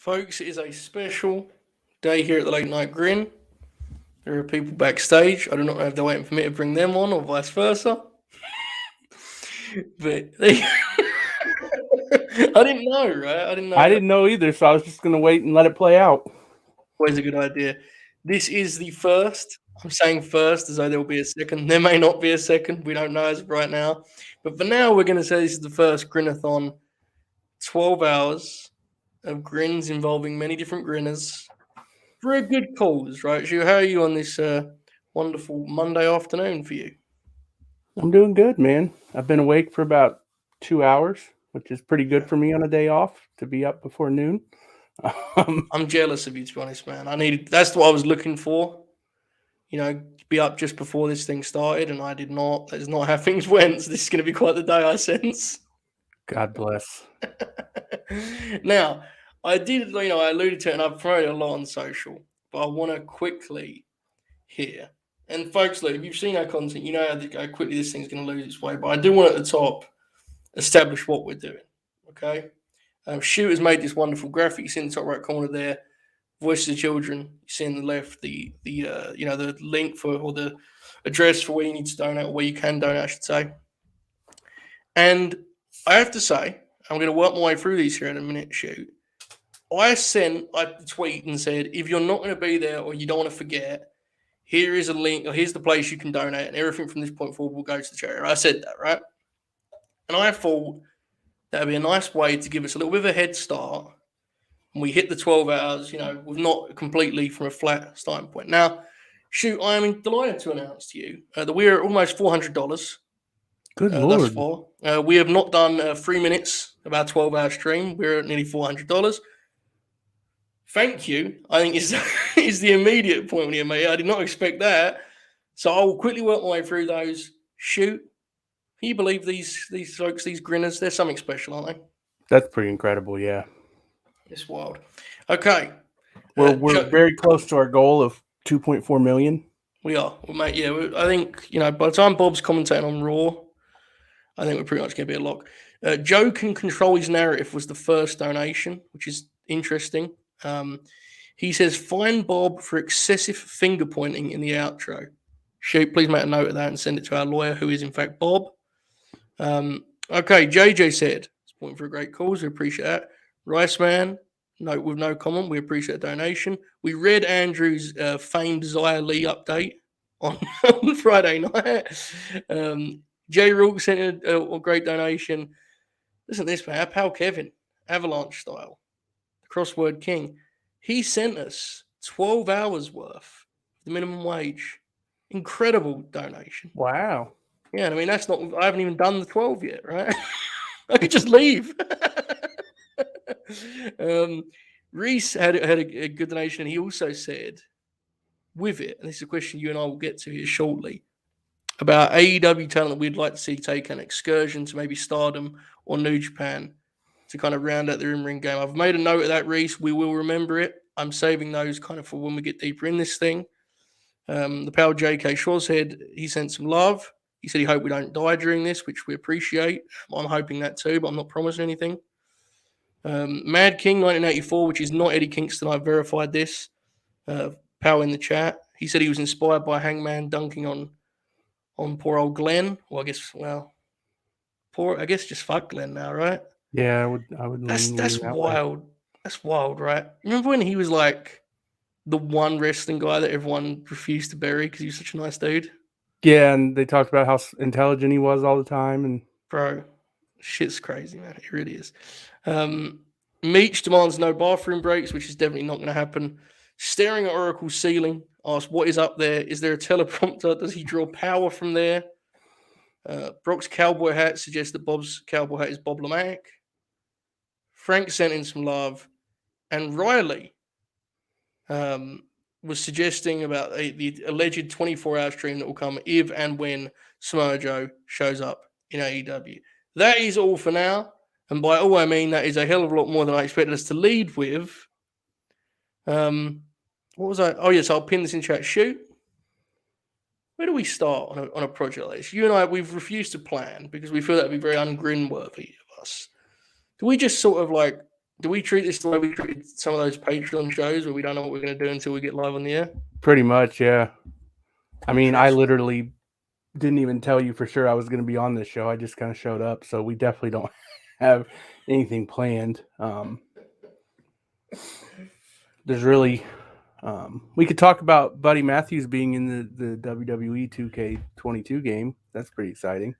Folks, it is a special day here at the Late Night Grin. There are people backstage. I do not know if they're waiting for me to bring them on or vice versa. But I didn't know, right? I didn't know. I didn't know either, so I was just going to wait and let it play out. Always a good idea. This is the first. I'm saying first as though there will be a second. There may not be a second. We don't know as of right now. But for now, we're going to say this is the first Grinathon. 12 hours of grins involving many different grinners for a good cause, right? Shu, how are you on this wonderful Monday afternoon for you? I'm doing good, man. I've been awake for about 2 hours, which is pretty good for me on a day off to be up before noon. I'm jealous of you, to be honest, man. That's what I was looking for. You know, be up just before this thing started, and I did not. That's not how things went. So this is going to be quite the day, I sense. God bless. Now, I alluded to it, and I've promoted a lot on social, but I want to quickly here. And folks, look, if you've seen our content, you know how quickly this thing's going to lose its way. But I do want at the top establish what we're doing. Okay, Shoot has made this wonderful graphic. You see in the top right corner there, Voices of Children. You see on the left the link for or the address for where you need to donate or where you can donate, I should say. And I have to say, I'm going to work my way through these here in a minute. Shoot, I sent a tweet and said, if you're not going to be there or you don't want to forget, here is a link, or here's the place you can donate, and everything from this point forward will go to the charity. I said that, right? And I thought that would be a nice way to give us a little bit of a head start. And we hit the 12 hours, with not completely from a flat starting point. Now, Shoot, I am delighted to announce to you that we are almost $400. Good thus Lord. far. We have not done 3 minutes of our 12-hour stream. We're at nearly $400. Thank you. I think is the immediate point here, mate. I did not expect that. So I will quickly work my way through those. Shoot. Can you believe these folks, these grinners? They're something special, aren't they? That's pretty incredible, yeah. It's wild. Okay. We're very close to our goal of 2.4 million. We are. Well, mate, yeah. I think, by the time Bob's commentating on Raw, I think we're pretty much going to be a lock. Joe can control his narrative was the first donation, which is interesting. He says, find Bob for excessive finger pointing in the outro. Shoot, please make a note of that and send it to our lawyer, who is in fact Bob. Okay, JJ said, it's pointing for a great cause. We appreciate that. Rice Man, note with no comment. We appreciate the donation. We read Andrew's famed Zia Lee update on Friday night. Jay Rourke sent a great donation. Listen to this, man. Our pal Kevin, Avalanche style, the Crossword King. He sent us 12 hours worth, the minimum wage. Incredible donation. Wow. Yeah, I mean, I haven't even done the 12 yet, right? I could just leave. Reese had a good donation, and he also said, with it, and this is a question you and I will get to here shortly, about AEW talent that we'd like to see take an excursion to maybe Stardom or New Japan to kind of round out their in-ring game. I've made a note of that, Reese. We will remember it. I'm saving those kind of for when we get deeper in this thing. The pal JK Shawshead, he sent some love. He said he hoped we don't die during this, which we appreciate. I'm hoping that too, but I'm not promising anything. Mad King 1984, which is not Eddie Kingston. I've verified this. Pal in the chat. He said he was inspired by Hangman dunking on poor old Glenn. Well, I guess just fuck Glenn now, right? Yeah, I would. That's wild. Way. That's wild, right? Remember when he was like the one wrestling guy that everyone refused to bury because he was such a nice dude? Yeah, and they talked about how intelligent he was all the time. And bro, shit's crazy, man. It really is. Meech demands no bathroom breaks, which is definitely not going to happen. Staring at Oracle's ceiling, asks what is up there. Is there a teleprompter? Does he draw power from there? Brock's cowboy hat suggests that Bob's cowboy hat is Bob Lamack. Frank sent in some love. And Riley was suggesting about the alleged 24-hour stream that will come if and when Samoa Joe shows up in AEW. That is all for now. And by all I mean, that is a hell of a lot more than I expected us to lead with. What was I? Oh, yes, I'll pin this in chat. Shoot. Where do we start on a project like this? You and I, we've refused to plan because we feel that would be very ungrin-worthy of us. Do we just sort of like Do we treat this the way we treated some of those Patreon shows where we don't know what we're going to do until we get live on the air? Pretty much, yeah. I mean, I Interesting. literally didn't even tell you for sure I was going to be on this show. I just kind of showed up, so we definitely don't have anything planned. There's really, we could talk about Buddy Matthews being in the WWE 2K22 game. That's pretty exciting.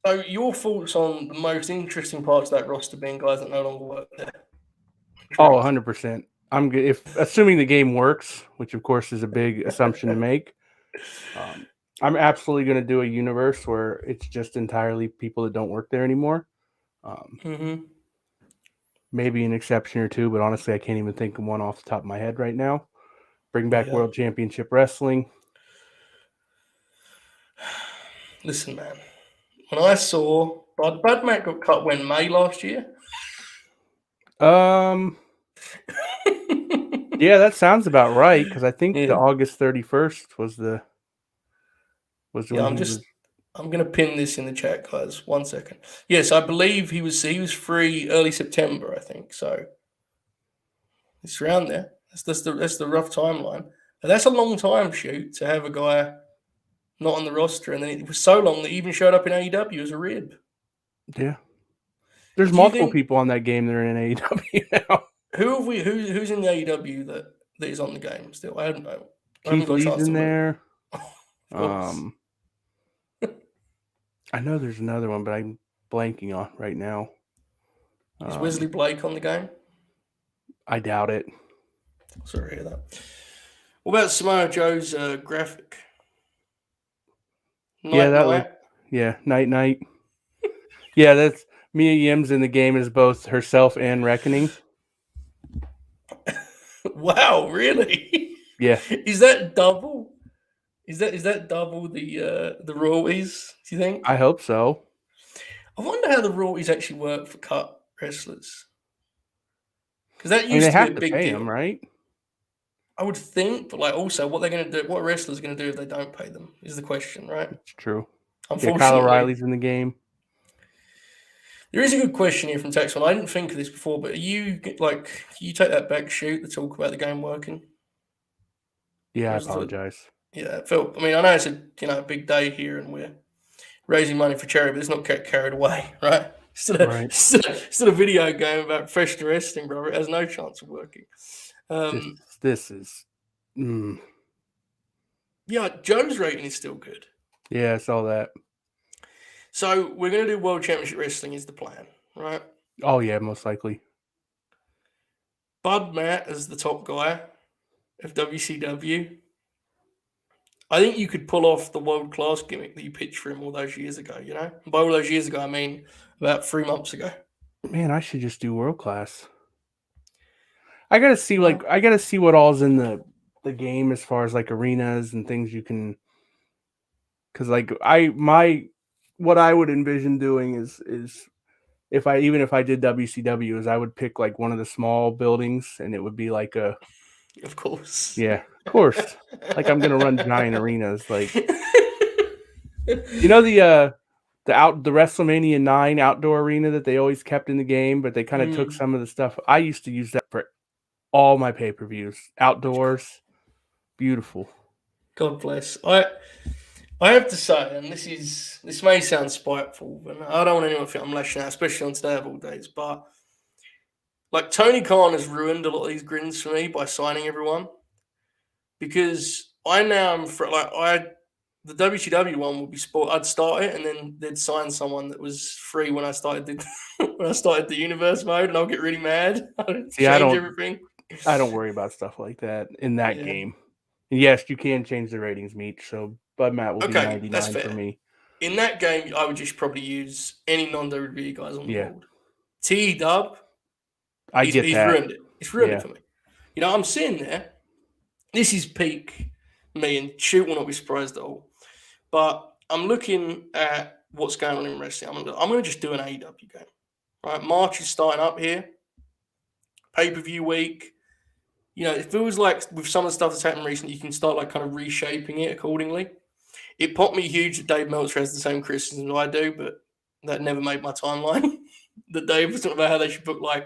So, your thoughts on the most interesting parts of that roster being guys that no longer work there? Oh, 100%. I'm good. If assuming the game works, which of course is a big assumption to make, I'm absolutely going to do a universe where it's just entirely people that don't work there anymore. Maybe an exception or two, but honestly, I can't even think of one off the top of my head right now. Bring back World Championship Wrestling. Listen, man. When I saw Bud Matt got cut when May last year. Yeah, that sounds about right because I think the August 31st was when he was. I'm gonna pin this in the chat, guys. 1 second. Yes, I believe he was free early September. I think so. It's around there. That's the rough timeline. And that's a long time shoot to have a guy not on the roster, and then it was so long that he even showed up in AEW as a rib. Yeah, there's multiple people on that game that are in AEW now. Who's in the AEW that is on the game still? I don't know. Keith Lee's in there. I know there's another one, but I'm blanking on right now. Is Wesley Blake on the game? I doubt it. Sorry to hear that. What about Samoa Joe's graphic? Night. Yeah, that's Mia Yim's in the game as both herself and Reckoning. Wow, really? Yeah. Is that double? Is that double the royalties? Do you think? I hope so. I wonder how the royalties actually work for cut wrestlers. Because that used to be a big deal, right? I would think, but also, what they're going to do, what wrestlers going to do if they don't pay them is the question, right? It's true. Unfortunately, Kyle O'Reilly's in the game. There is a good question here from Texman. I didn't think of this before, but you take that back, shoot, to talk about the game working? Yeah, I apologize. Phil. I mean, I know it's a big day here, and we're raising money for charity, but let's not get carried away, right? Still a video game about professional wrestling, bro. It has no chance of working. This is. Yeah, Joe's rating is still good. Yeah, I saw that. So we're going to do World Championship Wrestling is the plan, right? Oh, yeah, most likely. Bud Matt as the top guy of WCW. I think you could pull off the world-class gimmick that you pitched for him all those years ago, you know? By all those years ago, I mean about 3 months ago. Man, I should just do world-class. I got to see what all's in the game as far as like arenas and things you can. Because what I would envision doing is if I did WCW is I would pick like one of the small buildings and it would be like a. Of course. Yeah, of course. Like I'm gonna run giant arenas, like the WrestleMania 9 outdoor arena that they always kept in the game, but they kind of took some of the stuff. I used to use that for all my pay-per-views, outdoors, beautiful. God bless. I have to say, and this may sound spiteful, but I don't want anyone to think I'm lashing out, especially on today of all days. But like Tony Khan has ruined a lot of these grins for me by signing everyone, because I now am the WCW one would be sport. I'd start it and then they'd sign someone that was free when I started the universe mode, and I'll get really mad. Everything. I don't worry about stuff like that in that game. And yes, you can change the ratings, Meech. So Bud Matt will be 99 for me. In that game, I would just probably use any non-WWE guys on the board. T-Dub, he's ruined it. It's ruined it for me. I'm sitting there. This is peak me, and shoot will not be surprised at all. But I'm looking at what's going on in wrestling. I'm going to just do an AEW game. Right, March is starting up here. Pay-per-view week. It feels like with some of the stuff that's happened recently, you can start like kind of reshaping it accordingly. It popped me huge that Dave Meltzer has the same criticism I do, but that never made my timeline. That Dave was talking about how they should book like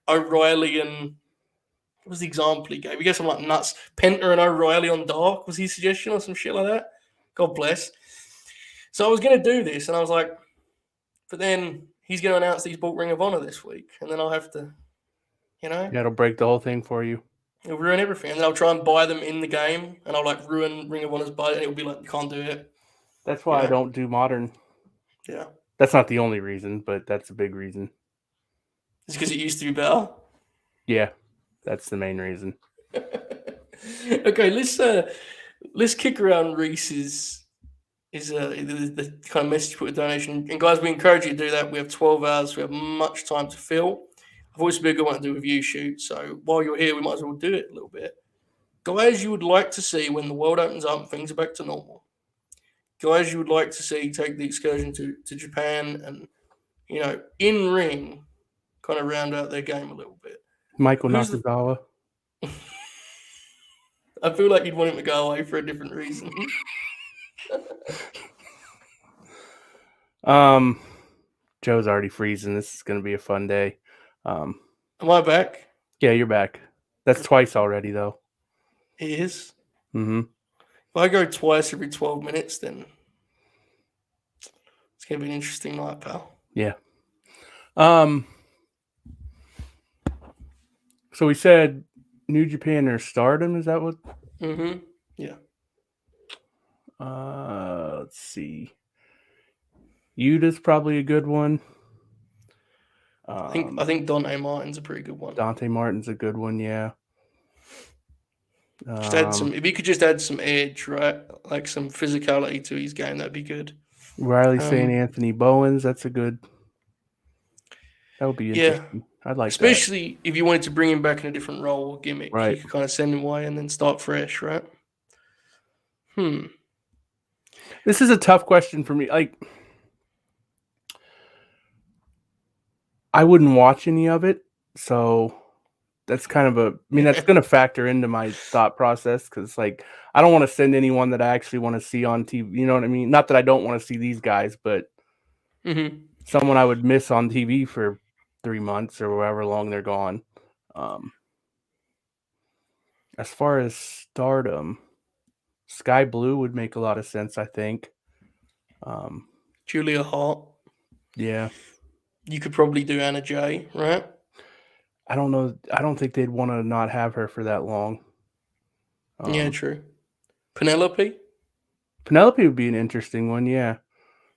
O'Reilly and what was the example he gave? He gave some like nuts. Penta and O'Reilly on Dark was his suggestion or some shit like that. God bless. So I was going to do this, and I was like, but then he's going to announce that he's bought Ring of Honor this week, and then I'll have to, Yeah, it'll break the whole thing for you. it'll ruin everything. And then I'll try and buy them in the game, and I'll like ruin Ring of Honor's budget, and it'll be like, you can't do it. That's why I don't do modern. Yeah. That's not the only reason, but that's a big reason. It's because it used to be better. Yeah, that's the main reason. Okay, let's kick around Reese's the kind of message put a donation. And guys, we encourage you to do that. We have 12 hours. We have much time to fill. I've always been a good one to do a review shoot. So while you're here, we might as well do it a little bit. Guys, you would like to see when the world opens up and things are back to normal. Guys, you would like to see take the excursion to Japan and, in ring, kind of round out their game a little bit. Michael Nakazawa. I feel like you'd want him to go away for a different reason. Joe's already freezing. This is going to be a fun day. Am I back? Yeah, you're back. That's twice already, though. It is? Mm-hmm. If I go twice every 12 minutes, then it's going to be an interesting night, pal. Yeah. So we said New Japan or Stardom, is that what? Mm-hmm. Yeah. Let's see. Yuta's probably a good one. I think Dante Martin's a pretty good one. Dante Martin's a good one, yeah. Just add some. If you could just add some edge, right, like some physicality to his game, that'd be good. Riley St. Anthony Bowens, that's a good. That would be interesting. I'd like especially if you wanted to bring him back in a different role or gimmick. Right. You could kind of send him away and then start fresh, right? This is a tough question for me. Like, I wouldn't watch any of it, so that's kind of that's going to factor into my thought process because, like, I don't want to send anyone that I actually want to see on TV. You know what I mean? Not that I don't want to see these guys, but someone I would miss on TV for 3 months or however long they're gone. As far as Stardom, Sky Blue would make a lot of sense, I think. Julia Hart. Yeah. You could probably do Anna Jay, right? I don't know. I don't think they'd want to not have her for that long. Yeah, true. Penelope would be an interesting one, yeah.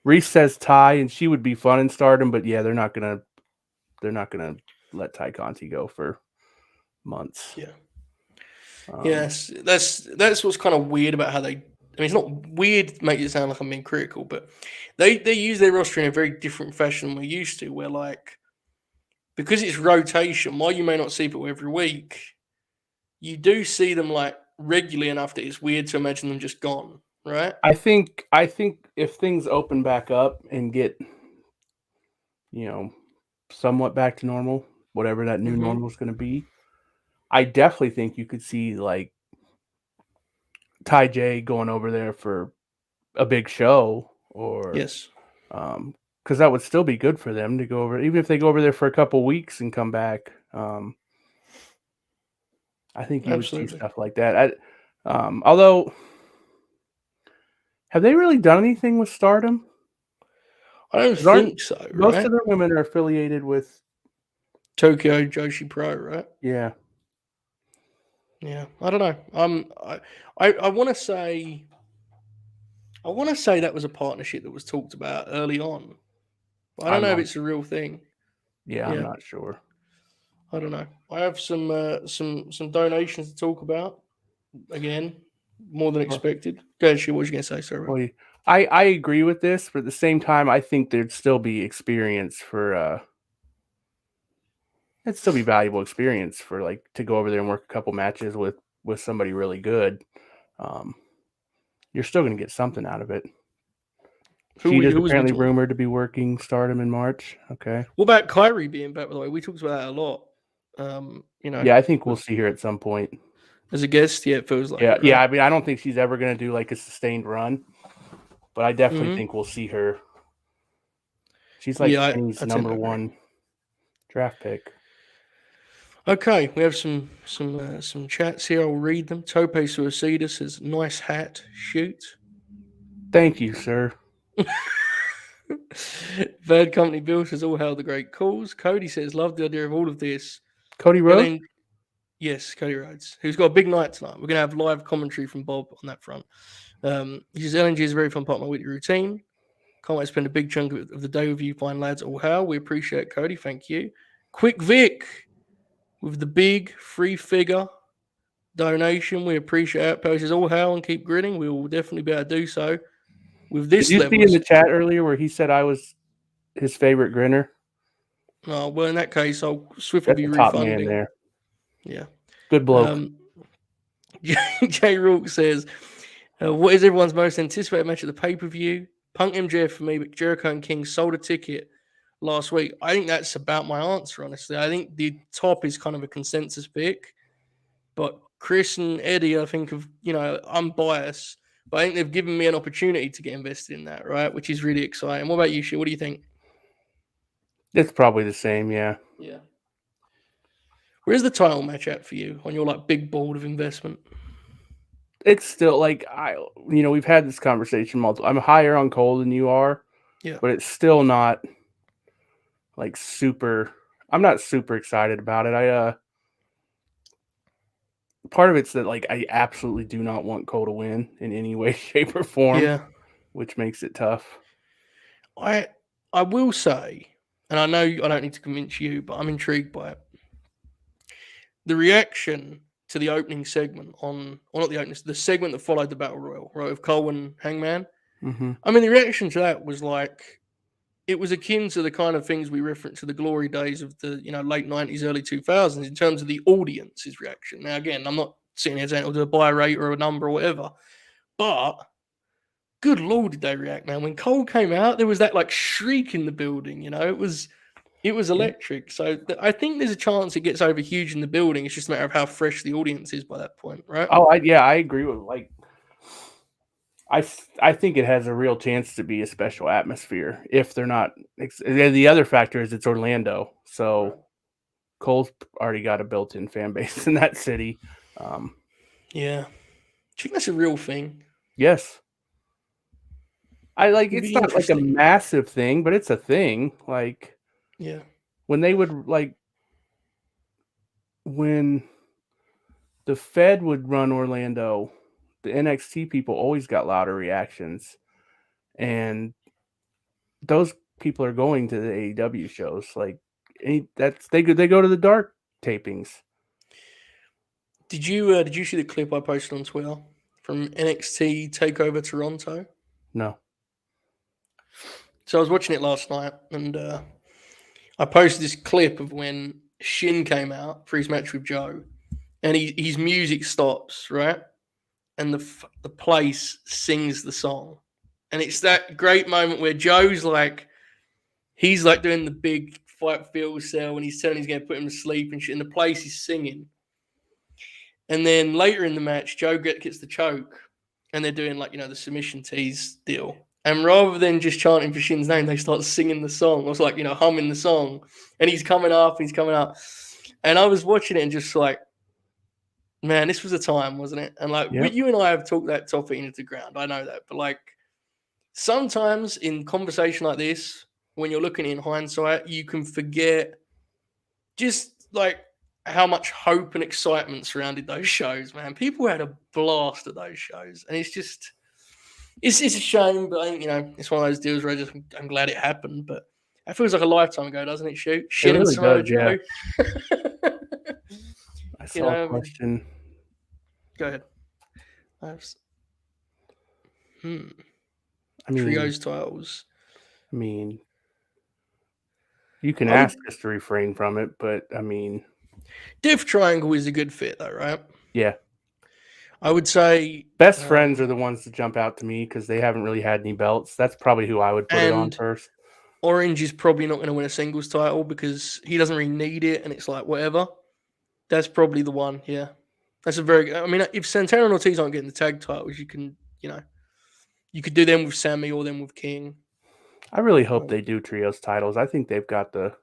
Reese says Ty, and she would be fun in Stardom, but yeah, they're not gonna let Ty Conti go for months. Yeah. Yes, that's what's kind of weird about how they. I mean, it's not weird to make it sound like I'm being critical, but they use their roster in a very different fashion than we're used to. Where, like, because it's rotation, while you may not see people every week, you do see them like regularly enough that it's weird to imagine them just gone, right? I think if things open back up and get, somewhat back to normal, whatever that new normal is going to be, I definitely think you could see like Ty J going over there for a big show, or yes, because that would still be good for them to go over, even if they go over there for a couple weeks and come back. I think you would see stuff like that. Although, have they really done anything with Stardom? I don't think so. Most of their women are affiliated with Tokyo Joshi Pro, right? Yeah. Yeah, I don't know. I want to say that was a partnership that was talked about early on. I don't know if it's a real thing. Yeah, I'm not sure. I don't know. I have some donations to talk about. Again, more than expected. Go ahead, what was you going to say? Sorry. Well, I agree with this, but at the same time, I think there'd still be experience for. It'd still be valuable experience for like to go over there and work a couple matches with somebody really good. You're still going to get something out of it. She is apparently rumored to be working Stardom in March. Okay. What about Kyrie being back? By the way, we talked about that a lot. Yeah, I think we'll see her at some point as a guest. Yeah, it feels like. Yeah, yeah. I mean, I don't think she's ever going to do like a sustained run, but I definitely think we'll see her. She's like Kenny's number one draft pick. Okay, we have some chats here. I'll read them. Tope Suicida says, "Nice hat, shoot." Thank you, sir. Bird Company Bill says, "All hail the great calls." Cody says, "Love the idea of all of this." Cody Rhodes? Ellen, yes, Cody Rhodes, who's got a big night tonight. We're gonna have live commentary from Bob on that front. He says, "LNG is a very fun part of my weekly routine. Can't wait to spend a big chunk of the day with you, fine lads. All hail. We appreciate it, Cody. Thank you." Quick Vic with the big free figure donation. We appreciate it. Pal says, "All hail and keep grinning." We will definitely be able to do so with Did this you see level in of the chat support. earlier where he said I was his favorite grinner? Well, in that case, I'll swiftly That's be the top man refunding. there. Yeah. Good bloke. Jay Rourke says, "What is everyone's most anticipated match at the pay per view?" Punk MJF for me, but Jericho and King sold a ticket last week. I think that's about my answer, honestly. I think the top is kind of a consensus pick, but Chris and Eddie, I think, I'm biased, but I think they've given me an opportunity to get invested in that, right? Which is really exciting. What about you, Shi? What do you think? It's probably the same, yeah. Yeah. Where's the title match at for you on your like big board of investment? It's still like we've had this conversation multiple. I'm higher on Cole than you are, Yeah. but it's still not like super. I'm not super excited about it. Part of it's that like I absolutely do not want Cole to win in any way, shape, or form, Yeah. which makes it tough. I will say, and I know I don't need to convince you, but I'm intrigued by it. The reaction to the opening segment or not the opening, the segment that followed the battle royal, right, of Cole and Hangman. Mm-hmm. I mean, the reaction to that was like it was akin to the kind of things we reference to the glory days of the late '90s, early 2000s in terms of the audience's reaction. Now, again, I'm not sitting here saying it'll do a buy rate or a number or whatever, but good lord, did they react, man? When Cole came out, there was that like shriek in the building. It was Yeah. electric. So I think there's a chance it gets over huge in the building. It's just a matter of how fresh the audience is by that point, right? Oh, I agree with like. I think it has a real chance to be a special atmosphere if they're not. The other factor is it's Orlando, so Right. Cole's already got a built-in fan base in that city. Yeah. Do you think that's a real thing? Yes, I like. It'd It's be not like a interesting. massive thing, but it's a thing. Like Yeah. when they would when the Fed would run Orlando, the NXT people always got louder reactions, and those people are going to the AEW shows. Like they go to the dark tapings. Did you see the clip I posted on Twitter from NXT Takeover Toronto? No. So I was watching it last night, and I posted this clip of when Shin came out for his match with Joe, and his music stops, right, and the place sings the song, and it's that great moment where Joe's like, he's like doing the big fight feel cell, and he's telling he's going to put him to sleep and shit, and the place is singing, and then later in the match, Joe gets the choke, and they're doing like the submission tease deal. And rather than just chanting for Shin's name, they start singing the song. I was like, humming the song. And he's coming up, he's coming up. And I was watching it and just like, man, this was a time, wasn't it? And like, Yep. you and I have talked that topic into the ground. I know that. But like, sometimes in conversation like this, when you're looking in hindsight, you can forget just like how much hope and excitement surrounded those shows, man. People had a blast at those shows. And it's a shame, but I think it's one of those deals where I'm glad it happened. But it feels like a lifetime ago, doesn't it? Shoot, It Shin and really Samoa does, yeah. Joe. I saw a I mean, question. go ahead. Hmm. I mean, Trios titles. you can I would. ask us to refrain from it, but I mean, Death Triangle is a good fit, though, right? yeah. I would say. Best friends are the ones that jump out to me because they haven't really had any belts. That's probably who I would put it on And first. Orange is probably not going to win a singles title because he doesn't really need it, and it's like whatever. That's probably the one. Yeah, that's a very. I mean, if Santana and Ortiz aren't getting the tag titles, you can, you could do them with Sammy or them with King. I really hope they do trios titles. I think they've got the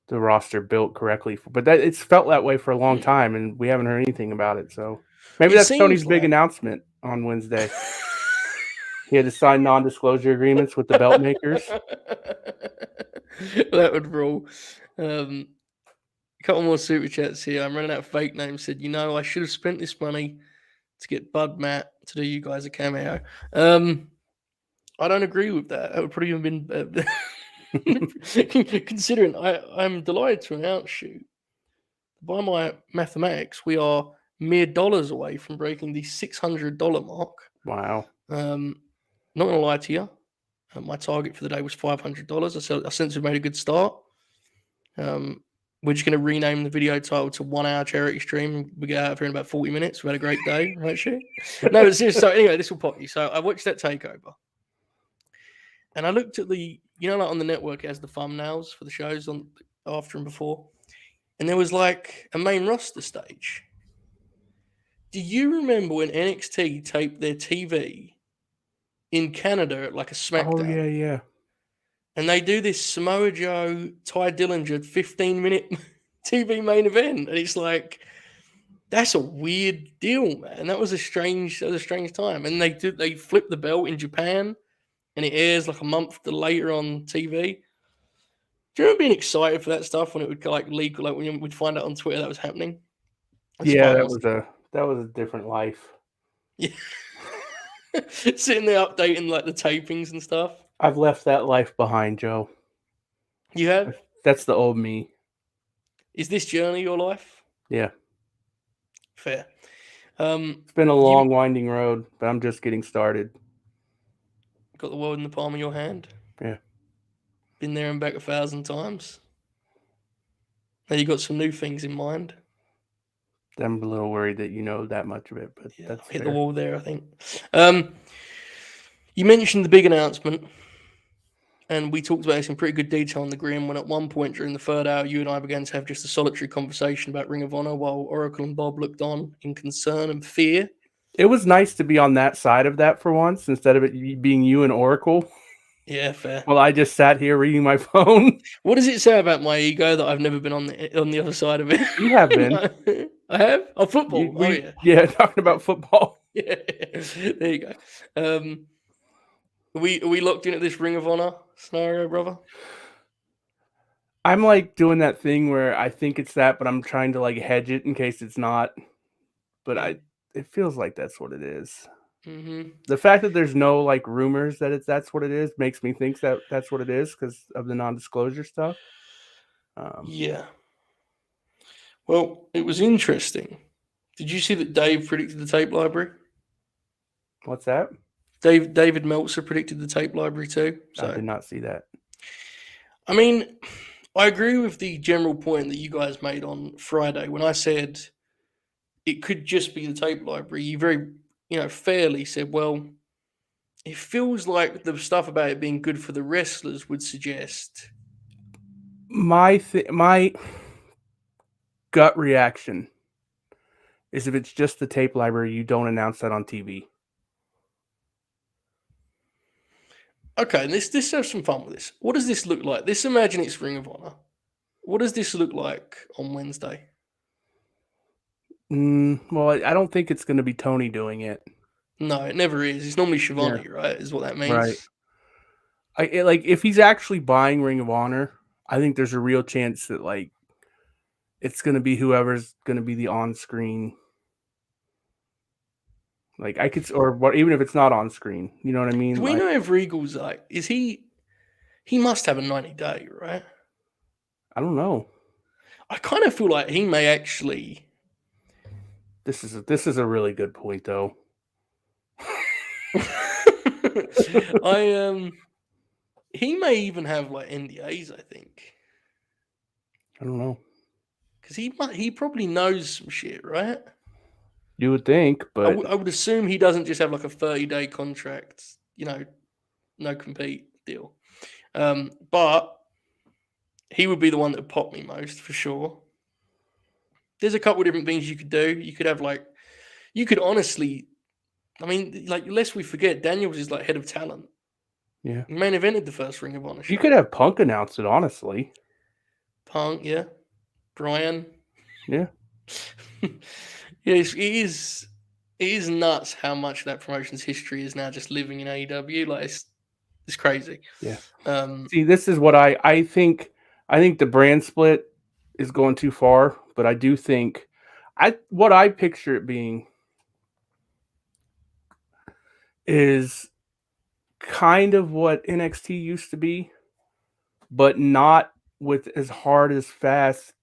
the roster built correctly. But that it's felt that way for a long Hmm. time, and we haven't heard anything about it. So maybe It that's Tony's seems big like announcement on Wednesday. He had to sign non-disclosure agreements with the belt makers. that would rule. A couple more super chats here. I'm running out of fake names. Said, I should have spent this money to get Bud Matt to do you guys a cameo. I don't agree with that. That would probably have been considering I'm delighted to announce you. By my mathematics, we are mere dollars away from breaking the $600 mark. Wow. Not gonna lie to you, my target for the day was $500. I sense we've made a good start. We're just going to rename the video title to 1 hour charity stream. We get out of here in about 40 minutes. We've had a great day, right, Shu? No, but seriously. So, anyway, this will pop you. So, I watched that takeover and I looked at the, like on the network, it has the thumbnails for the shows on after and before. And there was like a main roster stage. Do you remember when NXT taped their TV in Canada at like a SmackDown? Oh, yeah. And they do this Samoa Joe, Ty Dillinger 15-minute TV main event. And it's like, that's a weird deal, man. That was a strange time. And they flip the belt in Japan and it airs like a month later on TV. Do you remember being excited for that stuff when it would like leak, like when we'd find out on Twitter that was happening? That's Yeah, fun. that was a different life. Yeah. Sitting there updating like the tapings and stuff. I've left that life behind, Joe. You have? That's the old me. Is this journey your life? Yeah. Fair. It's been a long, winding road, but I'm just getting started. Got the world in the palm of your hand. Yeah. Been there and back 1,000 times. Now you got some new things in mind. I'm a little worried that you know that much of it, but Yeah, that's hit fair. the wall there, I think. You mentioned the big announcement, and we talked about this in pretty good detail on the Grim when at one point during the third hour, you and I began to have just a solitary conversation about Ring of Honor while Oracle and Bob looked on in concern and fear. It was nice to be on that side of that for once, instead of it being you and Oracle. Yeah, fair. Well, I just sat here reading my phone. What does it say about my ego that I've never been on the other side of it? You have been. I have? Oh, football. Yeah, talking about football. Yeah, there you go. Are we locked in at this Ring of Honor scenario, brother? I'm like doing that thing where I think it's that, but I'm trying to like hedge it in case it's not. But it feels like that's what it is. Mm-hmm. The fact that there's no like rumors that that's what it is makes me think that that's what it is because of the non-disclosure stuff. Yeah. Well, it was interesting. Did you see that Dave predicted the tape library? What's that? David Meltzer predicted the tape library too. So I did not see that. I mean, I agree with the general point that you guys made on Friday when I said it could just be the tape library. You very, fairly said, well, it feels like the stuff about it being good for the wrestlers would suggest. My gut reaction is if it's just the tape library, you don't announce that on TV. Okay, let's have some fun with this. What does this look like? Let's imagine it's Ring of Honor. What does this look like on Wednesday? Well, I don't think it's going to be Tony doing it. No, it never is. It's normally Shivani, right? Is what that means. Right. If he's actually buying Ring of Honor, I think there's a real chance that like it's going to be whoever's going to be the on-screen. Like I could, or what? Even if it's not on screen, you know what I mean? Do we know if Regal's like? Is he? He must have a 90-day, right? I don't know. I kind of feel like he may actually. This is a really good point, though. He may even have like NDAs. I think. I don't know. Because he probably knows some shit, right? You would think, but I would assume he doesn't just have like a 30-day contract, no compete deal. But he would be the one that would pop me most for sure. There's a couple of different things you could do. You could have you could honestly, I mean, like lest we forget, Daniels is like head of talent. Yeah, he main evented the first Ring of Honor show. You could have Punk announce it, honestly. Punk, yeah. Brian. Yeah. Yes, it is nuts how much that promotion's history is now just living in AEW. Like it's crazy. Yeah. Um, See, this is what I think. I think the brand split is going too far, but I do think what I picture it being is kind of what NXT used to be, but not with as hard as fast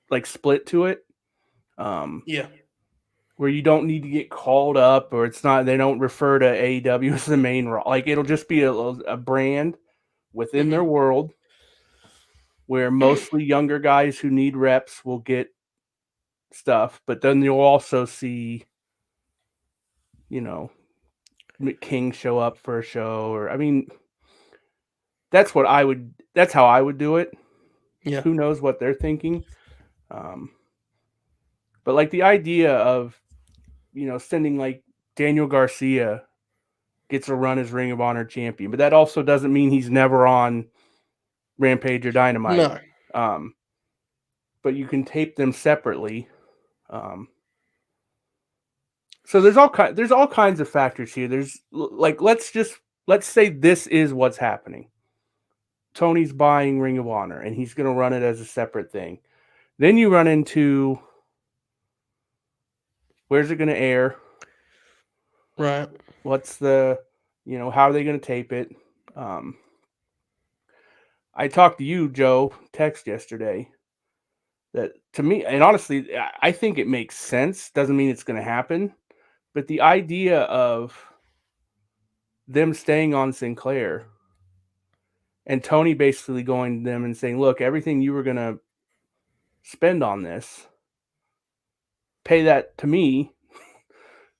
like split to it. yeah. Where you don't need to get called up, or it's not they don't refer to AEW as the main Raw. Like it'll just be a brand within their Hmm. world where mostly younger guys who need reps will get stuff, but then you'll also see, you know, King show up for a show, or I mean, that's how I would do it. Yeah. Who knows what they're thinking? Um, but like the idea of, sending like Daniel Garcia gets a run as Ring of Honor champion, but that also doesn't mean he's never on Rampage or Dynamite. No. Um, but you can tape them separately. Um, so there's all kinds of factors here. There's like let's say this is what's happening. Tony's buying Ring of Honor and he's going to run it as a separate thing. Then you run into where's it going to air? Right. What's the, how are they going to tape it? Um, I talked to you, Joe, text yesterday. That to me, and honestly, I think it makes sense. Doesn't mean it's going to happen, but the idea of them staying on Sinclair and Tony basically going to them and saying, "Look, everything you were going to spend on this, pay that to me."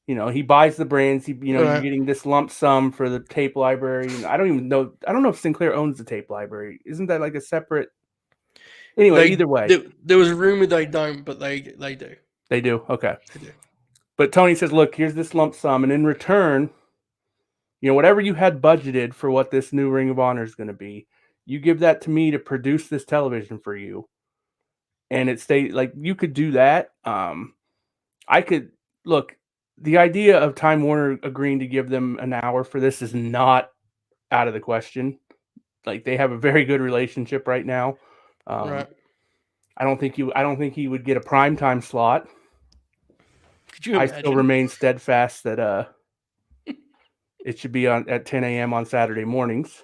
He buys the brands. You're Right. getting this lump sum for the tape library. And I don't even know. I don't know if Sinclair owns the tape library. Isn't that like a separate? Anyway, either way, There was a rumor they don't, but they do. they do. Okay, They do. but Tony says, "Look, here's this lump sum, and in return, whatever you had budgeted for what this new Ring of Honor is going to be, you give that to me to produce this television for you." And it stayed like you could do that. I could look. The idea of Time Warner agreeing to give them an hour for this is not out of the question. Like they have a very good relationship right now. Um, Right. I don't think he would get a primetime slot. Could you I still imagine? remain steadfast that it should be on at 10 a.m. on Saturday mornings.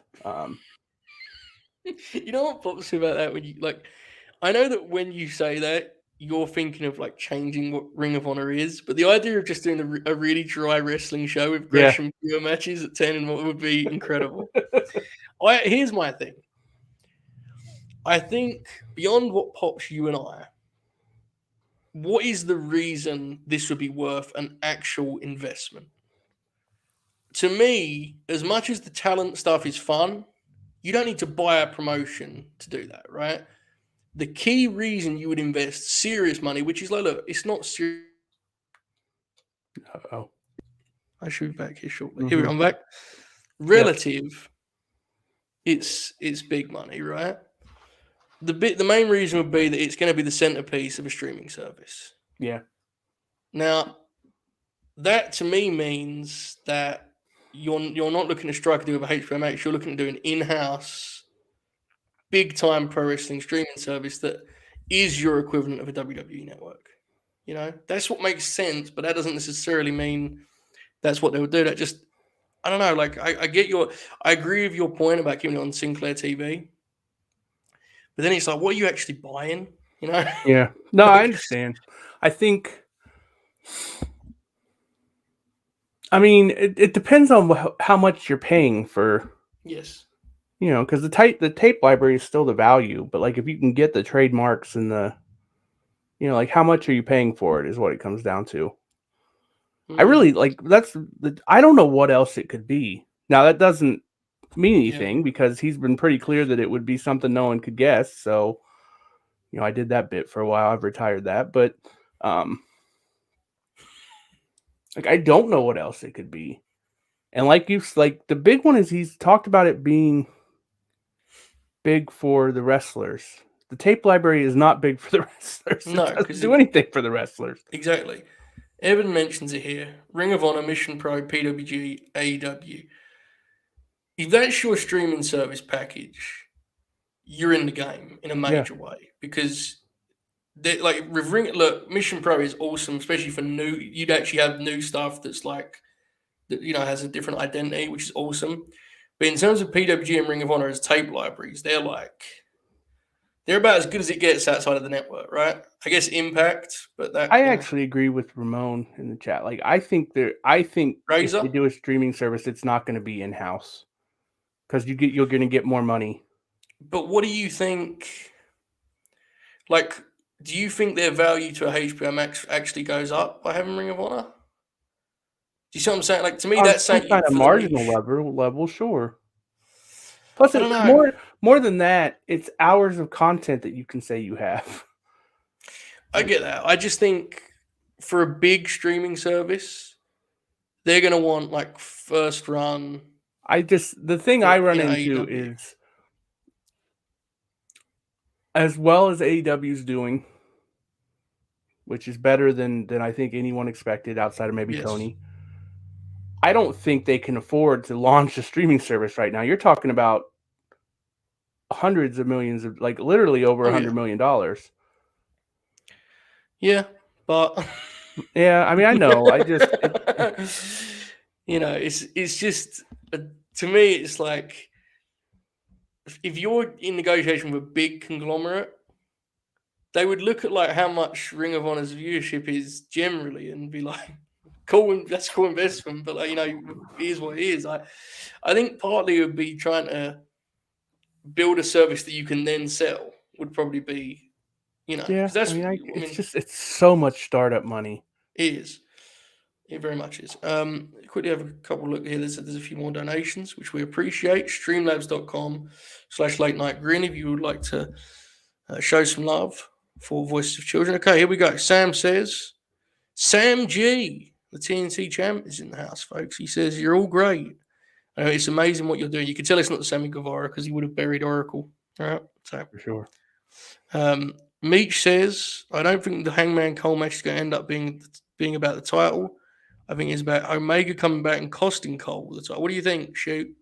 You know what pops me about that when you like? I know that when you say that, you're thinking of like changing what Ring of Honor is, but the idea of just doing a really dry wrestling show with Yeah. Gresham Pure matches at 10 and what would be incredible. Here's my thing. I think beyond what pops you and I, what is the reason this would be worth an actual investment? To me, as much as the talent stuff is fun, you don't need to buy a promotion to do that, right? The key reason you would invest serious money, which is like, look, it's not serious. Oh. I should be back here shortly. Here we Mm-hmm. go, I'm back. Yep. Relative, it's big money, right? The main reason would be that it's going to be the centerpiece of a streaming service. Yeah. Now, that to me means that you're not looking to strike a deal with HBMH. You're looking to do an in-house, big-time pro wrestling streaming service that is your equivalent of a WWE network. That's what makes sense, but that doesn't necessarily mean that's what they would do. That just I don't know. Like I agree with your point about keeping it on Sinclair TV, but then it's like, what are you actually buying? Yeah. No, I Like, understand. I think. I mean, it depends on how much you're paying for. yes, Because the tape library is still the value, but like if you can get the trademarks and the, like how much are you paying for it is what it comes down to. I mm, really like I don't know what else it could be. Now that doesn't mean yeah, anything because he's been pretty clear that it would be something no one could guess. So, I did that bit for a while. I've retired that, but like I don't know what else it could be. And like the big one is he's talked about it being big for the wrestlers The tape library is not big for the wrestlers. No, It because doesn't do anything for the wrestlers. exactly. Evan mentions it here. Ring of Honor, Mission Pro, PWG, AEW. If that's your streaming service package, you're in the game in a Yeah. major way because like with Ring. Look, Mission Pro is awesome, especially for new. You'd actually have new stuff that's like that has a different identity, which is awesome. But in terms of PWG and Ring of Honor as tape libraries, they're about as good as it gets outside of the network, right? I guess Impact, but that I actually agree with Ramon in the chat. Like, I think if they Razor. do a streaming service, it's not going to be in house because you're going to get more money. But what do you think? Like, do you think their value to a HBO Max actually goes up by having Ring of Honor? Do you see what I'm saying? Like to me, On that's some kind saying of for the marginal niche. level, sure. Plus, I don't know. more than that, it's hours of content that you can say you have. I get that. I just think for a big streaming service, they're gonna want like first run. The thing I run into AEW. is, as well as AEW's doing, which is better than I think anyone expected outside of maybe Yes. Tony. I don't think they can afford to launch a streaming service right now. You're talking about hundreds of millions of, like, literally over $100 million. Yeah, but Yeah, I mean, I know. it's just to me, it's like if you're in negotiation with a big conglomerate, they would look at like how much Ring of Honor's viewership is generally and be like, cool, that's cool investment, but like, it is what it is. I think partly it would be trying to build a service that you can then sell would probably be, Yeah, because that's, I mean, it's so much startup money. it is. It very much is. Quickly have a couple look here. There's a few more donations, which we appreciate. Streamlabs.com/late night grin if you would like to show some love for Voices of Children. Okay, here we go. Sam says, Sam G, the TNT champ, is in the house, folks. He says, you're all great. It's amazing what you're doing. You can tell it's not the Sammy Guevara because he would have buried Oracle. All right, so For sure. Meech says, I don't think the Hangman Cole match is going to end up being about the title. I think it's about Omega coming back and costing Cole the title. What do you think, Shoot?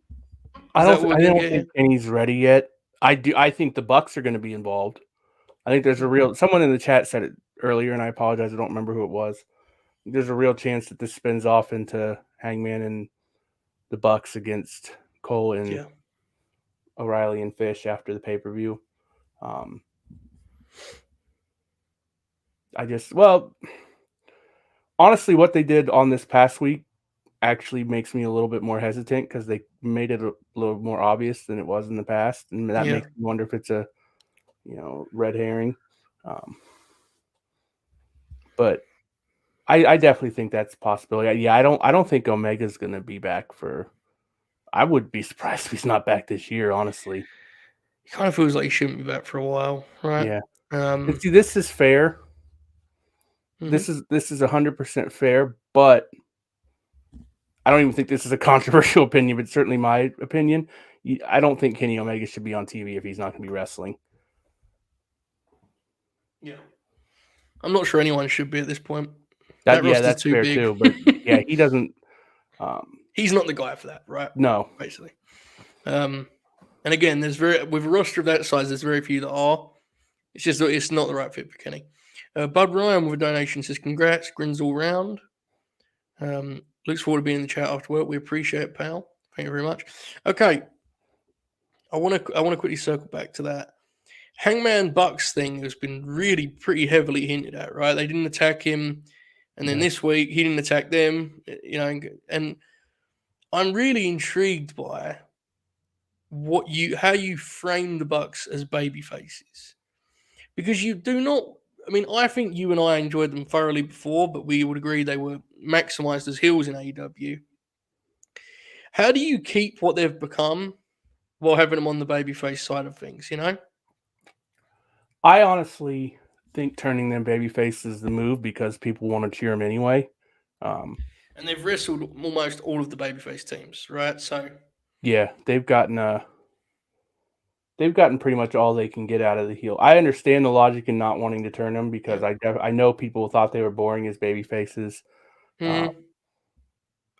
I don't think Kenny's ready yet. I think the Bucks are going to be involved. I think there's someone in the chat said it earlier, and I apologize, I don't remember who it was. There's a real chance that this spins off into Hangman and the Bucks against Cole and O'Reilly and Fish after the pay-per-view. Honestly, what they did on this past week actually makes me a little bit more hesitant because they made it a little more obvious than it was in the past, and that makes me wonder if it's a red herring. But I definitely think that's a possibility. Yeah, I don't think Omega's going to be back for. I would be surprised if he's not back this year. Honestly, it kind of feels like he shouldn't be back for a while, right? Yeah. And see, this is fair. Mm-hmm. This is 100% fair, but I don't even think this is a controversial opinion, but certainly my opinion. I don't think Kenny Omega should be on TV if he's not going to be wrestling. Yeah. I'm not sure anyone should be at this point. That's too fair big. Too. But yeah, he doesn't. He's not the guy for that, right? No, basically. And again, with a roster of that size, there's very few that are. It's just that it's not the right fit for Kenny. Bud Ryan with a donation says, "Congrats, grins all round." Looks forward to being in the chat after work. We appreciate it, pal. Thank you very much. Okay, I want to quickly circle back to that Hangman Bucks thing has been really pretty heavily hinted at, right? They didn't attack him, and then this week he didn't attack them, and I'm really intrigued by how you frame the Bucks as baby faces, because you do not. I mean, I think you and I enjoyed them thoroughly before, but we would agree they were maximized as heels in AEW. How do you keep what they've become while having them on the babyface side of things? I honestly think turning them babyface is the move because people want to cheer them anyway. And they've wrestled almost all of the babyface teams, right? So yeah, they've gotten they've gotten pretty much all they can get out of the heel. I understand the logic in not wanting to turn them because Yeah. I know people thought they were boring as baby faces. Mm.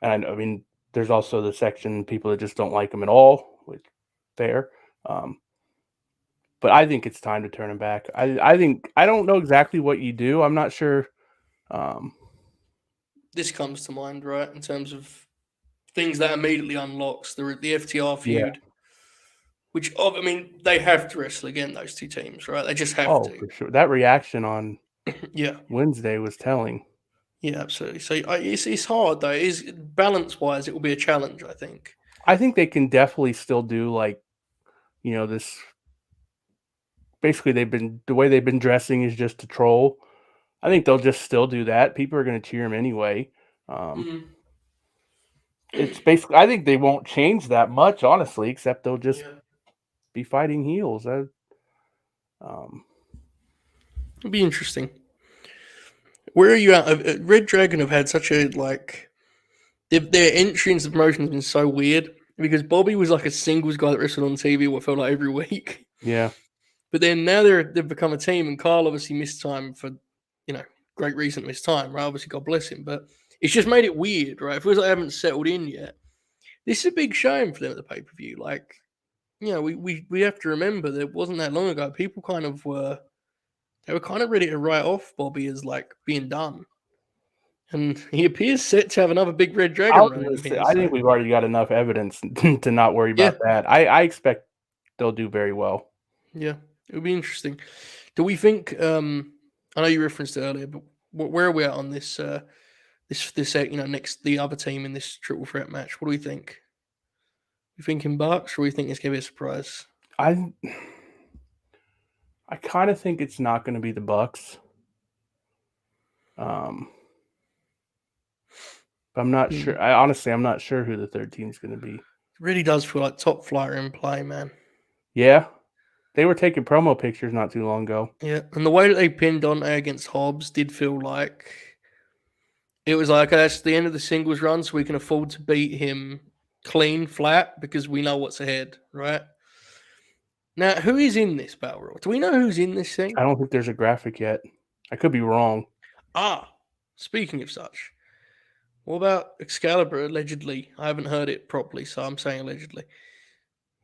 And I mean, there's also the section people that just don't like them at all, which fair. Um, but I think it's time to turn them back. I think I don't know exactly what you do. I'm not sure. Um, This comes to mind, right, in terms of things that immediately unlocks the FTR yeah. feud. Which I mean, they have to wrestle again. Those two teams, right? They just have Oh, to. for sure. That reaction on Yeah. Wednesday was telling. Yeah, absolutely. So it's hard though. It is balance wise, it will be a challenge. I think. I think they can definitely still do like this. Basically, the way they've been dressing is just to troll. I think they'll just still do that. People are going to cheer them anyway. Um, Mm. it's basically I think they won't change that much, honestly, except they'll just Yeah, be fighting heels. Um, it'll be interesting. Where are you at? Red Dragon have had such a like their entry into the promotion has been so weird because Bobby was like a singles guy that wrestled on TV. What felt like every week, yeah, but then now they've become a team, and Carl obviously missed time for great reason to miss time, right? Obviously, God bless him, but it's just made it weird, right? It feels like they haven't settled in yet. This is a big shame for them at the pay per view. Like, we have to remember that it wasn't that long ago. People kind of were kind of ready to write off Bobby as like being done, and he appears set to have another big red I dragon was running gonna him say here. I So think we've already got enough evidence to not worry yeah, about that. I expect they'll do very well. yeah, it'll be interesting. Do we think? I know you referenced it earlier, but where are we at on this? This next the other team in this triple threat match. What do we think? We thinking Bucks, or we think it's gonna be a surprise? I I kind of think it's not going to be the Bucks. Um, but I'm not Hmm. sure. I'm not sure who the third team is going to be. It really does feel like top flyer in play, man. Yeah, they were taking promo pictures not too long ago. Yeah, and the way that they pinned Dante against Hobbs did feel like it was like, okay, that's the end of the singles run, so we can afford to beat him clean, flat, because we know what's ahead, right? Now, who is in this battle royal? Do we know who's in this thing? I don't think there's a graphic yet. I could be wrong. Ah, speaking of such, what about Excalibur allegedly? I haven't heard it properly, so I'm saying allegedly.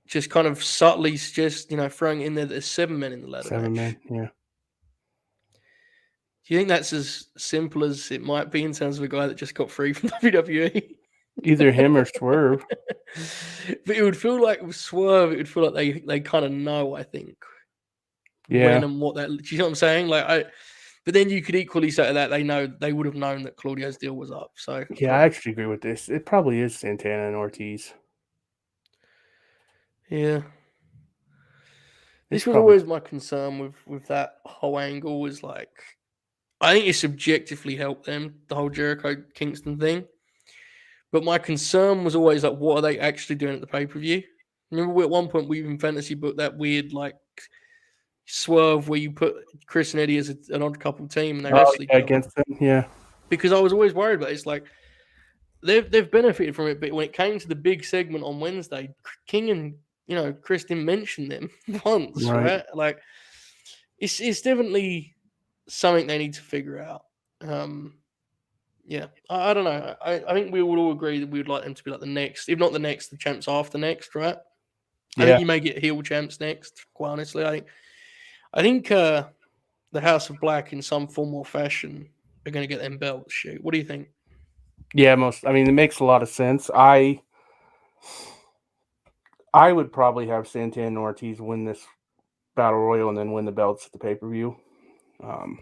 Just kind of subtly just, throwing in there that there's 7 men in the ladder 7 men. match. Yeah. Do you think that's as simple as it might be in terms of a guy that just got free from WWE? Either him or Swerve. But it would feel like with Swerve, it would feel like they kind of know, I think, when Yeah. and what that. Do you know what I'm saying? But then you could equally say to that they would have known that Claudio's deal was up. So I Yeah, don't I know. actually agree with this. It probably is Santana and Ortiz. Yeah, It's this was probably always my concern with that whole angle. Was like, I think it subjectively helped them, the whole Jericho Kingston thing. But my concern was always like, what are they actually doing at the pay per view? Remember, at one point we even fantasy booked that weird like swerve where you put Chris and Eddie as an odd couple team and they oh wrestle each yeah other. against them. Yeah. Because I was always worried about it. It's like they've benefited from it, but when it came to the big segment on Wednesday, King and Chris didn't mention them once, Right. right? Like it's definitely something they need to figure out. Yeah, I don't know. I think we would all agree that we would like them to be like the next, if not the next, the champs after next, right? I Yeah. think you may get heel champs next. Quite honestly, I think the House of Black in some form or fashion are going to get them belts. Shoot, what do you think? Yeah. I mean, it makes a lot of sense. I would probably have Santana and Ortiz win this battle royal and then win the belts at the pay per view. Um,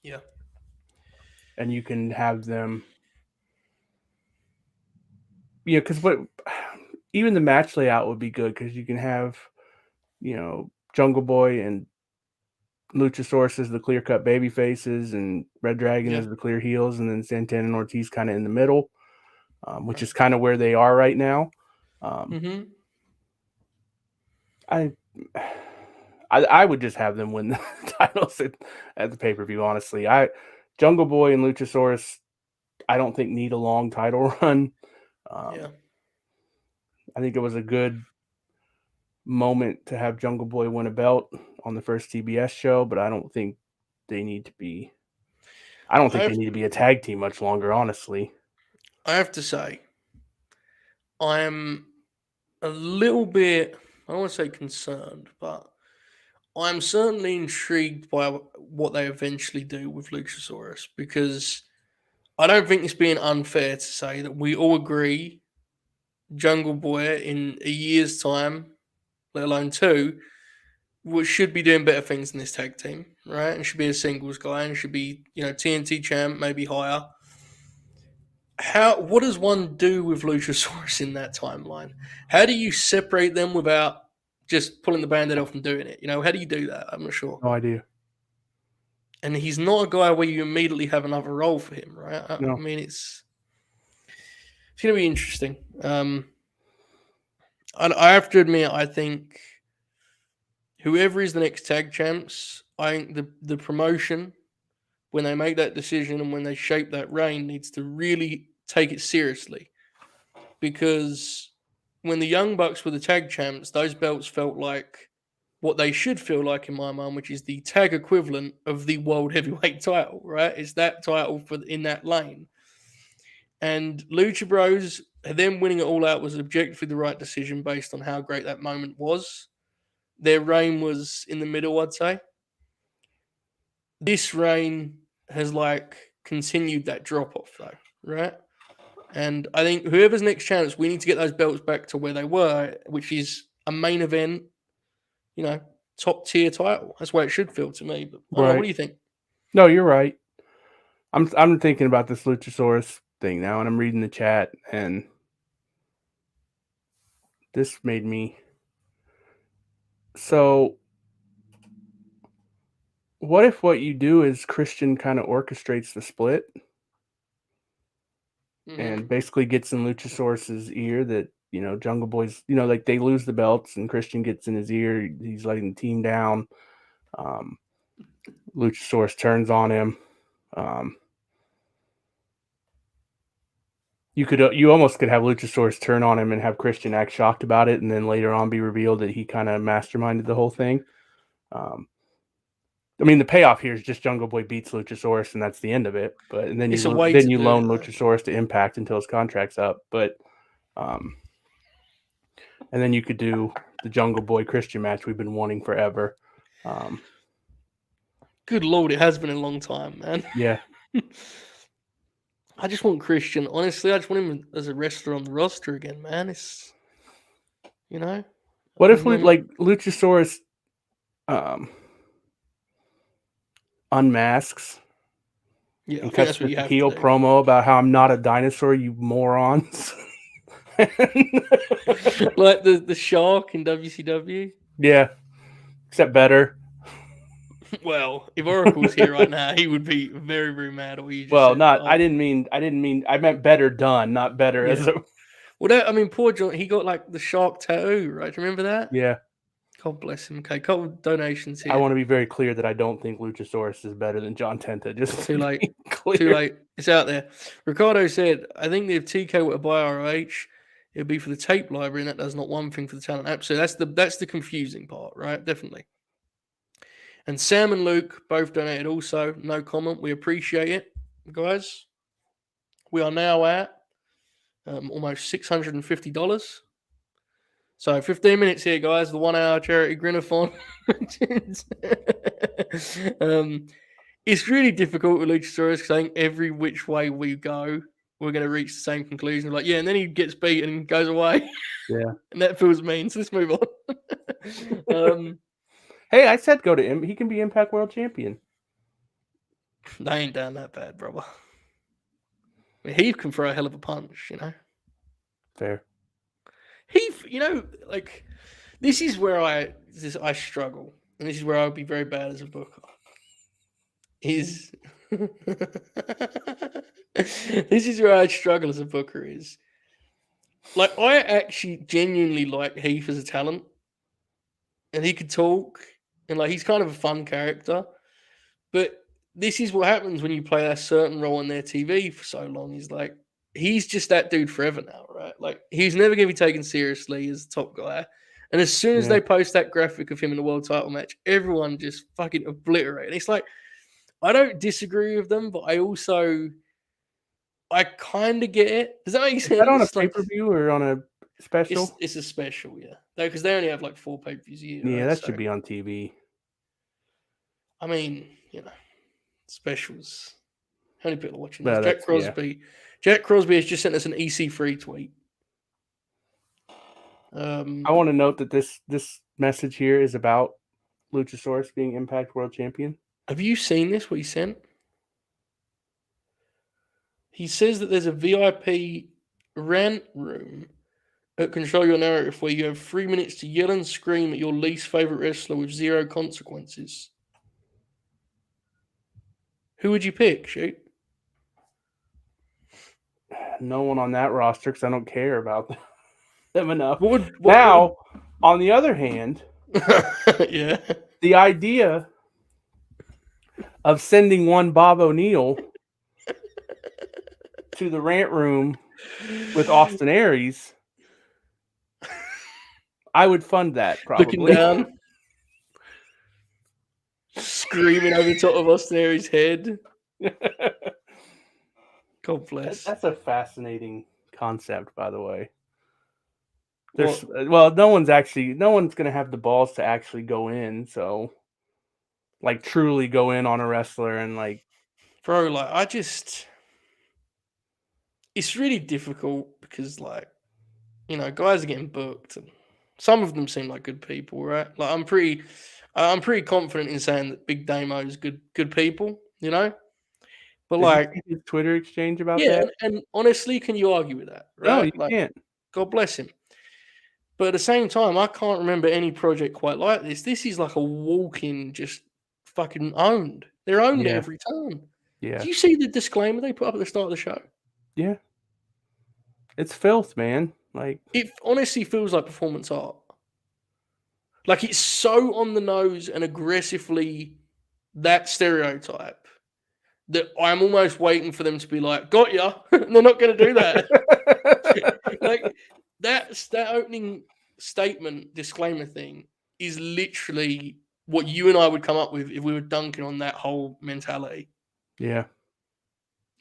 Yeah, and you can have them. Yeah, because what even the match layout would be good because you can have Jungle Boy and Luchasaurus as the clear cut baby faces and Red Dragon yeah, as the clear heels, and then Santana and Ortiz kind of in the middle, which right. is kind of where they are right now. Um, Mm-hmm. I, I would just have them win the titles at the pay per view. Honestly, Jungle Boy and Luchasaurus, I don't think need a long title run. Yeah, I think it was a good moment to have Jungle Boy win a belt on the first TBS show, but I don't think they need to be. I don't think they need to be a tag team much longer, honestly. I have to say, I'm a little bit, I don't want to say concerned, but I'm certainly intrigued by what they eventually do with Luchasaurus because I don't think it's being unfair to say that we all agree Jungle Boy in a year's time, let alone two, should be doing better things than this tag team, right? And should be a singles guy and should be, TNT champ, maybe higher. What does one do with Luchasaurus in that timeline? How do you separate them without just pulling the band-aid off and doing it? How do you do that? I'm not sure. No idea. And he's not a guy where you immediately have another role for him, right? No. I mean, it's going to be interesting. I have to admit, I think whoever is the next tag champs, I think the promotion, when they make that decision and when they shape that reign, needs to really take it seriously. Because when the Young Bucks were the tag champs, those belts felt like what they should feel like in my mind, which is the tag equivalent of the World Heavyweight title, right? It's that title in that lane. And Lucha Bros, them winning it all out was objectively the right decision based on how great that moment was. Their reign was in the middle, I'd say. This reign has continued that drop off though, right? And I think whoever's next chance, we need to get those belts back to where they were, which is a main event, top tier title. That's where it should feel to me. But I don't know, what do you think? No, you're right. I'm thinking about this Luchasaurus thing now, and I'm reading the chat, and this made me. So, what if what you do is Christian kind of orchestrates the split, and basically gets in Luchasaurus's ear that Jungle Boy's, like they lose the belts, and Christian gets in his ear. He's letting the team down. Luchasaurus turns on him. You almost could have Luchasaurus turn on him and have Christian act shocked about it, and then later on be revealed that he kind of masterminded the whole thing. I mean, the payoff here is just Jungle Boy beats Luchasaurus, and that's the end of it. But and then you loan Luchasaurus to Impact until his contract's up. But and then you could do the Jungle Boy Christian match we've been wanting forever. Good Lord, it has been a long time, man. Yeah. I just want Christian. Honestly, I just want him as a wrestler on the roster again, man. It's, What if Luchasaurus unmasks? Yeah, and cuts the heel promo about how I'm not a dinosaur, you morons. Like the shark in WCW. Yeah, except better. Well, if Oracle was here right now, he would be very, very mad. I meant better done, not better as a. Well, poor John. He got the shark tattoo, right? Do you remember that? Yeah. God bless him. Okay, couple of donations here. I want to be very clear that I don't think Luchasaurus is better than John Tenta. Just too late. Too late. It's out there. Ricardo said, "I think that if TK were to buy ROH, it'd be for the tape library, and that does not one thing for the talent app." So that's the confusing part, right? Definitely. And Sam and Luke both donated also. No comment. We appreciate it, guys. We are now at almost $650. So 15 minutes here, guys. The 1 hour charity Grinathon. It's really difficult with Luchasaurus because I think every which way we go, we're going to reach the same conclusion. And then he gets beaten and goes away. Yeah. And that feels mean. So let's move on. Hey, I said go to him. He can be Impact World Champion. They ain't down that bad, brother. He can throw a hell of a punch, Fair. This is where I struggle, and this is where I would be very bad as a booker. This is where I struggle as a booker. I actually genuinely like Heath as a talent, and he could talk, and he's kind of a fun character. But this is what happens when you play a certain role on their TV for so long. He's just that dude forever now, right? He's never going to be taken seriously as the top guy. And as soon as Yeah. they post that graphic of him in the world title match, everyone just fucking obliterated. It's like, I don't disagree with them, but I kind of get it. Does that make Is that on a sense? Like, pay-per-view or on a special? it's a special, yeah. Because they only have like 4 pay-per-views a year, Yeah, right? that So, should be on TV. I mean, specials. How many people are watching these? Well, Jack that's yeah. Crosby. Jack Crosby has just sent us an EC3 tweet. I want to note that this message here is about Luchasaurus being Impact World Champion. Have you seen this? What he sent? He says that there's a VIP rant room at Control Your Narrative where you have 3 minutes to yell and scream at your least favorite wrestler with 0 consequences. Who would you pick, Shoot? No one on that roster because I don't care about them enough. What on the other hand, yeah, the idea of sending one Bob O'Neill to the rant room with Austin Aries, I would fund that probably. Looking down, screaming over the top of Austin Aries' head. God bless. That's a fascinating concept, by the way. No one's gonna have the balls to actually go in, so like truly go in on a wrestler and like, bro, like it's really difficult because like, guys are getting booked and some of them seem like good people, right? Like I'm pretty confident in saying that Big Damo's good people, But did like, you see his Twitter exchange about yeah, that? and honestly, can you argue with that, right? No, you like, can't. God bless him. But at the same time, I can't remember any project quite like this. This is like a walk-in, just fucking owned. They're owned Yeah. every time. Yeah. Do you see the disclaimer they put up at the start of the show? Yeah. It's filth, man. Like, It honestly feels like performance art. Like it's so on the nose and aggressively that stereotype that I'm almost waiting for them to be like, got ya. And they're not going to do that. Like that opening statement disclaimer thing is literally what you and I would come up with if we were dunking on that whole mentality. Yeah.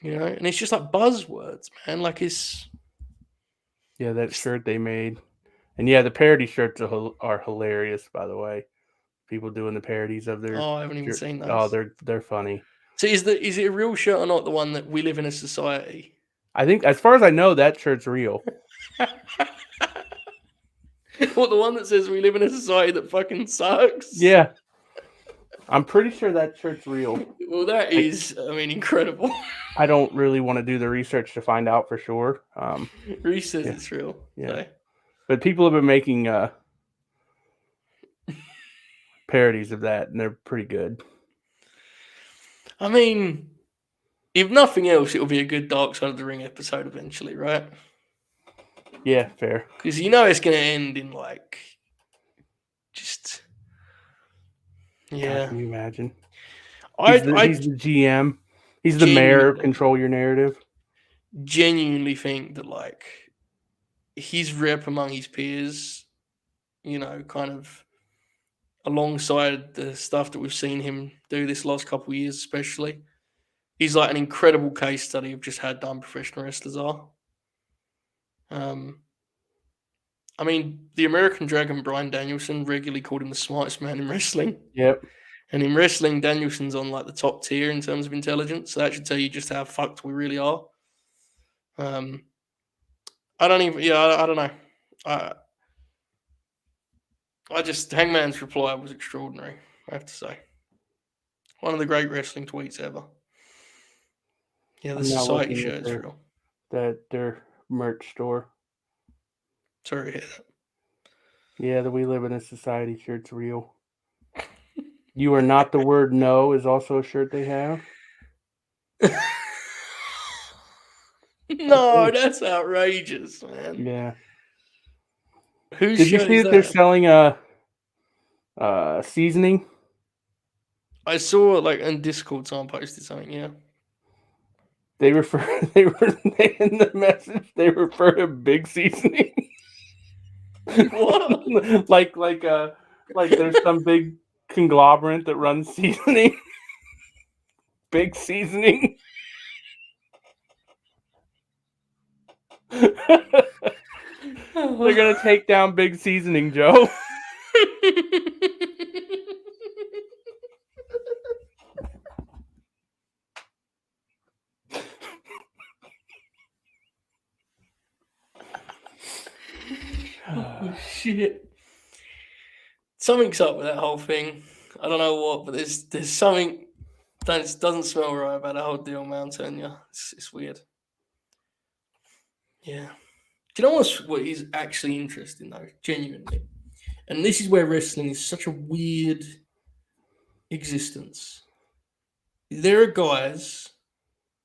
And it's just like buzzwords, man. Like that shirt they made. And yeah, the parody shirts are hilarious, by the way. People doing the parodies of their. Oh, I haven't even seen those. Oh, they're funny. So is it a real shirt or not? The one that we live in a society? I think, as far as I know, that shirt's real. What, the one that says we live in a society that fucking sucks? Yeah. I'm pretty sure that shirt's real. Well, that is, incredible. I don't really want to do the research to find out for sure. Reese says it's real. Yeah. So. But people have been making parodies of that, and they're pretty good. I mean, if nothing else, it'll be a good Dark Side of the Ring episode eventually, right? Yeah, fair. Because it's going to end in like, just, yeah. God, can you imagine? He's the GM. He's the mayor of Control Your Narrative. Genuinely think that like his rep among his peers, kind of alongside the stuff that we've seen him do this last couple of years, especially, he's like an incredible case study of just how dumb professional wrestlers are. The American Dragon, Bryan Danielson, regularly called him the smartest man in wrestling. Yep. And in wrestling, Danielson's on like the top tier in terms of intelligence. So that should tell you just how fucked we really are. I don't know. Hangman's reply was extraordinary, I have to say. One of the great wrestling tweets ever. Yeah, the society shirt is real. Their merch store. Sorry to hear that. Yeah, the We Live in a Society shirt's real. You Are Not the Word No is also a shirt they have. No, that's outrageous, man. Yeah. Did you see that they're selling seasoning? I saw in Discord someone posted something, yeah. In the message they refer to Big Seasoning. What? Like there's some big conglomerate that runs seasoning, big seasoning. They're gonna take down big seasoning, Joe. Oh shit! Something's up with that whole thing. I don't know what, but there's something that doesn't smell right about the whole deal, man. Yeah, it's weird. Yeah. Do you know what is actually interesting though? Genuinely, and this is where wrestling is such a weird existence. There are guys,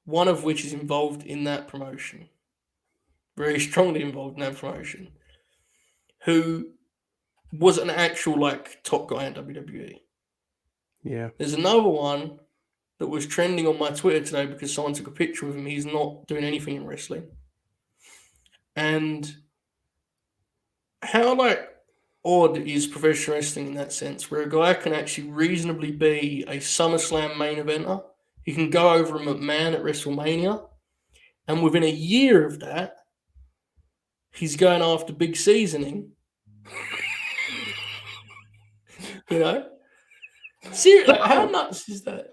one of which is involved in that promotion, very strongly involved in that promotion, who was an actual like top guy in WWE. Yeah. There's another one that was trending on my Twitter today because someone took a picture of him. He's not doing anything in wrestling. And how like odd is professional wrestling in that sense, where a guy can actually reasonably be a SummerSlam main eventer. He can go over a McMahon at WrestleMania, and within a year of that, he's going after big seasoning. You know? Seriously, like, how nuts is that?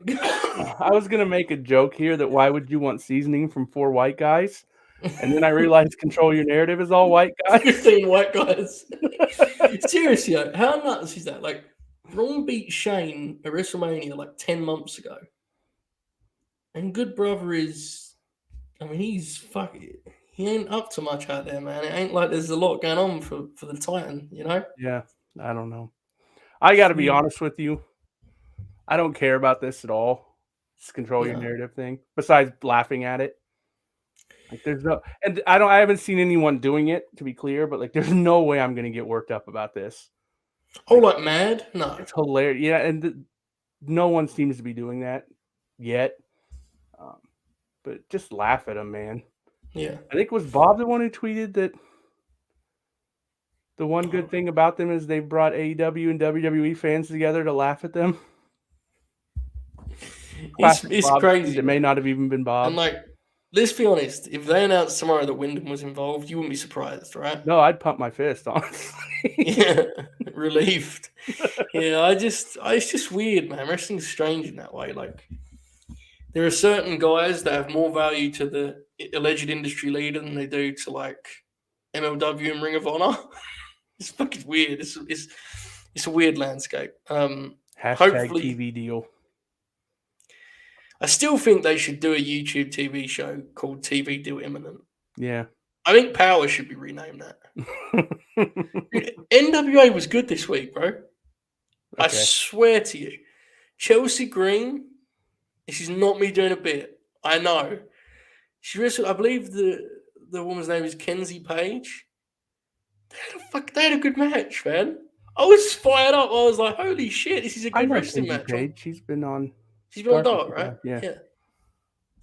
I was gonna make a joke here that why would you want seasoning from 4 white guys? And then I realized Control Your Narrative is all white guys. 15 white guys. Seriously, how nuts is that? Like, Braun beat Shane at WrestleMania like 10 months ago. And Good Brother is, I mean, he's fucking, he ain't up to much out there, man. It ain't like there's a lot going on for the Titan, you know? Yeah, I don't know. I got to be honest with you. I don't care about this at all. It's Control Your Narrative thing. Besides laughing at it, like there's no, and I haven't seen anyone doing it to be clear, but like there's no way I'm gonna get worked up about this. Oh, like mad? No, it's hilarious. Yeah, and no one seems to be doing that yet. But just laugh at them, man. Yeah, I think it was Bob the one who tweeted that the one good thing about them is they've brought AEW and WWE fans together to laugh at them. it's Bob crazy. It may not have even been Bob. And like, let's be honest, if they announced tomorrow that Wyndham was involved, you wouldn't be surprised, right? No, I'd pump my fist, honestly. Yeah, relieved. Yeah, it's just weird, man. Wrestling's strange in that way. Like, there are certain guys that have more value to the alleged industry leader than they do to like MLW and Ring of Honor. It's fucking weird. It's a weird landscape. Hashtag TV deal. I still think they should do a YouTube TV show called TV Deal Imminent. Yeah. I think Power should be renamed that. NWA was good this week, bro. Okay. I swear to you. Chelsea Green, this is not me doing a bit. I know. She wrestled, I believe the woman's name is Kenzie Page. They had a good match, man. I was fired up. I was like, holy shit, this is a good wrestling match. Page. She's been on Dark, right? Yeah.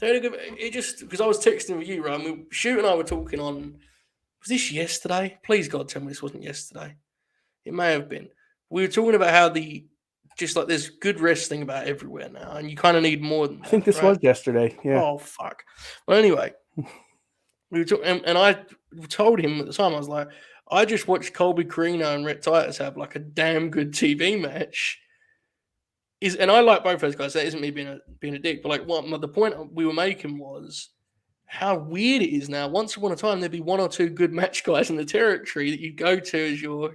They had a good. It just because I was texting with you, right? I mean, Shoot and I were talking on. Was this yesterday? Please God, tell me this wasn't yesterday. It may have been. We were talking about how there's good wrestling about everywhere now, and you kind of need more than that. I think this was yesterday. Yeah. Oh fuck. Well, anyway, we were talking, and I told him at the time, I was like, I just watched Colby Corino and Rhett Titus have like a damn good TV match. And I like both those guys. That isn't me being a dick, but like the point we were making was how weird it is now. Once upon a time, there'd be one or two good match guys in the territory that you go to as your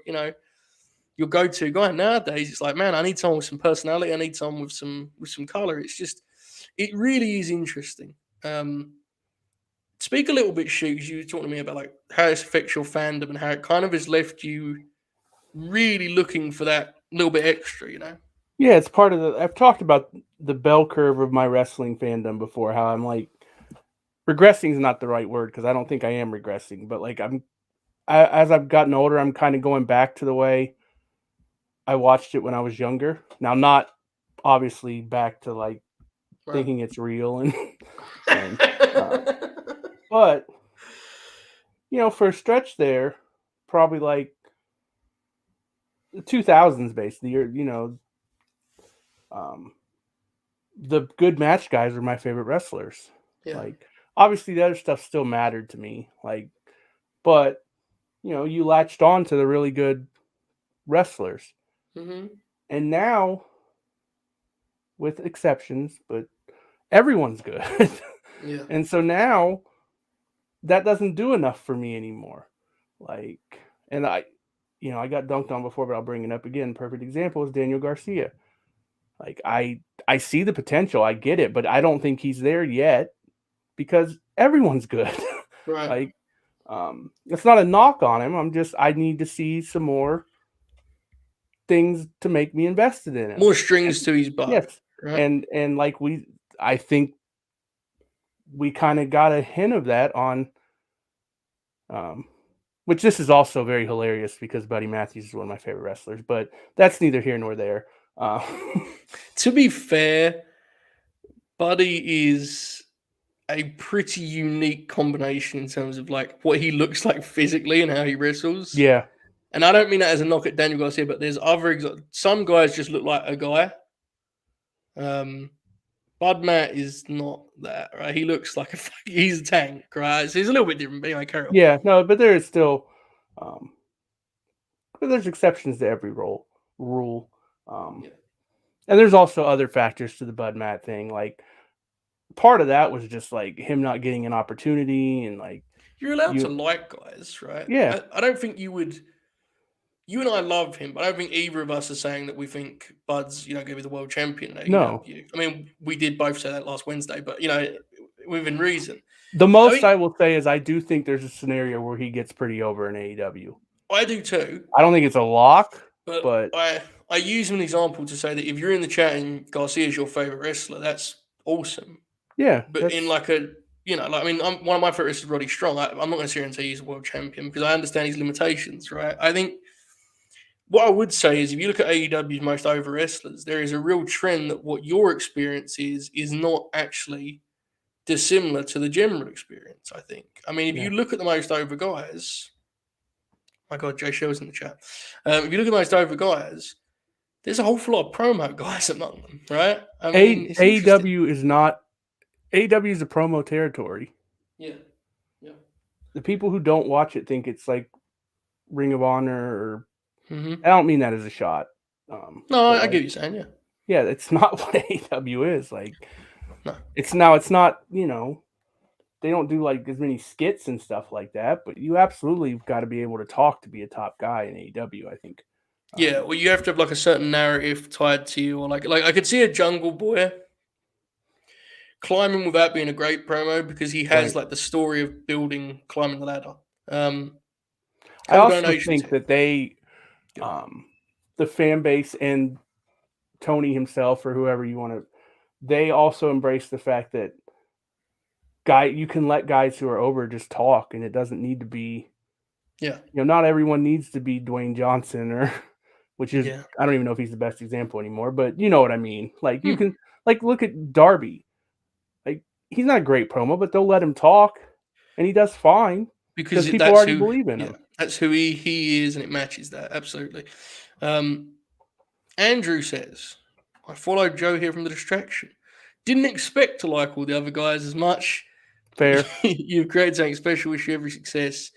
go-to guy. Nowadays, it's like, man, I need someone with some personality. I need someone with some color. It really is interesting. Speak a little bit, Shoes. You were talking to me about like how this affects your fandom and how it kind of has left you really looking for that little bit extra, you know? Yeah, it's part of I've talked about the bell curve of my wrestling fandom before, how I'm like, regressing is not the right word because I don't think I am regressing, but like as I've gotten older, I'm kind of going back to the way I watched it when I was younger. Now, not obviously back to like thinking it's real but for a stretch there, probably like the 2000s basically, um, the good match guys were my favorite wrestlers. Yeah. Like, obviously, the other stuff still mattered to me. Like, but you latched on to the really good wrestlers, Hmm. and now, with exceptions, but everyone's good. Yeah. And so now that doesn't do enough for me anymore. Like, and I got dunked on before, but I'll bring it up again. Perfect example is Daniel Garcia. Like, I see the potential, I get it, but I don't think he's there yet because everyone's good. Right. Like, it's not a knock on him. I need to see some more things to make me invested in him. More strings And to his bow. yes, Right. and like I think we kind of got a hint of that on, um, which this is also very hilarious because Buddy Matthews is one of my favorite wrestlers, but that's neither here nor there. Uh, To be fair, Buddy is a pretty unique combination in terms of like what he looks like physically and how he wrestles. yeah, And I don't mean that as a knock at Daniel Garcia, but there's some guys just look like a guy. Um, Bud Matt is not that, right? He looks like he's a tank, right? So he's a little bit different, but anyway, carry on. yeah, no, but there is still, um, but there's exceptions to every rule. Um, Yeah. and there's also other factors to the Bud Matt thing. Like, part of that was just like him not getting an opportunity, and like You're allowed to you, like guys, right? yeah, I don't think you would. You and I love him, but I don't think either of us are saying that we think Bud's, going to be the world champion in no. AEW. I mean, we did both say that last Wednesday, but within reason. The I most think I will say is I do think there's a scenario where he gets pretty over in AEW. I do too, I don't think it's a lock, but but I use an example to say that if you're in the chat and Garcia is your favorite wrestler, that's awesome. yeah, But in that's like a like I mean, one of my favorites is Roddy Strong. I'm not going to sit here and say he's a world champion because I understand his limitations, right? I think what I would say is if you look at AEW's most over wrestlers, there is a real trend that what your experience is not actually dissimilar to the general experience. I think. I mean, if yeah. you look at the most over guys, my God, Jay Shell's in the chat. If you look at the most over guys, there's a whole lot of promo guys among them, right? I mean, it's interesting. AEW is not AEW is a promo territory. Yeah, yeah. The people who don't watch it think it's like Ring of Honor, or Mm-hmm. I don't mean that as a shot. No, But I get like, what you're saying. Yeah, yeah, it's not what AEW is. Like, no. it's not, they don't do like as many skits and stuff like that, but you absolutely got to be able to talk to be a top guy in AEW, I think. Yeah, well, you have to have like a certain narrative tied to you, or like I could see a Jungle Boy climbing without being a great promo because he has Right. like the story of building climbing the ladder. I Couple also donations think here. that Go. um, the fan base and Tony himself or whoever you want to, they also embrace the fact that you can let guys who are over just talk, and it doesn't need to be, Yeah, not everyone needs to be Dwayne Johnson, or which is, yeah. I don't even know if he's the best example anymore, but you know what I mean. Like, you Hmm. can, like, look at Darby. Like, he's not a great promo, but they'll let him talk, and he does fine because Because people that's already who. believe in Yeah, him. that's who he is, and it matches that absolutely. Um, Andrew says, "I followed Joe here from the distraction. Didn't expect to like all the other guys as much. Fair. You've created something special. Wish you every success.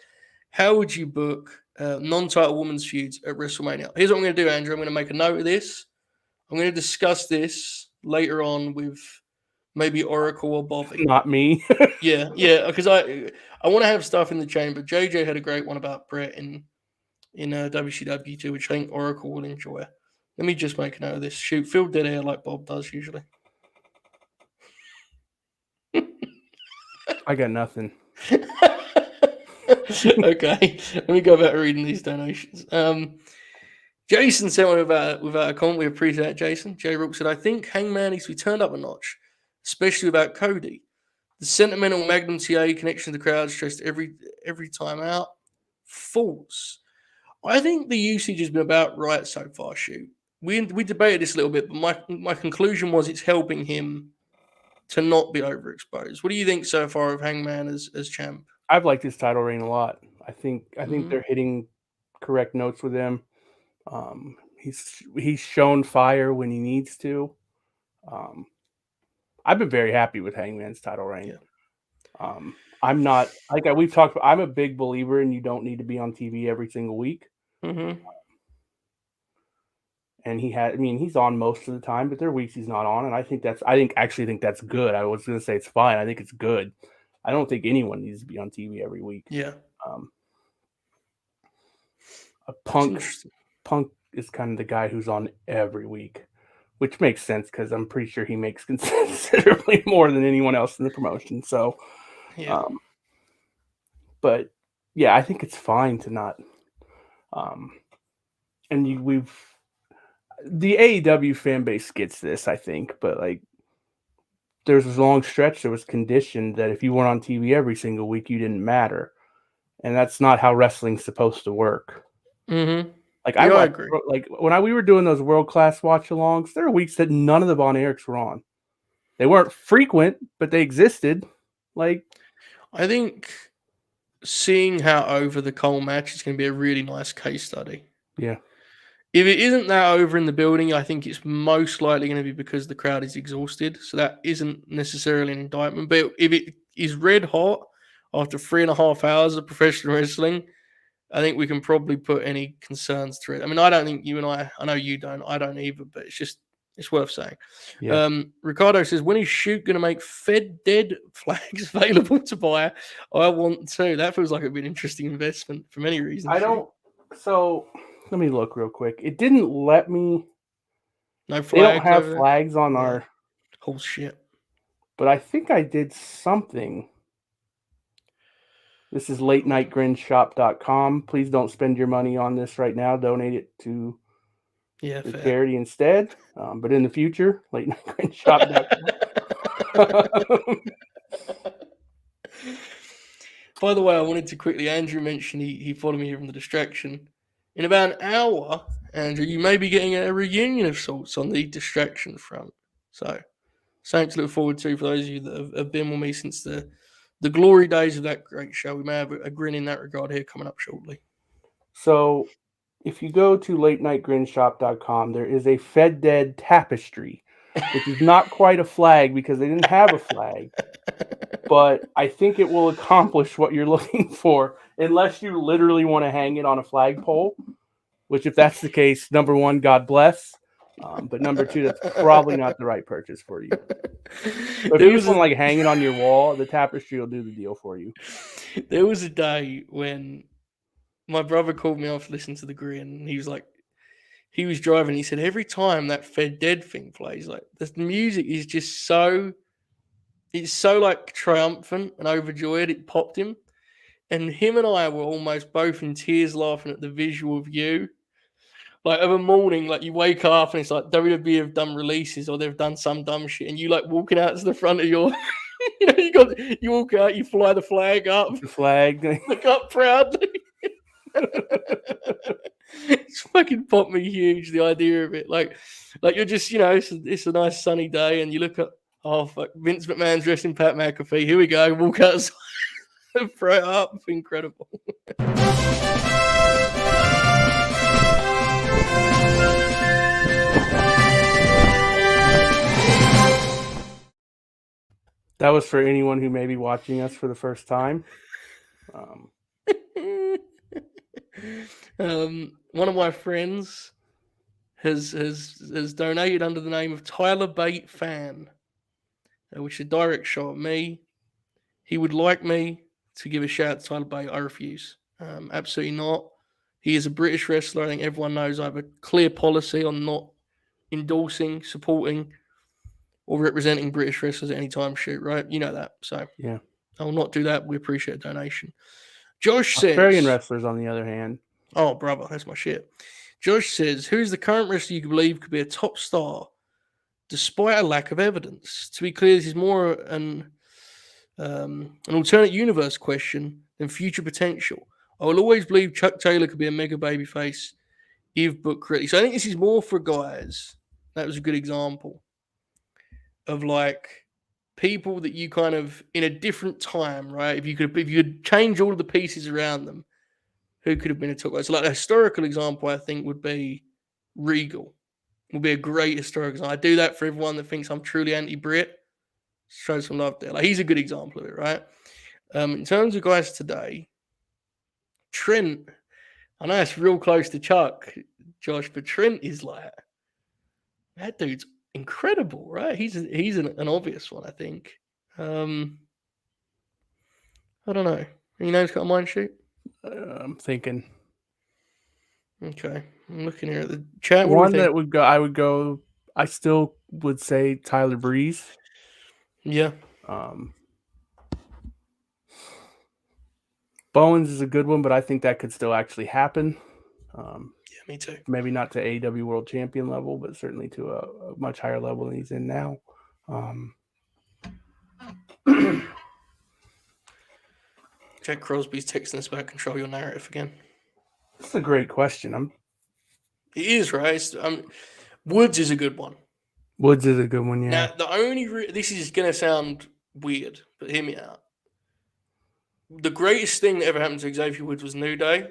How would you book non-title women's feuds at WrestleMania?" Here's what I'm going to do, Andrew. I'm going to make a note of this. I'm going to discuss this later on with maybe Oracle or Bobby. Not me. Yeah, yeah, because I want to have stuff in the chamber. JJ had a great one about Brett in WCW too, which I think Oracle will enjoy. Let me just make a note of this. Shoot, fill dead air like Bob does usually. I got nothing. Okay, let me go back to reading these donations. Jason sent one without a comment. We appreciate that, Jason. J. Rook said, "I think Hangman needs to be turned up a notch, especially without Cody. The sentimental Magnum TA connection to the crowd stressed every time out. False. I think the usage has been about right so far. Shoot, we debated this a little bit, but my conclusion was it's helping him to not be overexposed. What do you think so far of Hangman as champ? I've liked his title reign a lot. I think Mm-hmm. they're hitting correct notes with him. He's shown fire when he needs to. I've been very happy with Hangman's title reign. Yeah. I'm not like we've talked about. I'm a big believer in you don't need to be on TV every single week. Mm-hmm. And he's on most of the time, but there are weeks he's not on, and I think that's good. I was going to say it's fine. I think it's good. I don't think anyone needs to be on TV every week. Yeah. Punk is kind of the guy who's on every week, which makes sense because I'm pretty sure he makes considerably more than anyone else in the promotion. So, yeah. But yeah, I think it's fine to not. And the AEW fan base gets this, I think, but like there's this long stretch that was conditioned that if you weren't on TV every single week, you didn't matter, and that's not how wrestling's supposed to work. Mm-hmm. Like I agree. Like when we were doing those world class watch alongs, there were weeks that none of the Von Erichs were on. They weren't frequent, but they existed. Like I think seeing how over the Cole match is going to be a really nice case study. Yeah. If it isn't that over in the building, I think it's most likely going to be because the crowd is exhausted. So that isn't necessarily an indictment. But if it is red hot after 3.5 hours of professional wrestling, I think we can probably put any concerns to it. I mean, I don't think you and I know you don't, I don't either, but it's worth saying. Yeah. Ricardo says, when is Shoot going to make Fed Dead flags available to buy? I want to. That feels like it'd be an interesting investment for many reasons. So let me look real quick. It didn't let me. No flags. They don't have flags on our whole shit. But I think I did something. This is latenightgrinshop.com. Please don't spend your money on this right now. Donate it to the charity instead. But in the future, latenightgrinshop.com. By the way, I wanted to quickly, Andrew mentioned he followed me here from the distraction. In about an hour, Andrew, you may be getting a reunion of sorts on the distraction front. So, something to look forward to for those of you that have been with me since the glory days of that great show. We may have a grin in that regard here coming up shortly. So, if you go to latenightgrinshop.com, there is a Fed Dead tapestry, which is not quite a flag because they didn't have a flag. But I think it will accomplish what you're looking for, unless you literally want to hang it on a flagpole, which if that's the case, number one, God bless. But number two, that's probably not the right purchase for you. But if you just want to like hang it on your wall, the tapestry will do the deal for you. There was a day when my brother called me after listening to the Grin, and he was like, he was driving. He said every time that Fed Dead thing plays, like the music is just so, it's so like triumphant and overjoyed. It popped him, and him and I were almost both in tears, laughing at the visual of you. Like of a morning, like you wake up and it's like WWE have done releases or they've done some dumb shit, and you like walking out to the front of your, you walk out, you fly the flag up, the flag, look up proudly. It's fucking popped me huge, the idea of it. Like you're just, it's a nice sunny day, and you look at, oh fuck, Vince McMahon's dressed in Pat McAfee. Here we go, walk outside, throw it up, incredible. That was for anyone who may be watching us for the first time. One of my friends has donated under the name of Tyler Bate Fan, which is a direct shot at me. He would like me to give a shout out to Tyler Bate. I refuse. Absolutely not. He is a British wrestler. I think everyone knows I have a clear policy on not endorsing, supporting, or representing British wrestlers at any time. Shoot, right? You know that. So yeah, I will not do that. We appreciate a donation. Josh says, Australian wrestlers, on the other hand. Oh, brother, that's my shit. Josh says, who's the current wrestler you believe could be a top star despite a lack of evidence? To be clear, this is more an alternate universe question than future potential. I will always believe Chuck Taylor could be a mega babyface if booked correctly. So I think this is more for guys. That was a good example of like people that you kind of in a different time, right? If you could change all of the pieces around them, who could have been a top guy. So, like a historical example, I think would be Regal. Would be a great historical example. I do that for everyone that thinks I'm truly anti-Brit. Show some love there. Like he's a good example of it, right? In terms of guys today, Trent. I know it's real close to Chuck, Josh, but Trent is like that dude's incredible, right? He's an obvious one, I think. I don't know. Any names got a mind shoot? I'm thinking. Okay, I'm looking here at the chat. What One do we that think? would go. I would go. I still would say Tyler Breeze. Yeah, Bowens is a good one, but I think that could still actually happen. yeah, me too. Maybe not to AEW World Champion level, but certainly to a much higher level than he's in now. Jack Crosby's texting us about control your narrative again. That's a great question. It is, right? Woods is a good one. Woods is a good one, yeah. Now, the only this is going to sound weird, but hear me out. The greatest thing that ever happened to Xavier Woods was New Day,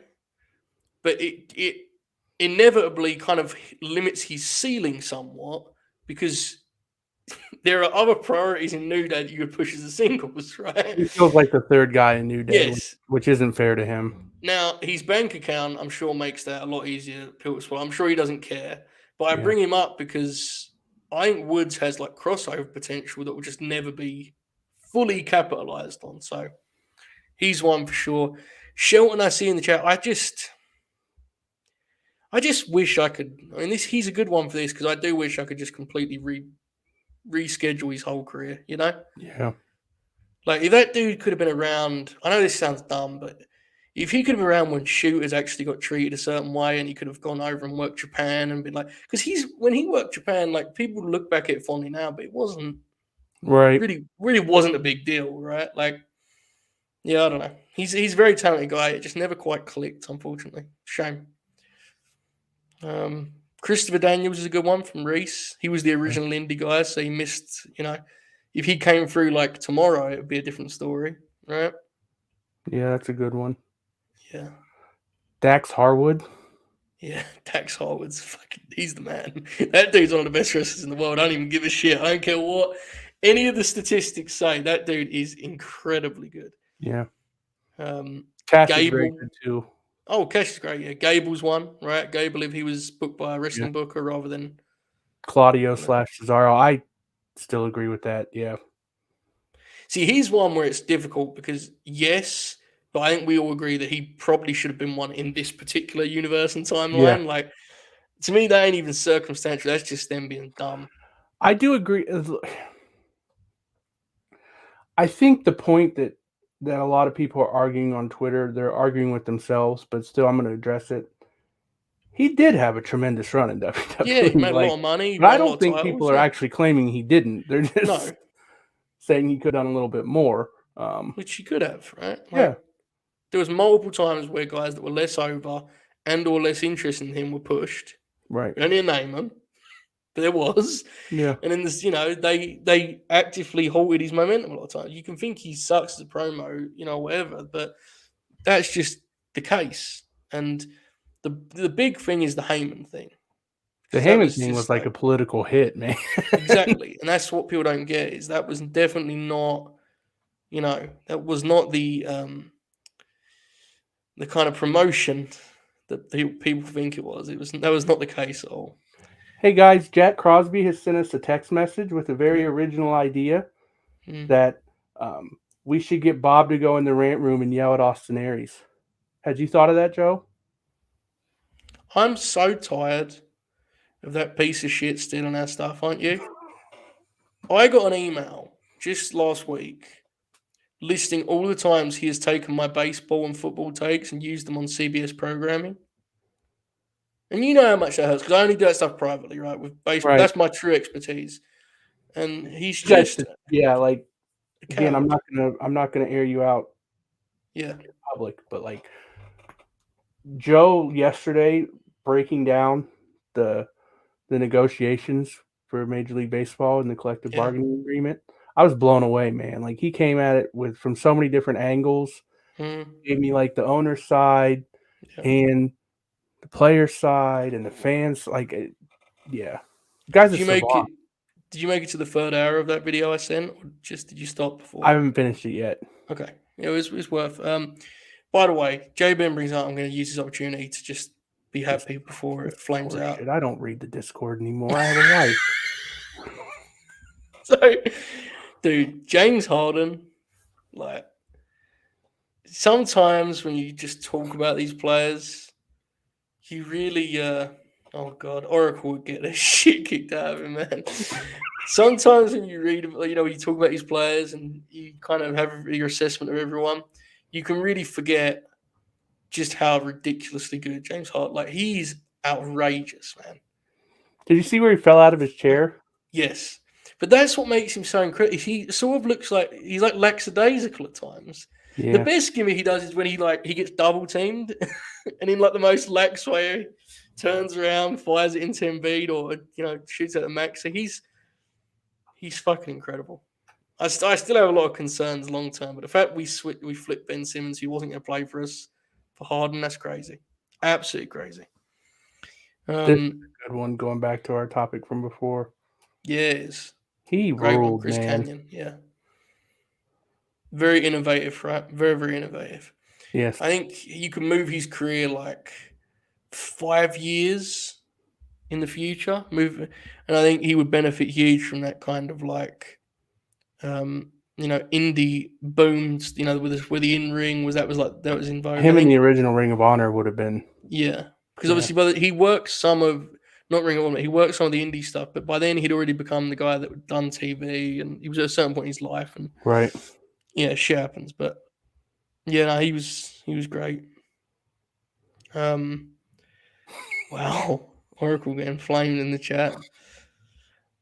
but it inevitably kind of limits his ceiling somewhat because there are other priorities in New Day that you could push as a singles, right? He feels like the third guy in New Day, Yes. which isn't fair to him. Now, his bank account, I'm sure, makes that a lot easier to swallow. I'm sure he doesn't care. But I bring him up because I think Woods has like crossover potential that will just never be fully capitalized on. So he's one for sure. Shelton, I see in the chat. I just wish I could. I mean, he's a good one for this because I do wish I could just completely reschedule his whole career. You know? Yeah. Like if that dude could have been around. I know this sounds dumb, but if he could have been around when shooters actually got treated a certain way, and he could have gone over and worked Japan and been like, because when he worked Japan, like people look back at it fondly now, but it wasn't right. Really wasn't a big deal, right? Like, yeah, I don't know. He's a very talented guy. It just never quite clicked, unfortunately. Shame. Christopher Daniels is a good one from Reese. He was the original indie guy, so he missed. You know, if he came through like tomorrow, it would be a different story, right? Yeah, that's a good one. Yeah. Dax Harwood. Yeah, Dax Harwood's he's the man. That dude's one of the best wrestlers in the world. I don't even give a shit. I don't care what any of the statistics say. That dude is incredibly good. Yeah. Cash is very good too. Oh, Cash is great. Yeah, Gable's one, right? Gable, if he was booked by a wrestling booker rather than Claudio / Cesaro. I still agree with that. Yeah. See, he's one where it's difficult because yes, but I think we all agree that he probably should have been one in this particular universe and timeline. Yeah. Like, to me, that ain't even circumstantial. That's just them being dumb. I do agree. I think the point that a lot of people are arguing on Twitter, they're arguing with themselves, but still, I'm going to address it. He did have a tremendous run in WWE. Yeah, he made a lot of money. But I don't think people are actually claiming he didn't. They're just saying he could have done a little bit more. Which he could have, right? Yeah. There was multiple times where guys that were less over and or less interested in him were pushed. Right. We don't need to name them, but there was. Yeah. And then this, they actively halted his momentum a lot of times. You can think he sucks as a promo, whatever, but that's just the case. And the big thing is the Hangman thing. The Hangman thing was like a political hit, man. Exactly. And that's what people don't get is that was definitely not, that was not the kind of promotion that people think it was. That was not the case at all. Hey guys, Jack Crosby has sent us a text message with a very original idea that we should get Bob to go in the rant room and yell at Austin Aries. Had you thought of that, Joe? I'm so tired of that piece of shit stealing our stuff, aren't you? I got an email just last week listing all the times he has taken my baseball and football takes and used them on CBS programming. And you know how much that hurts because I only do that stuff privately, right? With baseball, that's my true expertise. And he's just again, I'm not gonna air you out in public, but like Joe yesterday breaking down the negotiations for Major League Baseball and the collective bargaining agreement. I was blown away, man. Like he came at it from so many different angles. Gave me like the owner's side, Yeah. and the player side and the fans. Yeah, the guy's Did a you make savant. it? Did you make it to the third hour of that video I sent, or just did you stop I before? haven't finished it yet. Okay, yeah, it's worth. By the way, J Ben brings out. I'm going to use this opportunity to just be This, happy before this it flames horse out. shit. I don't read the Discord anymore. I have a wife. So, dude, James Harden, like sometimes when you just talk about these players, you really, oh god, Oracle would get the shit kicked out of him, man. Sometimes when you read, you talk about these players and you kind of have your assessment of everyone, you can really forget just how ridiculously good James Harden. Like he's outrageous, man. Did you see where he fell out of his chair? Yes, but that's what makes him so incredible. He sort of looks like he's like lackadaisical at times. The Yeah. best gimmick he does is when he gets double teamed, and in like the most lax way, turns around, fires it into Embiid, or shoots at the max. So he's fucking incredible. I still have a lot of concerns long term, but the fact we flipped Ben Simmons, who wasn't going to play for us, for Harden, that's crazy, absolutely crazy. This is a good one. Going back to our topic from before, Yes, he great one, ruled, Chris man. Canyon. Yeah, very innovative, right? Very, very innovative. Yes. I think you can move his career like 5 years in the future. And I think he would benefit huge from that kind of like, indie booms. With the in ring that was in vogue. I Him in think, the original Ring of Honor would have been. yeah, because Yeah. obviously, he worked some of not Ring of Honor. He worked some of the indie stuff, but by then he'd already become the guy that had done TV, and he was at a certain point in his life, and Right. yeah, shit happens. But yeah, no, he was great. Wow, Oracle getting flamed in the chat.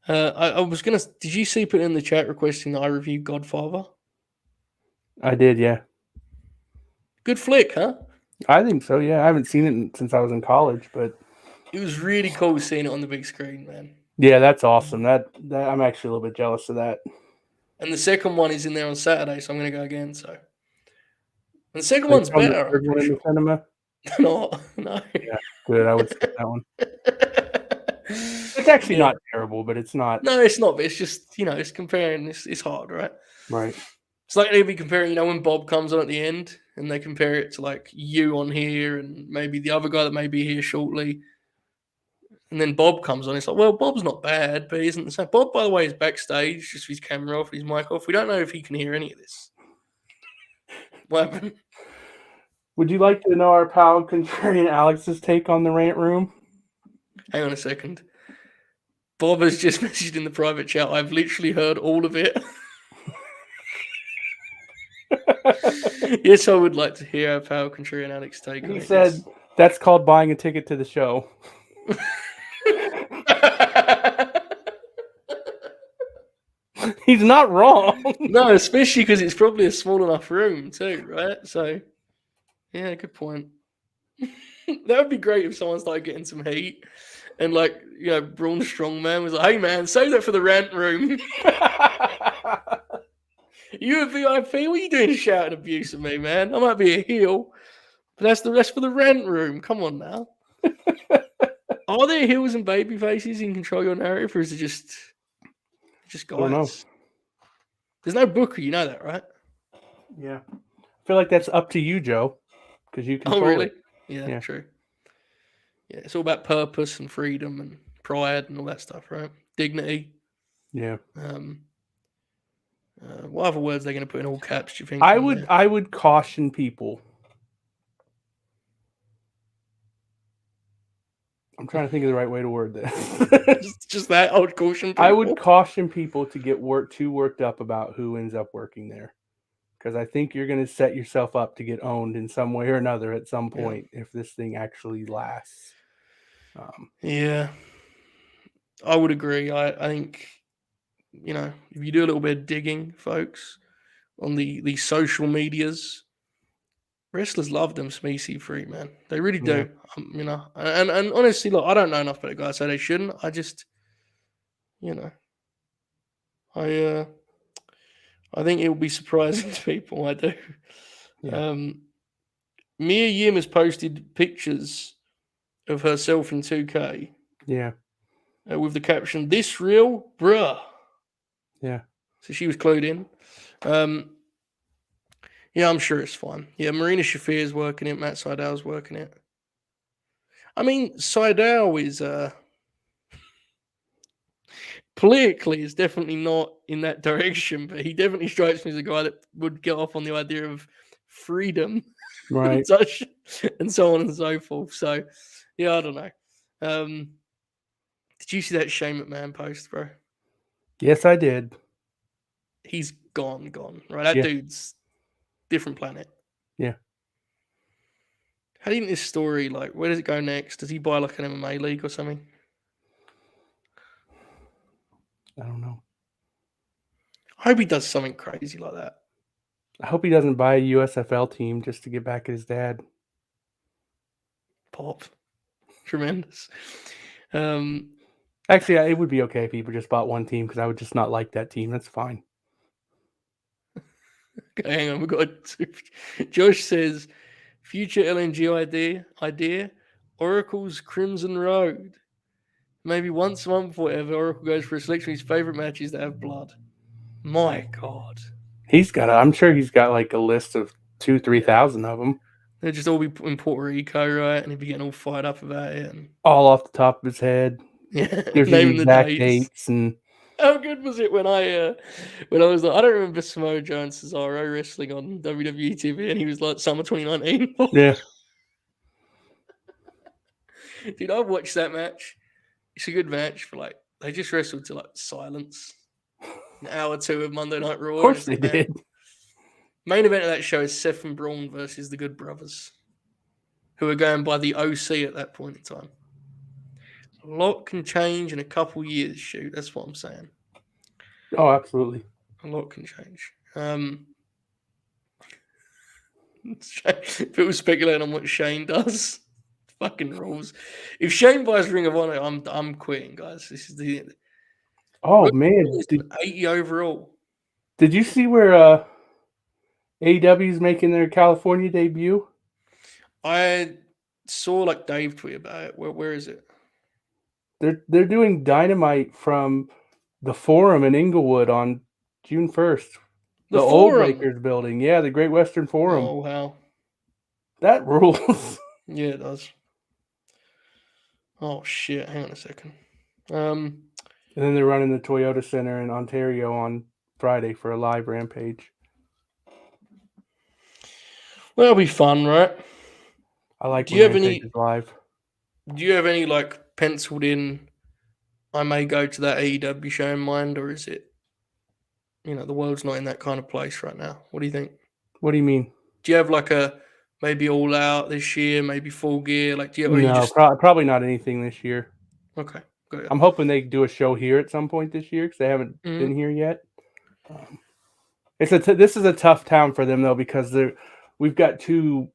I was gonna. Did you see put in the chat requesting that I review Godfather? I did, yeah. Good flick, huh? I think so, yeah. I haven't seen it since I was in college, but It was really cool seeing it on the big screen, man. yeah, that's awesome. That I'm actually a little bit jealous of that. And the second one is in there on Saturday, so I'm gonna go again. So, and the second Are you one's throwing the better, I'm third one pretty in the sure. cinema? No, no. Yeah, good. I would skip that one. It's actually Yeah. not terrible, but it's not No, it's not. But it's just it's comparing. It's hard, right? right. It's like they'd be comparing. When Bob comes on at the end, and they compare it to like you on here, and maybe the other guy that may be here shortly. And then Bob comes on. It's like, well, Bob's not bad, but he isn't the same. Bob, by the way, is backstage, just with his camera off, his mic off. We don't know if he can hear any of this. What happened? Would you like to know our pal Contrarian Alex's take on the rant room? Hang on a second. Bob has just messaged in the private chat. I've literally heard all of it. Yes, I would like to hear our pal Contrarian Alex take on He it. said that's called buying a ticket to the show. He's not wrong. No, especially because it's probably a small enough room too, right? So, yeah, good point. That would be great if someone started getting some heat and Braun Strongman was like, hey man, save that for the rant room. You a VIP? What are you doing shouting abuse at me, man? I might be a heel, but that's for the rant room. Come on now. Are there heels and baby faces in Control Your Narrative, or is it just guys? I don't know. There's no Booker, you know that, right? Yeah. I feel like that's up to you, Joe, because you control really? it. Yeah, true. Yeah, it's all about purpose and freedom and pride and all that stuff, right? Dignity. Yeah. What other words are they going to put in all caps? Do you think? I would caution people. I'm trying to think of the right way to word this. just that. I would caution people. I would caution people to get too worked up about who ends up working there, because I think you're going to set yourself up to get owned in some way or another at some point if this thing actually lasts. Yeah, I would agree. I think if you do a little bit of digging, folks, on the social medias, wrestlers love them some EC3, man. They really do. And honestly, look, I don't know enough about it, guys, so they shouldn't. I just, I think it will be surprising to people. I do. Yeah. Mia Yim has posted pictures of herself in 2K Yeah. with the caption, "This real? Bruh." Yeah. So she was clued in. Yeah, I'm sure it's fine. Yeah, Marina Shafir's working it. Matt Seidel's working it. I mean, Seidel is politically is definitely not in that direction, but he definitely strikes me as a guy that would get off on the idea of freedom and Right. such and so on and so forth. So, yeah, I don't know. Did you see that Shane McMahon post, bro? Yes, I did. He's gone. Right, that Yeah. dude's different planet. Yeah. How do you think this story, like, where does it go next? Does he buy like an MMA league or something? I don't know. I hope he does something crazy like that. I hope he doesn't buy a USFL team just to get back at his dad. Pop. Tremendous. Actually, it would be okay if he just bought one team because I would just not like that team. That's fine. Okay, hang on, we've got Josh says future LNG idea Oracle's Crimson Road. Maybe once a month, whatever, Oracle goes for a selection of his favorite matches that have blood. My God. I'm sure he's got like a list of 3,000 of them. They'll just all be in Puerto Rico, right? And he'd be getting all fired up about it. And all off the top of his head. yeah, Gives you the naming the exact dates. dates. And how good was it when I was like, I don't remember Samoa Joe and Cesaro wrestling on WWE TV, and he was like summer 2019. Yeah. Dude, I've watched that match. It's a good match for like they just wrestled to like silence. An hour or two of Monday Night Raw. Of course they did. Main event of that show is Seth and Braun versus the Good Brothers, who are going by the OC at that point in time. A lot can change in a couple years, shoot. That's what I'm saying. Oh, absolutely. A lot can change. If it was speculating on what Shane does, fucking rules. If Shane buys Ring of Honor, I'm quitting, guys. This is the. Oh man, 80 overall. Did you see where AEW is making their California debut? I saw like Dave tweet about it. Where is it? They're doing Dynamite from the Forum in Inglewood on June 1st. The old Lakers building. Yeah, the Great Western Forum. Oh, wow. That rules. Yeah, it does. Oh, shit. Hang on a second. And then they're running the Toyota Center in Ontario on Friday for a live Rampage. Well, that'll be fun, right? I like when Rampage is live. Do you have any, like, penciled in, I may go to that AEW show in mind, or is it, the world's not in that kind of place right now? What do you think? What do you mean? Do you have, like, a maybe All Out this year, maybe Full Gear? Like, do you, no, probably not anything this year. Okay. Good. I'm hoping they do a show here at some point this year because they haven't been here yet. This is a tough town for them though because we've got two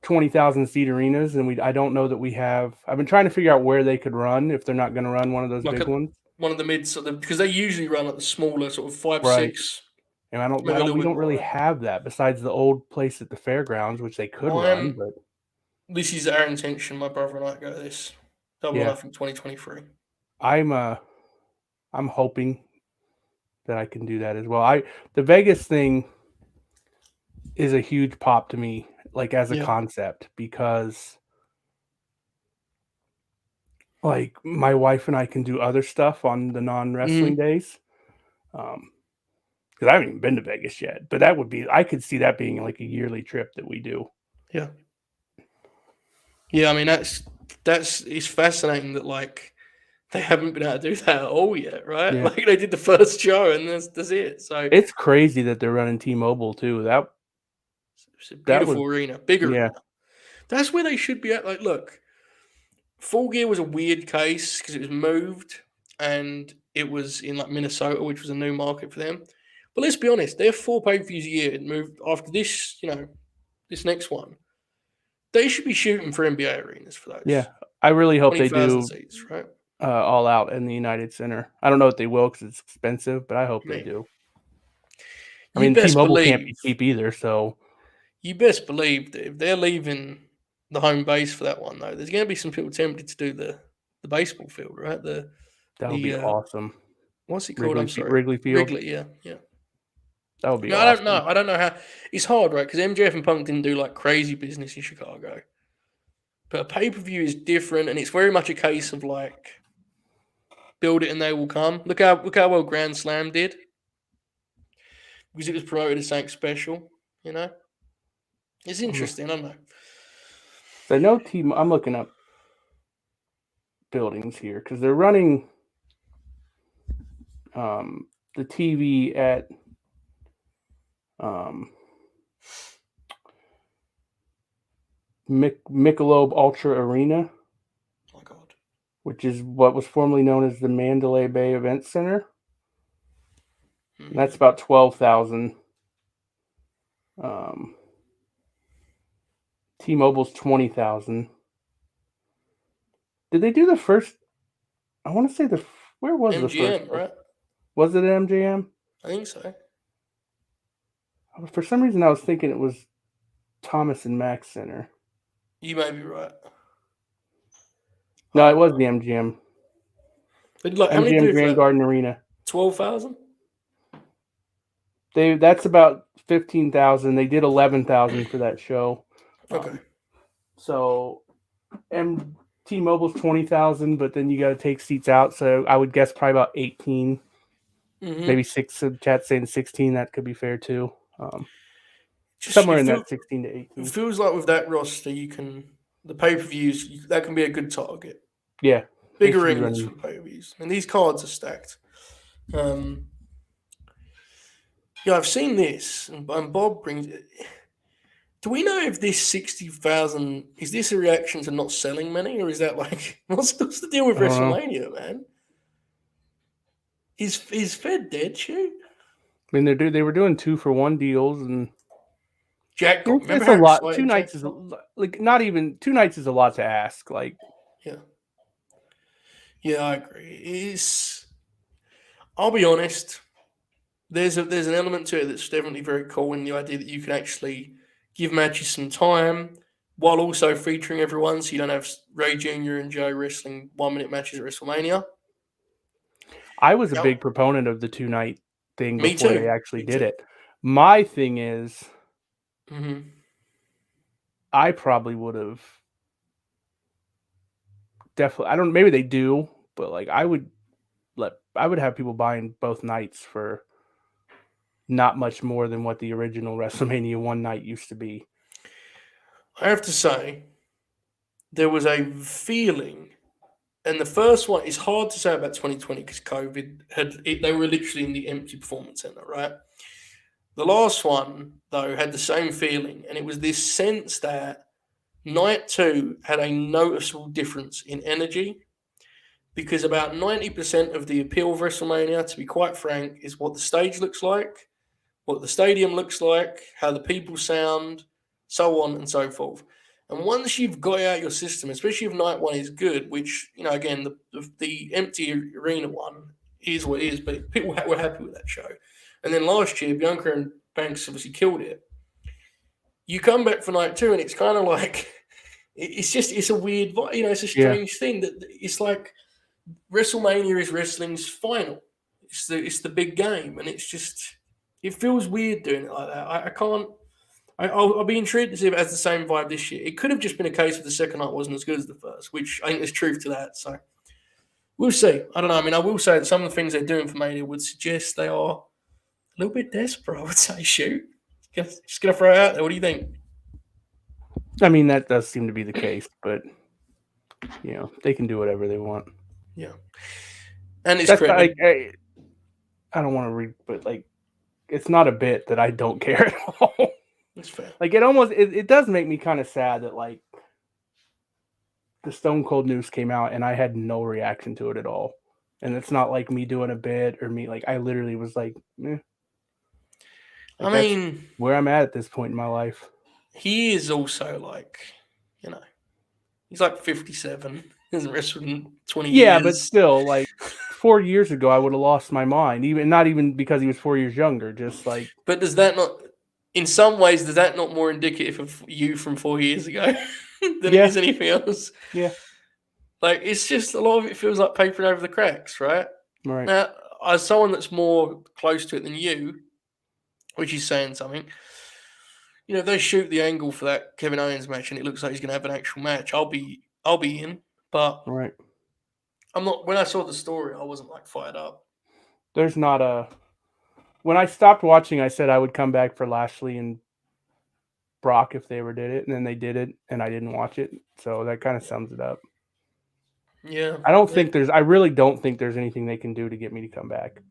20,000 seat arenas and I don't know that we have. I've been trying to figure out where they could run if they're not going to run one of those big ones. One of the mids, because they usually run at the smaller sort of 5, right. 6. And we don't really have that besides the old place at the fairgrounds, which they could run. But this is our intention. My brother and I go to this. Double Nothing 2023. I'm hoping that I can do that as well. The Vegas thing is a huge pop to me, like as a concept, because like my wife and I can do other stuff on the non-wrestling days. Because I haven't even been to Vegas yet, but I could see that being like a yearly trip that we do. Yeah. Yeah, I mean it's fascinating that like they haven't been able to do that at all yet, right? Yeah. Like they did the first show and that's it. So it's crazy that they're running T-Mobile too. It's a beautiful arena, big arena. That's where they should be at. Like, look, Full Gear was a weird case because it was moved and it was in like Minnesota, which was a new market for them. But let's be honest, they're 4 pay-per-views a year and moved after this, this next one. They should be shooting for NBA arenas for those. Yeah, I really hope they do seats, right? All Out in the United Center. I don't know if they will because it's expensive, but I hope they do. I mean, T-Mobile can't be cheap either, so you best believe that if they're leaving the home base for that one, though, there's going to be some people tempted to do the baseball field, right? That would The be awesome. what's it called? I'm sorry, Wrigley Field. Wrigley. Yeah, yeah. That would be No, I don't awesome. know. I don't know how. It's hard, right? Because MJF and Punk didn't do like crazy business in Chicago, but a pay per view is different, and it's very much a case of like build it and they will come. Look how well Grand Slam did because it was promoted as something special. You know, it's interesting. I don't know. So I know I'm looking up buildings here because they're running the TV at Michelob Ultra Arena, Oh my God. which is what was formerly known as the Mandalay Bay Event Center. And that's about 12,000. T-Mobile's 20,000. Did they do the first? I want to say where was MGM, the first? right? Was it MJM? I think so. For some reason, I was thinking it was Thomas and Mack Center. You may be right. No, it was the MGM. But like, how many MGM do Grand for Garden Arena. 12,000? That's about 15,000. They did 11,000 for that show. Okay. So, T-Mobile's 20,000, but then you got to take seats out. So I would guess probably about 18, maybe 6. Chat saying 16. That could be fair too. Somewhere in that 16 to 18. It feels like with that roster, the pay per views that can be a good target. Yeah, big arenas for the pay per views, and these cards are stacked. Yeah, I've seen this, and Bob brings it. Do we know if this 60,000 is this a reaction to not selling many, or is that like what's the deal with WrestleMania, man? Is Fed dead? Shoot. I mean, they were doing 2-for-1 deals, and Jack got. Remember it's a how lot. 2 nights Jack is like not even 2 nights is a lot to ask. Like, yeah, I agree. I'll be honest. There's an element to it that's definitely very cool in the idea that you can actually give matches some time while also featuring everyone, so you don't have Ray Jr. and Joe wrestling 1-minute matches at WrestleMania. I was a big proponent of the 2-night thing before they actually did it. My thing is, I probably would have definitely. Maybe they do, but like I would have people buying both nights for not much more than what the original WrestleMania 1 night used to be. I have to say, there was a feeling, and the first one is hard to say about 2020 because COVID they were literally in the empty performance center, right? The last one, though, had the same feeling, and it was this sense that night 2 had a noticeable difference in energy because about 90% of the appeal of WrestleMania, to be quite frank, is what the stage looks like, what the stadium looks like, how the people sound, so on and so forth. And once you've got out your system, especially if night 1 is good, which, again, the empty arena one is what it is, but people were happy with that show. And then last year, Bianca and Banks obviously killed it. You come back for night 2, and it's kind of like, it's a weird, it's a strange thing that it's like WrestleMania is wrestling's final. It's the big game, and it feels weird doing it like that. I can't. I'll be intrigued to see if it has the same vibe this year. It could have just been a case of the second night wasn't as good as the first, which I think there's truth to that. So we'll see. I don't know. I mean, I will say that some of the things they're doing for Mania would suggest they are a little bit desperate, I would say. Shoot. Just going to throw it out there. What do you think? I mean, that does seem to be the case, but, they can do whatever they want. Yeah. And it's credit. I don't want to read, but, like, it's not a bit that I don't care at all. That's fair. Like, it does make me kind of sad that, like, the Stone Cold news came out and I had no reaction to it at all. And it's not like me doing a bit or me, like, I literally was like, eh. Like, I mean, where I'm at this point in my life. He is also like, he's like 57. He hasn't wrestled in 20 years. Yeah, but still, like, 4 years ago, I would have lost my mind. Not even because he was 4 years younger, just like. But does that not in some ways, is that not more indicative of you from 4 years ago than it Yeah, is anything else? yeah, Like, it's just a lot of it feels like papering over the cracks, right? right, Now, as someone that's more close to it than you, which is saying something, if they shoot the angle for that Kevin Owens match and it looks like he's going to have an actual match, I'll be in. But right. I'm not. When I saw the story, I wasn't like fired up. There's not a. When I stopped watching, I said I would come back for Lashley and Brock if they ever did it, and then they did it, and I didn't watch it. So that kind of sums it up. Yeah, I don't think there's. I really don't think there's anything they can do to get me to come back.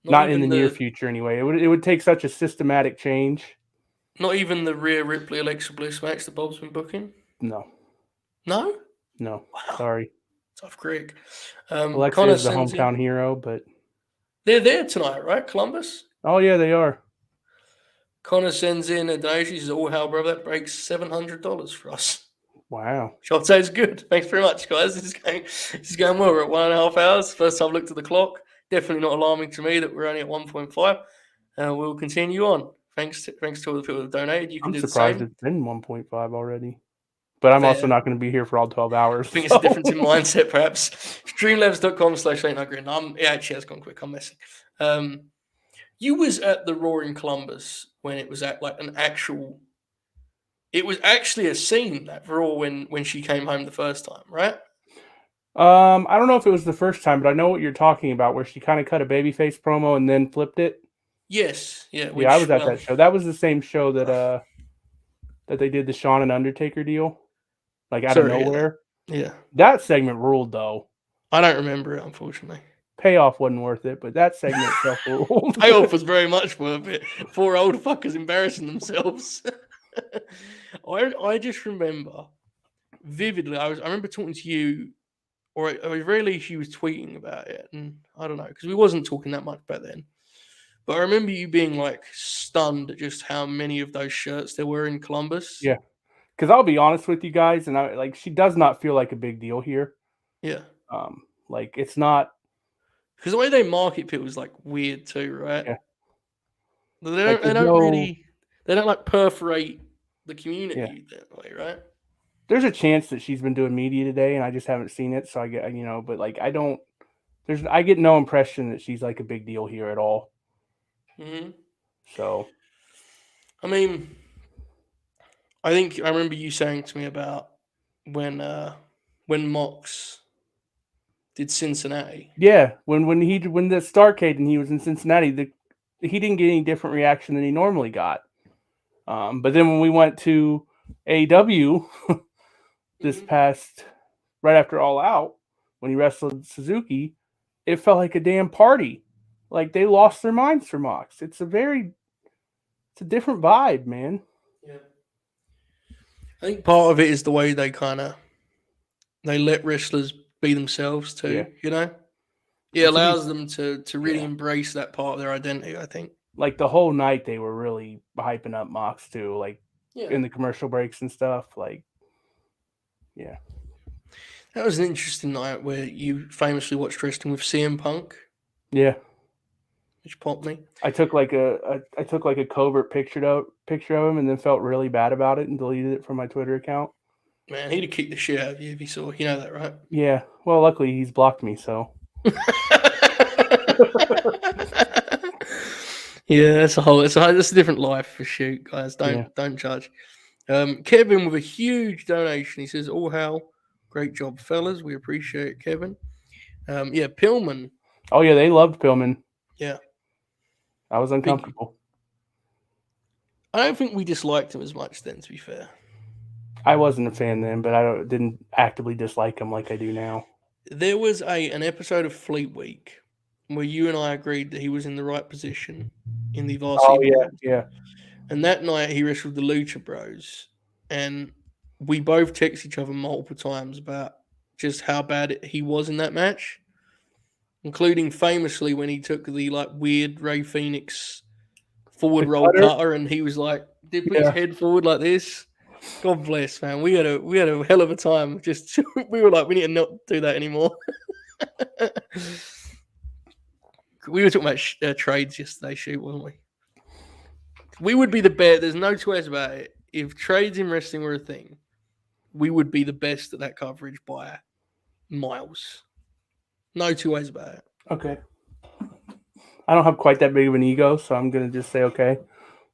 not Not in the even near the future, anyway. It would take such a systematic change. not even the Rhea Ripley Alexa Bliss match that Bob's been booking. No, No, no. wow, Sorry, tough Greg. Alexa Connor is the sends in. hometown hero, but They're there tonight, right? Columbus. oh yeah, they are. Connor sends in a donation. He says, "Oh hell, bro, that breaks $700 for us." Wow. Shot says good. Thanks very much, guys. This is going well. We're at 1.5 hours. First time I've looked at the clock. Definitely not alarming to me that we're only at 1.5. We'll continue on. Thanks to all the people that donated. You can I'm do the surprised same. it's been 1.5 already. But I'm also Fair. not going to be here for all 12 hours. I think it's a difference in mindset, perhaps. Streamlabs.com/latenightgreen. It actually has gone quick. I'm messing. You was at the Raw in Columbus when it was at like an actual. It was actually a scene that Raw when she came home the first time, right? I don't know if it was the first time, but I know what you're talking about, where she kind of cut a babyface promo and then flipped it. Yes, yeah. Yeah, I was Which at that show. That was the same show that they did the Shawn and Undertaker deal, like out of sorry, nowhere. yeah. That segment ruled, though. I don't remember it, unfortunately. Payoff wasn't worth it, but that segment itself ruled. Payoff was very much worth it. Four old fuckers embarrassing themselves. I just remember vividly. I remember talking to you, or at the very least, you was tweeting about it, and I don't know because we wasn't talking that much back then. But I remember you being like stunned at just how many of those shirts there were in Columbus. Yeah, because I'll be honest with you guys, and she does not feel like a big deal here. Yeah. Like it's not. Because the way they market people is like weird too, right? Yeah. They Like they don't like perforate the Yeah. community that way, right? There's a chance that she's been doing media today, and I just haven't seen it. So I get, but like I don't. I get no impression that she's like a big deal here at all. Mm-hmm. So, I mean, I think I remember you saying to me about when Mox did Cincinnati. yeah, when the Starcade and he was in Cincinnati, he didn't get any different reaction than he normally got. But then when we went to AEW this past right after All Out, when he wrestled Suzuki, it felt like a damn party. Like they lost their minds for Mox. It's a different vibe, man. Yeah. I think part of it is the way they let wrestlers be themselves too. Yeah. You know, it allows them to really embrace that part of their identity. I think. Like the whole night, they were really hyping up Mox too. Like in the commercial breaks and stuff. Like, yeah. That was an interesting night where you famously watched wrestling with CM Punk. Yeah. Which popped me. I took like a covert picture of him and then felt really bad about it and deleted it from my Twitter account. Man, he'd have kicked the shit out of you if he saw. You know that, right? Yeah. Well, luckily he's blocked me, so. Yeah, that's a different life for shoot, guys. Don't judge. Kevin with a huge donation. He says, "All hail, great job, fellas. We appreciate it, Kevin." Yeah, Pillman. Oh yeah, they loved Pillman. Yeah, I was uncomfortable. I don't think we disliked him as much then. To be fair, I wasn't a fan then, but I didn't actively dislike him like I do now. There was an episode of Fleet Week where you and I agreed that he was in the right position in the varsity. Oh yeah, yeah. And that night he wrestled the Lucha Bros, and we both texted each other multiple times about just how bad he was in that match, including famously when he took the like weird Ray Phoenix forward roll cutter, and he was like, did put his head forward like this. God bless, man. We had a hell of a time. Just we were like, we need to not do that anymore. We were talking about trades yesterday, wasn't we? We would be the best. There's no choice about it. If trades in wrestling were a thing, we would be the best at that coverage by miles. No two ways about it. Okay. I don't have quite that big of an ego, so I'm gonna just say okay.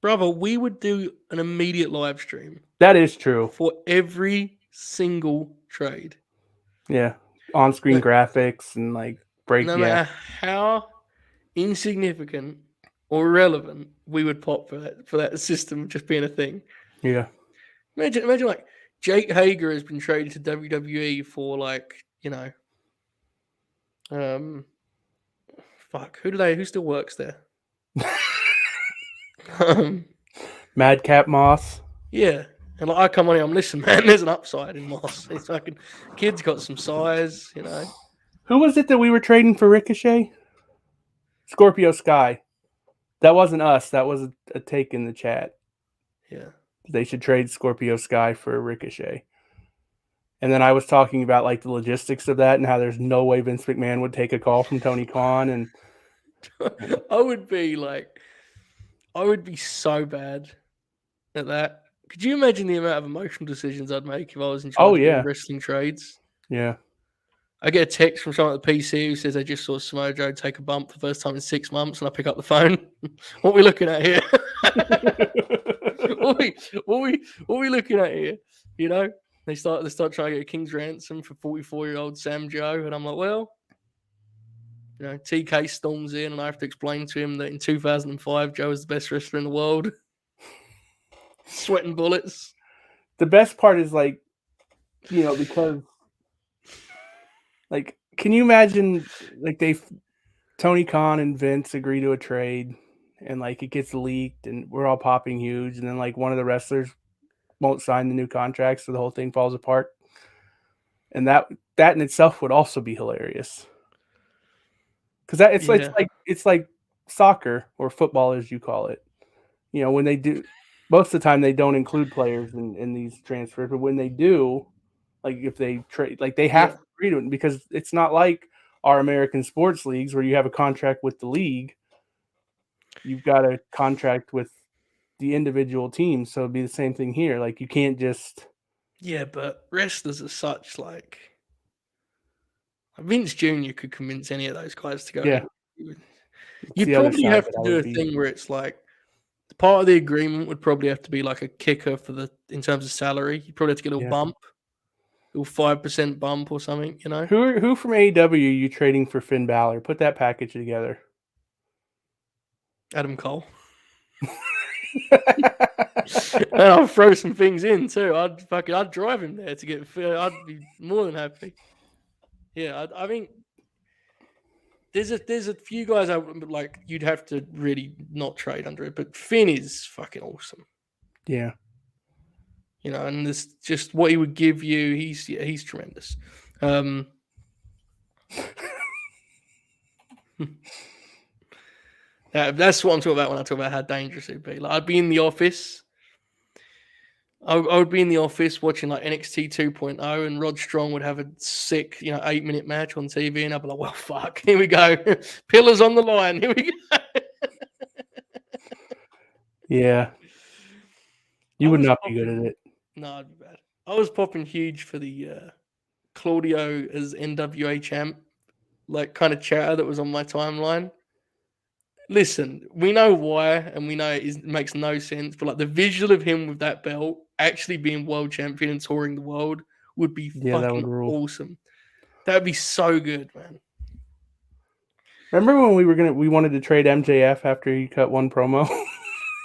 Brother, we would do an immediate live stream That is true. for every single trade. Yeah. On-screen No, graphics and like break. no Yeah. matter how insignificant or irrelevant we would pop for that system just being a thing. Yeah. Imagine like Jake Hager has been traded to WWE for like, who still works there? Madcap Moss. Yeah. And like I come on here, I'm listen, man, there's an upside in Moss. It's fucking kid's got some size, Who was it that we were trading for Ricochet? Scorpio Sky. That wasn't us. That was a take in the chat. Yeah. They should trade Scorpio Sky for Ricochet. And then I was talking about like the logistics of that and how there's no way Vince McMahon would take a call from Tony Khan. And I would be so bad at that. Could you imagine the amount of emotional decisions I'd make if I was in charge of wrestling trades? Yeah. I get a text from someone at the PC who says they just saw Samoa Joe take a bump for the first time in 6 months, and I pick up the phone. What are we looking at here? what are we looking at here? They start trying to get a King's ransom for 44-year-old Sam Joe, and I'm like, well, TK storms in, and I have to explain to him that in 2005 Joe was the best wrestler in the world, sweating bullets. The best part is like, because. Like, can you imagine, like, Tony Khan and Vince agree to a trade, and, like, it gets leaked, and we're all popping huge, and then, like, one of the wrestlers won't sign the new contract, so the whole thing falls apart. And that in itself would also be hilarious. Because it's like soccer, or football, as you call it. When they do, most of the time they don't include players in these transfers, but when they do, like, if they trade, like, they have to agree to it, because it's not like our American sports leagues where you have a contract with the league. You've got a contract with the individual teams, so it'd be the same thing here. Like, you can't just... Yeah, but wrestlers are such, like... Vince Jr. could convince any of those guys to go. Yeah. You'd probably have to do a thing where it's like, part of the agreement would probably have to be like a kicker in terms of salary. You probably have to get a little bump. Little 5% bump or something, Who from AEW are you trading for Finn Balor? Put that package together. Adam Cole. And I'll throw some things in too. I'd drive him there to get. I'd be more than happy. Yeah, I mean, there's a few guys like you'd have to really not trade under it, but Finn is fucking awesome. Yeah. And this just what he would give you. He's tremendous. That's what I'm talking about when I talk about how dangerous it'd be. Like, I'd be in the office. I would be in the office watching like NXT 2.0, and Rod Strong would have a sick, 8-minute match on TV, and I'd be like, "Well, fuck, here we go, pillars on the line, here we go." Yeah. You would not be good at it. No, I'd be bad. I was popping huge for the Claudio as NWA champ, like, kind of chatter that was on my timeline. Listen, we know why, and we know it makes no sense, but like the visual of him with that belt actually being world champion and touring the world would be fucking awesome. That would be so good, man. Remember when we wanted to trade MJF after he cut one promo?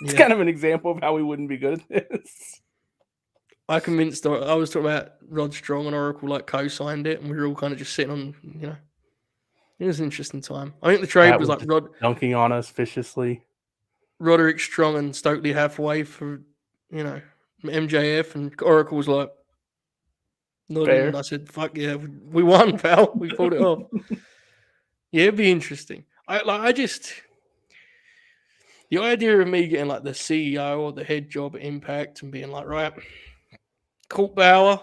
It's kind of an example of how we wouldn't be good at this. I was talking about Rod Strong, and Oracle like co-signed it, and we were all kind of just sitting on, it was an interesting time. I think the trade was like Rod dunking on us viciously. Roderick Strong and Stokely Hathaway for, MJF, and Oracle was like, nodding, and I said, "Fuck yeah, we won, pal. We pulled it off." Yeah, it'd be interesting. The idea of me getting like the CEO or the head job at Impact and being like, right, Colt Bauer,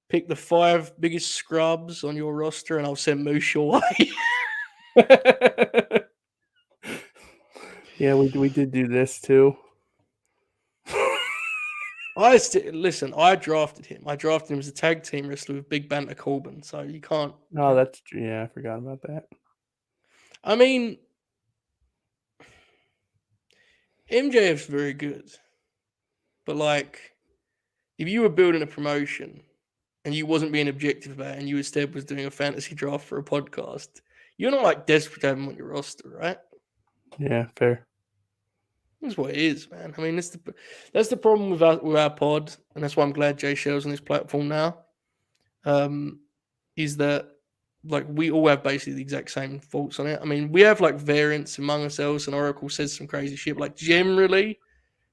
pick the 5 biggest scrubs on your roster, and I'll send Moose your way. Yeah, we did do this too. Listen. I drafted him. I drafted him as a tag team wrestler with Big Banter Corbin. So you can't. Oh, that's true. Yeah, I forgot about that. I mean, MJF's very good, but like, if you were building a promotion and you wasn't being objective about it, and you instead was doing a fantasy draft for a podcast, you're not like desperate to have him on your roster, right? Yeah, fair. That's what it is, man. I mean, that's the problem with our pod, and that's why I'm glad Jay Shell's on this platform now. Is that like we all have basically the exact same thoughts on it. I mean, we have like variants among ourselves, and Oracle says some crazy shit. But, like generally,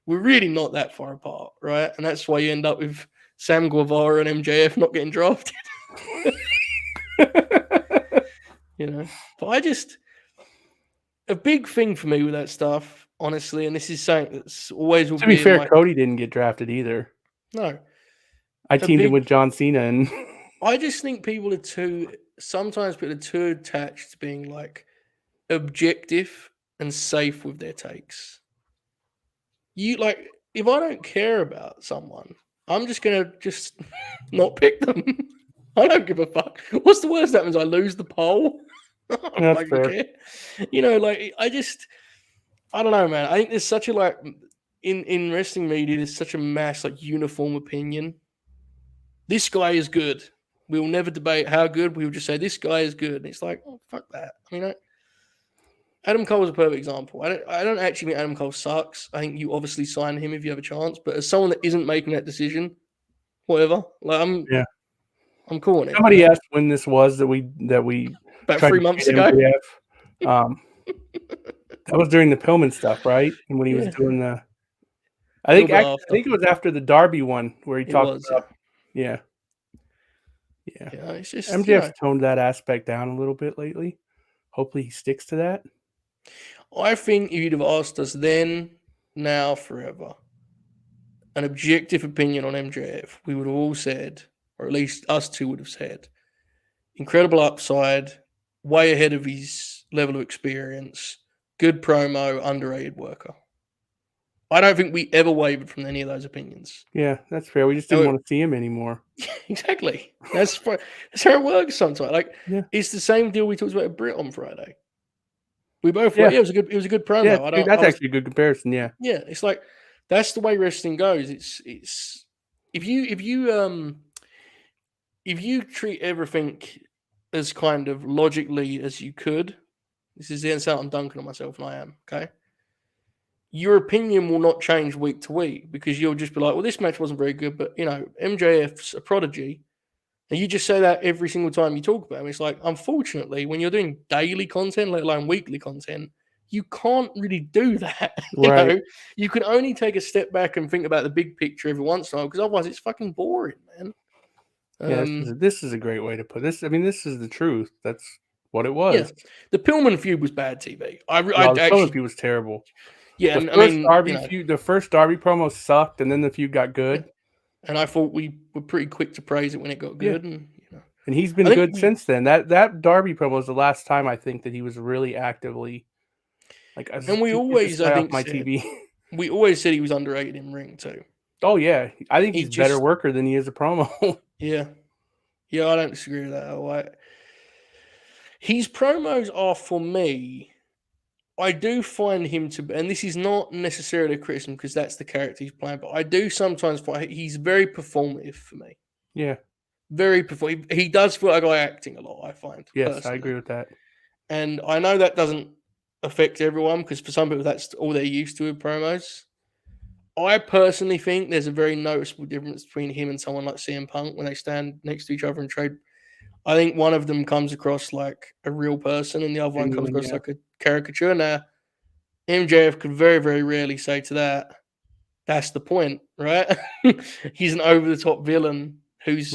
we're really not that far apart, right? And that's why you end up with Sam Guevara and MJF not getting drafted. But a big thing for me with that stuff, honestly, and this is something that's always will To be be fair, Cody didn't get drafted either. No. I teamed him with John Cena, and I just think sometimes people are too attached to being like objective and safe with their takes. If I don't care about someone, I'm just gonna not pick them. I don't give a fuck. What's the worst that happens? I lose the poll. that's fair. I don't know, man. I think there's such a in wrestling media, there's such a mass uniform opinion. This guy is good. We will never debate how good. We will just say this guy is good. And it's like, oh, fuck that. I mean, Adam Cole is a perfect example. I don't actually think Adam Cole sucks. I think you obviously sign him if you have a chance. But as someone that isn't making that decision, whatever. I'm cool on it. Somebody asked when this was that we about 3 months ago. That was during the Pillman stuff, right? And when he was doing I think it was after the Darby one where he talked about. Yeah. It's just MJF's toned that aspect down a little bit lately. Hopefully he sticks to that. I think if you'd have asked us then, now, forever, an objective opinion on MJF, we would have all said, or at least us two would have said, incredible upside, way ahead of his level of experience, good promo, underrated worker. I don't think we ever wavered from any of those opinions. Yeah, that's fair. We just didn't want to see him anymore. Exactly. That's how it works sometimes. It's the same deal we talked about with Britt on Friday. We both it was a good promo. Yeah, that's actually a good comparison. Yeah. Yeah, it's like that's the way wrestling goes. It's if you treat everything as kind of logically as you could. This is the insult I'm dunking on myself, and I am, okay? Your opinion will not change week to week because you'll just be like, well, this match wasn't very good, but, MJF's a prodigy. And you just say that every single time you talk about him. It's like, unfortunately, when you're doing daily content, let alone weekly content, you can't really do that. Right. You can only take a step back and think about the big picture every once in a while because otherwise it's fucking boring, man. Yeah, this is a great way to put this. I mean, this is the truth. That's what it was. Yeah. The Pillman feud was bad TV. The Pillman feud was terrible. Yeah, the first Darby promo sucked, and then the feud got good. And I thought we were pretty quick to praise it when it got good. Yeah. And he's been good since then. That Darby promo was the last time I think that he was really actively and we always, I think, TV. We always said he was underrated in ring too. Oh yeah, I think he's a better worker than he is a promo. Yeah, I don't disagree with that. His promos are, for me, I do find him to be, and this is not necessarily a criticism because that's the character he's playing, but I do sometimes find he's very performative for me. Yeah. Very performative. He does feel like acting a lot, I find. Yes, personally. I agree with that. And I know that doesn't affect everyone because for some people that's all they're used to with promos. I personally think there's a very noticeable difference between him and someone like CM Punk when they stand next to each other and trade. I think one of them comes across like a real person and the other one comes across like a caricature. Now, MJF could very, very rarely say to that, that's the point, right? He's an over-the-top villain who's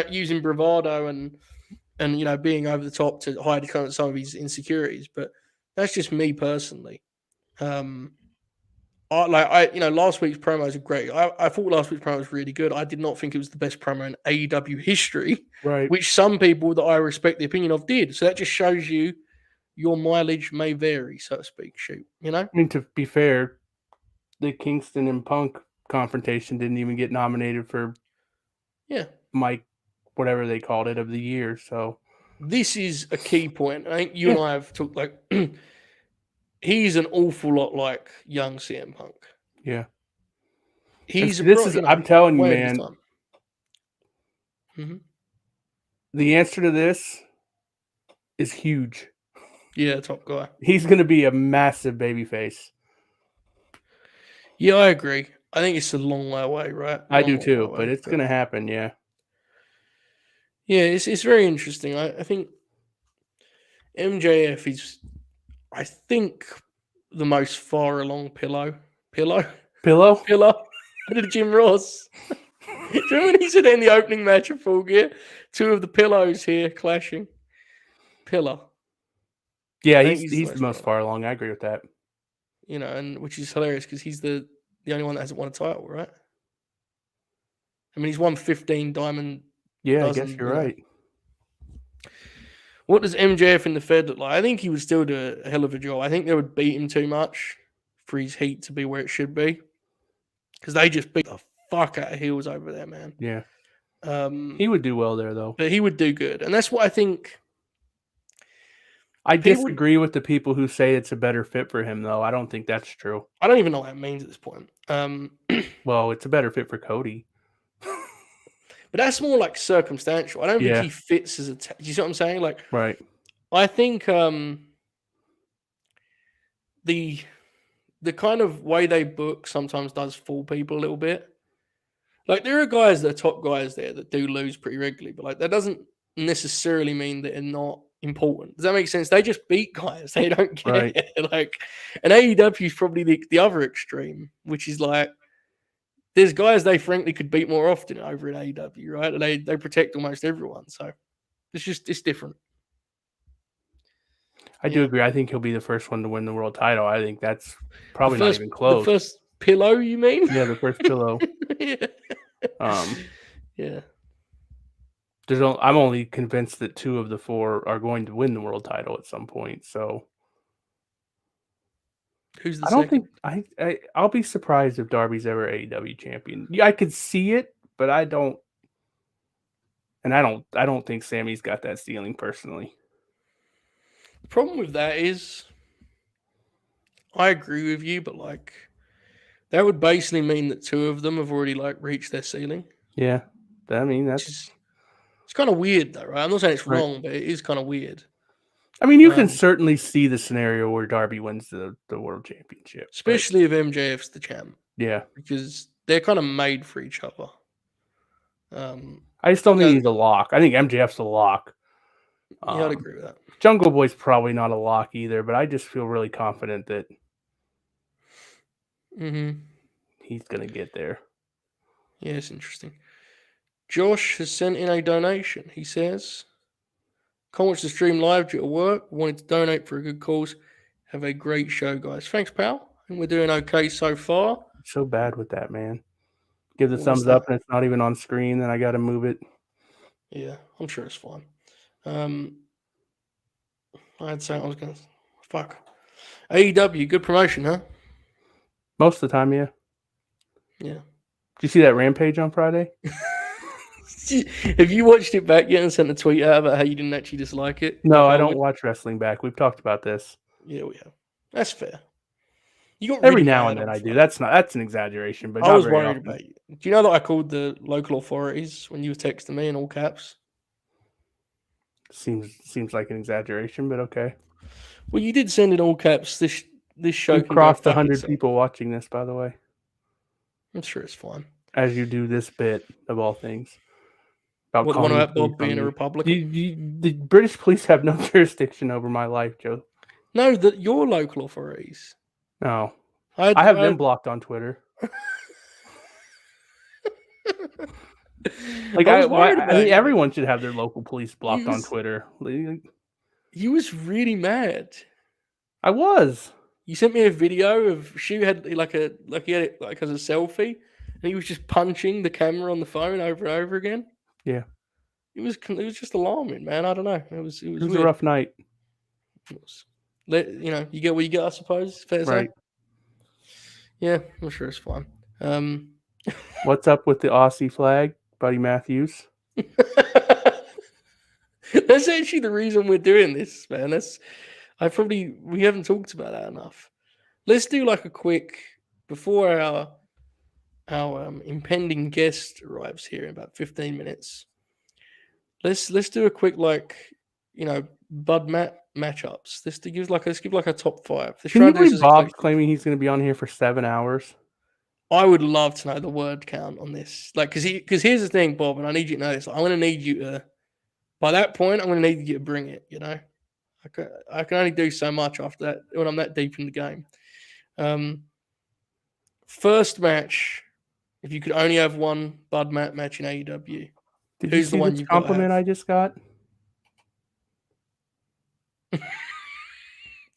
using bravado and being over the top to hide some of his insecurities. But that's just me personally. Last week's promos are great. I thought last week's promo was really good. I did not think it was the best promo in AEW history, which some people that I respect the opinion of did. So that just shows you your mileage may vary, so to speak. I mean, to be fair, the Kingston and Punk confrontation didn't even get nominated for Yeah. Mike, whatever they called it, of the year. So This is a key point. I think you yeah, and I have talked like he's an awful lot like young CM Punk. yeah. And He's see, this is I'm telling you, way ahead of his man. time. Hmm. The answer to this is huge. Yeah, top guy. He's going to be a massive babyface. Yeah, I agree. I think it's a long way away, right? I do Long way too, but away. it's going to happen. Yeah. Yeah, it's very interesting. I think MJF is, I think, the most far along pillow, Pillow? pillar out of Jim Ross. Do you remember when he said in the opening match of Full Gear, two of the pillows here clashing? Pillar. Yeah, I think he's he's the the most most far, far along. I agree with that. and which is hilarious because he's the only one that hasn't won a title, right? I mean, he's won 15 diamond Yeah, I guess dozen, you're right. What does MJF in the Fed look like? I think he would still do a hell of a job. I think they would beat him too much for his heat to be where it should be because they just beat the fuck out of heels over there, man. Yeah. Um, He would do well there, though. but he would do good, and that's what I think. I People would. disagree with the people who say it's a better fit for him, though. I don't think that's true. I don't even know what that means at this point. Well, it's a better fit for Cody. But that's more like circumstantial. I don't think Yeah. he fits as a. Do you see what I'm saying? Like, Right. I think the kind of way they book sometimes does fool people a little bit. Like there are guys that are top guys there that do lose pretty regularly, but like that doesn't necessarily mean that they're not important. Does that make sense? They just beat guys. They don't care. Right. Like, and AEW is probably the other extreme, which is like there's guys they frankly could beat more often over at AEW, right? And they protect almost everyone. So it's different. I do agree. I think he'll be the first one to win the world title. I think that's probably not even The close. first pillow, you mean? Yeah, the first pillow. Yeah. Yeah. I'm only convinced that 2 of the 4 are going to win the world title at some point. So Who's the I don't second? think I'll be surprised if Darby's ever AEW champion. Yeah, I could see it, but I don't. And I don't think Sammy's got that ceiling personally. The problem with that is I agree with you, but like that would basically mean that 2 of them have already like reached their ceiling. Yeah, I mean it's kind of weird though, right? I'm not saying it's right. wrong, but it is kind of weird. I mean, you can certainly see the scenario where Darby wins the world championship, especially if MJF's the champ. Yeah, because they're kind of made for each other. I just don't think he's a lock. I think MJF's a lock. Yeah, I'd agree with that. Jungle Boy's probably not a lock either, but I just feel really confident that he's going to get there. Yeah, it's interesting. Josh has sent in a donation. He says, "Can't watch the stream live due to work. Wanted to donate for a good cause. Have a great show, guys. Thanks, pal. I think we're doing okay so far." I'm so bad with that, man. Give the thumbs up and it's not even on screen, then I got to move it. Yeah, I'm sure it's fine. I'd say I was going to... Fuck. AEW, good promotion, huh? Most of the time, yeah. Yeah. Did you see that Rampage on Friday? Have you watched it back yet and sent a tweet out about how you didn't actually dislike it? No, I don't watch wrestling back. We've talked about this. Yeah, we have. That's fair. You got every now and then I do. That's an exaggeration, but I was worried often. About you. Do you know that I called the local authorities when you were texting me in all caps? Seems like an exaggeration, but okay. Well, you did send in all caps. This show We've crossed 100 people watching this, by the way. I'm sure it's fine. As you do this bit of all things. What the one about Bob being a Republican? The British police have no jurisdiction over my life, Joe. No, your local authorities. No. I have them blocked on Twitter. Like I mean, everyone should have their local police blocked on Twitter. You was really mad. I was. You sent me a video of Shu had he had it like as a selfie, and he was just punching the camera on the phone over and over again. Yeah. It was just alarming, man. I don't know. It was a rough night. You get what you get, I suppose. Fair to say. Yeah, I'm sure it's fine. What's up with the Aussie flag, Buddy Matthews? That's actually the reason we're doing this, man. We haven't talked about that enough. Let's do like a quick before our impending guest arrives here in about 15 minutes. Let's do a quick Bud matchups. Let's give like a top five. Let's Can try you and do this believe as Bob's exclusive. claiming he's going to be on here for 7 hours? I would love to know the word count on this. Like, because here's the thing, Bob, and I need you to know this. I'm going to need you to, by that point, I'm going to need you to bring it. I can only do so much after that when I'm that deep in the game. First match, if you could only have one Bud match in AEW, Did you who's the see one this you've got to compliment have? I just got?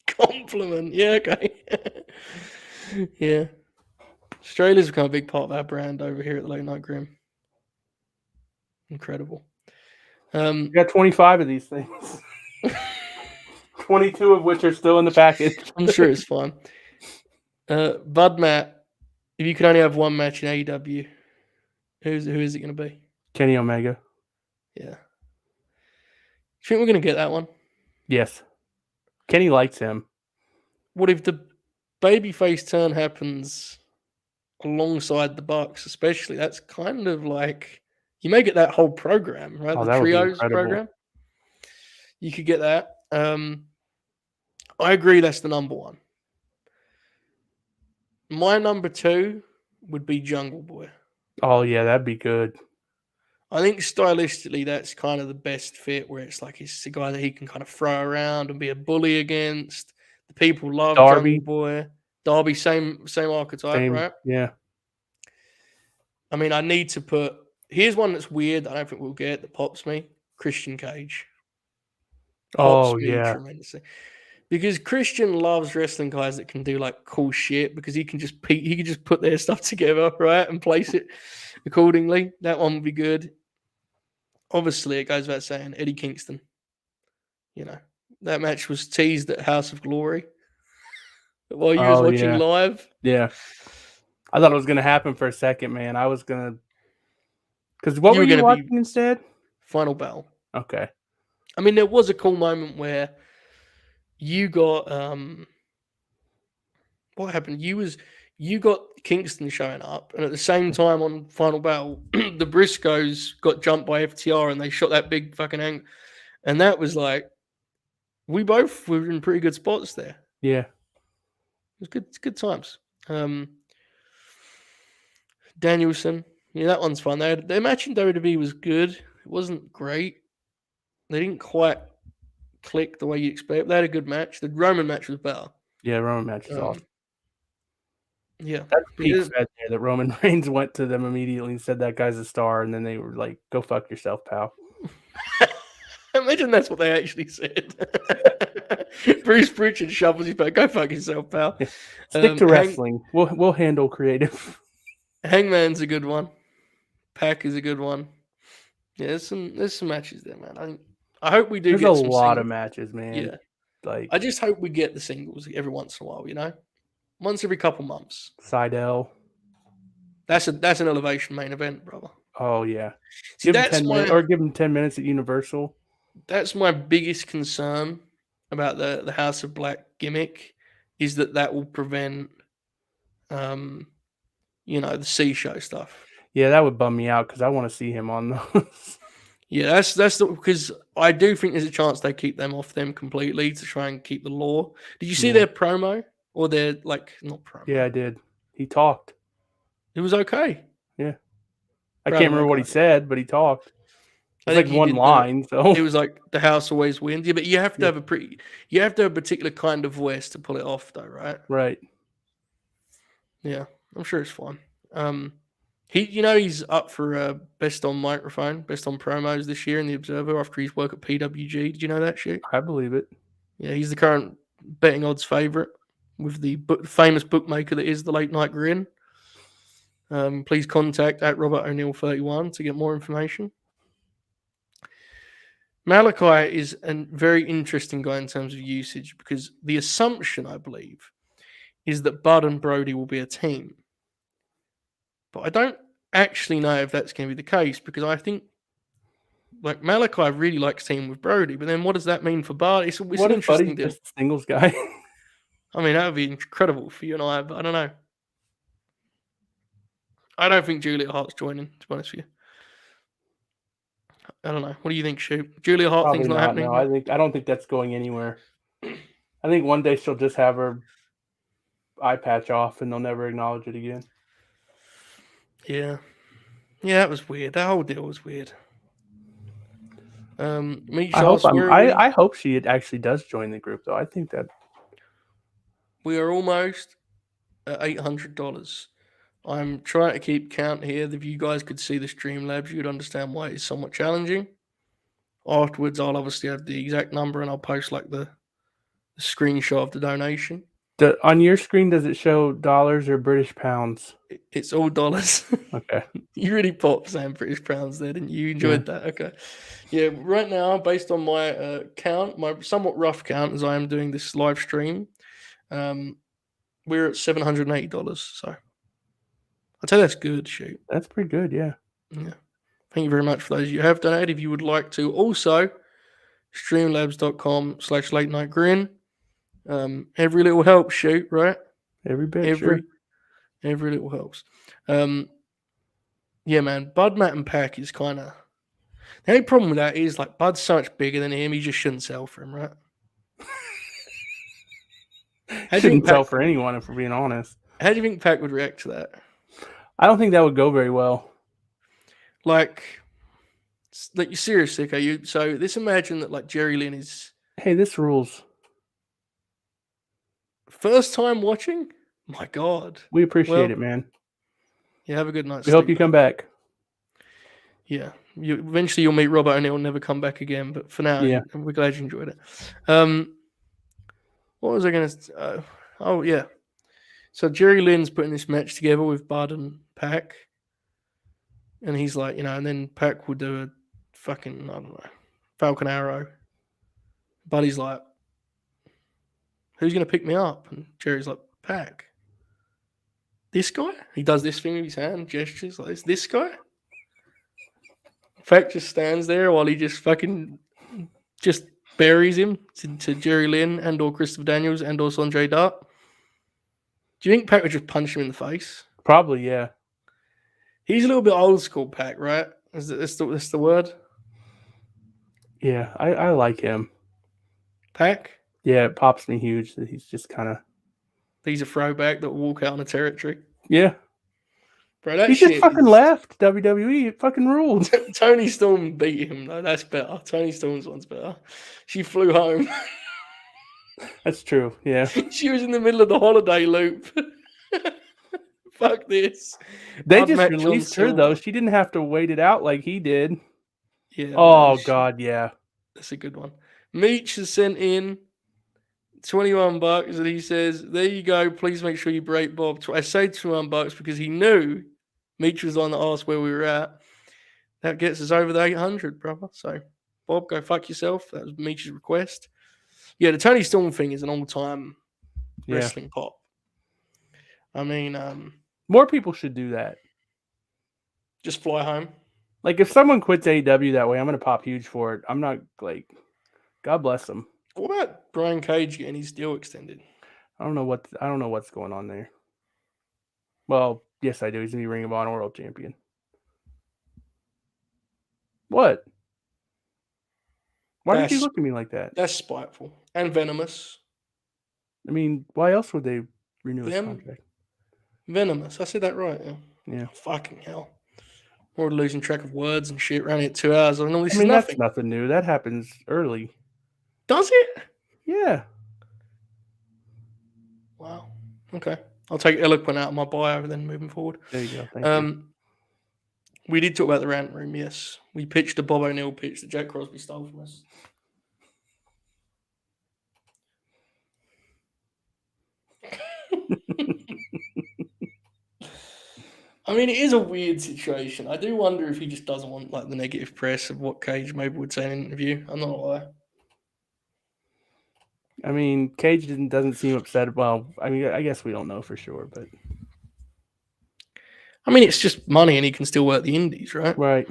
Compliment, yeah, okay. Yeah. Australia's become a big part of our brand over here at the Late Night Grim. Incredible. We got 25 of these things. 22 of which are still in the package. I'm sure it's fine. Bud Matt, if you could only have one match in AEW, who is it going to be? Kenny Omega. Yeah. Do you think we're going to get that one? Yes. Kenny likes him. What if the babyface turn happens alongside the Bucks, especially? That's kind of like you may get that whole program, right? Oh, The that would be trios incredible. program. You could get that. I agree that's the number one. My number two would be Jungle Boy. Oh, yeah, that'd be good. I think stylistically that's kind of the best fit where it's like he's a guy that he can kind of throw around and be a bully against. The people love Darby. Jungle Boy. Darby, same archetype, right? Yeah. I mean, I need to put. Here's one that's weird that I don't think we'll get that pops me. Christian Cage. Pops me tremendously. Because Christian loves wrestling guys that can do like cool shit because he can just put their stuff together, right, and place it accordingly. That one would be good. Obviously, it goes without saying, Eddie Kingston. That match was teased at House of Glory while you was watching live. Yeah. I thought it was going to happen for a second, man. I was going to... Because what were you watching instead? Final Battle. Okay. I mean, there was a cool moment where you got... what happened? You got Kingston showing up, and at the same time on Final Battle, the Briscoes got jumped by FTR, and they shot that big fucking angle. And that was like... We both were in pretty good spots there. Yeah. It was good. It's good times. Danielson, yeah, that one's fun. Their match in WWE was good. It wasn't great. They didn't quite click the way you expect. They had a good match. The Roman match was better. Yeah, Roman match is awesome. Yeah, that's peak fed there. That Roman Reigns went to them immediately and said that guy's a star, and then they were like, "Go fuck yourself, pal." Imagine that's what they actually said. Bruce Pritchard shovels his back. Go fuck yourself, pal. Yeah. Stick to wrestling. We'll handle creative. Hangman's a good one. Pac is a good one. Yeah, there's some matches there, man. I hope we do. There's get a some lot singles. of matches, man. Yeah, like I just hope we get the singles every once in a while. Once every couple months. Seidel. That's an elevation main event, brother. Oh yeah. See, give him 10 minutes at Universal. That's my biggest concern about the House of Black gimmick is that will prevent the C show stuff. Yeah, that would bum me out because I want to see him on those. Yeah, that's because I do think there's a chance they keep them off them completely to try and keep the law. Did you see their promo or their not promo? Yeah, I did. He talked. It was okay. Yeah, I can't remember what he said, but he talked. It's like one line, so it was like the house always wins. Yeah, but you have to have a particular kind of voice to pull it off, though, right? Right. Yeah, I'm sure it's fine. He's up for best on microphone, best on promos this year in the Observer after his work at PWG. Did you know that shit? I believe it. Yeah, he's the current betting odds favorite with the famous bookmaker that is the Late Night Grin. Please contact at Robert O'Neill 31 to get more information. Malachi is a very interesting guy in terms of usage because the assumption, I believe, is that Bud and Brody will be a team. but I don't actually know if that's going to be the case because I think like Malachi really likes teaming with Brody, but then what does that mean for Bart? It's What an if Buddy's interesting deal. just a singles guy? I mean, that would be incredible for you and I, but I don't know. I don't think Julia Hart's joining, to be honest with you. I don't know. What do you think, Shoot? Julia Hart Probably thing's not happening? No, I don't think that's going anywhere. I think one day she'll just have her eye patch off and they'll never acknowledge it again. Yeah. Yeah, that was weird. That whole deal was weird. I hope she actually does join the group, though. I think that we are almost at $800. I'm trying to keep count here. If you guys could see the Streamlabs, you'd understand why it's somewhat challenging. Afterwards, I'll obviously have the exact number and I'll post like the screenshot of the donation. On your screen, does it show dollars or British pounds? It's all dollars. Okay. You really popped saying British pounds there, didn't you? You enjoyed that? Okay. Yeah, right now, based on my count, my somewhat rough count as I am doing this live stream, we're at $780. So I'd say that's good, Shoot. That's pretty good, yeah. Yeah. Thank you very much for those you have donated. If you would like to also, streamlabs.com/late night grin. Every little helps, Shoot, right? Every bit, sure. Every little helps. Yeah, man, Bud, Matt, and Pac is kind of... The only problem with that is, like, Bud's so much bigger than him, he just shouldn't sell for him, right? Shouldn't sell for anyone, if we're being honest. How do you think Pac would react to that? I don't think that would go very well. Like you seriously, okay? So let's imagine that, like, Jerry Lynn is... Hey, this rules. First time watching? My God. We appreciate it, man. Yeah, have a good night. We hope you come back. Yeah. Eventually you'll meet Robert and he'll never come back again. But for now, yeah, we're glad you enjoyed it. What was I going to... oh, yeah. So Jerry Lynn's putting this match together with Bud and Pac. And he's like, and then Pac will do a fucking, I don't know, Falcon Arrow. Buddy's like, who's going to pick me up? And Jerry's like, Pac. This guy? He does this thing with his hand, gestures like this guy? Pac just stands there while he just fucking just buries him to Jerry Lynn and or Christopher Daniels and or Sanjay Dutt. Do you think Pac would just punch him in the face? Probably, yeah. He's a little bit old school, Pac, right? That's the word? Yeah, I like him. Pac? Yeah, it pops me huge that he's just kind of... He's a throwback that will walk out on the territory. Yeah. Bro, that he just fucking left WWE. It fucking ruled. Tony Storm beat him, though. That's better. Tony Storm's one's better. She flew home. That's true, yeah. She was in the middle of the holiday loop. Fuck this. They just released her, though. She didn't have to wait it out like he did. Yeah. Oh, God, yeah. That's a good one. Meech has sent in $21 and he says, there you go. Please make sure you break Bob. I say $21 because he knew Meech was the one that asked where we were at. That gets us over the 800, brother. So, Bob, go fuck yourself. That was Meech's request. Yeah, the Tony Storm thing is an all-time wrestling pop. I mean... more people should do that. Just fly home? Like, if someone quits AEW that way, I'm going to pop huge for it. I'm not, like... God bless them. What about Brian Cage getting his deal extended? I don't know what's going on there. Well, yes, I do. He's going to be Ring of Honor World Champion. What? Why did you look at me like that? That's spiteful. And venomous. I mean, why else would they renew his contract? Venomous. I said that right. Yeah. Fucking hell. We're losing track of words and shit. Running at 2 hours. I mean, that's nothing new. That happens early. Does it? Yeah. Wow. Okay. I'll take eloquent out of my bio then moving forward. There you go. Thank you. We did talk about the rant room, yes. We pitched a Bob O'Neill pitch that Jack Crosby stole from us. I mean, it is a weird situation. I do wonder if he just doesn't want like the negative press of what Cage maybe would say in an interview. I'm not gonna lie. I mean, Cage doesn't seem upset. Well, I mean, I guess we don't know for sure, but I mean, it's just money, and he can still work the indies, right? Right.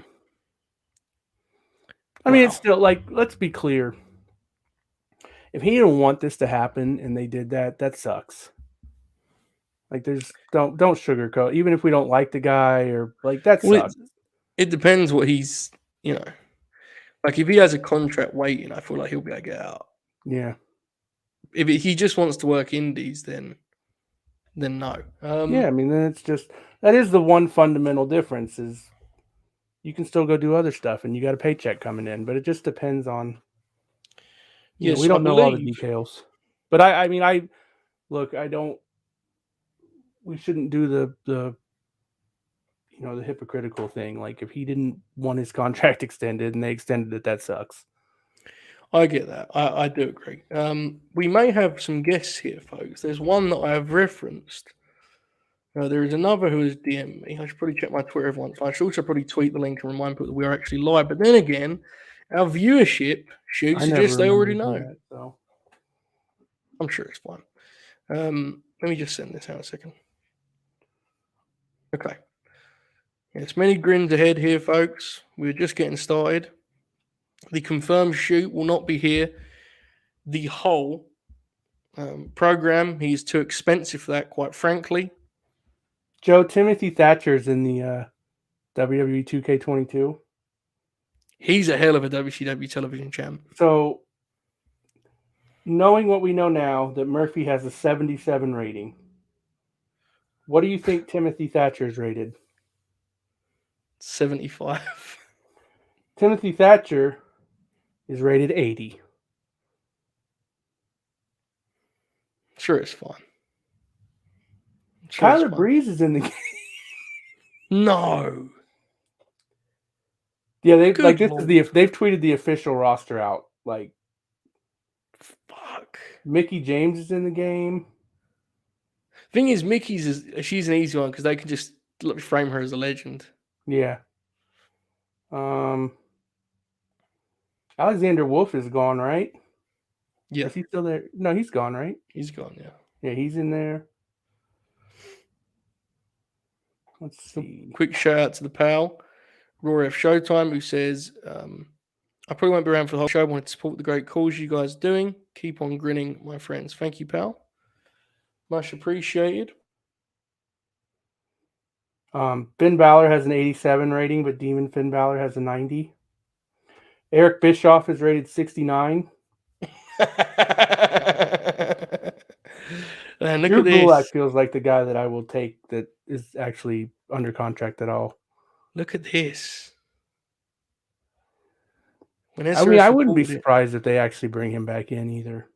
I mean, it's Wow. still like, let's be clear. If he didn't want this to happen and they did that, that sucks. Like, there's don't sugarcoat. Even if we don't like the guy or like that Well, sucks. it depends what he's, you know, like if he has a contract waiting, I feel like he'll be able to get out. Yeah. If he just wants to work indies, then no. Yeah, I mean, then it's just that is the one fundamental difference is you can still go do other stuff and you got a paycheck coming in, but it just depends on we yes, I don't know all the believe. details. But I mean, I look, I don't. We shouldn't do the the hypocritical thing. Like if he didn't want his contract extended and they extended it, that sucks. I get that. I do agree. We may have some guests here, folks. There's one that I have referenced. There is another who has DM'd me. I should probably check my Twitter every once. I should also probably tweet the link and remind people that we are actually live. But then again, our viewership should I never suggest they remember already to do know. that, so I'm sure it's fine. Let me just send this out a second. Okay. Yes, many grins ahead here, folks. We're just getting started. The confirmed shoot will not be here the whole program. He's too expensive for that, quite frankly. Joe, Timothy Thatcher's in the WWE 2K22. He's a hell of a WCW television champ. So, knowing what we know now, that Murphy has a 77 rating, what do you think Timothy Thatcher's rated? 75. Timothy Thatcher is rated 80. Sure, it's fine. Sure, Tyler Breeze is in the game. No. Yeah, they've Good like this Lord. Is they've tweeted the official roster out. Like, fuck. Mickey James is in the game. Thing is, she's an easy one because they can just frame her as a legend. Yeah. Alexander Wolf is gone, right? Yeah. Is he still there? No, he's gone, right? He's gone, yeah. Yeah, he's in there. Let's see. Quick shout out to the pal, Rory F. Showtime, who says, I probably won't be around for the whole show. I wanted to support the great calls you guys are doing. Keep on grinning, my friends. Thank you, pal. Much appreciated. Finn Balor has an 87 rating, but Demon Finn Balor has a 90. Eric Bischoff is rated 69. Man, look Drew at this. Gulak feels like the guy that I will take that is actually under contract at all. Look at this. I wouldn't be surprised if they actually bring him back in either.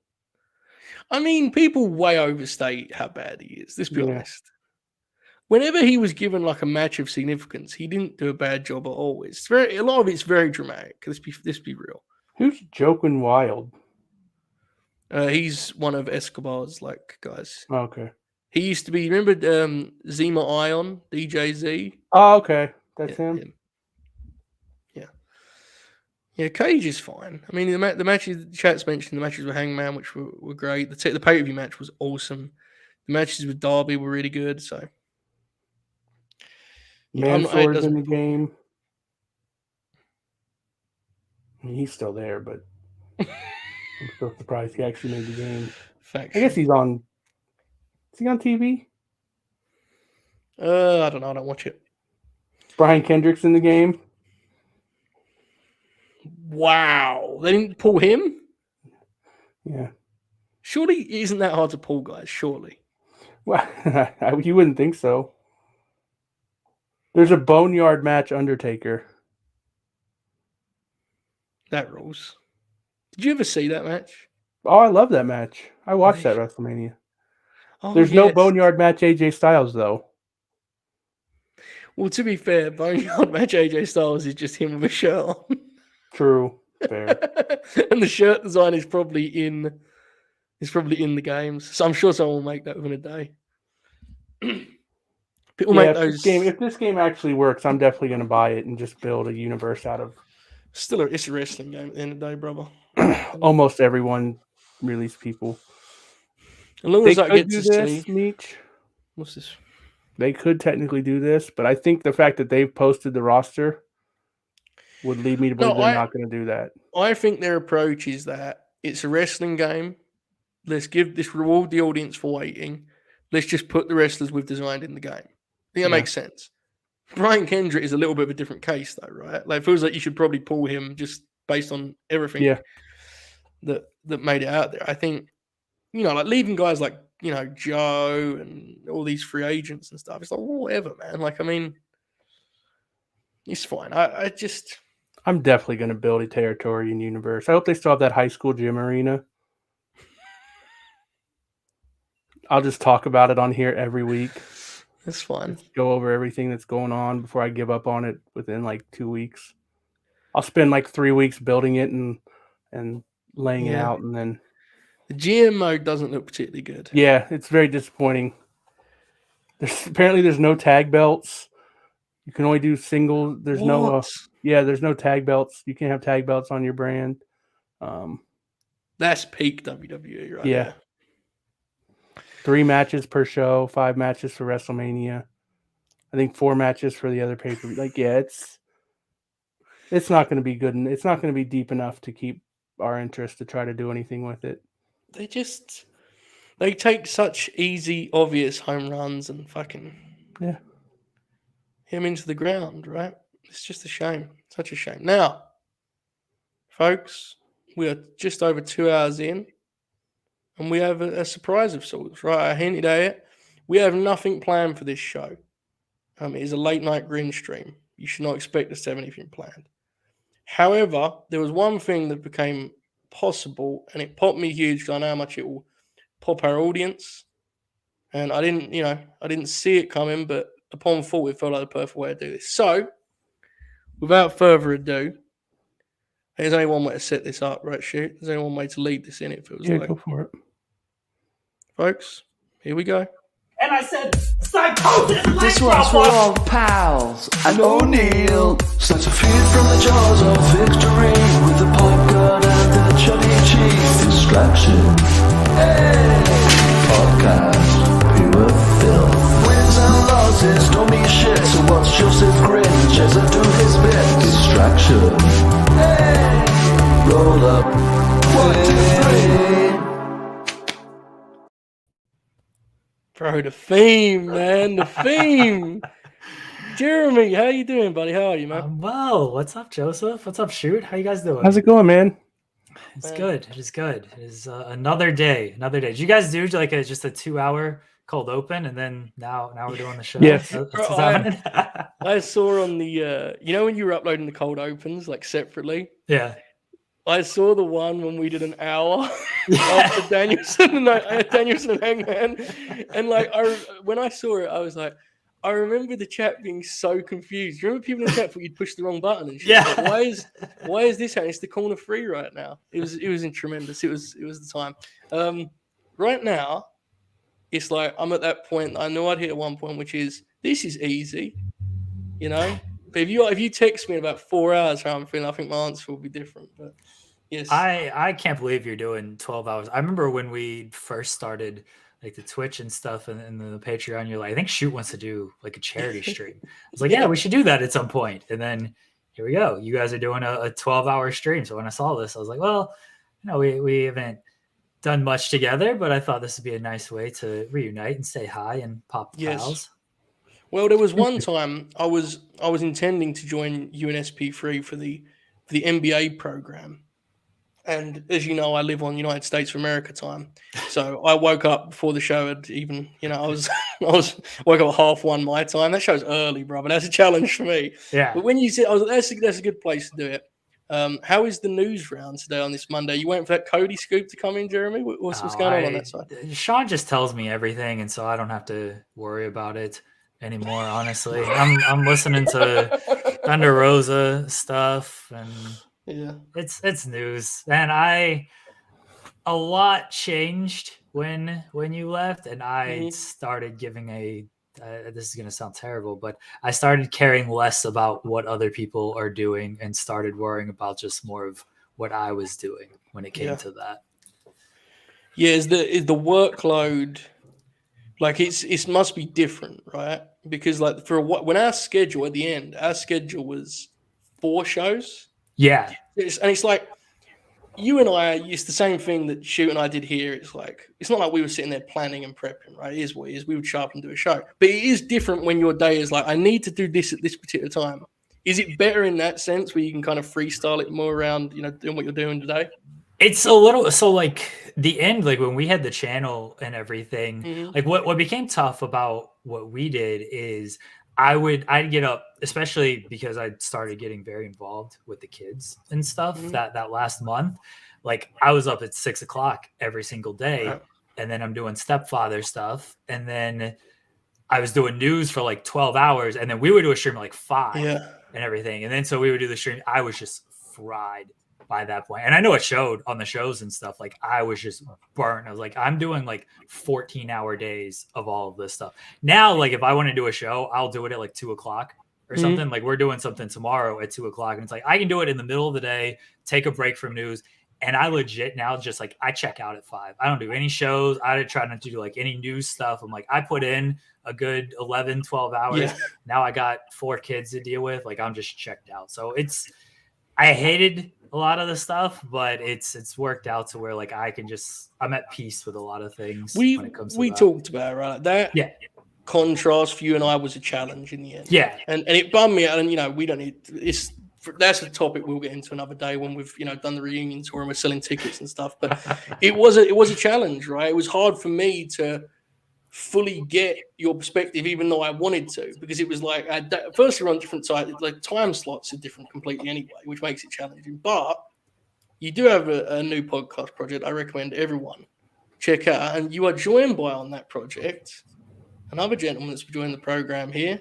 I mean, people way overstate how bad he is. Let's be honest. Whenever he was given like a match of significance, he didn't do a bad job at all. It's a lot of it's very dramatic. Let's be real. Who's Joaquin Wild? He's one of Escobar's guys. Oh, okay. He used to be. Remember Zima Ion, DJ Z? Oh, okay, that's him. Yeah, Cage is fine. I mean, the matches, chat's mentioned the matches with Hangman, which were great. The pay-per-view match was awesome. The matches with Darby were really good. So, Mansoor's in the game. I mean, he's still there, but I'm still surprised he actually made the game. I guess he's on. Is he on TV? I don't know. I don't watch it. Brian Kendrick's in the game. Wow, they didn't pull him? Yeah. Surely it isn't that hard to pull, guys, surely. Well, you wouldn't think so. There's a Boneyard match Undertaker. That rules. Did you ever see that match? Oh, I love that match. I watched that WrestleMania. Oh, There's no Boneyard match AJ Styles, though. Well, to be fair, Boneyard match AJ Styles is just him with a shirt on. True. Fair. And the shirt design is probably in the games. So I'm sure someone will make that within a day. People make those. If this game actually works, I'm definitely going to buy it and just build a universe out of. It's a wrestling game at the end of the day, brother. Almost everyone release people. As long as that gets us to Meech. What's this? They could technically do this, but I think the fact that they've posted the roster would lead me to believe No, they're not going to do that. I think their approach is that it's a wrestling game. Let's reward the audience for waiting. Let's just put the wrestlers we've designed in the game. I think that makes sense. Brian Kendrick is a little bit of a different case, though, right? Like, it feels like you should probably pull him just based on everything that made it out there. I think, like leaving guys like, Joe and all these free agents and stuff. It's like, whatever, man. Like, I mean, it's fine. I'm definitely going to build a territory in Universe. I hope they still have that high school gym arena. I'll just talk about it on here every week. That's fine. Just go over everything that's going on before I give up on it within like 2 weeks. I'll spend like 3 weeks building it and laying it out, and then the GM mode doesn't look particularly good. Yeah, it's very disappointing. There's no tag belts. You can only do single. There's no tag belts. You can't have tag belts on your brand. That's peak WWE right there. 3 matches per show, 5 matches for WrestleMania. I think 4 matches for the other pay-per-view. Like, it's not going to be good, and it's not going to be deep enough to keep our interest to try to do anything with it. They take such easy, obvious home runs and fucking him into the ground, right? It's just a shame. Such a shame. Now, folks, we are just over 2 hours in, and we have a surprise of sorts, right? I hinted at it. We have nothing planned for this show. It is a late night Grin stream. You should not expect us to have anything planned. However, there was one thing that became possible, and it popped me huge because I know how much it will pop our audience. And I didn't see it coming, but upon thought, it felt like the perfect way to do this. So, without further ado, there's only one way to set this up, right, Shoot? There's only one way to lead this in, it feels like. Go for it. Folks, here we go. And I said, psychosis! This one's for all pals and O'Neill. Such a feud from the jaws of victory with the pop gun and the chubby cheese. Distraction. Hey! Podcast. Pure filth. Wins and losses don't mean shit. So what's Joseph Cringe as I do his bit? Distraction. Hey! Roll up. 1, 2, 3. Bro, the theme, man. The theme. Jeremy, how you doing, buddy? How are you, man? Well, what's up, Joseph? What's up, Shoot? How you guys doing? How's it going, man? It's good. It is good. It is another day. Another day. Did you guys do like just a 2-hour cold open, and then now we're doing the show? Yes. I saw on the when you were uploading the cold opens like separately. Yeah. I saw the one when we did an hour after Danielson and Hangman, and like when I saw it, I was like, I remember the chat being so confused. You remember people in the chat thought you'd push the wrong button and shit? Yeah. Like, why is this happening? It's the corner 3 right now. It was tremendous. It was the time. Right now, it's like I'm at that point. I know I'd hit at one point, which is this is easy, But if you text me in about 4 hours how I'm feeling, I think my answer will be different. But yes, I can't believe you're doing 12 hours. I remember when we first started like the Twitch and stuff and the Patreon, you're like, I think Shoot wants to do like a charity stream. I was like, yeah, we should do that at some point. And then here we go. You guys are doing a 12-hour stream. So when I saw this, I was like, well, we haven't done much together, but I thought this would be a nice way to reunite and say hi and pop the files. Well, there was one time I was intending to join UNSP3 for the MBA program. And as you know, I live on United States of America time. So I woke up before the show had even, I was woke up at 1:30 my time. That show's early, bro, but that's a challenge for me. Yeah. But when you said, I was like, that's a good place to do it. How is the news round today on this Monday? You waiting for that Cody scoop to come in, Jeremy? What's going on that side? Sean just tells me everything, and so I don't have to worry about it anymore. Honestly, I'm listening to Thunder Rosa stuff, and it's news. And a lot changed when you left, and I started giving this is going to sound terrible, but I started caring less about what other people are doing and started worrying about just more of what I was doing when it came to that. Yeah, is the workload Like it must be different, right? Because like when our schedule at the end, our schedule was 4 shows. Yeah. And it's like you and I used the same thing that Shoot and I did here. It's like it's not like we were sitting there planning and prepping, right? It is what it is. We would show up and do a show. But it is different when your day is like, I need to do this at this particular time. Is it better in that sense where you can kind of freestyle it more around, doing what you're doing today? It's a little so like the end, like when we had the channel and everything, Mm-hmm. like what became tough about what we did is I'd get up, especially because I started getting very involved with the kids and stuff that last month. Like I was up at 6 o'clock every single day, Right. and then I'm doing stepfather stuff, and then I was doing news for like 12 hours, and then we would do a stream at like 5 and everything. And then so we would do the stream. I was just fried by that point. And I know it showed on the shows and stuff. Like I was just burnt. I was like, I'm doing like 14-hour days of all of this stuff. Now, like if I want to do a show, I'll do it at like 2 o'clock or something. Like we're doing something tomorrow at 2 o'clock. And it's like, I can do it in the middle of the day, take a break from news. And I legit now just like, I check out at 5. I don't do any shows. I try not to do like any news stuff. I'm like, I put in a good 11, 12 hours. Yeah. Now I got 4 kids to deal with. Like I'm just checked out. So I hated a lot of the stuff, but it's worked out to where like I'm at peace with a lot of things when it comes to we that. talked about it, right? That contrast for you and I was a challenge in the end. Yeah. And it bummed me out. And we don't need that's a topic we'll get into another day when we've done the reunion tour and we're selling tickets and stuff. But it was a challenge, right? It was hard for me to fully get your perspective, even though I wanted to, because it was like firstly we're on different sides, like time slots are different completely anyway, which makes it challenging. But you do have a new podcast project I recommend everyone check out, and you are joined by on that project another gentleman that's joined the program here,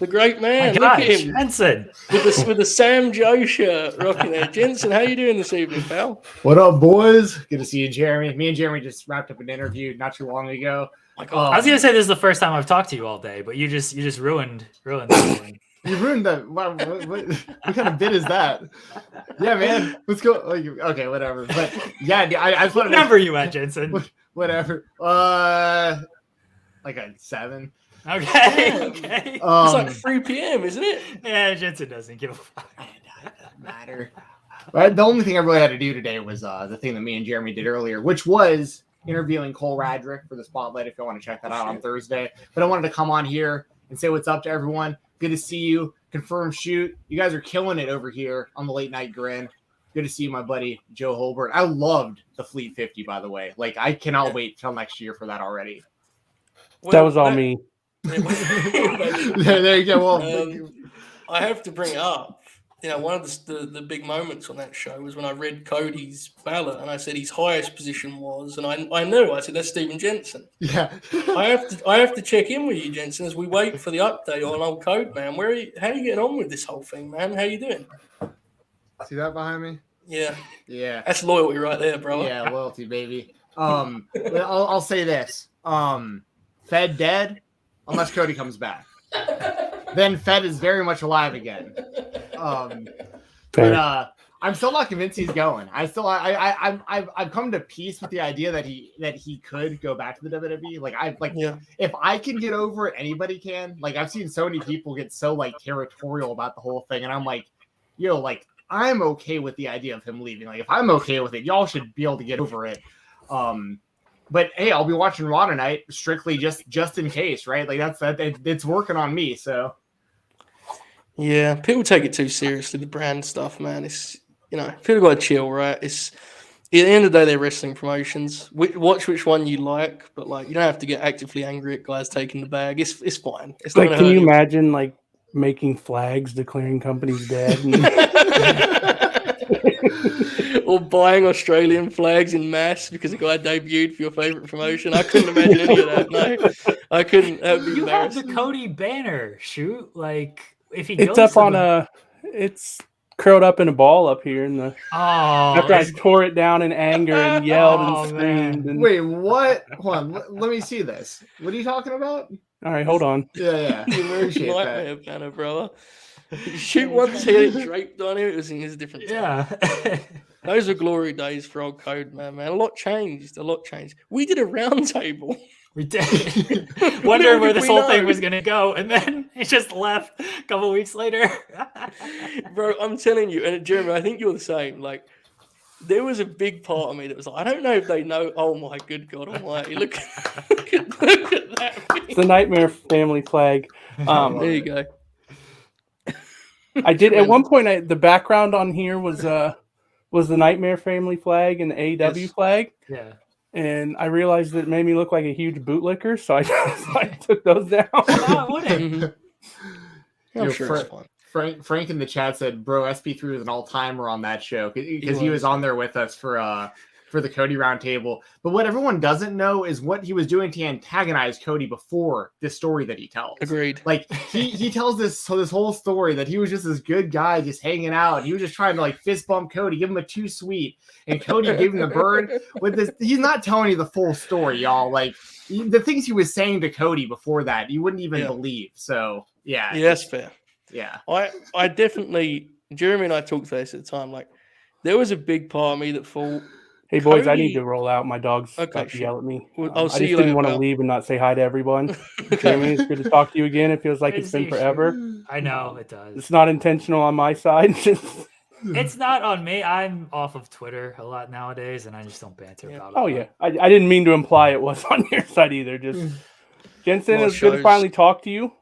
the great man. Look at him, Jensen, with the Sam Joe shirt rocking there. Jensen, how you doing this evening, pal? What up, boys? Good to see you, Jeremy. Me and Jeremy just wrapped up an interview not too long ago. I was gonna say this is the first time I've talked to you all day, but you just ruined that one. You ruined that. What kind of bit is that? Yeah, man. Let's go. Okay, whatever. But yeah, I just What wanted number are you at, Jensen? Whatever. Like a 7. Okay. It's like 3 p.m., isn't it? Yeah, Jensen doesn't give a fuck. It doesn't matter. Right. The only thing I really had to do today was the thing that me and Jeremy did earlier, which was interviewing Cole Radrick for the Spotlight. If you want to check that out on Thursday, but I wanted to come on here and say what's up to everyone. Good to see you. Confirm Shoot. You guys are killing it over here on the Late Night Grin. Good to see you, my buddy Joe Holbert. I loved the Fleet 50, by the way. Like I cannot wait till next year for that already. That was all me. There you go. Well, I have to bring it up. One of the big moments on that show was when I read Cody's ballot and I said his highest position was, and I knew. I said that's Stephen Jensen. Yeah. I have to check in with you, Jensen, as we wait for the update on old Code, man. How are you getting on with this whole thing, man? How you doing? See that behind me? Yeah. Yeah. That's loyalty right there, bro. Yeah, loyalty, baby. I'll say this. Fed dead unless Cody comes back. Then Fed is very much alive again. But I'm still not convinced he's going. I've come to peace with the idea that he could go back to the WWE. If I can get over it, anybody can. Like I've seen so many people get so like territorial about the whole thing, and I'm like, I'm okay with the idea of him leaving. Like if I'm okay with it, y'all should be able to get over it. But hey, I'll be watching Raw tonight, strictly just in case, right? Like it's working on me. So yeah, people take it too seriously, the brand stuff, man. It's people got to chill, right? It's at the end of the day, they're wrestling promotions. Watch which one you like, but like you don't have to get actively angry at guys taking the bag. It's fine. It's like, can you imagine like making flags declaring companies dead? Or buying Australian flags in mass because a guy debuted for your favorite promotion. I couldn't imagine any of that. No, I couldn't. That would be You have embarrassing. the Cody banner. Shoot, like if he it's goes up to on it's curled up in a ball up here in the. Oh, After I tore it down in anger and yelled and screamed. And... Wait, what? Hold on, let me see this. What are you talking about? All right, hold on. Yeah. The American Nightmare banner, brother. Shoot once he had it draped on him, it was in his different time. yeah. Those were glory days for old Code, man. A lot changed. We did a round table We did. Wondering where this whole thing was going to go. And then it just left a couple weeks later. Bro, I'm telling you, and Jeremy, I think you're the same. Like, there was a big part of me that was like, I don't know if they know. Oh my good God Almighty! Look at that. It's the Nightmare family flag. There you go. I did at one point. The background on here was the Nightmare family flag and the AEW flag. Yeah. And I realized that it made me look like a huge bootlicker, so I took those down. No, it wouldn't. I'm sure it's fun. Frank in the chat said, "Bro, SP3 was an all-timer on that show because he was on there with us for the Cody Roundtable." But what everyone doesn't know is what he was doing to antagonize Cody before this story that he tells. Agreed. Like he tells this whole story that he was just this good guy just hanging out, and he was just trying to like fist bump Cody, give him a too sweet, and Cody gave him the bird with this. He's not telling you the full story, y'all. Like the things he was saying to Cody before that, you wouldn't even believe. So yeah, that's fair. Yeah, I definitely, Jeremy and I talked about this at the time. Like, there was a big part of me that thought, hey boys, I need to roll out. My dog's about to yell at me. I'll see you later. I didn't want to leave and not say hi to everyone. Jeremy, it's good to talk to you again. It feels like it's been forever. I know it does. It's not intentional on my side. It's not on me. I'm off of Twitter a lot nowadays, and I just don't banter about it. Oh yeah, I didn't mean to imply it was on your side either. Just Jensen, it's good to finally talk to you.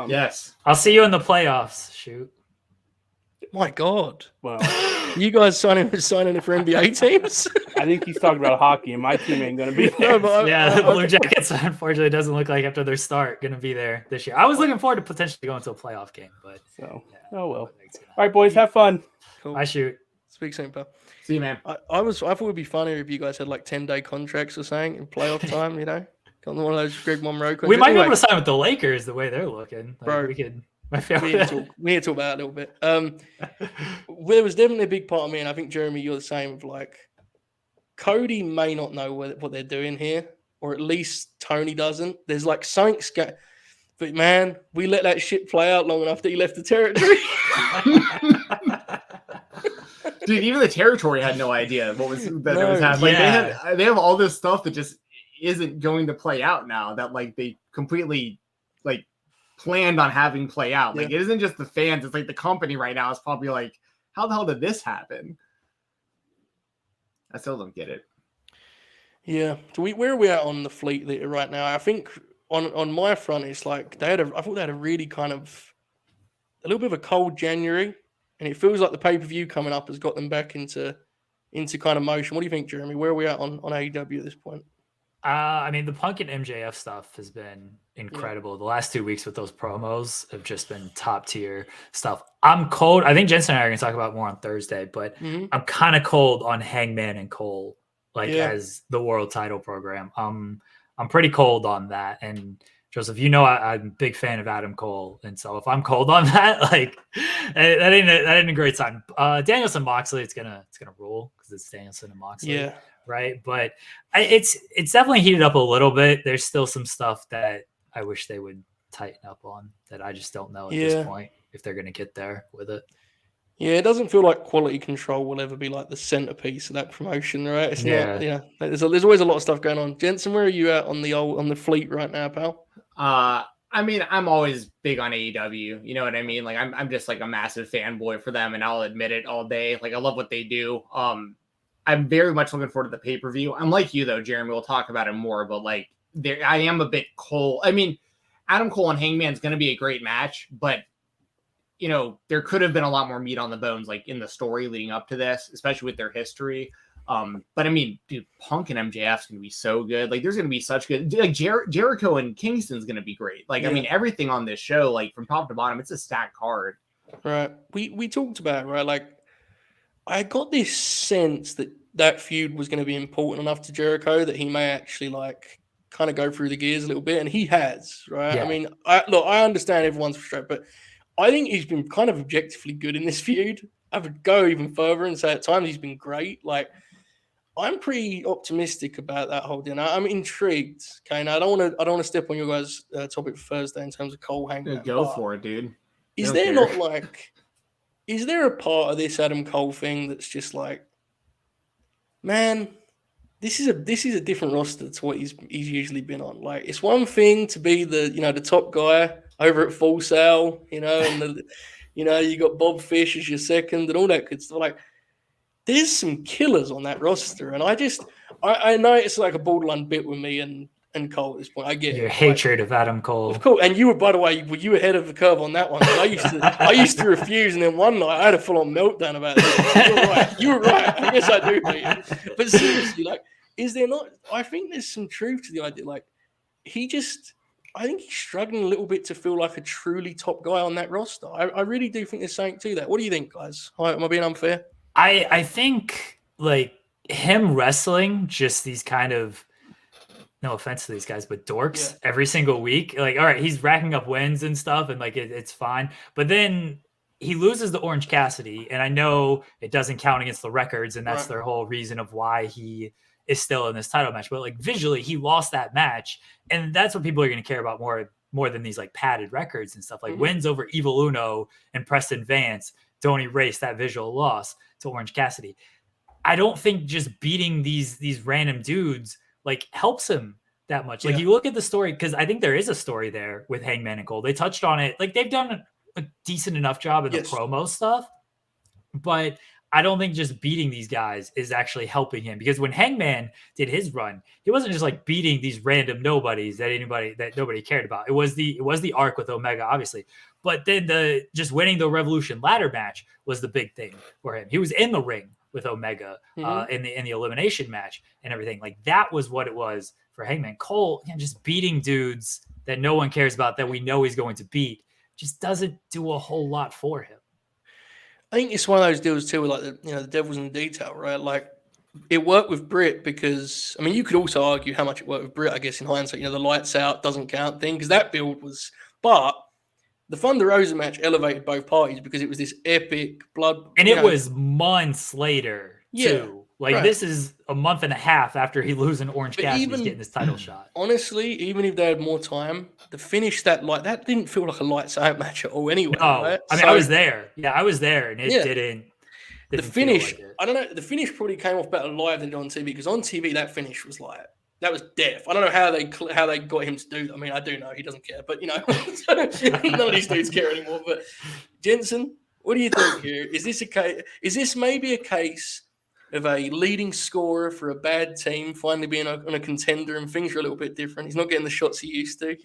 Yes, I'll see you in the playoffs. Shoot. My God. Well, you guys signing for NBA teams? I think he's talking about hockey, and my team ain't going to be there. The Blue Jackets, unfortunately, doesn't look like after their start going to be there this year. I was looking forward to potentially going to a playoff game, but oh well. All right, boys, have fun. Cool. I shoot. Speak soon, pal. See you, man. I thought it'd be funnier if you guys had like 10-day contracts or something in playoff time. You know, got one of those Greg Monroe contracts. We might be able to sign with the Lakers the way they're looking. Like, bro, we could. We need to talk about it a little bit. There was definitely a big part of me, and I think Jeremy, you're the same. Of like, Cody may not know what they're doing here, or at least Tony doesn't. There's like something but man, we let that shit play out long enough that he left the territory. Dude, even the territory had no idea what was happening. Like, they have all this stuff that just isn't going to play out now. That like they completely like planned on having play out. Like it isn't just the fans; it's like the company right now is probably like, how the hell did this happen? I still don't get it. Yeah, so where are we at on the fleet there right now? I think on my front, it's like I thought they had a really kind of a little bit of a cold January. And it feels like the pay-per-view coming up has got them back into kind of motion. What do you think, Jeremy? Where are we at on AEW at this point? I mean, the Punk and MJF stuff has been incredible. The last 2 weeks with those promos have just been top-tier stuff. I'm cold. I think Jensen and I are going to talk about more on Thursday, but I'm kind of cold on Hangman and Cole, as the world title program. I'm pretty cold on that. And Joseph, I'm a big fan of Adam Cole, and so if I'm cold on that, like that ain't a great sign. Danielson Moxley, it's gonna rule because it's Danielson and Moxley, right? But it's definitely heated up a little bit. There's still some stuff that I wish they would tighten up on that I just don't know at this point if they're gonna get there with it. Yeah, it doesn't feel like Quality Control will ever be like the centerpiece of that promotion, right? It's not. Yeah, there's always a lot of stuff going on. Jensen, where are you at on the fleet right now, pal? I mean, I'm always big on AEW. You know what I mean? Like, I'm just like a massive fanboy for them, and I'll admit it all day. Like, I love what they do. I'm very much looking forward to the pay-per-view. I'm like you though, Jeremy. We'll talk about it more, but like, I am a bit cold. I mean, Adam Cole and Hangman is going to be a great match, but there could have been a lot more meat on the bones, like in the story leading up to this, especially with their history. But I mean, dude, Punk and MJF's gonna be so good. Like, there's gonna be such good. Like Jericho and Kingston's gonna be great. Like, I mean, everything on this show, like from top to bottom, it's a stacked card. Right. We talked about it, right? Like, I got this sense that feud was going to be important enough to Jericho that he may actually like kind of go through the gears a little bit, and he has, right? Yeah. I mean, I understand everyone's frustrated, but I think he's been kind of objectively good in this feud. I would go even further and say at times he's been great. Like, I'm pretty optimistic about that whole dinner. I'm intrigued. Okay, now I don't want to step on your guys' topic for Thursday in terms of Cole Hangman. Go for it, dude. Is there a part of this Adam Cole thing that's just like, man, this is a different roster to what he's usually been on. Like, it's one thing to be the top guy over at Full Sail, and you got Bob Fish as your second and all that good stuff. Like, there's some killers on that roster, and I know it's like a borderline bit with me and Cole at this point. I get your it. hatred of Adam Cole. Of course, and by the way, were you ahead of the curve on that one? I used to refuse, and then one night I had a full-on meltdown about it. You were right. I guess I do hate him. But seriously, like, is there not? I think there's some truth to the idea. Like, I think he's struggling a little bit to feel like a truly top guy on that roster. I really do think there's something to that. What do you think, guys? Am I being unfair? I think, like, him wrestling just these kind of, no offense to these guys, but dorks every single week. Like, all right, he's racking up wins and stuff, and like it's fine. But then he loses to Orange Cassidy, and I know it doesn't count against the records, and that's their whole reason of why he is still in this title match. But like visually, he lost that match, and that's what people are going to care about more than these like padded records and stuff. Like wins over Evil Uno and Preston Vance don't erase that visual loss to Orange Cassidy. I don't think just beating these random dudes like helps him that much. Like you look at the story, because I think there is a story there with Hangman and Cole. They touched on it. Like they've done a decent enough job in the promo stuff, but I don't think just beating these guys is actually helping him, because when Hangman did his run, he wasn't just like beating these random nobodies that nobody cared about. It was the arc with Omega, obviously, but then just winning the Revolution ladder match was the big thing for him. He was in the ring with Omega in the elimination match and everything. Like that was what it was for Hangman. Cole, just beating dudes that no one cares about, that we know he's going to beat, just doesn't do a whole lot for him. I think it's one of those deals too, with like the devil's in the detail, right? Like it worked with Britt because, I mean, you could also argue how much it worked with Britt, I guess, in hindsight, the lights out doesn't count thing, because that build was, but the Thunder Rosa match elevated both parties because it was this epic blood. And it was months later too. Like this is a month and a half after he losing Orange Cassidy's getting his title shot. Honestly, even if they had more time, the finish that didn't feel like a lights out match at all anyway. No, right? I mean, I was there. Yeah, I was there, and it didn't. The finish, I don't know. The finish probably came off better live than on TV, because on TV that finish was like, that was death. I don't know how they got him to do that. I mean, I do know he doesn't care, but none of these dudes care anymore. But Jensen, what do you think here? Is this a case? Is this maybe a case of a leading scorer for a bad team finally being on a contender, and things are a little bit different? He's not getting the shots he used to,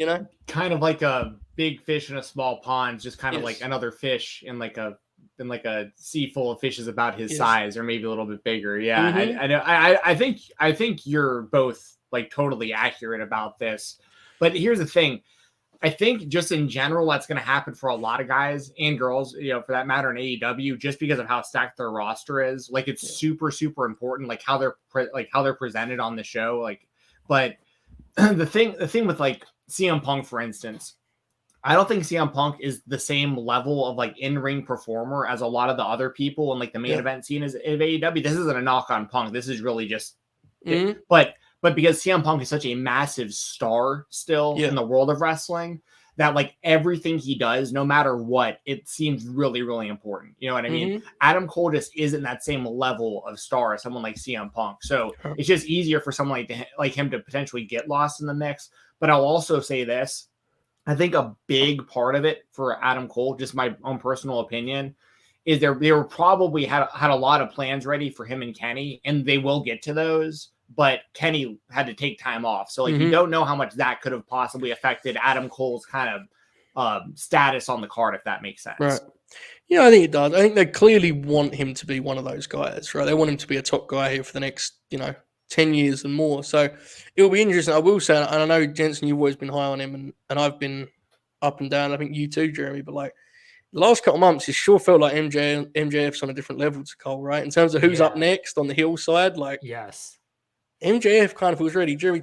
Kind of like a big fish in a small pond, just kind of like another fish in like a sea full of fishes about his size, or maybe a little bit bigger. Yeah, I know. I think you're both like totally accurate about this, but here's the thing. I think just in general, that's going to happen for a lot of guys and girls, for that matter, in AEW, just because of how stacked their roster is. Like it's super, super important, like how they're presented on the show. Like, but the thing with like CM Punk, for instance, I don't think CM Punk is the same level of like in-ring performer as a lot of the other people in like the main event scene of AEW. This isn't a knock on Punk. This is really just, but because CM Punk is such a massive star still in the world of wrestling, that like everything he does, no matter what, it seems really, really important. You know what I mean? Adam Cole just isn't that same level of star as someone like CM Punk. So it's just easier for someone like him to potentially get lost in the mix. But I'll also say this. I think a big part of it for Adam Cole, just my own personal opinion, is they were probably had a lot of plans ready for him and Kenny, and they will get to those. But Kenny had to take time off. So like you don't know how much that could have possibly affected Adam Cole's kind of status on the card, if that makes sense. Right. Yeah, I think it does. I think they clearly want him to be one of those guys, right? They want him to be a top guy here for the next, 10 years and more. So it'll be interesting. I will say, and I know, Jensen, you've always been high on him, and I've been up and down. I think you too, Jeremy. But like the last couple of months, it sure felt like MJF's on a different level to Cole, right? In terms of who's up next on the heel side, like MJF kind of feels ready. Jeremy,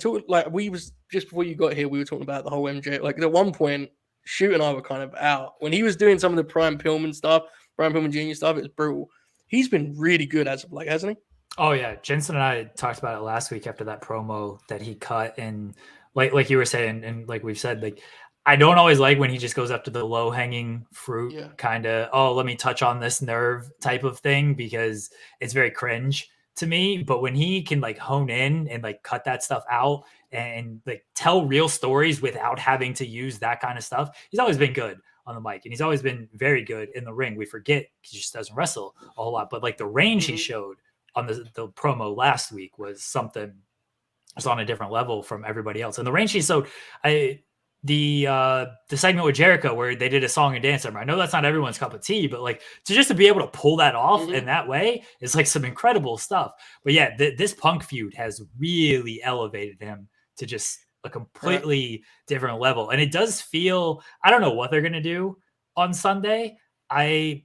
we was just before you got here, we were talking about the whole MJF. Like at one point, Shoot and I were kind of out when he was doing some of the Brian Pillman Jr. stuff. It was brutal. He's been really good as of late, hasn't he? Oh yeah, Jensen and I talked about it last week after that promo that he cut, and like you were saying, and like we've said, like I don't always like when he just goes up to the low hanging fruit kind of, let me touch on this nerve type of thing, because it's very cringe to me, but when he can like hone in and like cut that stuff out and like tell real stories without having to use that kind of stuff, he's always been good on the mic and he's always been very good in the ring. We forget he just doesn't wrestle a whole lot, but like the range he showed on the promo last week was something was on a different level from everybody else. And the range he showed, the segment with Jericho where they did a song and dance number. I know that's not everyone's cup of tea, but like to be able to pull that off in that way is like some incredible stuff. But yeah, this Punk feud has really elevated him to just a completely different level. And it does feel, I don't know what they're going to do on Sunday. I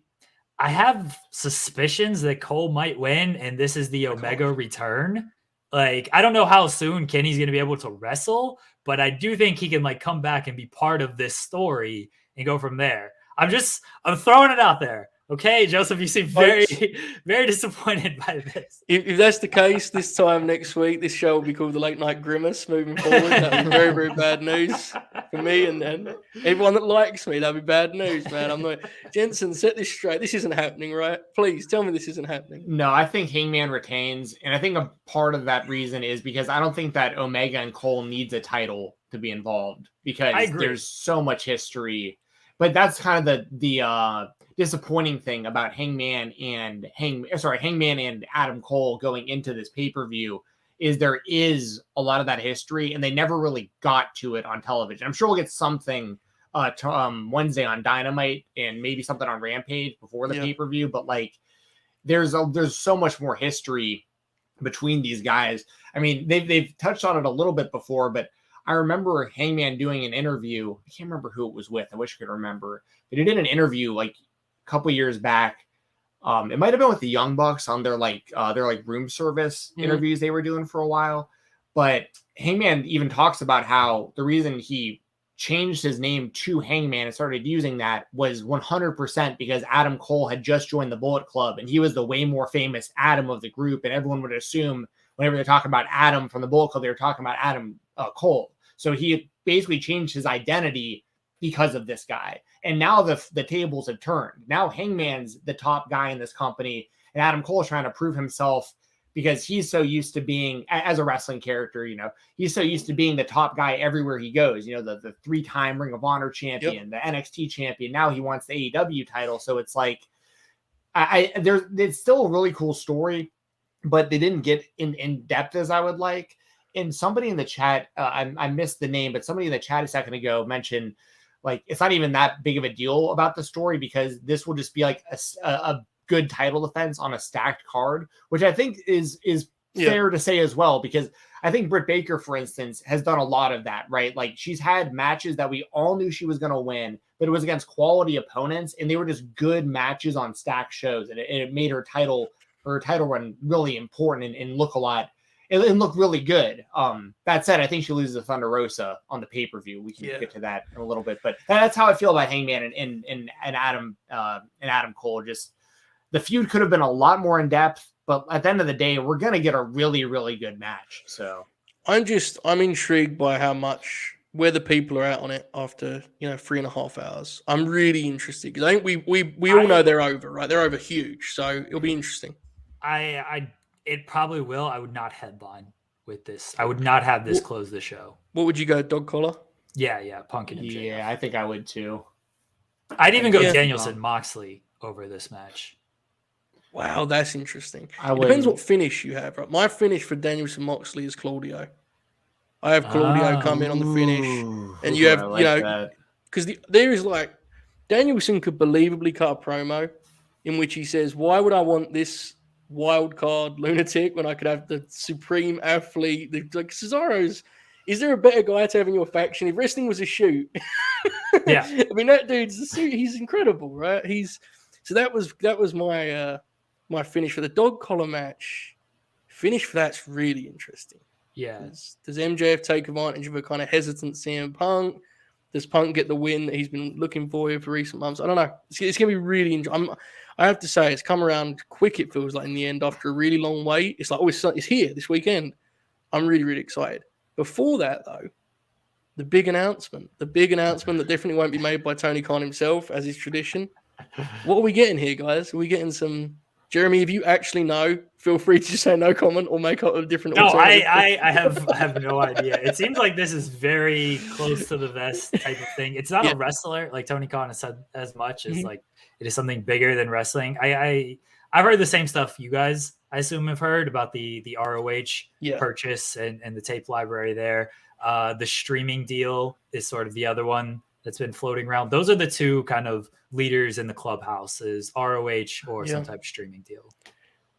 have suspicions that Cole might win and this is the Omega return. Like, I don't know how soon Kenny's going to be able to wrestle, but I do think he can like come back and be part of this story and go from there. I'm throwing it out there. Okay, Joseph, you seem very, very disappointed by this. If that's the case, this time next week, this show will be called the Late Night Grimace moving forward. That'd be very, very bad news for me and everyone that likes me. That'd be bad news, man. I'm not. Jensen, set this straight. This isn't happening, right? Please tell me this isn't happening. No, I think Hangman retains. And I think a part of that reason is because I don't think that Omega and Cole needs a title to be involved because there's so much history. But that's kind of the disappointing thing about Hangman and Adam Cole going into this pay-per-view is there is a lot of that history and they never really got to it on television. I'm sure we'll get something Wednesday on Dynamite and maybe something on Rampage before the pay-per-view, but like there's so much more history between these guys. I mean, they've touched on it a little bit before, but I remember Hangman doing an interview. I can't remember who it was with. I wish I could remember. But he did an interview like a couple years back. It might have been with the Young Bucks on their room service interviews they were doing for a while. But Hangman even talks about how the reason he changed his name to Hangman and started using that was 100% because Adam Cole had just joined the Bullet Club and he was the way more famous Adam of the group. And everyone would assume whenever they're talking about Adam from the Bullet Club, they were talking about Adam Cole. So he basically changed his identity because of this guy. And now the tables have turned. Now Hangman's the top guy in this company, and Adam Cole is trying to prove himself because he's so used to being, as a wrestling character, he's so used to being the top guy everywhere he goes. The 3-time Ring of Honor champion, the NXT champion. Now he wants the AEW title. So it's like, it's still a really cool story, but they didn't get in depth as I would like. And somebody in the chat, I missed the name, but somebody in the chat a second ago mentioned, like, it's not even that big of a deal about the story because this will just be like a good title defense on a stacked card, which I think is fair to say as well, because I think Britt Baker, for instance, has done a lot of that, right? Like, she's had matches that we all knew she was going to win, but it was against quality opponents, and they were just good matches on stacked shows, and it made her title run really important and look a lot. It looked really good. That said, I think she loses to Thunder Rosa on the pay-per-view. We can get to that in a little bit, but that's how I feel about Hangman and Adam Cole. Just the feud could have been a lot more in depth, but at the end of the day, we're gonna get a really, really good match. So I'm intrigued by where the people are at on it after 3.5 hours. I'm really interested because I think we all know they're over, right? They're over huge, so it'll be interesting. It probably will. I would not headline with this. I would not have this close the show. What would you go, dog collar? Yeah, Punk and MJF. Yeah, I think I would too. I'd even go Danielson Moxley over this match. Wow, that's interesting. It depends what finish you have, right? My finish for Danielson Moxley is Claudio. I have Claudio come in on the finish, and you have because there is like Danielson could believably cut a promo in which he says, "Why would I want this wild card lunatic when I could have the supreme athlete?" Like Cesaro's, is there a better guy to have in your faction? If wrestling was a shoot, yeah. I mean that dude's he's incredible, right? That was my finish for the dog collar match. Finish for that's really interesting. Yeah. Does MJF take advantage of a kind of hesitant CM Punk? Does Punk get the win that he's been looking for here for recent months? I don't know. It's going to be really interesting. I have to say, it's come around quick, it feels like, in the end, after a really long wait. It's like, it's here this weekend. I'm really, really excited. Before that, though, the big announcement that definitely won't be made by Tony Khan himself, as is tradition. What are we getting here, guys? Are we getting some Jeremy, if you actually know, feel free to say no comment or make up a different. No, I have no idea. It seems like this is very close to the vest type of thing. It's not a wrestler, like Tony Khan has said as much as like it is something bigger than wrestling. I've heard the same stuff you guys, I assume, have heard about the ROH purchase and the tape library there. The streaming deal is sort of the other one that's been floating around. Those are the two kind of leaders in the clubhouse, is ROH or some type of streaming deal.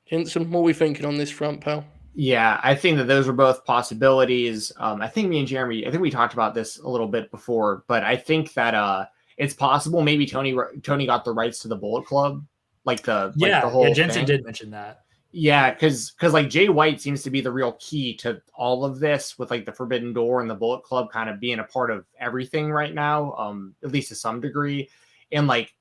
Jensen, what are we thinking on this front, pal? Yeah, I think that those are both possibilities. I think me and Jeremy, I think we talked about this a little bit before, but I think that it's possible maybe Tony got the rights to the Bullet Club, the whole Jensen thing. did mention that. Yeah, because like Jay White seems to be the real key to all of this, with like the Forbidden Door and the Bullet Club kind of being a part of everything right now, at least to some degree. And like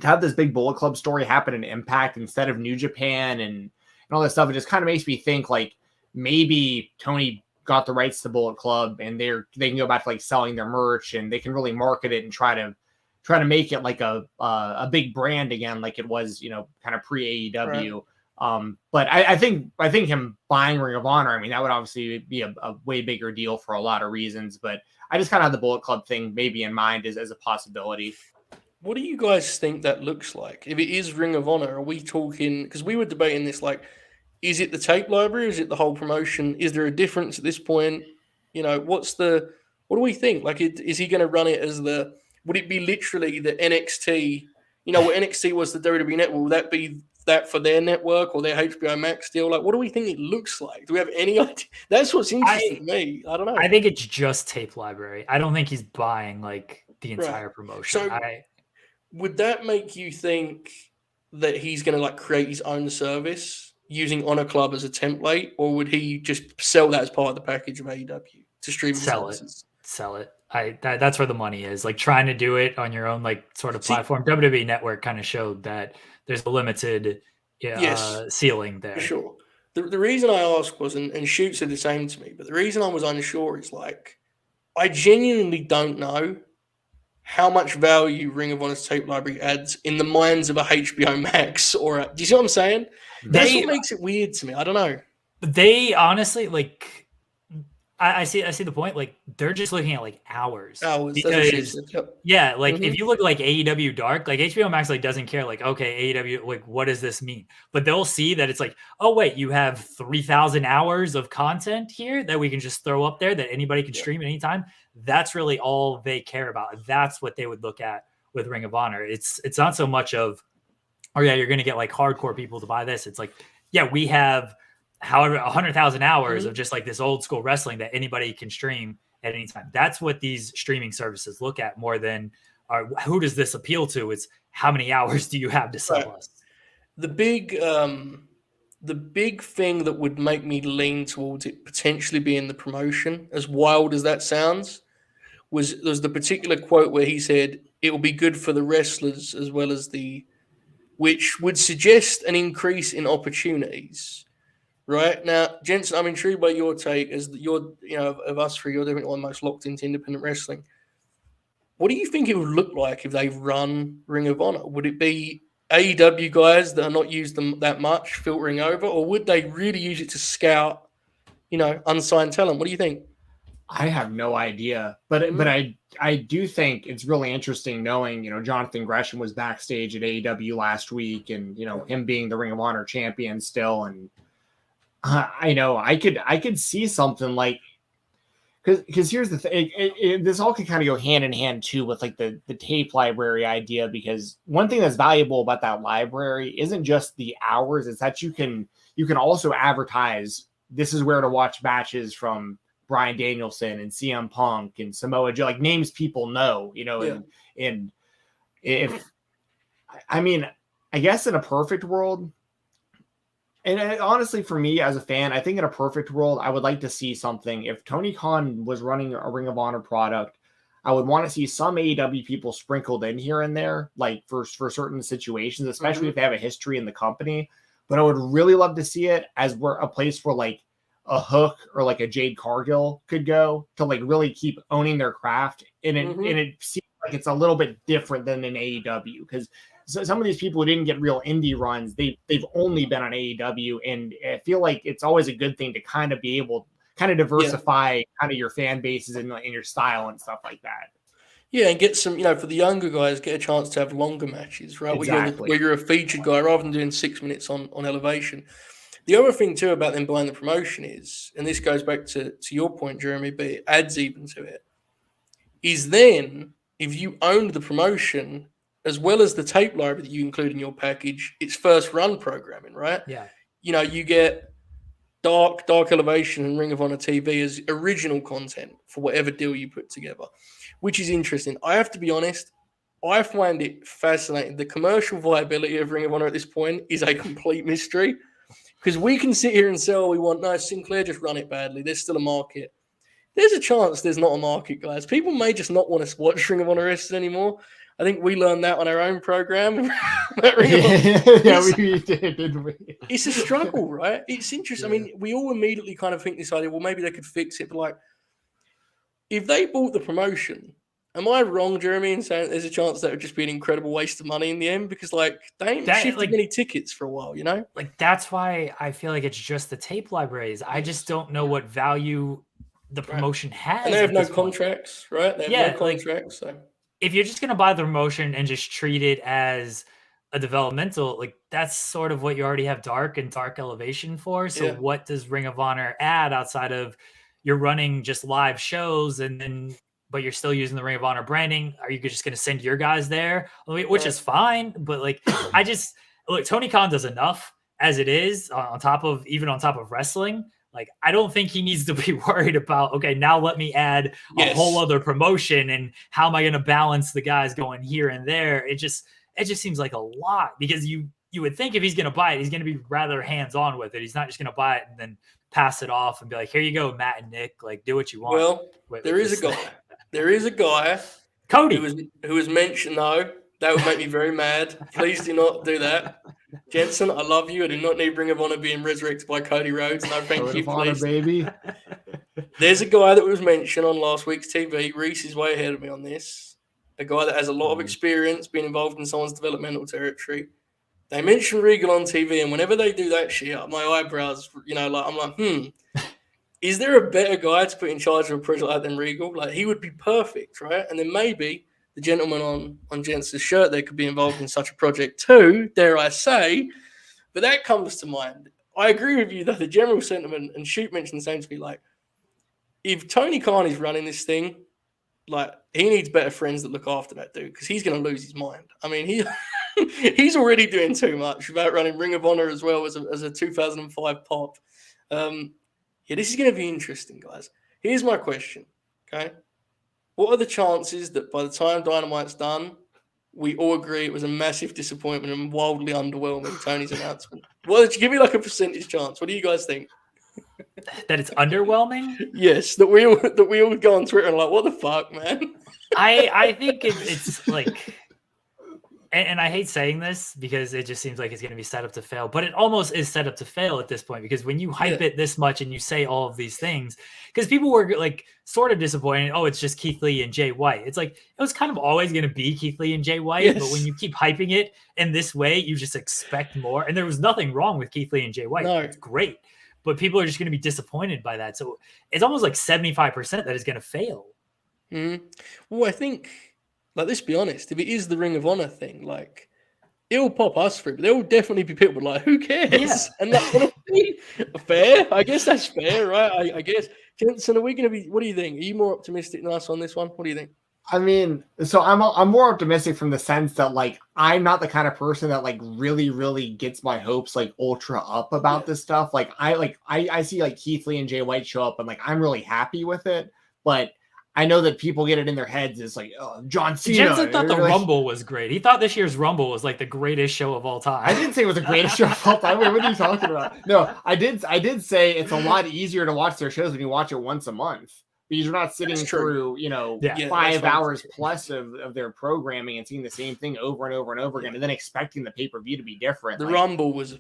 to have this big Bullet Club story happen in Impact instead of New Japan and all that stuff, it just kind of makes me think like maybe Tony got the rights to Bullet Club and they can go back to like selling their merch and they can really market it and try to make it like a big brand again, like it was, kind of pre AEW. Right. But I think him buying Ring of Honor, I mean, that would obviously be a way bigger deal for a lot of reasons, but I just kind of had the Bullet Club thing maybe in mind as a possibility. What do you guys think that looks like? If it is Ring of Honor, are we talking, because we were debating this, like, is it the tape library? Or is it the whole promotion? Is there a difference at this point? What do we think? Like, is he going to run it as would it be literally the NXT, what NXT was the WWE network? Will that be that for their network or their HBO Max deal? Like, what do we think it looks like? Do we have any idea? That's what's interesting to me. I don't know. I think it's just tape library. I don't think he's buying like the entire promotion. So would that make you think that he's going to like create his own service using Honor Club as a template, or would he just sell that as part of the package of AEW to stream services? Sell it. That's where the money is. Like trying to do it on your own, like sort of platform. WWE Network kind of showed that there's a limited ceiling there. For sure. The reason I asked was, and Shoot said the same to me, but the reason I was unsure is like, I genuinely don't know how much value Ring of Honor's tape library adds in the minds of a HBO Max do you see what I'm saying? That's what makes it weird to me. I don't know. They honestly like. I see the point. Like they're just looking at like hours. Because, yeah, like if you look at like AEW Dark, like HBO Max like doesn't care. Like okay, AEW, like what does this mean? But they'll see that it's like, oh wait, you have 3,000 hours of content here that we can just throw up there that anybody can stream at any time. That's really all they care about. That's what they would look at with Ring of Honor. It's not so much of, oh yeah, you're going to get like hardcore people to buy this. It's like, yeah, we have however 100,000 hours of just like this old school wrestling that anybody can stream at any time. That's what these streaming services look at more than who does this appeal to? It's how many hours do you have to sell us? The big thing that would make me lean towards it potentially being the promotion, as wild as that sounds, was the particular quote where he said it will be good for the wrestlers as well as which would suggest an increase in opportunities. Right now, Jensen, I'm intrigued by your take as you're, of us three, you're definitely one most locked into independent wrestling. What do you think it would look like if they run Ring of Honor? Would it be AEW guys that are not used them that much filtering over, or would they really use it to scout, unsigned talent? What do you think? I have no idea, but I do think it's really interesting knowing, Jonathan Gresham was backstage at AEW last week, and him being the Ring of Honor champion still, and I know I could see something like, because here's the thing, this all could kind of go hand in hand too with like the tape library idea, because one thing that's valuable about that library isn't just the hours, it's that you can also advertise this is where to watch matches from Bryan Danielson and CM Punk and Samoa Joe, like names people know, and if I guess in a perfect world. And honestly, for me as a fan, I think in a perfect world, I would like to see something. If Tony Khan was running a Ring of Honor product, I would want to see some AEW people sprinkled in here and there, like for certain situations, especially if they have a history in the company. But I would really love to see it as a place where like a Hook or like a Jade Cargill could go to like really keep owning their craft. And it seems like it's a little bit different than an AEW, because some of these people who didn't get real indie runs, they've only been on AEW, and I feel like it's always a good thing to kind of be able kind of diversify kind of your fan bases and your style and stuff like that. Yeah, and get some, for the younger guys, get a chance to have longer matches, right? Exactly. Where you're a featured guy rather than doing 6 minutes on Elevation. The other thing, too, about them buying the promotion is, and this goes back to your point, Jeremy, but it adds even to it, is then if you owned the promotion, as well as the tape library that you include in your package, it's first run programming, right? Yeah. You get Dark Elevation and Ring of Honor TV as original content for whatever deal you put together, which is interesting. I have to be honest, I find it fascinating. The commercial viability of Ring of Honor at this point is a complete mystery, because we can sit here and say, we want, no, Sinclair just run it badly. There's still a market. There's a chance there's not a market, guys. People may just not want to watch Ring of Honor wrestling anymore. I think we learned that on our own program. Yeah, we did, didn't we? It's a struggle, right? It's interesting. Yeah. I mean, we all immediately kind of think this idea, well, maybe they could fix it. But like, if they bought the promotion, am I wrong, Jeremy, in saying there's a chance that would just be an incredible waste of money in the end? Because like they ain't shifted many tickets for a while, Like that's why I feel like it's just the tape libraries. I just don't know what value the promotion has. And they have no contracts, right? They have no contracts. So if you're just going to buy the promotion and just treat it as a developmental, like that's sort of what you already have Dark and Dark Elevation for. So what does Ring of Honor add outside of you're running just live shows but you're still using the Ring of Honor branding? Are you just going to send your guys there? Which is fine. But like, Tony Khan does enough as it is on top of wrestling. Like, I don't think he needs to be worried about, okay, now let me add a whole other promotion and how am I going to balance the guys going here and there? It just seems like a lot, because you would think if he's going to buy it, he's going to be rather hands-on with it. He's not just going to buy it and then pass it off and be like, here you go, Matt and Nick, like do what you want. Well, there is a guy, Cody, who was mentioned, though. That would make me very mad. Please do not do that. Jensen, I love you. I do not need Ring of Honor being resurrected by Cody Rhodes. No, thank you, please. Baby. There's a guy that was mentioned on last week's TV. Reese is way ahead of me on this. A guy that has a lot of experience being involved in someone's developmental territory. They mention Regal on TV, and whenever they do that shit, my eyebrows, I'm like, is there a better guy to put in charge of a project like than Regal? Like, he would be perfect, right? And then maybe the gentleman on Jensen's shirt there could be involved in such a project too, dare I say. But that comes to mind. I agree with you that the general sentiment, and Shoot mentioned the same to me, like, if Tony Khan is running this thing, like, he needs better friends that look after that dude, because he's going to lose his mind. I mean, he's already doing too much without running Ring of Honor as well as a 2005 pop. This is going to be interesting, guys. Here's my question, okay? What are the chances that by the time Dynamite's done, we all agree it was a massive disappointment and wildly underwhelming, Tony's announcement? Well, give me like a percentage chance. What do you guys think? That it's underwhelming? Yes, that we all go on Twitter and like, what the fuck, man? I think it's like, and I hate saying this because it just seems like it's going to be set up to fail, but it almost is set up to fail at this point, because when you hype it this much and you say all of these things, because people were like sort of disappointed. Oh, it's just Keith Lee and Jay White. It's like, it was kind of always going to be Keith Lee and Jay White, but when you keep hyping it in this way, you just expect more. And there was nothing wrong with Keith Lee and Jay White. No. It's great, but people are just going to be disappointed by that. So it's almost like 75% that is going to fail. Mm-hmm. Well, I think, like, let's be honest, if it is the Ring of Honor thing, like, it'll pop us through, but there will definitely be people like, who cares? Yeah. And that's going to be fair. I guess that's fair, right? I guess. Jensen, are we going to be, what do you think? Are you more optimistic than us on this one? What do you think? I mean, so I'm more optimistic from the sense that, like, I'm not the kind of person that, like, really gets my hopes, like, ultra up about this stuff. Like, I see, like, Keith Lee and Jay White show up, and, like, I'm really happy with it, but I know that people get it in their heads. It's like, oh, John Cena. Jensen thought the Rumble was great. He thought this year's Rumble was like the greatest show of all time. I didn't say it was the greatest show of all time. Wait, what are you talking about? No, I did say it's a lot easier to watch their shows when you watch it once a month, because you're not sitting through, 5 hours plus of their programming and seeing the same thing over and over and over again, and then expecting the pay-per-view to be different. The Rumble was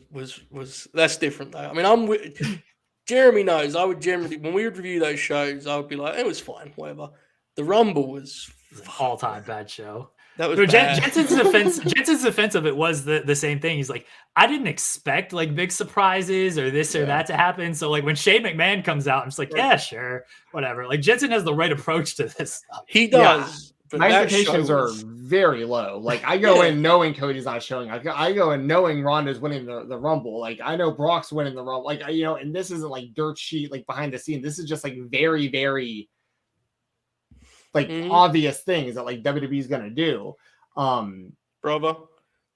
that's different though. I mean, Jeremy knows I would generally, when we would review those shows, I would be like, it was fine, whatever. The Rumble was all-time bad show. That was So bad. Jensen's defense of it was the same thing. He's like, I didn't expect like big surprises or this or that to happen. So like when Shane McMahon comes out, I'm just like, yeah, sure, whatever. Like Jensen has the right approach to this stuff. He does. But my expectations are very low. Like I go in knowing Cody's not showing. I go in knowing Ronda's winning the Rumble. Like I know Brock's winning the Rumble. Like and this isn't like dirt sheet like behind the scene. This is just like very, very like obvious things that like WWE is gonna do. Brother,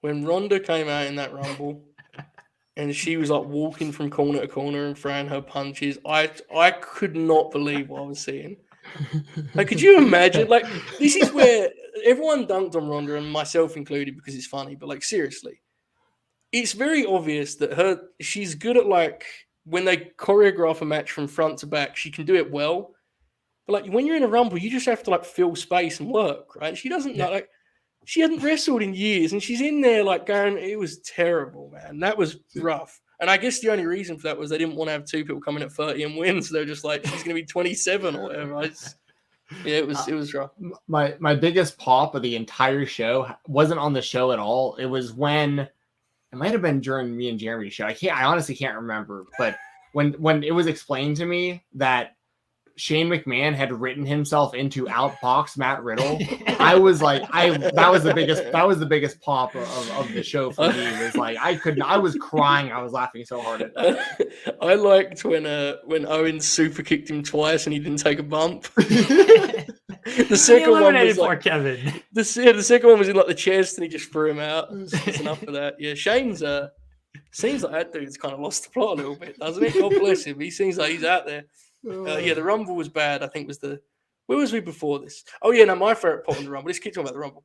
when Ronda came out in that Rumble and she was like walking from corner to corner and throwing her punches, I could not believe what I was seeing. Like, could you imagine? Like, this is where everyone dunked on Ronda, and myself included, because it's funny. But like, seriously, it's very obvious that she's good at like when they choreograph a match from front to back, she can do it well. But like when you're in a Rumble, you just have to like fill space and work, right? She doesn't know, like she hadn't wrestled in years, and she's in there like going, it was terrible, man. That was rough. And I guess the only reason for that was they didn't want to have two people come in at 30 and win, so they're just like, she's going to be 27 or whatever. It was rough. My biggest pop of the entire show wasn't on the show at all. It was when it might have been during me and Jeremy's show. I honestly can't remember, but when it was explained to me that Shane McMahon had written himself into outbox Matt Riddle, I was like, that was the biggest pop of the show for me. It was like I was crying. I was laughing so hard at that. I liked when Owens super kicked him twice and he didn't take a bump. The second one was like Kevin. The second one was in like the chest and he just threw him out. That's enough of that. Yeah, Shane's seems like that dude's kind of lost the plot a little bit, doesn't it? God bless him. He seems like he's out there. The Rumble was bad. I think where was we before this? Oh yeah, no, my favorite pop in the Rumble. Let's keep talking about the Rumble.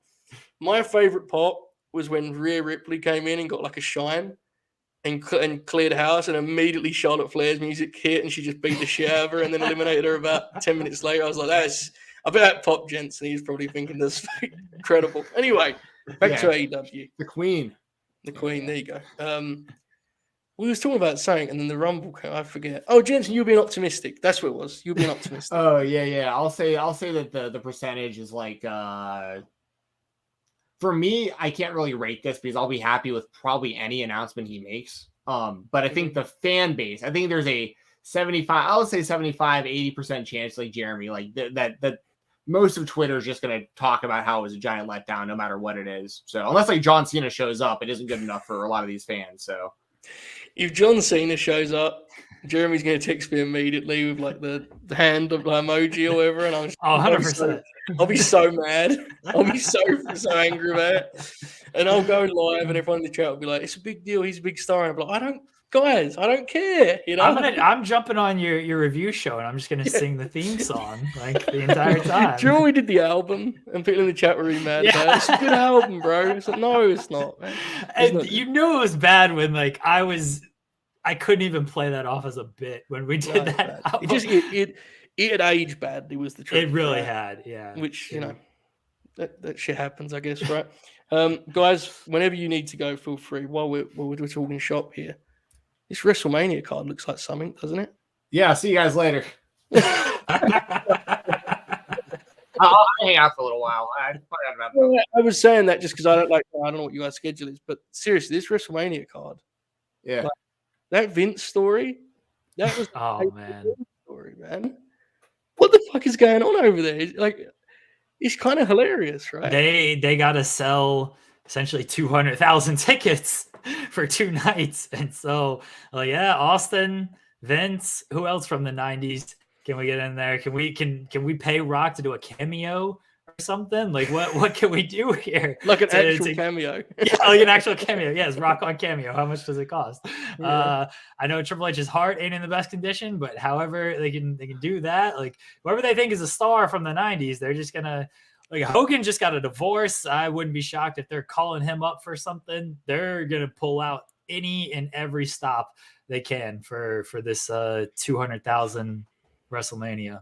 My favorite pop was when Rhea Ripley came in and got like a shine and cleared house, and immediately Charlotte Flair's music hit and she just beat the shit out of her and then eliminated her about 10 minutes later. I was like, I bet that popped Jensen. He's probably thinking this incredible. Anyway, back to AEW. The Queen. There you go. We was talking about something, and then the Rumble came. I forget. Oh, Jensen, you being optimistic. That's what it was. You being optimistic. Oh yeah. I'll say that the percentage is like for me, I can't really rate this because I'll be happy with probably any announcement he makes. But I think the fan base, I think there's a 80% chance, like Jeremy, like that most of Twitter is just going to talk about how it was a giant letdown, no matter what it is. So unless like John Cena shows up, it isn't good enough for a lot of these fans. So. If John Cena shows up, Jeremy's going to text me immediately with like the hand of emoji or whatever, and I'm 100%. I'll be so mad. I'll be so angry about it, and I'll go live, and everyone in the chat will be like, "It's a big deal. He's a big star." And I'm like, I don't care. You know, I'm jumping on your review show, and I'm just gonna sing the theme song like the entire time. Do you know when we did the album, and people in the chat were really mad about it? It's a good album, bro. It's like, no, it's not, man. You knew it was bad when like I couldn't even play that off as a bit when we did that album. It had aged badly, was the truth. It really had, yeah. Which, you know, that shit happens, I guess, right? Guys, whenever you need to go, feel free. While we're talking shop here, this WrestleMania card looks like something, doesn't it? Yeah, see you guys later. I'll hang out for a little while. I was saying that just because I don't know what you guys' schedule is, but seriously, this WrestleMania card, yeah, that Vince story, that was man, story, man. What the fuck is going on over there? Like, it's kind of hilarious, right? They got to sell essentially 200,000 tickets for 2 nights, and so Austin, Vince, who else from the 90s can we get in there? Can we pay Rock to do a cameo or something? Like what can we do here? Like an actual cameo. Yeah, like an actual cameo. Yes, Rock on cameo. How much does it cost? Yeah. I know Triple H's heart ain't in the best condition, but however they can do that. Like whoever they think is a star from the 90s, they're just gonna. Like Hogan just got a divorce. I wouldn't be shocked if they're calling him up for something. They're gonna pull out any and every stop they can for this 200,000 WrestleMania.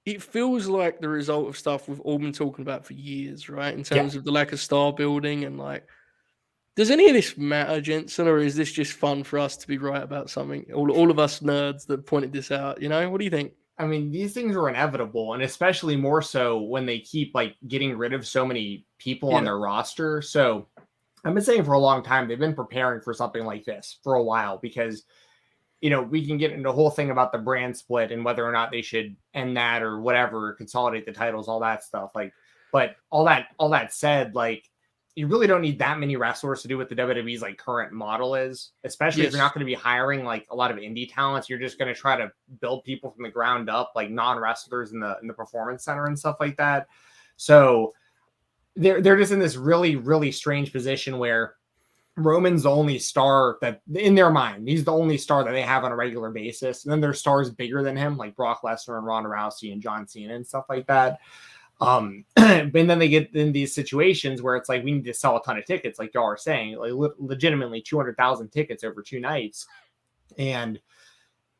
It feels like the result of stuff we've all been talking about for years, right? In terms of the lack of star building and like, does any of this matter, Jensen, or is this just fun for us to be right about something? All of us nerds that pointed this out, you know? What do you think? I mean, these things are inevitable, and especially more so when they keep like getting rid of so many people on their roster. So I've been saying for a long time, they've been preparing for something like this for a while because, you know, we can get into the whole thing about the brand split and whether or not they should end that or whatever, consolidate the titles, all that stuff. Like, but all that said, like, you really don't need that many wrestlers to do what the WWE's like current model is, especially if you're not going to be hiring like a lot of indie talents. You're just going to try to build people from the ground up, like non-wrestlers in the performance center and stuff like that. So they're just in this really, really strange position where Roman's the only star that in their mind, he's the only star that they have on a regular basis. And then there's stars bigger than him, like Brock Lesnar and Ronda Rousey and John Cena and stuff like that. And then they get in these situations where it's like, we need to sell a ton of tickets. Like y'all are saying, like legitimately 200,000 tickets over 2 nights. And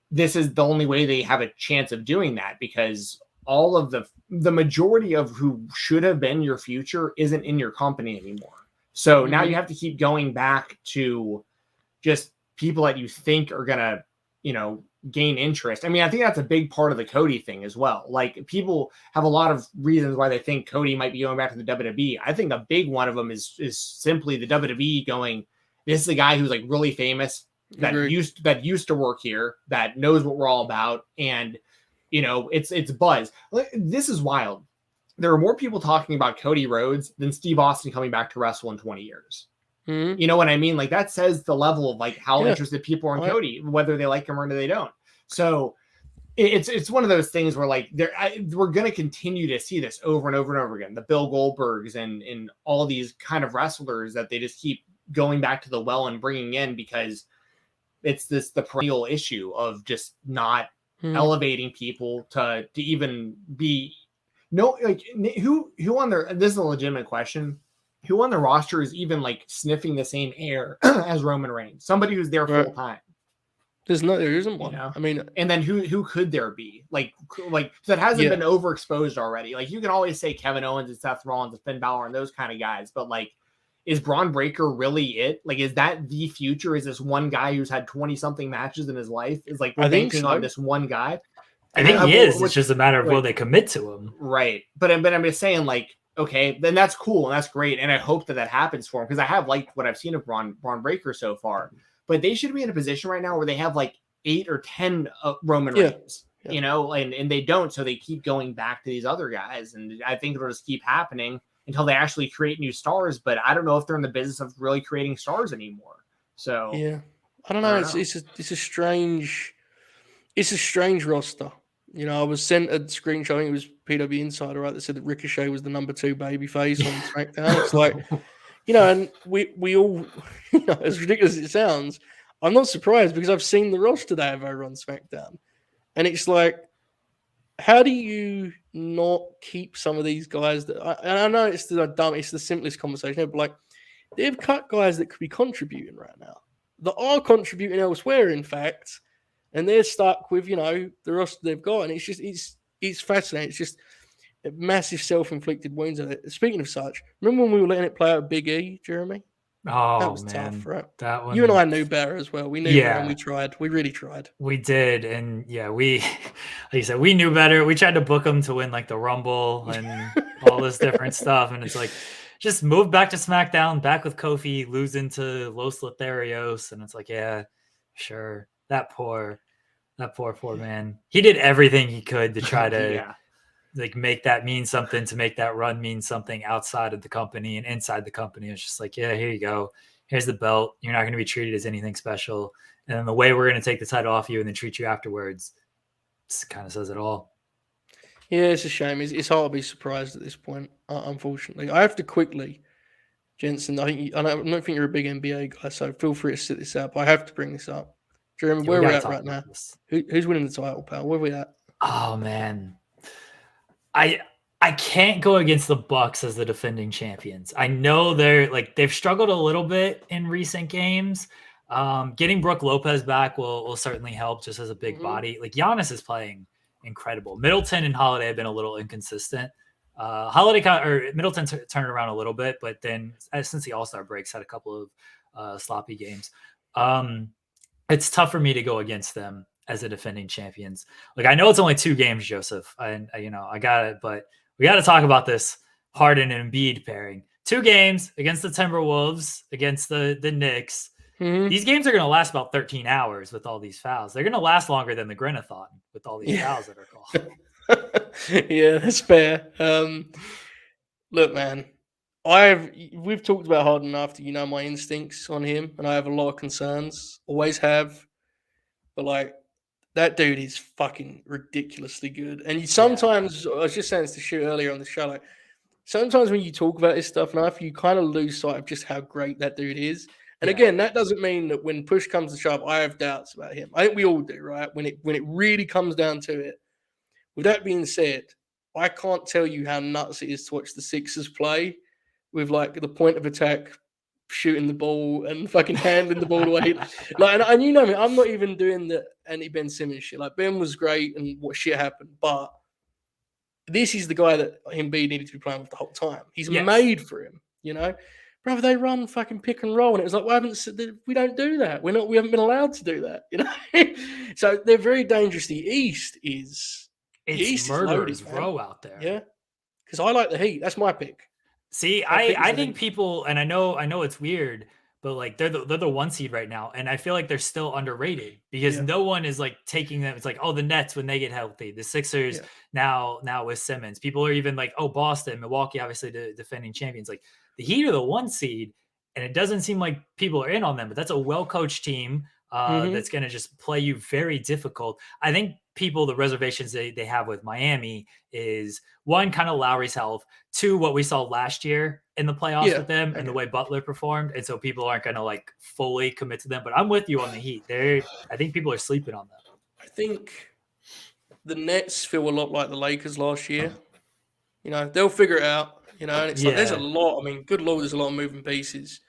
this is the only way they have a chance of doing that, because all of the majority of who should have been your future isn't in your company anymore. So now you have to keep going back to just people that you think are going to, you know, gain interest. I mean, I think that's a big part of the Cody thing as well. Like, people have a lot of reasons why they think Cody might be going back to the WWE. I think a big one of them is simply the WWE going, this is a guy who's like really famous, that used to work here, that knows what we're all about. And, you know, it's buzz. This is wild. There are more people talking about Cody Rhodes than Steve Austin coming back to wrestle in 20 years. Mm-hmm. You know what I mean? Like, that says the level of like how interested people are in Cody, whether they like him or they don't. So it's one of those things where like we're going to continue to see this over and over and over again. The Bill Goldbergs and all these kind of wrestlers that they just keep going back to the well and bringing in, because it's the perennial issue of just not elevating people to even be like who on their, this is a legitimate question, who on the roster is even like sniffing the same air as Roman Reigns? Somebody who's there full time. There isn't one. You know? I mean, and then who could there be? Like that hasn't been overexposed already. Like, you can always say Kevin Owens and Seth Rollins and Finn Balor and those kind of guys, but like, is Braun Breaker really it? Like, is that the future? Is this one guy who's had 20 something matches in his life? Is like, we're banking on this one guy? I think he is. It's just a matter of will they commit to him, right? But I'm just saying, like, okay, then that's cool and that's great, and I hope that happens for him, because I have liked what I've seen of Braun Breaker so far. But they should be in a position right now where they have like 8 or 10 Roman Reigns, you know, and they don't, so they keep going back to these other guys, and I think it'll just keep happening until they actually create new stars. But I don't know if they're in the business of really creating stars anymore. So I don't know. It's a strange roster. You know, I was sent a screenshot. I think it was PW Insider, right? That said that Ricochet was the number 2 babyface on SmackDown. It's like, you know, and we all, you know, as ridiculous as it sounds, I'm not surprised, because I've seen the roster they have over on SmackDown, and it's like, how do you not keep some of these guys that I know it's the simplest conversation ever, but like, they've cut guys that could be contributing right now, that are contributing elsewhere, in fact, and they're stuck with, you know, the roster they've got, and it's fascinating. It's just massive self-inflicted wounds. Speaking of such, remember when we were letting it play out with Big E, Jeremy? Oh, that was man. tough, right? That one. You and I knew better as well. We knew better, and we tried. We really tried. We did, and we, like you said, we knew better. We tried to book them to win like the Rumble and all this different stuff, and it's like, just move back to SmackDown, back with Kofi, losing to Los Lotharios, and it's like, yeah, sure. That poor man. He did everything he could to try to like make that mean something, to make that run mean something outside of the company and inside the company. It's just like, yeah, here you go. Here's the belt. You're not going to be treated as anything special. And then the way we're going to take the title off you and then treat you afterwards kind of says it all. Yeah, it's a shame. It's hard to be surprised at this point, unfortunately. I have to quickly, Jensen, I don't think you're a big NBA guy, so feel free to sit this up. I have to bring this up. Jeremy, where are we at right now? Who's winning the title, pal? Where are we at? Oh, man. I can't go against the Bucks as the defending champions. I know they've struggled a little bit in recent games. Getting Brooke Lopez back will certainly help, just as a big body. Like, Giannis is playing incredible. Middleton and Holiday have been a little inconsistent. Middleton turned around a little bit, but then since the All-Star breaks, had a couple of sloppy games. It's tough for me to go against them. as the defending champions. Like, I know it's only 2 games, Joseph. I got it, but we got to talk about this Harden and Embiid pairing. 2 games against the Timberwolves, against the Knicks. Mm-hmm. These games are going to last about 13 hours with all these fouls. They're going to last longer than the Grinathon with all these fouls that are called. Yeah, that's fair. Look, man, we've talked about Harden after, my instincts on him, and I have a lot of concerns. Always have. But like, that dude is fucking ridiculously good. And sometimes, I was just saying this to Shoot earlier on the show, like, sometimes when you talk about this stuff enough, you kind of lose sight of just how great that dude is. And again, that doesn't mean that when push comes to shove, I have doubts about him. I think we all do, right? When it really comes down to it. With that being said, I can't tell you how nuts it is to watch the Sixers play with like the point of attack, shooting the ball and fucking handling the ball away. Like, and you know me, I'm not even doing the anti-Ben Simmons shit. Like, Ben was great and what shit happened, but this is the guy that Embiid needed to be playing with the whole time. He's made for him, Brother, they run fucking pick and roll, and it was like, we don't do that. We haven't been allowed to do that, So they're very dangerous. The East is murderer's row out there. Yeah, because I like the Heat. That's my pick. See, I think people, and I know it's weird, but like they're the 1 seed right now, and I feel like they're still underrated because no one is like taking them. It's like, oh, the Nets when they get healthy, the Sixers now with Simmons. People are even like, oh, Boston, Milwaukee, obviously the defending champions. Like, the Heat are the 1 seed, and it doesn't seem like people are in on them, but that's a well-coached team that's going to just play you very difficult. I think the reservations they have with Miami is 1, kind of Lowry's health, 2, what we saw last year in the playoffs with them and the way Butler performed. And so people aren't going to like fully commit to them, but I'm with you on the Heat. I think people are sleeping on them. I think the Nets feel a lot like the Lakers last year. They'll figure it out. And it's like there's a lot. I mean, good Lord, there's a lot of moving pieces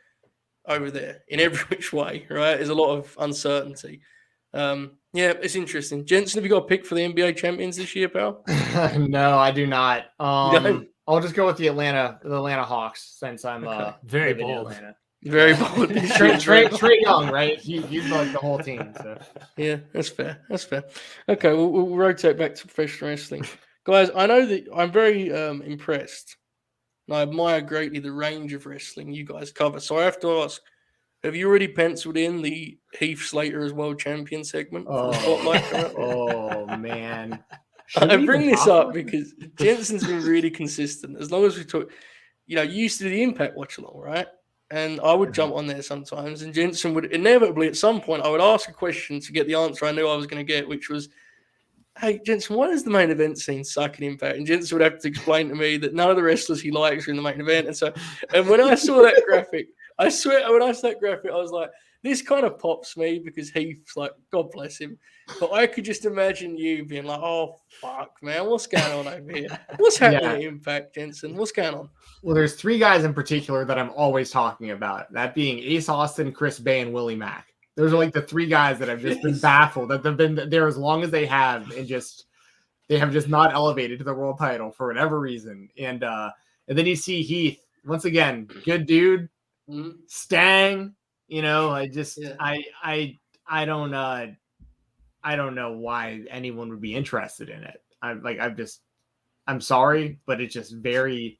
over there in every which way, right? There's a lot of uncertainty. It's interesting. Jensen, have you got a pick for the NBA champions this year, pal? No, I do not. I'll just go with the Atlanta Hawks since I'm very bold. Very bold. Trey Young, right? He's like the whole team. So yeah, that's fair. Okay, we'll rotate back to professional wrestling, guys. I know that I'm very impressed. And I admire greatly the range of wrestling you guys cover. So I have to ask, have you already penciled in the Heath Slater as world champion segment for the spotlight? Oh, man. I bring this up because Jensen's been really consistent. As long as we talk, you used to do the Impact watch along, right? And I would jump on there sometimes. And Jensen would inevitably, at some point, I would ask a question to get the answer I knew I was going to get, which was, hey, Jensen, why does the main event scene suck in Impact? And Jensen would have to explain to me that none of the wrestlers he likes are in the main event. And when I saw that graphic, I swear, when I saw that graphic, I was like, this kind of pops me because Heath's like, God bless him. But I could just imagine you being like, oh, fuck, man, what's going on over here? What's happening at Impact, Jensen? What's going on? Well, there's 3 guys in particular that I'm always talking about, that being Ace Austin, Chris Bay, and Willie Mack. Those are like the 3 guys that have just been baffled, that they've been there as long as they have, and they have just not elevated to the world title for whatever reason. And then you see Heath, once again, good dude, Stang. I don't know why anyone would be interested in it. I'm sorry, but it's just very.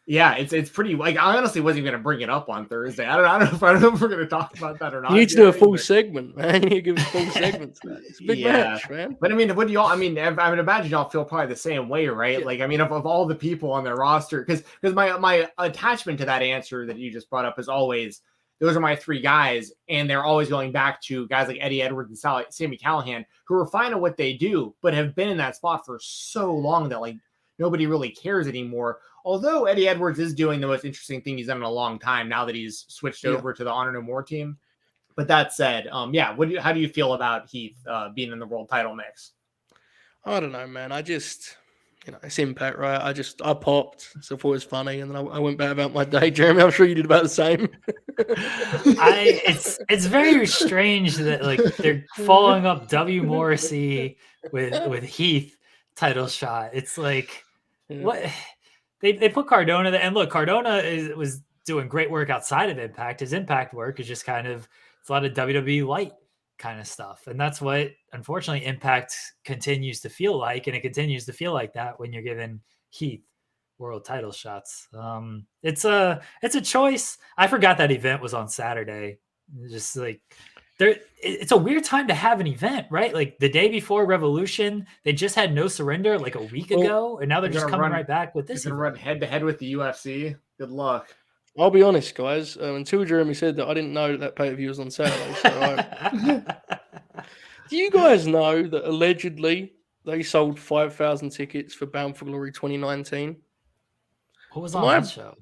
Yeah, it's pretty. Like, I honestly wasn't even going to bring it up on Thursday. I don't know if we're going to talk about that or not. You need to do a full segment, man. You need to give a full segment to that. It's a big match, man. But I mean, what do y'all? I mean, I would imagine y'all feel probably the same way, right? Yeah. Like, I mean, of all the people on their roster, because my attachment to that answer that you just brought up is always, those are my 3 guys, and they're always going back to guys like Eddie Edwards and Sami Callihan, who are fine at what they do, but have been in that spot for so long that like nobody really cares anymore. Although Eddie Edwards is doing the most interesting thing he's done in a long time now that he's switched over to the Honor No More team. But that said, how do you feel about Heath being in the world title mix? I don't know, man. I just, it's Impact, right? I popped, so I thought it was funny, and then I went back about my day. Jeremy, I'm sure you did about the same. It's very strange that like they're following up W. Morrissey with Heath title shot. It's like what. They put Cardona there, and look, Cardona was doing great work outside of Impact. His Impact work is just kind of, it's a lot of WWE light. kind of stuff. And that's what, unfortunately, Impact continues to feel like. And it continues to feel like that when you're giving Heath world title shots. It's a choice. I forgot that event was on Saturday. Just like it's a weird time to have an event, right? Like the day before Revolution, they just had No Surrender like a week ago, and now they're just coming right back with this. You're gonna run head to head with the UFC. Good luck. I'll be honest, guys. Until Jeremy said that, I didn't know that pay-per-view was on Saturday. So do you guys know that allegedly they sold 5,000 tickets for Bound for Glory 2019? What was on that show?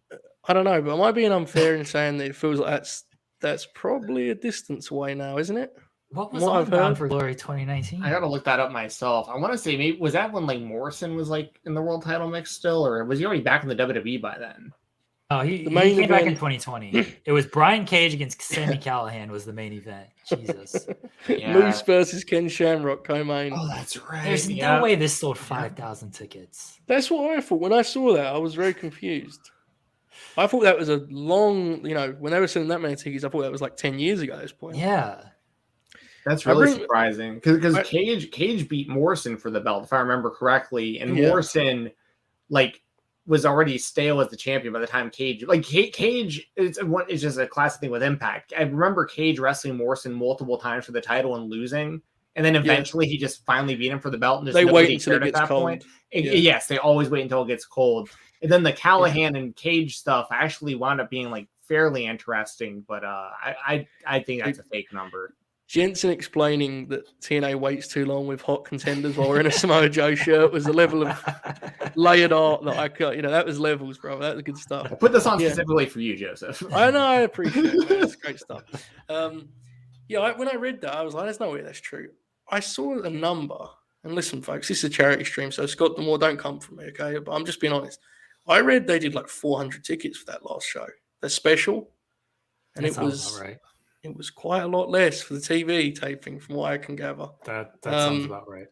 I don't know, but am I being unfair in saying that it feels like that's probably a distance away now, isn't it? What was on Bound for Glory 2019? I gotta look that up myself. I want to say maybe was that when like Morrison was like in the world title mix still, or was he already back in the WWE by then? Oh, he came back in 2020. It was Brian Cage against Sami Callihan was the main event. Jesus. Moose versus Ken Shamrock co-main. Oh, that's right. There's no way this sold 5,000 tickets. That's what I thought. When I saw that, I was very confused. I thought that was a long, when they were selling that many tickets, I thought that was like 10 years ago at this point. Yeah. That's really surprising because Cage beat Morrison for the belt, if I remember correctly. And Morrison, was already stale as the champion by the time Cage it's just a classic thing with Impact. I remember Cage wrestling Morrison multiple times for the title and losing, and then eventually he just finally beat him for the belt. And just they wait until it gets cold. Yes, they always wait until it gets cold. And then the Callahan and Cage stuff actually wound up being like fairly interesting, but I think that's a fake number. Jensen explaining that TNA waits too long with hot contenders while wearing a Samoa Joe shirt was a level of layered art that I cut. That was levels, bro. That was good stuff. I put this on specifically for you, Joseph. I know. I appreciate it. It's great stuff. When I read that, I was like, there's no way that's true. I saw a number, and listen, folks, this is a charity stream, so Scott Demore, don't come from me, okay? But I'm just being honest. I read they did like 400 tickets for that last show. That's special. And it was right. It was quite a lot less for the TV taping, from what I can gather. That sounds about right.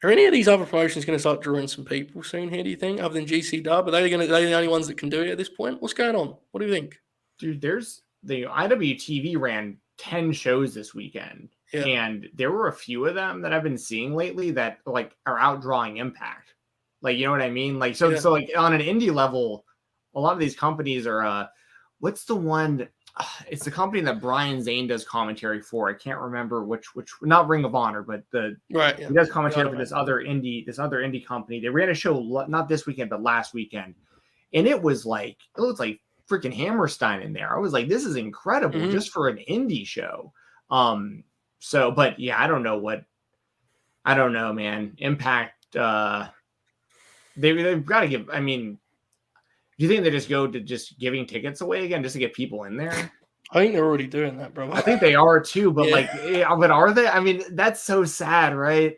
Are any of these other promotions going to start drawing some people soon here, do you think, other than GC Dub? Are they the only ones that can do it at this point? What's going on? What do you think? Dude, there's the IWTV ran 10 shows this weekend. Yeah. And there were a few of them that I've been seeing lately that are outdrawing Impact. You know what I mean? So on an indie level, a lot of these companies are what's the one? It's the company that Brian Zane does commentary for. I can't remember which not Ring of Honor, but he does commentary for this other indie company. They ran a show not this weekend, but last weekend, and it looks like freaking Hammerstein in there. I was like, this is incredible just for an indie show. But yeah, I don't know, man. Impact, they've got to give. I mean, do you think they just go to just giving tickets away again just to get people in there? I think they're already doing that, bro. I think they are too, but but are they? I mean, that's so sad, right?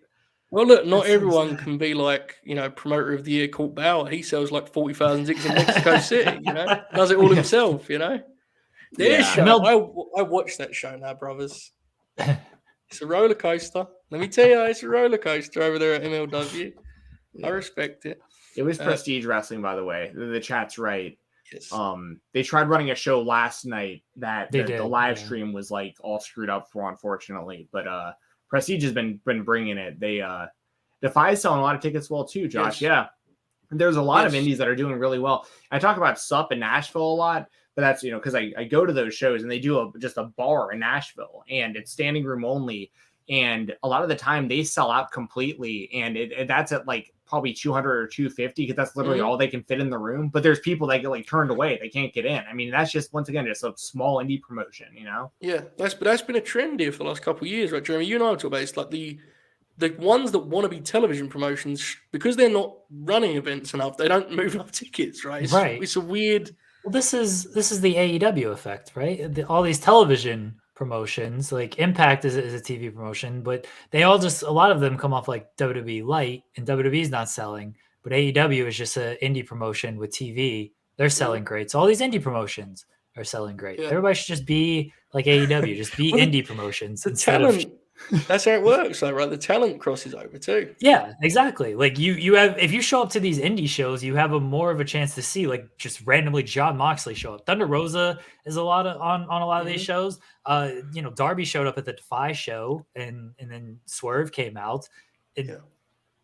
Well, look, not everyone can be promoter of the year, Colt Bauer. He sells like 40,000 tickets in Mexico City, does it all himself, Their show, I watched that show now, brothers. It's a roller coaster. Let me tell you, it's a roller coaster over there at MLW. I respect it. It was Prestige Wrestling, by the way. The chat's right. Yes. They tried running a show last night that the live stream was all screwed up for, unfortunately. But Prestige has been bringing it. They Defy's selling a lot of tickets well too, Josh. Yes. Yeah, there's a lot of indies that are doing really well. I talk about SUP in Nashville a lot, but that's because I go to those shows and they do just a bar in Nashville and it's standing room only. And a lot of the time they sell out completely, and that's at probably 200 or 250 because that's literally all they can fit in the room. But there's people that get turned away; they can't get in. I mean, that's just once again just a small indie promotion, Yeah, that's been a trend here for the last couple of years, right, Jeremy? You and I were talking about it's like the ones that want to be television promotions because they're not running events enough. They don't move up tickets, right? It's a weird. Well, this is the AEW effect, right? All these television promotions, like Impact is a TV promotion, but they all a lot of them come off like WWE Light, and WWE's not selling, but AEW is just an indie promotion with TV. They're selling great. So all these indie promotions are selling great. Yeah. Everybody should just be like AEW, just be indie promotions. The That's how it works, though, right? The talent crosses over too. Yeah, exactly. Like you have, if you show up to these indie shows, you have more of a chance to see like just randomly John Moxley show up. Thunder Rosa is a lot of on a lot of these shows. Darby showed up at the Defy show, and then Swerve came out.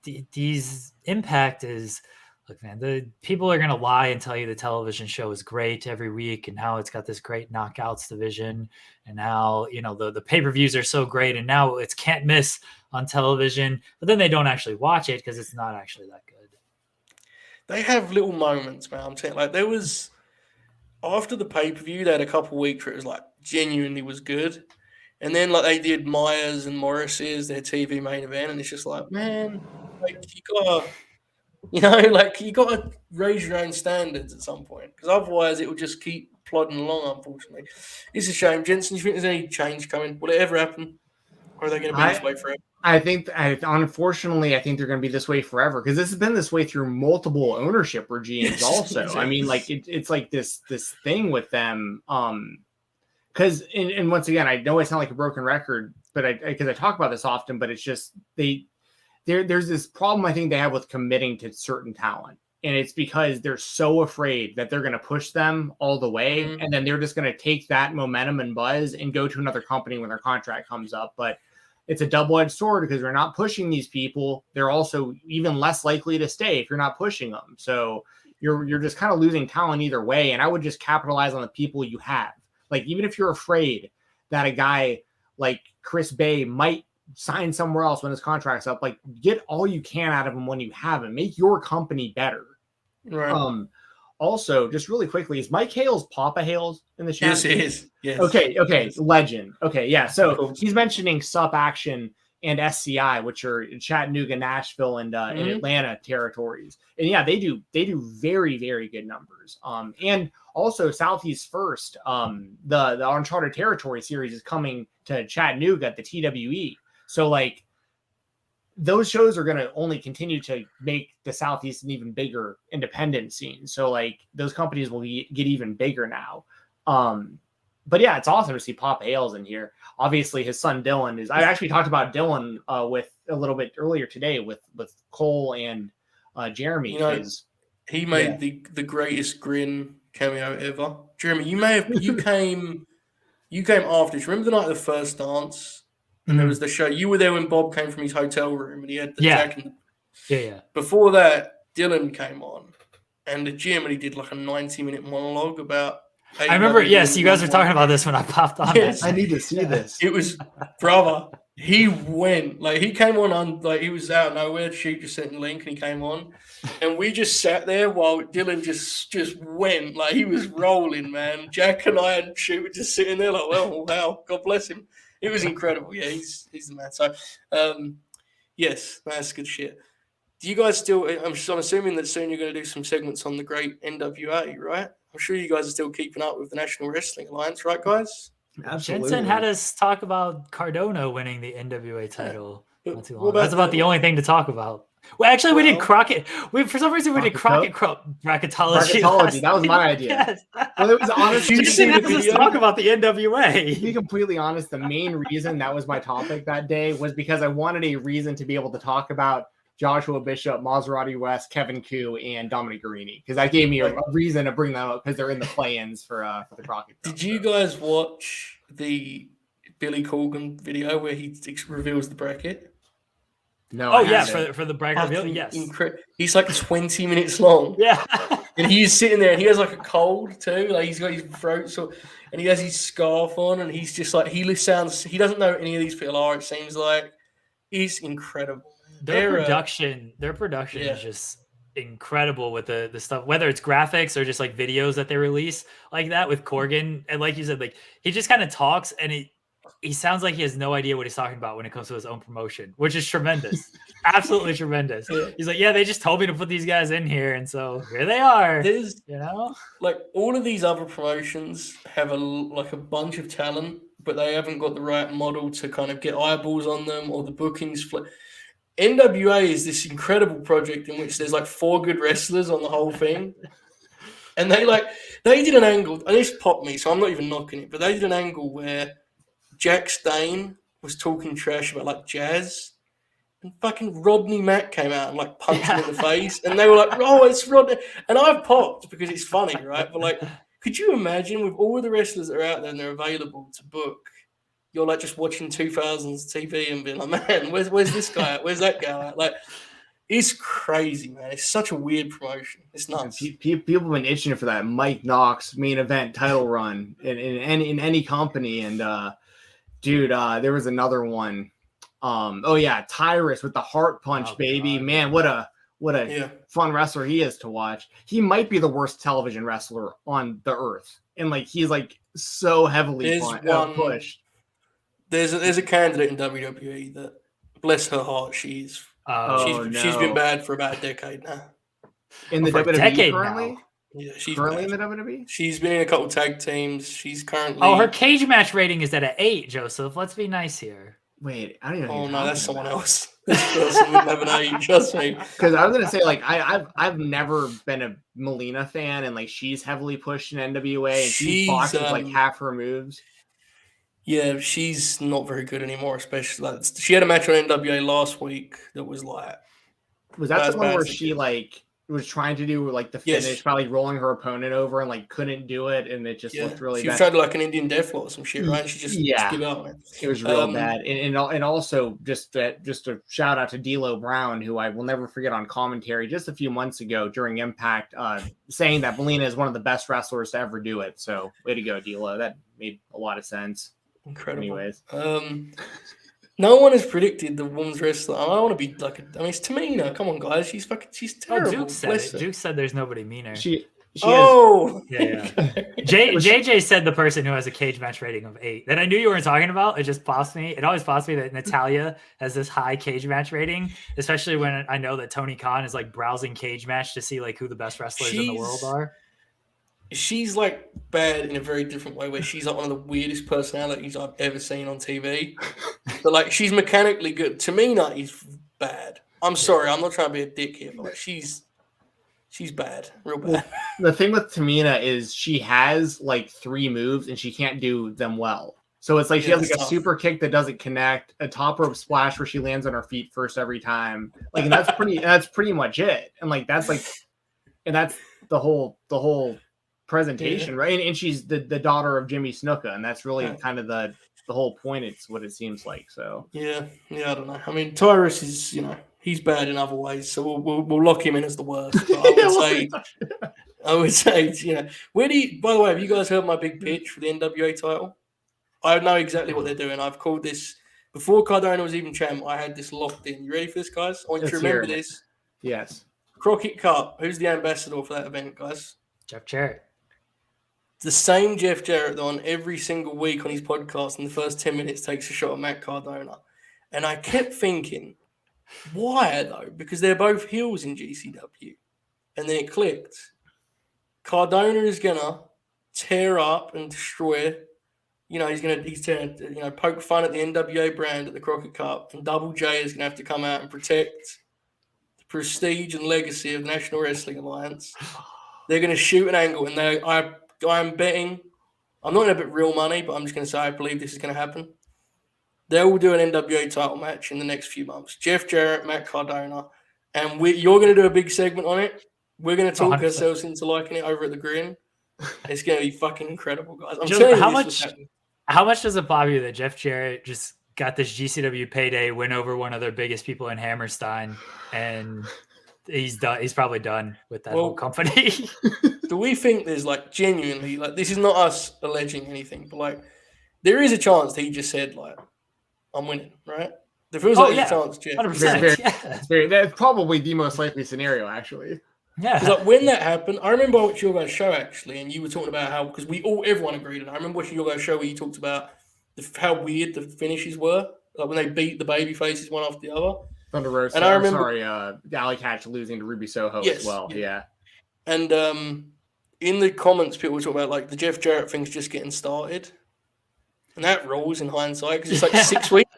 These Impact is. Look, man, the people are going to lie and tell you the television show is great every week and how it's got this great knockouts division and how, the pay-per-views are so great and now it's can't miss on television, but then they don't actually watch it because it's not actually that good. They have little moments, man. I'm saying, like, there was, after the pay-per-view, they had a couple weeks where it was like genuinely was good. And then like they did Myers and Morris's, their TV main event, and it's just like, man, like you got to raise your own standards at some point because otherwise it will just keep plodding along, unfortunately. It's a shame. Jensen, do you think there's any change coming? Will it ever happen? Or are they going to be this way forever? Unfortunately, I think they're going to be this way forever because this has been this way through multiple ownership regimes also. I mean, like, it's like this thing with them. Because, and once again, I know I sound like a broken record, but because I talk about this often, but it's just there's this problem I think they have with committing to certain talent. And it's because they're so afraid that they're going to push them all the way. Mm-hmm. And then they're just going to take that momentum and buzz and go to another company when their contract comes up. But it's a double-edged sword because they're not pushing these people. They're also even less likely to stay if you're not pushing them. So you're just kind of losing talent either way. And I would just capitalize on the people you have. Like, even if you're afraid that a guy like Chris Bay might sign somewhere else when his contract's up, like, get all you can out of him when you have him. Make your company better. Right. Also, just really quickly, is Mike Hales Papa Hales in the chat? Yes, he is. Yes. Okay. Legend. Okay, yeah. So he's mentioning Sup Action and SCI, which are in Chattanooga, Nashville, and in Atlanta territories. And yeah, they do very, very good numbers. And also Southeast First, the Uncharted Territory series is coming to Chattanooga at the TWE. So like those shows are going to only continue to make the Southeast an even bigger independent scene. So like those companies will get even bigger now. But yeah, it's awesome to see Papa Hales in here. Obviously, his son Dylan is. I actually talked about Dylan with a little bit earlier today with Cole and Jeremy. He made the greatest grin cameo ever. Jeremy, you came after. Remember the night of the first dance? And there was the show. You were there when Bob came from his hotel room and he had the jacket. Yeah. Before that, Dylan came on and the gym and he did like a 90-minute monologue about. I remember, yes, you guys were talking about this when I popped on. Yes, I need to see this. It was, brother, he went. Like, he came on, like, he was out of nowhere. The Sheep just sent a link and he came on. And we just sat there while Dylan just went. Like, he was rolling, man. Jack and I and Sheep were just sitting there like, well, wow, God bless him. It was incredible. Yeah, he's the man. So, yes, that's good shit. Do you guys still, I'm assuming that soon you're going to do some segments on the great NWA, right? I'm sure you guys are still keeping up with the National Wrestling Alliance, right, guys? Absolutely. Jensen had us talk about Cardona winning the NWA title not too long. That's about the only thing to talk about. Well, actually, we did Crockett. For some reason, we did Crockett bracketology. That was my idea. Yes. Well, it was honestly. Jensen had us talk about the NWA. To be completely honest, the main reason that was my topic that day was because I wanted a reason to be able to talk about Joshua Bishop, Maserati West, Kevin Koo, and Dominic Guarini, because that gave me a reason to bring them up because they're in the play-ins for the Crockett. Did you guys watch the Billy Corgan video where he reveals the bracket? No. Oh yeah, for the bracket reveal. Yes. He's like 20 minutes long. Yeah. And he's sitting there and he has like a cold too. Like he's got his throat and he has his scarf on and he's just like he doesn't know any of these people are, it seems like. He's incredible. Their production is just incredible with the stuff, whether it's graphics or just like videos that they release like that with Corgan. And like you said, like he just kind of talks and he sounds like he has no idea what he's talking about when it comes to his own promotion, which is tremendous. Absolutely tremendous. He's like, yeah, they just told me to put these guys in here. And so here they are. Like all of these other promotions have a bunch of talent, but they haven't got the right model to kind of get eyeballs on them or the bookings. NWA is this incredible project in which there's like 4 good wrestlers on the whole thing. And they did an angle, and this popped me, so I'm not even knocking it, but they did an angle where Jack Stane was talking trash about like Jazz, and fucking Rodney Mack came out and like punched him in the face, and they were like, "Oh, it's Rodney," and I've popped because it's funny, right? But like, could you imagine with all the wrestlers that are out there and they're available to book? You're like just watching 2000s TV and being like, man, where's this guy at? Where's that guy at? Like, it's crazy, man. It's such a weird promotion. It's nuts. People have been itching for that Mike Knox main event title run in any company. And dude, there was another one. Tyrus with the heart punch, baby. God. Man, what a fun wrestler he is to watch. He might be the worst television wrestler on the earth, and like he's like so heavily pushed. There's a candidate in WWE that, bless her heart, she's been bad for about a decade now. In the WWE currently? Now. Yeah, she's currently in the WWE? She's been in a couple tag teams. She's currently... Oh, her cage match rating is at an 8, Joseph. Let's be nice here. Wait, I don't even know. Oh, no, that's someone else. This person wouldn't have an 8, trust me. Because I was going to say, like, I've never been a Melina fan, and, like, she's heavily pushed in NWA, and she botches, like, half her moves. Yeah, she's not very good anymore, especially like she had a match on NWA last week that was like. Was that the one where she like was trying to do like the finish, probably rolling her opponent over and like couldn't do it, and it just looked really bad. She tried to like an Indian deathlock or some shit, right? She just give up. It was real bad, and also just a shout out to D'Lo Brown, who I will never forget on commentary just a few months ago during Impact, saying that Melina is one of the best wrestlers to ever do it. So way to go, D'Lo. That made a lot of sense. Incredible. Anyways, no one has predicted the women's wrestler. I want to be like, it's Tamina. Come on, guys, she's terrible. Duke said it. Duke said there's nobody meaner. She JJ said the person who has a cage match rating of 8. That I knew you weren't talking about. It just popped me. It always pops me that Natalia has this high cage match rating, especially when I know that Tony Khan is like browsing cage match to see like who the best wrestlers in the world are. She's like bad in a very different way, where she's like one of the weirdest personalities I've ever seen on TV. But like, she's mechanically good. Tamina is bad. I'm sorry, I'm not trying to be a dick here, but like, she's bad, real bad. The thing with Tamina is she has like 3 moves and she can't do them well. So it's like she has like a super kick that doesn't connect, a top rope splash where she lands on her feet first every time. Like, and that's pretty much it. And like that's the whole presentation, right? And she's the daughter of Jimmy Snuka, and that's really kind of the whole point. It's what it seems like. So yeah, I don't know. I mean, Tyrus is he's bad in other ways, so we'll lock him in as the worst. But I would say where do you? By the way, have you guys heard my big pitch for the NWA title? I know exactly what they're doing. I've called this before Cardona was even champ. I had this locked in. You ready for this, guys? I want you to remember this. Yes. Crockett Cup. Who's the ambassador for that event, guys? Jeff Jarrett. The same Jeff Jarrett on every single week on his podcast in the first 10 minutes takes a shot at Matt Cardona. And I kept thinking, why though? Because they're both heels in GCW. And then it clicked. Cardona is going to tear up and destroy. He's going to poke fun at the NWA brand at the Crockett Cup. And Double J is going to have to come out and protect the prestige and legacy of the National Wrestling Alliance. They're going to shoot an angle, and I'm betting, I'm not going to bet real money, but I'm just going to say I believe this is going to happen. They will do an NWA title match in the next few months. Jeff Jarrett, Matt Cardona, and you're going to do a big segment on it. We're going to talk 100%. Ourselves into liking it over at the Grin. It's going to be fucking incredible, guys. I'm telling you, how much does it bother you that Jeff Jarrett just got this GCW payday, win over one of their biggest people in Hammerstein, and he's done? He's probably done with that whole company. Do we think there's like genuinely this is not us alleging anything, but there is a chance that he just said I'm winning, right? There feels like there's a chance, Jeff. 100%. That's probably the most likely scenario, actually. Yeah. Because when that happened, I remember I watched your guys' show actually, and you were talking about how everyone agreed, and I remember watching your guys' show where you talked about how weird the finishes were, like when they beat the baby faces one after the other. Thunder Rosa. And I remember, Alley Catch losing to Ruby Soho as well. Yeah. And in the comments, people were talking about the Jeff Jarrett thing's just getting started, and that rules in hindsight because it's 6 weeks.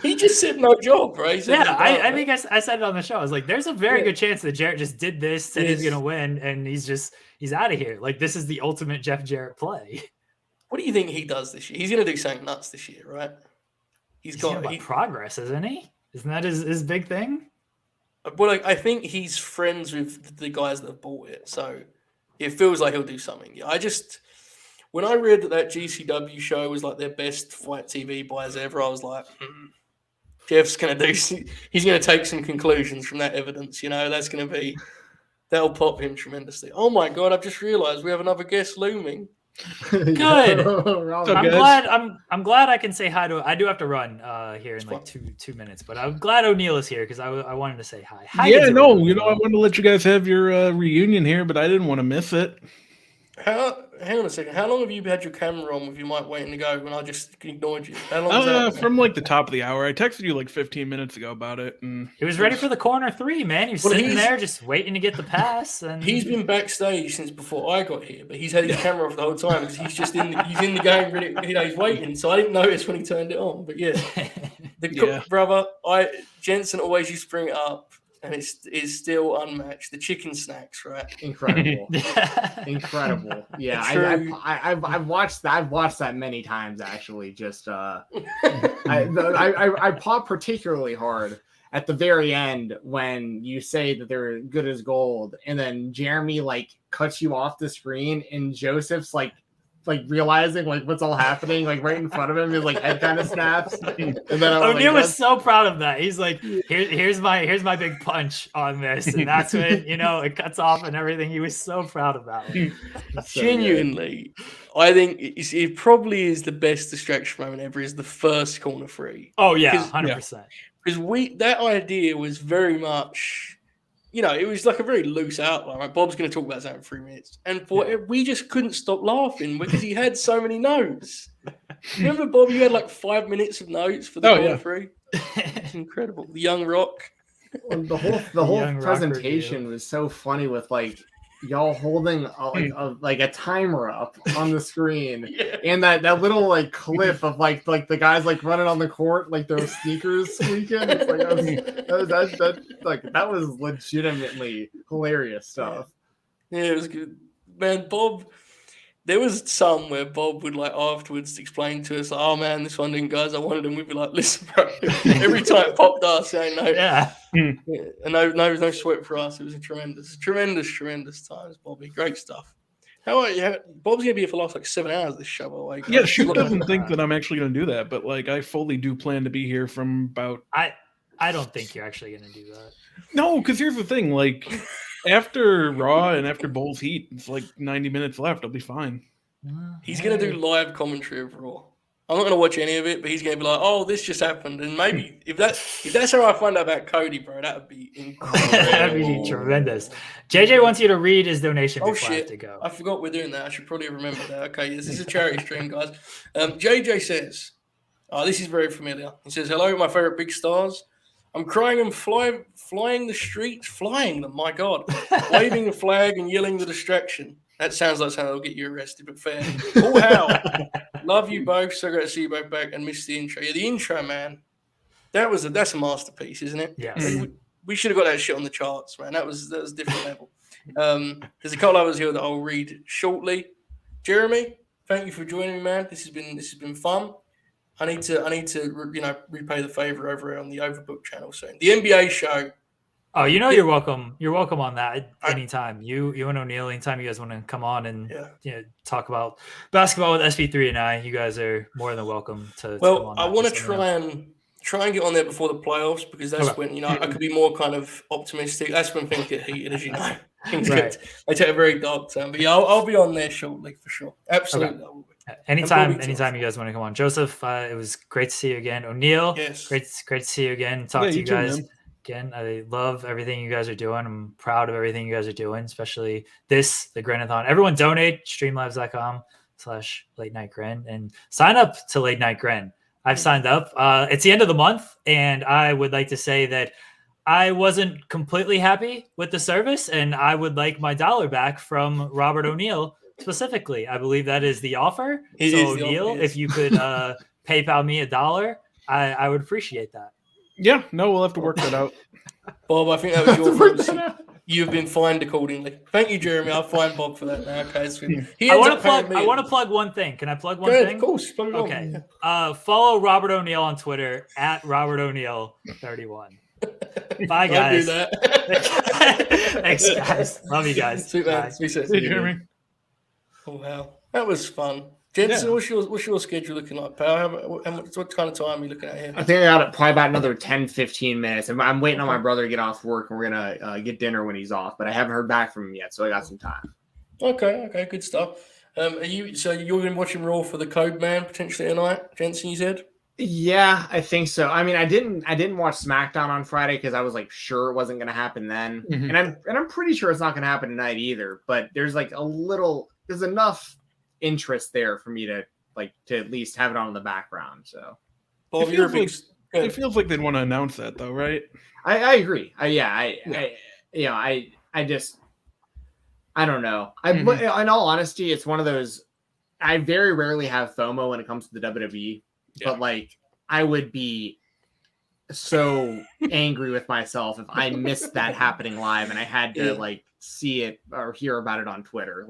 He just said no job, right? I think I said it on the show. I was like, "There's a very good chance that Jarrett just did this, said he's gonna win, and he's out of here. This is the ultimate Jeff Jarrett play." What do you think he does this year? He's going to do something nuts this year, right? He's got progress, isn't he? Isn't that his big thing? Well, I think he's friends with the guys that have bought it, so it feels like he'll do something. When I read that GCW show was like their best fight TV buys ever, I was like, Jeff's going to he's going to take some conclusions from that evidence. That'll pop him tremendously. Oh my God, I've just realized we have another guest looming. Good. I'm glad I can say hi to. I do have to run here in like two minutes, but I'm glad O'Neill is here because I wanted to say hi. I wanted to let you guys have your reunion here, but I didn't want to miss it. Hang on a second. How long have you had your camera on with your mic waiting to go when I just ignored you? How long was that? From like the top of the hour. I texted you like 15 minutes ago about it. And he was ready for the corner 3, man. He was sitting there just waiting to get the pass. And he's been backstage since before I got here, but he's had his camera off the whole time because he's just in the game, really, he's waiting. So I didn't notice when he turned it on. But brother, Jensen always used to bring it up. And it's still unmatched. The chicken snacks, right? Incredible, incredible. Yeah, I've watched that. I've watched that many times actually. Just I pop particularly hard at the very end when you say that they're good as gold, and then Jeremy like cuts you off the screen, and Joseph's like realizing like what's all happening like right in front of him, his like head kind of snaps. And then O'Neill was so proud of that. He's like, here's my big punch on this, and that's when it cuts off and everything. He was so proud of that one. Genuinely, I think it probably is the best distraction moment ever. Is the first corner 3. Oh yeah, 100%. Because that idea was very much. It was like a very loose outline. Right? Bob's going to talk about that in 3 minutes. And we just couldn't stop laughing because he had so many notes. Remember, Bob, you had like 5 minutes of notes for the corner 3? It's incredible. The Young Rock. The whole presentation was so funny with like y'all holding a timer up on the screen, and that little like clip of like the guys like running on the court like their sneakers squeaking. It's like that was legitimately hilarious stuff. Yeah, it was good, man. Bob. There was some where Bob would like afterwards explain to us, like, "Oh man, this one didn't go as I wanted," and we'd be like, "Listen, bro." Every time it popped us, saying no, no sweat for us. It was a tremendous times, Bobby. Great stuff. How are you? Bob's gonna be here for the last like 7 hours. This show, by the way. Shoot doesn't think that I'm actually gonna do that, but like I fully do plan to be here from about. I don't think you're actually gonna do that. No, because here's the thing, like. After Raw and after Bulls Heat, it's like 90 minutes left. I'll be fine. He's going to do live commentary of Raw. I'm not going to watch any of it, but he's going to be like, "Oh, this just happened." And maybe if that's how I find out about Cody, bro, that would be incredible. That would be tremendous. JJ wants you to read his donation before I have to go. I forgot we're doing that. I should probably remember that. Okay, this is a charity stream, guys. JJ says, this is very familiar. He says, "Hello, my favorite big stars. I'm crying and flying the streets, flying them, my God. Waving the flag and yelling the distraction." That sounds like something that'll get you arrested, but fair. Oh, how. Love you both. So great to see you both back and miss the intro. Yeah, the intro, man. That's a masterpiece, isn't it? Yeah. We should have got that shit on the charts, man. That was a different level. There's a couple others here that I'll read shortly. Jeremy, thank you for joining me, man. This has been fun. I need to repay the favor over on the Overbook channel soon. The NBA show. Oh, you're welcome. You're welcome on that anytime. You and O'Neill, anytime you guys want to come on and talk about basketball with SP3 and I, you guys are more than welcome to. Well, I want to try and get on there before the playoffs because that's when I could be more kind of optimistic. That's when things get heated, as you know. They take a very dark turn. But I'll be on there shortly for sure. Absolutely. Okay. Anytime you guys want to come on. Joseph, it was great to see you again. O'Neill, yes. Great to see you again. Talk to you guys again. I love everything you guys are doing. I'm proud of everything you guys are doing, especially the Grinathon. Everyone donate, streamlabs.com/late night grin and sign up to Late Night Grin. I've signed up. It's the end of the month, and I would like to say that I wasn't completely happy with the service, and I would like my $1 back from Robert O'Neill. Specifically, I believe that is the offer. O'Neill, if you could PayPal me $1, I would appreciate that. Yeah, no, we'll have to work that out. Bob, I think that was your fault. You've been fined accordingly. Thank you, Jeremy. I'll fine Bob for that now. Okay, so I want to plug one thing. Can I plug one thing? Of course. Okay. Follow Robert O'Neill on Twitter at Robert O'Neill 31. Bye, guys. Don't do that. Thanks, guys. Love you guys. Sweet man. Hey, Jeremy. Oh wow, that was fun. Jensen, what's your schedule looking like, pal? What kind of time are you looking at here? I think I got probably about another 10-15 minutes. I'm waiting on my brother to get off work, and we're gonna get dinner when he's off. But I haven't heard back from him yet, so I got some time. Okay, good stuff. You're going to be watching Raw for the Code Man potentially tonight, Jensen? You said. Yeah, I think so. I mean, I didn't watch SmackDown on Friday because I was like sure it wasn't going to happen then, and I'm pretty sure it's not going to happen tonight either. But there's enough interest there for me to at least have it on in the background. So, Bob, it feels like they'd want to announce that though, right? I agree. I don't know. In all honesty, it's one of those. I very rarely have FOMO when it comes to the WWE, but I would be so angry with myself if I missed that happening live and I had to see it or hear about it on Twitter.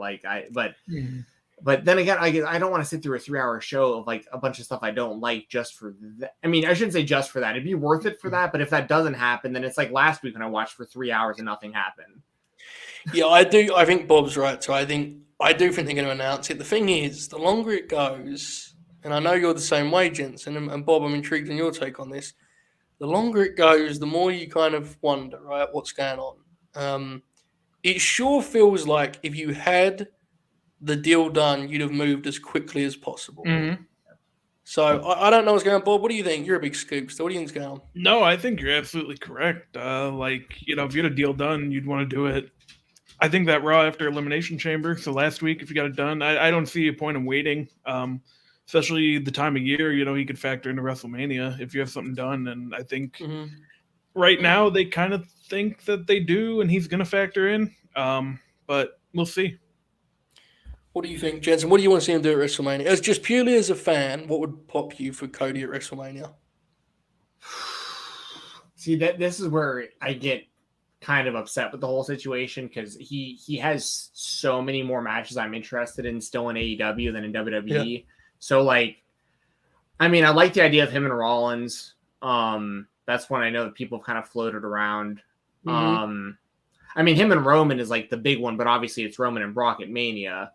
But then again, I don't want to sit through a 3-hour show of a bunch of stuff I don't like just for that. I mean, I shouldn't say just for that. It'd be worth it for that. But if that doesn't happen, then it's like last week when I watched for 3 hours and nothing happened. Yeah, I do. I think Bob's right. So I do think they're going to announce it. The thing is, the longer it goes, and I know you're the same way, Jensen, and Bob, I'm intrigued in your take on this. The longer it goes, the more you kind of wonder, right, what's going on. It sure feels like if you had the deal done, you'd have moved as quickly as possible. So I don't know what's going on. Bob, what do you think? You're a big scoop. So what do you think's going on? No, I think you're absolutely correct. If you had a deal done, you'd want to do it. I think that Raw after Elimination Chamber, so last week, if you got it done, I don't see a point in waiting, especially the time of year. You could factor into WrestleMania if you have something done. And I think right now they kind of think that they do, and he's going to factor in. But we'll see. What do you think, Jensen? What do you want to see him do at WrestleMania? As just purely as a fan, what would pop you for Cody at WrestleMania? See, this is where I get kind of upset with the whole situation because he has so many more matches I'm interested in still in AEW than in WWE. Yeah. So I like the idea of him and Rollins. That's one I know that people have kind of floated around. Him and Roman is the big one, but obviously it's Roman and Brock at Mania.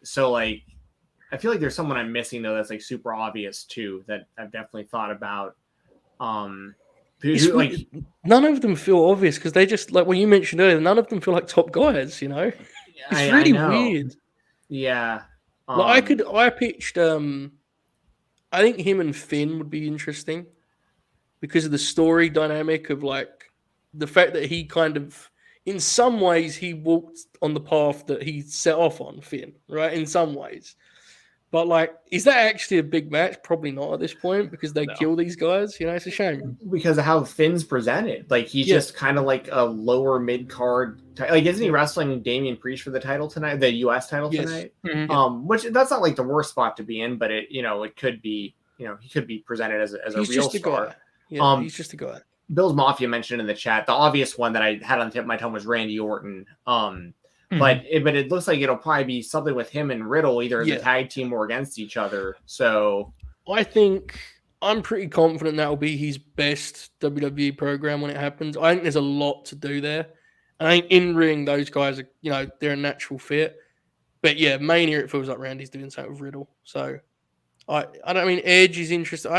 So I feel like there's someone I'm missing though that's super obvious too that I've definitely thought about. None of them feel obvious because they just what you mentioned earlier. None of them feel like top guys. It's really weird. Yeah. I pitched. I think him and Finn would be interesting because of the story dynamic of the fact that he kind of, in some ways, he walked on the path that he set off on, Finn, right? In some ways. But, is that actually a big match? Probably not at this point because they kill these guys. It's a shame. Because of how Finn's presented. He's just kind of a lower mid-card. Isn't he wrestling Damian Priest for the title tonight? The U.S. title tonight? Which, that's not, the worst spot to be in, but it could be, he could be presented as a real star. Guy. Yeah, he's just a guy. Bill's Mafia mentioned in the chat, the obvious one that I had on the tip of my tongue was Randy Orton. But it looks like it'll probably be something with him and Riddle, either as a tag team or against each other. So I think I'm pretty confident that will be his best WWE program when it happens. I think there's a lot to do there. I think in ring, those guys are, they're a natural fit. But yeah, Mania, it feels like Randy's doing something with Riddle. So I don't Edge is interesting.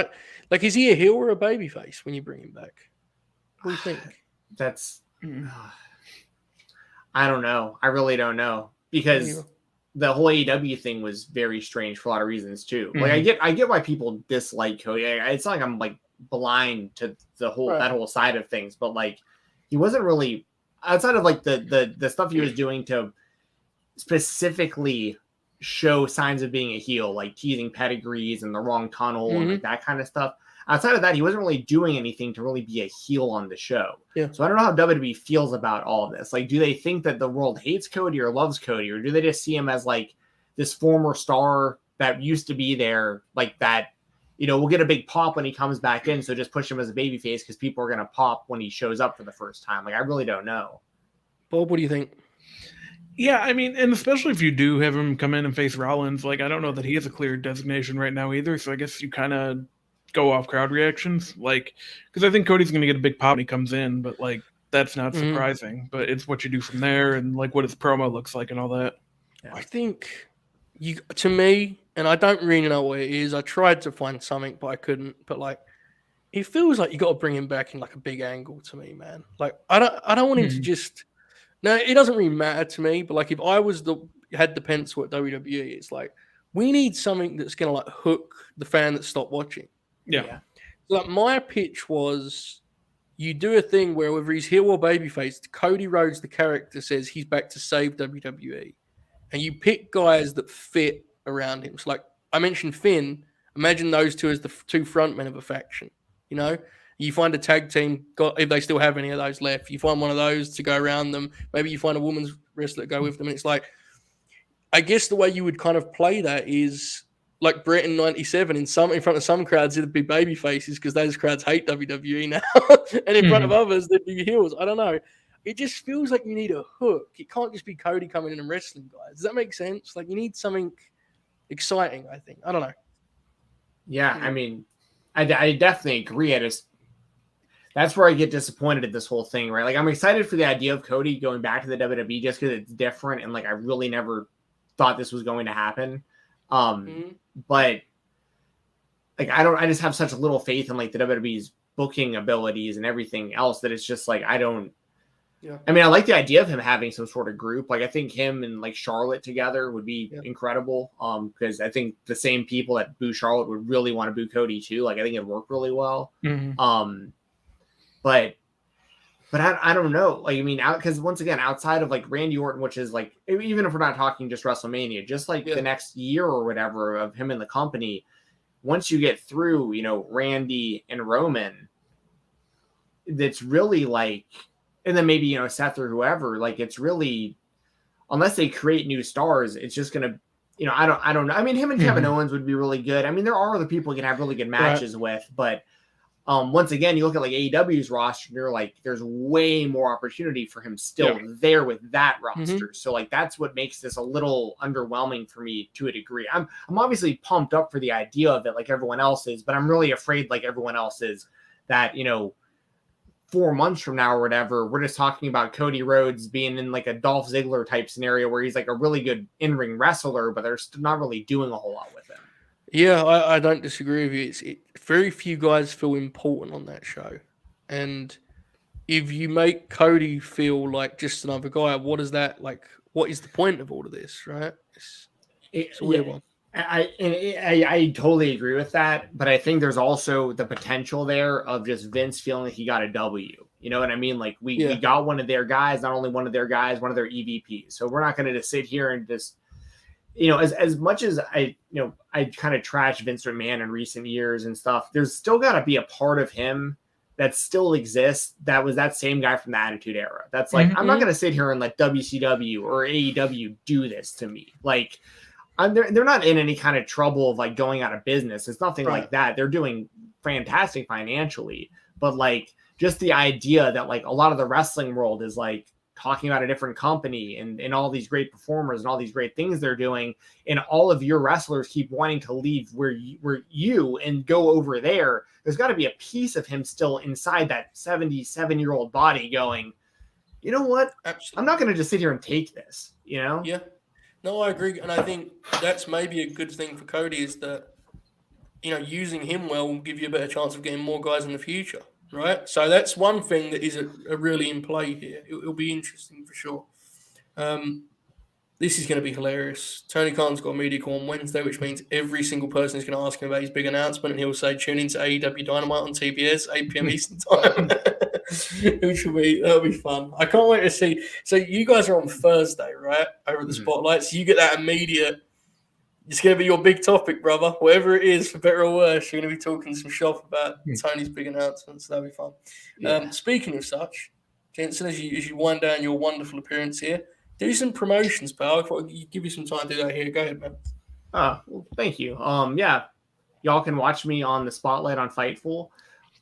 Is he a heel or a babyface when you bring him back? What do you think? That's I don't know. I really don't know because the whole AEW thing was very strange for a lot of reasons too. I get why people dislike Cody. It's not like I'm blind to the whole that whole side of things, but he wasn't really outside of the stuff he was doing to specifically show signs of being a heel, teasing pedigrees and the wrong tunnel and that kind of stuff. Outside of that, he wasn't really doing anything to really be a heel on the show. Yeah. So I don't know how WWE feels about all of this. Do they think that the world hates Cody or loves Cody, or do they just see him as this former star that used to be there, that we'll get a big pop when he comes back in. So just push him as a babyface because people are going to pop when he shows up for the first time. Like, I really don't know. Bob, what do you think? Yeah, I mean, and especially if you do have him come in and face Rollins, like, I don't know that he has a clear designation right now either. So I guess you kind of go off crowd reactions, like, because I think Cody's going to get a big pop when he comes in, but like, that's not surprising. But it's what you do from there and like what his promo looks like and all that. Yeah. I think to me, and I don't really know what it is. I tried to find something, but I couldn't. But like, it feels like you got to bring him back in like a big angle to me, man. Like, I don't want him to just. No, it doesn't really matter to me. But like, if I was had the pencil at WWE, it's like we need something that's gonna like hook the fan that stopped watching. Yeah. So, like, my pitch was, you do a thing where whether he's heel or babyface, Cody Rhodes, the character, says he's back to save WWE. And you pick guys that fit around him. So, like I mentioned Finn, imagine those two as the two frontmen of a faction. You find a tag team, if they still have any of those left, you find one of those to go around them. Maybe you find a woman's wrestler to go with them. And it's like, I guess the way you would kind of play that is like Brett in 97 in front of some crowds, it'd be baby faces because those crowds hate WWE now. And in front of others, they'd be heels. I don't know. It just feels like you need a hook. It can't just be Cody coming in and wrestling guys. Does that make sense? Like, you need something exciting, I think. I don't know. Yeah, I mean, I definitely agree. That's where I get disappointed at this whole thing, right? Like, I'm excited for the idea of Cody going back to the WWE just because it's different and like I really never thought this was going to happen. But like I just have such little faith in like the WWE's booking abilities and everything else that it's just like I don't. Yeah. I mean, I like the idea of him having some sort of group. Like, I think him and like Charlotte together would be incredible. Because I think the same people that boo Charlotte would really want to boo Cody too. Like, I think it'd work really well. But I don't know. Like, I mean, because once again, outside of like Randy Orton, which is like, even if we're not talking just WrestleMania, just like the next year or whatever of him in the company, once you get through, Randy and Roman, that's really like, and then maybe, Seth or whoever, like, it's really, unless they create new stars, it's just going to, I don't know. I mean, him and Kevin Owens would be really good. I mean, there are other people you can have really good matches with, but once again, you look at like AEW's roster, you're like, there's way more opportunity for him still there with that roster. So like, that's what makes this a little underwhelming for me to a degree. I'm obviously pumped up for the idea of it, like everyone else is, but I'm really afraid, like everyone else is, that 4 months from now or whatever, we're just talking about Cody Rhodes being in like a Dolph Ziggler type scenario where he's like a really good in-ring wrestler, but they're not really doing a whole lot with him. Yeah, I don't disagree with you. Very few guys feel important on that show. And if you make Cody feel like just another guy, what is that like? What is the point of all of this, right? It's a weird one. I totally agree with that, but I think there's also the potential there of just Vince feeling like he got a W. You know what I mean? Like we got one of their guys, not only one of their guys, one of their EVPs. So we're not going to just sit here and just, as much as I kind of trashed Vince McMahon in recent years and stuff, there's still got to be a part of him that still exists. That was that same guy from the Attitude Era. That's like, I'm not going to sit here and let WCW or AEW do this to me. Like, they're not in any kind of trouble of like going out of business. It's nothing like that. They're doing fantastic financially, but like just the idea that like a lot of the wrestling world is like talking about a different company and all these great performers and all these great things they're doing. And all of your wrestlers keep wanting to leave where you and go over there. There's got to be a piece of him still inside that 77-year-old body going, you know what? Absolutely. I'm not going to just sit here and take this, Yeah. No, I agree. And I think that's maybe a good thing for Cody is that, using him well will give you a better chance of getting more guys in the future, right? So that's one thing that is a really in play here. It'll be interesting for sure. This is going to be hilarious. Tony Khan's got a media call on Wednesday, which means every single person is going to ask him about his big announcement, and he'll say, tune into AEW Dynamite on TBS, 8 p.m. Eastern Time. That'll be fun. I can't wait to see. So you guys are on Thursday, right? Over at the Spotlight. So you get that immediate. It's going to be your big topic, brother. Whatever it is, for better or worse, you're going to be talking some shop about Tony's big announcements. That'll be fun. Yeah. Speaking of such, Jensen, as you wind down your wonderful appearance here, do some promotions, pal. I'll give you some time to do that here. Go ahead, man. Well, thank you. y'all can watch me on the Spotlight on Fightful.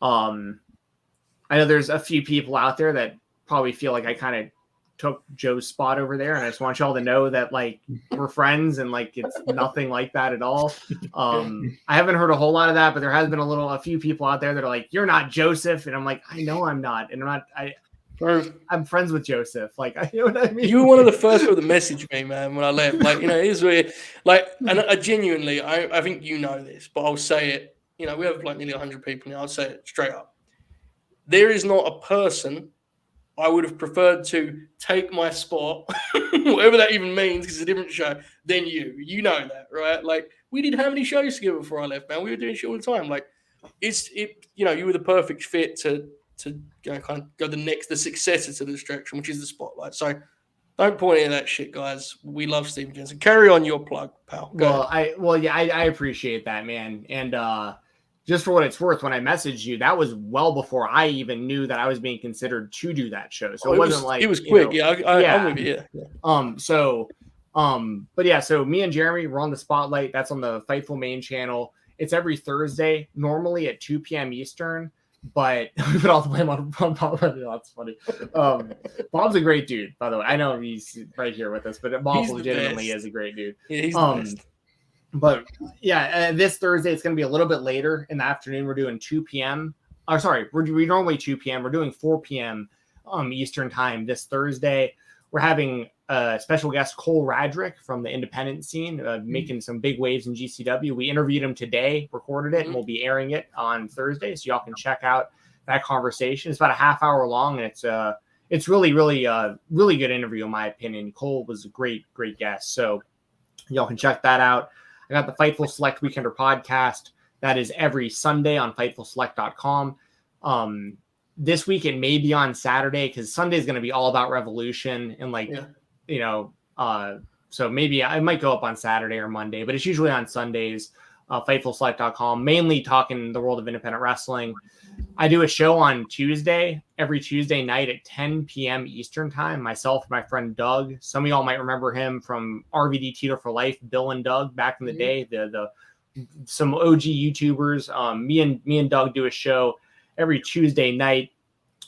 I know there's a few people out there that probably feel like I kind of took Joe's spot over there, and I just want y'all to know that like we're friends and like it's nothing like that at all. I haven't heard a whole lot of that, but there has been a few people out there that are like, "You're not Joseph," and I'm like, I know I'm not, and I'm friends with Joseph. Like, you know what I mean? You were one of the first people to message me, man, when I left. Like, you know, it is weird. Like, and I genuinely, I think you know this, but I'll say it. You know, we have like nearly 100 people now. I'll say it straight up. There is not a person I would have preferred to take my spot, whatever that even means, because it's a different show, than you. You know that, right? Like, we did how many shows together before I left, man? We were doing shit all the time. Like, you know, you were the perfect fit to you know, kind of go the successor to the distraction, which is the Spotlight. So don't point any of that shit, guys. We love Steven Jensen. Carry on your plug, pal. I appreciate that, man. And just for what it's worth, when I messaged you, that was well before I even knew that I was being considered to do that show. So it wasn't like it was quick. I'm with you. But yeah, so me and Jeremy were on the Spotlight. That's on the Fightful main channel. It's every Thursday, normally at 2 p.m. Eastern. But we put all the blame on Bob. That's funny. Bob's a great dude, by the way. I know he's right here with us, but Bob legitimately is a great dude. Yeah, he's the best. But yeah, this Thursday it's going to be a little bit later in the afternoon. We're doing 2 p.m. We normally 2 p.m. We're doing 4 p.m. Eastern time this Thursday. We're having a special guest, Cole Radrick from the independent scene, making some big waves in GCW. We interviewed him today, recorded it, and we'll be airing it on Thursday, so y'all can check out that conversation. It's about a half hour long, and it's really good interview in my opinion. Cole was a great guest, so y'all can check that out. I got the Fightful Select Weekender podcast. That is every Sunday on FightfulSelect.com. This week it may be on Saturday because Sunday is going to be all about Revolution and so maybe I might go up on Saturday or Monday, but it's usually on Sundays. FightfulSelect.com, mainly talking the world of independent wrestling. I do a show on every Tuesday night at 10 p.m. Eastern time. Myself and my friend Doug. Some of y'all might remember him from RVD Tito for Life, Bill and Doug back in the day. Some OG YouTubers. Me and Doug do a show every Tuesday night.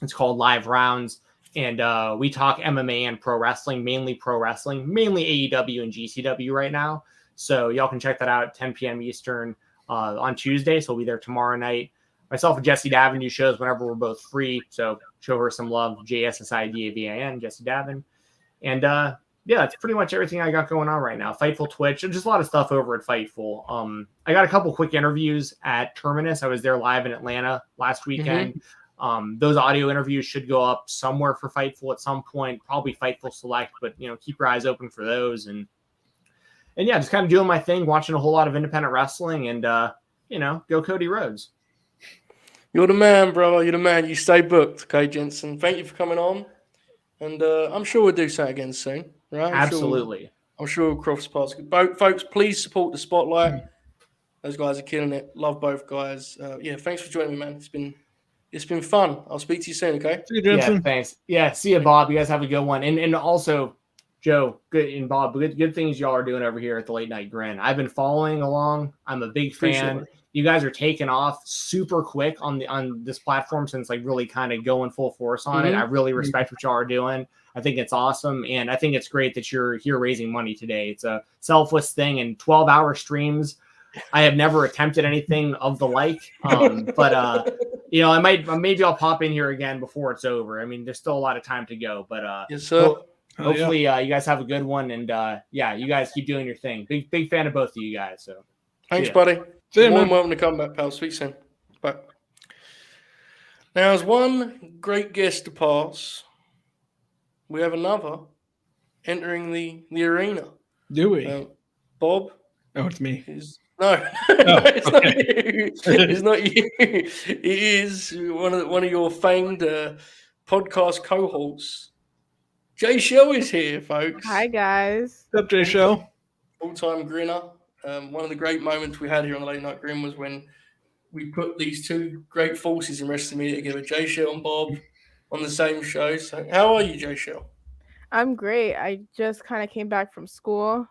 It's called Live Rounds. And we talk MMA and pro wrestling, mainly AEW and GCW right now. So y'all can check that out at 10 p.m. Eastern on Tuesday. So we'll be there tomorrow night. Myself and Jessie Davin do shows whenever we're both free. So show her some love. JSSIDAVIN, Jessie Davin. And that's pretty much everything I got going on right now. Fightful Twitch, and just a lot of stuff over at Fightful. I got a couple quick interviews at Terminus. I was there live in Atlanta last weekend. Those audio interviews should go up somewhere for Fightful at some point, probably Fightful Select, but keep your eyes open for those. And yeah, just kind of doing my thing, watching a whole lot of independent wrestling, and go Cody Rhodes. You're the man, brother. You're the man. You stay booked, okay, Jensen. Thank you for coming on. And I'm sure we'll do so again soon, right? Absolutely. I'm sure we'll cross paths. Folks, please support the Spotlight. Those guys are killing it. Love both guys. Thanks for joining me, man. It's been fun. I'll speak to you soon, okay? See you, Jensen. Yeah, thanks. Yeah, see you, Bob. You guys have a good one. And also, Joe, good, and Bob, good things y'all are doing over here at the Late Night Grin. I've been following along. I'm a big fan. You guys are taking off super quick on this platform since like really kind of going full force on it. I really respect what y'all are doing. I think it's awesome, and I think it's great that you're here raising money today. It's a selfless thing, and 12-hour streams. I have never attempted anything of the like, but maybe I'll pop in here again before it's over. I mean, there's still a lot of time to go, but yes, sir. Hopefully, you guys have a good one, and you guys keep doing your thing. Big fan of both of you guys. So, thanks, buddy. More than welcome to come back, pal. Speak soon. Bye. Now, as one great guest to pass, we have another entering the arena. Do we? Bob? Oh, it's me. It's not you. It's not you. It is one of your famed podcast cohorts. Jay Shell is here, folks. Hi, guys. What's up, Jay Shell? All-time grinner. One of the great moments we had here on the Late Night Grin was when we put these two great forces in wrestling media together, Jay Shell and Bob, on the same show. So how are you, Jay Shell? I'm great. I just kind of came back from school,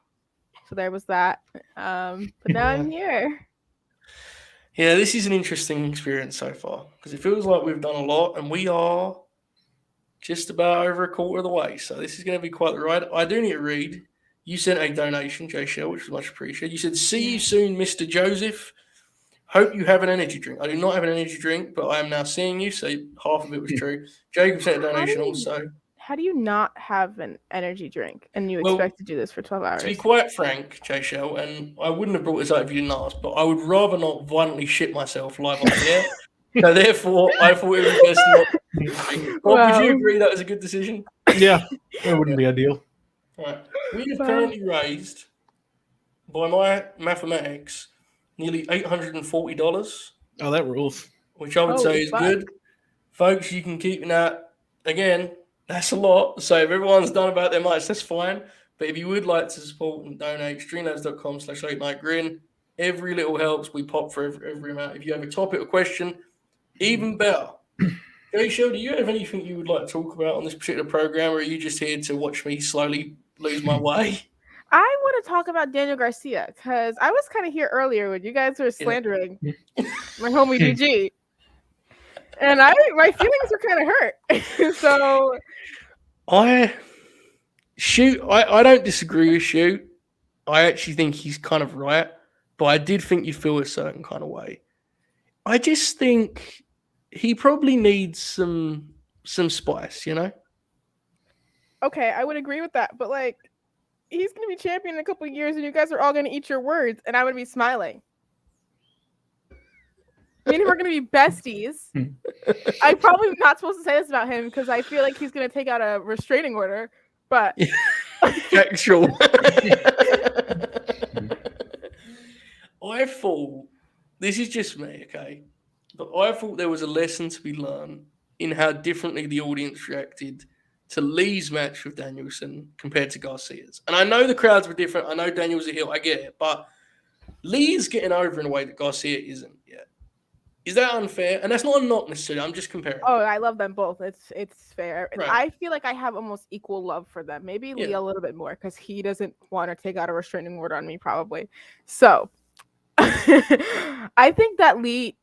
so there was that. But now I'm here. Yeah, this is an interesting experience so far because it feels like we've done a lot and we are just about over a quarter of the way. So this is going to be quite the ride. I do need to read. You sent a donation, Jay Shell, which was much appreciated. You said, "See you soon, Mr. Joseph. Hope you have an energy drink." I do not have an energy drink, but I am now seeing you, so half of it was true. Jacob sent a donation also. How do you not have an energy drink and you expect to do this for 12 hours? To be quite frank, Jay Shell, and I wouldn't have brought this up if you didn't ask, but I would rather not violently shit myself live on the air. So therefore, I thought it would be best not. Bob, would you agree that was a good decision? Yeah, that wouldn't be ideal. All right. We have currently raised, by my mathematics, nearly $840. Oh, that rules. Which I would say is good. Folks, you can keep that. Again, that's a lot. So if everyone's done about their much, that's fine. But if you would like to support and donate, streamlabs.com/latenightgrin. Every little helps. We pop for every amount. If you have a topic or question, even better. Jay Shell, do you have anything you would like to talk about on this particular program, or are you just here to watch me slowly lose my way? I want to talk about Daniel Garcia because I was kind of here earlier when you guys were slandering my homie DG, and my feelings were kind of hurt. So I don't disagree with Shoot. I actually think he's kind of right, but I did think you feel a certain kind of way. I just think he probably needs some spice, you know? Okay, I would agree with that, but like he's gonna be champion in a couple of years and you guys are all gonna eat your words and I'm gonna be smiling. Meaning we're gonna be besties. I'm probably not supposed to say this about him because I feel like he's gonna take out a restraining order, but actual. I thought this is just me, okay? But I thought there was a lesson to be learned in how differently the audience reacted to Lee's match with Danielson compared to Garcia's. And I know the crowds were different. I know Daniel's a heel. I get it. But Lee's getting over in a way that Garcia isn't yet. Is that unfair? And that's not a knock necessarily. I'm just comparing. Oh, I love them both. It's fair. Right. I feel like I have almost equal love for them. Maybe Lee a little bit more because he doesn't want to take out a restraining order on me probably. So I think that Lee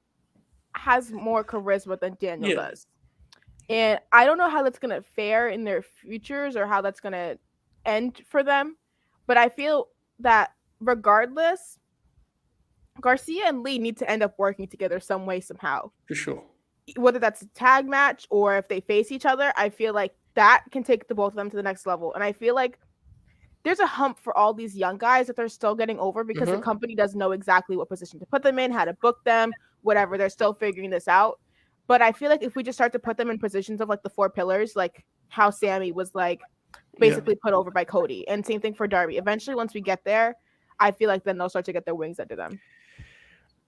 has more charisma than Daniel does. And I don't know how that's going to fare in their futures or how that's going to end for them. But I feel that regardless, Garcia and Lee need to end up working together some way, somehow. For sure. Whether that's a tag match or if they face each other, I feel like that can take the both of them to the next level. And I feel like there's a hump for all these young guys that they're still getting over because the company doesn't know exactly what position to put them in, how to book them, whatever. They're still figuring this out. But I feel like if we just start to put them in positions of like the 4 pillars, like how Sammy was like basically put over by Cody, and same thing for Darby. Eventually, once we get there, I feel like then they'll start to get their wings under them.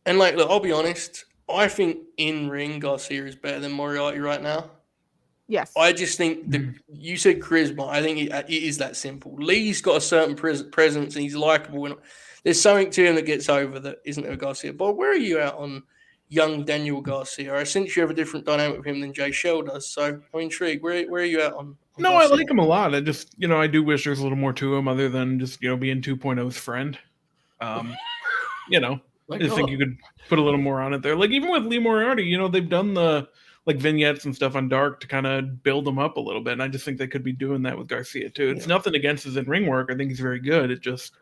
And like, look, I'll be honest. I think in ring Garcia is better than Moriarty right now. Yes. I just think you said charisma. I think it is that simple. Lee's got a certain presence and he's likable. And there's something to him that gets over that isn't there with Garcia. But where are you at on young Daniel Garcia? I sense you have a different dynamic with him than Jay Shell does. So I'm intrigued. Where are you at on No, Garcia? I like him a lot. I just, I do wish there's a little more to him other than just, being 2.0's friend. I just think you could put a little more on it there. Like even with Lee Moriarty, they've done the like vignettes and stuff on Dark to kind of build him up a little bit. And I just think they could be doing that with Garcia too. It's nothing against his in-ring work. I think he's very good. It just,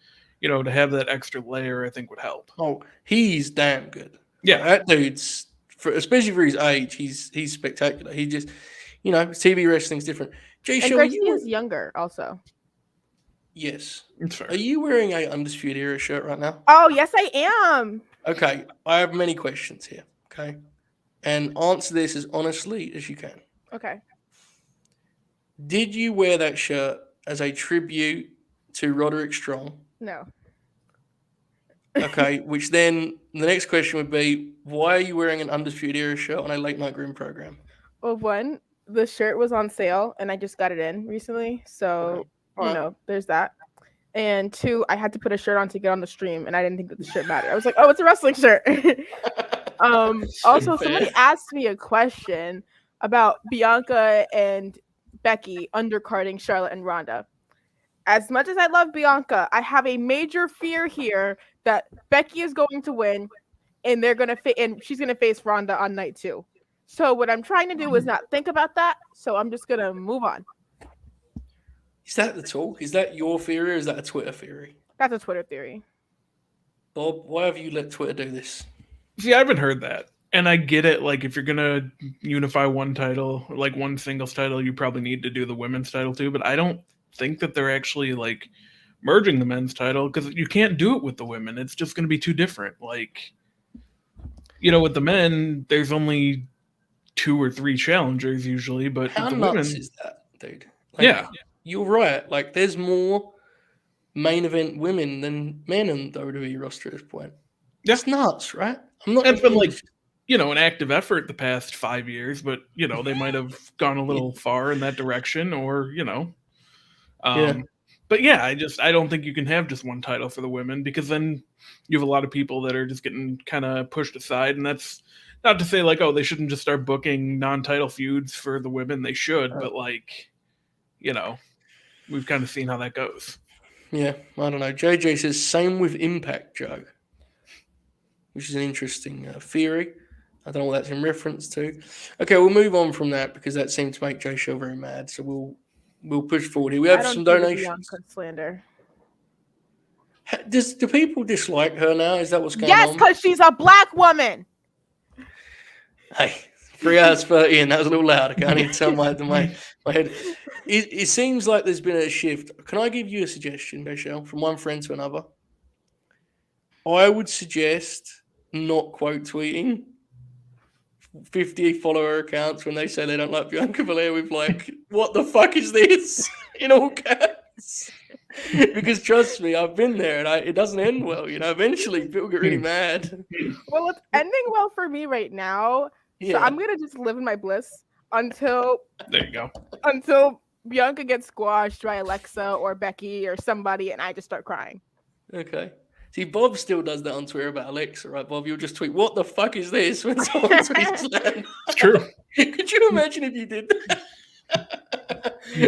to have that extra layer, I think would help. Oh, he's damn good. Yeah. That dude's, especially for his age, he's spectacular. He just, TV wrestling's different. Jay and Shell, Garcia's younger also. Yes. It's fair. Are you wearing a Undisputed Era shirt right now? Oh, yes, I am. Okay. I have many questions here. Okay. And answer this as honestly as you can. Okay. Did you wear that shirt as a tribute to Roderick Strong? No. Okay. Which then the next question would be, why are you wearing an Undisputed Era shirt on a late night grim program? Well, one, the shirt was on sale and I just got it in recently. So, there's that. And 2, I had to put a shirt on to get on the stream and I didn't think that the shirt mattered. I was like, oh, it's a wrestling shirt. Also, somebody asked me a question about Bianca and Becky undercarding Charlotte and Ronda. As much as I love Bianca, I have a major fear here that Becky is going to win and she's gonna face Ronda on night 2. So what I'm trying to do is not think about that. So I'm just gonna move on. Is that the talk? Is that your theory or is that a Twitter theory? That's a Twitter theory. Bob, why have you let Twitter do this? See, I haven't heard that. And I get it. Like, if you're going to unify one title, like one singles title, you probably need to do the women's title too. But I don't think that they're actually, like, merging the men's title because you can't do it with the women. It's just going to be too different. Like, with the men, there's only 2 or 3 challengers usually. But how with the nuts women, is that, dude? Like, yeah. You're right. Like, there's more main event women than men in the WWE roster at this point. That's nuts, right? I'm not. It's been like, an active effort the past 5 years, but they might have gone a little far in that direction, or But yeah, I don't think you can have just one title for the women because then you have a lot of people that are just getting kind of pushed aside, and that's not to say like, oh, they shouldn't just start booking non-title feuds for the women. They should, but like, we've kind of seen how that goes. Yeah, I don't know. JJ says, same with Impact, Joe. Which is an interesting theory. I don't know what that's in reference to. Okay, we'll move on from that because that seemed to make Jay Show very mad. So we'll push forward here. We have some donations. Slander. Do people dislike her now? Is that what's going on? Yes, because she's a black woman. Hey, 3 hours 30 and that was a little loud. I can't even tell my head. It seems like there's been a shift. Can I give you a suggestion, Michelle, from one friend to another? I would suggest not quote tweeting 50 follower accounts when they say they don't like Bianca Belair with like, what the fuck is this? In all caps. Because trust me, I've been there and it doesn't end well. Eventually people get really mad. Well, it's ending well for me right now. Yeah. So I'm going to just live in my bliss until there you go. Until Bianca gets squashed by Alexa or Becky or somebody and I just start crying. Okay. See, Bob still does that on Twitter about Alexa, right, Bob? You'll just tweet, what the fuck is this? When someone tweets that. It's true. Could you imagine if you did that?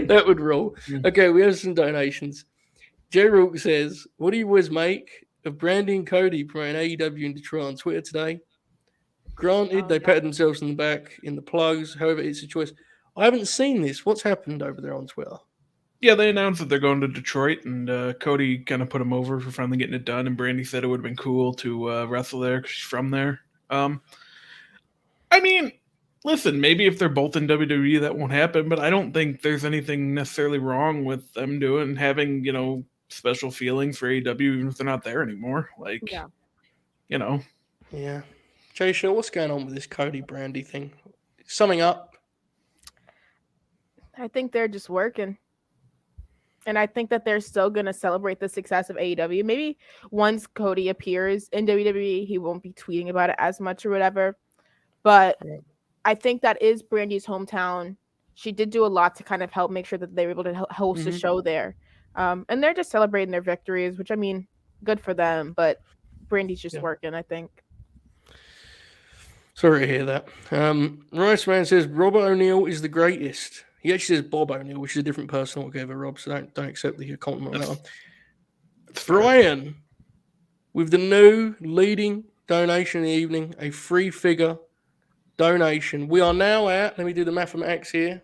That would roll. Okay, we have some donations. Jay Rook says, what do you boys make of Brandy and Cody promoting AEW in Detroit on Twitter today? Granted, they patted themselves on the back in the plugs. However, it's a choice. I haven't seen this. What's happened over there on Twitter? Yeah, they announced that they're going to Detroit, and Cody kind of put him over for finally getting it done, and Brandy said it would have been cool to wrestle there because she's from there. I mean, listen, maybe if they're both in WWE, that won't happen, but I don't think there's anything necessarily wrong with them having, special feelings for AEW, even if they're not there anymore. Like, Yeah. Jay Shaw, what's going on with this Cody Brandy thing? Summing up. I think they're just working. And I think that they're still going to celebrate the success of AEW. Maybe once Cody appears in WWE, he won't be tweeting about it as much or whatever. But I think that is Brandy's hometown. She did do a lot to kind of help make sure that they were able to host a show there. And they're just celebrating their victories, which, I mean, good for them. But Brandy's just working, I think. Sorry to hear that. Rice Man says, Robert O'Neill is the greatest. He actually says Bob O'Neill, which is a different person altogether, Rob, so don't accept the compliment on that one. Brian, with the new leading donation in the evening, a 3-figure donation. We are now at, let me do the mathematics here.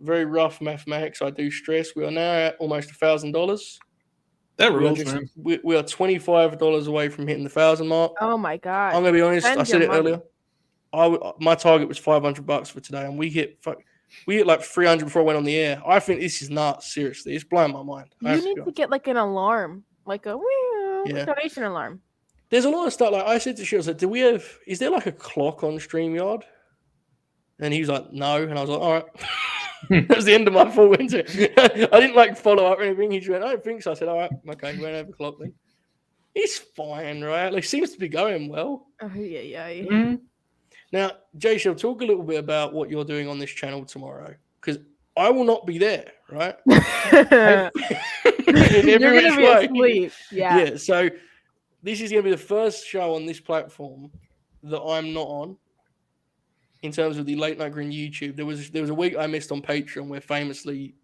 Very rough mathematics, I do stress. We are now at almost $1,000. That rules, man. We are $25 away from hitting the 1,000 mark. Oh my God. I'm going to be honest, I said it earlier. My target was $500 for today, and we hit like 300 before I went on the air. I think this is nuts. Seriously, it's blowing my mind. You need to get like an alarm, like a donation alarm. There's a lot of stuff. Like I said to Shield, I said, is there like a clock on StreamYard? And he was like, no. And I was like, all right. That was the end of my full winter. I didn't like follow up or anything. He just went, I don't think so. I said, all right, okay, we won't have a clock then. It's fine, right? Like, seems to be going well. Oh, yeah. Mm-hmm. Now, Jay, shall talk a little bit about what you're doing on this channel tomorrow, because I will not be there, right? You're going to be asleep. Yeah. So this is going to be the first show on this platform that I'm not on. In terms of the Late Night Green YouTube, there was a week I missed on Patreon where famously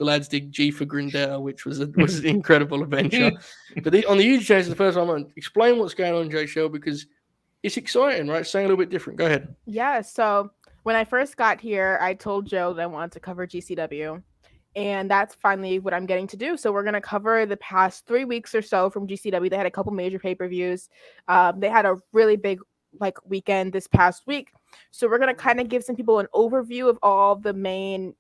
the lads did G for Grindel, which was an incredible adventure. But on the YouTube channel, is the first time I'm going to explain what's going on, Jay Shell, because it's exciting, right? Saying a little bit different. Go ahead. Yeah. So when I first got here, I told Joe that I wanted to cover GCW. And that's finally what I'm getting to do. So we're going to cover the past 3 weeks or so from GCW. They had a couple major pay-per-views. They had a really big weekend this past week. So we're going to kind of give some people an overview of all the main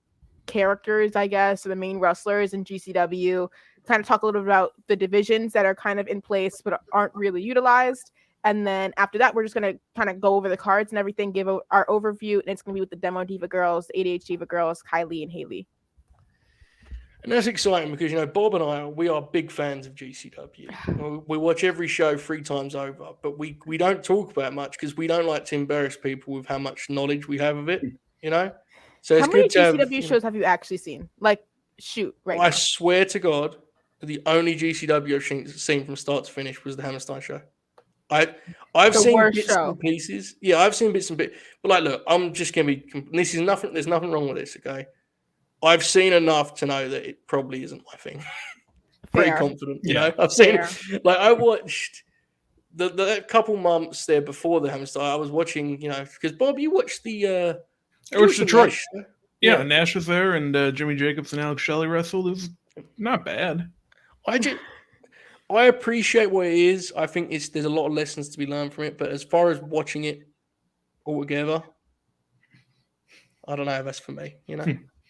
characters, I guess, or the main wrestlers in GCW. Kind of talk a little bit about the divisions that are kind of in place but aren't really utilized. And then after that, we're just going to kind of go over the cards and everything, give our overview. And it's going to be with the Demo Diva girls, ADH Diva girls, Kylie and Haley. And that's exciting because, Bob and I, we are big fans of GCW. We watch every show 3 times over, but we don't talk about it much because we don't like to embarrass people with how much knowledge we have of it, So it's how many good to GCW shows have you actually seen? I swear to God, the only GCW I've seen from start to finish was the Hammerstein show. I've seen bits and pieces. Yeah, I've seen bits and bits. But look, I'm just going to be... This is nothing. There's nothing wrong with this, okay? I've seen enough to know that it probably isn't my thing. Pretty confident, I've seen it. I watched the couple months there before the Hammerstein. I was watching, because Bob, you watched the. I watched Detroit. Yeah, Nash was there, and Jimmy Jacobs and Alex Shelley wrestled. It was not bad. I appreciate what it is. I think there's a lot of lessons to be learned from it. But as far as watching it all together, I don't know if that's for me.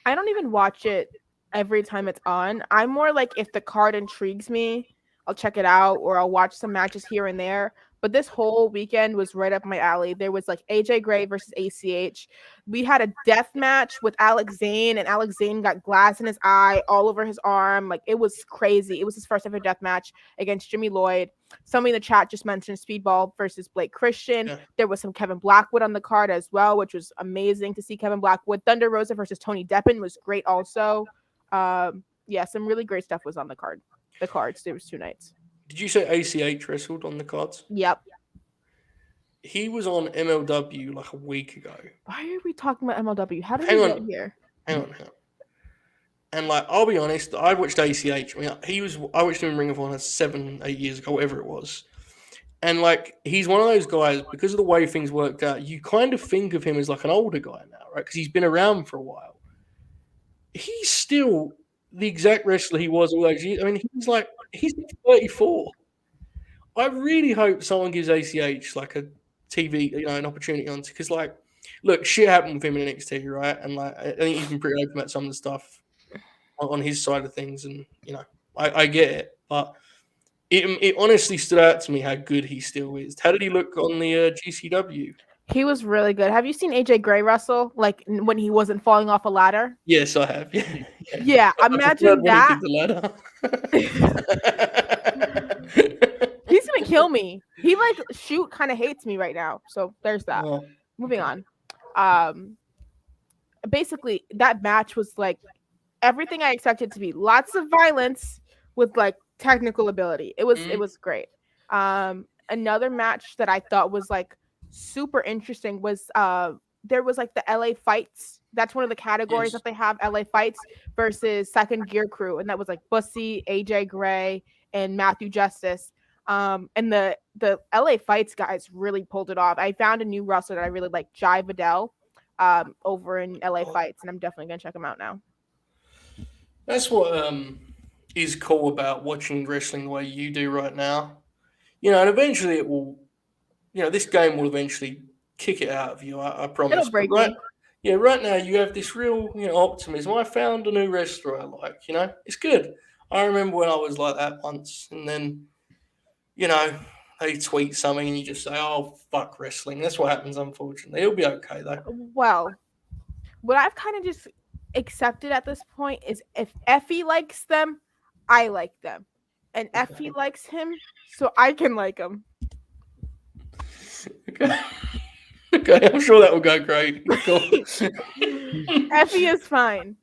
I don't even watch it every time it's on. I'm more like, if the card intrigues me, I'll check it out, or I'll watch some matches here and there. But this whole weekend was right up my alley. There was AJ Gray versus ACH. We had a death match with Alex Zane, and Alex Zane got glass in his eye, all over his arm. It was crazy. It was his first ever death match against Jimmy Lloyd. Somebody in the chat just mentioned Speedball versus Blake Christian. Yeah. There was some Kevin Blackwood on the card as well, which was amazing to see Kevin Blackwood. Thunder Rosa versus Tony Deppen was great also. Some really great stuff was on the card. The cards. There was 2 nights. Did you say ACH wrestled on the cards? Yep. He was on MLW a week ago. Why are we talking about MLW? How did we get here? Hang on. And I'll be honest, I watched ACH. I watched him in Ring of Honor 7-8 years ago, whatever it was. And he's one of those guys, because of the way things worked out, you kind of think of him as an older guy now, right? Because he's been around for a while. He's still the exact wrestler he was all those years. He's 34. I really hope someone gives ACH a TV, an opportunity on, because look, shit happened with him in NXT, right? And I think he's been pretty open about some of the stuff on his side of things, and I get it, but it honestly stood out to me how good he still is. How did he look on the GCW? He was really good. Have you seen AJ Gray wrestle when he wasn't falling off a ladder? Yes, I have. Yeah, imagine that. He's gonna kill me. He shoot kind of hates me right now. So there's that. Oh. Moving on. Basically, that match was everything I expected to be. Lots of violence with technical ability. It was great. Another match that I thought was super interesting was there was the LA Fights. That's one of the categories that they have, LA Fights versus Second Gear Crew, and that was Bussy, AJ Gray, and Matthew Justice. And the LA Fights guys really pulled it off. I found a new wrestler that I really like, Jai Vidal, over in LA Fights, and I'm definitely gonna check him out now. That's what is cool about watching wrestling the way you do right now. And eventually it will. This game will eventually kick it out of you. I promise. It'll break me. Yeah, right now you have this real, optimism. I found a new wrestler I like. It's good. I remember when I was like that once, and then, they tweet something and you just say, "Oh, fuck wrestling." That's what happens. Unfortunately, it'll be okay though. Well, what I've kind of just accepted at this point is if Effie likes them, I like them, and Effie likes him, so I can like him. Okay, I'm sure that will go great. Cool. Effie is fine.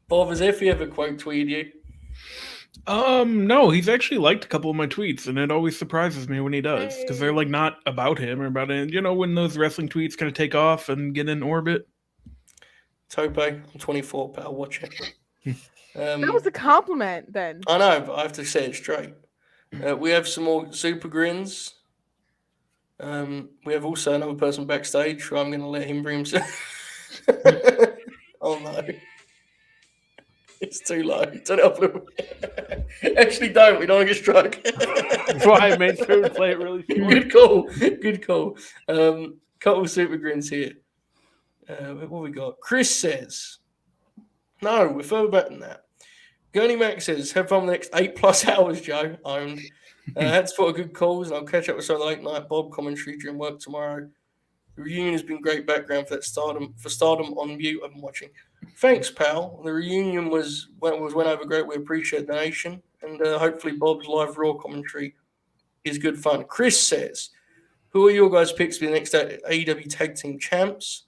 Bob, has Effie ever quote tweeted you? No, he's actually liked a couple of my tweets, and it always surprises me when he does, because they're not about him or about it. When those wrestling tweets kind of take off and get in orbit. Tope, I'm 24, pal. Watch it. That was a compliment then. I know, but I have to say it straight. We have some more super grins. We have also another person backstage, so I'm going to let him bring himself. Oh no. It's too low. Turn it up a little bit. Actually, don't. We don't want to get struck. That's why I made sure to play it really short. Good call. Good call. Couple of super grins here. What we got? Chris says, no, we're further back than that. Gurney Mac says, have fun the next 8+ hours, Joe. Owned. Had to put a good calls, and I'll catch up with some of the late night Bob commentary during work tomorrow. The reunion has been great background for that Stardom on mute I've been watching. Thanks, pal. The reunion went over great. We appreciate the donation, and hopefully Bob's live Raw commentary is good fun. Chris says, who are your guys' picks for the next AEW Tag Team Champs?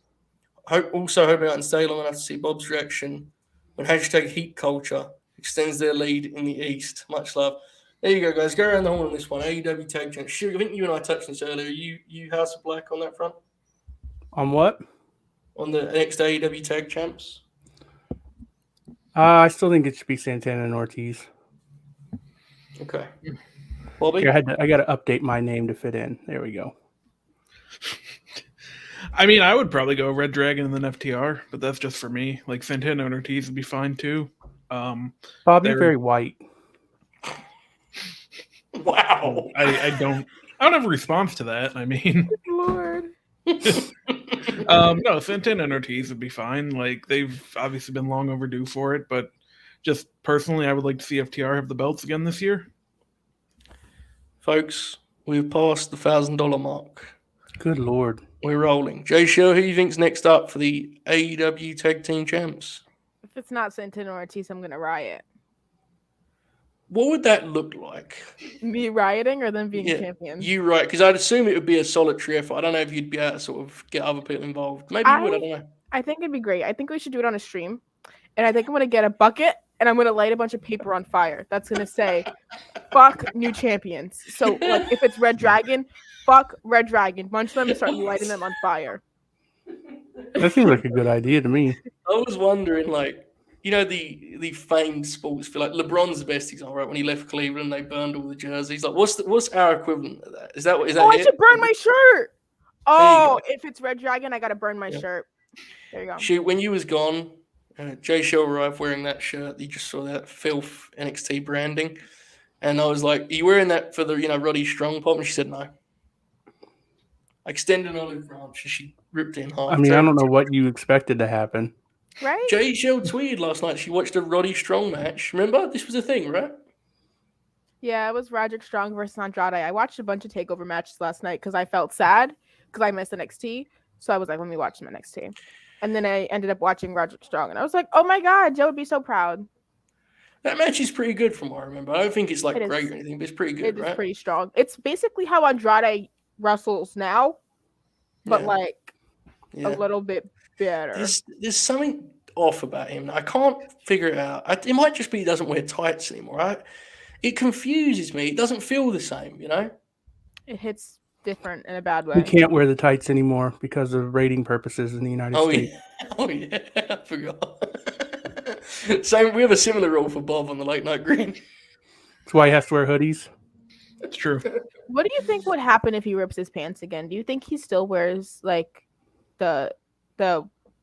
Also hoping I can stay long enough to see Bob's reaction when #Heat Culture extends their lead in the East. Much love. There you go, guys. Go around the horn on this one. AEW Tag Champs. Sure, I think you and I touched this earlier. You House of Black on that front? On what? On the next AEW Tag Champs? I still think it should be Santana and Ortiz. Okay. Bobby? Here, I got to update my name to fit in. There we go. I mean, I would probably go Red Dragon and then FTR, but that's just for me. Like, Santana and Ortiz would be fine, too. Bob, you're very white. Wow. I don't have a response to that. I mean... Good Lord. No, Santana and Ortiz would be fine. Like, they've obviously been long overdue for it, but just personally, I would like to see FTR have the belts again this year. Folks, we've passed the $1,000 mark. Good Lord. We're rolling. Jay Show, who do you think's next up for the AEW Tag Team Champs? If it's not Santana or Ortiz, I'm gonna riot. What would that look like? Me rioting or them being champion? You right, because I'd assume it would be a solitary effort. I don't know if you'd be able to sort of get other people involved. Maybe you would, I don't know. I think it'd be great. I think we should do it on a stream. And I think I'm going to get a bucket and I'm going to light a bunch of paper on fire. That's going to say, fuck new champions. So like if it's Red Dragon, fuck Red Dragon. Bunch them and start lighting them on fire. That seems like a good idea to me. I was wondering, like, you know, the famed sports feel like LeBron's the best example, right? When he left Cleveland, they burned all the jerseys. Like, what's our equivalent of that? Is that it? I should burn my shirt. Oh, if it's Red Dragon, I gotta burn my shirt. There you go. Shoot, when you was gone, Jay Show arrived wearing that shirt. You just saw that filth NXT branding, and I was like, "Are you wearing that for the Roddy Strong pop?" And she said, "No." I extended an olive branch, and she ripped it in half. I mean, I don't know what you expected to happen. Right? Jay Shell tweeted last night she watched a Roddy Strong match. Remember? This was a thing, right? Yeah, it was Roderick Strong versus Andrade. I watched a bunch of TakeOver matches last night because I felt sad because I missed NXT. So I was like, let me watch some NXT. And then I ended up watching Roderick Strong. And I was like, oh my God, Joe would be so proud. That match is pretty good from what I remember. I don't think it's like great or anything, but it's pretty good, right? It is pretty strong. It's basically how Andrade wrestles now, but a little bit better. There's something off about him. I can't figure it out. It might just be he doesn't wear tights anymore, right? It confuses me. It doesn't feel the same, you know? It hits different in a bad way. We can't wear the tights anymore because of rating purposes in the United States. Yeah. Oh, yeah. I forgot. Same. We have a similar rule for Bob on the Late Night Green. That's why he has to wear hoodies. That's true. What do you think would happen if he rips his pants again? Do you think he still wears like the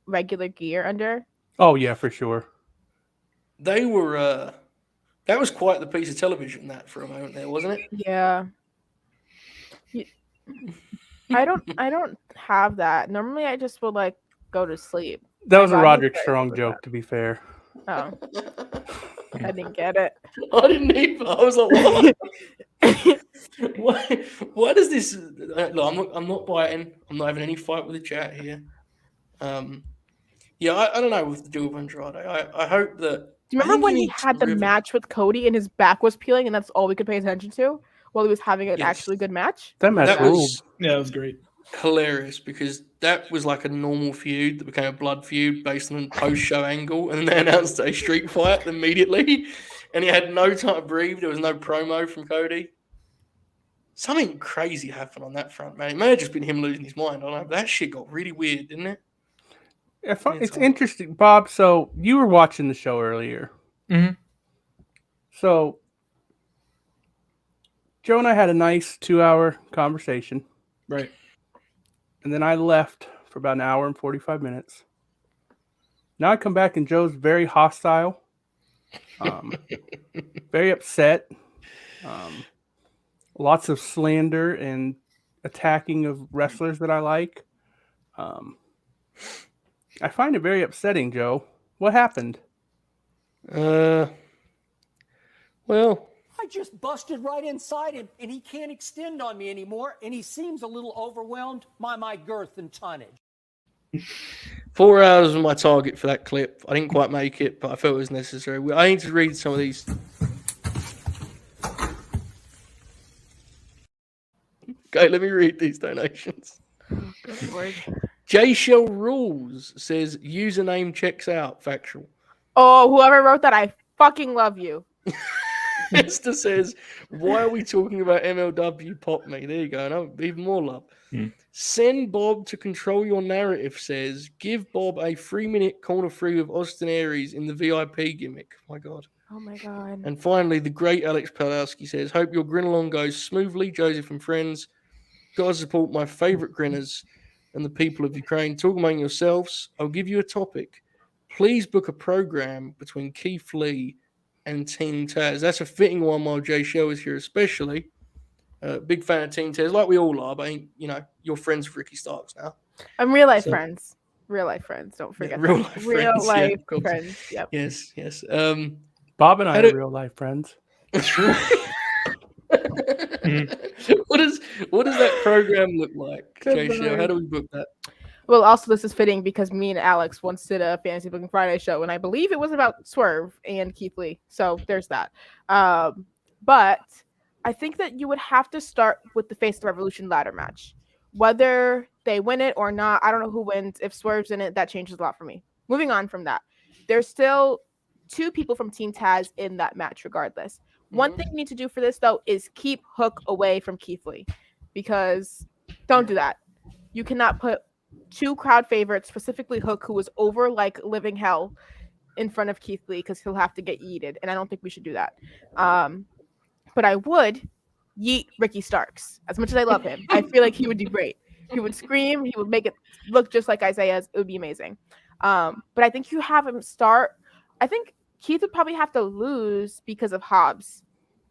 regular gear under? Oh yeah, for sure. They were that was quite the piece of television that for a moment there, wasn't it? Yeah. I don't have that. Normally I just would like go to sleep. That was a Roderick Strong joke, to be fair. Oh. I didn't get it. I didn't either. I was like, what? Why does this? Look, I'm not biting. I'm not having any fight with the chat here. Yeah, I don't know what to do with Andrade. I hope that. Do you remember when he had the match with Cody and his back was peeling, and that's all we could pay attention to while he was having an actually good match? That match ruled. Yeah, it was great. Hilarious because that was like a normal feud that became a blood feud based on a post-show angle, and then they announced a street fight immediately, and he had no time to breathe. There was no promo from Cody. Something crazy happened on that front, man. It may have just been him losing his mind. I don't know. But that shit got really weird, didn't it? It's interesting, Bob. So you were watching the show earlier. Mm-hmm. So Joe and I had a nice 2-hour conversation. Right. And then I left for about an hour and 45 minutes. Now I come back and Joe's very hostile, very upset, lots of slander and attacking of wrestlers that I like. I find it very upsetting, Joe. What happened? Well, I just busted right inside him, and he can't extend on me anymore, and he seems a little overwhelmed by my girth and tonnage. 4 hours was my target for that clip. I didn't quite make it, but I felt it was necessary. I need to read some of these. Okay, let me read these donations. J Shell Rules says username checks out. Factual. Oh, whoever wrote that, I fucking love you. Esther says, why are we talking about MLW? Pop me. There you go. No, even more love. Send Bob to control your narrative says, give Bob a 3-minute corner free with Austin Aries in the VIP gimmick. My God. Oh my God. And finally, the great Alex Palowski says, hope your grin along goes smoothly. Joseph and friends. Gotta support my favorite grinners and the people of Ukraine. Talk among yourselves. I'll give you a topic. Please book a program between Keith Lee and Team Taz. That's a fitting one while Jay Shell is here, especially. Big fan of Team Taz, like we all are, but you're friends with Ricky Starks now. I'm real life friends. Real life friends. Don't forget. Yeah, real life friends. Yep. Yes. Bob and I are real life friends. That's true. What does that program look like, Jay Shell? How do we book that? Well, also this is fitting because me and Alex once did a Fantasy Booking Friday show, and I believe it was about Swerve and Keith Lee. So there's that. But I think that you would have to start with the Face of the Revolution ladder match. Whether they win it or not, I don't know who wins. If Swerve's in it, that changes a lot for me. Moving on from that, there's still 2 people from Team Taz in that match regardless. One thing you need to do for this, though, is keep Hook away from Keith Lee, because don't do that. You cannot put 2 crowd favorites, specifically Hook, who was over like living hell, in front of Keith Lee, because he'll have to get yeeted, and I don't think we should do that. But I would yeet Ricky Starks. As much as I love him, I feel like he would do great. He would scream. He would make it look just like Isaiah's. It would be amazing. But I think you have him start. I think Keith would probably have to lose because of Hobbs.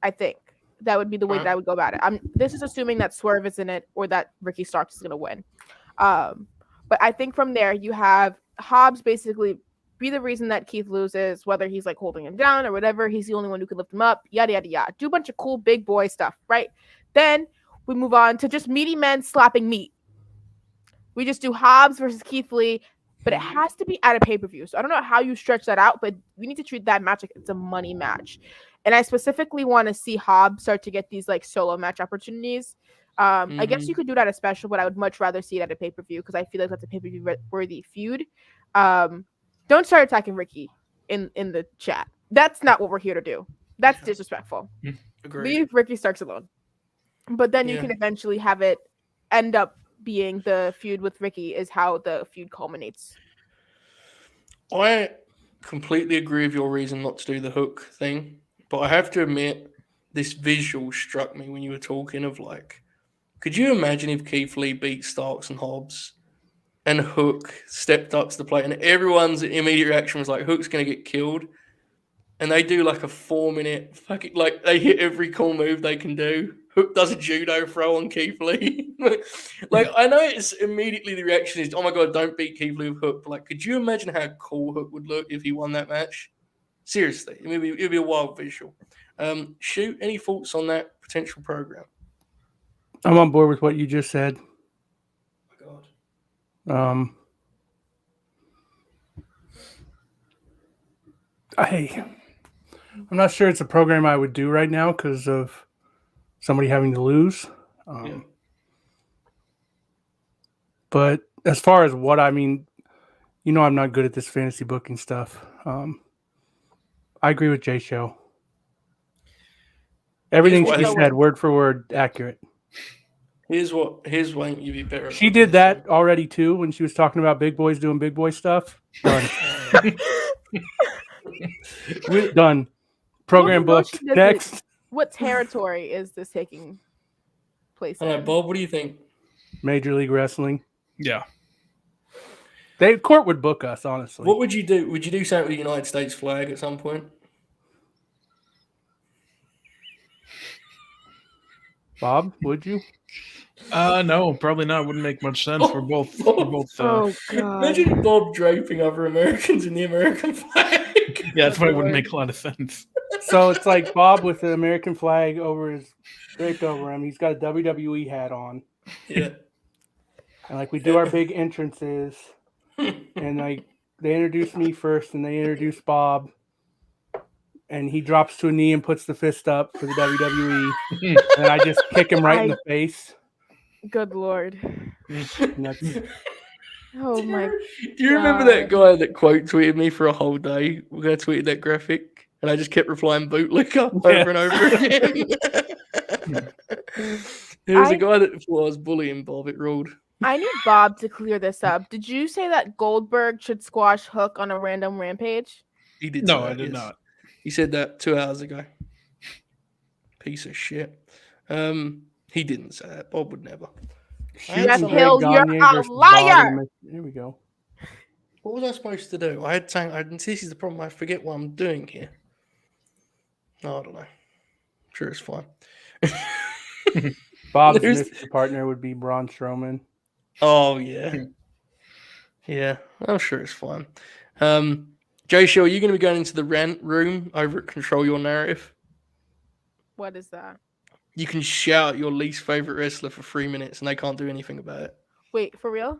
I think that would be the way that I would go about it. This is assuming that Swerve is in it or that Ricky Starks is going to win. But I think from there you have Hobbs basically be the reason that Keith loses, whether he's like holding him down or whatever. He's the only one who can lift him up, yada, yada, yada. Do a bunch of cool big boy stuff, right? Then we move on to just meaty men slapping meat. We just do Hobbs versus Keith Lee, but it has to be at a pay-per-view. So I don't know how you stretch that out, but we need to treat that match like it's a money match. And I specifically want to see Hobbs start to get these like solo match opportunities. I guess you could do that at a special, but I would much rather see it at a pay-per-view because I feel like that's a pay-per-view worthy feud. Don't start attacking Ricky in the chat. That's not what we're here to do. That's disrespectful. Agreed. Leave Ricky Starks alone. But then you can eventually have it end up being the feud with Ricky is how the feud culminates. I completely agree with your reason not to do the Hook thing, but I have to admit this visual struck me when you were talking of like, could you imagine if Keith Lee beat Starks and Hobbs and Hook stepped up to the plate and everyone's immediate reaction was like, Hook's going to get killed. And they do like a 4-minute fucking, like they hit every cool move they can do. Hook does a judo throw on Keith Lee. Like, I know it's immediately the reaction is, oh my God, don't beat Keith Lee with Hook. But like, could you imagine how cool Hook would look if he won that match? Seriously, it'd be a wild visual. Shoot, any thoughts on that potential program? I'm on board with what you just said. Oh my God. I'm not sure it's a program I would do right now because of somebody having to lose. But as far as what I mean, I'm not good at this fantasy booking stuff. I agree with Jay Show. Everything she said, word for word, accurate. Here's one you'd be better. She did that already too when she was talking about big boys doing big boy stuff. Done. Done. Program booked. Next. What territory is this taking place in? Bob, what do you think? Major League Wrestling. Yeah. Court would book us, honestly. What would you do? Would you do something with the United States flag at some point? Bob, would you? No, probably not. Wouldn't make much sense. We're both. Oh God! Imagine Bob draping other Americans in the American flag. Yeah, that's why it wouldn't make a lot of sense. So it's like Bob with the American flag draped over him. He's got a WWE hat on. Yeah. And like we do our big entrances, and like they introduce me first, and they introduce Bob, and he drops to a knee and puts the fist up for the WWE, and I just kick him right in the face. Good Lord. Oh my! Do you remember that guy that quote tweeted me for a whole day? We're gonna tweet that graphic, and I just kept replying bootlicker over and over again. There was a guy that thought I was bullying Bob. It ruled. I need Bob to clear this up. Did you say that Goldberg should squash Hook on a random rampage? He did. No, I did not. He said that 2 hours ago. Piece of shit. He didn't say that. Bob would never. Jeff Hill, you're a liar. Here we go. What was I supposed to do? This is the problem. I forget what I'm doing here. No, I don't know. I'm sure it's fine. Bob's mystery partner would be Braun Strowman. Oh, yeah. Yeah, I'm sure it's fine. Jay Shaw, are you going to be going into the rant room over at Control Your Narrative? What is that? You can shout your least favorite wrestler for 3 minutes and they can't do anything about it. Wait, for real?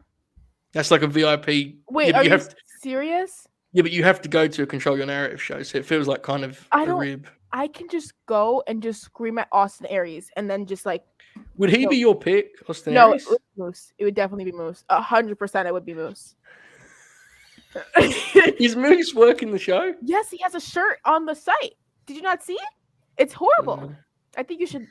That's like a VIP. Wait, are you serious? Yeah, but you have to go to a Control Your Narrative show, so it feels like kind of a rib. I can just go and just scream at Austin Aries and then just like... Would he be your pick, Austin Aries? No, it would be Moose. It would definitely be Moose. 100% it would be Moose. Is Moose working the show? Yes, he has a shirt on the site. Did you not see it? It's horrible. I think you should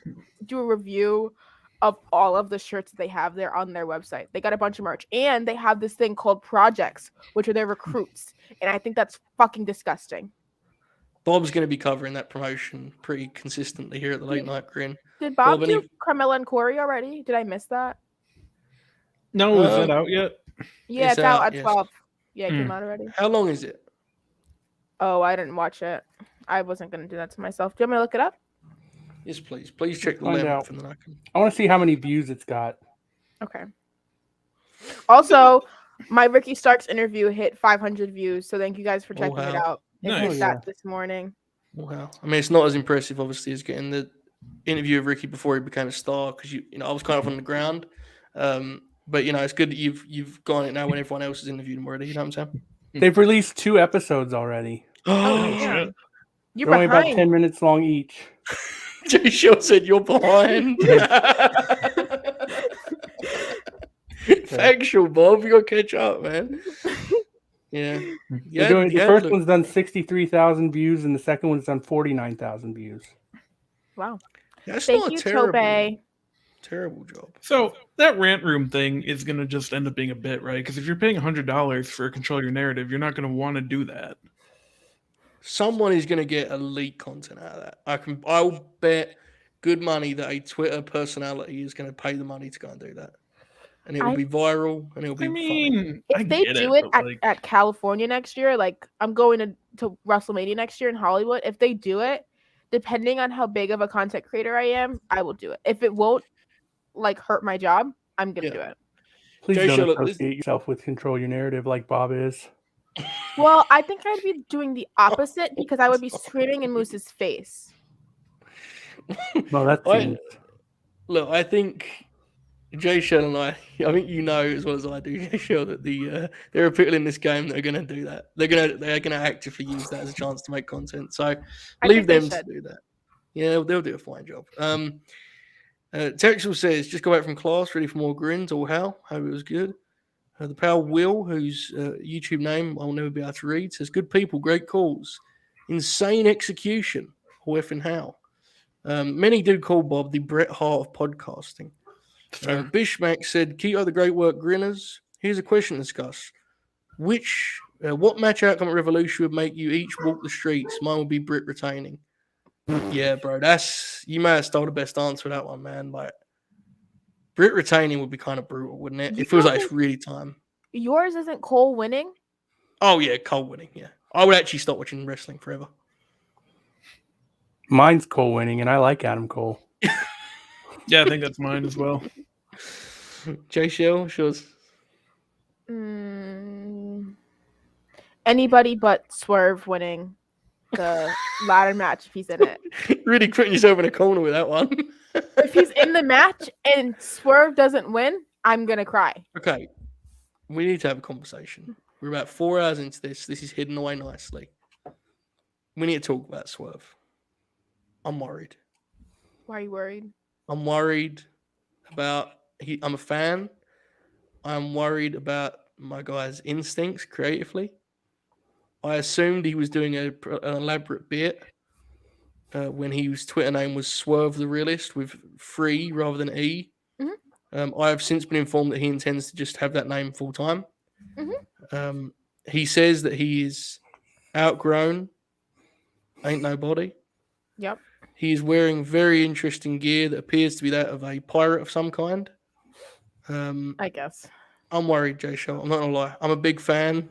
do a review of all of the shirts that they have there on their website. They got a bunch of merch. And they have this thing called projects, which are their recruits. And I think that's fucking disgusting. Bob's going to be covering that promotion pretty consistently here at the Late Night Grin. Did Bob do Carmella and Corey already? Did I miss that? No, is that out yet? Yeah, it's out at 12. Yeah, it came out already. How long is it? Oh, I didn't watch it. I wasn't going to do that to myself. Do you want me to look it up? Yes, please. Please check the length. And then I want to see how many views it's got. Okay. Also, my Ricky Starks interview hit 500 views, so thank you guys for checking it out. It hit that this morning. Wow. I mean, it's not as impressive, obviously, as getting the interview of Ricky before he became a star, because I was kind of on the ground. But it's good that you've gone it now when everyone else has interviewed him already. You know what I'm saying? They've released 2 episodes already. Oh, shit. They're only about 10 minutes long each. Jay Shaw said you're behind. Factual, Bob. You got to catch up, man. Yeah. The first one's done 63,000 views, and the second one's done 49,000 views. Wow. That's Thank not you, terrible job. So that rant room thing is going to just end up being a bit, right? Because if you're paying $100 for Control Your Narrative, you're not going to want to do that. Someone is going to get elite content out of that. I'll bet good money that a Twitter personality is going to pay the money to go and do that. And it will be viral, and it'll be funny. If they do it at California next year, like I'm going to WrestleMania next year in Hollywood, if they do it, depending on how big of a content creator I am, I will do it. If it won't hurt my job, I'm going to do it. Please don't associate yourself with Control Your Narrative like Bob is. Well, I think I'd be doing the opposite because I would be screaming in Moose's face. Well, that's look. I think Jay Shell and I think as well as I do, Jay Shell, that there are people in this game that are going to do that. They're going to actively use that as a chance to make content. So leave them to do that. Yeah, they'll do a fine job. Texel says, just got back from class, ready for more grins. Or how? Hope it was good. The pal Will, whose YouTube name I'll never be able to read, says, good people, great calls. Insane execution. Or effing how. Many do call Bob the Bret Hart of podcasting. Bishmack said, "Keep up the great work, Grinners. Here's a question to discuss. What match outcome at Revolution would make you each walk the streets? Mine would be Brit retaining." Yeah, bro, you may have stole the best answer of that one, man. Like, Brit retaining would be kind of brutal, wouldn't it? It feels like it's really time. Yours isn't Cole winning? Oh yeah, Cole winning. Yeah, I would actually stop watching wrestling forever. Mine's Cole winning, and I like Adam Cole. Yeah, I think that's mine as well. Jay Shell, yours. Anybody but Swerve winning the ladder match if he's in it. Really putting yourself in a corner with that one. If he's in the match and Swerve doesn't win, I'm gonna cry. Okay, we need to have a conversation. We're about 4 hours into this. This is hidden away nicely. We need to talk about Swerve. I'm worried. Why are you worried? I'm worried about. I'm a fan. I'm worried about my guy's instincts creatively. I assumed he was doing an elaborate bit when his Twitter name was Swerve the Realist with 3 rather than E. Mm-hmm. I have since been informed that he intends to just have that name full time. Mm-hmm. He says that he is outgrown. Ain't nobody. Yep. He is wearing very interesting gear that appears to be that of a pirate of some kind. I guess. I'm worried, Jay Shaw. I'm not gonna lie. I'm a big fan.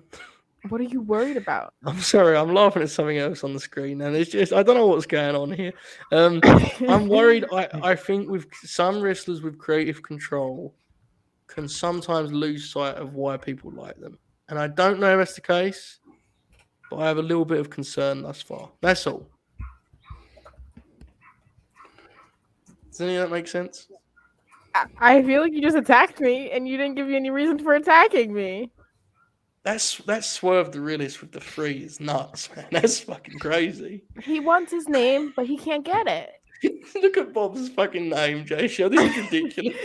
What are you worried about? I'm sorry. I'm laughing at something else on the screen, and it's just I don't know what's going on here. I'm worried. I think with some wrestlers with creative control can sometimes lose sight of why people like them, and I don't know if that's the case, but I have a little bit of concern thus far. That's all. Does any of that make sense? I feel like you just attacked me, and you didn't give me any reason for attacking me. That's Swerve the Realist with the 3 is nuts, man. That's fucking crazy. He wants his name, but he can't get it. Look at Bob's fucking name, Jay Shaw. This is ridiculous.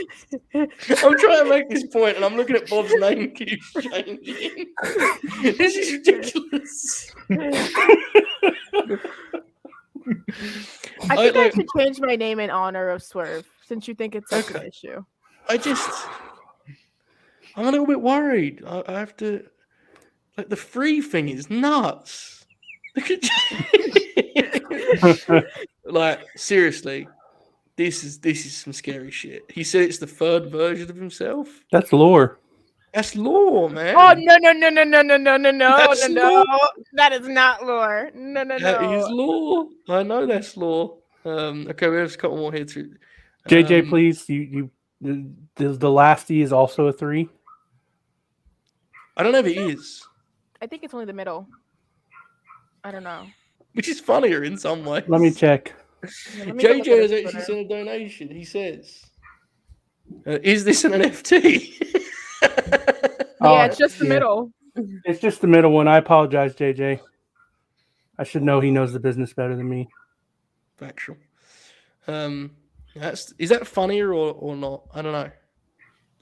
I'm trying to make this point, and I'm looking at Bob's name keeps changing. This is ridiculous. I think I should change my name in honor of Swerve, since you think it's such an issue. I'm a little bit worried. I have to... Like, the 3 thing is nuts. Look at like, seriously, this is some scary shit. He said it's the 3rd version of himself. That's lore. That's lore, man. Oh no! That is not lore. No. That is lore. I know that's lore. Okay, we have a couple more here too. JJ, please. You the last E is also a 3. I don't know if it is. I think it's only the middle. I don't know. Which is funnier in some ways. Let me check. JJ has actually sent a donation. He says, "Is this an NFT?" Yeah, it's just the middle. It's just the middle one. I apologize, JJ. I should know he knows the business better than me. Factual. Is that funnier or not? I don't know.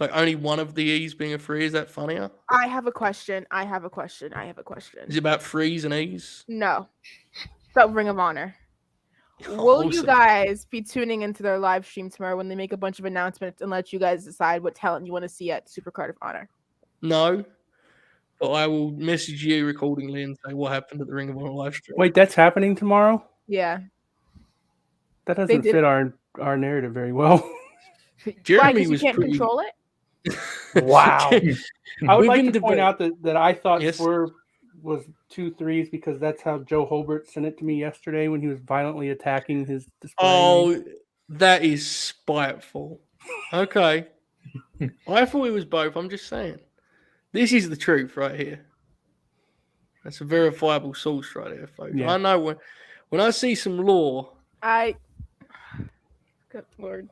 Like only one of the E's being a 3, is that funnier? I have a question. Is it about 3s and E's? No. It's about Ring of Honor. Will you guys be tuning into their live stream tomorrow when they make a bunch of announcements and let you guys decide what talent you want to see at Supercard of Honor? No. But I will message you accordingly and say what happened at the Ring of Honor live stream. Wait, that's happening tomorrow? Yeah. That doesn't fit our narrative very well. Jeremy was can't control it? Wow. I would like to point out that I thought Swerve was 2 3s because that's how Joe Holbert sent it to me yesterday when he was violently attacking his display. Oh, that is spiteful. Okay. I thought it was both. I'm just saying. This is the truth right here. That's a verifiable source right here, folks. Yeah. I know when I see some lore. Good Lord.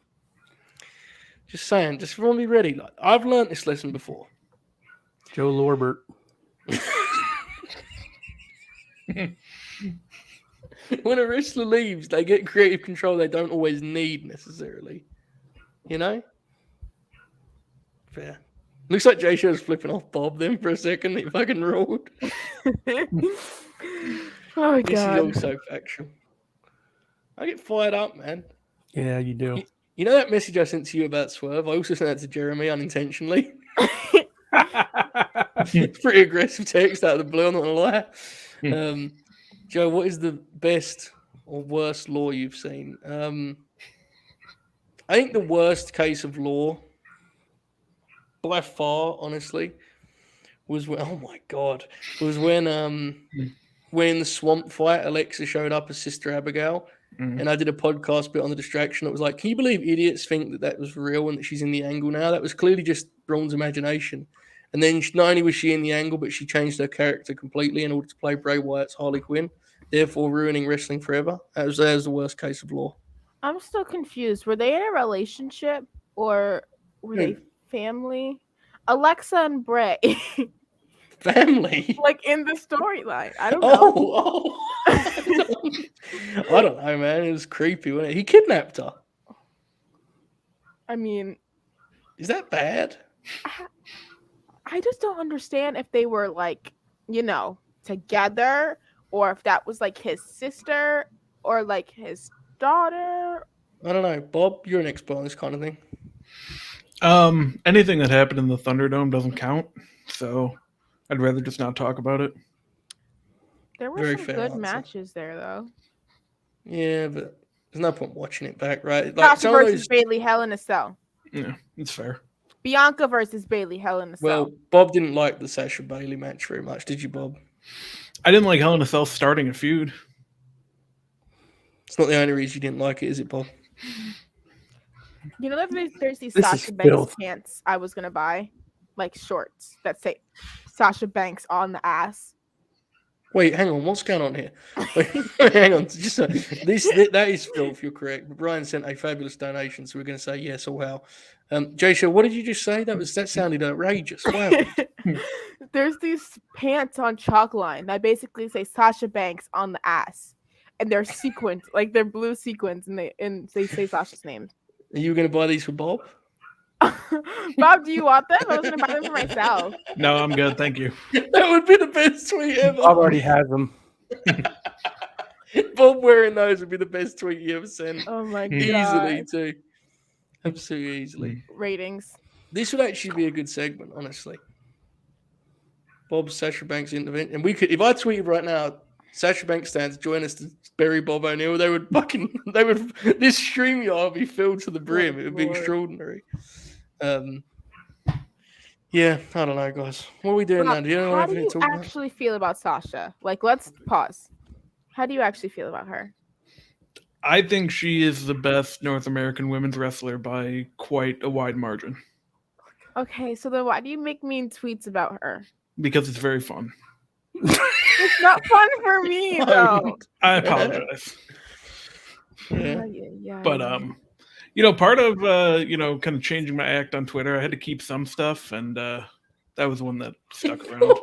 Just saying, just want to be ready. Like I've learned this lesson before. Joe Lorbert. When a wrestler leaves, they get creative control they don't always need necessarily. You know? Fair. Looks like Jay Show's flipping off Bob then for a second. He fucking rolled. Oh my this God. Is also factual. I get fired up, man. Yeah, you do. You know that message I sent to you about Swerve? I also sent that to Jeremy unintentionally. Pretty aggressive text out of the blue, I'm not gonna lie. Joe, what is the best or worst law you've seen? I think the worst case of law, by far, honestly, was when, oh my god, was when in the swamp fight, Alexa showed up as Sister Abigail, and I did a podcast bit on the distraction. It was like, can you believe idiots think that was real and that she's in the angle now? That was clearly just Braun's imagination. And then not only was she in the angle, but she changed her character completely in order to play Bray Wyatt's Harley Quinn, therefore ruining wrestling forever. That was the worst case of law. I'm still confused. Were they in a relationship or were they family? Alexa and Bray. Family? Like in the storyline. I don't know. I don't know, man. It was creepy, wasn't it? He kidnapped her. I mean, is that bad? I just don't understand if they were like, together, or if that was like his sister or like his daughter. I don't know. Bob, you're an expert on this kind of thing. Anything that happened in the Thunderdome doesn't count, so I'd rather just not talk about it. There were some good matches there, though. Yeah, but there's no point watching it back, right? Like Sasha versus Bayley, Hell in a Cell. Yeah, it's fair. Bianca versus Bayley, Hell in a Cell. Well, Bob didn't like the Sasha Bayley match very much, did you, Bob? I didn't like Hell in a Cell starting a feud. It's not the only reason you didn't like it, is it, Bob? You know, there's these Sasha Banks pants I was gonna buy, like shorts that say Sasha Banks on the ass. Wait, hang on. What's going on here? Wait, hang on. Just that is filth. You're correct. But Brian sent a fabulous donation, so we're going to say yes or how. Jay, what did you just say? That sounded outrageous. Wow. There's these pants on Chalkline that basically say Sasha Banks on the ass, and they're sequins, like they're blue sequins, and they say Sasha's name. Are you going to buy these for Bob? Bob, do you want them? I was going to buy them for myself. No, I'm good. Thank you. That would be the best tweet ever. Bob already has them. Bob wearing those would be the best tweet you ever sent. Oh my god. Easily, too. Absolutely easily. Ratings. This would actually be a good segment, honestly. Bob's Sasha Banks intervention. And we could, if I tweeted right now, Sasha Banks stands, join us to bury Bob O'Neill, this stream yard would be filled to the brim. It would be extraordinary. Yeah, I don't know, guys. What are we doing now? Do you know how do you actually feel about Sasha? Like, let's pause. How do you actually feel about her? I think she is the best North American women's wrestler by quite a wide margin. Okay, so then why do you make mean tweets about her? Because it's very fun. It's not fun for me, though. I apologize. Yeah. But part of kind of changing my act on Twitter, I had to keep some stuff, and that was one that stuck around.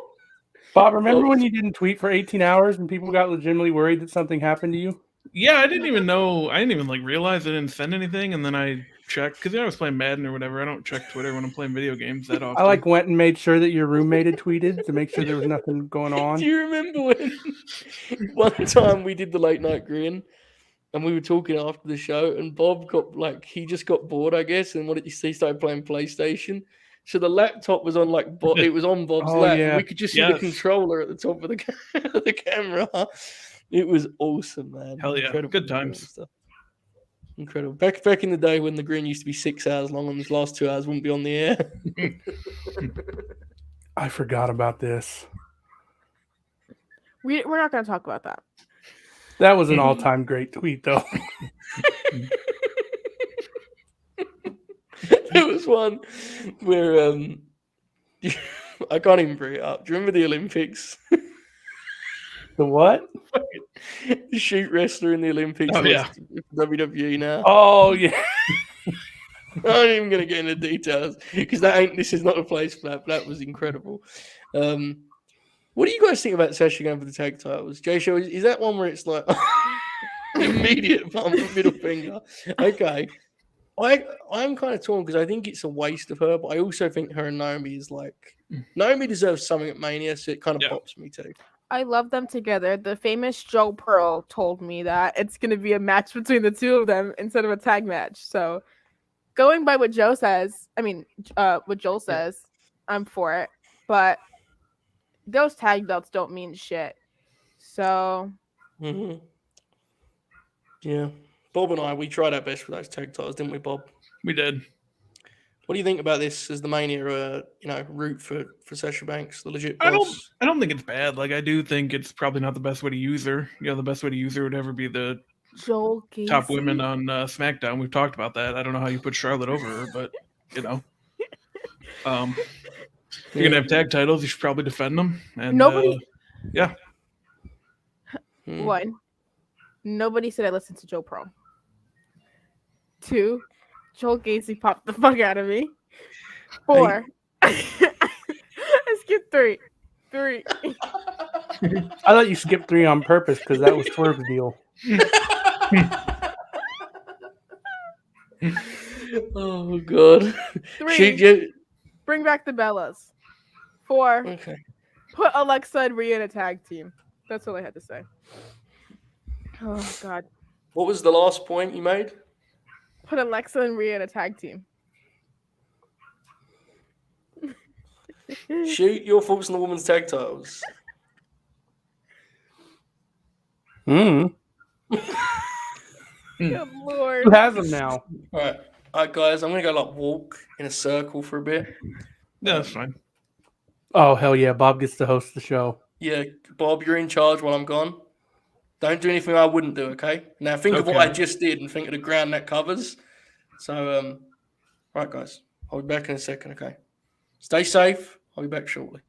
Bob, remember when you didn't tweet for 18 hours and people got legitimately worried that something happened to you? Yeah, I didn't even know. I didn't even realize I didn't send anything, and then I checked because I was playing Madden or whatever. I don't check Twitter when I'm playing video games that often. I went and made sure that your roommate had tweeted to make sure there was nothing going on. Do you remember when one time we did the late night grin and we were talking after the show and Bob got he just got bored, I guess, and what did you see? Started playing PlayStation. So the laptop was on it was on Bob's lap. Yeah. And we could just see the controller at the top of the camera. It was awesome, man. Hell yeah. Incredible. Good times. Incredible. Back in the day when the grin used to be 6 hours long and these last 2 hours wouldn't be on the air. I forgot about this. We're not going to talk about that. That was an all-time great tweet, though. There was one where I can't even bring it up. Do you remember the Olympics? The what? The shoot wrestler in the Olympics. Oh, yeah. WWE now. Oh, yeah. I'm not even going to get into details because this is not a place for that, but that was incredible. What do you guys think about Sasha going for the tag titles? Jay Show, is that one where it's like immediate bump, middle finger? Okay. I'm kind of torn because I think it's a waste of her, but I also think her and Naomi Naomi deserves something at Mania, so it kind of pops me too. I love them together. The famous Joe Pearl told me that it's going to be a match between the two of them instead of a tag match. So going by what Joe says, what Joel says, I'm for it. But those tag belts don't mean shit. So. Yeah. Bob and I, we tried our best with those tag titles, didn't we, Bob? We did. What do you think about this as the Mania, route for Sasha Banks, the legit boss? I don't think it's bad. Like, I do think it's probably not the best way to use her. The best way to use her would ever be the Joel Gacy. top women on SmackDown. We've talked about that. I don't know how you put Charlotte over her, but if you're gonna have tag titles, you should probably defend them. And nobody. Yeah. One. Nobody said I listened to Joe Pro. 2. Joel Gacy popped the fuck out of me. 4. I skipped 3. 3. I thought you skipped 3 on purpose because that was Swerve's deal. Oh god. 3. Bring back the Bellas. 4. Okay. Put Alexa and Rhea in a tag team. That's all I had to say. Oh god. What was the last point you made? Put Alexa and Rhea in a tag team. Shoot your thoughts on the women's tag titles. Good lord. Who has them now? All right, guys. I'm gonna go walk in a circle for a bit. Yeah, that's fine. Oh hell yeah! Bob gets to host the show. Yeah, Bob, you're in charge while I'm gone. Don't do anything I wouldn't do, okay? Now think of what I just did and think of the ground that covers. So, all right, guys. I'll be back in a second, okay? Stay safe. I'll be back shortly.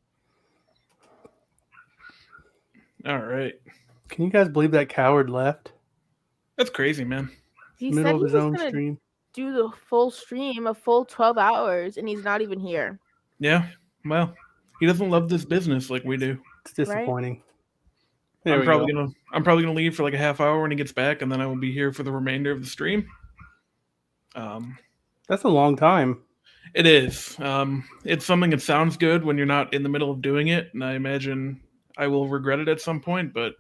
All right. Can you guys believe that coward left? That's crazy, man. He Middle said of he his was own gonna stream. do the full stream, a full 12 hours, and he's not even here. Yeah. Well, he doesn't love this business like we do. It's disappointing. Right? I'm probably gonna leave for like a half hour when he gets back, and then I will be here for the remainder of the stream. That's a long time. It is. It's something that sounds good when you're not in the middle of doing it, and I imagine I will regret it at some point. But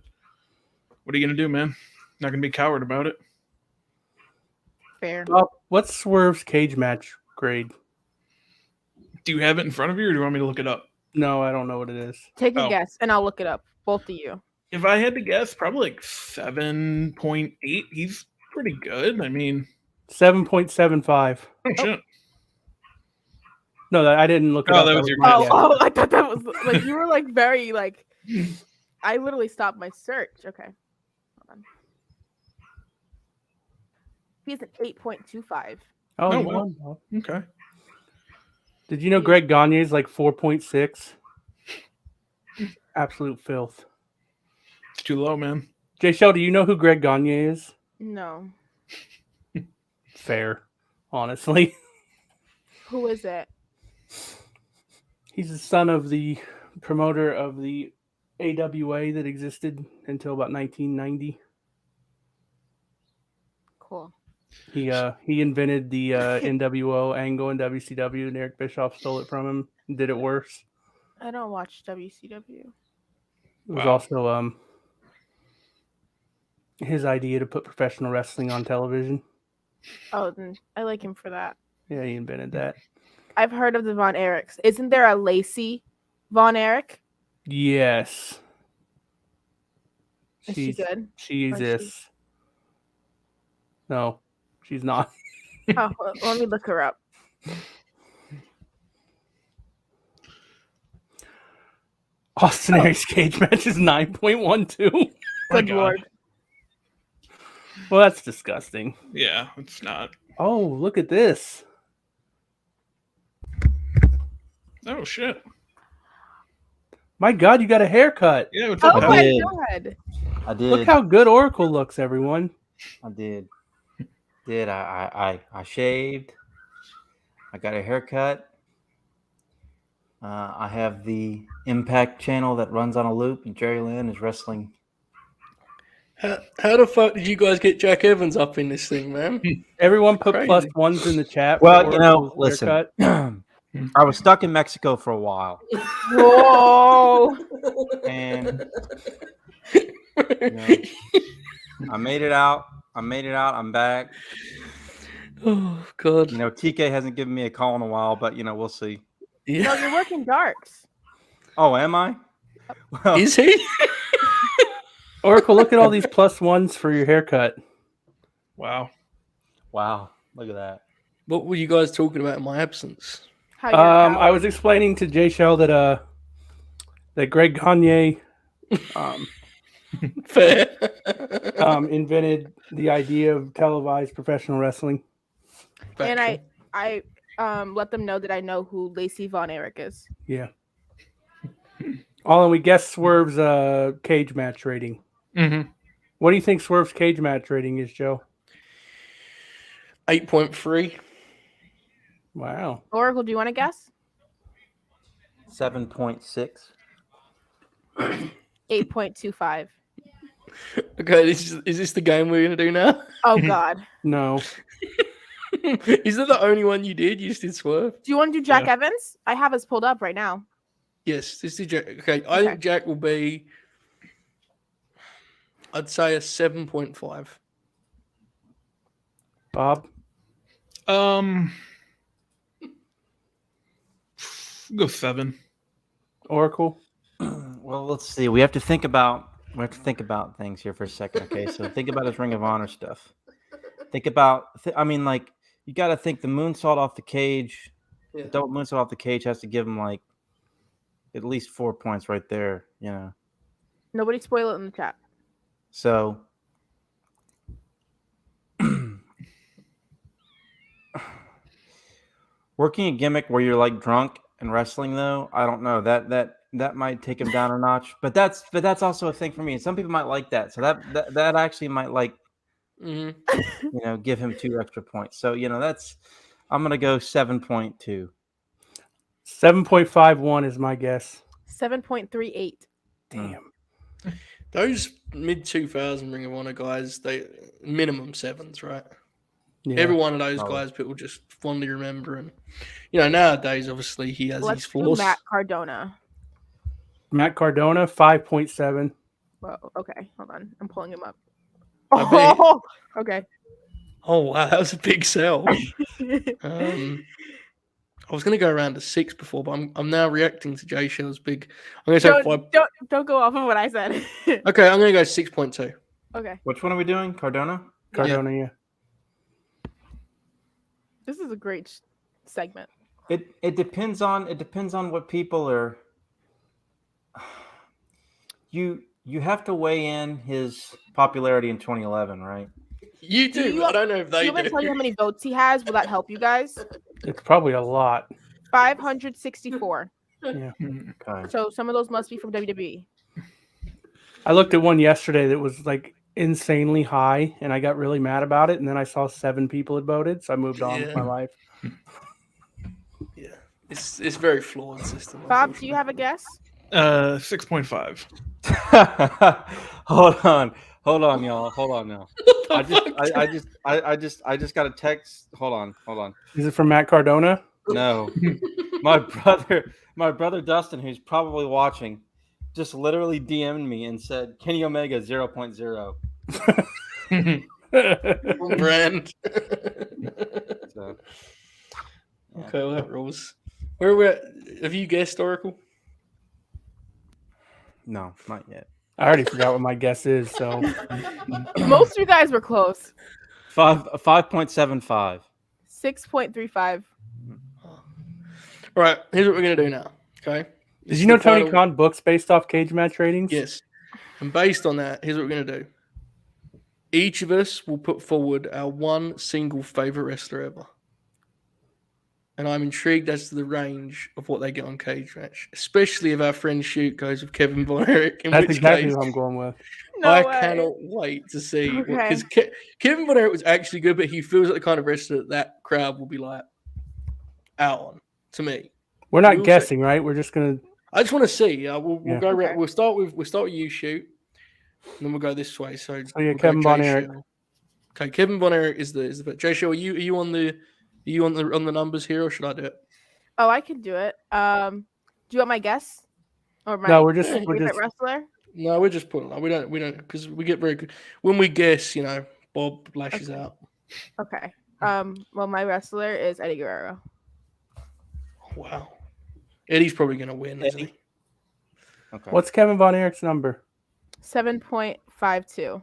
what are you gonna do, man? Not gonna be a coward about it. Fair. What's Swerve's cage match grade? Do you have it in front of you, or do you want me to look it up? No, I don't know what it is. Take a guess, and I'll look it up. Both of you. If I had to guess, probably like 7.8. He's pretty good. I mean, 7.75. Oh shit. No, I didn't look it up. That was your guess. Oh, I thought that was like you were like very like. I literally stopped my search. Okay, hold on. He's an 8.25. Oh, well. Okay. Did you know Greg Gagne is like 4.6? Absolute filth. It's too low, man. Jay Shell, do you know who Greg Gagne is? No. Fair, honestly. Who is it? He's the son of the promoter of the AWA that existed until about 1990. Cool. He invented the NWO angle in WCW, and Eric Bischoff stole it from him and did it worse. I don't watch WCW. It was also his idea to put professional wrestling on television. Oh, then I like him for that. Yeah, he invented that. I've heard of the Von Erichs. Isn't there a Lacey Von Erich? Yes. Is she good? She exists. No, she's not. Oh, well, let me look her up. Austin Aries cage match is 9.12. Good lord. Well, that's disgusting. Yeah, it's not. Oh, look at this. Oh shit. My God, you got a haircut. Yeah, what's Oh up, my Hal? god. I did. Look how good Oracle looks, everyone. I did. I shaved. I got a haircut. I have the Impact channel that runs on a loop, and Jerry Lynn is wrestling. How the fuck did you guys get Jack Evans up in this thing, man? Everyone put Crazy. +1s in the chat. Well, for listen. haircut. I was stuck in Mexico for a while, Whoa. and I made it out. I'm back. Oh God. You know, TK hasn't given me a call in a while, but we'll see. Yeah. No, you're working darks. Oh, am I? Well, Is he? Oracle, look at all these +1s for your haircut. Wow. Look at that. What were you guys talking about in my absence? How you're I was explaining to Jay Shell that Greg Gagne Fair. invented the idea of televised professional wrestling. and I let them know that I know who Lacey Von Erich is. Yeah. We guessed Swerve's cage match rating. Mm-hmm. What do you think Swerve's cage match rating is, Joe? 8.3. Wow. Oracle, do you want to guess? 7.6. 8.25. Okay, is this the game we're gonna do now? Oh God. No. Is that the only one you did? You just did Swerve? Do you want to do Jack Evans? I have us pulled up right now. Yes, this is Jack. Okay, I think Jack will be, I'd say, a 7.5. Bob? Go 7. Oracle? Well, let's see. We have to think about things here for a second. Okay, so think about his Ring of Honor stuff. Think about. You got to think the moonsault off the cage. Yeah. The double moonsault off the cage has to give him like at least 4 points right there. Nobody spoil it in the chat. So. Working a gimmick where you're like drunk and wrestling, though, I don't know, that might take him down a notch. But that's also a thing for me. Some people might like that. So that actually might give him 2 extra points. So I'm gonna go 7.2. 7.51 is my guess. 7.38. Damn. Those mid 2000 Ring of Honor guys, they minimum 7s, right? Yeah. Every one of those guys, people just fondly remember, and nowadays, obviously, he has his flaws. Matt Cardona. Matt Cardona, 5.7. Whoa, okay, hold on. I'm pulling him up. Oh, okay. Oh wow, that was a big sell. I was going to go around to 6 before, but I'm now reacting to Jay Shell's big. I'm going to say 5. Don't go off of what I said. Okay, I'm going to go 6.2. Okay. Which one are we doing? Cardona? Cardona, yeah. This is a great segment. It depends on what people are. You have to weigh in his popularity in 2011, right? You do. I don't know if they do. I'm going to tell you how many votes he has. Will that help you guys? It's probably a lot. 564. Yeah. Okay. So some of those must be from WWE. I looked at one yesterday that was like insanely high, and I got really mad about it. And then I saw 7 people had voted, so I moved on with my life. Yeah, it's very flawed system. Bob, do you have a guess? 6.5. Hold on, y'all. Hold on now. I just got a text. Hold on. Is it from Matt Cardona? No. My brother Dustin, who's probably watching, just literally DM'd me and said Kenny Omega 0.0. Brand. So, yeah. Okay, well that rules. Where we at? Have you guessed, Oracle? No, not yet. I already forgot what my guess is, so Most of you guys were close. 5.75. 6.35. All right, here's what we're gonna do now. Okay. Did you know Tony Khan books based off cage match ratings? Yes. And based on that, here's what we're gonna do. Each of us will put forward our one single favorite wrestler ever. And I'm intrigued as to the range of what they get on cage match, especially if our friend Shoot goes with Kevin Von Erich. That's exactly who I'm going with. I cannot wait to see, because Kevin Von Erich was actually good, but he feels like the kind of wrestler that crowd will be like out on. To me, we're not guessing, right? We're just gonna. I just want to see. We'll go around. We'll start with you, Shoot, and then we'll go this way. So yeah, Kevin Von Erich. Okay, Kevin Von Erich is the Jay Shell. Are you on the numbers here, or should I do it? Oh, I can do it. Do you want my guess? Or my no, we're just wrestler? No, we're just putting. We don't because we get very good when we guess. Bob lashes out. Okay. Well, my wrestler is Eddie Guerrero. Wow. Eddie's probably going to win, isn't he? Okay. What's Kevin Von Erich's number? 7.52.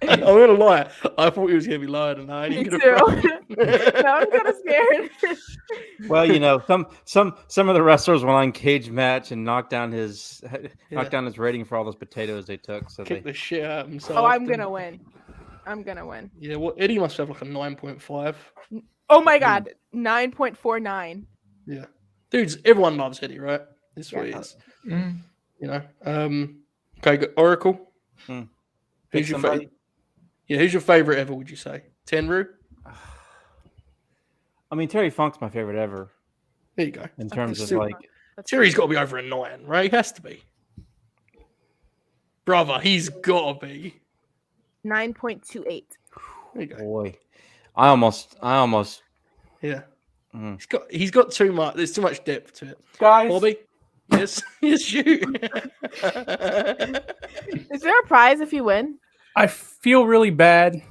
I'm gonna lie. I thought he was gonna be lower than that. Me too. No, I'm kind of scared. Well, you know, some of the wrestlers went on Cage Match and knocked down his rating for all those potatoes they took. So Kick the shit out of himself. Oh, I'm gonna win. Yeah, well, Eddie must have like a 9.5. Oh my god, 9.49. Yeah, dudes, everyone loves Eddie, right? This is what he is. You know. Okay, got Oracle. Who's your favorite? Yeah, who's your favorite ever? Would you say Tenru? I mean, Terry Funk's my favorite ever. There you go. In terms of like, Terry's got to be over a 9, right? He has to be. Brother, he's got to be 9.28. There you go. Boy, I almost. Yeah. He's got too much. There's too much depth to it. Guys, Bobby. Yes, yes, you. Is there a prize if you win? I feel really bad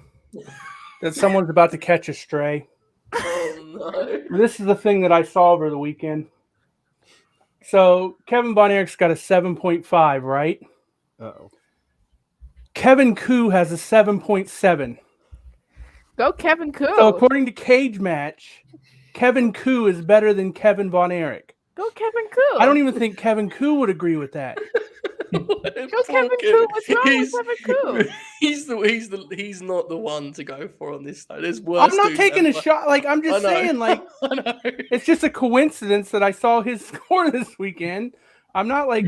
that someone's about to catch a stray. Oh, no. This is the thing that I saw over the weekend. So Kevin Von Erich's got a 7.5, right? Uh-oh. Kevin Koo has a 7.7. Go Kevin Koo. So according to Cage Match, Kevin Koo is better than Kevin Von Erich. Go Kevin Koo. I don't even think Kevin Koo would agree with that. Go Kevin Koo. What's wrong with Kevin Koo? He's not the one to go for on this though. There's worse. I'm not taking a shot. Like I'm just saying, like it's just a coincidence that I saw his score this weekend. I'm not like,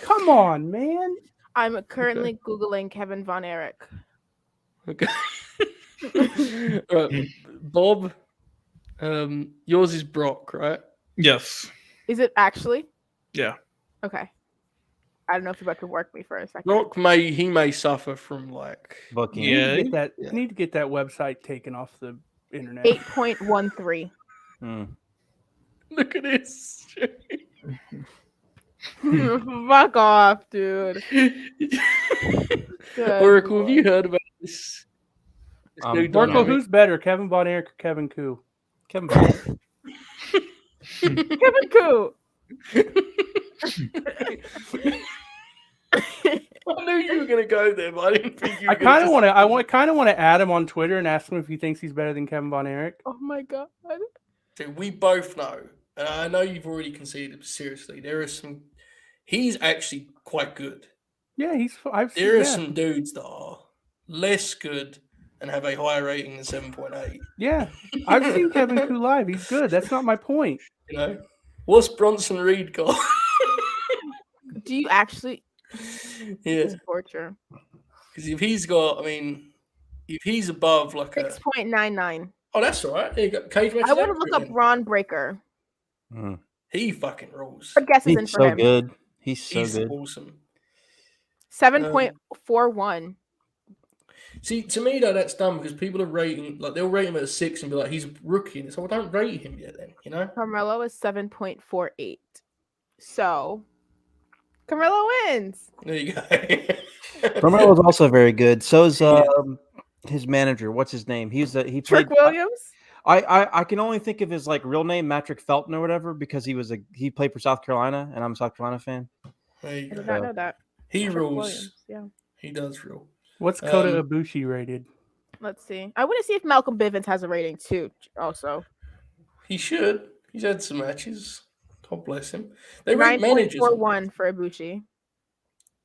come on, man. I'm currently Googling Kevin Von Erich. Okay. Right, Bob. Yours is Brock, right? Yes. Is it actually? Yeah. Okay. I don't know if you're about to work me for a second. Brock may suffer from like booking. You need to get that website taken off the internet. 8.13. Look at this. Fuck off, dude. Oracle, have you heard about this? Oracle, who's better, Kevin Von Erich or Kevin Koo? Kevin Von Erich. Kevin Koo. I knew you were gonna go there, but I didn't think you were I kind of want to add him on Twitter and ask him if he thinks he's better than Kevin Von Erich. Oh my god. Dude, we both know, and I know you've already conceded, but seriously, there are some. He's actually quite good. Yeah, There are some dudes that are less good and have a higher rating than 7.8. Yeah, I've seen Kevin Koo live. He's good. That's not my point. You know, what's Bronson Reed got? Do you actually? Yeah, it's torture. Because if he's got, if he's above like 6.99. Oh, that's all right. There you go. Cage Match. I want to look up Ron Breaker. He fucking rules. What guess is in for him? Good. He's so good. Awesome. 7.41. See, to me though, that's dumb because people are rating they'll rate him at a 6 and be like, he's a rookie. And so I don't rate him yet. Then you know, Carmelo is 7.48. So Carmelo wins. There you go. Carmelo is also very good. So is his manager. What's his name? He Trick Williams. I can only think of his like real name, Matrick Felton or whatever, because he played for South Carolina, and I'm a South Carolina fan. There you I go. did not know that. He Trick rules. Williams, yeah, he does rule. What's Kota Ibushi rated? Let's see. I want to see if Malcolm Bivens has a rating too. Also, he should. He's had some matches. God bless him. They rate 9.41 for Ibushi.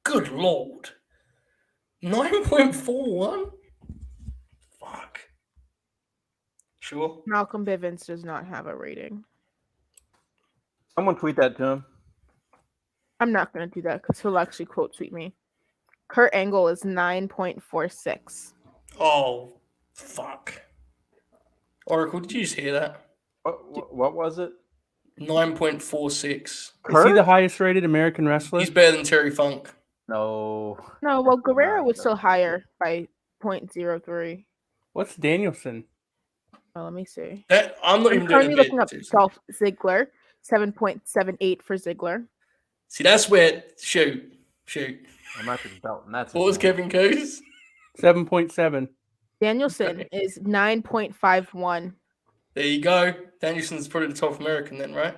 Good lord. 9.41? Fuck. Sure. Malcolm Bivens does not have a rating. Someone tweet that to him. I'm not going to do that because he'll actually quote tweet me. Kurt Angle is 9.46. Oh, fuck. Oracle, did you just hear that? What was it? 9.46. Is he the highest rated American wrestler? He's better than Terry Funk. No. No, well, Guerrero was still higher by 0.03. What's Danielson? Well, let me see. I'm not even doing looking up Dolph Ziggler. 7.78 for Ziggler. See, that's where shoot. I'm not going to belt. And that's what was Kevin Coos? 7.7. Danielson is 9.51. There you go. Danielson's probably the top American then, right?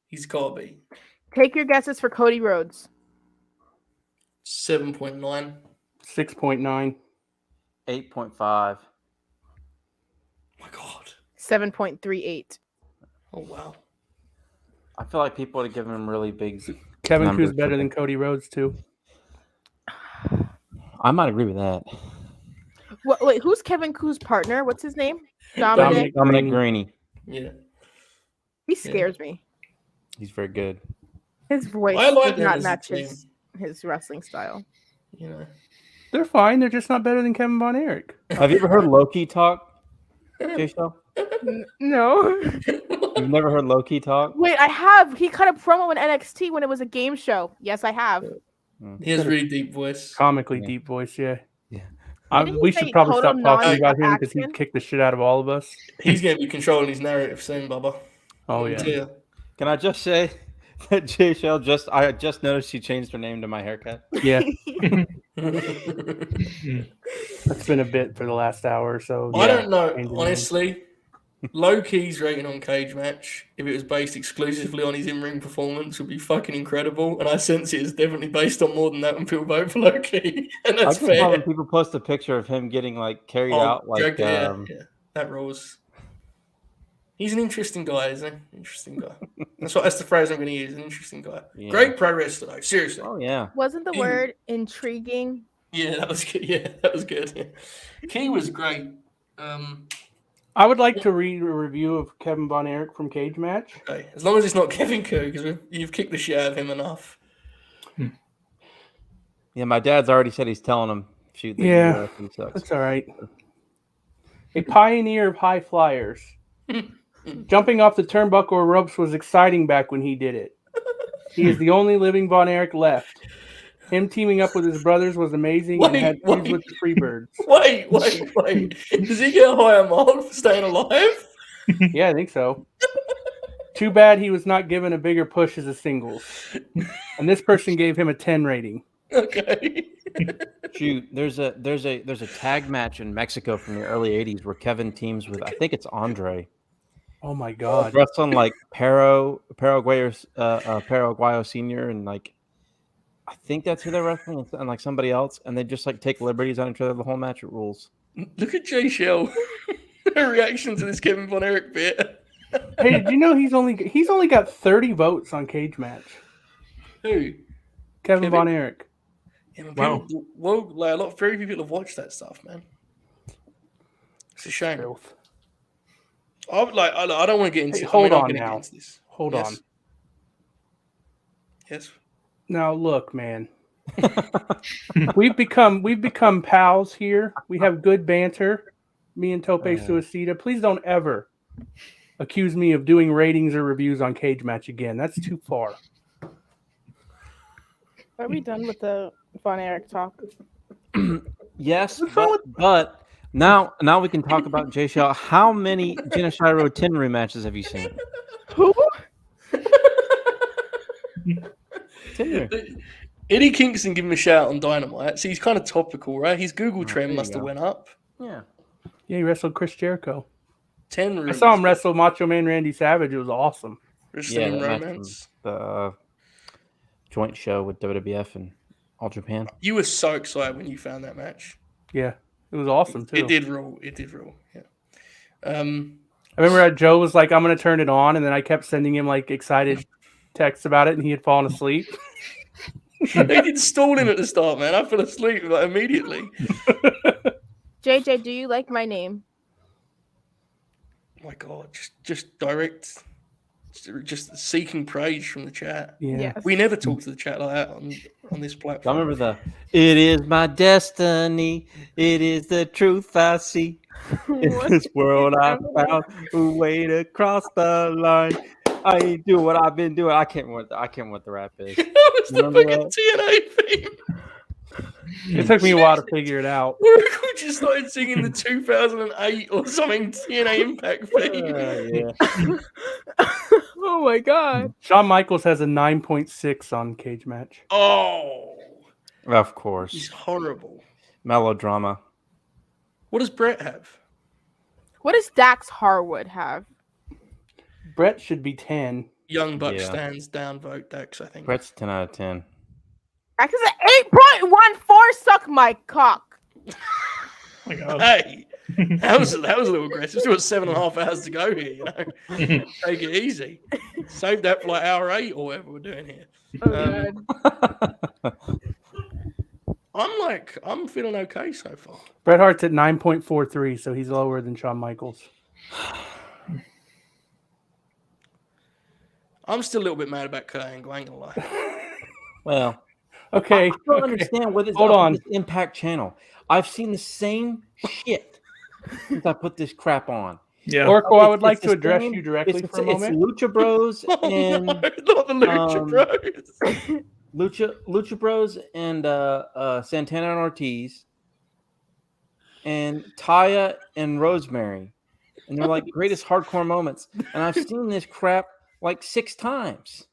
He's got to be. Take your guesses for Cody Rhodes. 7.9. 6.9. 8.5. My God. 7.38. Oh, wow. I feel like people would have given him really big. Kevin Ku's better than Cody Rhodes, too. I might agree with that. Wait, who's Kevin Ku's partner? What's his name? Dominic Greeny. Yeah. He scares me. He's very good. His voice does not match his wrestling style. You know. They're fine. They're just not better than Kevin Von Erich. Have you ever heard Loki talk, J-Shell? No. You've never heard Loki talk? Wait, I have. He cut a promo in NXT when it was a game show. Yes, I have. He has really deep voice. Comically deep voice, yeah. Yeah. We should probably stop talking about him because he kicked the shit out of all of us. He's going to be controlling his narrative soon, Bubba. Oh, yeah. Can I just say that J-Shell I just noticed she changed her name to my haircut? Yeah. That's been a bit for the last hour or so. I don't know, honestly. Low-key's rating on Cage Match, if it was based exclusively on his in-ring performance, would be fucking incredible. And I sense it is definitely based on more than that when people vote for Low-key. And that's fair. When people post a picture of him getting carried out. Yeah, that rules. He's an interesting guy, isn't he? Interesting guy. That's the phrase I'm going to use. An interesting guy. Yeah. Great pro wrestler, though. Seriously. Oh yeah. Wasn't the word intriguing? Yeah, that was good. Yeah, that was good. Yeah. Key was great. I would like to read a review of Kevin Von Erich from Cage Match. Okay. As long as it's not Kevin Ku, because you've kicked the shit out of him enough. Yeah, my dad's already said he's telling him. Shoot. Yeah, that's all right. A pioneer of high flyers. Jumping off the turnbuckle or ropes was exciting back when he did it. He is the only living Von Erich left. Him teaming up with his brothers was amazing and had feuds with the Freebirds. Wait. Does he get a higher mark for staying alive? Yeah, I think so. Too bad he was not given a bigger push as a singles. And this person gave him a 10 rating. Okay. Shoot, there's a tag match in Mexico from the early 80s where Kevin teams with, I think it's Andre. Oh my God. Wrestling Paraguayo Senior and I think that's who they're wrestling and somebody else, and they just take liberties on each other the whole match. It rules. Look at J-Shell. Her reaction to this Kevin Von Erich bit. Hey, did you know he's only got 30 votes on Cage Match? Who? Kevin Von Erich. Yeah, wow. Very few people have watched that stuff, man. It's a shame. Filth. I don't want to get into. Hold on now. Hold on. Yes. Now look, man. we've become pals here. We have good banter. Me and Tope Suicida. Please don't ever accuse me of doing ratings or reviews on Cage Match again. That's too far. Are we done with the Von Erich talk? Yes, but now we can talk about J-Shell. How many Genoshiro Tenru matches have you seen? Who? Eddie Kingston give him a shout on Dynamite. See, he's kind of topical, right? His Google trend must have went up. Yeah, he wrestled Chris Jericho. Tenru. I saw him wrestle Macho Man Randy Savage. It was awesome. Wrestling Romance. The joint show with WWF and All Japan. You were so excited when you found that match. Yeah, it was awesome too. It did rule. Yeah. I remember Joe was like, "I'm going to turn it on," and then I kept sending him excited texts about it, and he had fallen asleep. They did stall him at the start, man. I fell asleep immediately. JJ, do you like my name? Oh my God, just direct, just seeking praise from the chat. Yeah, yes. We never talk to the chat like that on this platform. I remember "It is my destiny, it is the truth I see. In this world I found a way to cross the line. I do what I've been doing." I can't remember what the rap is. That was the fucking TNA theme. It took me a while to figure it out. We just started singing the 2008 or something TNA Impact theme. Yeah. Oh my God. Shawn Michaels has a 9.6 on Cage Match. Oh, Of course. he's horrible. Melodrama. What does Brett have? What does Dax Harwood have? Brett should be 10. Young Buck Yeah. stands down. Vote Dax, I think. Brett's 10 out of 10. Dax is an 8.14. Suck my cock. Oh my God. Hey, that was a little aggressive. Still got 7.5 hours to go here. You know, take it easy. Save that for like hour 8 or whatever we're doing here. I'm feeling okay so far. Bret Hart's at 9.43, so he's lower than Shawn Michaels. I'm still a little bit mad about Kurt Angle, I ain't gonna lie. Well, okay. I don't understand what is Hold up on. with this Impact channel. I've seen the same shit since I put this crap on. Yeah. Oracle, I would It's like the to address same- you directly for a It's moment. Lucha Bros and Not the Lucha Bros. Lucha Bros and Santana and Ortiz and Taya and Rosemary, and they're like greatest hardcore moments. And I've seen this crap like 6 times.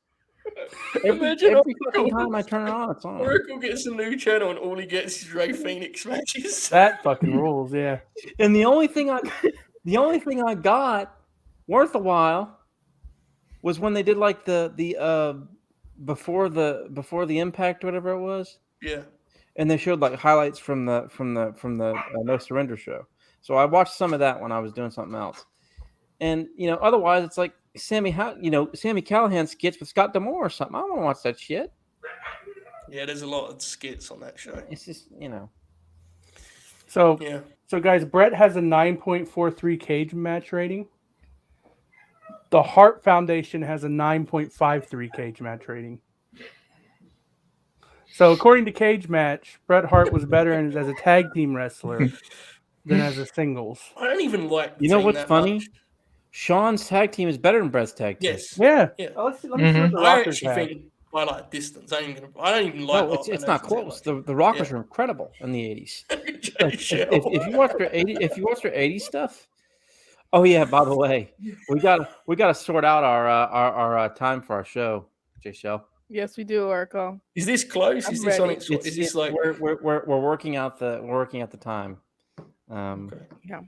Every fucking time I turn it on, it's on. Oracle gets a new channel and all he gets is Ray Phoenix matches. That fucking rules, yeah. And the only thing I got worth a while was when they did like the before the Impact, whatever it was. Yeah. And they showed like highlights from the No Surrender show. So I watched some of that when I was doing something else. And otherwise it's like Sammy Callahan skits with Scott D'Amore or something. I don't want to watch that shit. Yeah, there's a lot of skits on that show. It's just So Yeah. So guys, Brett has a 9.43 cage match rating. The Hart Foundation has a 9.53 cage match rating. So according to Cage Match, Bret Hart was better as a tag team wrestler than as a singles. I don't even like. You know team what's that funny? much. Sean's tag team is better than Brett's tag team. Yes. Yeah. Yeah. Let me see what the I Rockers actually have. think by like distance, I don't even like. No, it's not close. The Rockers are incredible in the 80s. If you watch their 80s stuff. Oh yeah, by the way, we gotta sort out our time for our show, J Shell. Yes, we do, Oracle. Is this close? Is this on its? It's, Is this like we're working out the time. Yeah.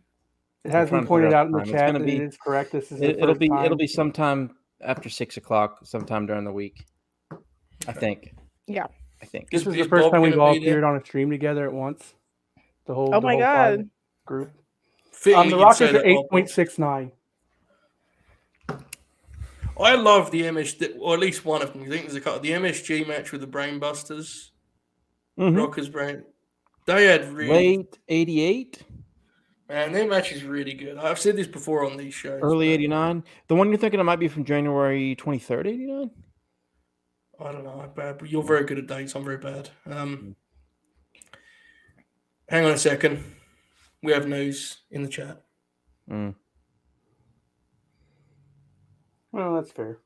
It has been pointed out in the chat that be, it is correct. This is it'll be sometime after 6 o'clock, sometime during the week. I think. Yeah. I think this is the first time we've all appeared on a stream together at once. The whole Oh my god group. The Rockers are 8.69. I love the MSG, or at least one of them. I think there's a couple. The MSG match with the Brainbusters, Rockers Brain. They had really late 88. Man, their match is really good. I've said this before on these shows. Early 89. The one you're thinking of might be from January 23rd, 89. I don't know, but you're very good at dates. I'm very bad. Hang on a second. We have news in the chat. Well, that's fair.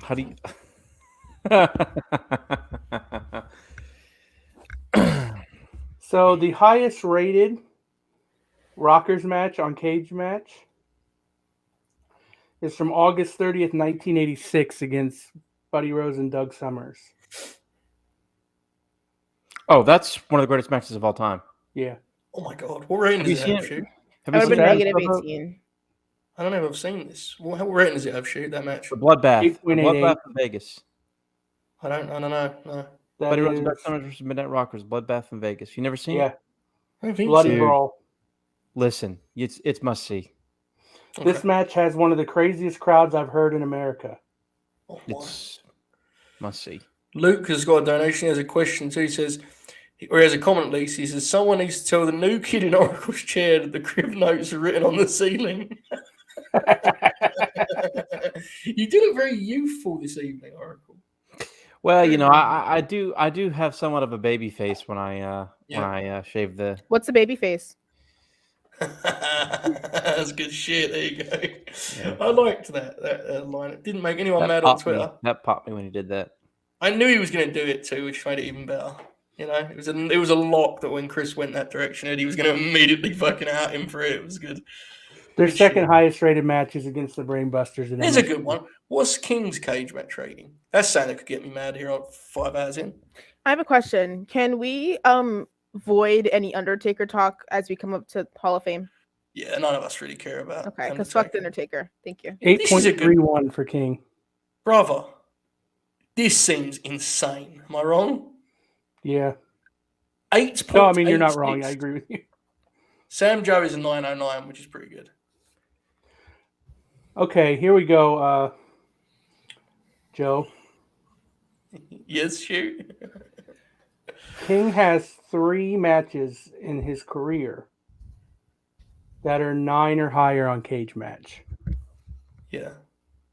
How do you? So the highest rated Rockers match on Cage Match is from August 30th, 1986 against Buddy Rose and Doug Summers. Oh, that's one of the greatest matches of all time. Yeah. Oh my god, what rating does it have, Shoot? Have you seen negative 18. I don't know if I've seen this. What rating does it have, Shoot, that match? The Bloodbath. 8.88. Bloodbath in Vegas. I don't know. No. Buddy Rose and Doug Summers versus Midnight Rockers. Bloodbath in Vegas. You never seen it? I don't think Bloody so. Brawl. Listen, it's must see. Okay. This match has one of the craziest crowds I've heard in America. Oh, my. It's must see. Luke has got a donation. He has a question too. He says, or he has a comment at least. He says, someone needs to tell the new kid in Oracle's chair that the crib notes are written on the ceiling. You did look very youthful this evening, Oracle. Well, you know, I do have somewhat of a baby face when I shave the. What's a baby face? That's good shit. There you go. Yeah. I liked that line. It didn't make anyone That mad on popped me. Twitter. That popped me when he did that. I knew he was going to do it too, which made it even better. You know, it was a lock that when Chris went that direction, Eddie was going to immediately fucking out him for it. It was good. Their Good second shit. highest rated match is against the Brainbusters. There's a good one. What's King's cage match rating? That's something that could get me mad here on 5 hours in. I have a question. Can we void any Undertaker talk as we come up to Hall of Fame? Yeah, none of us really care about. Okay, because fuck the Undertaker. Thank you. 8.31 for King. Brother, this seems insane. Am I wrong? Yeah. 8. No, I mean, you're not wrong. I agree with you. Sam Joe is a 909, which is pretty good. Okay, here we go. Joe. Yes, shoot. King has 3 matches in his career that are 9 or higher on Cage Match. Yeah.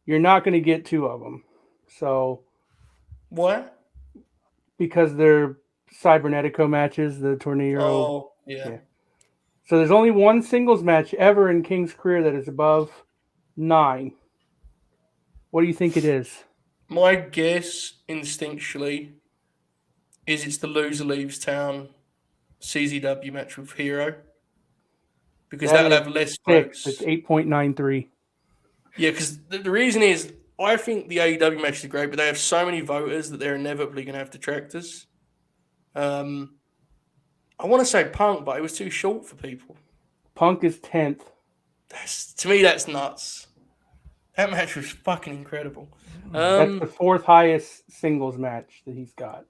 You're not going to get 2 of them. So. Why? Because they're Cybernetico matches, the Tornado. Oh, yeah. So there's only 1 singles match ever in King's career that is above 9. What do you think it is? My guess, instinctually, is it's the Loser Leaves Town CZW match with Hero. Because that'll have less votes. It's 8.93. Yeah, because the reason is, I think the AEW matches are great, but they have so many voters that they're inevitably going to have detractors. I want to say Punk, but it was too short for people. Punk is 10th. To me, that's nuts. That match was fucking incredible. That's the 4th highest singles match that he's got.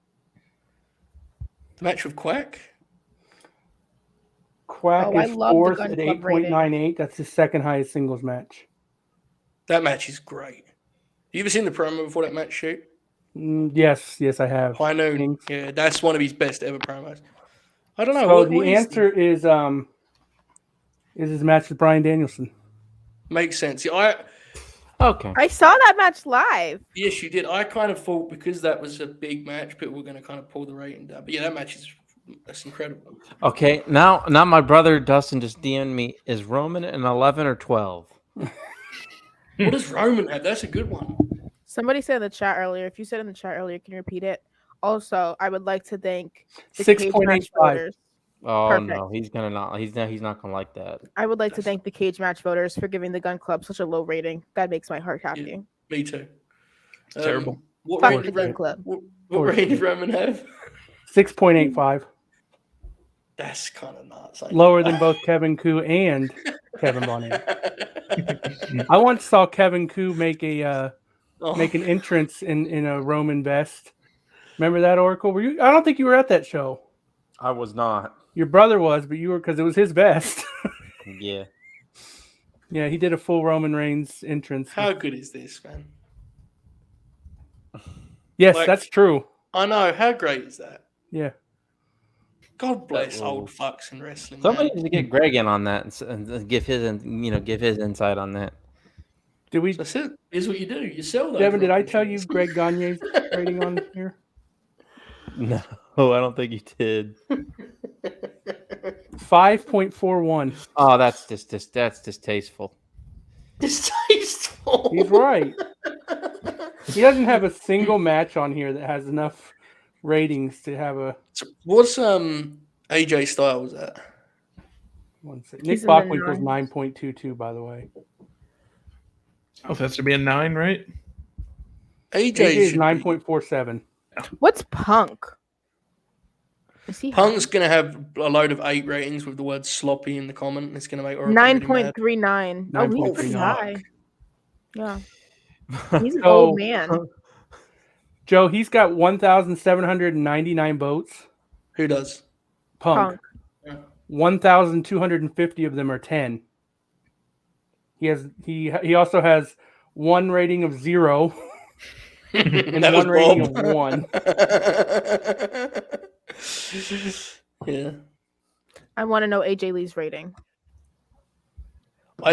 The match with Quack? Quack is 4th at 8.98. That's his 2nd highest singles match. That match is great. You ever seen the promo before that match shoot? Yes, I have. High Noon. Yeah, that's one of his best ever promos. I don't know. So the answer is his match with Bryan Danielson. Makes sense. Yeah, Okay. I saw that match live. Yes, you did. I kind of thought because that was a big match, people were going to kind of pull the rating down. But yeah, that match that's incredible. Okay, now my brother Dustin just DM'd me. Is Roman an 11 or 12? What does Roman have? That's a good one. Somebody said in the chat earlier. If you said in the chat earlier, can you repeat it? Also, I would like to thank the 6.85 voters. Oh Perfect. no, he's not gonna like that. I would like to thank the Cage Match voters for giving the Gun Club such a low rating. That makes my heart happy. Yeah, me too. It's terrible. What Fuck rating the Gun Club. What rating did Roman have? 6.85. That's kind of nuts. Lower than both Kevin Koo and Kevin Bonnet. I once saw Kevin Koo make an entrance in a Roman vest. Remember that, Oracle? Were you? I don't think you were at that show. I was not. Your brother was, but you were because it was his vest. Yeah. Yeah, he did a full Roman Reigns entrance. How good is this, man? Yes, that's true. I know. How great is that? Yeah. God bless old fucks in wrestling. Somebody needs to get Greg in on that and give his insight on that. Did we? That's it. Here's what you do. You sell those. Devin, did I tell you Greg Gagne's rating on here? No, I don't think you did. 5.41. Oh, that's distasteful. Distasteful. He's right. He doesn't have a single match on here that has enough ratings to have a. What's AJ Styles at? Nick Bockwinkel's 9.22, by the way. Oh, that's to be a 9, right? AJ is 9.47. What's Punk? Punk's going to have a load of 8 ratings with the word sloppy in the comment. It's going to make 9.39. Oh, he's pretty high. Yeah. He's an old man. Joe, he's got 1,799 votes. Who does? Punk. 1,250 of them are 10. He also has 1 rating of 0 and 1 rating of 1. Yeah. I want to know AJ Lee's rating.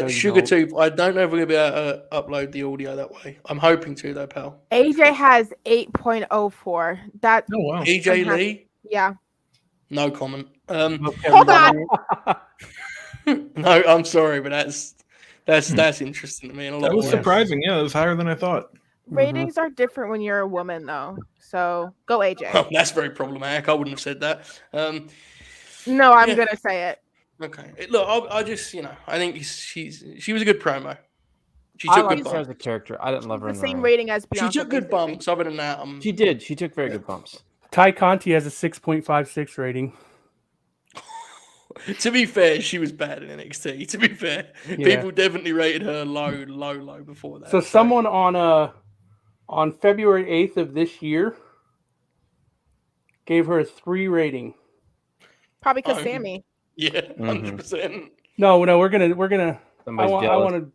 Sugar Tooth, I don't know if we're going to be able to upload the audio that way. I'm hoping to, though, pal. AJ has 8.04. That's wow. AJ Lee? Yeah. No comment. Hold on. No, I'm sorry, but that's interesting to me. That was surprising. Yeah, it was higher than I thought. Ratings are different when you're a woman, though. So go AJ. Oh, that's very problematic. I wouldn't have said that. No, I'm gonna say it. Okay. Look, I just, I think she was a good promo. She I took like good her bumps. as a character. I didn't love her. The in same ring. rating as Bianca. She took good bumps. Other than that, She did. She took very good bumps. Ty Conti has a 6.56 rating. To be fair, she was bad in NXT. To be fair, people definitely rated her low before that. So someone on February 8th of this year gave her a 3 rating. Probably because Sammy. Yeah, 100%. No, we're gonna. Somebody's I jealous. want to.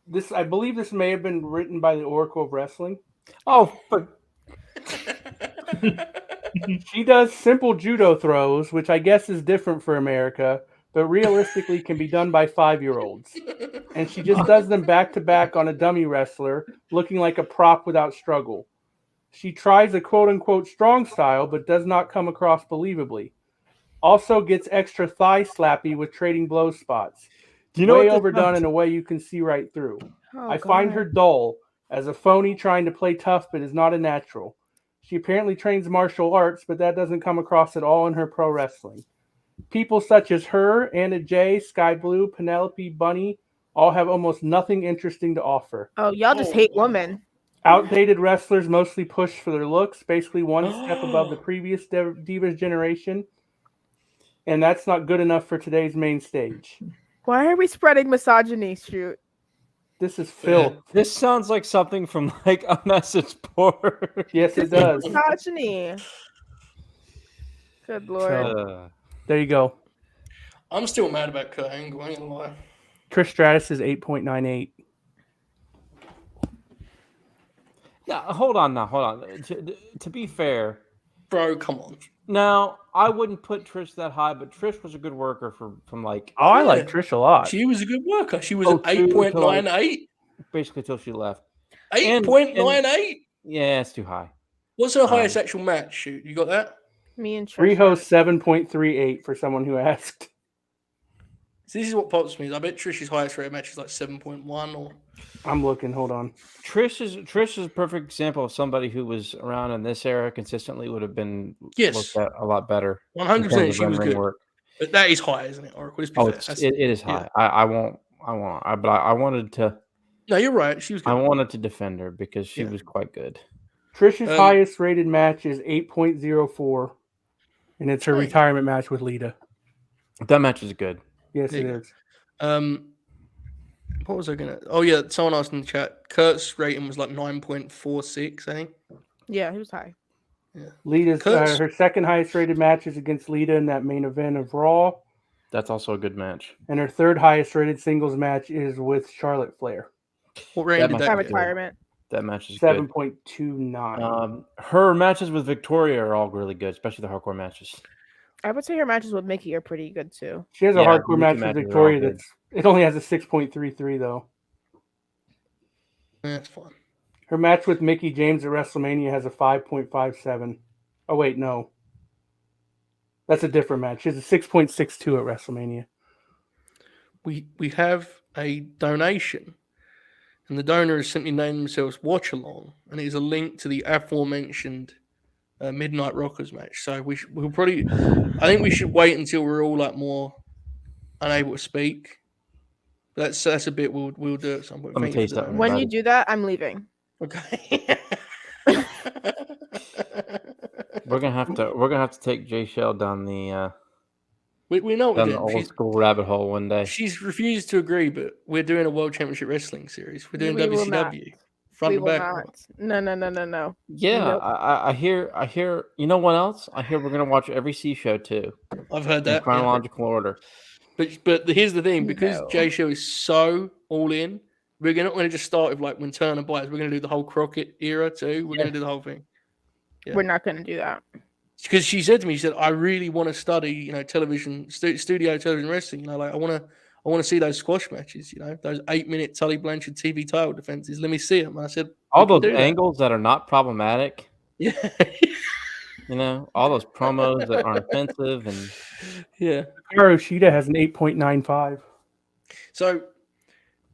This, I believe, this may have been written by the Oracle of Wrestling. Oh, but she does simple judo throws, which I guess is different for America, but realistically can be done by 5-year-olds. And she just does them back to back on a dummy wrestler, looking like a prop without struggle. She tries a quote-unquote strong style, but does not come across believably. Also gets extra thigh slappy with trading blow spots. Do you know way what overdone in a way you can see right through. Oh, I find her dull, as a phony trying to play tough but is not a natural. She apparently trains martial arts, but that doesn't come across at all in her pro wrestling. People such as her, Anna Jay, Sky Blue, Penelope, Bunny, all have almost nothing interesting to offer. Oh, y'all just hate women. Outdated wrestlers mostly push for their looks, basically one step above the previous Divas generation. And that's not good enough for today's main stage. Why are we spreading misogyny, shoot? This is filth. This sounds like something from like a message board. Yes, it does. Misogyny. Good Lord. So, there you go. I'm still mad about Kurt Angle, I ain't gonna lie. Trish Stratus is 8.98. Yeah, hold on. To be fair, bro, come on. Now, I wouldn't put Trish that high, but Trish was a good worker from like. Oh, I like Trish a lot. She was a good worker. She was an 8.98. Basically, till she left. 8.98. Yeah, it's too high. What's her highest actual match? Shoot, you got that? Me and Trish. Riho 7.38 for someone who asked. So this is what pops me. I bet Trish's highest rated match is like 7.1 or. I'm looking. Hold on. Trish is a perfect example of somebody who was around in this era consistently would have been looked at a lot better. 100%. She was good. But that is high, isn't it? Oracle. It is high. Yeah. I wanted to. No, you're right. She was good. I wanted to defend her because she was quite good. Trish's highest rated match is 8.04, and it's her retirement match with Lita. That match is good. Yes, it is. What was I gonna? Oh yeah, someone asked in the chat. Kurt's rating was like 9.46, I think. Yeah, he was high. Yeah. Lita's her second highest rated match is against Lita in that main event of Raw. That's also a good match. And her third highest rated singles match is with Charlotte Flair. What rank did that retirement? That match is 7.29. Her matches with Victoria are all really good, especially the hardcore matches. I would say her matches with Mickey are pretty good too. She has a hardcore match with Victoria it only has a 6.33 though. That's fine. Her match with Mickie James at WrestleMania has a 5.57. Oh wait, no. That's a different match. She has a 6.62 at WrestleMania. We have a donation. And the donor has simply named themselves Watch Along, and it is a link to the aforementioned Midnight Rockers match. So I think we should wait until we're all like more unable to speak. That's a bit we'll do at some point. Let me tell you something. When you do that, I'm leaving. Okay. We're gonna have to take Jay Shell down the. We know the old school rabbit hole one day. She's refused to agree, but we're doing a World Championship Wrestling series. We're doing WCW front to back. No. Yeah, nope. I hear. You know what else? I hear we're gonna watch every C show too. I've heard that in chronological order. But here's the thing: because Jay Show is so all in, we're not going to just start with like when Turner buys. We're going to do the whole Crockett era too. We're going to do the whole thing. Yeah. We're not going to do that. Because she said to me, I really want to study, television, studio television wrestling. Like I want to see those squash matches. Those 8-minute Tully Blanchard TV title defenses. Let me see them. And I said, all those angles that are not problematic. Yeah. All those promos that aren't offensive and Hikaru Shida has an 8.95. So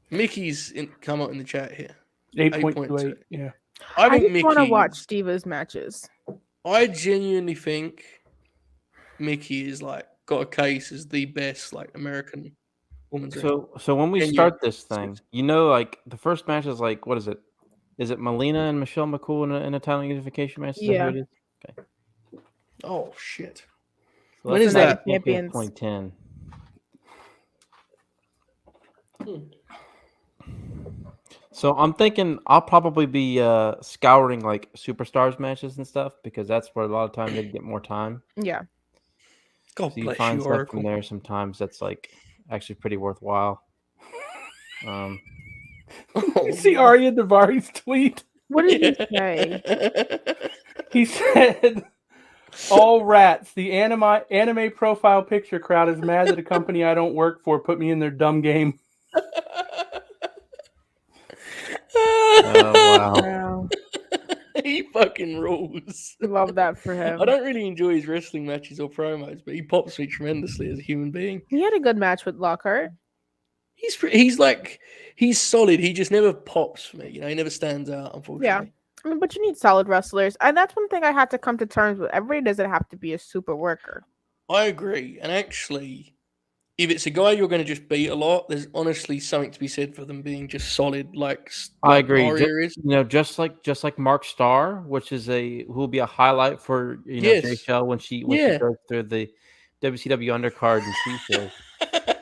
Mickey's come up in the chat here. 8.28. Yeah. I just want to watch Divas matches. I genuinely think Mickey is got a case as the best American woman's So when we start this thing, the first match is what is it? Is it Melina and Michelle McCool in a title unification match? Yeah. Okay. Oh shit! So when is that? Champions. 10. So I'm thinking I'll probably be scouring like superstars matches and stuff because that's where a lot of time they get more time. Yeah. God So you bless find you, stuff Oracle. from there sometimes that's like actually pretty worthwhile. You see Arya Davari's tweet? What did he say? He said, "All rats. The anime profile picture crowd is mad that a company I don't work for put me in their dumb game." Oh wow! Wow. He fucking rules. Love that for him. I don't really enjoy his wrestling matches or promos, but he pops me tremendously as a human being. He had a good match with Lockhart. He's solid. He just never pops for me. You know, he never stands out, unfortunately. I mean, but you need solid wrestlers, and that's one thing I had to come to terms with. Everybody doesn't have to be a super worker. I agree. And actually, if it's a guy you're going to just beat a lot, there's honestly something to be said for them being just solid. I agree. Arya is. Just like Mark Starr, which is who will be a highlight for Yes. JShell when she goes through the WCW undercard and she says.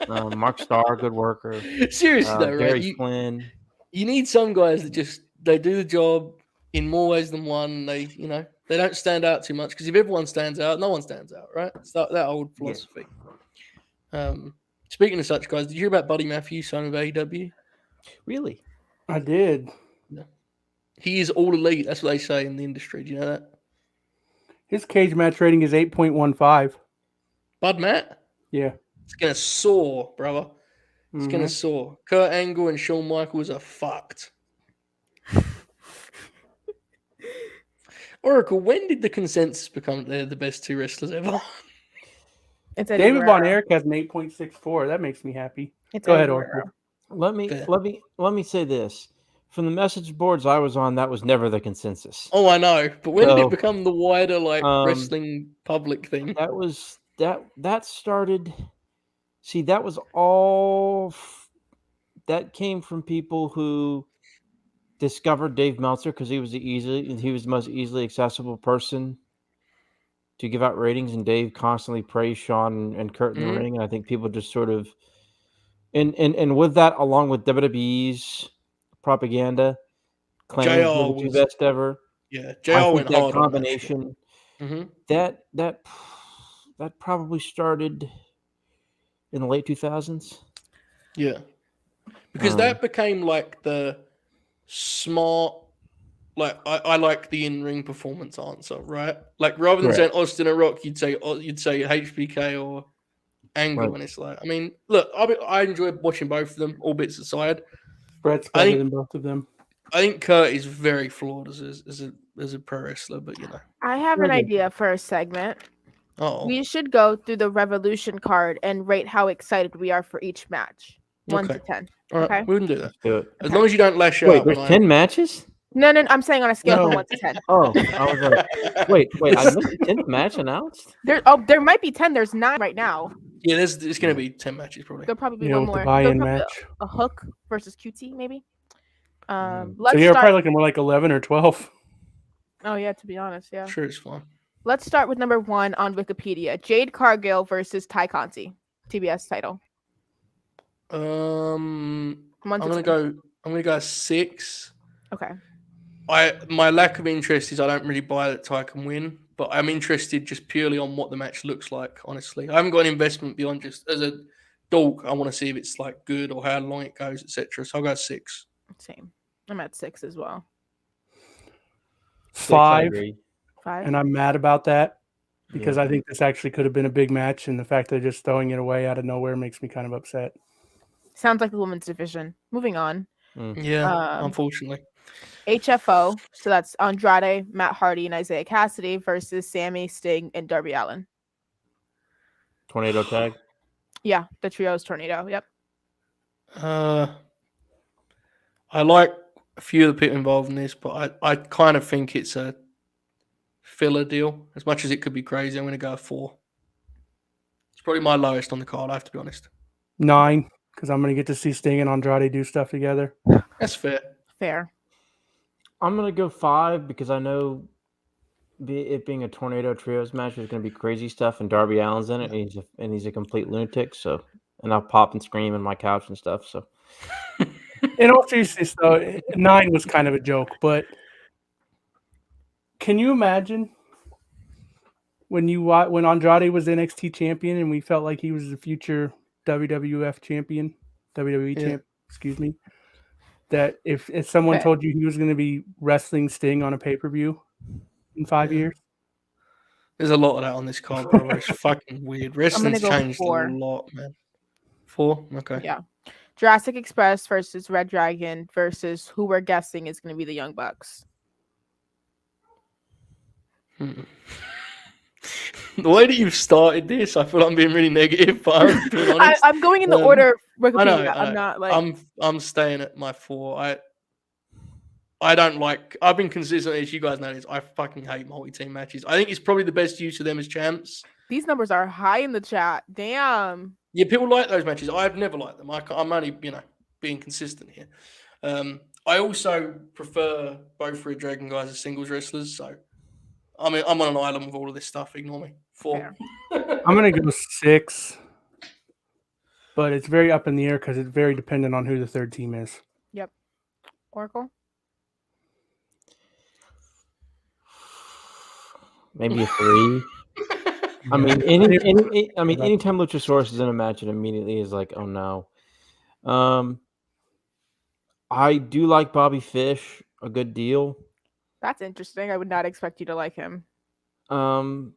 Mark Starr, good worker. Seriously though, right? Gary Flynn. You need some guys that they do the job in more ways than one. They don't stand out too much because if everyone stands out, no one stands out, right? It's that old philosophy. Yeah. Speaking of such guys, did you hear about Buddy Matthews, son of AEW? Really? I did. Yeah. He is all elite. That's what they say in the industry. Do you know that? His cage match rating is 8.15. Bud Matt? Yeah. It's going to soar, brother. It's going to soar. Kurt Angle and Shawn Michaels are fucked. Oracle, when did the consensus become they're the best two wrestlers ever? It's David Von Erich has an 8.64. That makes me happy. Go ahead, Oracle. Let me say this. From the message boards I was on, that was never the consensus. Oh, I know. But when did it become the wider wrestling public thing? That started. See, that was all. That came from people who discovered Dave Meltzer because he was the most easily accessible person to give out ratings, and Dave constantly praised Shawn and Kurt in the ring, and I think people just sort of, and with that, along with WWE's propaganda, claiming JR the two best ever. Yeah, JR went that hard combination. On that probably started in the late 2000s. Yeah, because that became like the smart. Like I like the in-ring performance answer, right? Like rather than saying Austin or Rock, you'd say HBK or Angle, and it's like, I mean, look, I enjoy watching both of them, all bits aside. Brett's better than both of them. I think Kurt is very flawed as a pro wrestler, but I have an idea for a segment. Oh, we should go through the Revolution card and rate how excited we are for each match, 1 to 10. All right, okay, we can do that. Do it. As long as you don't lash out. Wait, there's 10 matches? No, I'm saying on a scale from 1 to 10. Oh, I was like, wait, I missed the 10th match announced? There might be 10. There's 9 right now. Yeah, it's going to be 10 matches probably. There'll probably be one more. The buy-in match. A Hook versus QT, maybe. So you're probably looking more like 11 or 12. Oh yeah, to be honest, yeah. Sure, it's fine. Let's start with number 1 on Wikipedia: Jade Cargill versus Ty Conti, TBS title. I'm gonna go 6. Okay. My lack of interest is I don't really buy that Ty can win, but I'm interested just purely on what the match looks like. Honestly, I haven't got an investment beyond just as a dork. I want to see if it's like good or how long it goes, etc. So I'll go 6. Same. I'm at 6 as well. 5. 5. And I'm mad about that because I think this actually could have been a big match, and the fact they're just throwing it away out of nowhere makes me kind of upset. Sounds like the women's division. Moving on. Yeah, unfortunately. HFO, so that's Andrade, Matt Hardy, and Isaiah Cassidy versus Sammy, Sting, and Darby Allin. Tornado tag? Yeah, the trio's tornado. Yep. I like a few of the people involved in this, but I kind of think it's a filler deal. As much as it could be crazy, I'm going to go 4. It's probably my lowest on the card, I have to be honest. 9, because I'm going to get to see Sting and Andrade do stuff together. That's fair. Fair. I'm going to go 5 because I know it being a Tornado Trios match, there's going to be crazy stuff, and Darby Allin's in it, and he's a complete lunatic, so and I'll pop and scream on my couch and stuff. So, in all seriousness, though, 9 was kind of a joke. But can you imagine when Andrade was NXT champion and we felt like he was the future WWF champion, WWE champ? Excuse me. That if someone told you he was going to be wrestling Sting on a pay-per-view in 5 years. There's a lot of that on this card, bro. It's fucking weird. Wrestling's changed 4. a lot, man. 4? Okay. Yeah. Jurassic Express versus Red Dragon versus who we're guessing is going to be the Young Bucks. The way that you've started this, I feel like I'm being really negative, but I'm going in the order of Wikipedia. I know. I'm not like I'm staying at my 4. I don't like. I've been consistent, as you guys know this. I fucking hate multi-team matches. I think it's probably the best use of them as champs. These numbers are high in the chat. Damn. Yeah, people like those matches. I've never liked them. I'm only being consistent here. I also prefer both Red Dragon guys as singles wrestlers. So I'm on an island with all of this stuff. Ignore me. 4. I'm gonna go 6, but it's very up in the air because it's very dependent on who the third team is. Yep. Oracle. maybe a 3. I mean, anytime Luchasaurus is in a match, it immediately is like, oh no. I do like Bobby Fish a good deal. That's interesting. I would not expect you to like him. Kyle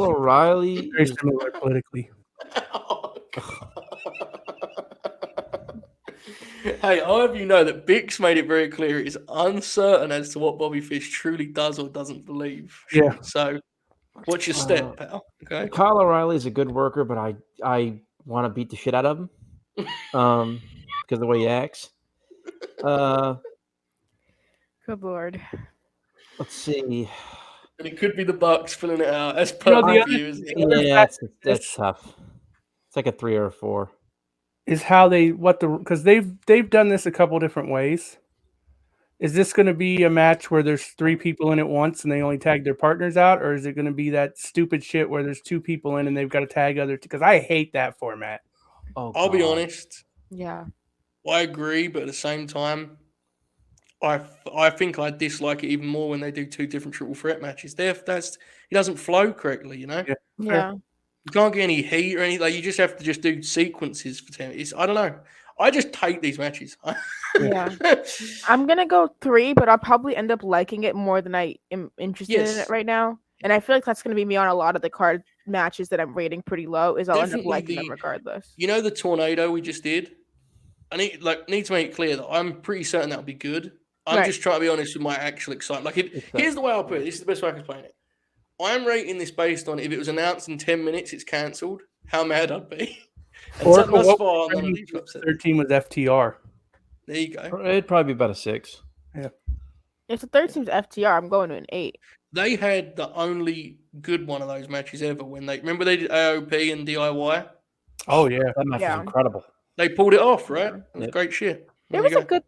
O'Reilly Very similar politically. Hey, I'll have you know that Bix made it very clear it is uncertain as to what Bobby Fish truly does or doesn't believe. Yeah. So, what's your step, pal? Okay. Kyle O'Reilly is a good worker, but I want to beat the shit out of him because of the way he acts. Good lord. Let's see. And it could be the Bucks filling it out. That's perfect for you, isn't it? Yeah, that's tough. It's like a 3 or a 4. Is how because they've done this a couple different ways. Is this going to be a match where there's 3 people in at once and they only tag their partners out, or is it going to be that stupid shit where there's 2 people in and they've got to tag other? Because I hate that format. I'll be honest. Yeah. I agree, but at the same time, I think I dislike it even more when they do 2 different triple threat matches. It doesn't flow correctly, you know. Yeah. You can't get any heat or anything. Like, you just have to just do sequences for 10 minutes. I don't know. I just hate these matches. Yeah. I'm gonna go 3, but I'll probably end up liking it more than I am interested in it right now. And I feel like that's gonna be me on a lot of the card matches that I'm rating pretty low. I'll end up liking them regardless. You know the tornado we just did? I need to make it clear that I'm pretty certain that'll be good. I'm just trying to be honest with my actual excitement. Here's the way I'll put it. This is the best way I can explain it. I'm rating this based on if it was announced in 10 minutes, it's cancelled. How mad I'd be. And thus far, none of these are upset. 13 was FTR. There you go. It'd probably be about a 6. Yeah. If the third team's FTR, I'm going to an 8. They had the only good one of those matches ever when they did AOP and DIY. Oh yeah, that match was incredible. They pulled it off, right? It was great shit. There was a good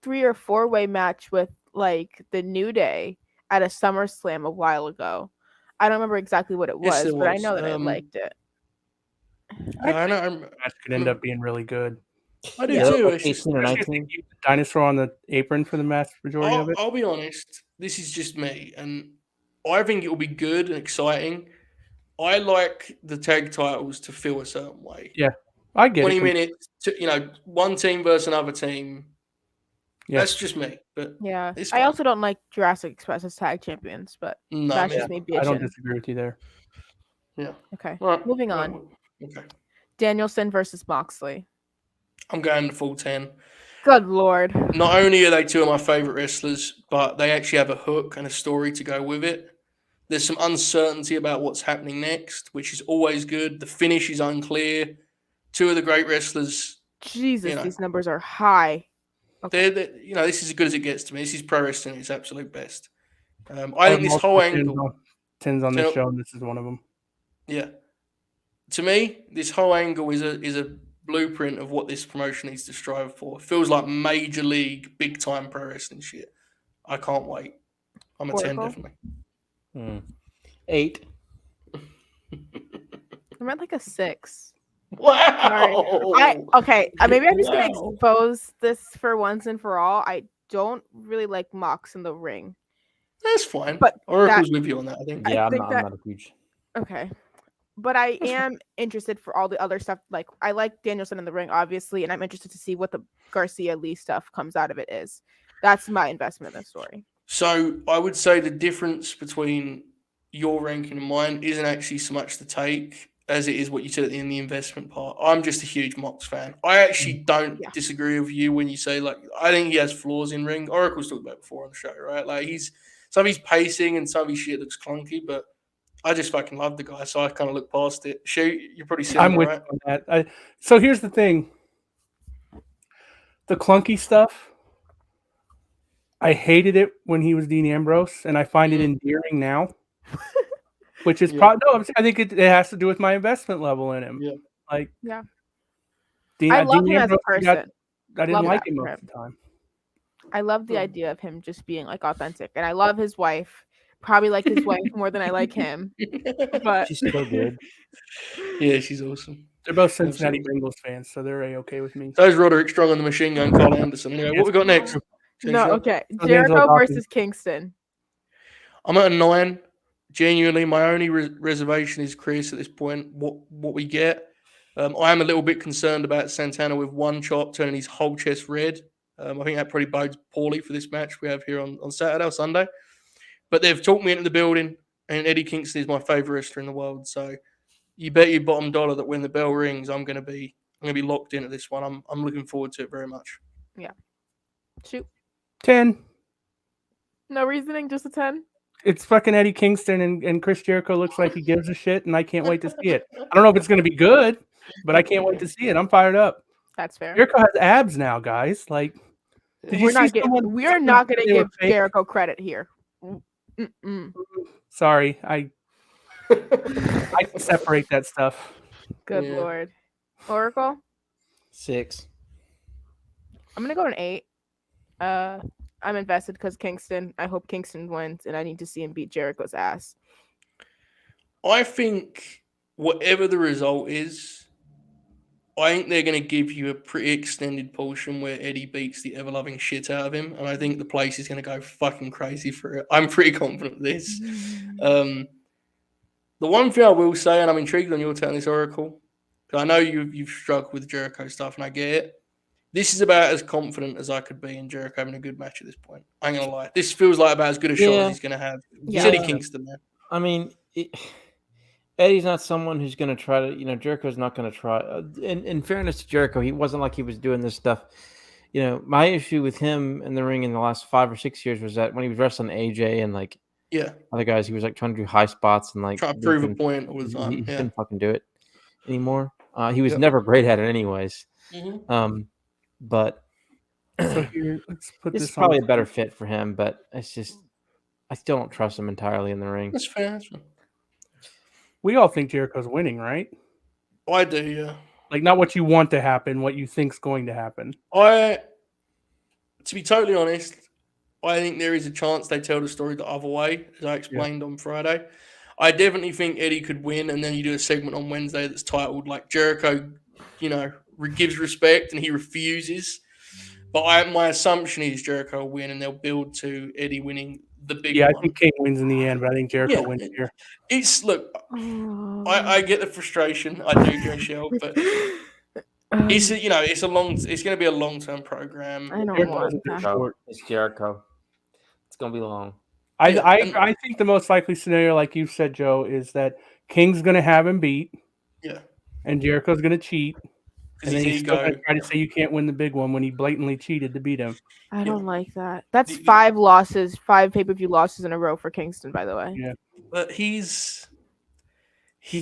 3 or 4 way match with like the New Day at a SummerSlam a while ago. I don't remember exactly what it was, but I know that I liked it. I know that could end up being really good. I do too. Like 18 or 19. Dinosaur on the apron for the majority of it. I'll be honest. This is just me, and I think it will be good and exciting. I like the tag titles to feel a certain way. Yeah, I get 20 it. minutes, one team versus another team. Yeah. That's just me. But yeah, I also don't like Jurassic Express as tag champions, but that's just me bitching. I don't disagree with you there. Yeah. Okay. Right. Moving on. Okay. Danielson versus Moxley. I'm going to full 10. Good lord. Not only are they 2 of my favorite wrestlers, but they actually have a hook and a story to go with it. There's some uncertainty about what's happening next, which is always good. The finish is unclear. 2 of the great wrestlers. Jesus, these numbers are high. Okay. This is as good as it gets to me. This is pro wrestling at its absolute best. I think this whole angle... 10s on this show, and this is one of them. Yeah. To me, this whole angle is a blueprint of what this promotion needs to strive for. It feels like major league, big time pro wrestling shit. I can't wait. I'm a 10, definitely. 8. I'm at like a 6. Wow. Maybe I'm just gonna expose this for once and for all. I don't really like Mox in the ring. That's fine. But Oracle's with you on that, I think. Yeah, I'm not a huge. Okay. But I am interested for all the other stuff. Like, I like Danielson in the ring, obviously, and I'm interested to see what the Garcia Lee stuff comes out of it is. That's my investment in this story. So I would say the difference between your ranking and mine isn't actually so much the take as it is what you said in the investment part. I'm just a huge Mox fan. I actually don't disagree with you when you say, like, I think he has flaws in ring. Oracle's talked about it before on the show, right? Like, some of his pacing and some of his shit looks clunky, but I just fucking love the guy, so I kind of look past it. Shoot, you're pretty similar, I'm with right? you on that. So here's the thing. The clunky stuff, I hated it when he was Dean Ambrose, and I find it endearing now. Which is probably I think it has to do with my investment level in him. Yeah. Like, I love him as a person. I didn't like him most of the time. I love the idea of him just being like authentic, and I love his wife. Probably like his wife more than I like him. But she's so good. Yeah, she's awesome. They're both Cincinnati Bengals fans, so they're okay with me. So is Roderick Strong on the machine gun, Carl Anderson. Anyway, what we got next? Jericho versus Kingston. I'm at a 9. Genuinely, my only reservation is Chris at this point. What we get, I am a little bit concerned about Santana with one chop turning his whole chest red. I think that probably bodes poorly for this match we have here on Saturday or Sunday. But they've talked me into the building, and Eddie Kingston is my favorite wrestler in the world. So you bet your bottom dollar that when the bell rings, I'm gonna be locked into this one. I'm looking forward to it very much. Yeah. Shoot. 10. No reasoning, just a 10. It's fucking Eddie Kingston, and Chris Jericho looks like he gives a shit, and I can't wait to see it. I don't know if it's going to be good, but I can't wait to see it. I'm fired up. That's fair. Jericho has abs now, guys. Like, we're not going to give Jericho credit here. Sorry, I separate that stuff. Good Lord. Oracle? 6. I'm going to go an 8. I'm invested because Kingston. I hope Kingston wins, and I need to see him beat Jericho's ass. I think whatever the result is, I think they're going to give you a pretty extended portion where Eddie beats the ever-loving shit out of him, and I think the place is going to go fucking crazy for it. I'm pretty confident of this. The one thing I will say, and I'm intrigued on your turn, this Oracle, because I know you've struggled with Jericho stuff, and I get it. This is about as confident as I could be in Jericho having a good match at this point. I ain't going to lie. This feels like about as good a shot as he's going to have. Yeah. Eddie Kingston, man. I mean, Eddie's not someone who's going to try to, Jericho's not going to try. In fairness to Jericho, he wasn't like he was doing this stuff. My issue with him in the ring in the last 5 or 6 years was that when he was wrestling AJ and other guys, he was like trying to do high spots and trying to prove a point all the time. He couldn't fucking do it anymore. He was never great at it anyways. Mm-hmm. But so here, let's put this this is probably a better fit for him, but it's just I still don't trust him entirely in the ring. That's fair. We all think Jericho's winning, right? I do, yeah. Like, not what you want to happen, what you think's going to happen. To be totally honest, I think there is a chance they tell the story the other way, as I explained on Friday. I definitely think Eddie could win, and then you do a segment on Wednesday that's titled, like, Jericho, gives respect and he refuses. But my assumption is Jericho will win, and they'll build to Eddie winning the big one. Yeah, I think King wins in the end, but I think Jericho wins here. I get the frustration. I do, Joshelle, but it's going to be a long-term program. I don't want that. It's Jericho. It's going to be long. I think the most likely scenario, like you said, Joe, is that King's going to have him beat. Yeah. And Jericho's going to cheat. And then he's going to try to say you can't win the big one when he blatantly cheated to beat him. I don't like that. That's 5 losses, 5 pay-per-view losses in a row for Kingston, by the way. Yeah. But he's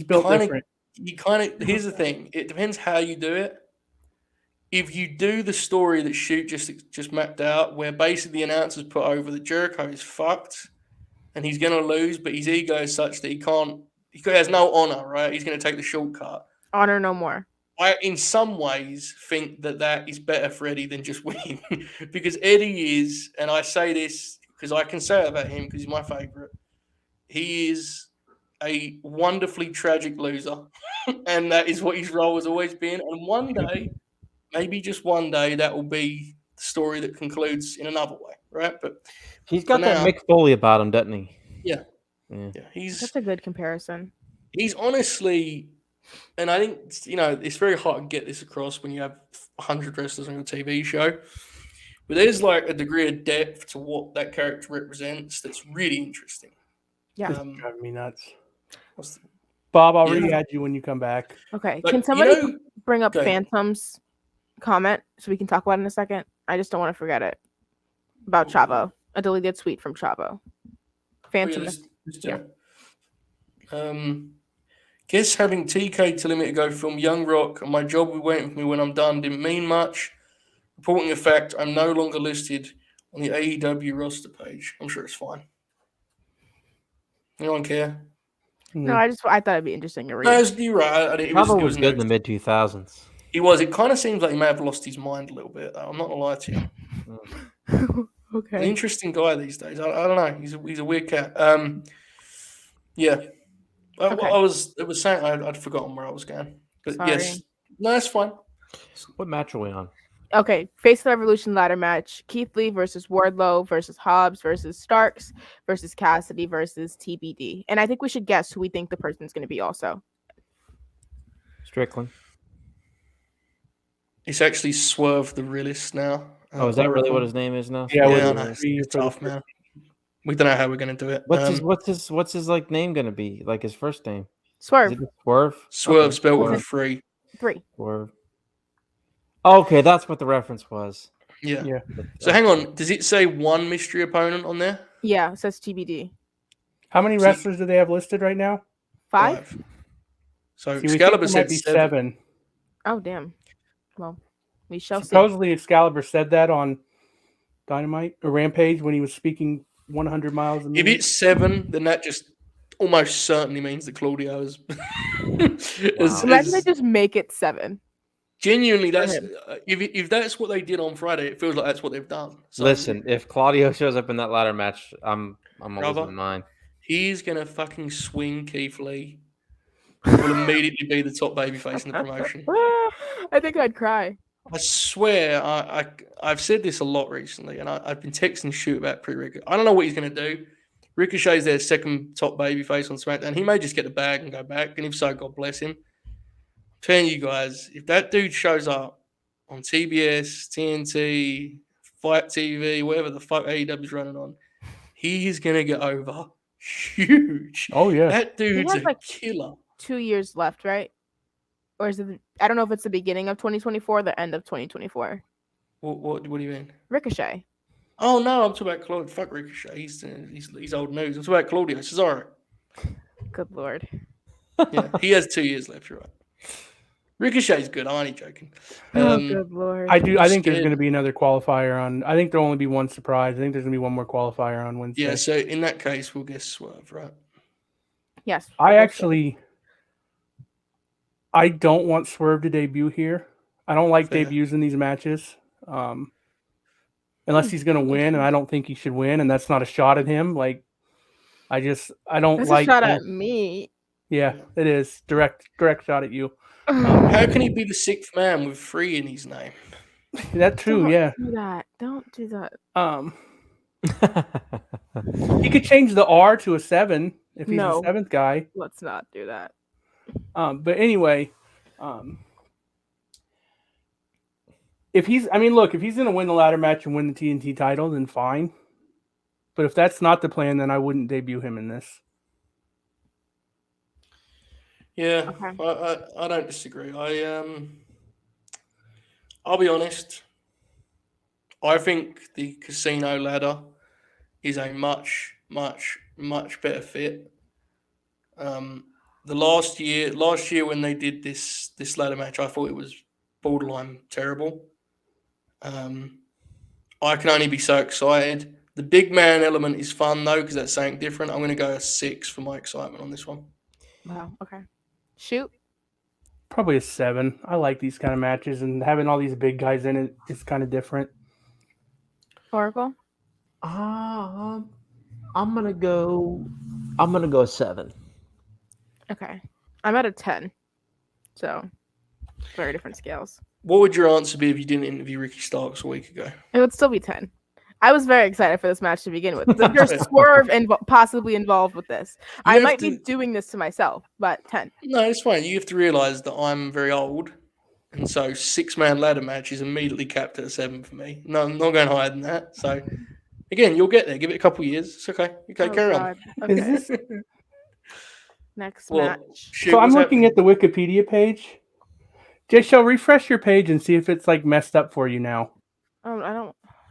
built different. Here's the thing. It depends how you do it. If you do the story that Shoot just mapped out, where basically the announcers put over that Jericho is fucked and he's going to lose, but his ego is such that he has no honor, right? He's going to take the shortcut. Honor no more. I, in some ways, think that is better for Eddie than just winning. Because Eddie is, and I say this because I can say it about him because he's my favorite, he is a wonderfully tragic loser. and that is what his role has always been. And one day, maybe just one day, that will be the story that concludes in another way, right? But he's got that now, Mick Foley about him, doesn't he? Yeah. Yeah. That's a good comparison. He's honestly, and I think it's very hard to get this across when you have 100 wrestlers on your TV show. But there's like a degree of depth to what that character represents that's really interesting. Yeah, driving me nuts. Bob, I'll re-add you when you come back. Okay. Like, Can somebody bring up Phantom's comment so we can talk about it in a second? I just don't want to forget it. About Chavo. A deleted tweet from Chavo. Phantom. Guess having TK tell me to go film Young Rock and my job will be waiting for me when I'm done didn't mean much. Reporting the fact I'm no longer listed on the AEW roster page. I'm sure it's fine. Anyone care? No, I thought it'd be interesting to read. No, you're right. Chavo was good in the mid 2000s. He was. It kind of seems like he may have lost his mind a little bit, though. I'm not gonna lie to you. Okay. An interesting guy these days. I don't know. He's a weird cat. Yeah. Okay. It was saying I'd forgotten where I was going. But Sorry. yes. No, it's fine. What match are we on? Okay, Face of the Revolution ladder match: Keith Lee versus Wardlow versus Hobbs versus Starks versus Cassidy versus TBD. And I think we should guess who we think the person's going to be. Also, Strickland. It's actually Swerve the Realist now. Oh, is that really what his name is now? Yeah, I know. It's tough, man. We don't know how we're going to do it. What's his like name going to be? Like his first name? Swerve. Is it Swerve? Swerve spelled with a 3. Swerve. Okay, that's what the reference was. Yeah. So hang on. Does it say one mystery opponent on there? Yeah, it says TBD. How many wrestlers do they have listed right now? 5. So See, Excalibur might said be 7. Oh, damn. Well, we shall Supposedly Excalibur said that on Dynamite or Rampage when he was speaking 100 miles a minute. If it's 7, then that just almost certainly means that Claudio is. Imagine they just make it 7. Genuinely, that's if that's what they did on Friday, it feels like that's what they've done. So, listen, if Claudio shows up in that ladder match, I'm losing my mind. He's gonna fucking swing Keith Lee. Will immediately be the top babyface in the promotion. I think I'd cry. I swear, I've said this a lot recently, and I've been texting Shoot about pre-Ricochet. I don't know what he's going to do. Ricochet's their second top babyface on SmackDown. He may just get the bag and go back, and if so, God bless him. I'm telling you guys, if that dude shows up on TBS, TNT, Fight TV, whatever the fuck AEW's running on, he is going to get over huge. Oh, yeah. That dude's a killer. 2 years left, right? Or is it? I don't know if it's the beginning of 2024 or the end of 2024. What do you mean? Ricochet. Oh no, I'm talking about Claudio. Fuck Ricochet. He's old news. I'm talking about Claudio Cesaro. Good lord. Yeah, he has 2 years left. You're right. Ricochet's good. I'm only joking. Good lord. I think there's going to be another qualifier on. I think there'll only be one surprise. I think there's going to be one more qualifier on Wednesday. Yeah. So in that case, we'll guess Swerve, right? Yes. I don't want Swerve to debut here. I don't like debuts in these matches. Unless he's going to win, and I don't think he should win, and that's not a shot at him. Like, I don't that's like. A shot at me. Yeah, it is direct shot at you. How can he be the 6th man with 3 in his name? That's true. Don't do that. He could change the R to a 7 if he's the 7th guy. Let's not do that. But anyway, if he's going to win the ladder match and win the TNT title, then fine. But if that's not the plan, then I wouldn't debut him in this. Yeah, okay. I don't disagree. I'll be honest. I think the casino ladder is a much, much, much better fit. The last year when they did this ladder match, I thought it was borderline terrible. I can only be so excited. The big man element is fun though, because that's something different. I'm going to go a 6 for my excitement on this one. Wow. Okay. Shoot. Probably a 7. I like these kind of matches, and having all these big guys in it is kind of different. Oracle. I'm gonna go a 7. Okay. I'm at a 10. So, very different scales. What would your answer be if you didn't interview Ricky Starks a week ago? It would still be 10. I was very excited for this match to begin with. There's Swerve possibly involved with this. I might be doing this to myself, but 10. No, it's fine. You have to realize that I'm very old, and so 6-man ladder match is immediately capped at a 7 for me. No, I'm not going higher than that. So again, you'll get there. Give it a couple of years. It's okay. Okay, carry on. Okay. Next match. So I'm looking at the Wikipedia page. Jay, shall refresh your page and see if it's like messed up for you now. I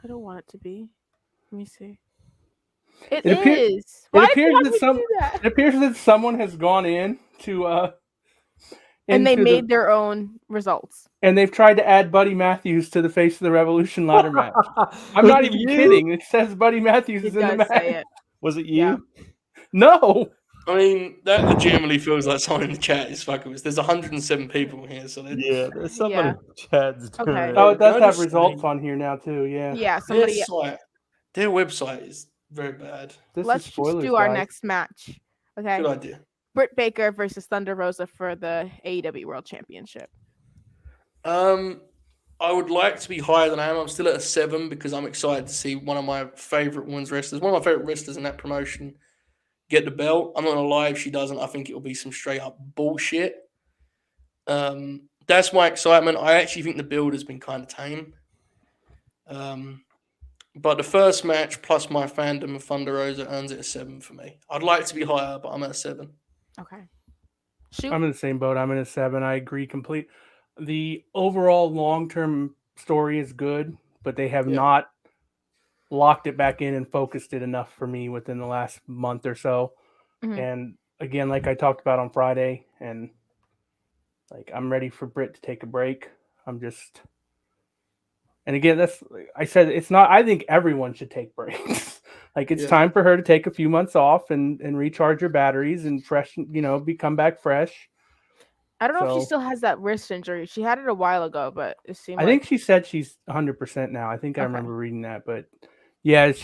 don't want it to be. Let me see. It is. Why it appears that someone has gone in to and they made their own results. And they've tried to add Buddy Matthews to the Face of the Revolution ladder match. I'm not even kidding. It says Buddy Matthews is in the match. Was it you? Yeah. No. I mean, that legitimately feels like someone in the chat is fucking with. There's 107 people here, so there's somebody in the chat's doing it. Oh, it does have results on here now too. Yeah. Yeah. Somebody. Their website is very bad. Let's just do our next match. Okay. Good idea. Britt Baker versus Thunder Rosa for the AEW World Championship. I would like to be higher than I am. I'm still at a 7 because I'm excited to see one of my favorite women's wrestlers, one of my favorite wrestlers in that promotion, get the belt. I'm not gonna lie, if she doesn't, I think it'll be some straight up bullshit. That's my excitement. I actually think the build has been kind of tame. But the first match plus my fandom of Thunder Rosa earns it a 7 for me. I'd like to be higher, but I'm at a 7. Okay. I'm in the same boat. I'm in a 7. I agree complete. The overall long-term story is good, but they have not locked it back in and focused it enough for me within the last month or so. Mm-hmm. And again, like I talked about on Friday, and like I'm ready for Britt to take a break. And again, I said it's not. I think everyone should take breaks. Like it's time for her to take a few months off and recharge her batteries and come back fresh. I don't know if she still has that wrist injury. She had it a while ago, but it seemed. I think she said she's 100% now. I think I remember reading that, but yeah, it's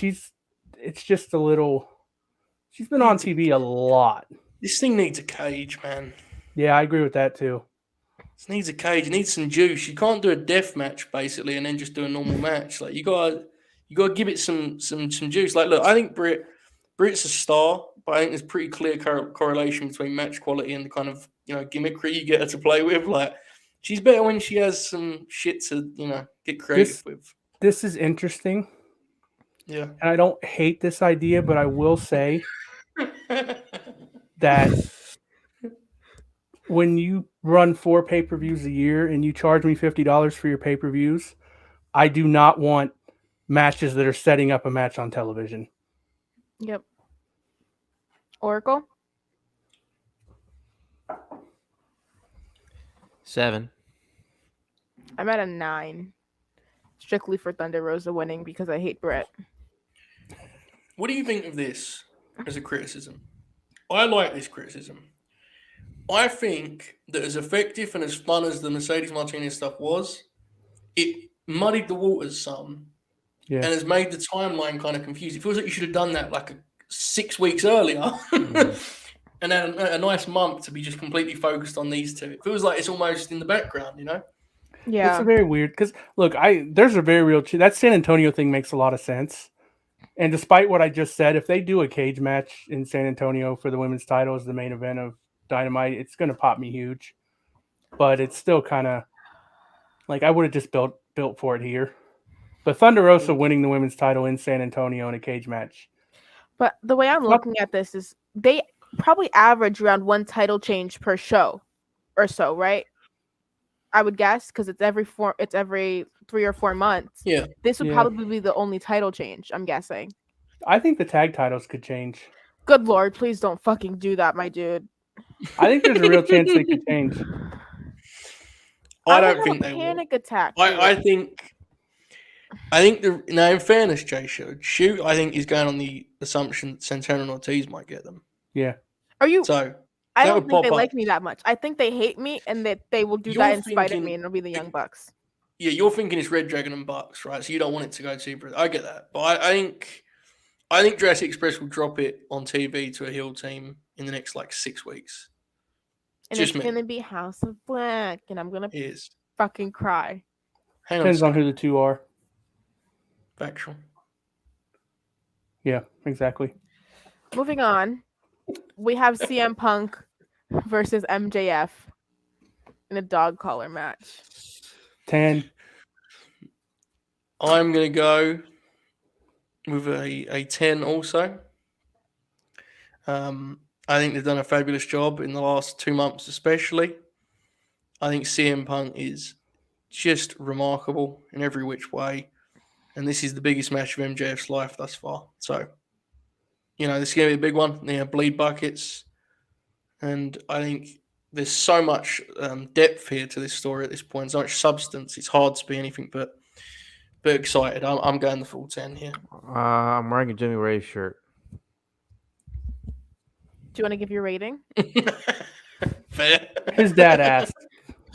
just a little. She's been on TV a lot. This thing needs a cage, man. Yeah, I agree with that too. It needs a cage. It needs some juice. You can't do a death match basically and then just do a normal match. Like you gotta give it some juice. Like look, I think Britt's a star, but I think there's pretty clear correlation between match quality and the kind of gimmickry you get her to play with. Like she's better when she has some shit to get creative with. This is interesting. Yeah, and I don't hate this idea, but I will say that when you run 4 pay-per-views a year and you charge me $50 for your pay-per-views, I do not want matches that are setting up a match on television. Yep. Oracle? 7. I'm at a 9. Strictly for Thunder Rosa winning because I hate Brett. What do you think of this as a criticism? I like this criticism. I think that as effective and as fun as the Mercedes Martinez stuff was, it muddied the waters some and has made the timeline kind of confused. It feels like you should have done that like 6 weeks earlier and then a nice month to be just completely focused on these two. It feels like it's almost in the background, Yeah. It's a very weird because look, there's a very real that San Antonio thing makes a lot of sense. And despite what I just said, if they do a cage match in San Antonio for the women's title as the main event of Dynamite, it's going to pop me huge. But it's still kind of like I would have just built for it here. But Thunder Rosa winning the women's title in San Antonio in a cage match. But the way I'm looking at this is they probably average around 1 title change per show or so, right? I would guess because it's every 3 or 4 months. Yeah. This would probably be the only title change, I'm guessing. I think the tag titles could change. Good Lord, please don't fucking do that, my dude. I think there's a real chance they could change. I don't think they will. Panic attack. I think now in fairness, Jay Shoot, I think he's going on the assumption that Santana and Ortiz might get them. Yeah. Are you? So I don't think they like me that much. I think they hate me and that they will do that in spite of me, and it'll be the Young Bucks. Yeah, you're thinking it's Red Dragon and Bucks, right? So you don't want it to go to. I get that, but I think Jurassic Express will drop it on TV to a heel team in the next 6 weeks. And Just it's me. gonna be House of Black, and I'm gonna Is fucking cry. Depends on who the two are. Factual. Yeah, exactly. Moving on, we have CM Punk versus MJF in a dog collar match. 10. I'm gonna go with a 10 also. I think they've done a fabulous job in the last 2 months, especially. I think CM Punk is just remarkable in every which way, and this is the biggest match of MJF's life thus far. So, this is going to be a big one. They have bleed buckets, and I think there's so much depth here to this story at this point, so much substance. It's hard to be anything but excited. I'm going the full 10 here. I'm wearing a Jimmy Ray shirt. Do you want to give your rating? Fair. His dad asked.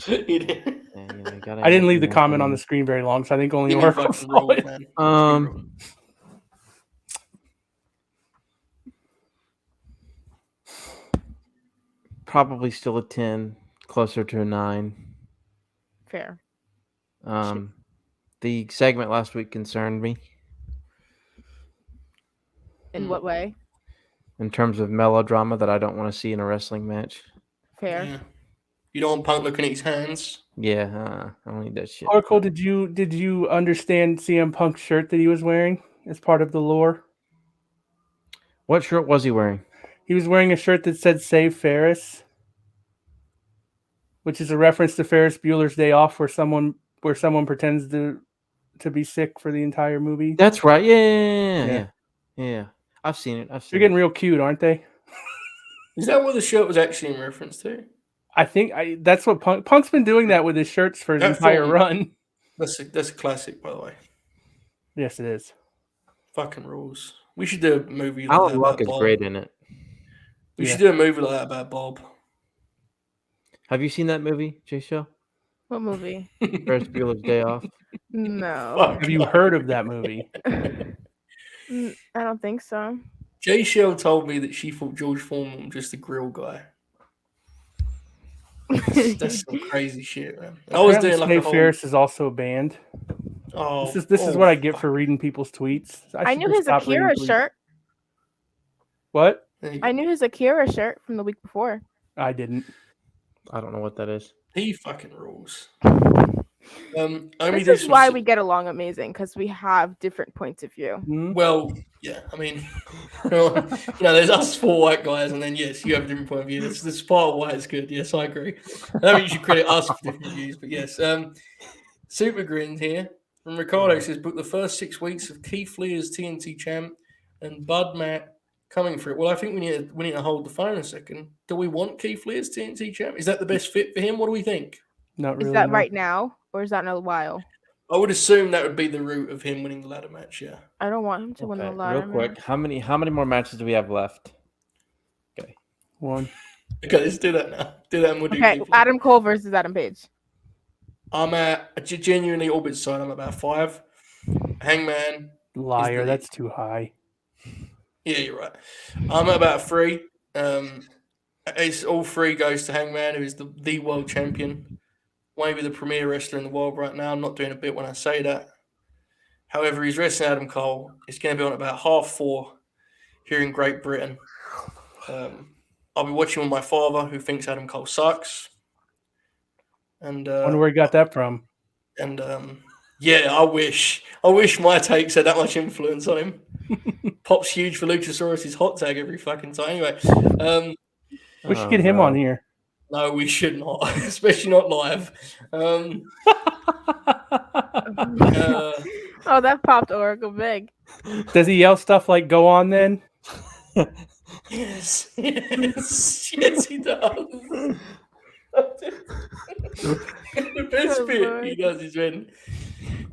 He did. Yeah, I didn't leave the comment on the screen very long, so I think only Oracle saw it. Man. Probably still a 10, closer to a 9. Fair. The segment last week concerned me. In what way? In terms of melodrama that I don't want to see in a wrestling match. Fair. Yeah. You don't want Punk looking at his hands. Yeah, I don't need that shit. Oracle, did you understand CM Punk's shirt that he was wearing as part of the lore? What shirt was he wearing? He was wearing a shirt that said "Save Ferris," which is a reference to Ferris Bueller's Day Off, where someone pretends to be sick for the entire movie. That's right. Yeah. I've seen it. They're getting real cute, aren't they? Is that what the shirt was actually in reference to? I think that's what Punk's been doing that with his shirts for his entire run. That's a classic, by the way. Yes, it is. Fucking rules. We should do a movie like Alan that Luck about is Bob. great in it. We should do a movie like that about Bob. Have you seen that movie, Jay Show? What movie? Ferris Bueller's Day Off. No. Have you heard of that movie? I don't think so. Jay Shell told me that she thought George Foreman was just a grill guy. That's some crazy shit, man. I was doing like a whole... Ferris is also a band. Oh, this is what I get for reading people's tweets. I knew his Akira shirt. What? I knew his Akira shirt from the week before. I didn't. I don't know what that is. He fucking rules. This is why we get along amazing, because we have different points of view. Well, yeah, I mean, there's us 4 white guys, and then yes, you have a different point of view. This part of why it's good. Yes, I agree. I don't think you should credit us for different views, but yes. Super Grin here from Ricardo says, book the first 6 weeks of Keith Lee as TNT champ and Bud Matt coming for it. Well, I think we need to hold the phone a second. Do we want Keith Lee as TNT champ? Is that the best fit for him? What do we think? Not really. Is that right now, or is that in a while? I would assume that would be the route of him winning the ladder match. Yeah. I don't want him to win the ladder. Real quick, how many more matches do we have left? Okay, 1. Okay, let's do that now. Do that, and we'll do. Okay, Adam Cole versus Adam Page. I'm at genuinely Orbit's side. I'm about 5. Hangman. Liar. That's too high. Yeah, you're right. I'm at about 3. It's all 3 goes to Hangman, who is the world champion. Maybe the premier wrestler in the world right now. I'm not doing a bit when I say that. However, he's wrestling Adam Cole. It's going to be on about 4:30 here in Great Britain. I'll be watching with my father, who thinks Adam Cole sucks. And wonder where he got that from. And yeah, I wish my takes had that much influence on him. Pop's huge for Luchasaurus's hot tag every fucking time. Anyway, we should get him on here. No, we should not, especially not live. Oh, that popped Oracle big. Does he yell stuff like "Go on, then"? Yes, he does. The best bit he does is when,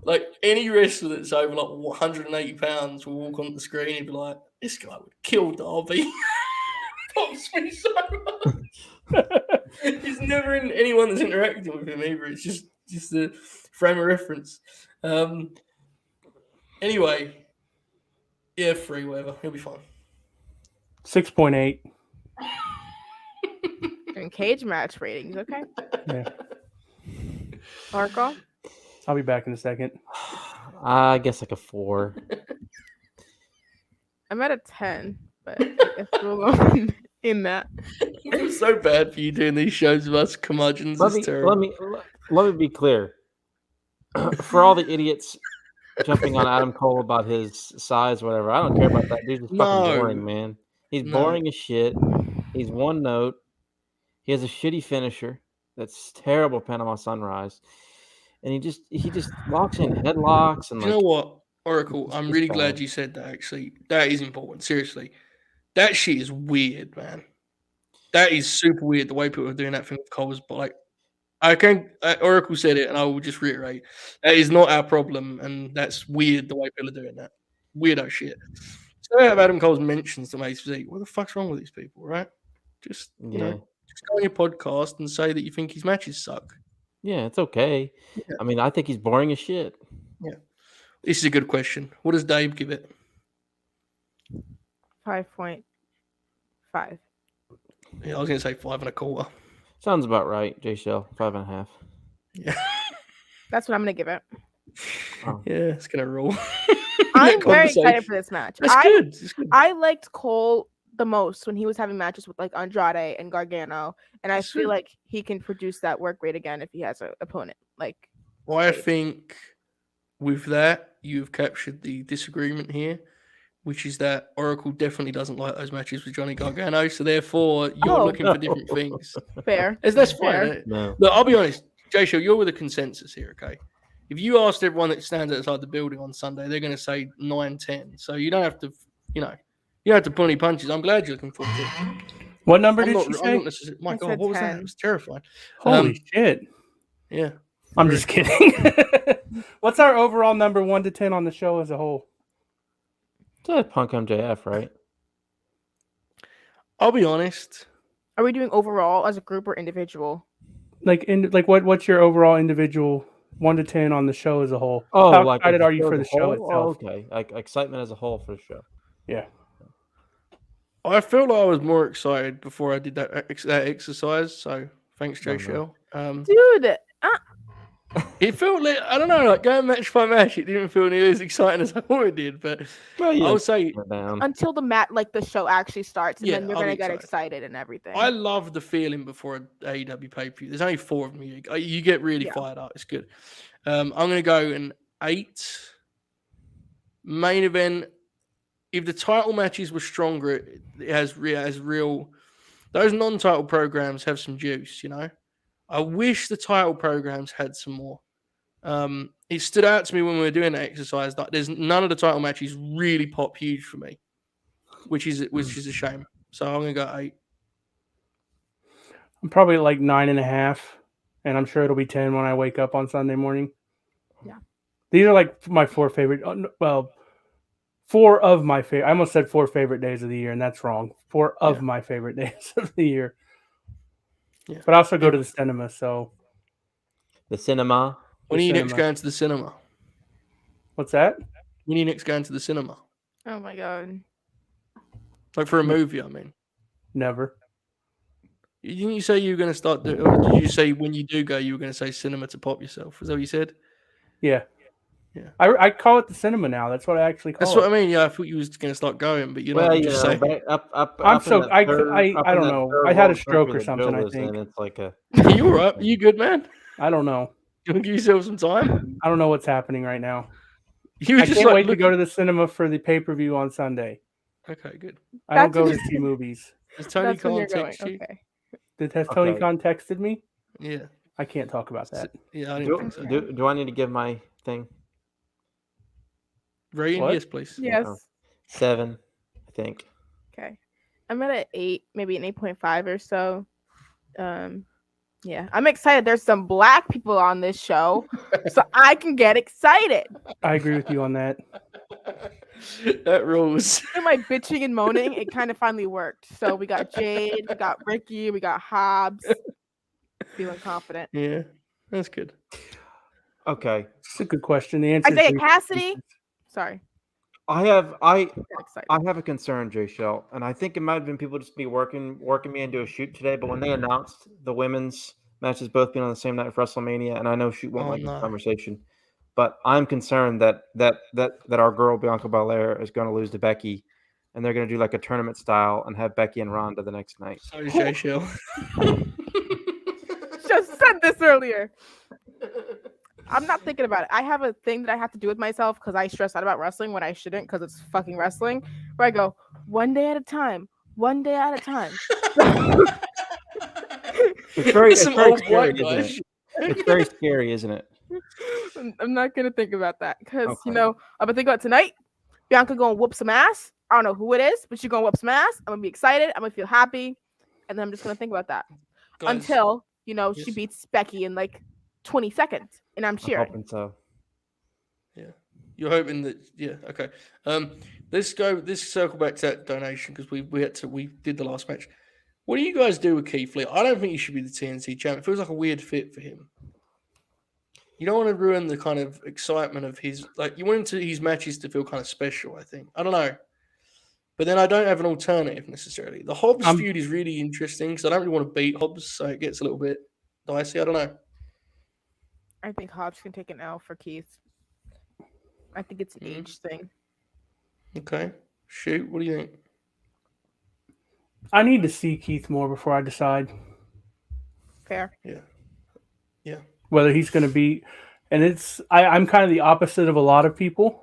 like, any wrestler that's over like 180 pounds will walk on the screen and be like, "This guy would kill Darby." Pops me so much. He's never in anyone that's interacting with him either. It's just a frame of reference. Anyway, yeah, 3, whatever. He'll be fine. 6.8. some cage match ratings, okay? Yeah. Oracle? I'll be back in a second. I guess like a 4. I'm at a 10, but I guess we'll go in that. I feel so bad for you doing these shows with us curmudgeons. It's terrible. Let me be clear. For all the idiots jumping on Adam Cole about his size, whatever, I don't care about that. Dude's just fucking boring, man. He's boring as shit. He's one note. He has a shitty finisher. That's terrible Panama Sunrise. And he just locks in headlocks and you know what, Oracle? I'm really glad you said that. Actually, that is important. Seriously, that shit is weird, man. That is super weird. The way people are doing that thing with Cole's, but like, Oracle said it, and I will just reiterate: that is not our problem, and that's weird. The way people are doing that, weirdo shit. So have Adam Cole's mentions to Mace Physique. What the fuck's wrong with these people, right? Just you know, just go on your podcast and say that you think his matches suck. Yeah, it's okay. Yeah. I mean, I think he's boring as shit. Yeah. This is a good question. What does Dave give it? 5.5. Yeah, I was going to say 5.25. Sounds about right, J Shell. 5.5. Yeah. That's what I'm going to give it. Oh. Yeah, it's going to roll. I'm very excited for this match. It's good. I liked Cole the most when he was having matches with like Andrade and Gargano, and I feel like he can produce that work rate again if he has an opponent. Like, well, I think with that you've captured the disagreement here, which is that Oracle definitely doesn't like those matches with Johnny Gargano, so therefore you're looking for different things. Fair. That's fine. No. Look, I'll be honest, Jay Shaw, you're with a consensus here, okay? If you asked everyone that stands outside the building on Sunday, they're going to say 9-10. So you don't have to, you don't have to pull any punches. I'm glad you're looking forward to it. What number did you say? My God, what was that? It was terrifying. Holy shit. Yeah. I'm just kidding. What's our overall number 1 to 10 on the show as a whole? It's Punk MJF, right? I'll be honest. Are we doing overall as a group or individual? What's your overall individual 1 to 10 on the show as a whole? Oh, how excited are you for the show itself? Oh, okay, like excitement as a whole for the show. Yeah. I feel like I was more excited before I did that exercise. So thanks, Jay Shell. Dude, it felt like, I don't know, like going match by match, it didn't feel nearly as exciting as I thought it did. But I'll say until the show actually starts, and then you're gonna get excited and everything. I love the feeling before an AEW pay-per-view. There's only 4 of them. You get really fired up. It's good. I'm gonna go an 8. Main event. If the title matches were stronger, it has real. Those non-title programs have some juice, you know. I wish the title programs had some more. It stood out to me when we were doing that exercise that there's none of the title matches really pop huge for me, which is a shame. So I'm gonna go 8. I'm probably like 9.5, and I'm sure it'll be 10 when I wake up on Sunday morning. Yeah, these are like my 4 favorite. Well, 4 of my favorite. I almost said 4 favorite days of the year, and that's wrong. 4 of my favorite days of the year. Yeah. But I also go to the cinema, so. The cinema? When are you next going to the cinema? What's that? When are you next going to the cinema? Oh my God. Like for a movie, I mean. Never. Didn't you say you were going to start, or did you say when you do go, you were going to say cinema to pop yourself? Was that what you said? Yeah. Yeah. I call it the cinema now. That's what I actually call it. That's what I mean. Yeah, I thought you was going to start going, but you're not. Just saying. I don't know. I had a stroke or something, I think. It's like a... Are you all right? Are you good, man? I don't know. You want to give yourself some time? I don't know what's happening right now. I just can't wait to go to the cinema for the pay-per-view on Sunday. Okay, good. I don't go to see movies. Has Tony Khan texted you? Okay. Has Tony Khan texted me? Yeah. I can't talk about that. Yeah, I didn't think so. Do I need to give my thing? Rating? Yes, please. Yes. 7, I think. Okay. I'm at an 8, maybe an 8.5 or so. Yeah, I'm excited. There's some black people on this show, so I can get excited. I agree with you on that. That rules. In my bitching and moaning, it kind of finally worked. So we got Jade, we got Ricky, we got Hobbs. Feeling confident. Yeah, that's good. Okay. It's a good question. The answer Isaiah Cassidy. Sorry. I have excited. I have a concern, Jay Shell, and I think it might have been people just be working me into a shoot today. But when they announced the women's matches both being on the same night of WrestleMania, and I know shoot won't win this conversation, but I'm concerned that our girl Bianca Belair is going to lose to Becky, and they're going to do like a tournament style and have Becky and Ronda the next night. Sorry, Jay Shell. Just said this earlier. I'm not thinking about it. I have a thing that I have to do with myself because I stress out about wrestling when I shouldn't because it's fucking wrestling. Where I go one day at a time, one day at a time. It's very scary, isn't it? It's very scary, isn't it? I'm not gonna think about that because I'm gonna think about tonight. Bianca gonna whoop some ass. I don't know who it is, but she's gonna whoop some ass. I'm gonna be excited. I'm gonna feel happy, and then I'm just gonna think about that until she beats Becky in like 20 seconds, and I'm cheering. I'm hoping so. Yeah, you're hoping that. Yeah, okay. Let's circle back to that donation because we did the last match. What do you guys do with Keith Lee? I don't think he should be the TNT champ. It feels like a weird fit for him. You don't want to ruin the kind of excitement of his. Like you want his matches to feel kind of special. I think. I don't know. But then I don't have an alternative necessarily. The Hobbs feud is really interesting because I don't really want to beat Hobbs, so it gets a little bit dicey. I don't know. I think Hobbs can take an L for Keith. I think it's an age thing. Okay. Shoot, what do you think? I need to see Keith more before I decide. Fair. Yeah. Yeah. Whether he's going to be... And I'm kind of the opposite of a lot of people.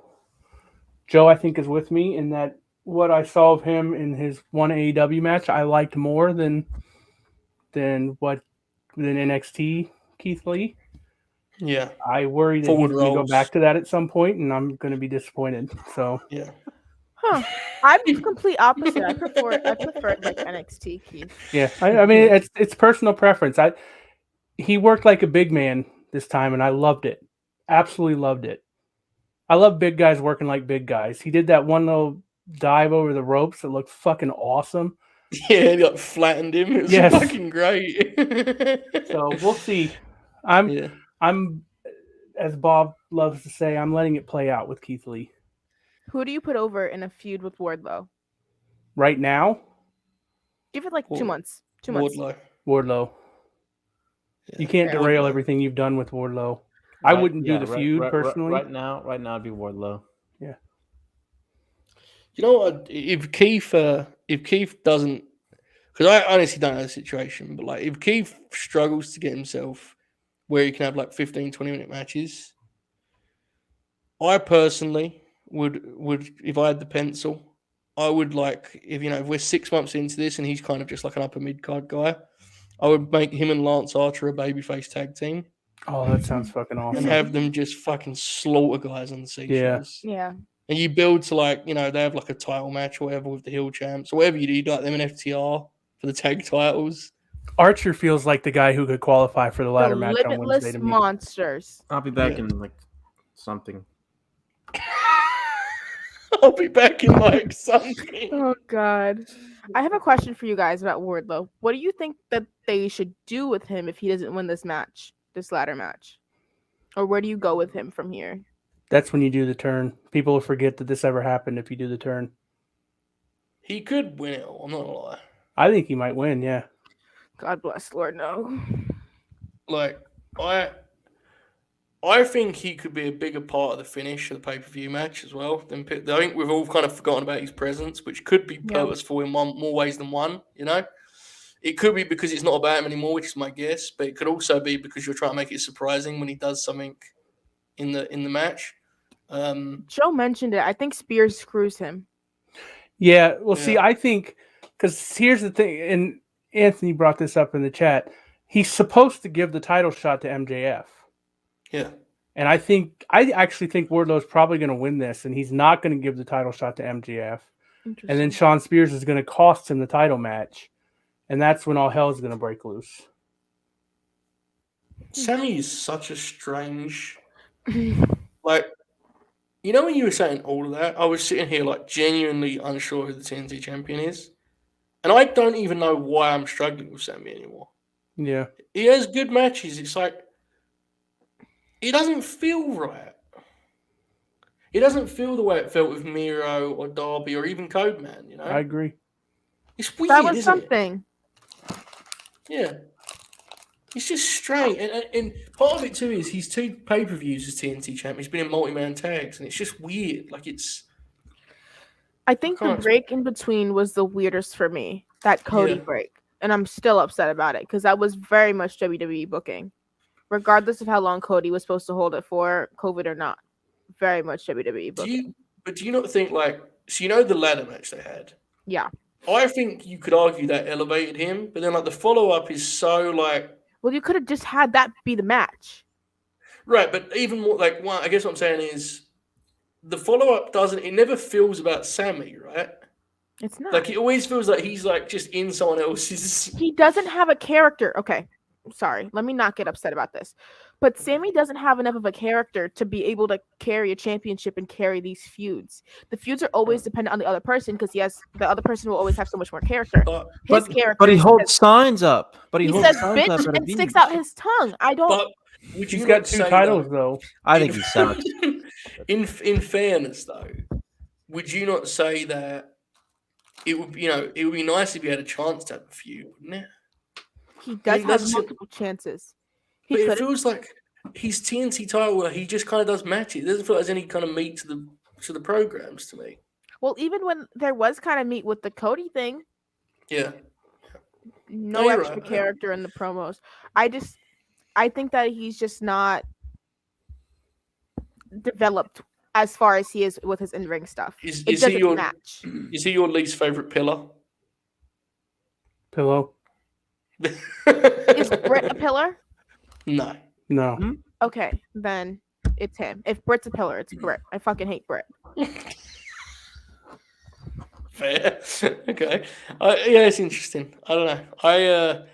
Joe, I think, is with me in that what I saw of him in his one AEW match, I liked more than NXT Keith Lee. Yeah. I worry that he's going to go back to that at some point, and I'm going to be disappointed. So yeah. Huh. I'm the complete opposite. I prefer like NXT Keith. Yeah. I mean it's personal preference. He worked like a big man this time, and I loved it. Absolutely loved it. I love big guys working like big guys. He did that one little dive over the ropes that looked fucking awesome. Yeah, he like flattened him. It was fucking great. So we'll see. I'm, as Bob loves to say, I'm letting it play out with Keith Lee. Who do you put over in a feud with Wardlow? Right now? Give it like 2 months. 2 months. Wardlow. Yeah. You can't derail everything you've done with Wardlow. I wouldn't do the feud personally. Right now, it'd be Wardlow. Yeah. You know what? If Keith doesn't, because I honestly don't know the situation, but like if Keith struggles to get himself where he can have like 15, 20-minute matches, I personally would if I had the pencil, I would like if we're 6 months into this and he's kind of just like an upper mid card guy, I would make him and Lance Archer a babyface tag team. Oh, that sounds fucking awesome. And have them just fucking slaughter guys on the seashores. Yeah. And you build to like, they have like a title match or whatever with the heel champs or whatever you do. You like them in FTR for the tag titles. Archer feels like the guy who could qualify for the ladder match on Wednesday to me. Monsters. I'll be back in like something. I'll be back in like something. Oh God. I have a question for you guys about Wardlow. What do you think that they should do with him if he doesn't win this ladder match? Or where do you go with him from here? That's when you do the turn. People will forget that this ever happened if you do the turn. He could win it all, I'm not gonna lie. I think he might win, yeah. God bless, Lord, no. Like, I think he could be a bigger part of the finish of the pay-per-view match as well. I think we've all kind of forgotten about his presence, which could be purposeful in more ways than one, It could be because it's not about him anymore, which is my guess, but it could also be because you're trying to make it surprising when he does something in the match. Joe mentioned it. I think Spears screws him. Yeah, well, see, I think, because here's the thing, and Anthony brought this up in the chat, he's supposed to give the title shot to MJF. Yeah. And I actually think Wardlow's probably going to win this, and he's not going to give the title shot to MJF. And then Shawn Spears is going to cost him the title match. And that's when all hell is going to break loose. Sammy is such a strange... like, when you were saying all of that, I was sitting here like genuinely unsure who the TNT champion is. And I don't even know why I'm struggling with Sammy anymore. Yeah. He has good matches. It's like, it doesn't feel right. It doesn't feel the way it felt with Miro or Darby or even Codeman, you know? I agree. It's weird, That was isn't something. it? Yeah. It's just strange. And part of it, too, is he's 2 pay-per-views as TNT champ. He's been in multi-man tags, and it's just weird. Like, it's... I think the break in between was the weirdest for me. That Cody break. And I'm still upset about it, because that was very much WWE booking. Regardless of how long Cody was supposed to hold it for, COVID or not. Very much WWE booking. Do you not think, like... So, you know the ladder match they had? Yeah. I think you could argue that elevated him, but then, like, the follow-up is so, like... Well, you could have just had that be the match. Right, but even more, like, well, I guess what I'm saying is the follow-up doesn't... It never feels about Sammy, right? It's not. Like, it always feels like he's, like, just in someone else's... He doesn't have a character. Okay, sorry. Let me not get upset about this. But Sammy doesn't have enough of a character to be able to carry a championship and carry these feuds. The feuds are always dependent on the other person, because yes, the other person will always have so much more character. His character. But he holds signs up. But he says bitch and sticks out his tongue. I don't. But he's got 2 titles, though. I think he sucks. In fairness, though, would you not say that it would, it would be nice if you had a chance to have a feud, wouldn't it? He does have multiple chances. But it feels like his TNT title, he just kind of does matches. It doesn't feel like there's any kind of meat to the programs to me. Well, even when there was kind of meat with the Cody thing. Yeah. No extra character in the promos. I think that he's just not developed as far as he is with his in-ring stuff. Is he your least favorite pillar? Pillow. Is Britt a pillar? No. Okay, then it's him. If Britt's a pillar, it's Britt. I fucking hate Britt. Fair. Okay. Yeah, it's interesting. I don't know.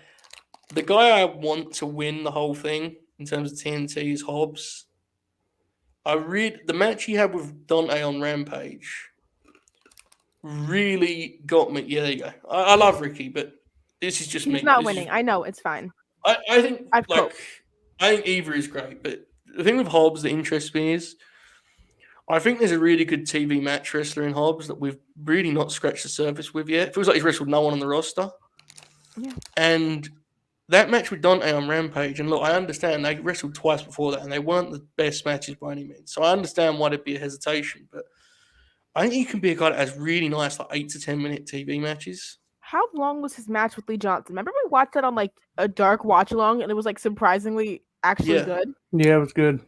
The guy I want to win the whole thing in terms of TNT is Hobbs. The match he had with Dante on Rampage really got me. Yeah, there you go. I love Ricky, but this is just me. He's not winning. I know, it's fine. I think I think either is great, but the thing with Hobbs that interests me is I think there's a really good TV match wrestler in Hobbs that we've really not scratched the surface with yet. It feels like he's wrestled no one on the roster. Yeah. And that match with Dante on Rampage, and look, I understand they wrestled twice before that, and they weren't the best matches by any means. So I understand why there'd be a hesitation, but I think he can be a guy that has really nice, like 8 to 10 minute TV matches. How long was his match with Lee Johnson? Remember we watched it on like a dark watch along, and it was like surprisingly actually good. Yeah, it was good.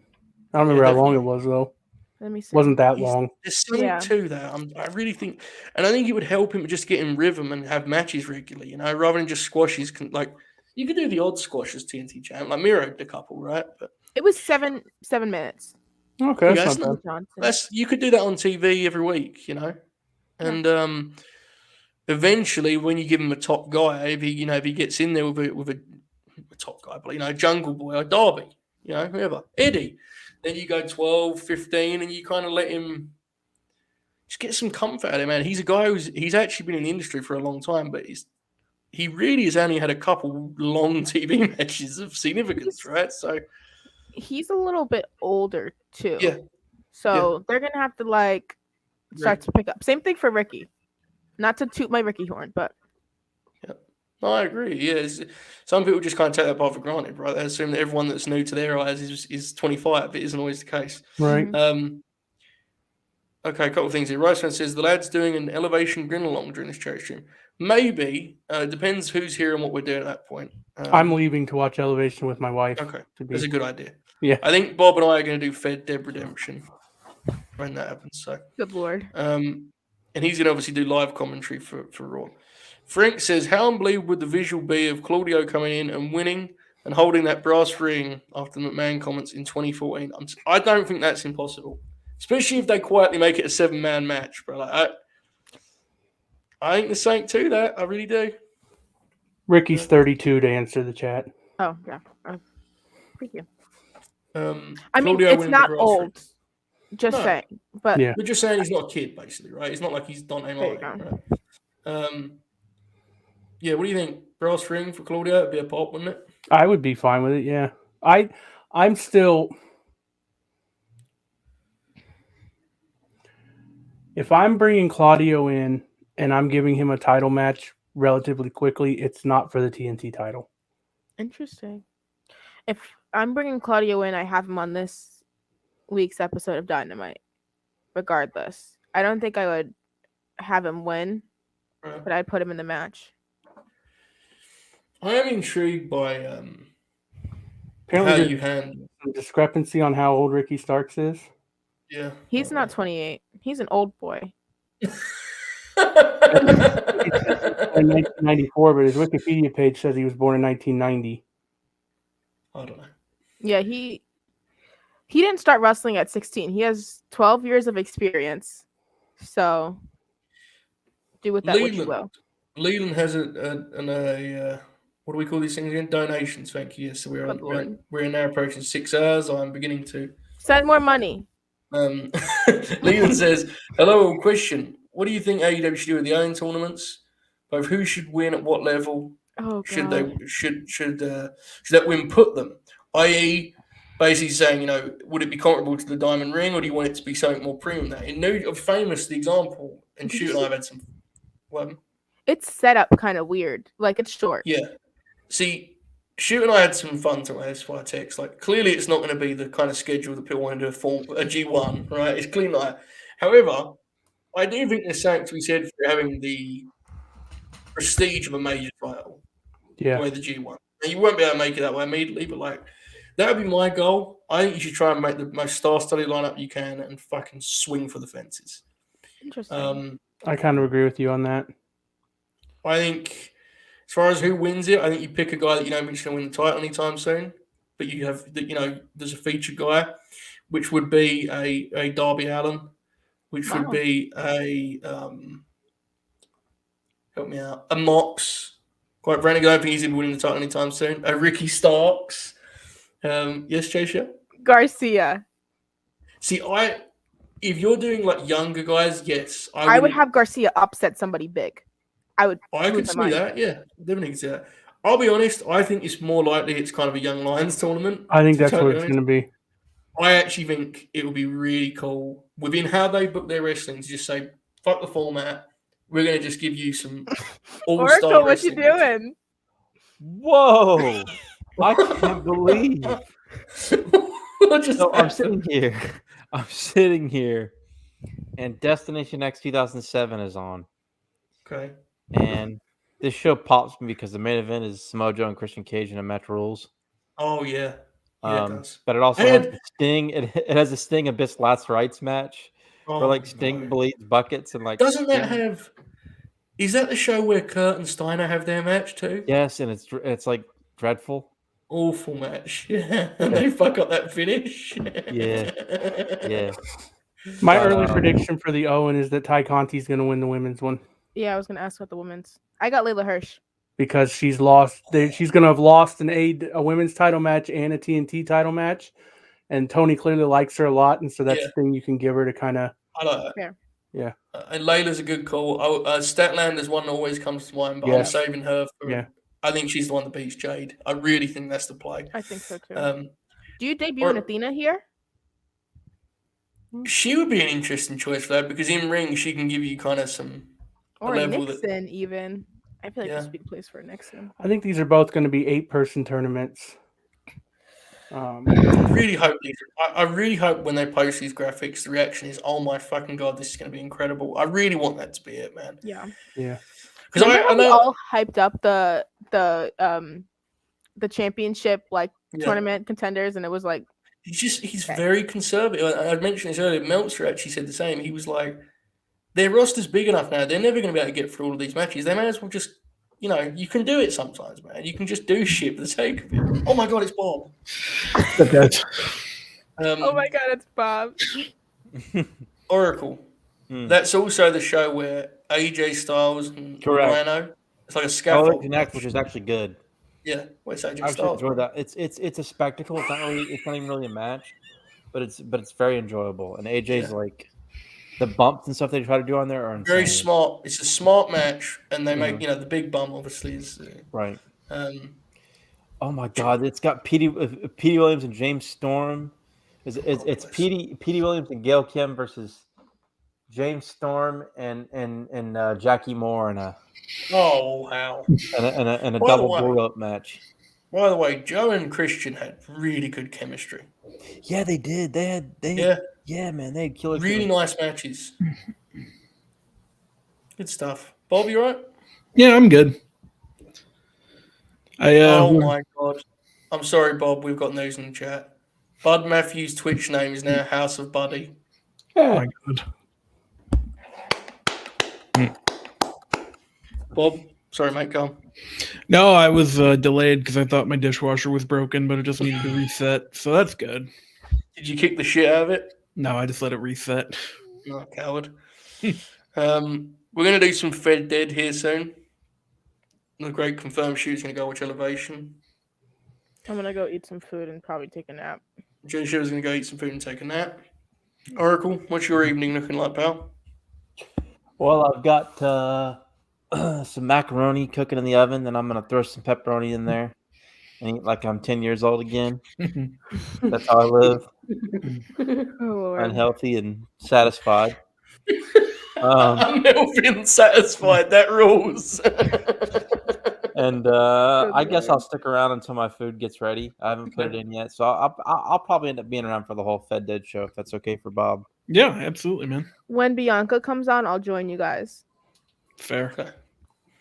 I don't remember how long it was though. Let me see. Wasn't that long. There's something to that. I really think, and I think it would help him just get in rhythm and have matches regularly, rather than just squashes. Like you could do the odd squash as TNT champ, like Miro did a couple, right? But it was 7 minutes. Okay, that's not bad. You could do that on TV every week, and eventually, when you give him a top guy, if he gets in there with a top guy, but Jungle Boy or Darby, whoever, Eddie, then you go 12, 15, and you kind of let him just get some comfort out of him, man. He's a guy he's actually been in the industry for a long time, but he really has only had a couple long TV matches of significance, right? So he's a little bit older too. Yeah. So they're gonna have to start to pick up. Same thing for Ricky. Not to toot my Ricky horn, but no, I agree. Yeah, some people just kind of take that part for granted, right? They assume that everyone that's new to their eyes is 25. It isn't always the case, right? Okay, a couple of things here. Riceman says the lad's doing an elevation grin along during this cherry stream. Maybe depends who's here and what we're doing at that point. I'm leaving to watch Elevation with my wife. Okay, that's a good idea. Yeah, I think Bob and I are going to do Fed Deb Redemption when that happens. So good lord. And he's going to obviously do live commentary for Raw. Frank says, how unbelievable would the visual be of Claudio coming in and winning and holding that brass ring after the McMahon comments in 2014? I don't think that's impossible, especially if they quietly make it a 7-man match, bro. I think there's something to that. I really do. Ricky's 32 to answer the chat. Oh, yeah. Thank you. I mean, it's not old. Just saying. But we're just saying he's not a kid, basically, right? It's not like he's Dante Martin. Right? Yeah, what do you think? Brass ring for Claudio? It'd be a pop, wouldn't it? I would be fine with it, yeah. I'm still If I'm bringing Claudio in and I'm giving him a title match relatively quickly, it's not for the TNT title. Interesting. If I'm bringing Claudio in, I have him on this week's episode of Dynamite. Regardless, I don't think I would have him win, but I'd put him in the match. I am intrigued by Apparently how there's you handle some discrepancy on how old Ricky Starks is. Yeah. He's not 28. He's an old boy. In 1994, but his Wikipedia page says he was born in 1990. I don't know. Yeah, he didn't start wrestling at 16. He has 12 years of experience. So do with that what you will. Leland has a what do we call these things again? Donations, thank you. Yes, so we're now approaching 6 hours. I'm beginning to send more money. Leland says, "Hello, question. What do you think AEW should do with the own tournaments? Both who should win at what level? Oh, should God. that win put them? I.e., basically saying, would it be comparable to the Diamond Ring, or do you want it to be something more premium? That famous the example, and Shoot and I have had some. It's set up kind of weird. Like, it's short. Yeah. See, Shoot and I had some fun to this via text. Like, clearly it's not going to be the kind of schedule that people want to do a G1, right? It's clearly not that. However, I do think there's something to be said for having the prestige of a major title. Yeah. Way the G1. Now, you won't be able to make it that way immediately, but that would be my goal. I think you should try and make the most star-studded lineup you can and fucking swing for the fences. Interesting. I kind of agree with you on that. I think, as far as who wins it, I think you pick a guy that you don't think is going to win the title anytime soon, but you have, there's a featured guy, which would be a Darby Allin, which would be a help me out, a Mox. Quite frankly, I don't think he's going to win the title anytime soon. A Ricky Starks. Yes, Chasha? Garcia. See, if you're doing younger guys, yes. I would have Garcia upset somebody big. I could see that, yeah. Definitely see that. I'll be honest, I think it's more likely it's kind of a Young Lions tournament. I think that's what it's going to be. I actually think it would be really cool within how they book their wrestling to just say, fuck the format. We're going to just give you some all-star Oracle, what wrestling. you doing? Whoa! I can't believe. I'm sitting here, and Destination X 2007 is on. Okay. And this show pops me because the main event is Samoa Joe and Christian Cage in a match rules. Oh yeah. Yeah, it does. But it also has a Sting. It has a Sting Abyss Last Rites match where Sting bleeds buckets and Doesn't that have? Is that the show where Kurt and Steiner have their match too? Yes, and it's dreadful. Awful match. Yeah, and they fuck up that finish. Yeah. My early prediction for the Owen is that Ty Conti's going to win the women's one. Yeah, I was going to ask about the women's. I got Layla Hirsch. Because she's lost. She's going to have lost a women's title match and a TNT title match. And Tony clearly likes her a lot. And so that's the thing you can give her to kind of. I like that. Yeah. And Layla's a good call. Statlander's one that always comes to mind, but I'm saving her for. Yeah. I think she's the one that beats Jade. I really think that's the play. I think so too. Do you debut an Athena here? She would be an interesting choice for that because in ring she can give you kind of some. Or a Nixon, even. I feel like this would be the place for a Nixon. I think these are both going to be 8-person tournaments. I really hope when they post these graphics, the reaction is, "Oh my fucking god, this is going to be incredible." I really want that to be it, man. Yeah. Yeah. Because I know all hyped up the championship tournament contenders, and it was like he's very conservative. I mentioned this earlier. Meltzer actually said the same. He was like, their roster's big enough now. They're never going to be able to get through all of these matches. They may as well just, you can do it sometimes, man. You can just do shit for the sake of it. Oh my god, it's Bob. Oh my god, it's Bob. Oracle. That's also the show where AJ Styles and Rhino. It's like a scaffold Connect, which is actually good. Yeah, where's AJ I Styles? enjoy that. It's a spectacle. It's not even really a match, but it's very enjoyable. And AJ's the bumps and stuff they try to do on there are insane. Very smart. It's a smart match, and they make the big bump obviously is right. Oh my god, it's got Petey Williams and James Storm. It's Petey Williams and Gail Kim versus James Storm and Jackie Moore in a Oh wow! and a By the double way- bull rope match. By the way, Joe and Christian had really good chemistry. Yeah, they did. Yeah, Man, they had killer. really nice matches. Good stuff. Bob, you right? Yeah, I'm good. Oh my god! I'm sorry, Bob. We've got news in the chat. Bud Matthews' Twitch name is now House of Buddy. My God. Bob, sorry, mate. Go on. No, I was delayed because I thought my dishwasher was broken, but it just needed to reset. So that's good. Did you kick the shit out of it? No, I just let it reset. No, coward. We're going to do some Fed Dead here soon. The great confirmed shoot's going to go watch Elevation. I'm gonna go eat some food and probably take a nap. Jay Show's going to go eat some food and take a nap. Oracle, what's your evening looking like, pal? Well, I've got some macaroni cooking in the oven, then I'm gonna throw some pepperoni in there and eat like I'm 10 years old again. That's how I live. Oh, Lord. Unhealthy and satisfied. I'm never feeling satisfied. That rules. And I guess I'll stick around until my food gets ready. I haven't put it in yet, so I'll probably end up being around for the whole Fed Dead show if that's okay for Bob. Yeah, absolutely, man. When Bianca comes on, I'll join you guys. Fair. Okay.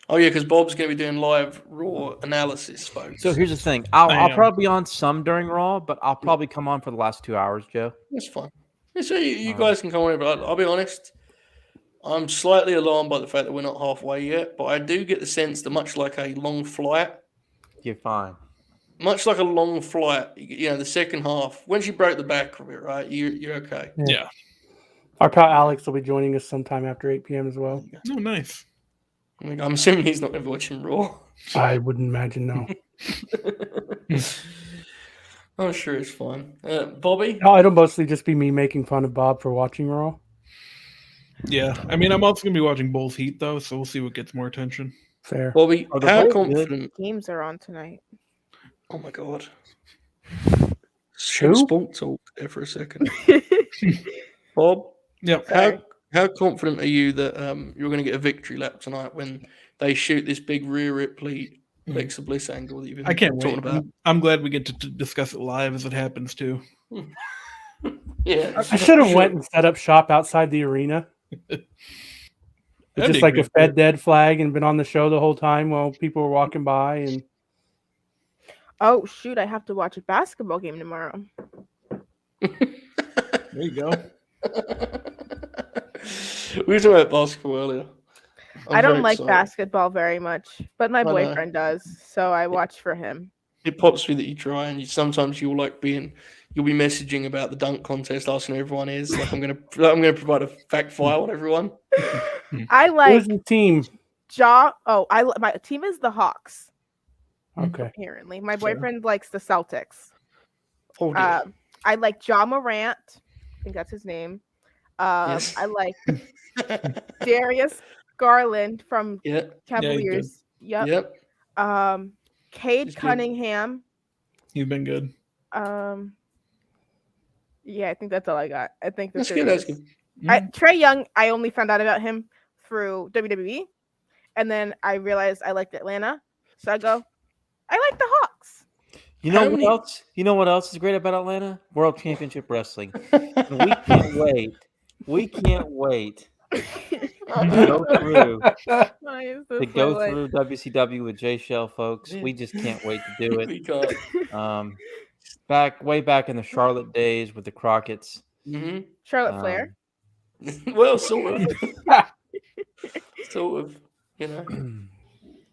Oh yeah, because Bob's going to be doing live Raw analysis, folks. So here's the thing: I'll probably be on some during Raw, but I'll probably come on for the last 2 hours, Joe. That's fine. Yeah, so you guys can come on, but I'll be honest. I'm slightly alarmed by the fact that we're not halfway yet, but I do get the sense that much like a long flight, you're fine. Much like a long flight, you know, the second half, once you broke the back of it, right, you're okay. Yeah. Our pal Alex will be joining us sometime after 8 p.m. as well. Oh, nice. I mean, I'm assuming he's not going to be watching Raw. I wouldn't imagine, no. I'm sure it's fine. Bobby? No, it'll mostly just be me making fun of Bob for watching Raw. Yeah. I mean, I'm also going to be watching Bulls Heat, though, so we'll see what gets more attention. Fair. Bobby, how confident? Games are on tonight. Oh, my God. Sport talk there for a second. Bob? Yeah. How confident are you that you're going to get a victory lap tonight when they shoot this big Rhea Ripley Alexa Bliss angle that you've been I can't talking wait. about? I'm glad we get to discuss it live as it happens, too. Yeah. I should have went and set up shop outside the arena. Just like a Fed Dead flag and been on the show the whole time while people were walking by. And oh, shoot. I have to watch a basketball game tomorrow. There you go. We were talking about basketball earlier. I don't like basketball very much, but my I know. boyfriend does, so I watch for him. It pops me that you try, and sometimes you'll be messaging about the dunk contest, asking who everyone is. Like I'm gonna provide a fact file on everyone. I like who's the team? My team is the Hawks. Okay. Apparently, my boyfriend likes the Celtics. Oh, dear. I like Ja Morant. I think that's his name. Yes. I like Darius Garland from Cavaliers. Yep. Cade Cunningham. You've been good. Yeah, I think that's all I got. I think That's good. That's good. Trae Young, I only found out about him through WWE, and then I realized I liked Atlanta, so I go, I like the Hawks. You know what else? You know what else is great about Atlanta? World Championship Wrestling. And we can't wait. We can't wait to go through WCW with Jay Shell, folks. We just can't wait to do it. We can't. Way back in the Charlotte days with the Crockett's. Mm-hmm. Charlotte Flair. Well, sort of. Sort of. You know.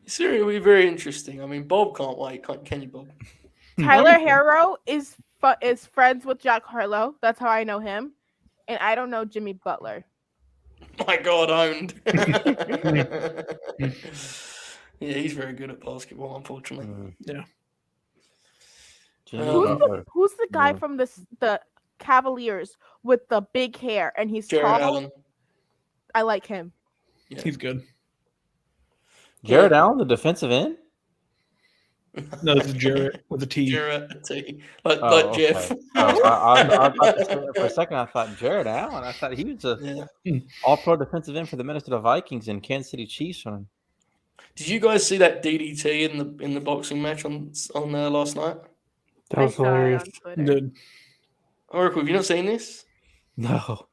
It's really very interesting. I mean, Bob can't wait. Can you, Bob? Tyler Harrow is friends with Jack Harlow. That's how I know him. And I don't know Jimmy Butler. My God, owned. Yeah, he's very good at basketball, unfortunately. Yeah. Who's the guy from the Cavaliers with the big hair and he's Jared tall? Allen. I like him. Yeah. He's good. Jared Allen, the defensive end? No, it's Jarrett with a T. Jarrett, a T. Like Jeff. Okay. I was about to say that for a second. I thought Jared Allen. I thought he was a all-pro defensive end for the Minnesota Vikings and Kansas City Chiefs. Did you guys see that DDT in the boxing match on last night? That was hilarious. Good. Oracle, have you not seen this? No.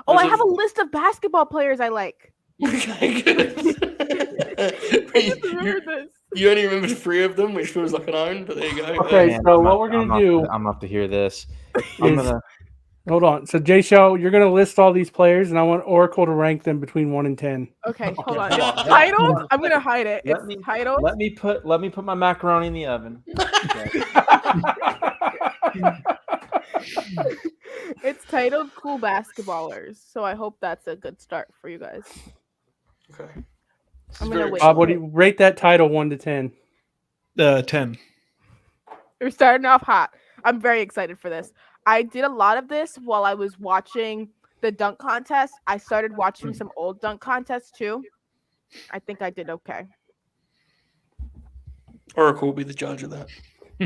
Oh, I have a list of basketball players I like. Okay, good. You only remember 3 of them, which feels like an own, but there you go. Okay, so what we're going to do... I'm up to hear this. Hold on. So, Jay Show, you're going to list all these players, and I want Oracle to rank them between 1 and 10. Okay, hold on. Title? I'm going to hide it. Title? Let me put my macaroni in the oven. It's titled Cool Basketballers, so I hope that's a good start for you guys. Okay. I'm going to wait. Bob, what do you rate that title 1 to 10? 10. We're starting off hot. I'm very excited for this. I did a lot of this while I was watching the dunk contest. I started watching some old dunk contests too. I think I did okay. Oracle will be the judge of that.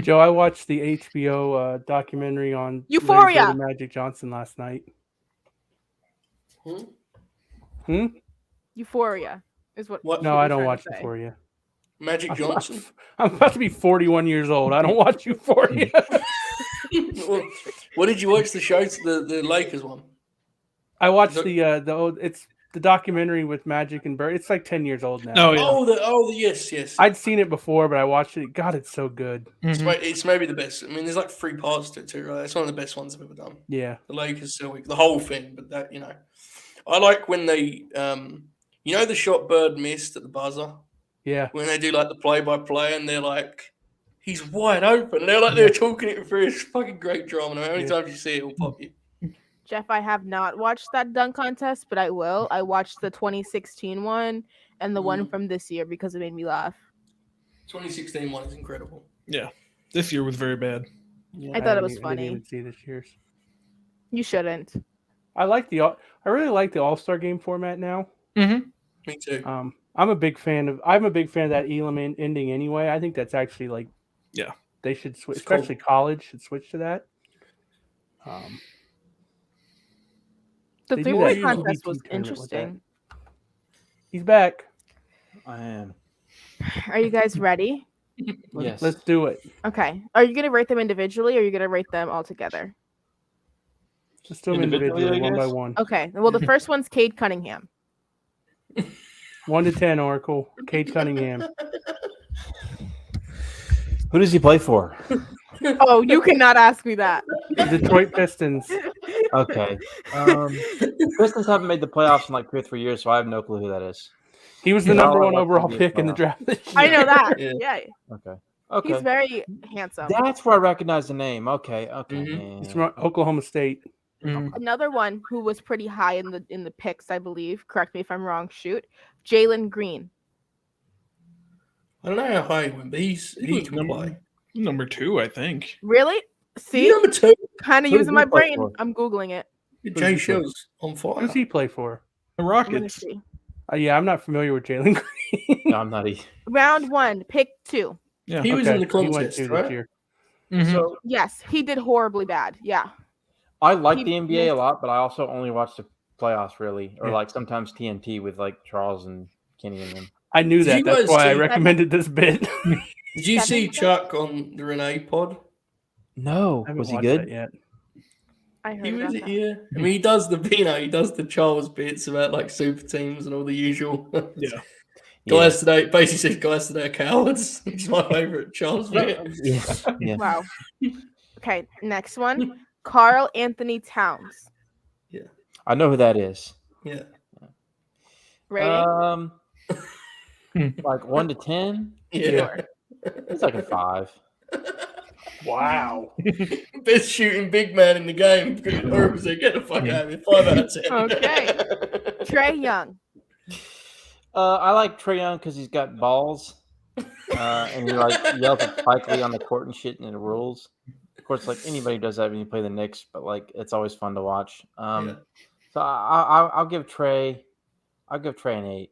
Joe, I watched the HBO documentary on Euphoria. Magic Johnson last night. Euphoria is what. No, I don't watch Euphoria. Magic Johnson. I'm about to be 41 years old. I don't watch Euphoria. What did you watch the show? The Lakers one. I watched it's the documentary with Magic and Bird. It's like 10 years old now. Oh, yes. I'd seen it before, but I watched it. God, it's so good. Mm-hmm. It's maybe the best. I mean, there's like 3 parts to it too, right? It's one of the best ones I've ever done. Yeah. The Lakers, the whole thing, but that, I like when they, the shot Bird missed at the buzzer. Yeah. When they do like the play-by-play and they're like, he's wide open. They're talking it through. It's fucking great drama. How many times you see it, it'll pop you. Jeff, I have not watched that dunk contest, but I will. I watched the 2016 one and the one from this year because it made me laugh. 2016 one is incredible. Yeah. This year was very bad. Yeah, I thought it was funny. I didn't even see this year's. You shouldn't. I really like the All-Star game format now. Mm-hmm. Me too. I'm a big fan of that Elam ending anyway. I think that's actually they should switch, especially college should switch to that. The three-point contest was interesting. He's back. I am. Are you guys ready? Yes. Let's do it. Okay. Are you going to rate them individually or are you going to rate them all together? Let's do them individually, one by one. Okay. Well, the first one's Cade Cunningham. 1 to 10, Oracle. Cade Cunningham. Who does he play for? Oh, you cannot ask me that. The Detroit Pistons. Okay. Pistons haven't made the playoffs in like 2 or 3 years, so I have no clue who that is. He was the number 1 overall pick in the draft this year. I know that. Yeah. Okay. He's very handsome. That's where I recognize the name. Okay. Mm-hmm. He's from Oklahoma State. Mm-hmm. Another one who was pretty high in the picks, I believe. Correct me if I'm wrong. Shoot, Jalen Green. I don't know how high he went, but he can play. Number 2, I think. Really? See, number 2. Kind of using my brain. I'm googling it. Jay Show's on fire. Who does he play for? The Rockets. Yeah, I'm not familiar with Jalen Green. No, I'm not. Round 1, pick 2. Yeah, he was in the contest, right? This year. Mm-hmm. So yes, he did horribly bad. Yeah. I like the NBA a lot, but I also only watch the playoffs really, or like sometimes TNT with like Charles and Kenny and them. I knew that. That's why I recommended this bit. Did you see Chuck on the Renee pod? No, was he good? Yet. I heard he was. that. Yeah, I mean, he does the Charles bits about like super teams and all the usual. Yeah. Guys today basically said guys today are cowards, which is my favorite Charles bit. Yeah. Wow. Okay, next one. Karl Anthony Towns. Yeah. I know who that is. Yeah. Rating? Like 1 to 10? Yeah. It's like a 5. Wow. Best shooting big man in the game. Or say, get the fuck out of here. 5 out of 10. Okay. Trae Young. I like Trae Young because he's got balls. And he like yells at Spike Lee on the court and shit and the rules. Of course, like anybody does that when you play the Knicks, but like it's always fun to watch. So I'll give Trae an 8.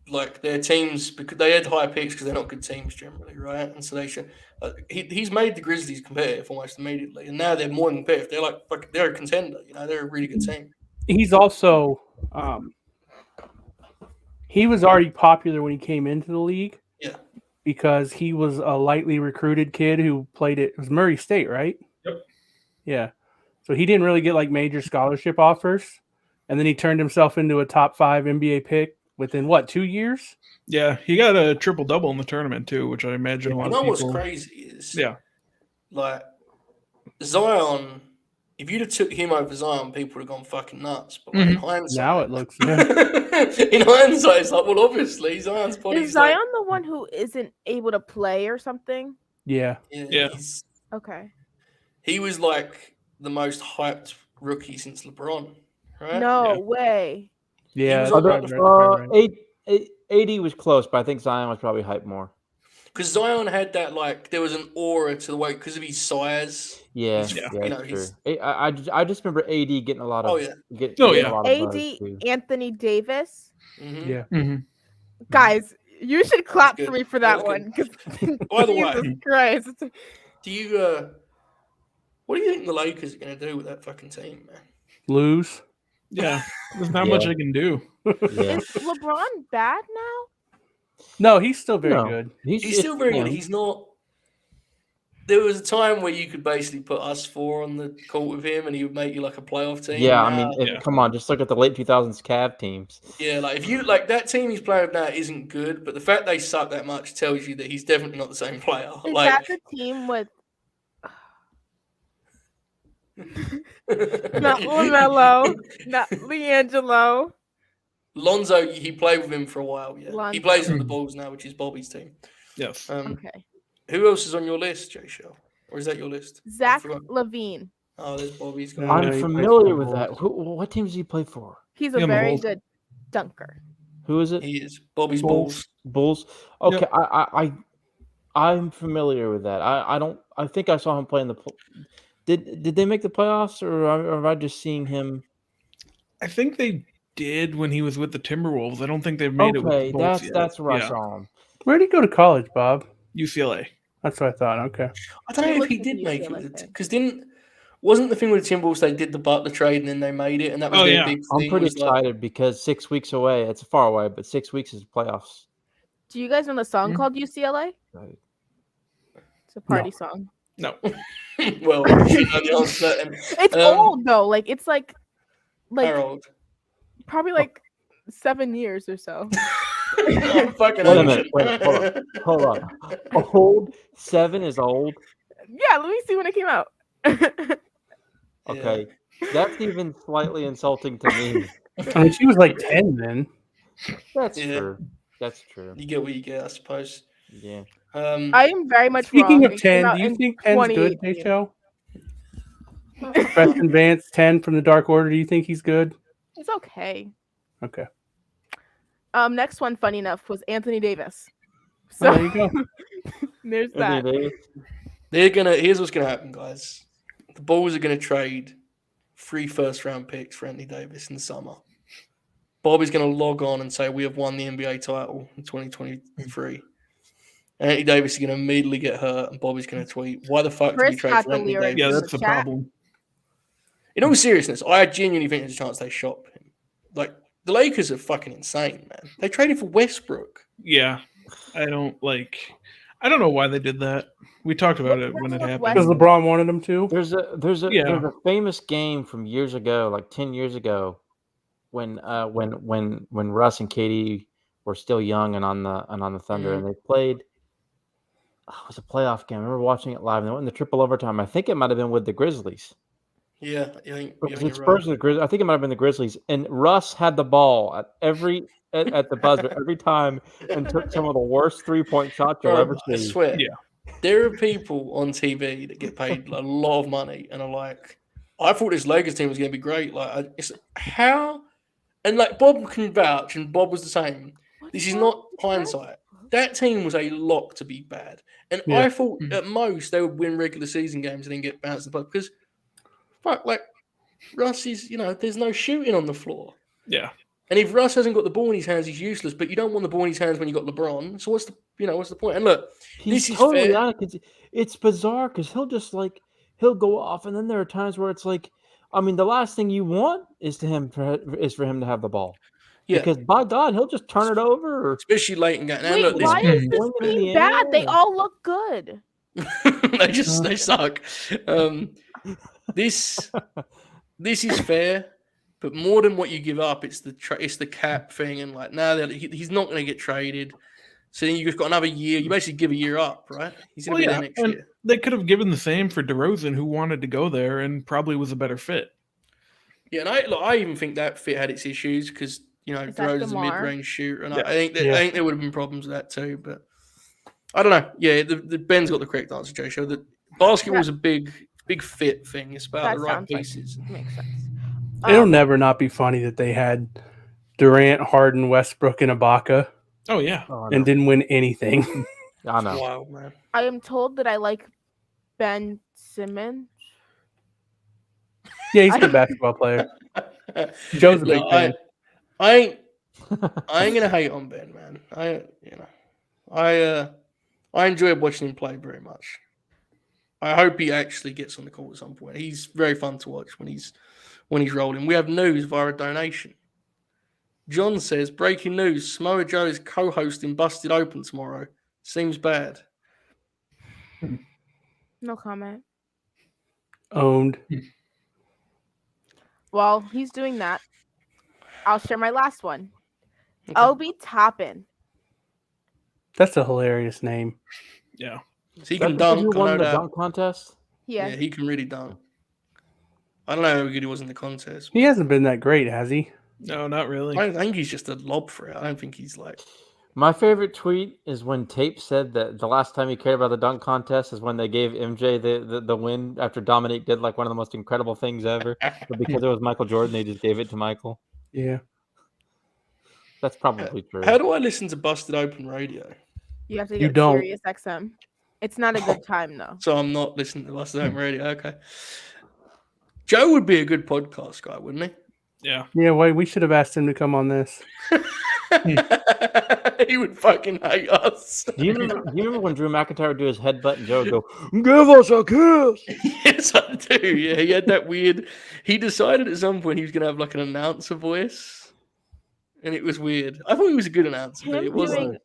like their teams, because they had high picks because they're not good teams generally, right? And so they should. He's made the Grizzlies competitive almost immediately, and now they're more than competitive. They're like they're a contender. They're a really good team. He's also he was already popular when he came into the league. Yeah, because he was a lightly recruited kid who played it was Murray State, right? Yep. Yeah. So he didn't really get like major scholarship offers, and then he turned himself into a top 5 NBA pick within what 2 years? Yeah, he got a triple-double in the tournament too, which I imagine a lot of people. What's crazy is like Zion. If you'd have took him over Zion, people would have gone fucking nuts. But in hindsight, Now it looks. in hindsight, it's like, well, obviously Zion's body. Is Zion the one who isn't able to play or something? Yeah. Okay. He was like the most hyped rookie since LeBron, right? No way. Yeah. AD was close, but I think Zion was probably hyped more. Because Zion had that, like, there was an aura to the way, because of his size. Yeah, true. I just remember AD getting a lot of. AD Anthony Davis. Mm-hmm. Yeah. Mm-hmm. Guys, you should clap for me for that one. By the way, Jesus Christ. Do you what do you think the Lakers are going to do with that fucking team, man? Lose. Yeah, there's not much I can do. Is LeBron bad now? No, he's still very good. He's still very good. He's not. There was a time where you could basically put us 4 on the court with him, and he would make you like a playoff team. Yeah, I mean, come on, just look at the late 2000s Cavs teams. Yeah, like if you like that team he's playing with now isn't good, but the fact they suck that much tells you that he's definitely not the same player. Is like that the team with not LaMelo, not LiAngelo? Lonzo, he played with him for a while. Yeah, he plays with the Bulls now, which is Bobby's team. Yes. Okay. Who else is on your list, Jay Shell? Or is that your list? Zach LaVine. Oh, there's Bobby's. I'm familiar with that. What team does he play for? He's a very good dunker. Who is it? He is Bobby's Bulls. Bulls. Okay, yep. I'm familiar with that. I think I saw him play in the. Did they make the playoffs, or am I just seeing him? I think they did when he was with the Timberwolves. I don't think they've made it with the Bulls yet. That's where I saw him. Where did he go to college, Bob? UCLA. That's what I thought. Okay. I don't know if he did make it because wasn't the thing with the Timberwolves they did the Butler trade and then they made it, and that was their big thing. I'm pretty excited because 6 weeks away. It's far away, but 6 weeks is playoffs. Do you guys know the song called UCLA? Right. It's a party song. No. Well, you know the answer. It's old though. Like it's like old? Probably like 7 years or so. I'm fucking Wait a minute. Wait, hold on. Old 7 is old. Yeah, let me see when it came out. Okay, that's even slightly insulting to me. I mean, she was like 10 then. That's true. That's true. You get what you get, I suppose. Yeah. I am very much. Speaking wrong. of 10, do you think 10's good, H.O.? Preston Vance, 10 from the Dark Order. Do you think he's good? He's okay. Okay. Next one, funny enough, was Anthony Davis. So there you go. There's that. Here's what's gonna happen, guys. The Bulls are gonna trade 3 first-round picks for Anthony Davis in the summer. Bobby's gonna log on and say we have won the NBA title in 2023. Anthony Davis is gonna immediately get hurt, and Bobby's gonna tweet, "Why the fuck did we trade for Anthony Davis?" Yeah, that's the problem. In all seriousness, I genuinely think there's a chance they shop him. Like the Lakers are fucking insane, man. They traded for Westbrook. Yeah, I don't know why they did that. We talked about it when it happened. Because LeBron wanted them to. There's a famous game from years ago, like 10 years ago, when Russ and Katie were still young and on the Thunder, and they played. It was a playoff game. I remember watching it live. And they went in the triple overtime. I think it might have been with the Grizzlies. Yeah, I think it's Spurs with the Grizzlies. I think it might have been the Grizzlies. And Russ had the ball at the buzzer every time and took some of the worst 3-point shots you'll ever see. I swear. Yeah. There are people on TV that get paid a lot of money and are like, I thought this Lakers team was going to be great. Like, it's how, and like Bob can vouch, and Bob was the same. This is not hindsight. That team was a lock to be bad, and I thought at most they would win regular season games and then get bounced in the playoffs because, fuck, like Russ is, there's no shooting on the floor. Yeah. And if Russ hasn't got the ball in his hands, he's useless. But you don't want the ball in his hands when you got LeBron. So what's the point? And look, He's this is totally fair. out of it's bizarre because he'll go off, and then there are times where it's like, I mean, the last thing you want is for him to have the ball. Yeah. Because by God, he'll just turn it over. Especially late in game. Wait, Look, why is this team bad? They all look good. they suck. This is fair, but more than what you give up, it's the cap thing, and like now he's not going to get traded. So then you've got another year. You basically give a year up, right? He's going to be there next year. They could have given the same for DeRozan, who wanted to go there and probably was a better fit. Yeah, and I even think that fit had its issues because DeRozan's a mid-range shooter, and I think there would have been problems with that too. But I don't know. Yeah, the Ben's got the correct answer, Jay. Show that basketball's a big fit thing. It's about the right pieces. Makes sense. It'll never not be funny that they had Durant, Harden, Westbrook, and Ibaka. Oh yeah, and didn't win anything. I know. Wild, man. I am told that I like Ben Simmons. Yeah, he's a good basketball player. Joe's a big fan. I ain't gonna hate on Ben, man. I enjoy watching him play very much. I hope he actually gets on the court at some point. He's very fun to watch when he's rolling. We have news via a donation. John says, breaking news, Samoa Joe is co-hosting Busted Open tomorrow. Seems bad. No comment. Owned. While he's doing that, I'll share my last one. Okay. Obi Toppin. That's a hilarious name. Yeah. So he can dunk. Who won the dunk contest? Yeah, he can really dunk. I don't know how good he was in the contest. He hasn't been that great, has he? No, not really. I think he's just a lob for it. I don't think he's like... My favorite tweet is when Tape said that the last time he cared about the dunk contest is when they gave MJ the win after Dominique did like one of the most incredible things ever. But because it was Michael Jordan, they just gave it to Michael. Yeah. That's probably true. How do I listen to Busted Open Radio? You have to get Sirius XM. It's not a good time, though. So I'm not listening to Busted Open Radio. Okay. Joe would be a good podcast guy, wouldn't he? Yeah. Yeah, wait, we should have asked him to come on this. He would fucking hate us. Do you remember when Drew McIntyre would do his headbutt and Joe would go, give us a kiss? Yes, I do. Yeah, he had that weird... He decided at some point he was going to have like an announcer voice. And it was weird. I thought he was a good announcer, but it wasn't.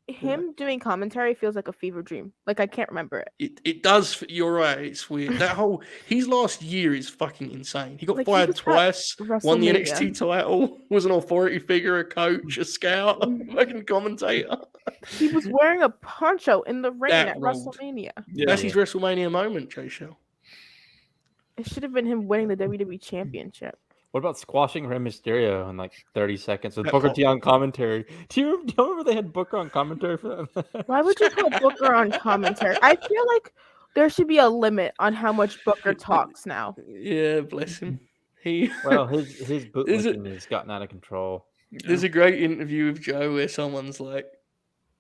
Him doing commentary feels like a fever dream. Like I can't remember it. It does. You're right. It's weird. That whole his last year is fucking insane. He got fired twice. Won the NXT title. Was an authority figure, a coach, a scout, a fucking commentator. He was wearing a poncho in the ring at WrestleMania. Yeah. That's his WrestleMania moment, Jay Shell. It should have been him winning the WWE Championship. What about squashing Rey Mysterio in like 30 seconds with Booker T on commentary? Do you remember they had Booker on commentary for that? Why would you put Booker on commentary? I feel like there should be a limit on how much Booker talks now. Yeah, bless him. His bootlicking has gotten out of control. There's a great interview with Joe where someone's like,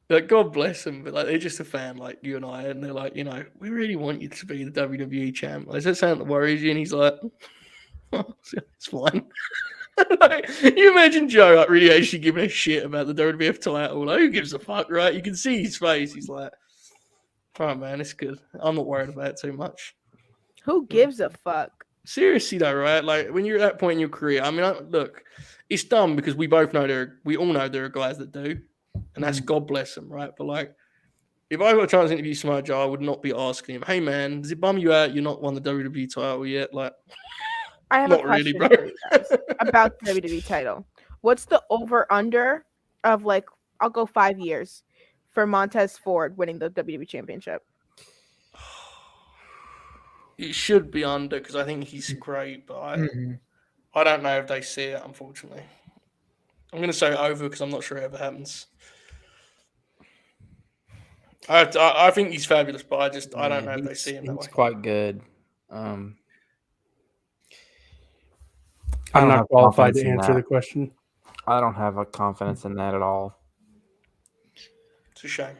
God bless him, but like they're just a fan like you and I, and they're like, we really want you to be the WWE champ. Is that something that worries you? And he's like, oh, it's fine. Like, you imagine Joe like really actually giving a shit about the WWF title. Like, who gives a fuck, right? You can see his face. He's like, all right, man, it's good. I'm not worried about it too much. Who gives a fuck? Seriously though, right? Like when you're at that point in your career, I mean, look, it's dumb because we all know there are guys that do, and that's God bless them, right? But like, if I got a chance to interview Samoa Joe, I would not be asking him, "Hey man, does it bum you out you're not won the WWE title yet?" Like, I have a question for you guys about the WWE title. What's the over/under of like? I'll go 5 years for Montez Ford winning the WWE Championship. It should be under because I think he's great, but I don't know if they see it. Unfortunately, I'm going to say over because I'm not sure it ever happens. I think he's fabulous, but I don't know if they see him that way. He's quite good. I'm not qualified to answer the question. I don't have a confidence in that at all. It's a shame.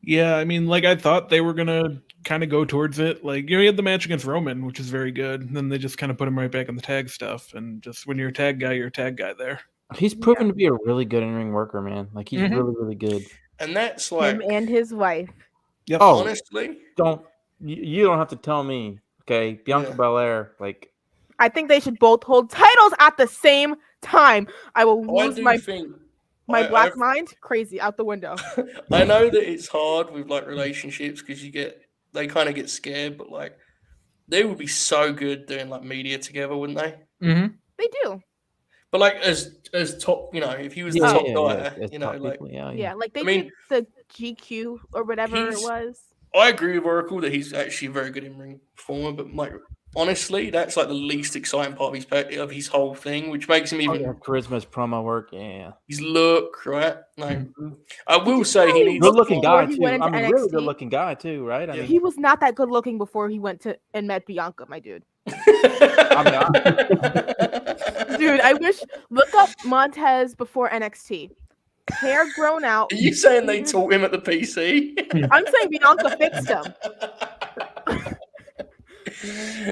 Yeah, I mean, like I thought they were gonna kind of go towards it. Like, he had the match against Roman, which is very good. And then they just kind of put him right back in the tag stuff. And just when you're a tag guy, you're a tag guy there. He's proven to be a really good in-ring worker, man. Like he's really, really good. And that's like him and his wife. Yep. Oh, honestly, you don't have to tell me, okay? Bianca Belair, like I think they should both hold titles at the same time. I will lose my black mind crazy out the window. I know that it's hard with like relationships because they kind of get scared, but like they would be so good doing like media together, wouldn't they? Mm-hmm. They do. But like as top, if he was the top guy, like like they did the GQ or whatever it was. I agree with Oracle that he's actually a very good in-ring performer, but like honestly, that's like the least exciting part of his whole thing, which makes him even charisma's promo work. Yeah, his look, right? Like, I will say he needs good-looking guy too. I mean, really good-looking guy too, right? I mean, he was not that good-looking before he went to and met Bianca, my dude. Dude, I wish. Look up Montez before NXT. Hair grown out. Are you saying they taught him at the PC? I'm saying Bianca fixed him.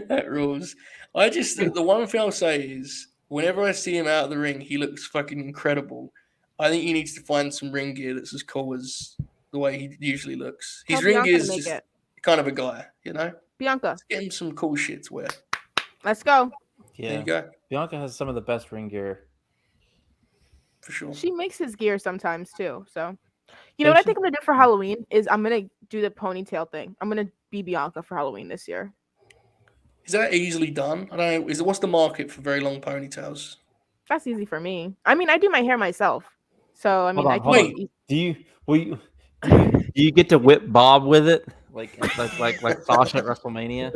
That rules. The one thing I'll say is whenever I see him out of the ring, he looks fucking incredible. I think he needs to find some ring gear that's as cool as the way he usually looks. His ring gear is just kind of a guy, Bianca. Let's get him some cool shit to wear. Let's go. Yeah. There you go. Bianca has some of the best ring gear. For sure. She makes his gear sometimes too. So, what I think I'm gonna do for Halloween is I'm gonna do the ponytail thing. I'm gonna be Bianca for Halloween this year. Is that easily done? I don't know. What's the market for very long ponytails? That's easy for me. I mean, I do my hair myself, so I mean, do you get to whip Bob with it like Sasha at WrestleMania?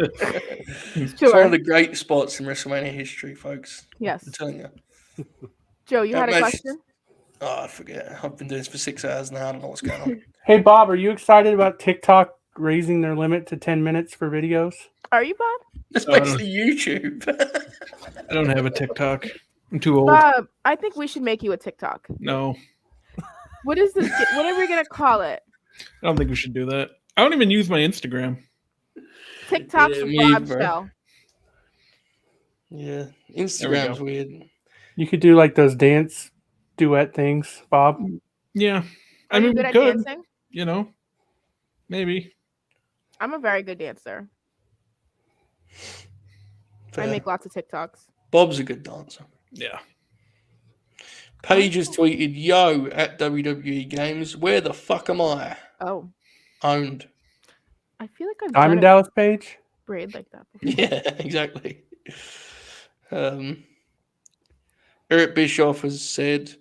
It's one of the great spots in WrestleMania history, folks. Yes, I'm telling you. Joe, you had a question? Oh, I forget. I've been doing this for 6 hours now. I don't know what's going on. Hey, Bob, are you excited about TikTok raising their limit to 10 minutes for videos? Are you, Bob? Especially YouTube. I don't have a TikTok. I'm too old. Bob, I think we should make you a TikTok. No. What is this? What are we going to call it? I don't think we should do that. I don't even use my Instagram. TikTok's Bob Show. Yeah, Instagram's weird. You could do like those dance duet things, Bob. Yeah. I mean, we could. Dancing? Maybe. I'm a very good dancer. Fair. I make lots of TikToks. Bob's a good dancer. Yeah. Paige has tweeted, "Yo, at WWE Games, where the fuck am I?" Oh. Owned. I feel like I've Diamond Dallas Page? Braid like that before. Yeah, exactly. Eric Bischoff has said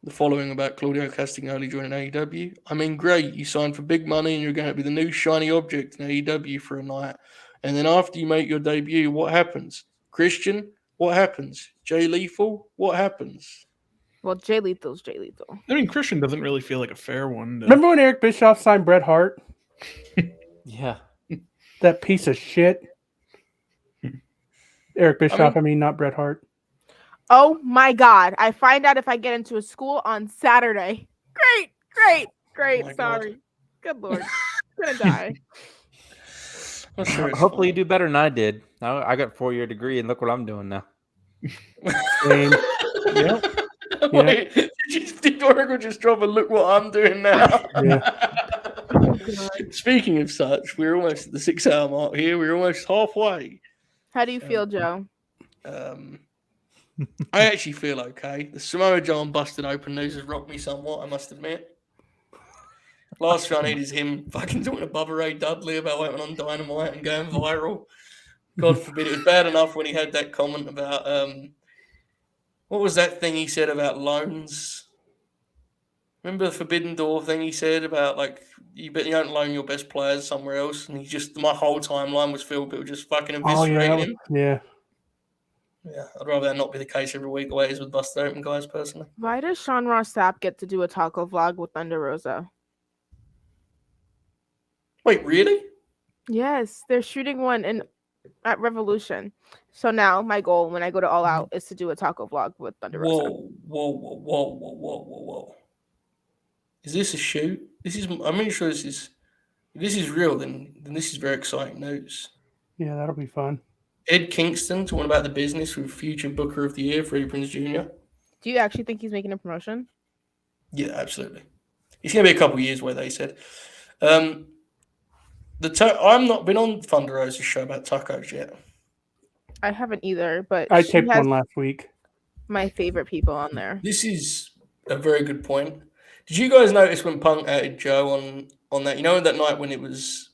the following about Claudio Castagnoli joining AEW. I mean, great, you signed for big money and you're going to be the new shiny object in AEW for a night. And then after you make your debut, what happens? Christian, what happens? Jay Lethal, what happens? Well, Jay Lethal's Jay Lethal. I mean, Christian doesn't really feel like a fair one. Remember when Eric Bischoff signed Bret Hart? Yeah. That piece of shit. Eric Bischoff, I mean, not Bret Hart. Oh my God. I find out if I get into a school on Saturday. Great. Oh sorry. Good Lord. I'm gonna die. Hopefully you do better than I did. Now I got a 4-year degree and look what I'm doing now. Wait, did Oracle just drop a look what I'm doing now? Yeah. Speaking of such, we're almost at the 6-hour mark here. We're almost halfway. How do you feel, Joe? I actually feel okay. The Samoa Joe busted open news has rocked me somewhat, I must admit. Last thing I need is him fucking talking to Bubba Ray Dudley about what went on Dynamite and going viral. God forbid. It was bad enough when he had that comment about, what was that thing he said about loans? Remember the Forbidden Door thing he said about, like, you don't loan your best players somewhere else? And my whole timeline was filled with just fucking eviscerating him. Yeah. Yeah, I'd rather that not be the case every week the way it is with Busted Open guys, personally. Why does Sean Ross Sapp get to do a taco vlog with Thunder Rosa? Wait, really? Yes, they're shooting one at Revolution. So now my goal when I go to All Out is to do a taco vlog with Thunder Rosa. Whoa. Is this a shoot? I'm really sure if this is real, then this is very exciting news. Yeah, that'll be fun. Ed Kingston talking about the business with future Booker of the Year, Freddie Prinze Jr. Do you actually think he's making a promotion? Yeah, absolutely. It's going to be a couple of years where they said. I'm not been on Thunder Rosa's show about tacos yet. I haven't either, but I she taped has one last week. my favorite people on there. This is a very good point. Did you guys notice when Punk added Joe on that? You know, that night when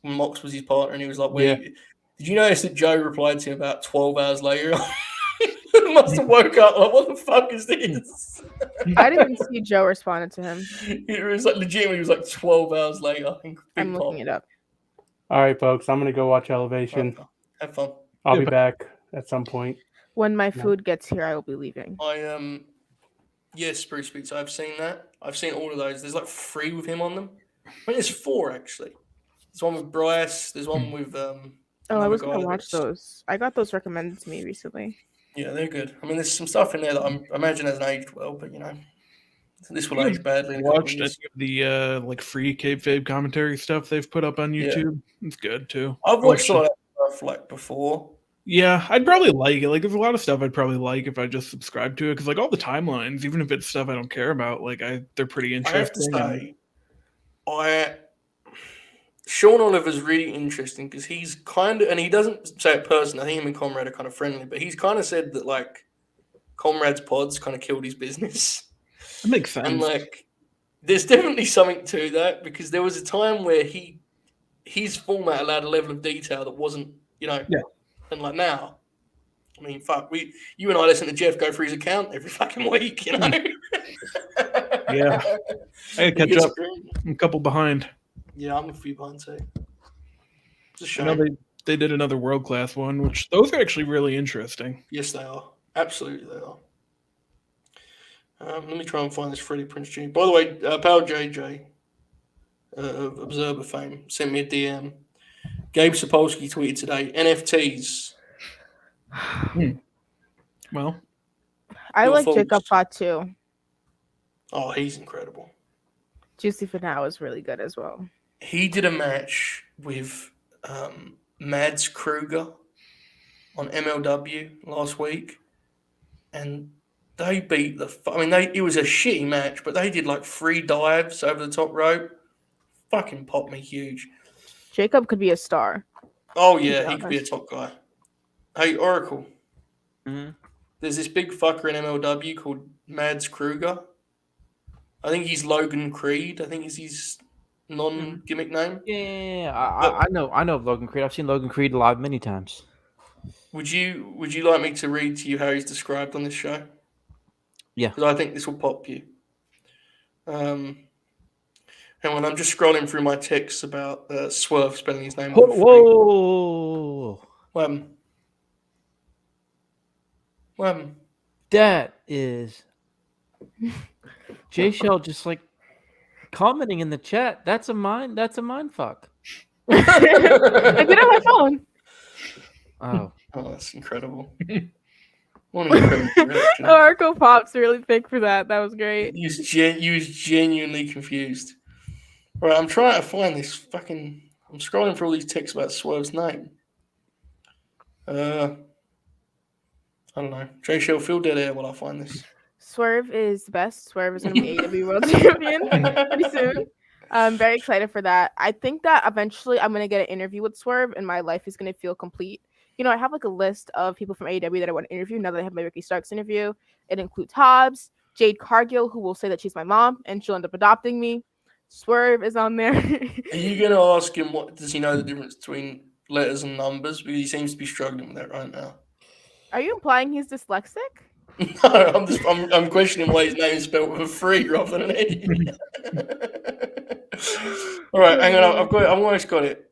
Mox was his partner and he was like, Did you notice that Joe replied to him about 12 hours later? Must have woke up like, what the fuck is this? I didn't see Joe responded to him. It was like legitimately, it was like 12 hours later. I'm looking it up. All right, folks, I'm going to go watch Elevation. Have fun. I'll be back at some point. When my food gets here, I will be leaving. Yes, Bruce Beats. I've seen that. I've seen all of those. There's like 3 with him on them. I think there's 4 actually. There's one with Bryce. There's one with I was gonna watch those. I got those recommended to me recently. Yeah, they're good. I mean, there's some stuff in there that I imagine hasn't aged well, but this will age badly. Watched any of the like free kayfabe commentary stuff they've put up on YouTube. Yeah. It's good too. I've watched a lot of that stuff like before. Yeah, I'd probably like it. Like, there's a lot of stuff I'd probably like if I just subscribe to it, because like all the timelines, even if it's stuff I don't care about, like they're pretty interesting. I have to say, Sean Oliver's really interesting because he's kind of, and he doesn't say it personally. I think him and Comrade are kind of friendly, but he's kind of said that like Comrade's pods kind of killed his business. That makes sense. And like, there's definitely something to that because there was a time where his format allowed a level of detail that wasn't, and like now, I mean, fuck, you and I listen to Jeff go through his account every fucking week, Yeah, I catch up. I'm a couple behind. Yeah, I'm a few behind too. It's a shame. I know they did another world class one, which those are actually really interesting. Yes, they are. Absolutely, they are. Let me try and find this Freddie Prinze Jr. By the way, pal JJ of Observer fame sent me a DM. Gabe Sapolsky tweeted today, NFTs. Well, I like Jacob Fott too. Oh, he's incredible. Juicy for Now is really good as well. He did a match with Mads Kruger on MLW last week, and they beat it was a shitty match, but they did like 3 dives over the top rope. Fucking popped me huge. Jacob could be a star. Oh yeah, he could be a top guy. Hey, Oracle. Mm-hmm. There's this big fucker in MLW called Mads Kruger. I think he's Logan Creed. I think is his non-gimmick name. Yeah. I know of Logan Creed. I've seen Logan Creed live many times. Would you like me to read to you how he's described on this show? Yeah. Because I think this will pop you. Hang on, I'm just scrolling through my texts about Swerve spelling his name. Whoa. That is J Shell just like commenting in the chat. That's a mind fuck. I did it on my phone. Oh, that's incredible. What an incredible reaction. Oracle Pop's really thick for that. That was great. He was genuinely confused. Right, I'm trying to find this fucking. I'm scrolling through all these texts about Swerve's name. I don't know. J Shell, feel dead air while I find this. Swerve is the best. Swerve is going to be AEW World Champion pretty soon. I'm very excited for that. I think that eventually I'm going to get an interview with Swerve and my life is going to feel complete. I have like a list of people from AEW that I want to interview now that I have my Ricky Starks interview. It includes Hobbs, Jade Cargill, who will say that she's my mom and she'll end up adopting me. Swerve is on there. Are you going to ask him does he know the difference between letters and numbers? Because he seems to be struggling with that right now. Are you implying he's dyslexic? No, I'm questioning why his name is spelled with a 3 rather than an E. All right, hang on. I've almost got it.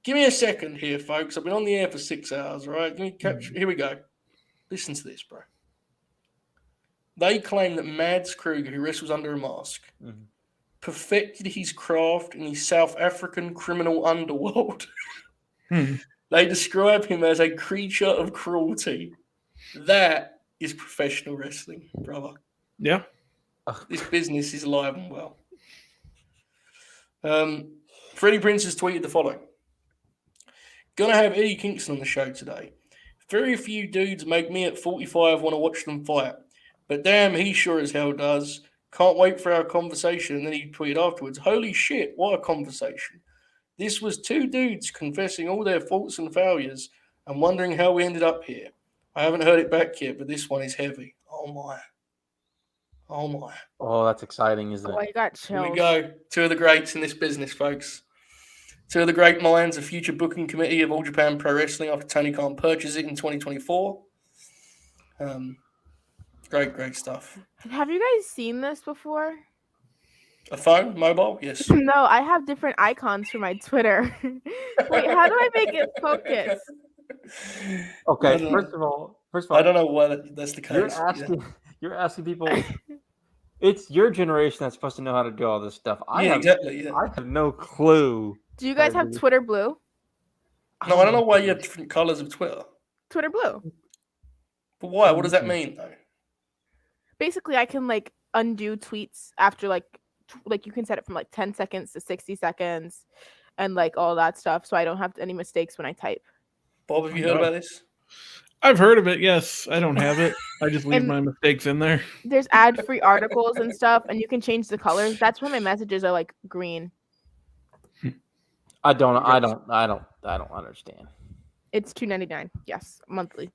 Give me a second here, folks. I've been on the air for 6 hours, all right? Here we go. Listen to this, bro. They claim that Mads Kruger, who wrestles under a mask, perfected his craft in the South African criminal underworld. They describe him as a creature of cruelty. That is professional wrestling, brother. Yeah. This business is alive and well. Freddie Prinze has tweeted the following. Gonna have Eddie Kingston on the show today. Very few dudes make me at 45 want to watch them fight. But damn, he sure as hell does. Can't wait for our conversation. And then he tweeted afterwards, holy shit, what a conversation. This was two dudes confessing all their faults and failures and wondering how we ended up here. I haven't heard it back yet, but this one is heavy. Oh my. Oh my. Oh, that's exciting, isn't it? Oh, I got chills. Here we go. Two of the greats in this business, folks. Two of the great minds, a future booking committee of All Japan Pro Wrestling after Tony Khan purchased it in 2024. Great stuff. Have you guys seen this before? A phone? Mobile? Yes. No, I have different icons for my Twitter. Wait, how do I make it focus? Okay, first of all, I don't know why that's the case. You're asking people. It's your generation that's supposed to know how to do all this stuff. I have no clue. Do you guys have Twitter Blue? No, I don't know why you have different colors of Twitter. Twitter Blue. But why? What does that mean, though? Basically, I can like undo tweets after like you can set it from like 10 seconds to 60 seconds and like all that stuff, so I don't have any mistakes when I type. Bob, have you heard about this? I've heard of it, yes. I don't have it. I just leave my mistakes in there. There's ad-free articles and stuff, and you can change the colors. That's when my messages are like green. I don't understand. It's $2.99. Yes, monthly.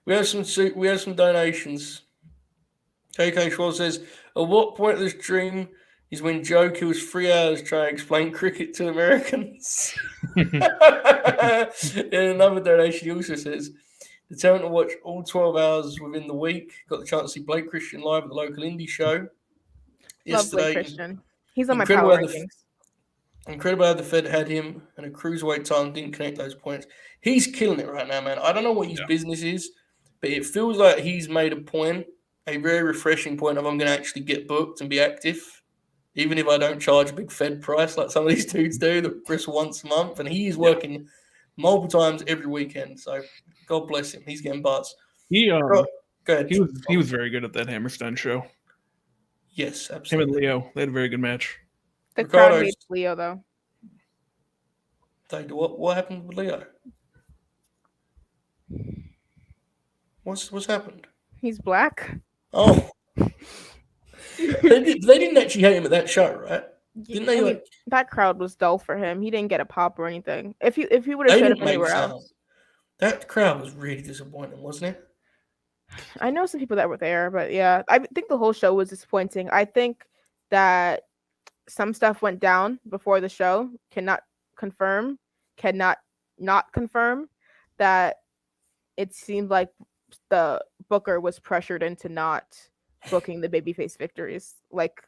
We have some donations. KK Schwartz says, at what point of this dream is when Joe kills 3 hours trying to explain cricket to Americans? And another donation, he also says, determined to watch all 12 hours within the week. Got the chance to see Blake Christian live at the local indie show Love Blake Christian. He's on my power rankings. Incredible how the Fed had him and a cruiserweight time didn't connect those points. He's killing it right now, man. I don't know what his business is, but it feels like he's made a point, a very refreshing point of I'm going to actually get booked and be active, even if I don't charge a big Fed price like some of these dudes do that wrestle once a month. And he is working multiple times every weekend. So God bless him. He's getting buzz. Go ahead. He was very good at that Hammerstein show. Yes, absolutely. Him and Leo, they had a very good match. The crowd hates Leo, though. What happened with Leo? What's happened? He's black. Oh. They didn't actually hate him at that show, right? Didn't they? That crowd was dull for him. He didn't get a pop or anything. If he would have showed up anywhere else. That crowd was really disappointing, wasn't it? I know some people that were there, but yeah, I think the whole show was disappointing. I think that some stuff went down before the show. Cannot not confirm that it seemed like the booker was pressured into not booking the babyface victories. Like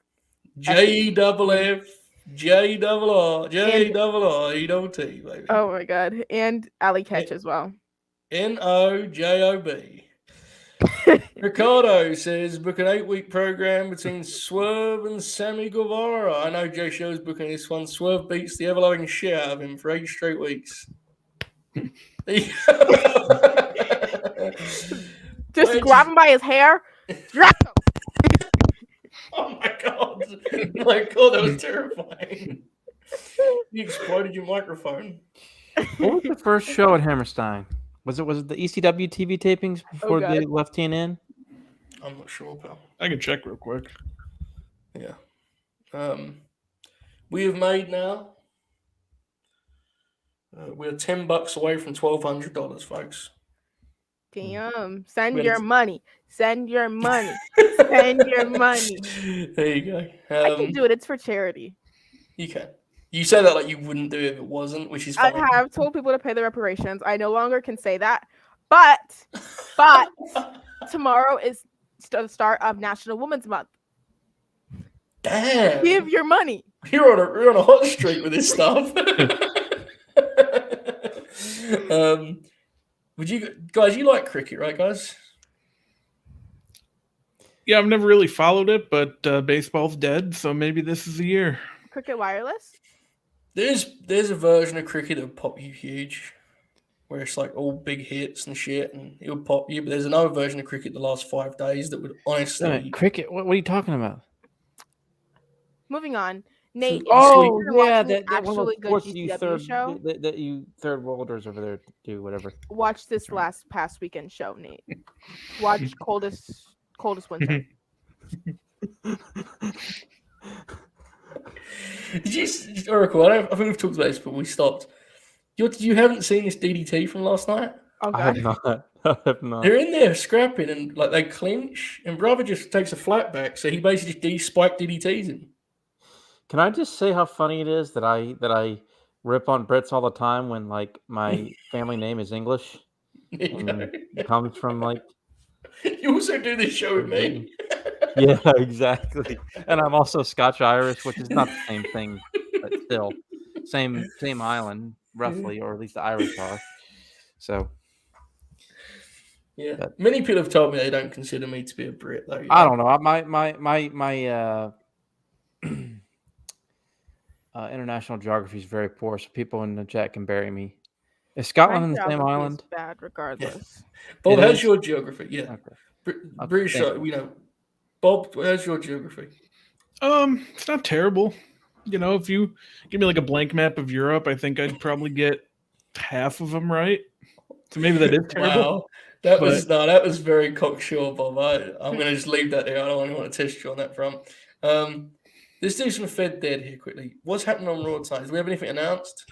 JFF, JRR, JRR, baby. Oh my god. And Ali Ketch as well. NOJOB. Ricardo says, book an 8-week program between Swerve and Sammy Guevara. I know Jay Show's booking this one. Swerve beats the ever-loving shit out of him for 8 straight weeks. Just grab him by his hair. Drop him. Oh my god. My god, that was terrifying. You exploded your microphone. What was the first show at Hammerstein? Was it the ECW TV tapings before they left TNN? I'm not sure, pal. I can check real quick. Yeah. We have made now. We're $10 away from $1,200, folks. Damn. Send your money. Send your money. Send your money. There you go. I can do it. It's for charity. You can. You say that like you wouldn't do it if it wasn't, which is fine. I have told people to pay the reparations. I no longer can say that. But tomorrow is the start of National Women's Month. Damn. Give your money. You're on a hot streak with this stuff. Would you guys? You like cricket, right, guys? Yeah, I've never really followed it, but baseball's dead, so maybe this is the year. Cricket wireless. There's a version of cricket that would pop you huge, where it's like all big hits and shit, and it would pop you. But there's another version of cricket the last 5 days that would honestly cricket. What are you talking about? Moving on. Nate, Oh, yeah, that that one of actually those good sports that you GCW show. that you third worlders over there do whatever. Watch this past weekend show, Nate. Watch coldest winter. Did you, Oracle? I think we've talked about this, but we stopped. You haven't seen this DDT from last night? Okay. I have not. I have not. They're in there scrapping and like they clinch, and brother just takes a flat back, so he basically just spike DDTs him. Can I just say how funny it is that I rip on Brits all the time when like my family name is English and comes from like. You also do this show with me. Yeah, exactly. And I'm also Scotch-Irish, which is not the same thing, but still, same island roughly, or at least the Irish are. So. Yeah, many people have told me they don't consider me to be a Brit, though. I don't know. My international geography is very poor, so people in the chat can bury me. Is Scotland in the same island? Bad, regardless. Bob, how's your geography? Yeah, okay. British. Bob, how's your geography? It's not terrible. If you give me like a blank map of Europe, I think I'd probably get half of them right. So maybe that is terrible. Wow. That was very cocksure, Bob. I'm going to just leave that there. I don't want to test you on that front. Let's do some Fed Dead here quickly. What's happening on Raw tonight? Do we have anything announced?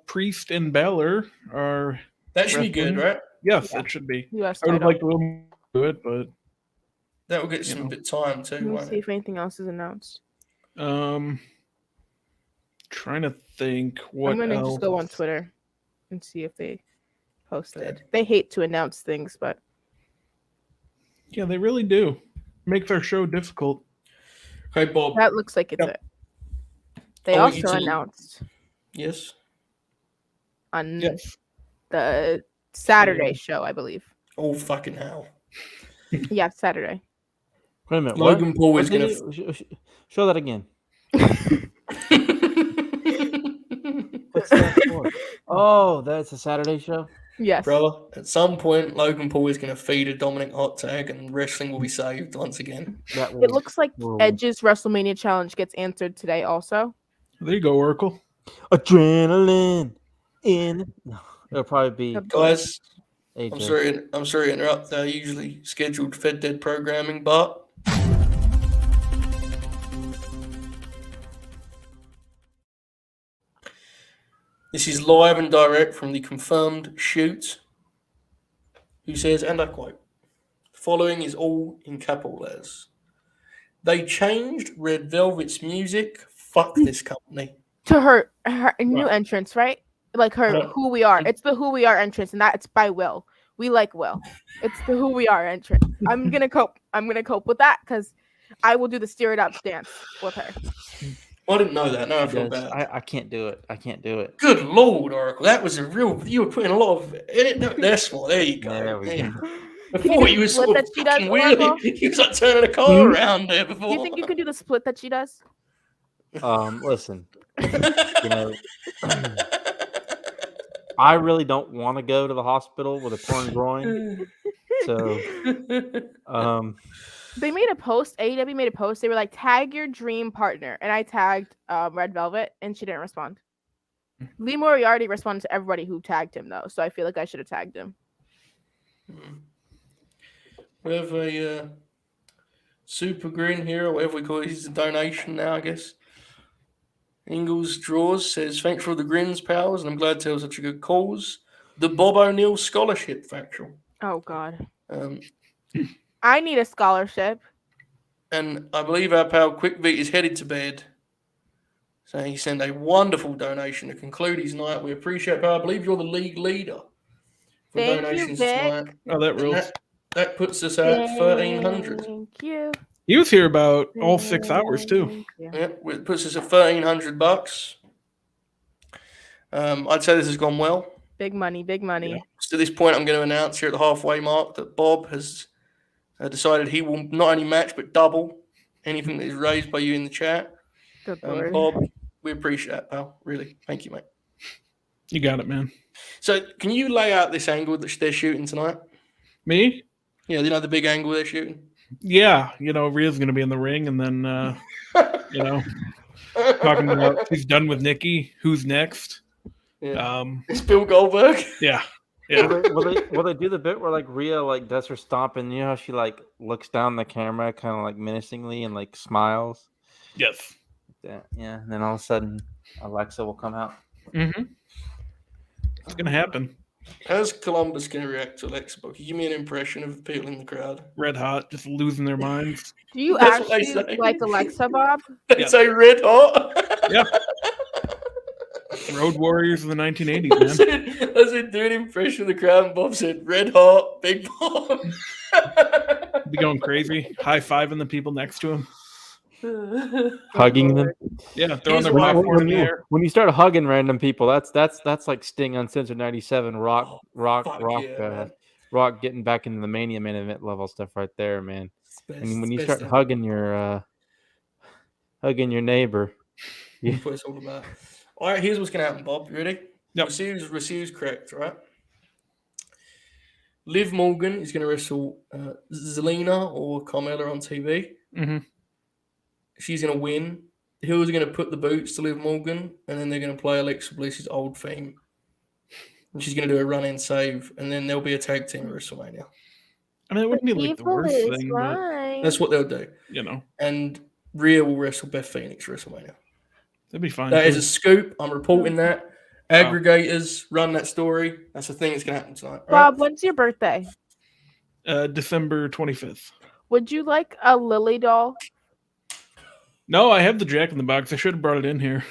Priest and Balor are. That should be good, right? Yes, it should be. US I would have title. liked a little more to it, but that will get some bit time too. Let's see if anything else is announced. Trying to think what I'm gonna else. just go on Twitter and see if they posted. They hate to announce things, but yeah, they really do. Make their show difficult. Hey, Bob. That looks like it's it. They also announced. Yes. On the Saturday show, I believe. Oh, fucking hell. Yeah, Saturday. Wait a minute. Logan Paul is going to show that again. What's that for? Oh, that's a Saturday show? Yes. Brother, at some point, Logan Paul is going to feed a Dominic hot tag and wrestling will be saved once again. It looks like Edge's WrestleMania challenge gets answered today also. There you go, Oracle. Adrenaline in. No, it'll probably be. Guys, AJ. I'm sorry to interrupt our usually scheduled Fed Dead programming, but this is live and direct from the confirmed shoot, who says, and I quote, following is all in capital letters. They changed Red Velvet's music. Fuck this company. To her new entrance, right? Like her Who We Are. It's the Who We Are entrance, and that's by Will. We like Will. It's the Who We Are entrance. I'm gonna cope with that because I will do the steer it up dance with her. I didn't know that. No, I feel bad. I can't do it. I can't do it. Good Lord, Oracle. That was a real. You were putting a lot of. That's what. There you go. There we go. Before you were sort of fucking wheeling. You was like turning a car around there before. Do you think you can do the split that she does? Listen. I really don't want to go to the hospital with a torn groin. So, they made a post. AEW made a post. They were like, "Tag your dream partner," and I tagged Red Velvet, and she didn't respond. Lee Moriarty responded to everybody who tagged him, though, so I feel like I should have tagged him. We have a super grin here, or whatever we call it. It's a donation now, I guess. Ingalls Draws says, thanks for all the grins, pals, and I'm glad to tell such a good cause. The Bob O'Neill Scholarship Factual. Oh, God. I need a scholarship. And I believe our pal Quickbeat is headed to bed. So he sent a wonderful donation to conclude his night. We appreciate it, pal. I believe you're the league leader for Thank donations you, Vic. tonight. Oh, that rules. That puts us at 1,300. Thank you. He was here about all 6 hours too. Yeah, it puts us at $1,300. I'd say this has gone well. Big money, big money. Yeah. So at this point, I'm going to announce here at the halfway mark that Bob has decided he will not only match but double anything that is raised by you in the chat. Good Lord. Bob, we appreciate that, pal. Really, thank you, mate. You got it, man. So, can you lay out this angle that they're shooting tonight? Me? Yeah, the big angle they're shooting. Yeah, Rhea's going to be in the ring, and then talking about he's done with Nikki. Who's next? Yeah. It's Bill Goldberg. Yeah. Will they do the bit where like Rhea like does her stomp and you know how she like looks down the camera kind of like menacingly and like smiles? Yes. Yeah. And then all of a sudden Alexa will come out. Mm-hmm. It's gonna happen. How's Columbus going to react to Alexa? Can you give me an impression of people in the crowd? Red hot, just losing their minds. Do you actually like Alexa, Bob? They say red hot. Yeah. Road Warriors of the 1980s, man. I said, do an impression of the crowd, and Bob said, red hot, big Bob. Be going crazy, high-fiving the people next to him. Hugging them. Yeah, throwing their popcorn in the air. When you start hugging random people, that's like Sting Uncensored 97, Rock getting back into the Mania main event level stuff right there, man. And when you start hugging your neighbor, That's what it's all about. All right, here's what's going to happen, Bob. You ready? Yep. Receives correct, right? Liv Morgan is going to wrestle Zelina or Carmella on TV. Mm-hmm. She's going to win. The Hills are going to put the boots to Liv Morgan, and then they're going to play Alexa Bliss's old theme. And she's going to do a run-in save, and then there'll be a tag team at WrestleMania. I mean, it wouldn't be like the worst thing, but that's what they'll do. You know. And Rhea will wrestle Beth Phoenix at WrestleMania. That'd be fine. That is a scoop. I'm reporting that. Aggregators run that story. That's the thing that's going to happen tonight. Bob, when's your birthday? December 25th. Would you like a Lily doll? No, I have the Jack in the Box. I should have brought it in here.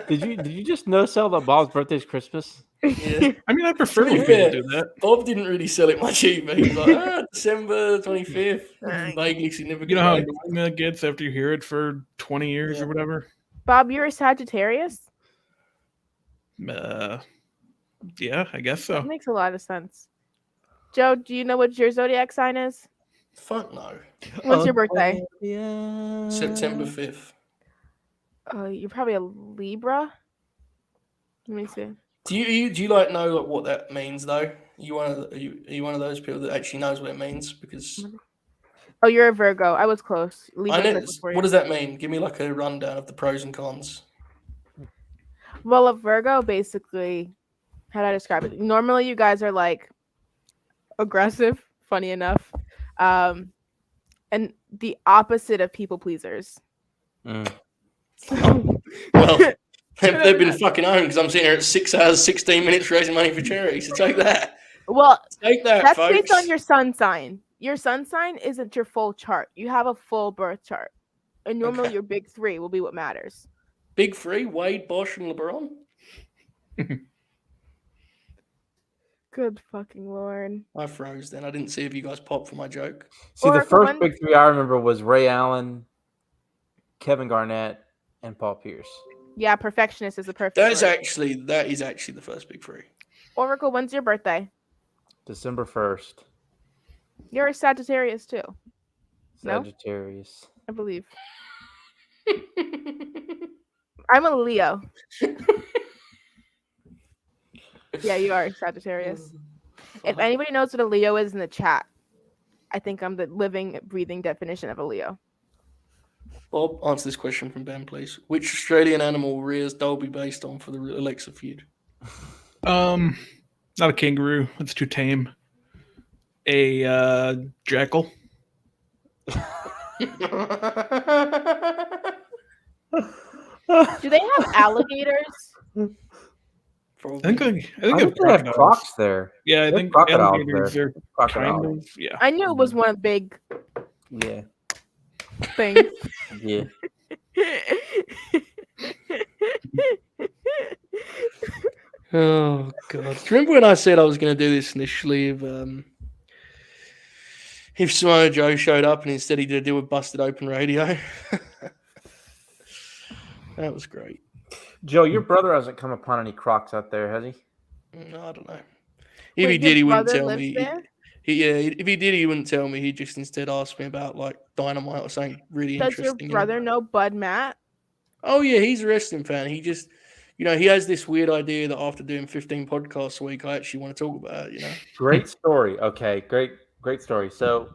Did you just no sell that Bob's birthday's Christmas? Yeah. I mean, I prefer when people do that. Bob didn't really sell it much either. He was like, December 25th. Vaguely significant. You know how annoying that gets after you hear it for 20 years or whatever? Bob, you're a Sagittarius? Yeah, I guess so. That makes a lot of sense. Joe, do you know what your zodiac sign is? Fuck no. When's your birthday? September 5th. You're probably a Libra. Let me see. Do you like know like, what that means though? Are you one of those people that actually knows what it means? Because oh, you're a Virgo. I was close. what does that mean? Give me like a rundown of the pros and cons. Well, a Virgo basically, how do I describe it? Normally, you guys are like aggressive, funny enough, and the opposite of people pleasers. Well, they've been fucking home because I'm sitting here at 6 hours, 16 minutes raising money for charity. So take that. Well, take that, that's folks. based on your sun sign. Your sun sign isn't your full chart. You have a full birth chart, and normally your big three will be what matters. Big three: Wade, Bosch, and LeBron. Good fucking Lord. I froze then. I didn't see if you guys popped for my joke. See, the first big three I remember was Ray Allen, Kevin Garnett, and Paul Pierce. Yeah, perfectionist is a perfect. That is actually the first big three. Oracle, when's your birthday? December 1st. You're a Sagittarius too. Sagittarius. No? I believe. I'm a Leo. Yeah, you are a Sagittarius. If anybody knows what a Leo is in the chat, I think I'm the living, breathing definition of a Leo. Bob, answer this question from Ben, please. Which Australian animal will Rhea's doll be based on for the Alexa feud? Not a kangaroo. That's too tame. A jackal. Do they have alligators? I think they have crocs there. Yeah, I think alligators are kind of. Yeah. I knew it was one of big. Yeah. Things. Yeah. Oh god! Do you remember when I said I was going to do this initially? If Samoa Joe showed up and instead he did a deal with Busted Open Radio, that was great. Joe, your brother hasn't come upon any crocs out there, has he? No, I don't know. If he did, he wouldn't tell me. If he did, he wouldn't tell me. He just instead asked me about like Dynamite or something really interesting. Does your brother know Bud Matt? Oh yeah, he's a wrestling fan. He just, he has this weird idea that after doing 15 podcasts a week, I actually want to talk about it. Great story. Okay, great story. So,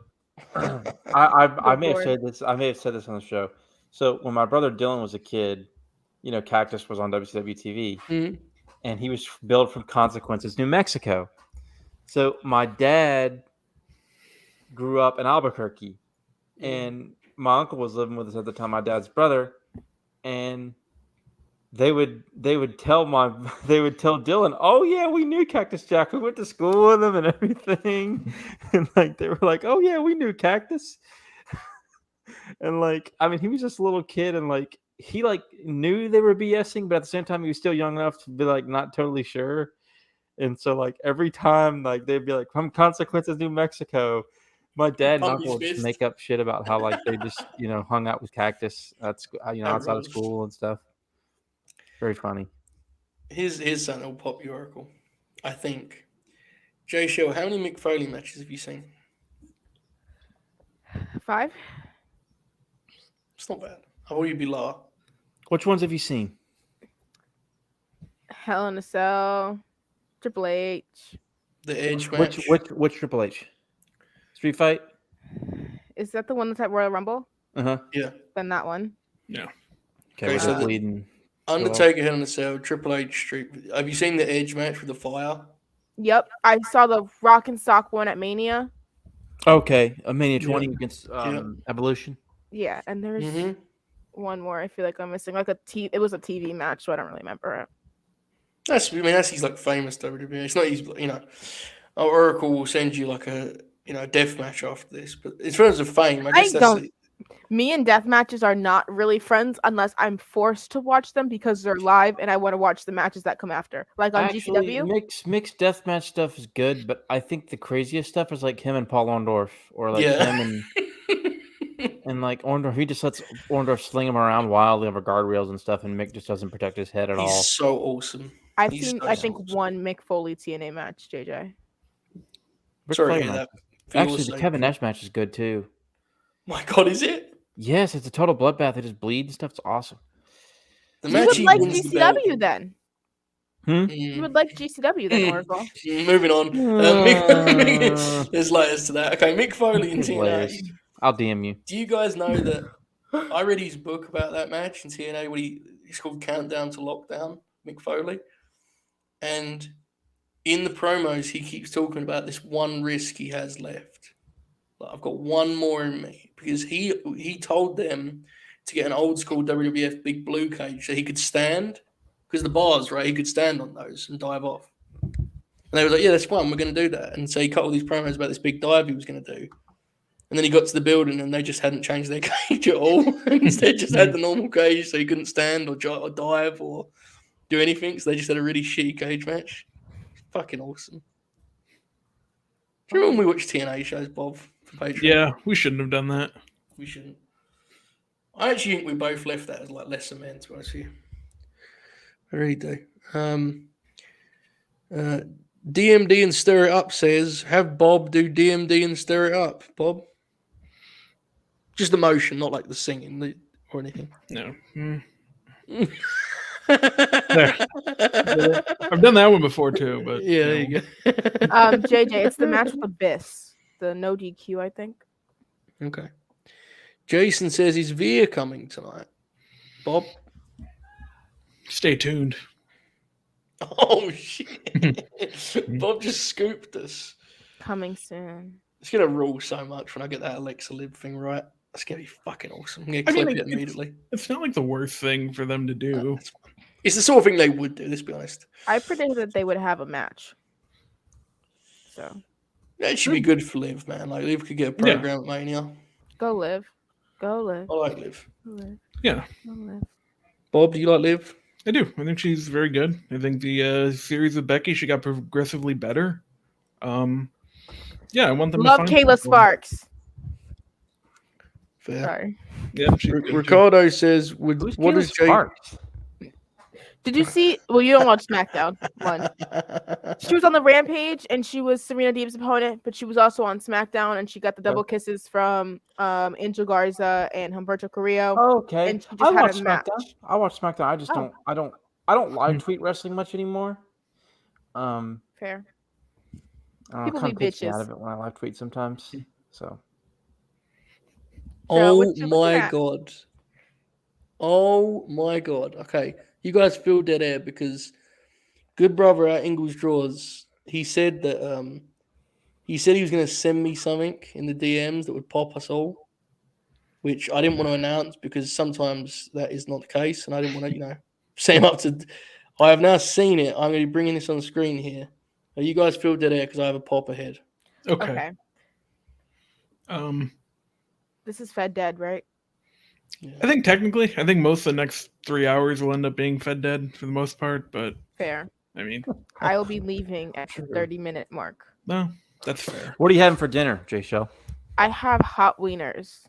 I may have said this. I may have said this on the show. So when my brother Dylan was a kid, Cactus was on WCW TV, and he was billed from Consequences, New Mexico. So my dad grew up in Albuquerque, and my uncle was living with us at the time, my dad's brother, and they would tell Dylan, "Oh yeah, we knew Cactus Jack. We went to school with him and everything." And they were like, "Oh yeah, we knew Cactus." And he was just a little kid, and he knew they were BSing, but at the same time he was still young enough to be not totally sure. And so every time they'd be like, "From Consequences, New Mexico," my dad and uncle would just make up shit about how they just hung out with Cactus outside of school and stuff. Very funny. Here's something that'll pop your oracle. I think. Jay Shell, how many Mick Foley matches have you seen? 5. It's not bad. I thought you'd be lower. Which ones have you seen? Hell in a Cell, Triple H. The Edge match. Which Triple H? Street Fight? Is that the one that's at Royal Rumble? Yeah. Then that one. Yeah. Okay, so bleeding. Undertaker, Hell in a Cell, Triple H, Street. Have you seen the Edge match with the fire? Yep, I saw the Rock and Sock one at Mania. Okay, a Mania 20 against Evolution. Yeah, and there's one more. I feel like I'm missing. It was a TV match, so I don't really remember it. That's his famous WWE. It's not his, our Oracle will send you a death match after this. But in terms of fame, I guess me and death matches are not really friends unless I'm forced to watch them because they're live and I want to watch the matches that come after. Like on GCW. Mixed deathmatch stuff is good, but I think the craziest stuff is him and Paul Orndorff, or him and Orndorff. He just lets Orndorff sling him around wildly over guardrails and stuff, and Mick just doesn't protect his head at all. He's so awesome. I think one Mick Foley TNA match, JJ. Actually, the Kevin Nash match is good too. My God, is it? Yes, it's a total bloodbath. They just bleed and stuff. It's awesome. You would like GCW then. You would like GCW then, Oracle. Moving on. There's layers to that. Okay, Mick Foley and TNA. I'll DM you. Do you guys know that I read his book about that match in TNA? It's called Countdown to Lockdown, Mick Foley. And in the promos, he keeps talking about this one risk he has left. I've got one more in me, because he told them to get an old school WWF big blue cage so he could stand, because the bars, right, he could stand on those and dive off. And they were like, yeah, that's fine, we're going to do that. And so he cut all these promos about this big dive he was going to do. And then he got to the building and they just hadn't changed their cage at all. Instead, just had the normal cage so he couldn't stand or dive or do anything. So they just had a really shitty cage match. Fucking awesome. Do you remember when we watched TNA shows, Bob? Yeah, we shouldn't have done that. We shouldn't. I actually think we both left that as lesser men, to be honest with you. I really do. DMD and Stir It Up says, have Bob do DMD and Stir It Up, Bob. Just the motion, not the singing or anything. No. I've done that one before too, but yeah, there you go. JJ, it's the match with Abyss, the no DQ, I think. Okay. Jason says, is Veer coming tonight? Bob? Stay tuned. Oh, shit. Bob just scooped us. Coming soon. It's going to rule so much when I get that Alexa Lib thing right. It's going to be fucking awesome. I'm going to clip it immediately. It's not the worst thing for them to do. It's the sort of thing they would do, let's be honest. I predicted that they would have a match. So. Yeah, it should be good for Liv, man. Liv could get a program at Mania. Go Liv. Go Liv. I like Liv. Yeah. Go Liv. Bob, do you like Liv? I do. I think she's very good. I think the series with Becky, she got progressively better. Yeah, I want them to find Kayla Sparks. Fair. Sorry. Yeah, Ricardo says, what is Sparks? Did you see? Well, you don't watch SmackDown. One. She was on the Rampage, and she was Serena Deeb's opponent, but she was also on SmackDown, and she got the double kisses from Angel Garza and Humberto Carrillo. Oh, okay. And she just had a match. I watch SmackDown. I just don't. I don't live tweet wrestling much anymore. Fair. People be bitches out of it when I live tweet sometimes. So. Oh my God. Oh my god. Okay. You guys feel dead air because good brother at Ingles Draws, he said that he said he was gonna send me something in the DMs that would pop us all, which I didn't want to announce because sometimes that is not the case, and I didn't want to, set him up to. I have now seen it. I'm going to be bringing this on the screen here. You guys feel dead air because I have a pop ahead. Okay. This is Fed Dead, right? Yeah. I think most of the next 3 hours will end up being Fed Dead for the most part, but fair. I mean, I will be leaving at the 30-minute mark. No, that's fair. What are you having for dinner, Jay Shell? I have hot wieners.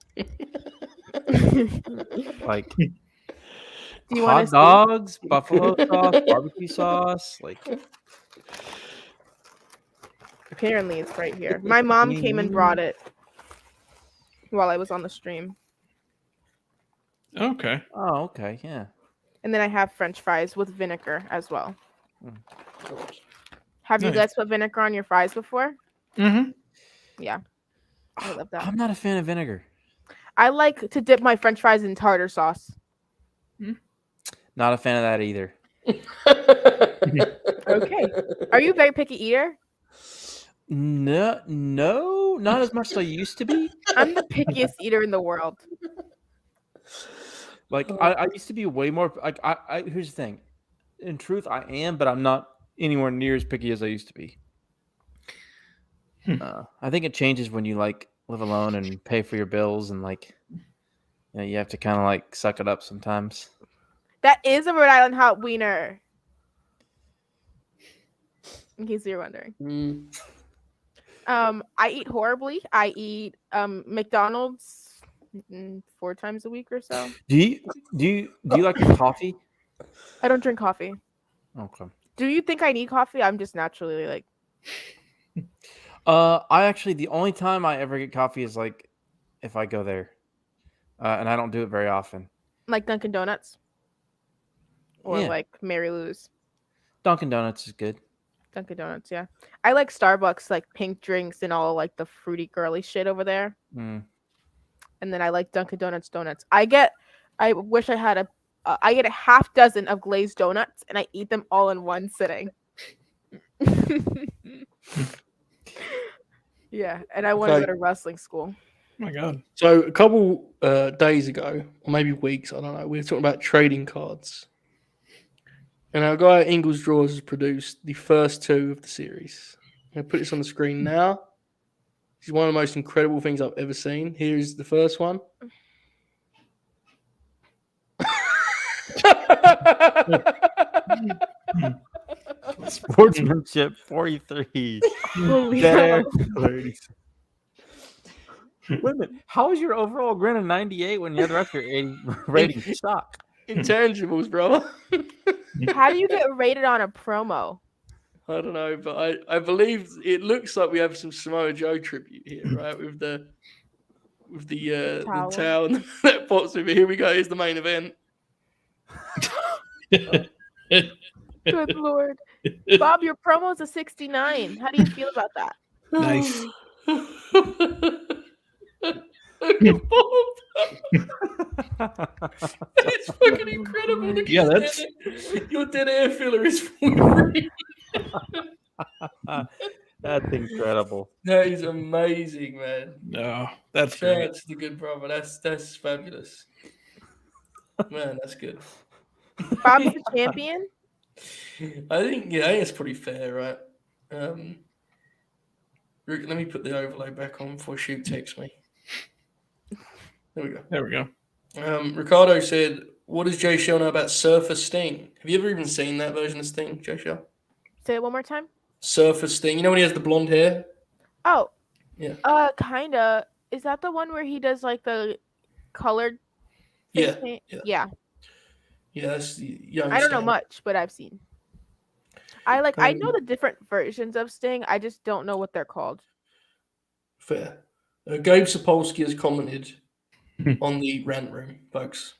Like do you hot dogs, buffalo sauce, barbecue sauce, like. Apparently, it's right here. My mom came and brought it while I was on the stream. Okay. Oh, okay, yeah. And then I have French fries with vinegar as well. Have you guys put vinegar on your fries before? Mm-hmm. Yeah. I love that. I'm not a fan of vinegar. I like to dip my French fries in tartar sauce. Not a fan of that either. Okay. Are you a very picky eater? No, not as much as I used to be. I'm the pickiest eater in the world. Like I used to be way more. Like I here's the thing. In truth, I am, but I'm not anywhere near as picky as I used to be. I think it changes when you like live alone and pay for your bills, and like you have to kind of like suck it up sometimes. That is a Rhode Island hot wiener. In case you're wondering. I eat horribly. I eat McDonald's 4 times a week or so. Do you like your coffee? I don't drink coffee. Okay. Do you think I need coffee? I'm just naturally like. I actually the only time I ever get coffee is like if I go there, and I don't do it very often. Like Dunkin' Donuts. Or like Mary Lou's. Dunkin' Donuts is good. Dunkin' Donuts, yeah. I like Starbucks, like pink drinks and all like the fruity girly shit over there. And then I like Dunkin' Donuts donuts. I wish I had I get a half dozen of glazed donuts and I eat them all in one sitting. Yeah, and I want to go to wrestling school. Oh my God. So a couple days ago, or maybe weeks, I don't know, we were talking about trading cards. And our guy at Ingles Draws has produced the first 2 of the series. I'm going to put this on the screen now. This is one of the most incredible things I've ever seen. Here's the first one. Sportsmanship 43. Wait a minute. How was your overall grin of 98 when the other rest of your 80 rating suck? Intangibles, brother. How do you get rated on a promo? I don't know, but I believe it looks like we have some Samoa Joe tribute here, right? With the towel that pops over. Here we go. Here's the main event. Good Lord. Bob, your promo is a 69. How do you feel about that? Nice. It's fucking incredible. Yeah, that's your dead air filler is free. That's incredible. That is amazing, man. No, that's great. That's the good brother. That's fabulous. Man, that's good. Bob's the champion? I think it's pretty fair, right? Rick, let me put the overlay back on before Shoot texts me. There we go. Ricardo said, what does Jay Shell know about Surfer Sting? Have you ever even seen that version of Sting, Jay Shell? Say it one more time. Surfer Sting. You know when he has the blonde hair? Oh. Yeah. Kinda. Is that the one where he does like the colored face paint? Yeah. Yeah, that's the young I don't know much, but I've seen. I know the different versions of Sting. I just don't know what they're called. Fair. Gabe Sapolsky has commented on the rant room, folks.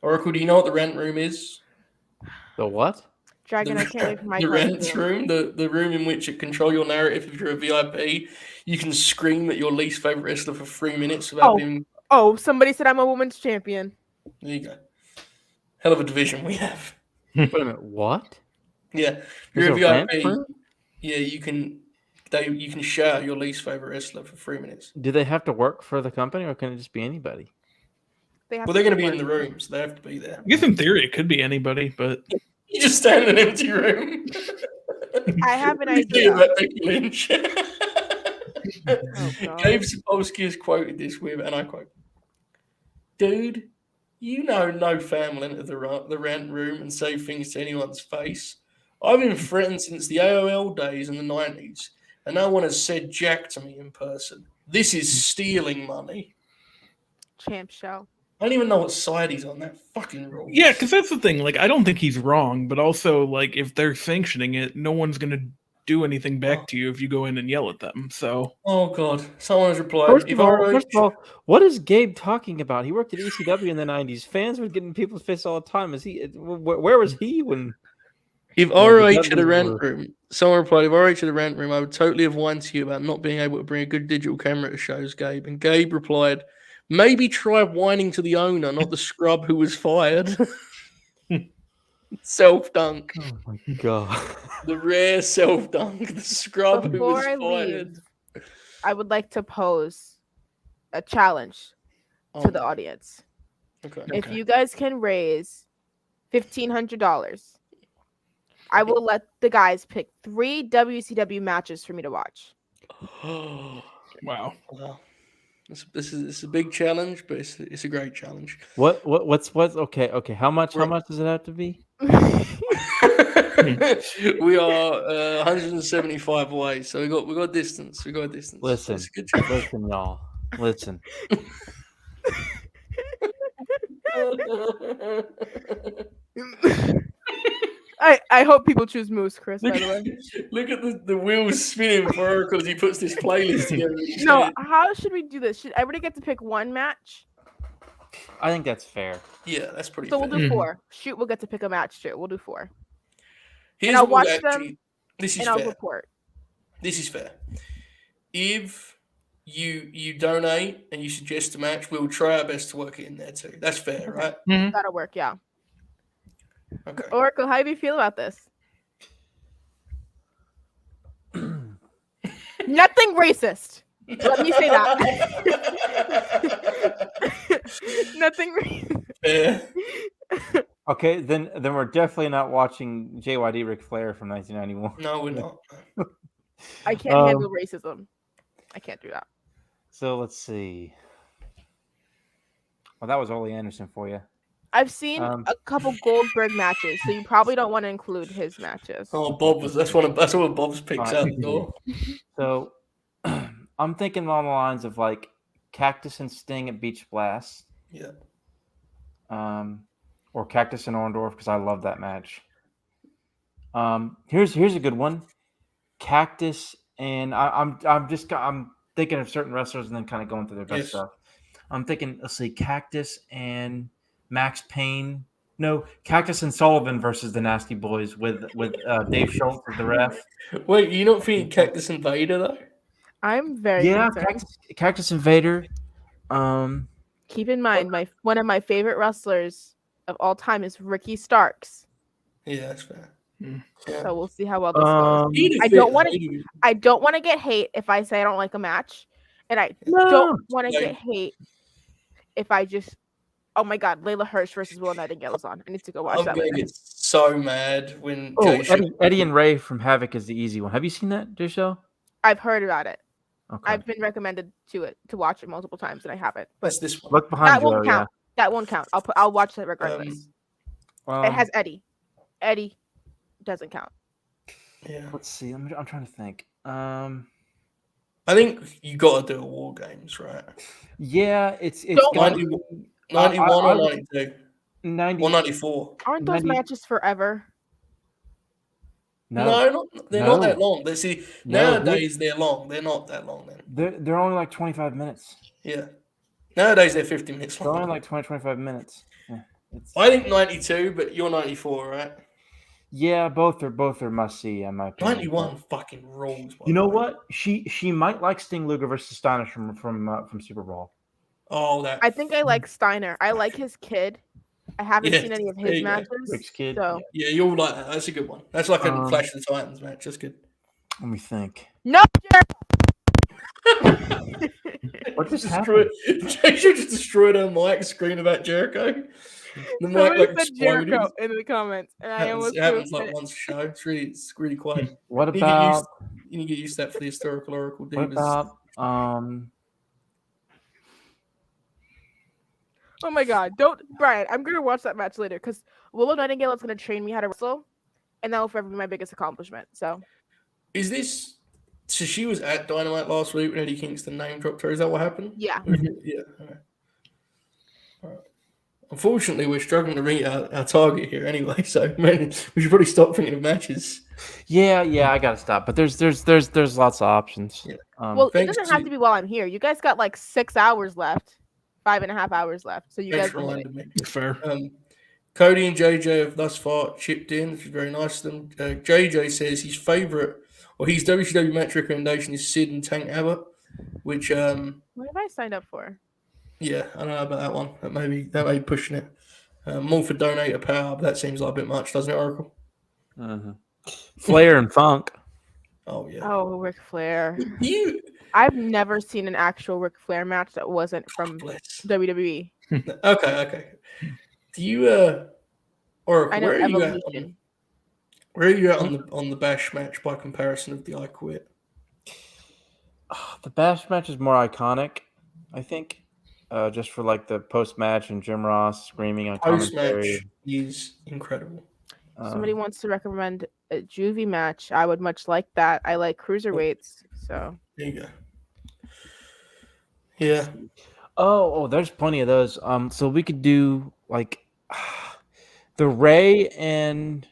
Oracle, do you know what the rant room is? The what? Dragon, I can't wait for my the rant room, the room in which it control your narrative. If you're a VIP, you can scream at your least favorite wrestler for 3 minutes without being. Oh, somebody said I'm a women's champion. There you go. Hell of a division we have. Wait a minute, what? Yeah, There's you're a a rent VIP. room? Yeah, you can shout your least favorite wrestler for 3 minutes. Do they have to work for the company, or can it just be anybody? They're going to be in the room, so they have to be there. I guess in theory it could be anybody, but you just stand in an empty room. I have an idea. About Becky Lynch. Oh, Gabe Sapolsky has quoted this with, and I quote, "Dude, you know no fan will enter the rant room and say things to anyone's face. I've been threatened since the AOL days in the 90s, and no one has said jack to me in person. This is stealing money." Champ show. I don't even know what side he's on. That fucking rules. yeah, because that's the thing. Like, I don't think he's wrong, but also, like, if they're sanctioning it, no one's gonna do anything back to you if you go in and yell at them. So, oh god, someone has replied. First of all, what is Gabe talking about? He worked at ECW in the '90s. Fans were getting in people's face all the time. Is he? Where was he when? If ROH had a rant room, someone replied, if ROH had a rant room, I would totally have whined to you about not being able to bring a good digital camera to shows, Gabe. And Gabe replied, maybe try whining to the owner, not the scrub who was fired. Self-dunk. Oh my god. The rare self-dunk. The scrub who was Before I fired. leave, I would like to pose a challenge to the audience. Okay. If you guys can raise $1,500, I will let the guys pick 3 WCW matches for me to watch. wow. This is a big challenge, but it's a great challenge. What's okay? How much does it have to be? We are 175 away, so we got distance. Listen, listen, y'all. Listen. I hope people choose Moose, Chris, by the way. Look at the wheels spinning for Oracle as he puts this playlist together. No, how should we do this? Should everybody get to pick 1 match? I think that's fair. Yeah, that's pretty fair. fair. We'll do 4. Shoot, we'll get to pick a match too. We'll do 4. Here's and I'll what watch them, this is and fair. I'll report. This is fair. If you donate and you suggest a match, we'll try our best to work it in there too. That's fair, right? Mm-hmm. That'll work, yeah. Okay. Oracle, how do you feel about this? Nothing racist. Let me say that. Nothing racist. Fair. Okay, then we're definitely not watching JYD Ric Flair from 1991. No, we're not. I can't handle racism. I can't do that. So let's see. Well, that was Ole Anderson for you. I've seen a couple Goldberg matches, so you probably don't want to include his matches. Oh, that's one of Bob's picks out the door. So I'm thinking along the lines of like Cactus and Sting at Beach Blast. Yeah. Or Cactus and Orndorff, because I love that match. Here's a good one. Cactus and I'm thinking of certain wrestlers and then kind of going through their best stuff. I'm thinking, let's see, Cactus and Max Payne. No, Cactus and Sullivan versus the Nasty Boys with Dave Schultz as the ref. Wait, you not thinking Cactus and Vader though? I'm very concerned. Cactus and Vader. Keep in mind, one of my favorite wrestlers of all time is Ricky Starks. Yeah, that's fair. Yeah. So we'll see how well this goes. I don't want to get hate if I say I don't like a match, and I don't want to get hate if I just. Oh my God, Layla Hirsch versus Will Nightingale's on. I need to go watch that. I'm gonna get so mad when. Eddie and Ray from Havoc is the easy one. Have you seen that, Joshua? I've heard about it. Okay. I've been recommended to watch it multiple times, and I haven't. But that's this one. Look behind that won't count. That won't count. I'll watch that regardless. It has Eddie. Eddie doesn't count. Yeah. Let's see. I'm trying to think. I think you got to do a War Games, right? Yeah, it's 91 or 92. 90 or 94. Aren't those matches forever? No, they're not that long. Nowadays they're long. They're not that long then. They're only like 25 minutes. Yeah. Nowadays they're 50 minutes long. They're only like 25 minutes. Yeah, I think 92, but you're 94, right? Yeah, both are must see in my opinion. 91 fucking rules. You know what? She might like Sting Luger versus Astonish from Super Bowl. Oh, that. I think I like Steiner. I like his kid. I haven't Yeah, seen any of there his you go. matches. Rick's kid. So Yeah, you'll like that. That's a good one. That's like a Clash of the Titans match. That's good. Let me think. no, What just destroyed? happened? Jason just destroyed our mic screen about Jericho. The mic somebody like said exploded. Jericho in the comments, and I almost It happens moved like it. once a show. It's really quite. What You need to get used- about you need to get used to that for the historical Oracle what divas. about Oh my god! Don't, Brian. I'm gonna watch that match later because Willow Nightingale is gonna train me how to wrestle, and that will forever be my biggest accomplishment. So, Is this? So she was at Dynamite last week when Eddie Kingston name dropped her. Is that what happened? yeah. Yeah. All right. Unfortunately, we're struggling to meet our target here anyway. So man, we should probably stop thinking of matches. Yeah, I gotta stop. But there's lots of options. Yeah. Well, it thanks doesn't have to be while I'm here. You guys got like 6 hours left, 5.5 hours left. So you Thanks guys for can hit it. reminding me. Fair. Cody and JJ have thus far chipped in, which is very nice of them. JJ says his favourite, or his WCW match recommendation is Sid and Tank Abbott, which, What have I signed up for? yeah, I don't know about that one. That may be pushing it. More for donator power, but that seems like a bit much, doesn't it, Oracle? Flair and Funk. Oh, yeah. Oh, Ric Flair. You I've never seen an actual Ric Flair match that wasn't from bless. WWE. Okay. Do you, Oracle, I know where are you at? Evolution. Where are you at on the Bash match by comparison of the I Quit? The Bash match is more iconic, I think. Just for like the post match and Jim Ross screaming on Post match commentary. is incredible. Somebody wants to recommend a Juvie match. I would much like that. I like cruiserweights, so There you go. Yeah. Oh, there's plenty of those. So we could do like the Ray and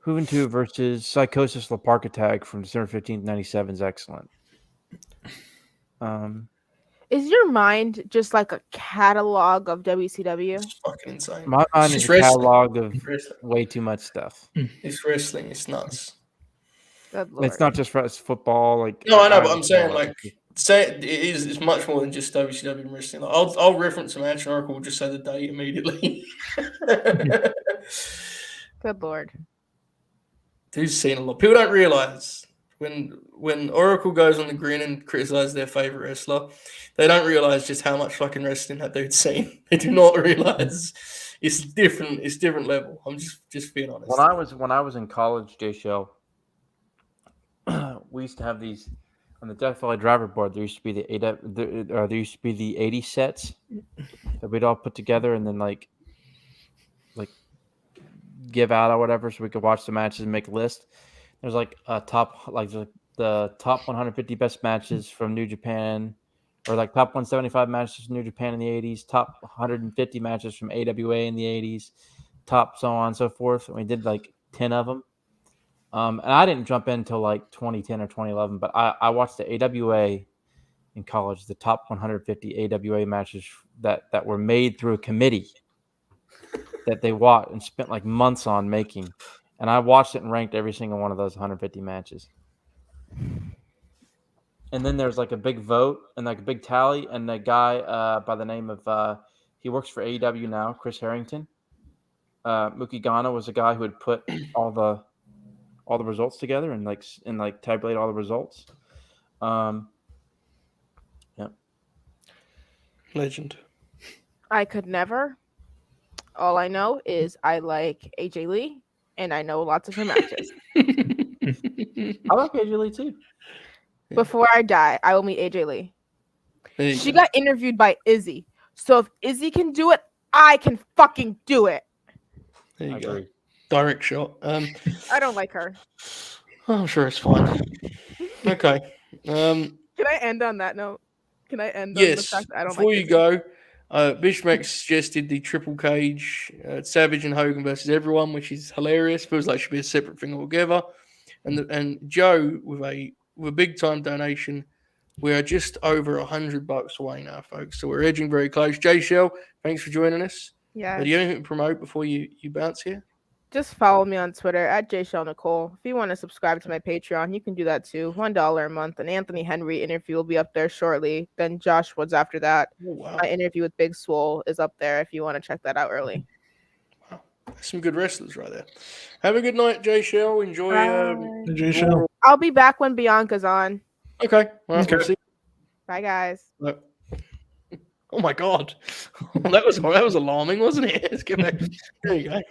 Juventud versus Psychosis La Parka tag from December 15th, 97 is excellent. is your mind just like a catalog of WCW? It's fucking insane. My mind It's is just a wrestling. catalog of Wrestling. way too much stuff. It's wrestling. It's nuts. Good Lord. It's not just for us football. Like No, I know, but don't I'm saying know. like say it's much more than just WCW and wrestling. Like, I'll reference a match and Oracle will just say the date immediately. Good Lord. Dude's seen a lot. People don't realize when Oracle goes on the grin and criticizes their favorite wrestler, they don't realize just how much fucking wrestling that dude's seen. They do not realize it's different. It's different level. I'm just being honest. When I was in college, J Shell, we used to have these on the Death Valley driver board. There used to be there used to be the 80 sets that we'd all put together and then like give out or whatever, so we could watch the matches and make a list. There's like a top, like the top 150 best matches from New Japan, or like top 175 matches from New Japan in the 80s, top 150 matches from AWA in the 80s, top so on and so forth. And we did like 10 of them. And I didn't jump in until like 2010 or 2011, but I watched the AWA in college, the top 150 AWA matches that were made through a committee that they watched and spent like months on making. And I watched it and ranked every single one of those 150 matches. And then there's like a big vote and like a big tally. And a guy by the name of, he works for AEW now, Chris Harrington. Mookie Ghana was a guy who had put all the results together and tabulate all the results. Yeah. Legend. I could never. All I know is I like AJ Lee, and I know lots of her matches. I like AJ Lee too. Before I die, I will meet AJ Lee. She go. got interviewed by Izzy. So if Izzy can do it, I can fucking do it. There you I go. agree. Direct shot. I don't like her. I'm sure it's fine. Okay. Can I end on that note? Can I end on the Yes. fact that I don't Before like you Izzy? go, Bishmack suggested the triple cage Savage and Hogan versus everyone, which is hilarious. Feels like it should be a separate thing altogether. And Joe with a big time donation. We are just over $100 away now, folks. So we're edging very close. Jay Shell, thanks for joining us. Yeah. Do you have anything to promote before you bounce here? Just follow me on Twitter at JShellNicole. If you want to subscribe to my Patreon, you can do that too. $1 a month. An Anthony Henry interview will be up there shortly. Then Josh Woods after that. Oh, wow. My interview with Big Swole is up there if you want to check that out early. Wow. Some good wrestlers right there. Have a good night, Jay Shell. Enjoy. Jay Shell. I'll be back when Bianca's on. Okay. All right, we'll see. Bye, guys. Oh my God, that was alarming, wasn't it? Let's get back. There you go.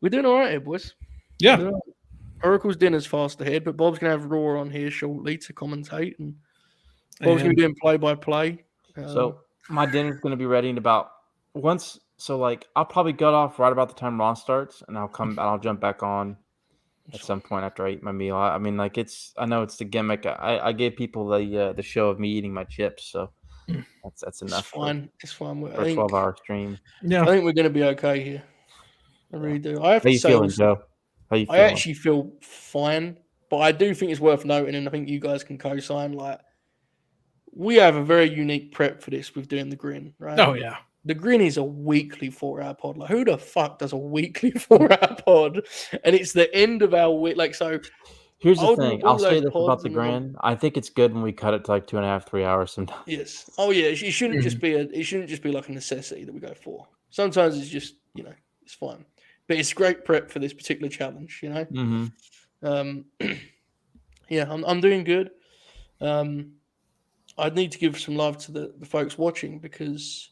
We're doing all right here, boys. Yeah. Oracle's dinner's fast ahead, but Bob's gonna have Raw on here shortly to commentate, and Bob's gonna be doing play-by-play. So my dinner's gonna be ready in about once. So like I'll probably get off right about the time Raw starts, and I'll jump back on at some point after I eat my meal. I mean, like I know it's the gimmick. I gave people the show of me eating my chips, so. That's enough. It's fine. For a 12-hour stream. Yeah, I think we're going to be okay here. I really do. I have How to you say, feeling, Joe? How you feeling? I actually feel fine, but I do think it's worth noting, and I think you guys can co-sign. Like, we have a very unique prep for this with doing the grin, right? Oh yeah. The grin is a weekly 4-hour pod. Like, who the fuck does a weekly 4-hour pod? And it's the end of our week. Like, so. Here's the thing. I'll say this about the grin. I think it's good when we cut it to like 2.5, 3 hours sometimes. Yes. Oh yeah. It shouldn't just be like a necessity that we go for. Sometimes it's just it's fine, but it's great prep for this particular challenge. Mm-hmm. Yeah, I'm doing good. I'd need to give some love to the folks watching because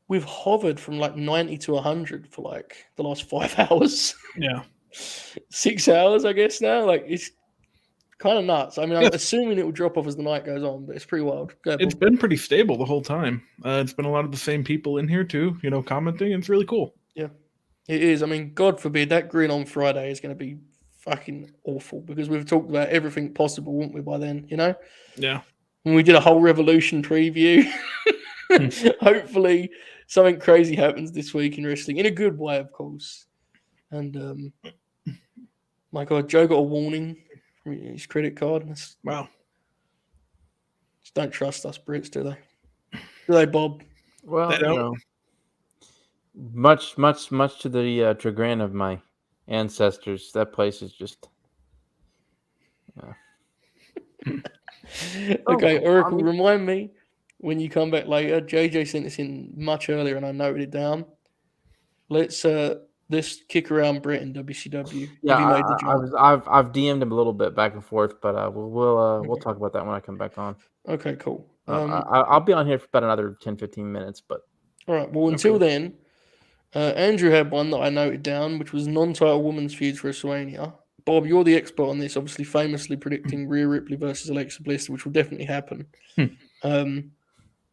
we've hovered from like 90 to 100 for like the last 5 hours. Yeah. 6 hours, I guess now. Like it's kind of nuts. I mean, I'm assuming it will drop off as the night goes on, but it's pretty wild. It's been pretty stable the whole time. It's been a lot of the same people in here too, commenting. It's really cool. Yeah, it is. I mean, God forbid that grin on Friday is going to be fucking awful because we've talked about everything possible, won't we, by then, Yeah. When we did a whole Revolution preview. Hopefully something crazy happens this week in wrestling, in a good way, of course. And my God, Joe got a warning from his credit card. Wow. Just don't trust us Brits, do they? Do they, Bob? Well, much to the chagrin of my ancestors, that place is just. Okay, Oracle, remind me when you come back later. JJ sent this in much earlier, and I noted it down. Let's kick around Brett in WCW. Yeah, I've DM'd him a little bit back and forth, but we'll talk about that when I come back on. Okay, cool. I'll be on here for about another 10-15 minutes, but all right. Well, until then, Andrew had one that I noted down, which was non-title women's feuds for WrestleMania. Bob, you're the expert on this, obviously famously predicting Rhea Ripley versus Alexa Bliss, which will definitely happen.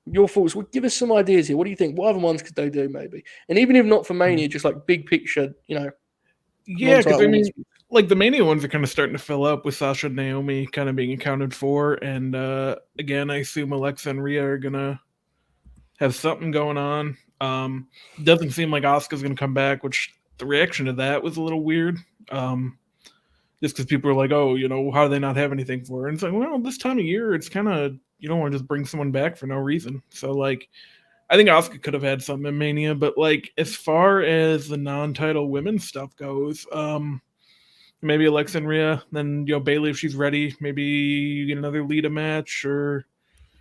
Your thoughts? Well, give us some ideas here. What do you think? What other ones could they do, maybe? And even if not for Mania, just like big picture, Yeah, because I mean, like the Mania ones are kind of starting to fill up with Sasha and Naomi kind of being accounted for. And again, I assume Alexa and Rhea are going to have something going on. Doesn't seem like Asuka's going to come back, which the reaction to that was a little weird. Just because people are like, oh, how do they not have anything for her? And it's like, well, this time of year, it's kind of, you don't want to just bring someone back for no reason. So, like, I think Asuka could have had something in Mania, but, like, as far as the non-title women's stuff goes, maybe Alexa and Rhea, then, Bayley, if she's ready, maybe you get another Lita match, or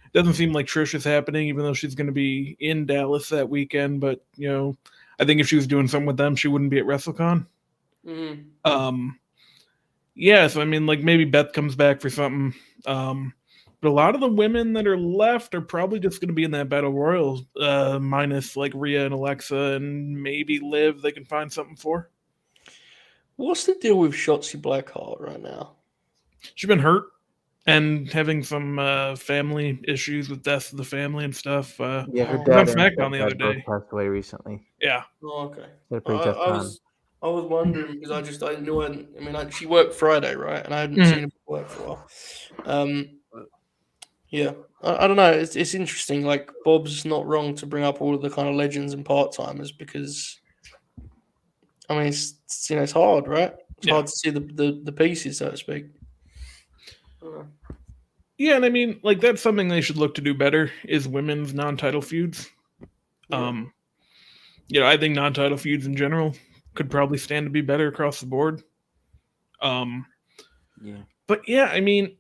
it doesn't seem like Trish is happening, even though she's going to be in Dallas that weekend, but, I think if she was doing something with them, she wouldn't be at WrestleCon. Mm-hmm. Yeah, so I mean, like maybe Beth comes back for something. But a lot of the women that are left are probably just going to be in that Battle Royal, minus like Rhea and Alexa and maybe Liv they can find something for. What's the deal with Shotzi Blackheart right now? She's been hurt and having some family issues with deaths of the family and stuff. Her dad on SmackDown the other day. Passed away recently. Yeah. Oh, okay. Had a pretty tough time. I was wondering because I knew she worked Friday, right? And I hadn't seen her work for a while. Yeah, I don't know. It's interesting. Like Bob's not wrong to bring up all of the kind of legends and part timers because, I mean, it's hard, right? It's hard to see the pieces, so to speak. Yeah, and I mean, like that's something they should look to do better is women's non-title feuds. Yeah. I think non-title feuds in general could probably stand to be better across the board. Yeah. But yeah, I mean,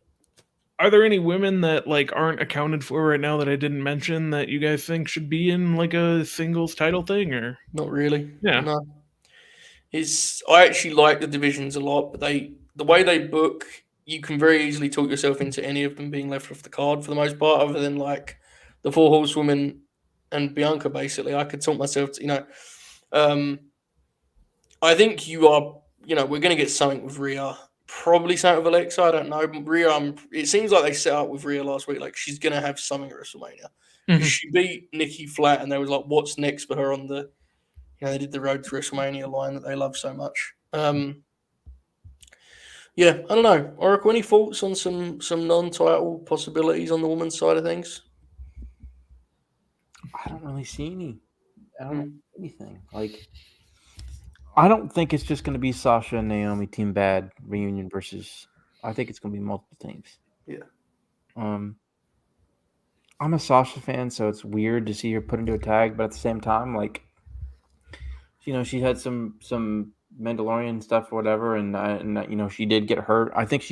are there any women that like aren't accounted for right now that I didn't mention that you guys think should be in like a singles title thing, or not really? Yeah. No. I actually like the divisions a lot, but the way they book, you can very easily talk yourself into any of them being left off the card for the most part, other than like the 4 Horsewomen and Bianca. Basically, I could talk myself to, I think we're going to get something with Rhea. Probably something with Alexa. I don't know. Rhea, it seems like they set up with Rhea last week. Like she's going to have something at WrestleMania. Mhm. She beat Nikki flat, and there was like, what's next for her on the, they did the Road to WrestleMania line that they love so much. Yeah, I don't know. Oracle, any thoughts on some non-title possibilities on the women's side of things? I don't really see any. I don't see anything. Like, I don't think it's just going to be Sasha and Naomi Team Bad reunion versus. I think it's going to be multiple teams. Yeah. I'm a Sasha fan, so it's weird to see her put into a tag, but at the same time, like, she had some Mandalorian stuff or whatever, and she did get hurt. I think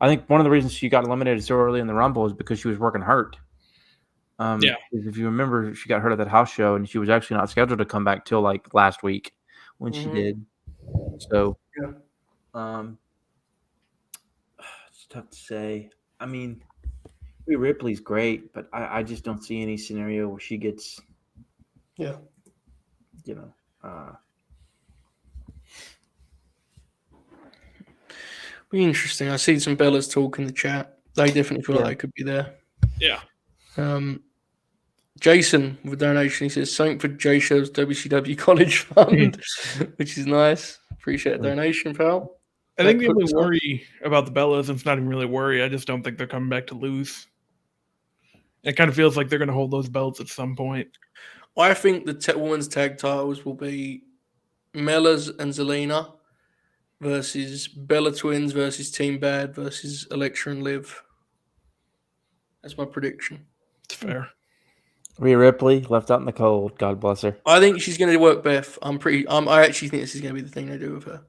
I think one of the reasons she got eliminated so early in the Rumble is because she was working hurt. Yeah. If you remember, she got hurt at that house show, and she was actually not scheduled to come back till like last week when she did. So, yeah. It's tough to say. I mean, Rhea Ripley's great, but I just don't see any scenario where she gets. Yeah. Be interesting. I see some Bellas talk in the chat. They definitely feel like they could be there. Yeah. Jason with a donation, he says something for Jay Show's WCW College Fund, which is nice. Appreciate the donation, pal. I think the only worry about the Bellas, and it's not even really worry, I just don't think they're coming back to lose. It kind of feels like they're going to hold those belts at some point. I think the women's tag titles will be Mellas and Zelina versus Bella Twins versus Team Bad versus Elektra and Liv. That's my prediction. It's fair. Rhea Ripley left out in the cold. God bless her. I think she's going to work Beth. I actually think this is going to be the thing they do with her.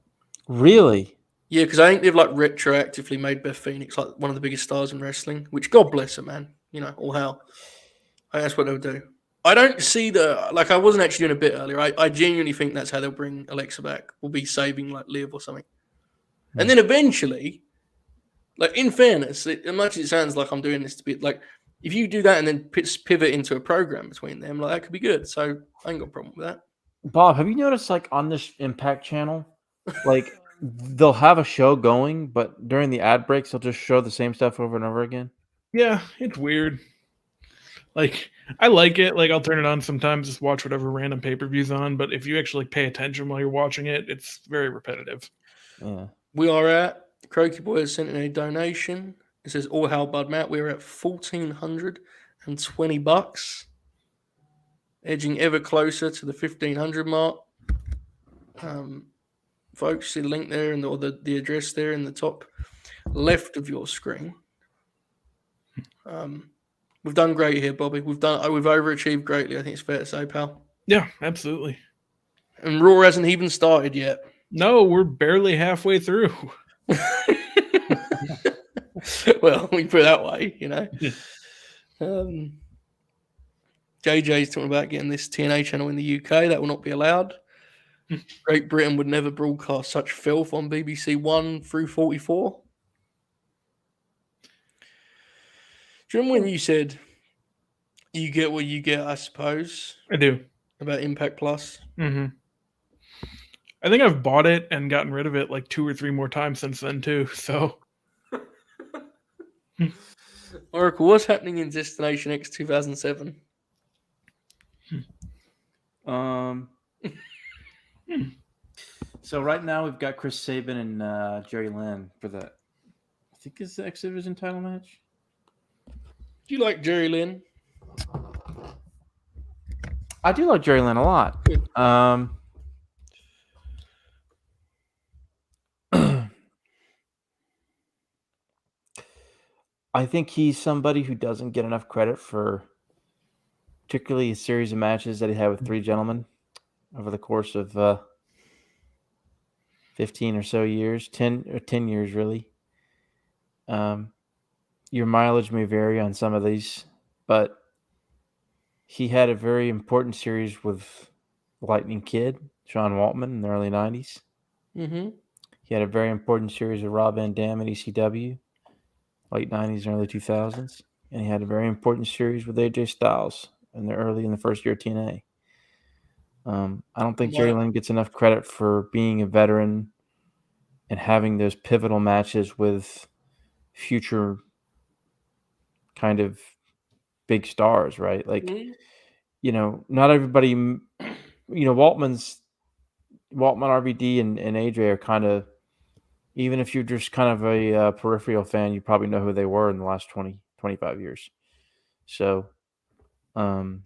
Really? Yeah, because I think they've like retroactively made Beth Phoenix like one of the biggest stars in wrestling. Which God bless her, man. All hell. I think that's what they'll do. I don't see I wasn't actually doing a bit earlier. I genuinely think that's how they'll bring Alexa back. We'll be saving like Liv or something. And then eventually, like in fairness, as much as it sounds like I'm doing this to be like, if you do that and then pivot into a program between them, like that could be good. So I ain't got a problem with that. Bob, have you noticed like on this Impact channel, like they'll have a show going, but during the ad breaks, they'll just show the same stuff over and over again? Yeah, it's weird. Like, I like it. Like, I'll turn it on sometimes, just watch whatever random pay-per-view's on. But if you actually pay attention while you're watching it, it's very repetitive. Yeah. We are at Croaky Boy has sent in a donation. It says, "All hail Bud Matt." We're at $1,420, edging ever closer to the 1,500 mark. Folks, see the link there or the address there in the top left of your screen. We've done great here, Bobby. We've overachieved greatly. I think it's fair to say, pal. Yeah, absolutely. And Raw hasn't even started yet. No, we're barely halfway through. Well, we put it that way, JJ's talking about getting this TNA channel in the UK. That will not be allowed. Great Britain would never broadcast such filth on BBC 1 through 44. Do you remember when you said you get what you get, I suppose? I do. About Impact Plus? Mm-hmm. I think I've bought it and gotten rid of it like 2 or 3 more times since then, too. So, Oracle, what's happening in Destination X 2007? So right now we've got Chris Sabin and Jerry Lynn for the, I think it's the X Division title match. Do you like Jerry Lynn? I do like Jerry Lynn a lot. Good. I think he's somebody who doesn't get enough credit for particularly a series of matches that he had with 3 gentlemen over the course of 15 or so years, 10 years really. Your mileage may vary on some of these, but he had a very important series with Lightning Kid, Sean Waltman, in the early 90s. Mm-hmm. He had a very important series with Rob Van Dam at ECW, late 90s and early 2000s. And he had a very important series with AJ Styles in the first year of TNA. I don't think Jerry Lynn gets enough credit for being a veteran and having those pivotal matches with future kind of big stars, right? Like, not everybody, Waltman, RVD, and AJ are kind of, even if you're just kind of a peripheral fan, you probably know who they were in the last 20, 25 years. So, and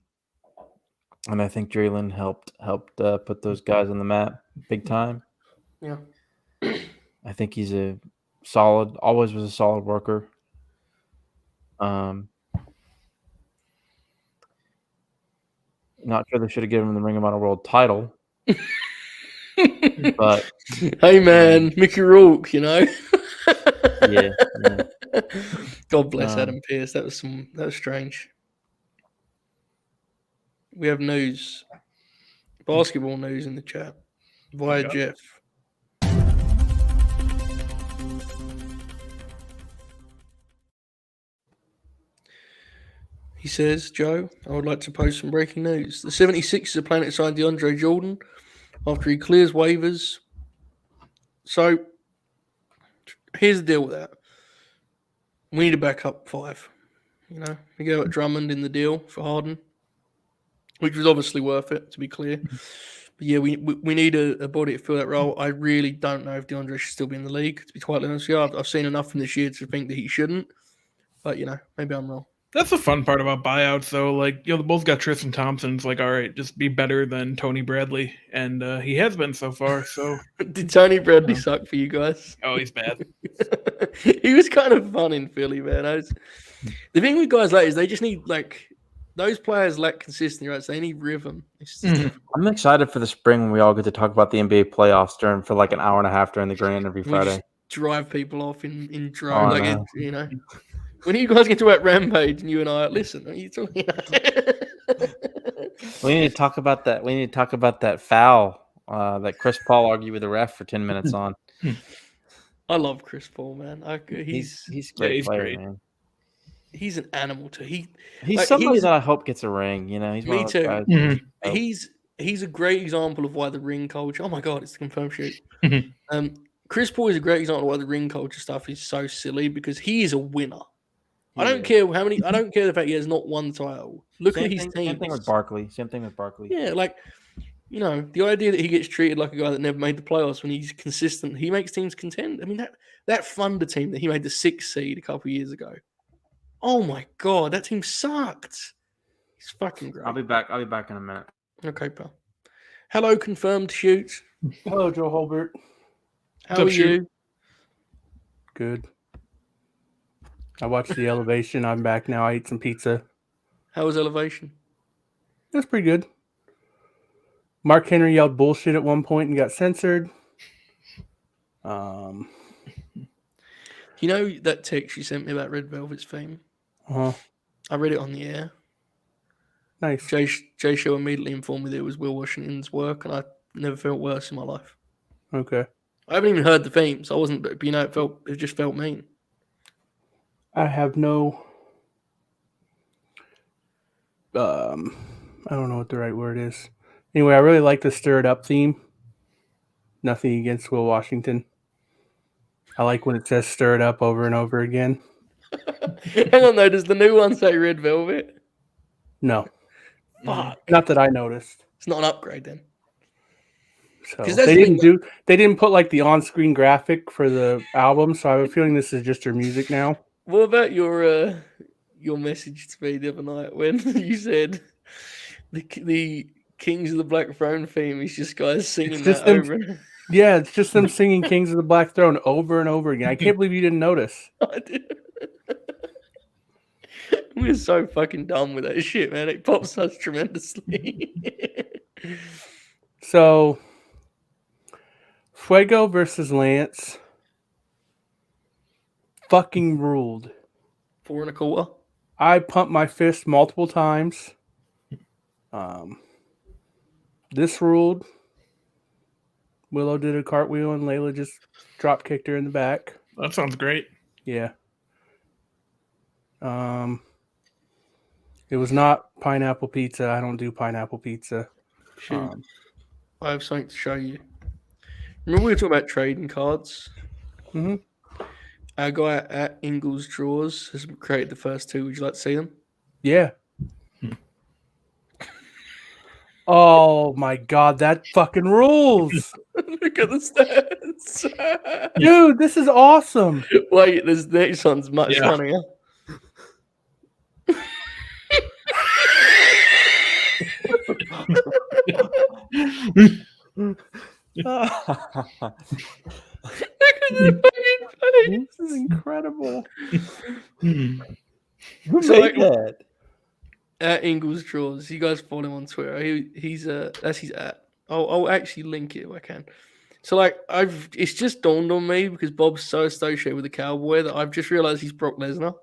I think Jerry Lynn helped put those guys on the map big time. Yeah. I think he's always was a solid worker. Not sure they should have given him the Ring of Honor World title. But hey man, Mickey Rourke, yeah. God bless Adam Pearce. That was strange. We have news, basketball news in the chat via Jeff. He says, Joe, I would like to post some breaking news. The 76ers are planning to sign DeAndre Jordan after he clears waivers. So, here's the deal with that. We need a backup 5. We go at Drummond in the deal for Harden, which was obviously worth it, to be clear. But yeah, we need a body to fill that role. I really don't know if DeAndre should still be in the league, to be quite honest with you. I've seen enough from this year to think that he shouldn't. But, maybe I'm wrong. That's the fun part about buyouts, though. Like, they both got Tristan Thompson. It's like, all right, just be better than Tony Bradley. And he has been so far, so. Did Tony Bradley suck for you guys? Oh, he's bad. He was kind of fun in Philly, man. The thing with guys like is they just need, those players lack consistency, right? So they need rhythm. I'm excited for the spring when we all get to talk about the NBA playoffs for an hour and a half during the Grand every Friday. Just drive people off in drones. When you guys get to that Rampage and you and I listen, are you talking? We need to talk about that. We need to talk about that foul that Chris Paul argued with the ref for 10 minutes on. I love Chris Paul, man. He's a great player, man. He's an animal too. He's somebody that I hope gets a ring. He's me too. Guys. Mm-hmm. He's a great example of why the ring culture. Oh my god, it's the confirmed shoot. Chris Paul is a great example of why the ring culture stuff is so silly because he is a winner. I don't care how many. I don't care the fact he has not one title. Look at his team. Same thing with Barkley. Yeah, the idea that he gets treated like a guy that never made the playoffs when he's consistent, he makes teams contend. I mean that Thunder team that he made the 6th seed a couple of years ago. Oh my god, that team sucked. He's fucking great. I'll be back in a minute. Okay, pal. Hello, confirmed shoot. Hello, Joe Holbert. How are you? Good. I watched the Elevation. I'm back now. I ate some pizza. How was Elevation? It was pretty good. Mark Henry yelled bullshit at one point and got censored. You know that text you sent me about Red Velvet's fame? Uh-huh. I read it on the air. Nice. Jay Show immediately informed me that it was Will Washington's work, and I never felt worse in my life. Okay. I haven't even heard the theme, so I wasn't. But it just felt mean. I have no. I don't know what the right word is. Anyway, I really like the Stir It Up theme. Nothing against Will Washington. I like when it says "Stir It Up" over and over again. Hang on, though. Does the new one say Red Velvet? No. Fuck. Not that I noticed. It's not an upgrade then. So they didn't put the on-screen graphic for the album, so I have a feeling this is just her music now. What about your message to me the other night when you said the Kings of the Black Throne theme is just guys singing that over? Yeah, it's just them singing Kings of the Black Throne over and over again. I can't believe you didn't notice. I did. We're so fucking dumb with that shit, man. It pops us tremendously. So, Fuego versus Lance. Fucking ruled. 4 1/4. I pumped my fist multiple times. This ruled. Willow did a cartwheel and Layla just drop kicked her in the back. That sounds great. Yeah. It was not pineapple pizza. I don't do pineapple pizza. Shoot. I have something to show you. Remember we were talking about trading cards? Mm-hmm. Our guy at Ingles Drawers has created the first 2. Would you like to see them? Yeah. Oh my god, that fucking rules. Look at the stats. Dude, this is awesome. Wait, this next one's much funnier. This is incredible. So like, at Ingles Drawers, you guys follow him on Twitter. He's that's his at. I'll actually link it if I can. So like it's just dawned on me because Bob's so associated with the cowboy that I've just realized he's Brock Lesnar.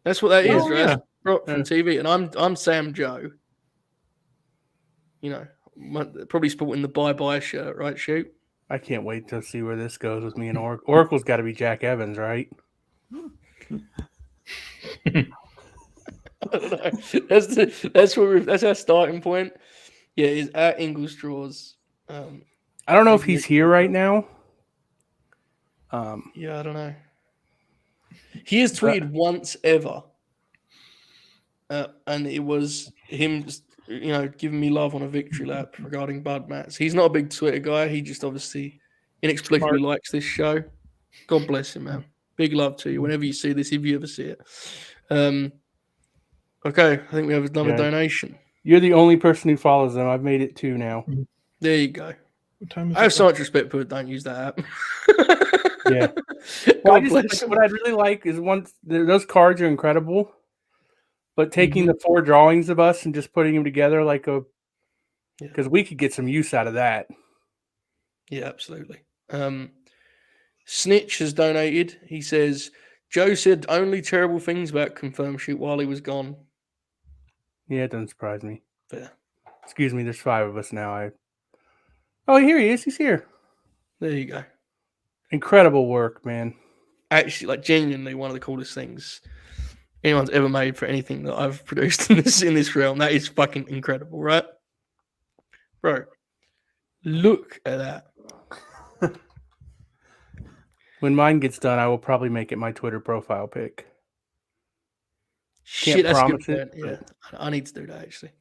That's what that is, right? Yeah. Brock from TV, and I'm Sam Joe. You know, probably sporting the bye-bye shirt, right? Shoot. I can't wait to see where this goes with me and Oracle. Oracle's got to be Jack Evans, right? I don't know. That's our starting point. Yeah, it's at Ingles Drawers. I don't know if he's here right now. Yeah, I don't know. He has tweeted once ever, and it was him, giving me love on a victory lap regarding Bud Mats. He's not a big Twitter guy. He just obviously inexplicably likes this show. God bless him, man. Big love to you. Whenever you see this, if you ever see it. Okay, I think we have another donation. You're the only person who follows them. I've made it 2 now. There you go. What time is I have it? so much respect for it. Don't use that app. Yeah. Well, what I'd really like is those cards are incredible, but taking the 4 drawings of us and just putting them together because we could get some use out of that. Yeah, absolutely. Snitch has donated. He says, Joe said only terrible things about Confirm Shoot while he was gone. Yeah, it doesn't surprise me. Fair. Excuse me, there's 5 of us now. Oh, here he is. He's here. There you go. Incredible work, man. Actually, like genuinely one of the coolest things anyone's ever made for anything that I've produced in this realm. That is fucking incredible, right? Bro, look at that. When mine gets done, I will probably make it my Twitter profile pic. Shit, that's a good point. Yeah, I need to do that actually.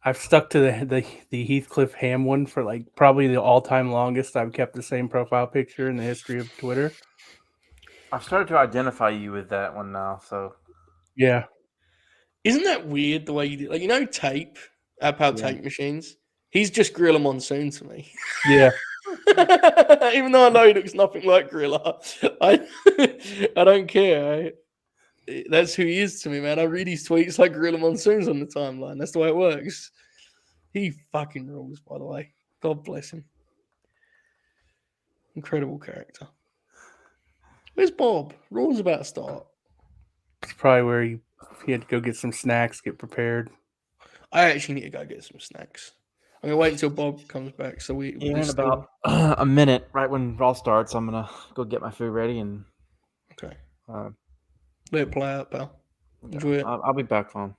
I've stuck to the Heathcliff Ham one for probably the all-time longest. I've kept the same profile picture in the history of Twitter. I've started to identify you with that one now, so yeah. Isn't that weird the way you do? Tape, our pal Tape Machines. He's just Gorilla Monsoon to me. Yeah. Even though I know he looks nothing like Gorilla, I don't care. That's who he is to me, man. I read his tweets like Gorilla Monsoon's on the timeline. That's the way it works. He fucking rules, by the way. God bless him. Incredible character. Where's Bob? Rules about to start. It's probably where he had to go get some snacks, get prepared. I actually need to go get some snacks. I'm gonna wait until Bob comes back. So in about a minute, right when Raw starts, I'm gonna go get my food ready and let it play out, pal. Enjoy it. I'll be back on.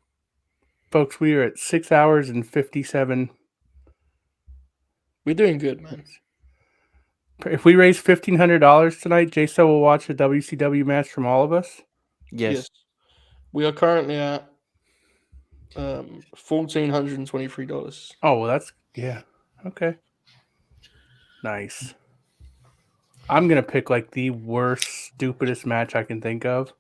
Folks, we are at 6 hours and 57. We're doing good, man. If we raise $1,500 tonight, JSO will watch a WCW match from all of us. Yes. We are currently at $1,423. Oh, well, okay. Nice. I'm gonna pick the worst, stupidest match I can think of.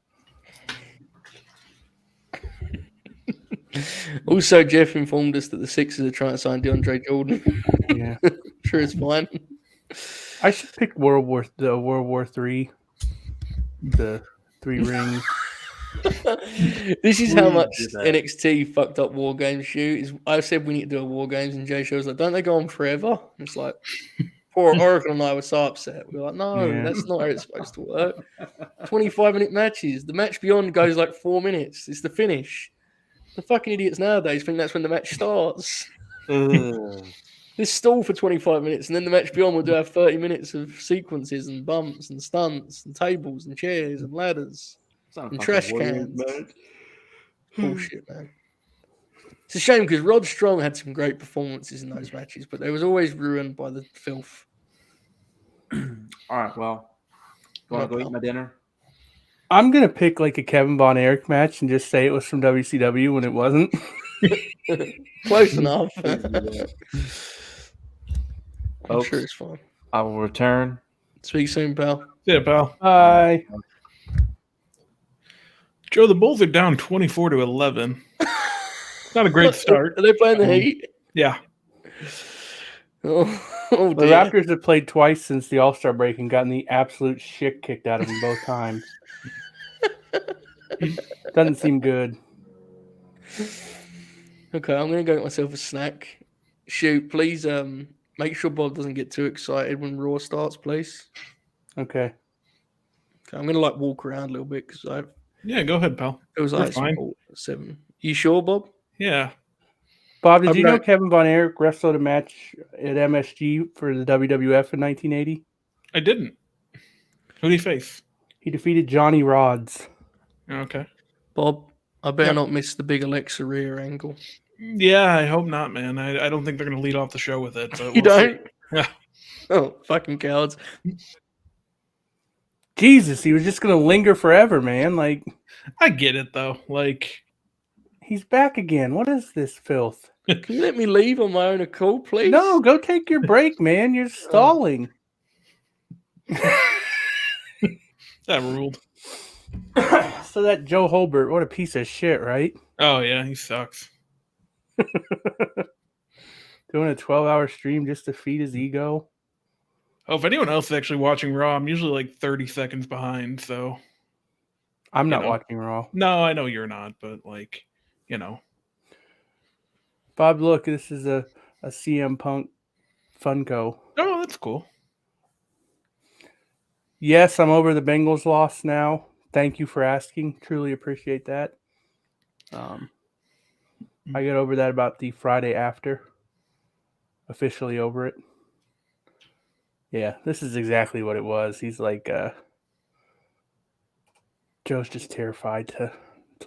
Also, Jeff informed us that the Sixers are trying to sign DeAndre Jordan. Yeah, sure, it's fine. I should pick World War III, the 3 rings. This is how much NXT fucked up War Games shoot. I said we need to do a War Games, and Jay Show was like, "Don't they go on forever?" And it's like, Poor Oracle and I were so upset. We were like, no, that's not how it's supposed to work. 25-minute matches. The match beyond goes like 4 minutes. It's the finish. The fucking idiots nowadays think that's when the match starts. This stall for 25 minutes, and then the match beyond will do have 30 minutes of sequences and bumps and stunts and tables and chairs and ladders and trash cans. Bullshit, man. It's a shame because Rod Strong had some great performances in those matches, but they was always ruined by the filth. All right, well, you want to go eat my dinner? I'm gonna pick like a Kevin Von Erich match and just say it was from WCW when it wasn't. Close enough. I'm Folks, sure it's fine. I will return. Speak soon, pal. Yeah, pal. Bye. Joe, the Bulls are down 24-11. Not a great start. Are they playing the Heat? Yeah. Oh, The dear. Raptors have played twice since the All-Star break and gotten the absolute shit kicked out of them both times. Doesn't seem good. Okay, I'm gonna go get myself a snack. Shoot, please make sure Bob doesn't get too excited when Raw starts, please. Okay. I'm gonna like walk around a little bit because Yeah, go ahead, pal. it was We're like fine. 7. You sure, Bob? Yeah. Bob, did you know right. Kevin Von Erich wrestled a match at MSG for the WWF in 1980? I didn't. Who did he face? He defeated Johnny Rodz. Okay. Bob, I better Yep. not miss the big Alexa rear angle. Yeah, I hope not, man. I don't think they're going to lead off the show with it. But You we'll see. don't? Yeah. Oh, fucking cowards. Jesus, he was just going to linger forever, man. Like, I get it, though. Like, he's back again. What is this filth? Can you let me leave on my own accord, please? No, go take your break, man. You're stalling. that ruled. So that Joe Holbert, what a piece of shit, right? Oh, yeah, he sucks. Doing a 12-hour stream just to feed his ego. Oh, if anyone else is actually watching Raw, I'm usually like 30 seconds behind, so. I'm not watching Raw. No, I know you're not, but like, you know. Bob, look, this is a CM Punk Funko. Oh, that's cool. Yes, I'm over the Bengals loss now. Thank you for asking. Truly appreciate that. I get over that about the Friday after. Officially over it. Yeah, this is exactly what it was. He's like, Joe's just terrified to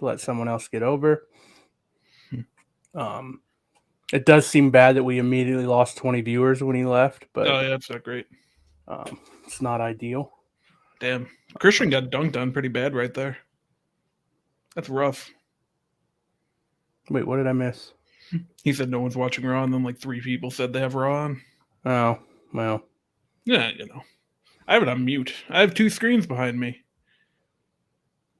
let someone else get over. It does seem bad that we immediately lost 20 viewers when he left, but Oh, yeah, that's not great. It's not ideal. Damn. Christian got dunked on pretty bad right there. That's rough. Wait, what did I miss? He said no one's watching Raw, and then like 3 people said they have Raw on. Oh, well. Yeah, you know. I have it on mute. I have 2 screens behind me.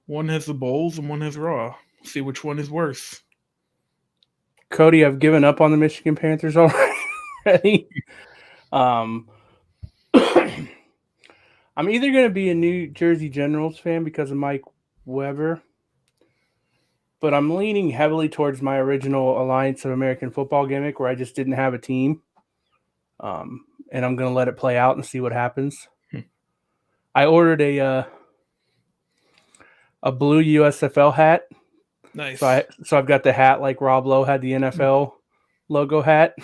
One has the Bulls and one has Raw. See which one is worse. Cody, I've given up on the Michigan Panthers already. I'm either going to be a New Jersey Generals fan because of Mike Weber, but I'm leaning heavily towards my original Alliance of American Football gimmick where I just didn't have a team. And I'm going to let it play out and see what happens. I ordered a blue USFL hat. Nice. So I've got the hat like Rob Lowe had the NFL logo hat.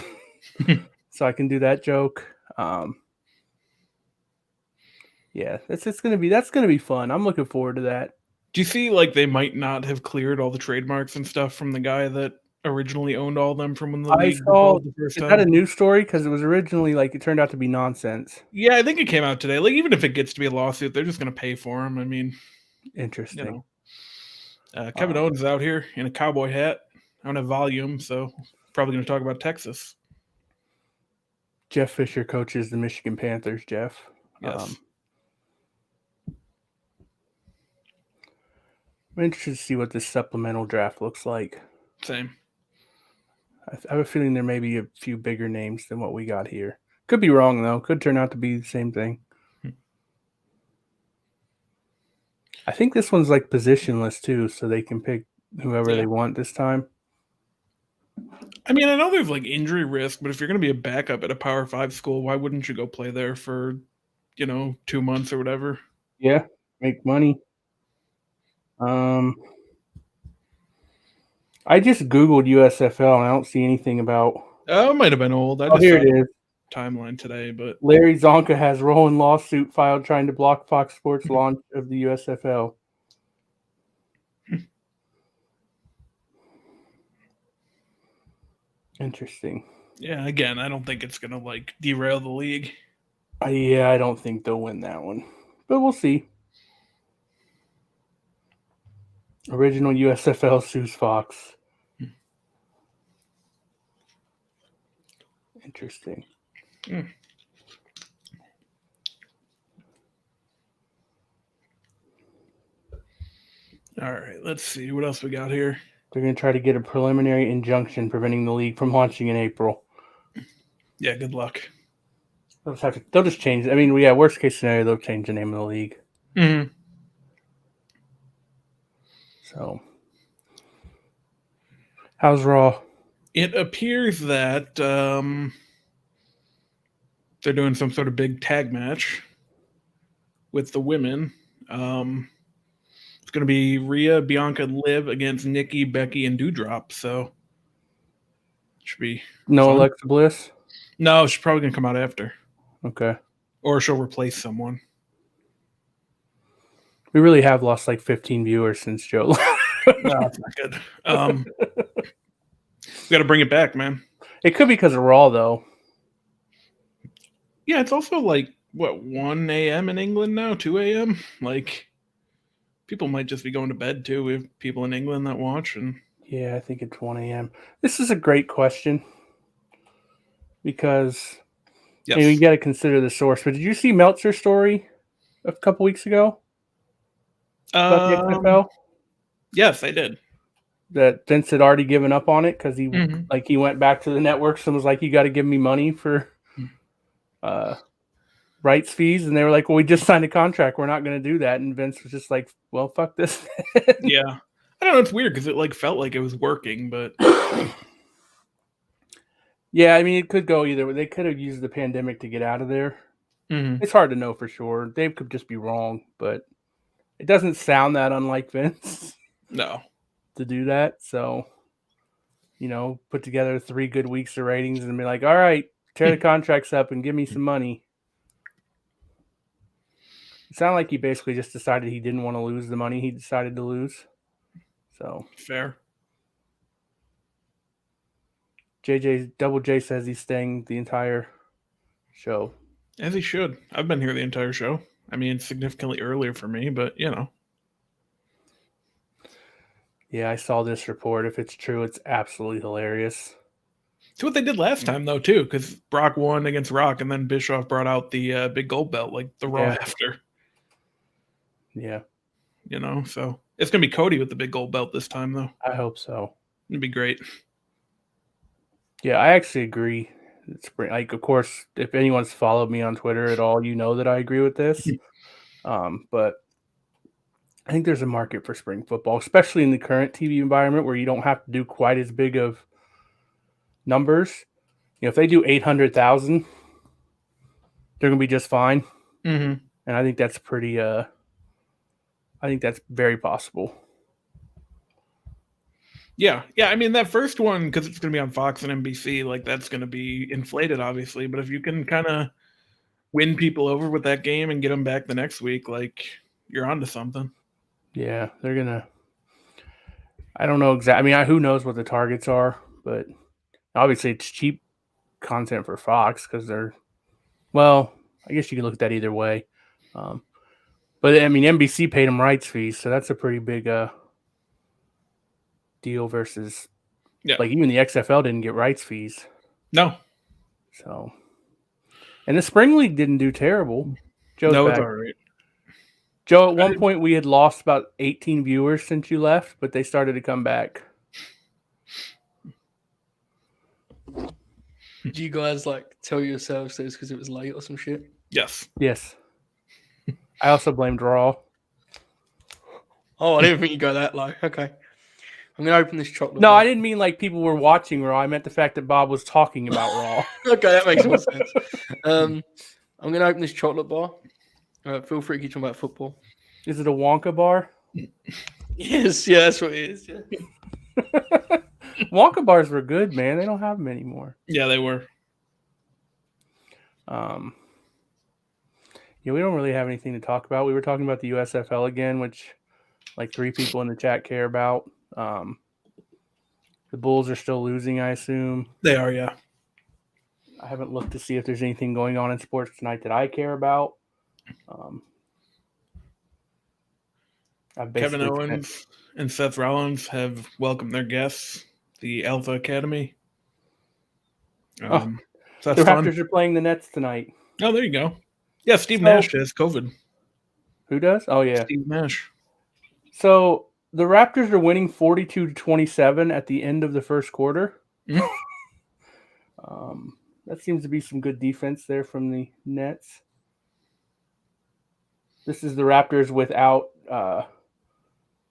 So I can do that joke. Yeah, that's gonna be fun. I'm looking forward to that. Do you see like they might not have cleared all the trademarks and stuff from the guy that originally owned all of them from when the league saw the first is time? that a news story? Because it was originally like it turned out to be nonsense. Yeah, I think it came out today. Like even if it gets to be a lawsuit, they're just gonna pay for him. I mean, Interesting. you know. Kevin Owens is out here in a cowboy hat. I don't have volume, so probably gonna talk about Texas. Jeff Fisher coaches the Michigan Panthers. Jeff. Yes. I'm interested to see what this supplemental draft looks like. Same. I have a feeling there may be a few bigger names than what we got here. Could be wrong, though. Could turn out to be the same thing. I think this one's like positionless, too, so they can pick whoever they want this time. I mean, I know there's like injury risk, but if you're going to be a backup at a Power 5 school, why wouldn't you go play there for, 2 months or whatever? Yeah, make money. I just Googled USFL and I don't see anything about. Oh, it might have been old. I Oh, just here saw it is. timeline today, but Larry Zonka has rolling lawsuit filed trying to block Fox Sports launch of the USFL. Interesting. yeah, again, I don't think it's going to like derail the league. Yeah, I don't think they'll win that one, but we'll see. Original USFL sues Fox. Interesting. All right, let's see what else we got here. They're going to try to get a preliminary injunction preventing the league from launching in April. Yeah, good luck. They'll just change. I mean, yeah, worst case scenario, they'll change the name of the league. Mm-hmm. So, how's Raw? It appears that they're doing some sort of big tag match with the women. It's going to be Rhea, Bianca, Liv against Nikki, Becky, and Doudrop. So, it should be No fun. Alexa Bliss? No, she's probably going to come out after. Okay. Or she'll replace someone. We really have lost like 15 viewers since Joe. No, that's not good. We got to bring it back, man. It could be because of Raw, though. Yeah, it's also like, 1 a.m. in England now? 2 a.m.? Like, people might just be going to bed, too. We have people in England that watch. And Yeah, I think it's 1 a.m. This is a great question because you got to consider the source. But did you see Meltzer's story a couple weeks ago about the XFL? Yes, I did. That Vince had already given up on it because he he went back to the networks and was like, "You got to give me money for rights fees," and they were like, "Well, we just signed a contract. We're not going to do that." And Vince was just like, "Well, fuck this." Yeah, I don't know. It's weird because it like felt like it was working, but yeah, I mean, it could go either way. They could have used the pandemic to get out of there. It's hard to know for sure. Dave could just be wrong, but it doesn't sound that unlike Vince. No. To do that. So, put together 3 good weeks of ratings and be like, all right, tear the contracts up and give me some money. It sounded like he basically just decided he didn't want to lose the money he decided to lose. So fair. Double J says he's staying the entire show. As he should. I've been here the entire show. I mean, significantly earlier for me, but Yeah, I saw this report. If it's true, it's absolutely hilarious. It's what they did last time, though, too, because Brock won against Rock, and then Bischoff brought out the big gold belt, like the Raw after. Yeah. So it's going to be Cody with the big gold belt this time, though. I hope so. It'd be great. Yeah, I actually agree. Like, of course, if anyone's followed me on Twitter at all, you know that I agree with this. But I think there's a market for spring football, especially in the current TV environment where you don't have to do quite as big of numbers. If they do 800,000, they're going to be just fine. Mm-hmm. And I think that's pretty, I think that's very possible. Yeah. I mean, that first one, because it's going to be on Fox and NBC, like that's going to be inflated, obviously. But if you can kind of win people over with that game and get them back the next week, like you're onto something. Yeah, they're going to. I don't know exactly. I mean, who knows what the targets are, but obviously it's cheap content for Fox because they're. Well, I guess you can look at that either way. But I mean, NBC paid them rights fees, so that's a pretty big deal versus. Yeah. Like even the XFL didn't get rights fees. No. So, and the spring league didn't do terrible. Joe's no, back. it's all right. Joe, at one point we had lost about 18 viewers since you left, but they started to come back. Do you guys tell yourselves this because it was late or some shit? Yes. Yes. I also blamed Raw. Oh, I didn't think you go that low. Okay. I'm gonna open this chocolate. No, bar. I didn't mean like people were watching Raw. I meant the fact that Bob was talking about Raw. Okay, that makes more sense. I'm gonna open this chocolate bar. Feel free to keep talking about football. Is it a Wonka bar? Yes, yeah, that's what it is. Yeah. Wonka bars were good, man. They don't have them anymore. Yeah, they were. Yeah, we don't really have anything to talk about. We were talking about the USFL again, which like 3 people in the chat care about. The Bulls are still losing, I assume. They are, yeah. I haven't looked to see if there's anything going on in sports tonight that I care about. Kevin Owens and Seth Rollins have welcomed their guests, the Alpha Academy. The Raptors Raptors are playing the Nets tonight. Oh, there you go. Yeah, Steve Nash has COVID. Who does? Oh, yeah. Steve Nash. So the Raptors are winning 42-27 at the end of the first quarter. Mm-hmm. That seems to be some good defense there from the Nets. This is the Raptors without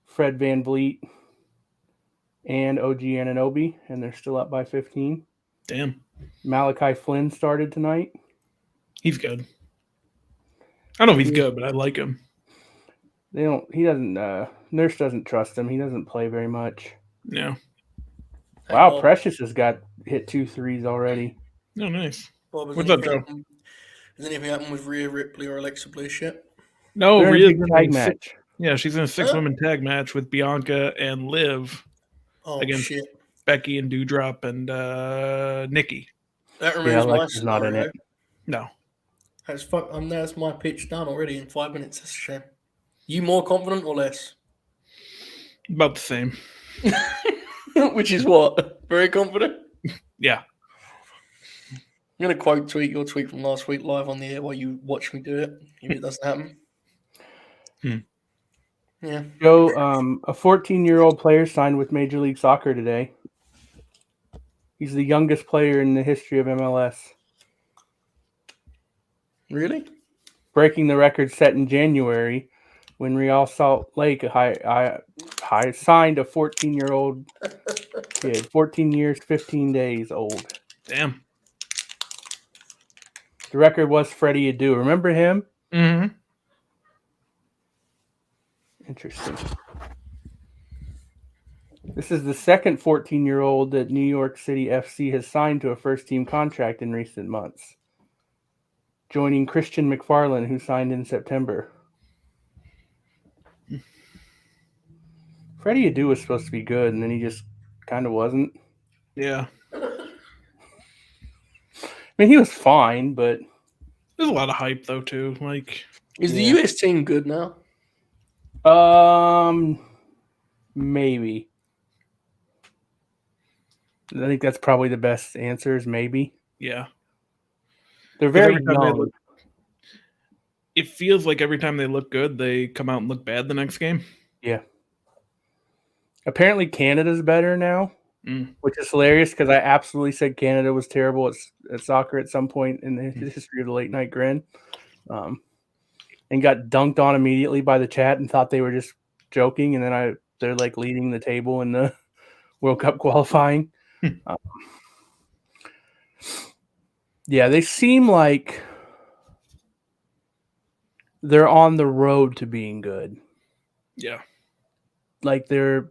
Fred VanVleet and OG Anunoby, and they're still up by 15. Damn. Malachi Flynn started tonight. He's good. I don't know if he's good, but I like him. Nurse doesn't trust him. He doesn't play very much. Yeah. Wow, Precious has hit 2 threes already. Oh, nice. Bob, What's up, Joe? Has anything happened with Rhea Ripley or Alexa Bliss yet? No, Rhea's in a tag match. Yeah, she's in a 6-woman tag match with Bianca and Liv against Becky and Doudrop and Nikki. That removes my Alexa's not in it. No. That's my pitch done already in 5 minutes. That's a shame. You more confident or less? About the same. Which is what? Very confident? Yeah. I'm going to quote tweet your tweet from last week live on the air while you watch me do it, if it doesn't happen. Yeah. Joe, a 14-year-old player signed with Major League Soccer today. He's the youngest player in the history of MLS. Really? Breaking the record set in January when Real Salt Lake signed a 14-year-old kid. 14 years, 15 days old. Damn. The record was Freddie Adu. Remember him? Mm-hmm. Interesting. This is the second 14-year-old that New York City FC has signed to a first-team contract in recent months, joining Christian McFarland, who signed in September. Freddie Adu was supposed to be good, and then he just kind of wasn't. Yeah. I mean, he was fine, but there's a lot of hype though too. Is the US team good now? Maybe. I think that's probably the best answer is maybe. Yeah. They're very young. It feels like every time they look good, they come out and look bad the next game. Yeah. Apparently Canada's better now, which is hilarious because I absolutely said Canada was terrible at soccer at some point in the history of the Late Night Grin, and got dunked on immediately by the chat and thought they were just joking, and then they're like leading the table in the World Cup qualifying. Yeah, they seem like they're on the road to being good. Yeah. Like they're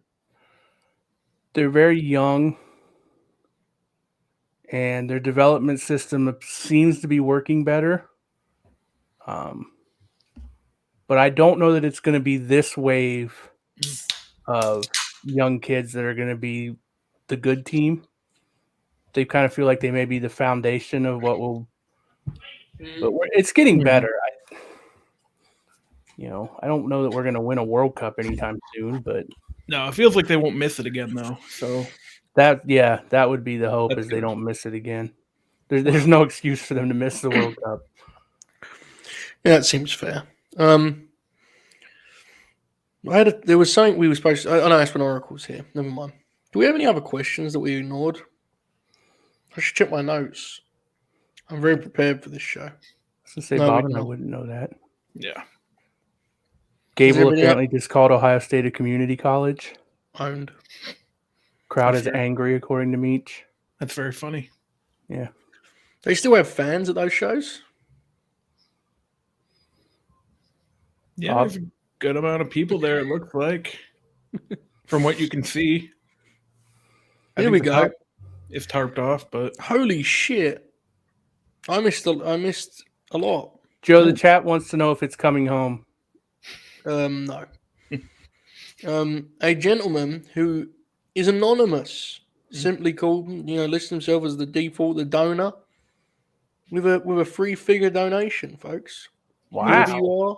very young and their development system seems to be working better. But I don't know that it's going to be this wave of young kids that are going to be the good team. They kind of feel like they may be the foundation of what will. But it's getting better. I don't know that we're going to win a World Cup anytime soon, but no, it feels like they won't miss it again though. So that would be the hope is they don't miss it again. There's no excuse for them to miss the World Cup. Yeah, that seems fair. There was something we were supposed to. I know Aspen Oracle's here. Never mind. Do we have any other questions that we ignored? I should check my notes. I'm very prepared for this show. I was going to say, Bob and I wouldn't know that. Yeah. Gable apparently just called Ohio State a community college. Owned. Crowd is angry, according to Meech. That's very funny. Yeah. They still have fans at those shows? Yeah, there's a good amount of people there, it looks like. From what you can see. Here we go. It's tarped off, but... Holy shit. I missed a lot. Joe, the chat wants to know if it's coming home. No. A gentleman who is anonymous, simply called, lists himself as the donor, with a 3-figure donation, folks. Wow. Whoever you are,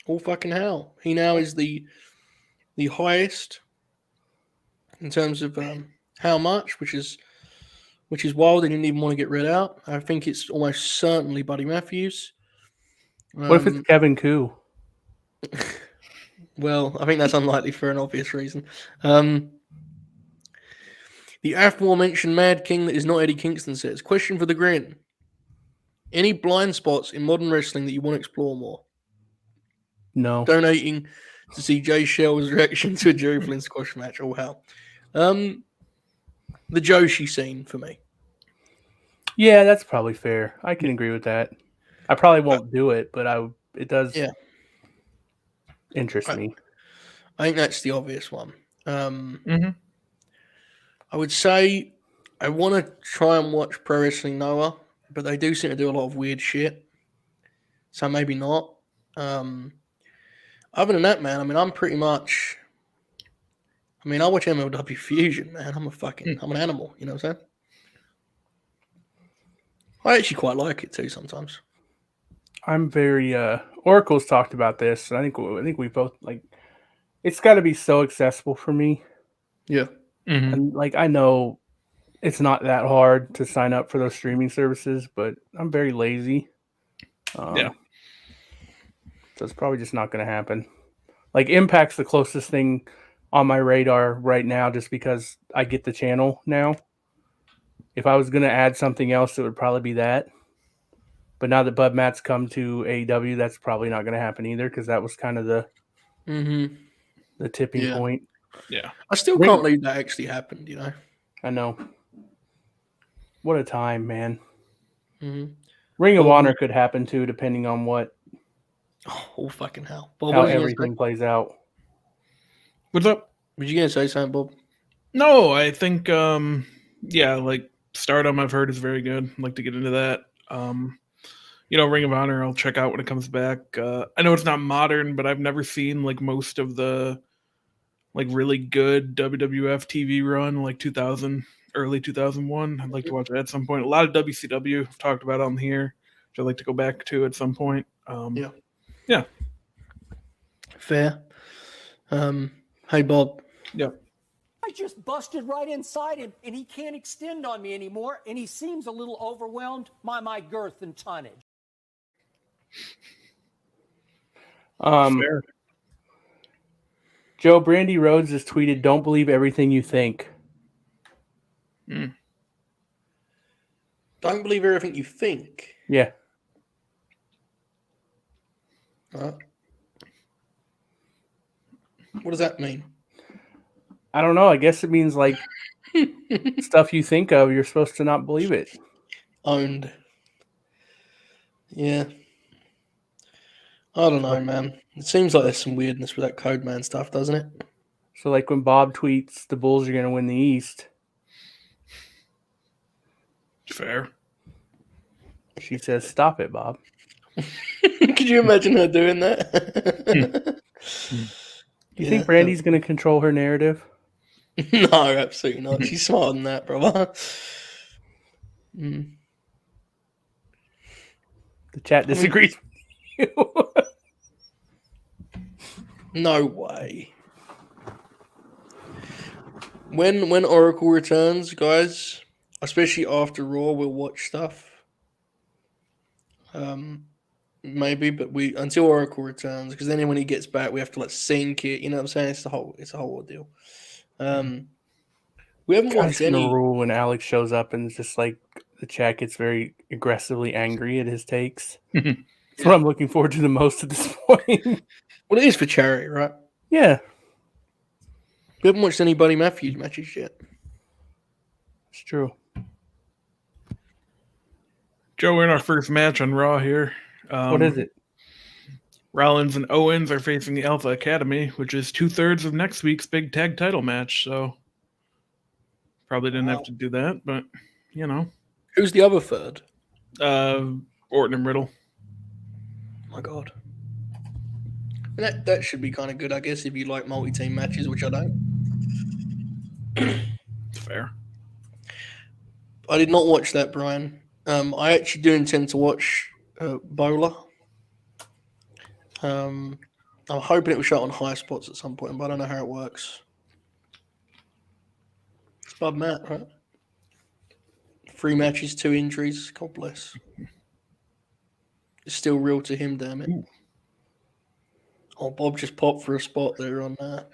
all fucking hell. He now is the highest in terms of how much, which is wild. They didn't even want to get read out. I think it's almost certainly Buddy Matthews. What if it's Kevin Koo? Well, I think that's unlikely for an obvious reason. The aforementioned Mad King that is not Eddie Kingston says, question for the Grin. Any blind spots in modern wrestling that you want to explore more? No. Donating to see Jay Shell's reaction to a Jerry Flynn squash match. Oh, hell. The Joshi scene for me. Yeah, that's probably fair. I can agree with that. I probably won't do it, but it does interest me. I think that's the obvious one. I would say I want to try and watch Pro Wrestling Noah, but they do seem to do a lot of weird shit. So maybe not. Other than that, man, I mean, I'm pretty much... I mean, I watch MLW Fusion, man. I'm an animal, you know what I'm saying? I actually quite like it too sometimes. I'm very Oracle's talked about this, and I think we both like it's got to be so accessible for me. Yeah. Mm-hmm. And like I know it's not that hard to sign up for those streaming services, but I'm very lazy. So it's probably just not going to happen. Like Impact's the closest thing on my radar right now just because I get the channel now. If I was going to add something else, it would probably be that. But now that Bud Matt's come to AEW, that's probably not going to happen either because that was kind of the tipping point. Yeah. I still can't believe that actually happened, you know? I know. What a time, man. Mm-hmm. Ring of Honor could happen too, depending on Oh, fucking hell. Bob, how everything plays out. What's up? Were you going to say something, Bob? No, I think, like Stardom I've heard is very good. I'd like to get into that. Ring of Honor I'll check out when it comes back. I know it's not modern, but I've never seen like most of the like really good WWF TV run, like 2000, early 2001. I'd like to watch that at some point. A lot of WCW I've talked about on here, which I'd like to go back to at some point. Yeah. Fair. Hey, Bob. Yeah. I just busted right inside him, and he can't extend on me anymore, and he seems a little overwhelmed by my girth and tonnage. Fair. Joe, Brandy Rhodes has tweeted, "Don't believe everything you think." Don't believe everything you think? Yeah. What does that mean? I don't know. I guess it means like stuff you think of, you're supposed to not believe it. Owned. Yeah. I don't know, man. It seems like there's some weirdness with that Codeman stuff, doesn't it? So like when Bob tweets the Bulls are going to win the East. Fair. She says, "Stop it, Bob." Could you imagine her doing that? You think Brandy's going to control her narrative? No, absolutely not. She's smarter than that, brother. The chat disagrees with you. No way. When Oracle returns, guys, especially after Raw, we'll watch stuff. Maybe, but until Oracle returns, because then when he gets back, we have to sync it. You know what I'm saying? It's a whole ordeal. We haven't watched any rule when Alex shows up and it's just like the chat gets very aggressively angry at his takes. That's what I'm looking forward to the most at this point. Well, it is for charity, right? Yeah. We haven't watched any Buddy Matthews matches yet. It's true. Joe, we're in our first match on Raw here. What is it? Rollins and Owens are facing the Alpha Academy, which is 2/3 of next week's big tag title match. So probably didn't have to do that, but you know. Who's the other third? Orton and Riddle. Oh my God. That should be kind of good, I guess, if you like multi-team matches, which I don't. Fair. I did not watch that, Brian. I actually do intend to watch Bowler. I'm hoping it will show on high spots at some point, but I don't know how it works. It's Bud Matt, right? 3 matches, 2 injuries. God bless. It's still real to him, damn it. Oh, Bob just popped for a spot there on that.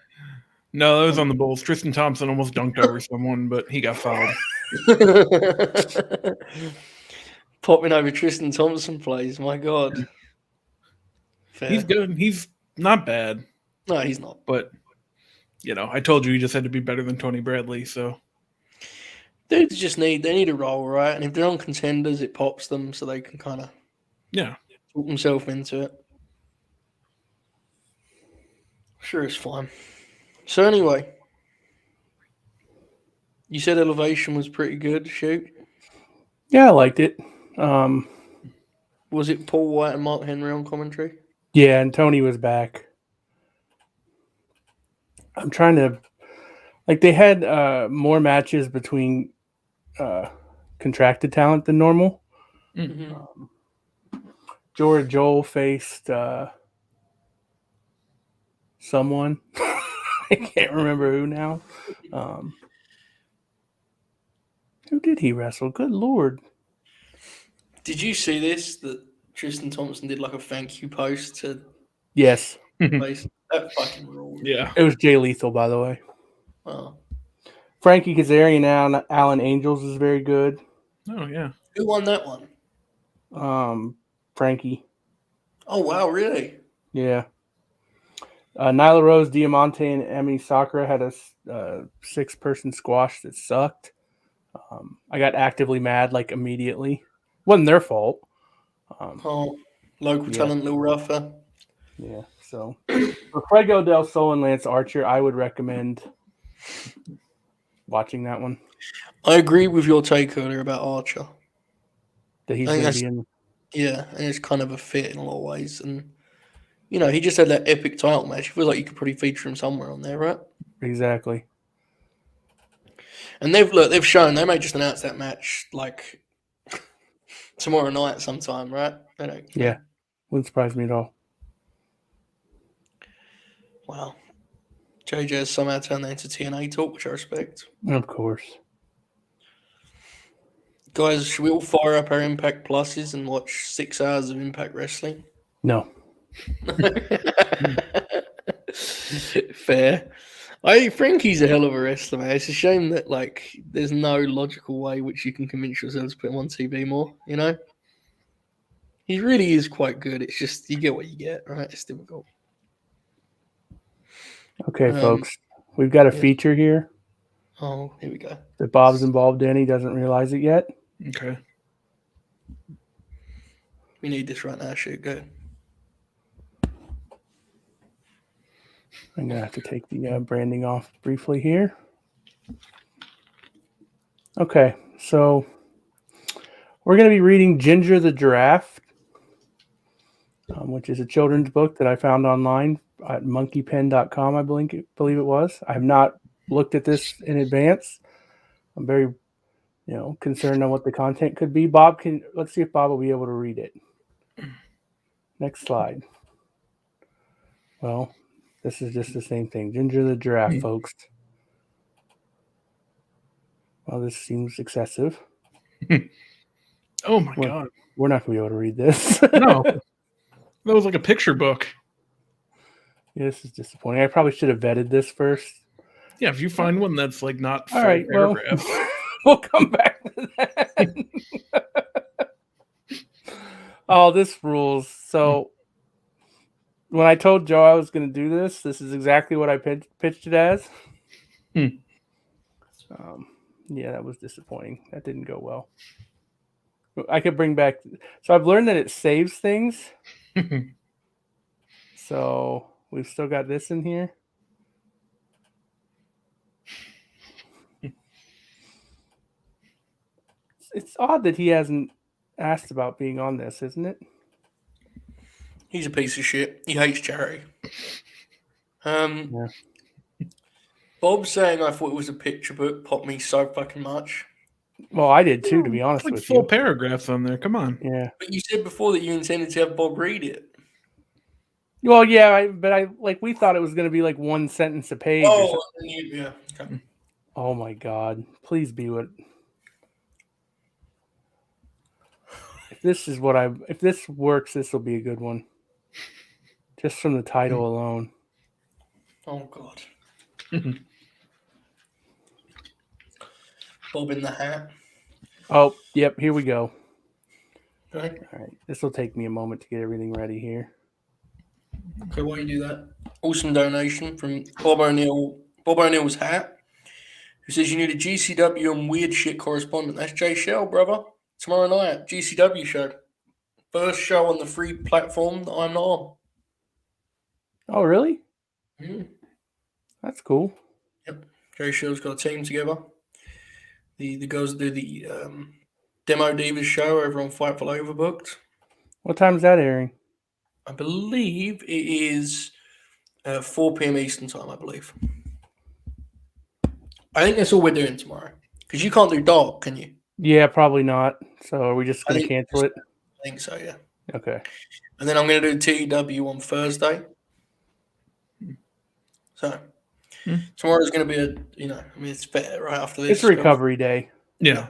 No, that was on the Bulls. Tristan Thompson almost dunked over someone, but he got fouled. Popping over Tristan Thompson plays. My God. Fair. He's good. He's not bad. No, he's not. But, you know, I told you he just had to be better than Tony Bradley, so. Dudes just need a roll, right? And if they're on contenders, it pops them so they can kind of talk themselves into it. Sure, it's fine. So anyway, you said Elevation was pretty good, shoot? Yeah, I liked it. Was it Paul White and Mark Henry on commentary? Yeah, and Tony was back. I'm trying to... Like, they had more matches between contracted talent than normal. Mm-hmm. Joel faced someone. I can't remember who now. Who did he wrestle? Good Lord. Did you see this? That Tristan Thompson did like a thank you post to Yes. place? That fucking ruled. Yeah. It was Jay Lethal, by the way. Oh. Frankie Kazarian and Alan Angels is very good. Oh, yeah. Who won that one? Frankie. Oh, wow, really? Yeah. Nyla Rose, Diamante, and Emmy Sakura had a 6-person squash that sucked. I got actively mad like immediately. Wasn't their fault. Local talent, Lil Ruffer. Yeah, so for Fuego del Sol and Lance Archer, I would recommend watching that one. I agree with your take earlier about Archer. That he's going to be in. Yeah, and it's kind of a fit in a lot of ways. And, you know, he just had that epic title match. It feels like you could probably feature him somewhere on there, right? Exactly. And they've shown, they may just announce that match like tomorrow night sometime, right? Yeah, wouldn't surprise me at all. Wow. JJ has somehow turned that into TNA talk, which I respect. Of course. Guys, should we all fire up our Impact Pluses and watch 6 hours of Impact Wrestling? No. Fair. Frankie's a hell of a wrestler, man. It's a shame that there's no logical way which you can convince yourselves to put him on TV more, you know? He really is quite good. It's just you get what you get, right? It's difficult. Okay, folks. We've got a feature here. Oh, here we go. That Bob's involved in. He doesn't realize it yet. Okay. We need this right now. Shit, go. I'm going to have to take the branding off briefly here. Okay, so we're going to be reading Ginger the Giraffe, which is a children's book that I found online at monkeypen.com, I believe it was. I have not looked at this in advance. I'm very, concerned on what the content could be. Let's see if Bob will be able to read it. Next slide. Well, this is just the same thing. Ginger the Giraffe, folks. Well, this seems excessive. Oh, my God. We're not going to be able to read this. No. That was like a picture book. Yeah, this is disappointing. I probably should have vetted this first. Yeah, if you find one that's not all right, paragraph. Well, we'll come back to that. Oh, this rules. So when I told Joe I was going to do this is exactly what I pitched it as. Yeah, that was disappointing. That didn't go well. I could bring back. So I've learned that it saves things. So we've still got this in here. It's odd that he hasn't asked about being on this, isn't it? He's a piece of shit. He hates charity. Yeah. Bob saying I thought it was a picture book popped me so fucking much. Well, I did too, to be honest like with full you. paragraphs on there. Come on. Yeah. But you said before that you intended to have Bob read it. Well, yeah, but we thought it was going to be like one sentence a page. Oh, yeah. Okay. Oh my God! Please be what. If this works, this will be a good one. Just from the title alone. Oh God. Bob in the hat. Oh, yep. Here we go. Okay. All right. This will take me a moment to get everything ready here. Okay, why don't you do that? Awesome donation from Bob O'Neill. Bob O'Neill's hat. Who says you need a GCW and weird shit correspondent? That's Jay Shell, brother. Tomorrow night, GCW show. First show on the free platform that I'm not on. Oh, really? Mm. That's cool. Yep. Jay Shell's got a team together. The girls do the Demo Divas show over on Fightful Overbooked. What time is that airing? I believe it is 4 p.m. Eastern time, I believe. I think that's all we're doing tomorrow. Because you can't do dark, can you? Yeah, probably not. So are we just going to cancel it? I think so, yeah. Okay. And then I'm going to do TW on Thursday. So tomorrow's going to be it's fair right after this. It's a recovery day. Yeah.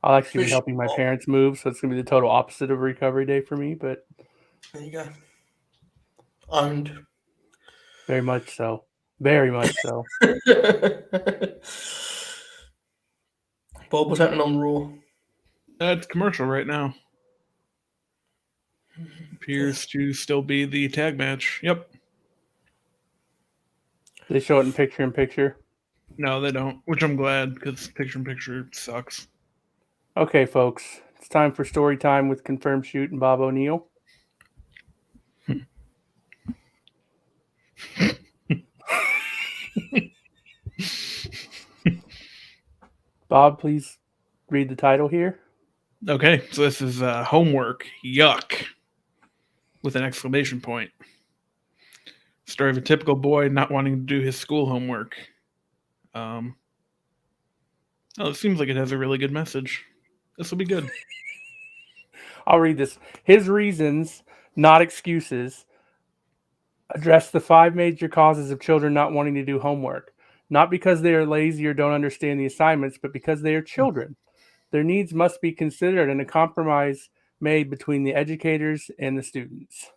I'll actually be helping my parents move, so it's going to be the total opposite of a recovery day for me, but there you go. Owned. Very much so. Very much so. Bob, what's happening on Raw? It's commercial right now. Appears to still be the tag match. Yep. They show it in picture. No, they don't, which I'm glad, because picture sucks. Okay, folks. It's time for story time with Confirmed Shoot and Bob O'Neill. Bob, please read the title here. Okay, so this is Homework. Yuck. With an exclamation point. Story of a typical boy not wanting to do his school homework. It seems like it has a really good message. This will be good. I'll read this. His reasons, not excuses, address the 5 major causes of children not wanting to do homework. Not because they are lazy or don't understand the assignments, but because they are children. Their needs must be considered and a compromise made between the educators and the students.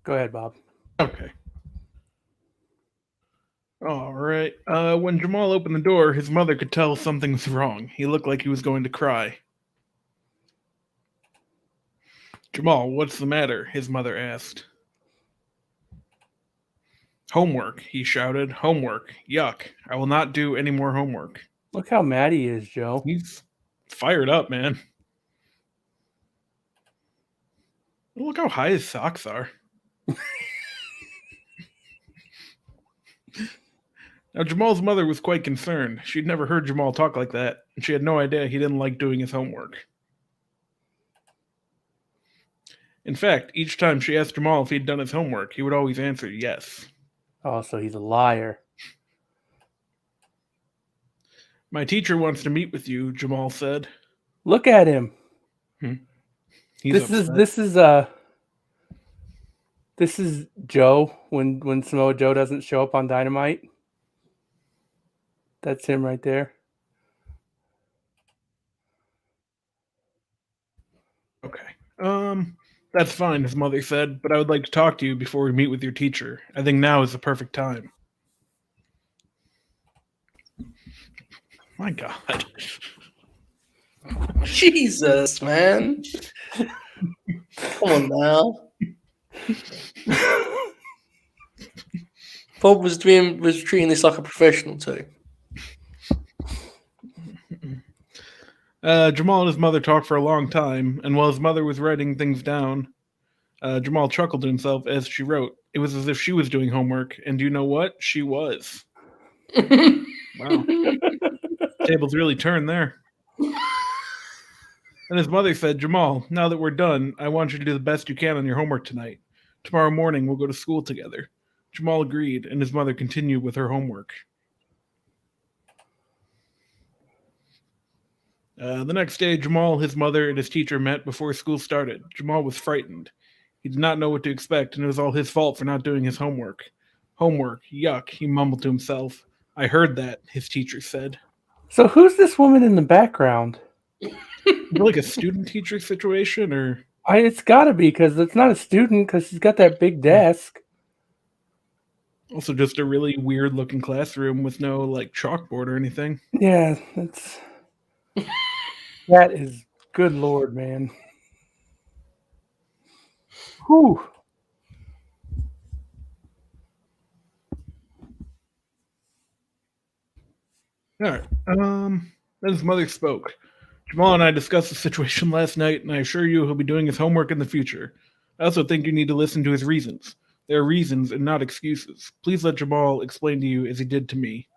Go ahead, Bob. Okay. All right. When Jamal opened the door, his mother could tell something was wrong. He looked like he was going to cry. Jamal, what's the matter? His mother asked. Homework, he shouted. Homework. Yuck. I will not do any more homework. Look how mad he is, Joe. He's fired up, man. Look how high his socks are. Now, Jamal's mother was quite concerned. She'd never heard Jamal talk like that, and she had no idea he didn't like doing his homework. In fact, each time she asked Jamal if he'd done his homework, he would always answer yes. Oh, so he's a liar. My teacher wants to meet with you, Jamal said. Look at him. This is Joe when Samoa Joe doesn't show up on Dynamite. That's him right there. Okay. That's fine, his mother said, but I would like to talk to you before we meet with your teacher. I think now is the perfect time. My God. Jesus, man. Come on now. Bob was treating this like a professional too. Jamal and his mother talked for a long time, and while his mother was writing things down, Jamal chuckled to himself as she wrote. It was as if she was doing homework, and do you know what? She was. Wow. Tables really turned there. And his mother said, Jamal, now that we're done, I want you to do the best you can on your homework tonight. Tomorrow morning, we'll go to school together. Jamal agreed, and his mother continued with her homework. The next day, Jamal, his mother, and his teacher met before school started. Jamal was frightened. He did not know what to expect, and it was all his fault for not doing his homework. Homework, yuck, he mumbled to himself. I heard that, his teacher said. So who's this woman in the background? Like a student-teacher situation, or? It's got to be, because it's not a student, because she's got that big desk. Also just a really weird-looking classroom with no, like, chalkboard or anything. Yeah, that is, good Lord, man. Whew. All right. Then his mother spoke. Jamal and I discussed the situation last night, and I assure you he'll be doing his homework in the future. I also think you need to listen to his reasons. There are reasons and not excuses. Please let Jamal explain to you as he did to me.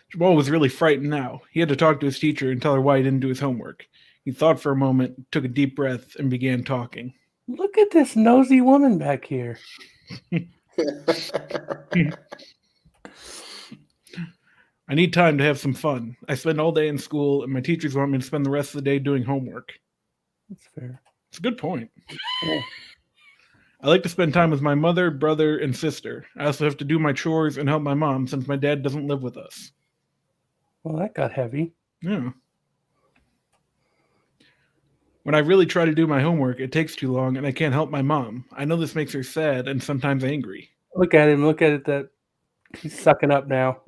Jamal was really frightened now. He had to talk to his teacher and tell her why he didn't do his homework. He thought for a moment, took a deep breath, and began talking. Look at this nosy woman back here. I need time to have some fun. I spend all day in school, and my teachers want me to spend the rest of the day doing homework. That's fair. It's a good point. Yeah. I like to spend time with my mother, brother, and sister. I also have to do my chores and help my mom since my dad doesn't live with us. Well, that got heavy. Yeah. When I really try to do my homework, it takes too long, and I can't help my mom. I know this makes her sad and sometimes angry. Look at him. Look at it. That he's sucking up now.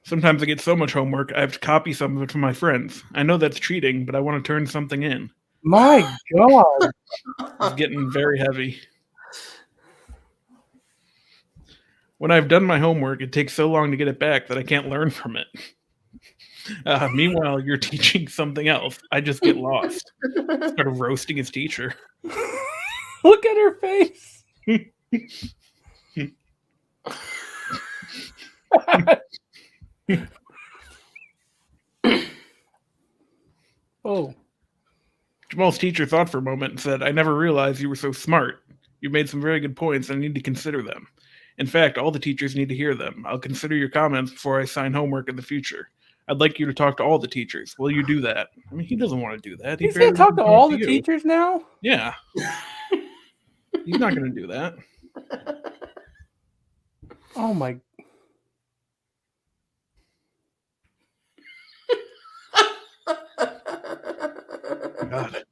Sometimes I get so much homework, I have to copy some of it from my friends. I know that's cheating, but I want to turn something in. My God. It's getting very heavy. When I've done my homework, it takes so long to get it back that I can't learn from it. Meanwhile, you're teaching something else. I just get lost. Started roasting his teacher. Look at her face. Oh. Jamal's teacher thought for a moment and said, I never realized you were so smart. You made some very good points and I need to consider them. In fact, all the teachers need to hear them. I'll consider your comments before I assign homework in the future. I'd like you to talk to all the teachers. Will you do that? I mean, he doesn't want to do that. He's going to talk to all the teachers now? Yeah. He's not going to do that. Oh, my. God.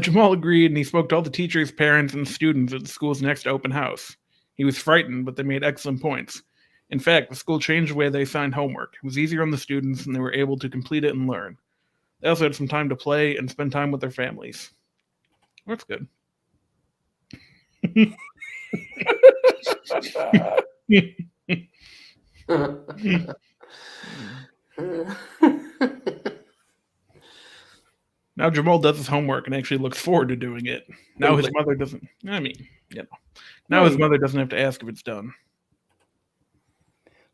Jamal agreed, and he spoke to all the teachers, parents, and students at the school's next open house. He was frightened, but they made excellent points. In fact, the school changed the way they assigned homework. It was easier on the students, and they were able to complete it and learn. They also had some time to play and spend time with their families. That's good. Now Jamal does his homework and actually looks forward to doing it. Now his mother doesn't. I mean, you know. Now his mother doesn't have to ask if it's done.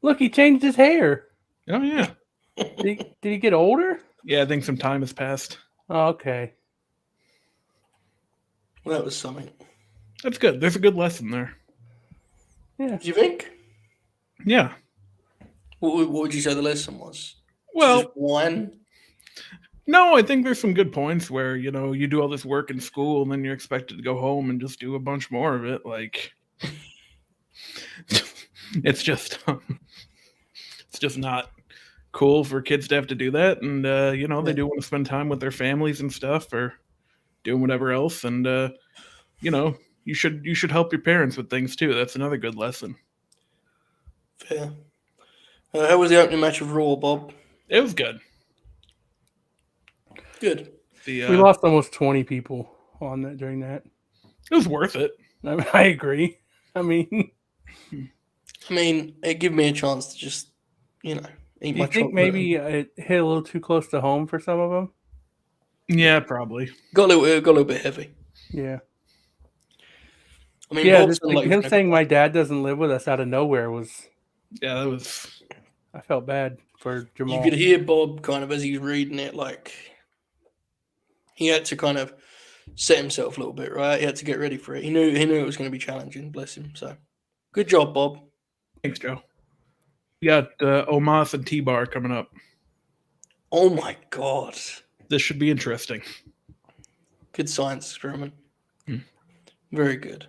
Look, he changed his hair. Oh, yeah. Did he get older? Yeah, I think some time has passed. Oh, okay. Well, that was something. That's good. There's a good lesson there. Yeah. Do you think? Yeah. What would you say the lesson was? Well, just one? No, I think there's some good points where, you know, you do all this work in school and then you're expected to go home and just do a bunch more of it. Like, it's just not cool for kids to have to do that. And, you know, they do want to spend time with their families and stuff or doing whatever else. And, you know, you should help your parents with things too. That's another good lesson. Fair. How was the opening match of Raw, Bob? It was good. Good. We lost almost 20 people on that during that. It was worth it. I agree. I mean, it gave me a chance to just, eat do my you think chocolate. maybe it hit a little too close to home for some of them? Yeah, probably. Got a little bit heavy. Yeah. Bob's him saying my dad doesn't live with us out of nowhere was. Yeah, that was. I felt bad for Jamal. You could hear Bob kind of as he's reading it, like he had to kind of set himself a little bit, right? He had to get ready for it. He knew it was going to be challenging. Bless him. So, good job, Bob. Thanks, Joe. We got Omos and T-Bar coming up. Oh my God! This should be interesting. Good science experiment. Very good.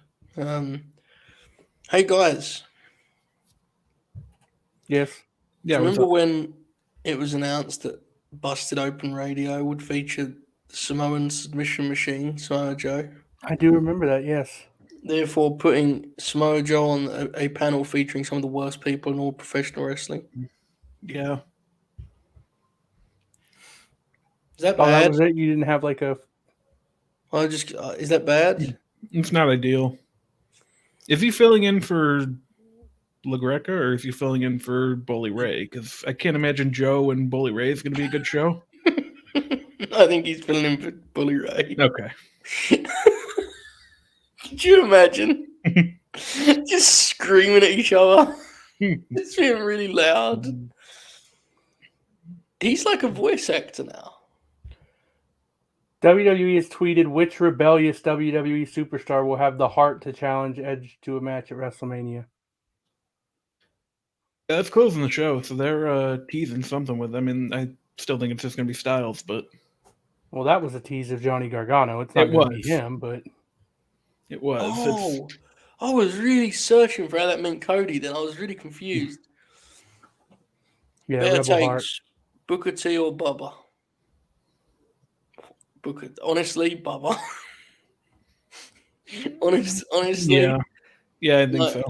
Hey guys. Yes. Yeah. Remember when it was announced that Busted Open Radio would feature the Samoan submission machine, Samoa Joe? I do remember that, yes. Therefore, putting Samoa Joe on a panel featuring some of the worst people in all professional wrestling. Yeah. Is that bad? That was it? You didn't have like a... is that bad? It's not ideal. Is he filling in for LaGreca or is he filling in for Bully Ray? Because I can't imagine Joe and Bully Ray is going to be a good show. I think he's filling in for Bully Ray. Okay. Could you imagine? Just screaming at each other. It's being really loud. He's like a voice actor now. WWE has tweeted which rebellious WWE superstar will have the heart to challenge Edge to a match at WrestleMania. Yeah, that's closing the show, so they're teasing something with them. I still think it's just going to be Styles, but... Well, that was a tease of Johnny Gargano. It's not going to be him, but... It was. Oh, I was really searching for how that meant Cody then. I was really confused. Yeah, Better Rebel Heart. Booker T or Bubba? Honestly, Bubba. Honestly. Yeah, I think so.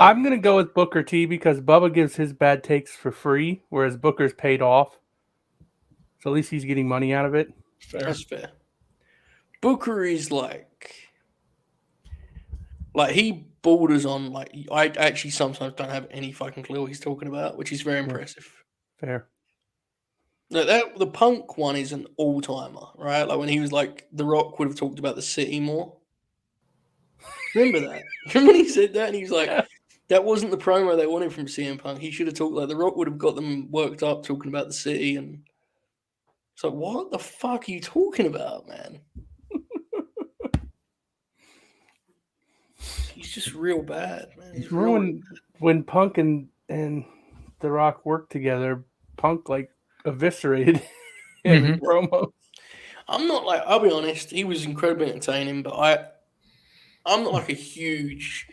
I'm going to go with Booker T because Bubba gives his bad takes for free, whereas Booker's paid off. So at least he's getting money out of it. Fair. That's fair. Booker is like he borders on I actually sometimes don't have any fucking clue what he's talking about, which is very impressive. Fair. The Punk one is an all-timer, right? Like when he was like, The Rock would have talked about the city more. Remember that? Remember when he said that and he was like, that wasn't the promo they wanted from CM Punk. He should have talked The Rock would have got them worked up talking about the city, and it's like, what the fuck are you talking about, man? He's just real bad, man. He's when Punk and The Rock worked together, Punk eviscerated him in promos. I'm not I'll be honest, he was incredibly entertaining, but I'm not a huge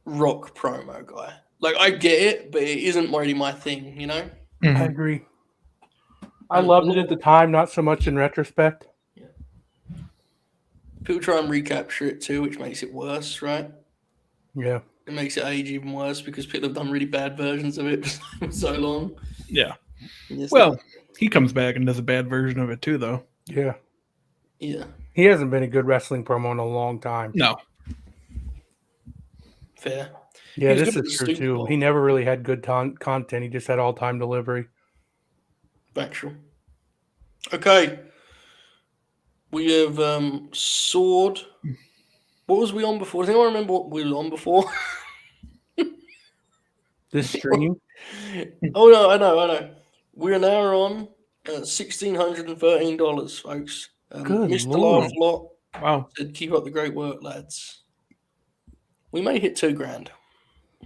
Rock promo guy. I get it, but it isn't really my thing, you know? Mm-hmm. I agree. I loved it at the time, not so much in retrospect. Yeah. People try and recapture it too, which makes it worse, right? Yeah. It makes it age even worse because people have done really bad versions of it for so long. Yeah. Well, he comes back and does a bad version of it too, though. Yeah. Yeah. He hasn't been a good wrestling promo in a long time. No. Fair. Yeah, this is true too. He never really had good content. He just had all-time delivery. Factual. Okay. We have Sword. What was we on before? Does anyone remember what we were on before? This stream? Oh, no, I know. We are now on $1,613, folks. Good Mr. Lord. Laugh Lot Wow. said, keep up the great work, lads. We may hit $2,000. I'm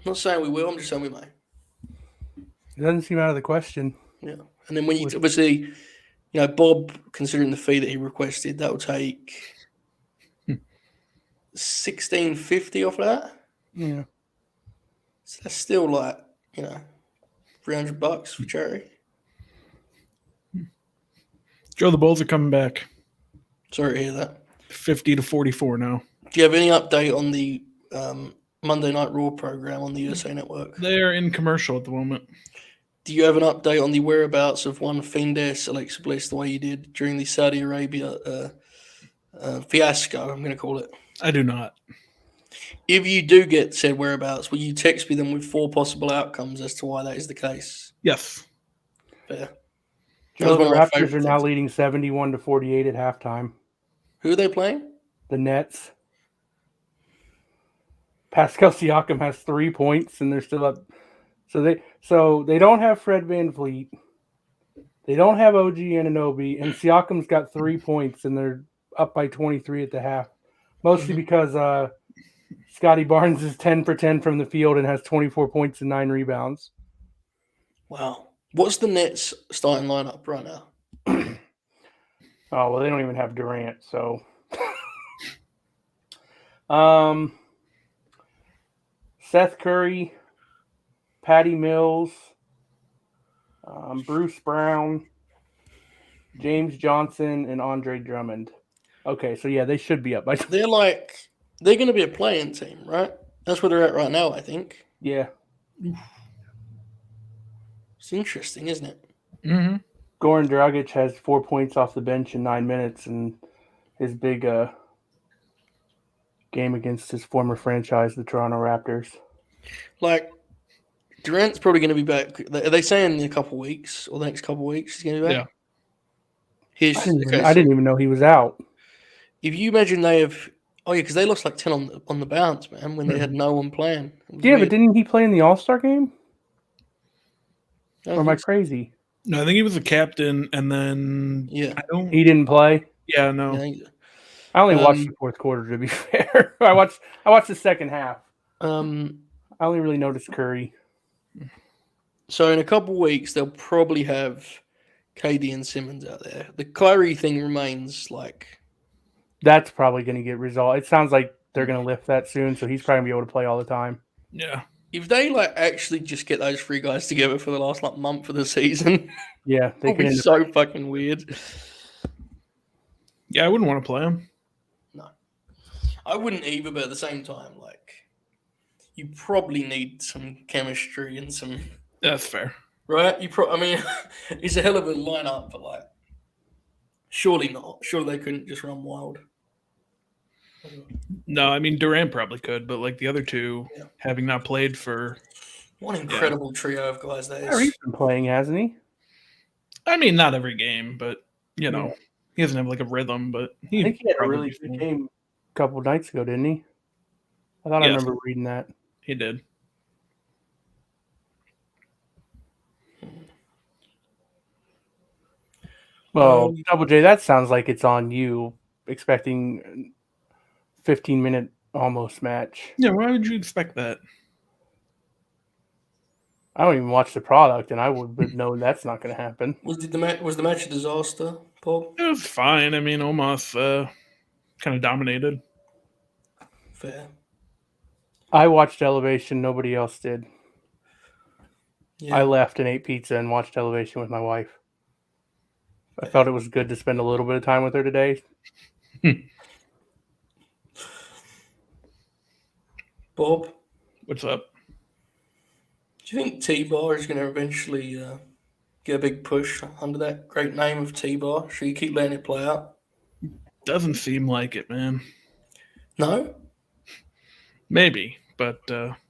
not saying we will, I'm just saying we may. It doesn't seem out of the question. Yeah. And then when you obviously, Bob, considering the fee that he requested, that will take $1,650 off of that. Yeah. So that's still $300 for charity. Joe, the Bulls are coming back. Sorry to hear that. 50-44 now. Do you have any update on the Monday Night Raw program on the USA Network? They're in commercial at the moment. do you have an update on the whereabouts of one Fiendess Alexa Bliss the way you did during the Saudi Arabia fiasco? I'm going to call it. I do not. If you do get said whereabouts, will you text me them with 4 possible outcomes as to why that is the case? Yes. Fair. Joe, the Raptors are now leading 71-48 at halftime. Who are they playing? The Nets. Pascal Siakam has 3 points, and they're still up. So they don't have Fred VanVleet. They don't have OG Anunoby, and Siakam's got 3 points, and they're up by 23 at the half. Mostly because Scotty Barnes is 10 for 10 from the field and has 24 points and 9 rebounds. Wow. What's the Nets starting lineup right now? Oh, well, they don't even have Durant, so. Seth Curry, Patty Mills, Bruce Brown, James Johnson, and Andre Drummond. Okay, so yeah, they should be up by. They're going to be a playing team, right? That's where they're at right now, I think. Yeah. It's interesting, isn't it? Mm-hmm. Goran Dragic has 4 points off the bench in 9 minutes, and his big game against his former franchise, the Toronto Raptors. Like, Durant's probably going to be back. Are they saying in a couple of weeks or the next couple of weeks he's going to be back? Yeah. I didn't even know he was out. If you imagine they have, because they lost like 10 on the bounce, man, when they had no one playing. Yeah, weird. But didn't he play in the All-Star game? Or am I crazy? No, I think he was the captain, and then he didn't play. Yeah, no. I only watched the fourth quarter. To be fair, I watched the second half. I only really noticed Curry. So in a couple of weeks, they'll probably have KD and Simmons out there. The Kyrie thing remains like. That's probably going to get resolved. It sounds like they're going to lift that soon, so he's probably going to be able to play all the time. Yeah. If they actually just get those 3 guys together for the last month of the season, yeah, they could be so fucking weird. Yeah, I wouldn't want to play them. No, I wouldn't either. But at the same time, you probably need some chemistry and some. That's fair, right? It's a hell of a lineup, but surely not. Surely they couldn't just run wild. No, Durant probably could, but the other two, having not played for. What an incredible trio of guys that is. Kyrie's been playing, hasn't he? Not every game, but he doesn't have a rhythm. But I think he had a really good game a couple nights ago, didn't he? I thought I remember reading that. He did. Well, Double J, that sounds like it's on you expecting 15-minute almost match. Yeah, why would you expect that? I don't even watch the product, and I would know that's not going to happen. Was the match a disaster, Paul? It was fine. Omos kind of dominated. Fair. I watched Elevation. Nobody else did. Yeah. I left and ate pizza and watched Elevation with my wife. I felt it was good to spend a little bit of time with her today. Bob? What's up? Do you think T-Bar is going to eventually get a big push under that great name of T-Bar? Should you keep letting it play out? Doesn't seem like it, man. No? Maybe, but, I'm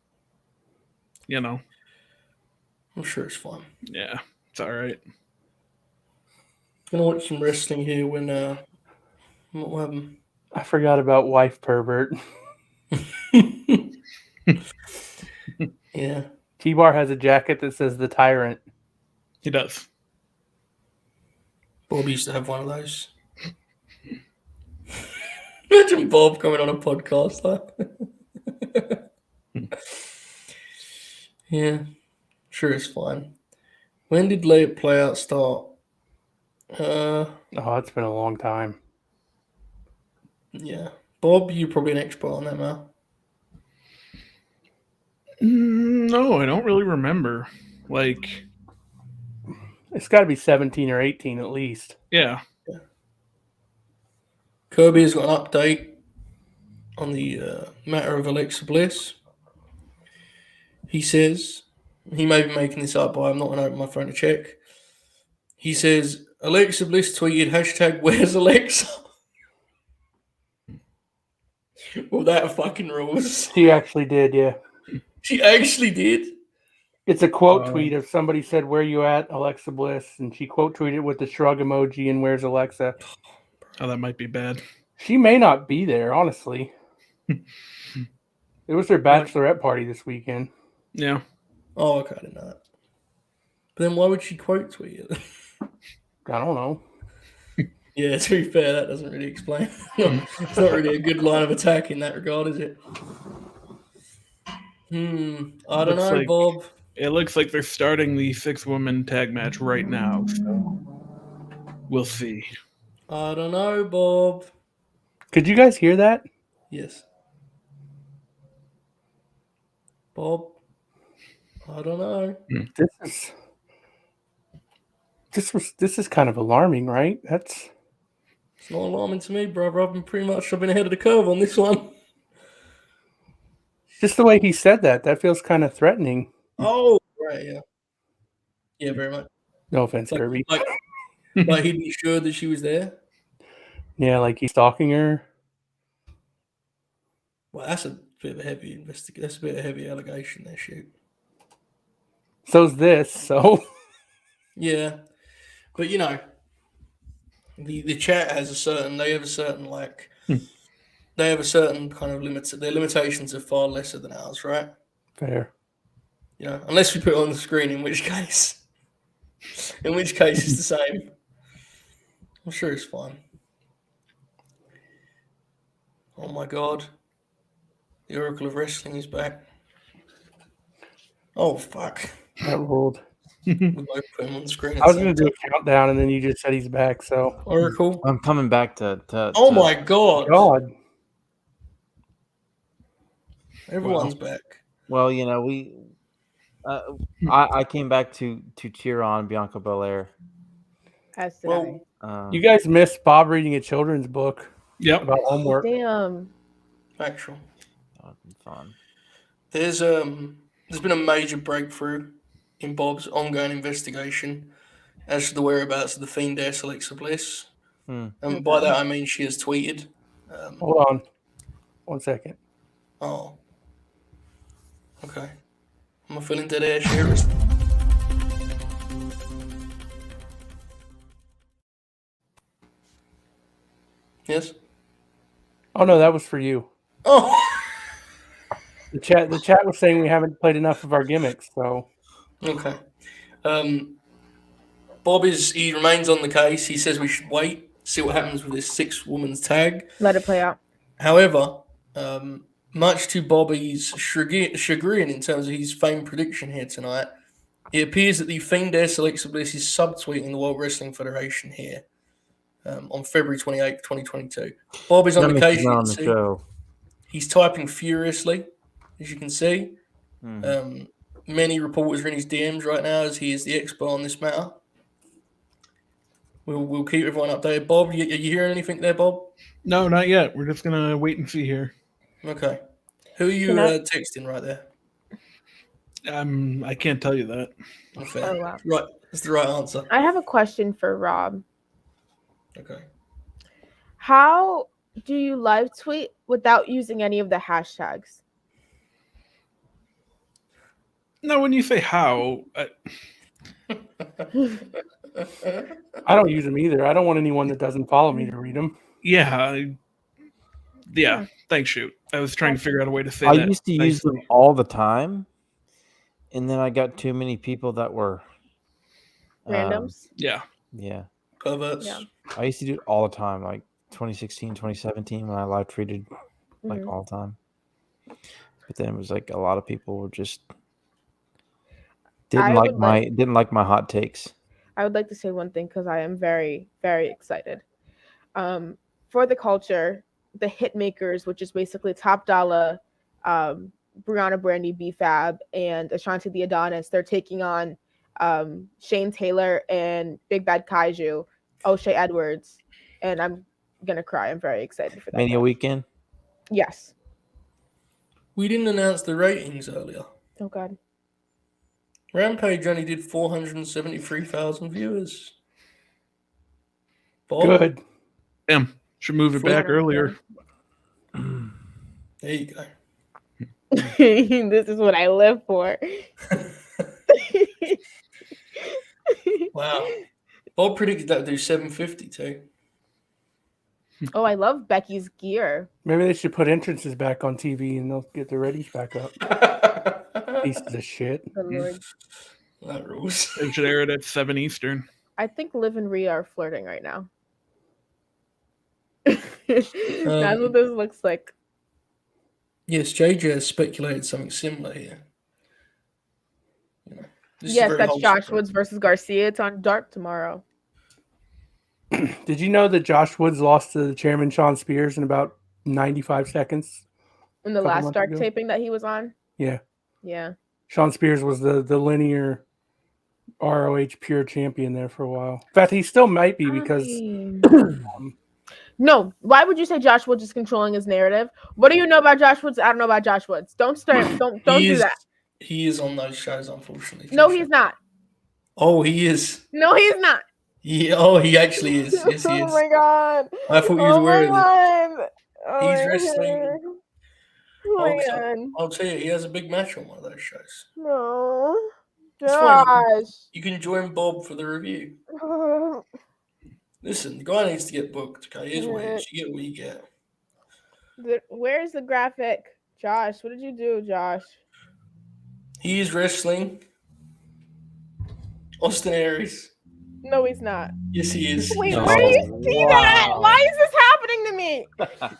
sure it's fine. Yeah, it's all right. Gonna watch some wrestling here when what will happen? I forgot about wife pervert. Yeah. T-Bar has a jacket that says the Tyrant. He does. Bob used to have one of those. Imagine Bob coming on a podcast. Yeah. Sure, it's fine. When did Lay It Play Out start? It's been a long time. Yeah. Bob, you're probably an expert on that now. No, I don't really remember. It's got to be 17 or 18 at least. Yeah. Kirby has got an update on the matter of Alexa Bliss. He says, he may be making this up, but I'm not going to open my phone to check. He says, Alexa Bliss tweeted, hashtag where's Alexa? Well, that fucking rules. She actually did, yeah. She actually did? It's a quote tweet of somebody said, where you at, Alexa Bliss? And she quote tweeted with the shrug emoji and where's Alexa? Oh, that might be bad. She may not be there, honestly. It was their bachelorette party this weekend. Yeah. Oh, okay, I didn't know that. But then why would she quote tweet it? I don't know. Yeah, to be fair, that doesn't really explain. It's not really a good line of attack in that regard, is it? I don't know, Bob. It looks like they're starting the 6-woman tag match right now, so we'll see. I don't know, Bob. Could you guys hear that? Yes. Bob, I don't know. This is kind of alarming, right? It's not alarming to me, brother. I've been ahead of the curve on this one. Just the way he said that feels kind of threatening. Oh, right, yeah. Yeah, very much. No offense, Kirby. Like he'd be sure that she was there? Yeah, like he's stalking her. Well, that's a bit of a heavy investigation. That's a bit of a heavy allegation there, shoot. So's this, so... Yeah. But, you know, the chat has they have a certain kind of limits. Their limitations are far lesser than ours, right? Fair. You know, unless we put it on the screen, in which case it's the same. I'm sure it's fine. Oh my God. The Oracle of Wrestling is back. Oh, fuck. That ruled. We might put him on the screen. I was going to do a countdown, and then you just said he's back, so... Oracle. I'm coming back to oh, my God. Everyone's back. Well, you know, I came back to cheer on Bianca Belair. As did you guys missed Bob reading a children's book. Yep. About homework. Damn. Actual. That would be fun. There's been a major breakthrough in Bob's ongoing investigation as to the whereabouts of the fiendess Alexa Bliss. And by that I mean she has tweeted. Hold on. 1 second. Oh. Okay. Am I feeling dead air here? Yes? Oh, no, that was for you. Oh! The chat was saying we haven't played enough of our gimmicks, so... Okay. Bob he remains on the case. He says we should wait, see what happens with this 6-woman's tag. Let it play out. However, much to Bobby's chagrin in terms of his fame prediction here tonight, it appears that the fiendess Alexa Bliss is subtweeting the World Wrestling Federation here on February 28th, 2022. Bob is on the case. On the show. He's typing furiously, as you can see. Many reporters are in his DMs right now as he is the expert on this matter. We'll keep everyone updated. Bob, are you hearing anything there, Bob? No, not yet. We're just going to wait and see here. Okay. Who are you texting right there? I can't tell you that. Okay. Oh, wow. Right. That's the right answer. I have a question for Rob. Okay. How do you live tweet without using any of the hashtags? No, when you say how... I don't use them either. I don't want anyone that doesn't follow me to read them. Yeah. Thanks, shoot. I was trying to figure out a way to say that. I used to use them all the time, and then I got too many people that were randoms. Yeah. Perverts. Yeah. I used to do it all the time, like 2016, 2017, when I live tweeted like all the time. But then it was like a lot of people were just didn't like my hot takes. I would like to say one thing because I am very, very excited. For the culture, the hit makers, which is basically Top Dollar, Brianna Brandy, B-Fab, and Ashanti the Adonis, they're taking on Shane Taylor and Big Bad Kaiju, O'Shea Edwards, and I'm gonna cry. I'm very excited for that. Mania weekend? Yes. We didn't announce the ratings earlier. Oh God. Rampage only did 473,000 viewers. Bob? Good. Damn, should move it back earlier. There you go. This is what I live for. Wow. Bob predicted that would do 750 too. Oh, I love Becky's gear. Maybe they should put entrances back on TV and they'll get their ratings back up. Pieces of shit. Oh, Lord. That rules. They should air it at 7 Eastern. I think Liv and Rhea are flirting right now. That's what this looks like. Yes, JJ has speculated something similar here. You know, yes, that's Josh Woods versus Garcia. It's on Dark tomorrow. Did you know that Josh Woods lost to the chairman Sean Spears in about 95 seconds? In the last Dark taping that he was on? Yeah. Yeah. Sean Spears was the linear ROH pure champion there for a while. In fact, he still might be because... No, why would you say Josh Woods is controlling his narrative? What do you know about Josh Woods? I don't know about Josh Woods. Don't start. Don't do that. He is on those shows, unfortunately. No, he's not. Oh, he is. No, he's not. He actually is. Yes, he is. Oh my god! I thought you was aware of that. Oh, he's wrestling. Oh my god! I'll tell you, he has a big match on one of those shows. No, Josh. You can join Bob for the review. Listen, the guy needs to get booked. Okay, here's what it is. You get what you get. Where's the graphic, Josh? What did you do, Josh? He is wrestling Austin Aries. No, he's not. Yes, he is. Wait, where do you see that? Why is this happening to me?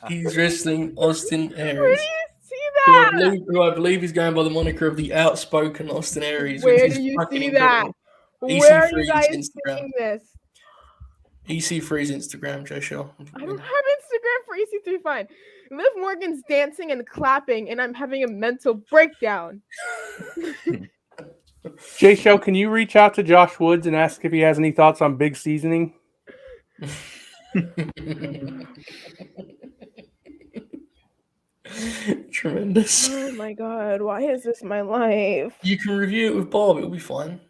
He's wrestling Austin Aries. Where do you see that? Who I believe is going by the moniker of the outspoken Austin Aries. Where do you see that? Where are you guys seeing this? EC3's Instagram, Jay Shell. I don't have Instagram for EC3. Fine. Liv Morgan's dancing and clapping, and I'm having a mental breakdown. Jay Show, can you reach out to Josh Woods and ask if he has any thoughts on big seasoning? Tremendous. Oh my god, why is this my life? You can review it with Bob, it'll be fine.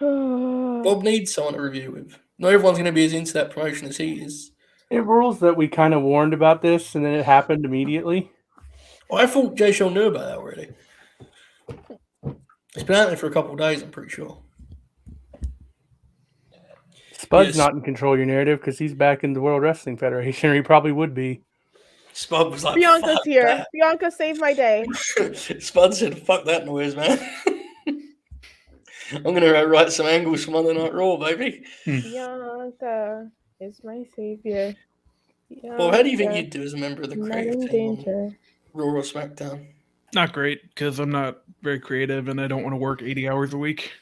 Bob needs someone to review with. Not everyone's going to be as into that promotion as he is. It rules that we kind of warned about this and then it happened immediately. I thought Jay Shell knew about that already. It's been out there for a couple of days, I'm pretty sure. Spud's not in control of your narrative because he's back in the World Wrestling Federation, or he probably would be. Spud was like, Bianca's here. That. Bianca saved my day. Spud said, fuck that noise, man. I'm going to write some angles from Monday Night Raw, baby. Bianca is my savior. Well, how do you think you'd do as a member of the creative team on Raw or SmackDown? Not great, because I'm not very creative and I don't want to work 80 hours a week.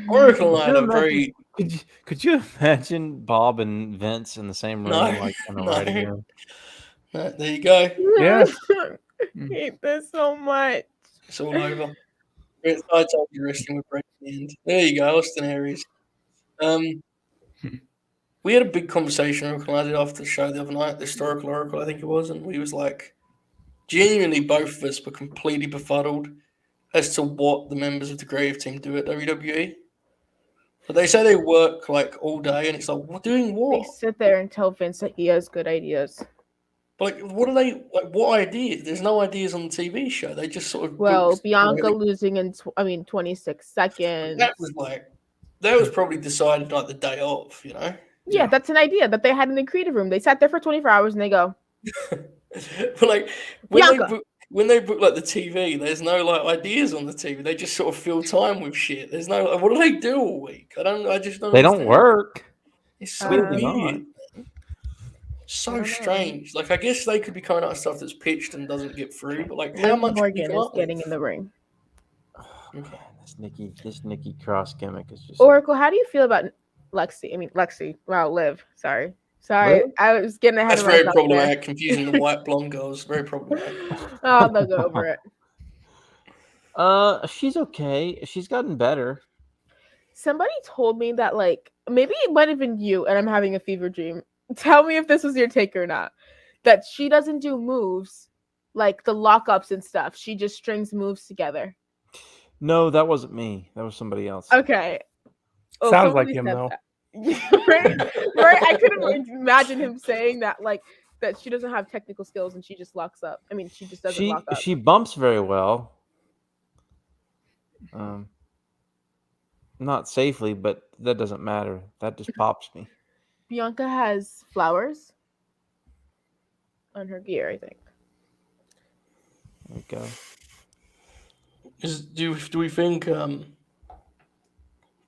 Oracle and I are very... Could you imagine Bob and Vince in the same room, like in a writing room? No, there you go. Yeah. I hate this so much. It's all over. I told you wrestling with Brett at the end. There you go, Austin Aries. We had a big conversation, Oracle and I did after the show the other night, the Historical Oracle, I think it was, and we was like, genuinely both of us were completely befuddled as to what the members of the creative team do at WWE. But they say they work like all day, and it's like, what doing what? They sit there and tell Vince that he has good ideas. But like, what are they like? What ideas? There's no ideas on the TV show. They just sort of Bianca losing in 26 seconds. That was probably decided like the day of, you know. Yeah, that's an idea that they had in the creative room. They sat there for 24 hours and they go. But like when they book like the TV, there's no like ideas on the TV. They just sort of fill time with shit. There's no like, what do they do all week? I just don't. They don't work. It's so weird. So strange. Like I guess they could be coming out of stuff that's pitched and doesn't get through. But like, how much Morgan is getting in the ring? Okay. This Nikki Cross gimmick is just Oracle. How do you feel about Lexi? Wow, Liv. Sorry. Liv? I was getting ahead of myself. That's very problematic. Confusing the white blonde girls. Very problematic. Oh, they'll go over it. She's okay. She's gotten better. Somebody told me that, like, maybe it might have been you, and I'm having a fever dream. Tell me if this was your take or not. That she doesn't do moves like the lockups and stuff. She just strings moves together. No, that wasn't me. That was somebody else. Okay. Oh, Sounds like somebody him said though. that. right. I couldn't imagine him saying that, like that she doesn't have technical skills and she just locks up. I mean, she just doesn't lock up. She bumps very well. Not safely, but that doesn't matter. That just pops me. Bianca has flowers on her gear, I think. There we go. Do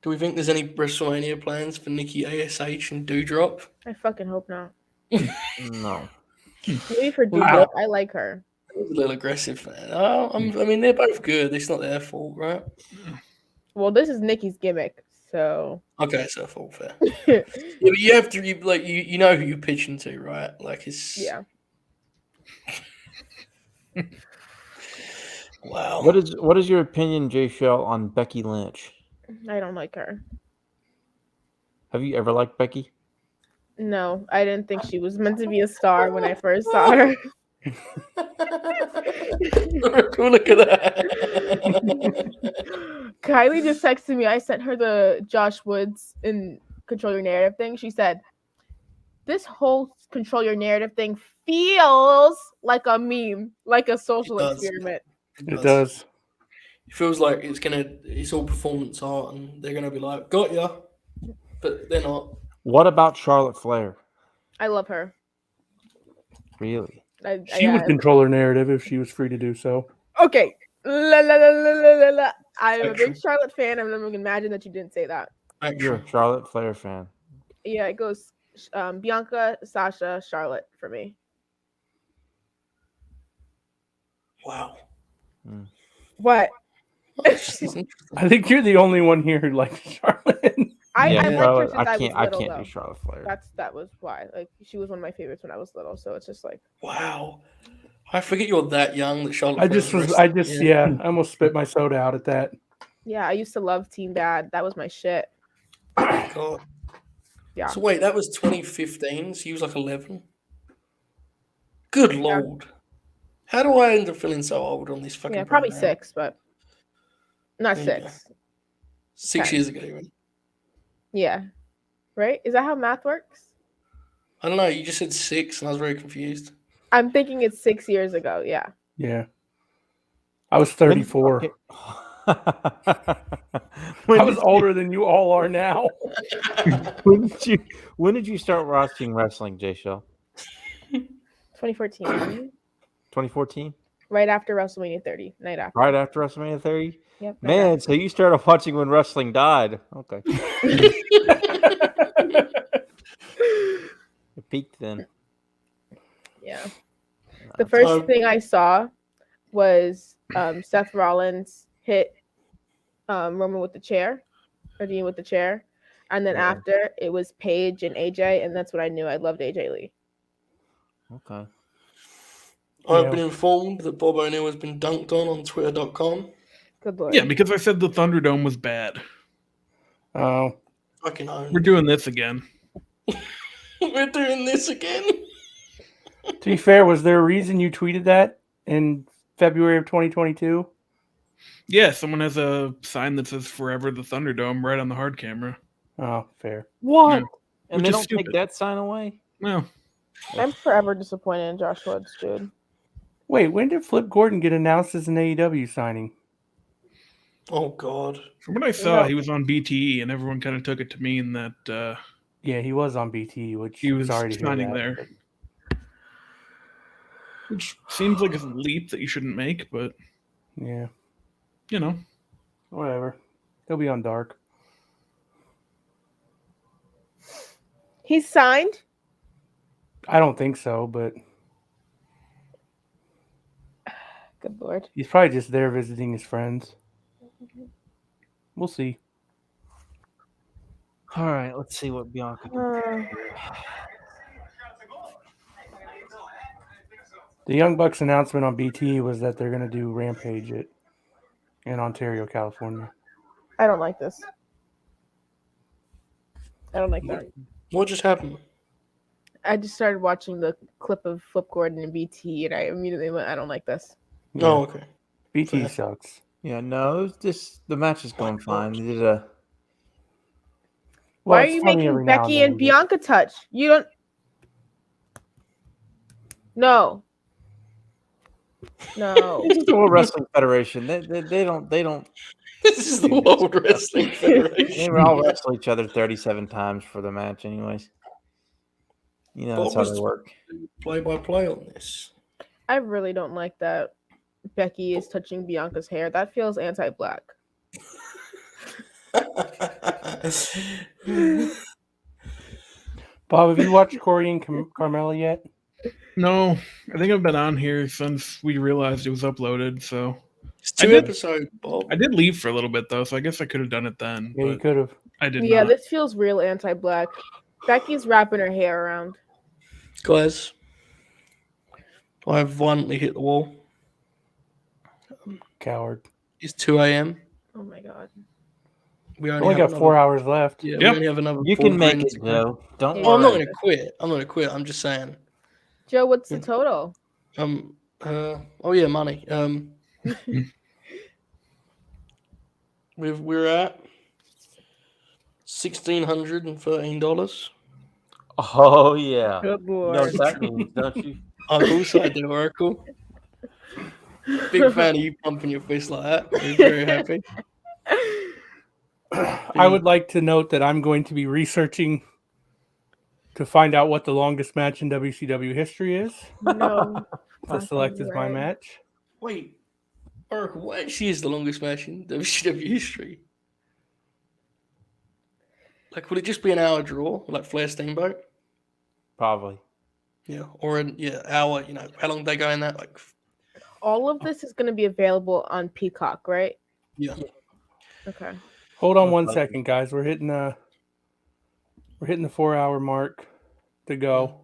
we think there's any WrestleMania plans for Nikki ASH and Doudrop? I fucking hope not. No. Maybe for Doudrop. I like her. I was a little aggressive, man. I mean, they're both good. It's not their fault, right? Well, this is Nikki's gimmick, so. Okay, it's their fault, fair. Yeah, but you have to, you know who you're pitching to, right? Like, it's... Yeah. Wow. What is your opinion, Jay Shell, on Becky Lynch? I don't like her. Have you ever liked Becky? No, I didn't think she was meant to be a star when I first saw her. Look at that. Kylie just texted me. I sent her the Josh Woods in Control Your Narrative thing. She said, this whole Control Your Narrative thing feels like a meme, like a social experiment. It does. It feels like it's all performance art and they're gonna be like, got ya. But they're not. What about Charlotte Flair? I love her. Really? She would control her narrative if she was free to do so. Okay. I'm a big Charlotte fan. I'm never gonna imagine that you didn't say that. You're a Charlotte Flair fan. Yeah, it goes Bianca, Sasha, Charlotte for me. Wow. What? I think you're the only one here who likes Charlotte. I liked her since I can't do Charlotte Flair. That was why. Like, she was one of my favorites when I was little. So it's just like, wow. I forget you're that young. That Charlotte. I almost spit my soda out at that. Yeah, I used to love Team Bad. That was my shit. God. Yeah. So wait, that was 2015. So you was like 11. Good lord. How do I end up feeling so old on this fucking? Yeah, probably program? 6, but not 6. 6 years ago, you mean? Yeah. Right? Is that how math works? I don't know. You just said 6, and I was very confused. I'm thinking it's 6 years ago. Yeah. Yeah. I was 34. I was older than you all are now. When did you start watching wrestling, Jay Shell? 2014. 2014? Right after WrestleMania 30. Night after. Right after WrestleMania 30? Yep. Man, so you started watching when wrestling died. Okay. It peaked then. Yeah. The first thing I saw was Seth Rollins hit Roman with the chair, or Dean with the chair. And then after, it was Paige and AJ, and that's when I knew I loved AJ Lee. Okay. I've been informed that Bob O'Neill has been dunked on Twitter.com. Good lord. Yeah, because I said the Thunderdome was bad. Oh. Fucking owned. We're doing this again. We're doing this again. To be fair, was there a reason you tweeted that in February of 2022? Yeah, someone has a sign that says "Forever the Thunderdome" right on the hard camera. Oh, fair. What? Yeah. And Which they is don't stupid. take that sign away? No. I'm forever disappointed in Josh Woods, dude. Wait, when did Flip Gordon get announced as an AEW signing? Oh, God. From what I saw, he was on BTE, and everyone kind of took it to mean that Yeah, he was on BT, which he was sorry to hear signing that, there. but- Which seems like a leap that you shouldn't make, but Yeah, you know. whatever. He'll be on Dark. He's signed? I don't think so, but Good lord. he's probably just there visiting his friends. We'll see. All right, let's see what Bianca can The Young Bucks announcement on BT was that they're going to do Rampage in Ontario, California. I don't like this. I don't like that. What just happened? I just started watching the clip of Flip Gordon and BT, and I immediately went, I don't like this. Yeah. Oh, okay. BT Fair. sucks. Yeah, no, the match is going fine. They did a. Why are you making Becky and Bianca touch? You don't. No. No. This is the World Wrestling Federation. They don't. This is the World Wrestling Federation. They all wrestle each other 37 times for the match, anyways. You know, that's how they work. Play-by-play on this. I really don't like that Becky is touching Bianca's hair. That feels anti-black. Bob, have you watched Corey and Carmella yet? No, I think I've been on here since we realized it was uploaded. So it's 2 episodes, Bob. I did leave for a little bit though, so I guess I could have done it then. Yeah, you could have. I did. Yeah, not. this feels real anti-black. Becky's wrapping her hair around. Guys, I've violently hit the wall. Coward. It's 2 a.m. Oh my god. We only got 4 hours left. Yeah, we only have another. You can make it, Joe. Don't worry. I'm not going to quit. I'm not going to quit. I'm just saying. Joe, what's the total? Oh yeah, money. We're at $1,613. Oh yeah. Good You know lord. what that means, don't you? Uncle side the Oracle. Big fan of you pumping your fist like that. I'm very happy. I would like to note that I'm going to be researching to find out what the longest match in WCW history is. No. To select as my match. Wait, Oracle, what actually is the longest match in WCW history? Like, would it just be an hour draw, like Flair Steamboat? Probably. Yeah, or an hour. You know, how long did they go in that? Like, All of this is going to be available on Peacock, right? yeah. Okay. Hold on 1 second, guys. We're hitting the 4 hour mark to go.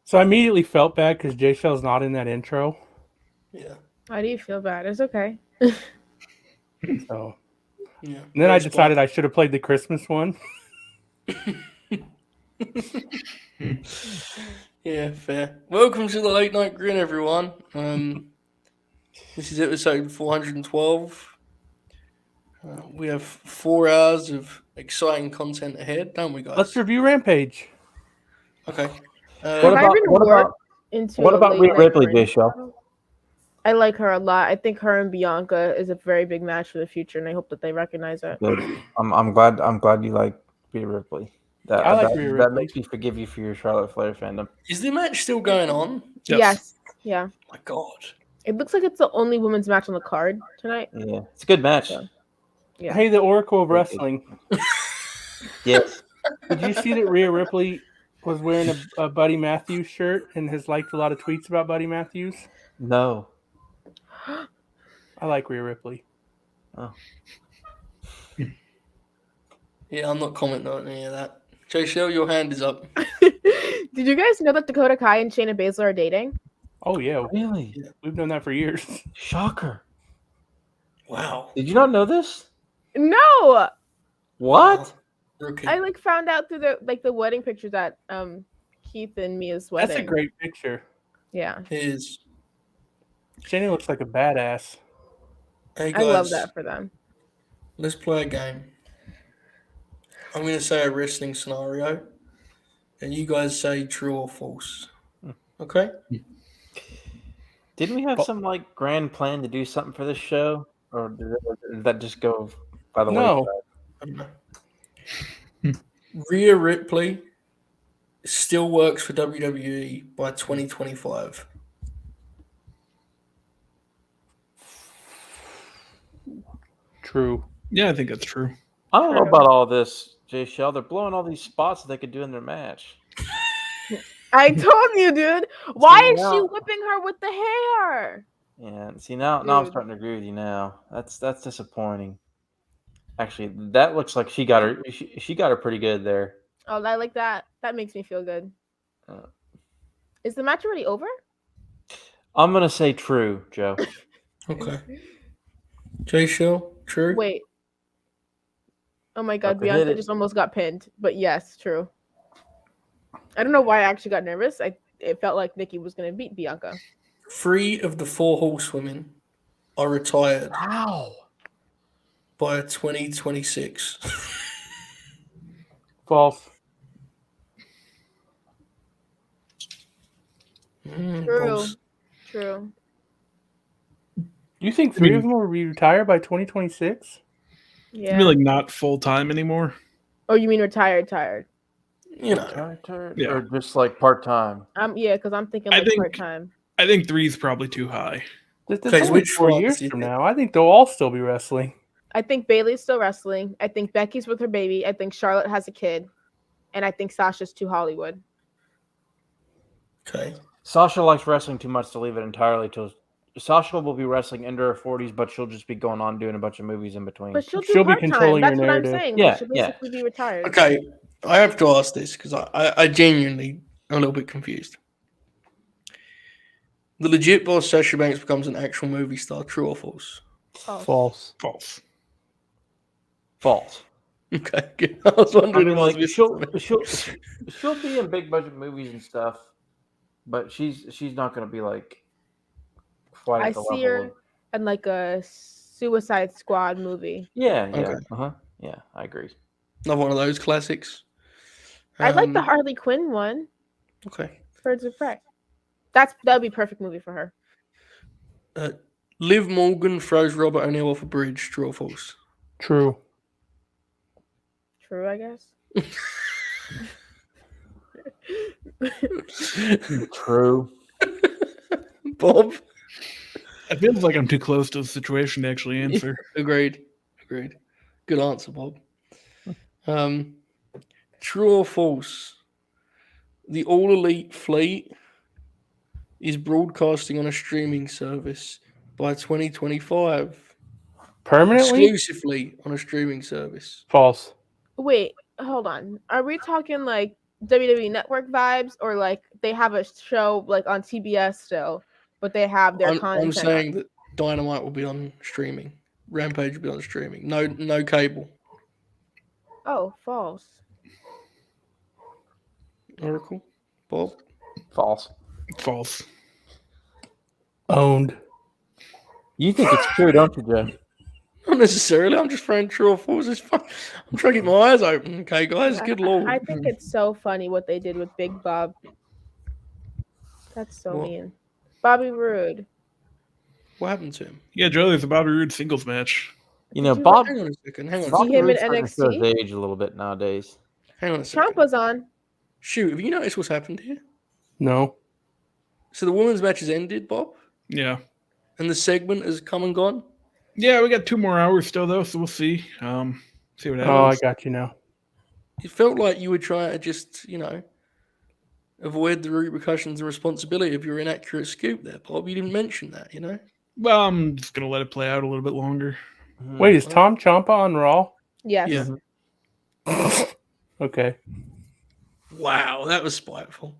So I immediately felt bad because Jay Shell's not in that intro. Yeah. Why do you feel bad? It's okay. So, Yeah. and then I decided I should have played the Christmas one. Yeah, fair. Welcome to the Late Night Grin, everyone. This is episode 412. We have 4 hours of exciting content ahead, don't we, guys? Let's review Rampage. Okay. What about Rhea Ripley, Jay Shell? I like her a lot. I think her and Bianca is a very big match for the future, and I hope that they recognize it. Good. I'm glad you like Rhea Ripley. I like Rhea Ripley. That makes me forgive you for your Charlotte Flair fandom. Is the match still going on? Yes. Yeah. Oh my God. It looks like it's the only women's match on the card tonight. Yeah, it's a good match. So, yeah. Hey, the Oracle of Wrestling. Yes. Did you see that Rhea Ripley was wearing a Buddy Matthews shirt and has liked a lot of tweets about Buddy Matthews? No. I like Rhea Ripley. Oh. Yeah, I'm not commenting on any of that. Jay Shell, your hand is up. Did you guys know that Dakota Kai and Shayna Baszler are dating? Oh, yeah. Really? We've known that for years. Shocker. Wow. Did you not know this? No. What? Okay. I found out through the wedding pictures at Keith and Mia's wedding. That's a great picture. Yeah. It is. Shayna looks like a badass. Hey I guys, love that for them. let's play a game. I'm going to say a wrestling scenario, and you guys say true or false. Okay. Didn't we have some like grand plan to do something for this show, or did that just go by the No. wayside? Rhea Ripley still works for WWE by 2025. True. Yeah, I think that's true. I don't know about all this, Jay Shell. They're blowing all these spots that they could do in their match. I told you, dude. Why is she whipping her with the hair? Yeah, see now I'm starting to agree with you now. That's disappointing. Actually, that looks like she got her. She got her pretty good there. Oh, I like that. That makes me feel good. Is the match already over? I'm gonna say true, Joe. Okay. Jay Shell, true. Wait. Oh my God, Bianca just almost got pinned. But yes, true. I don't know why I actually got nervous. It felt like Nikki was gonna beat Bianca. 3 of the 4 horsewomen are retired. Wow. By 2026. False. True. True. You think 3 of them will be retired by 2026? Yeah. You mean like not full time anymore? Oh, you mean retired? You know, yeah. Or just like part time. Yeah, because I'm thinking like part time. I think 3 is probably too high. That's only 4 years from now. I think they'll all still be wrestling. I think Bailey's still wrestling. I think Becky's with her baby. I think Charlotte has a kid, and I think Sasha's too Hollywood. Okay. Sasha likes wrestling too much to leave it entirely till. Sasha will be wrestling into her 40s, but she'll just be going on doing a bunch of movies in between. But she'll be controlling your narrative. That's what I'm saying. Yeah, she'll basically be retired. Okay, I have to ask this because I genuinely am a little bit confused. The legit boss Sasha Banks becomes an actual movie star. True or false? False. False. False. Okay, good. I was wondering. I mean, she'll be in big budget movies and stuff, but she's not going to be like. I see her in like a Suicide Squad movie. Yeah. Okay. Yeah, I agree. Another one of those classics. I like the Harley Quinn one. Okay. Birds of Prey. That'd be a perfect movie for her. Liv Morgan throws Robert O'Neill off a bridge. True or false? True. True, I guess. True. Bob? I feel like I'm too close to the situation to actually answer. Agreed. Good answer, Bob. True or false? The All Elite Fleet is broadcasting on a streaming service by 2025. Permanently? Exclusively on a streaming service. False. Wait, hold on. Are we talking like WWE Network vibes, or like they have a show like on TBS still, but they have their content? I'm saying that Dynamite will be on streaming. Rampage will be on streaming. No cable. Oh, false. Oracle? Bob? False. False. Owned. You think it's true, don't you, Joe? Not necessarily. I'm just throwing true or false. It's fun. I'm trying to keep my eyes open. Okay, guys. Good lord. I think it's so funny what they did with Big Bob. That's so mean. Bobby Roode. What happened to him? Yeah, Joe, there's a Bobby Roode singles match. You know, Bob. Hang on a second. Hang on. Bobby him in Roode's starting to show NXT? his age a little bit nowadays. Hang on a second. Ciampa's on. Shoot, have you noticed what's happened here? No. So the women's match has ended, Bob, Yeah. and the segment has come and gone. Yeah, we got 2 more hours still though, so we'll see. See what happens. Oh, I got you now. It felt like you were trying to just, avoid the repercussions and responsibility of your inaccurate scoop there, Bob. You didn't mention that, Well, I'm just gonna let it play out a little bit longer. Wait, is Tom Ciampa on Raw? Yes. Yeah. Okay. Wow, that was spiteful.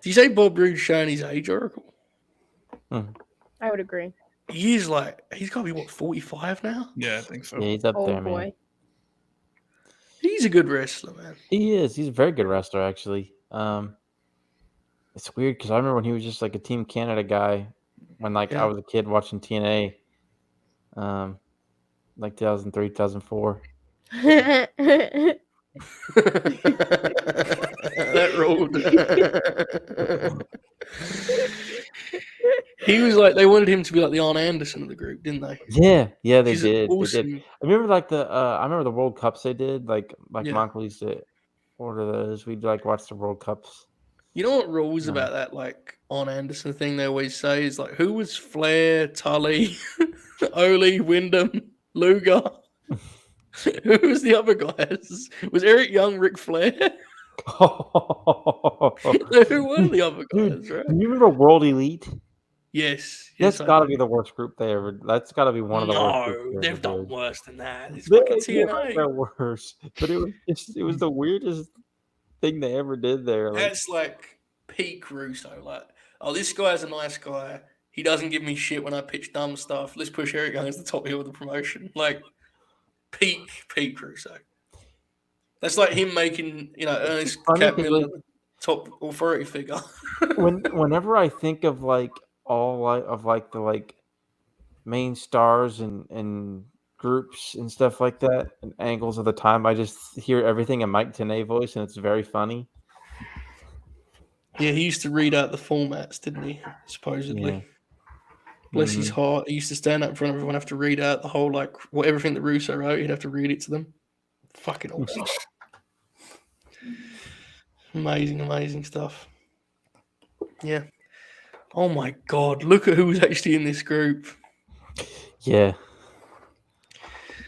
Do you say Bob Roode's showing his age, Oracle? I would agree. He's got to be, 45 now? Yeah, I think so. Yeah, he's up there, boy. man. He's a good wrestler, man. He is. He's a very good wrestler, actually. It's weird because I remember when he was just like a Team Canada guy when I was a kid watching TNA, like 2003, 2004. old. He was like, they wanted him to be like the Arn Anderson of the group, didn't they? Yeah, they Which is did. They awesome. did. I remember like I remember the World Cups they did. Like Yeah. my uncle used to order those. We'd like watch the World Cups. You know what rules about that like Arn Anderson thing they always say is like, who was Flair, Tully, Ole, Wyndham, Luger? Who was the other guys? Was Eric Young Ric Flair? Who were the other guys, right? Do you remember World Elite? Yes. That's got to be the worst group they ever. That's got to be one of the worst. No, they've done worse than that. It's They fucking TNA. they're worse, but it was the weirdest thing they ever did there. Like, That's like peak Russo. Like, oh, this guy's a nice guy. He doesn't give me shit when I pitch dumb stuff. Let's push Eric Young as the top heel of the promotion. Like, peak Russo. That's like him making, Ernest Cat Miller the top authority figure. whenever I think of like all of the main stars and groups and stuff like that and angles of the time, I just hear everything in Mike Tenay voice, and it's very funny. Yeah, he used to read out the formats, didn't he? Supposedly. Yeah. Bless his heart. He used to stand up in front of everyone, have to read out the whole everything that Russo wrote. He'd have to read it to them. Fucking awesome. Amazing stuff. Yeah. Oh my God! Look at who was actually in this group. Yeah.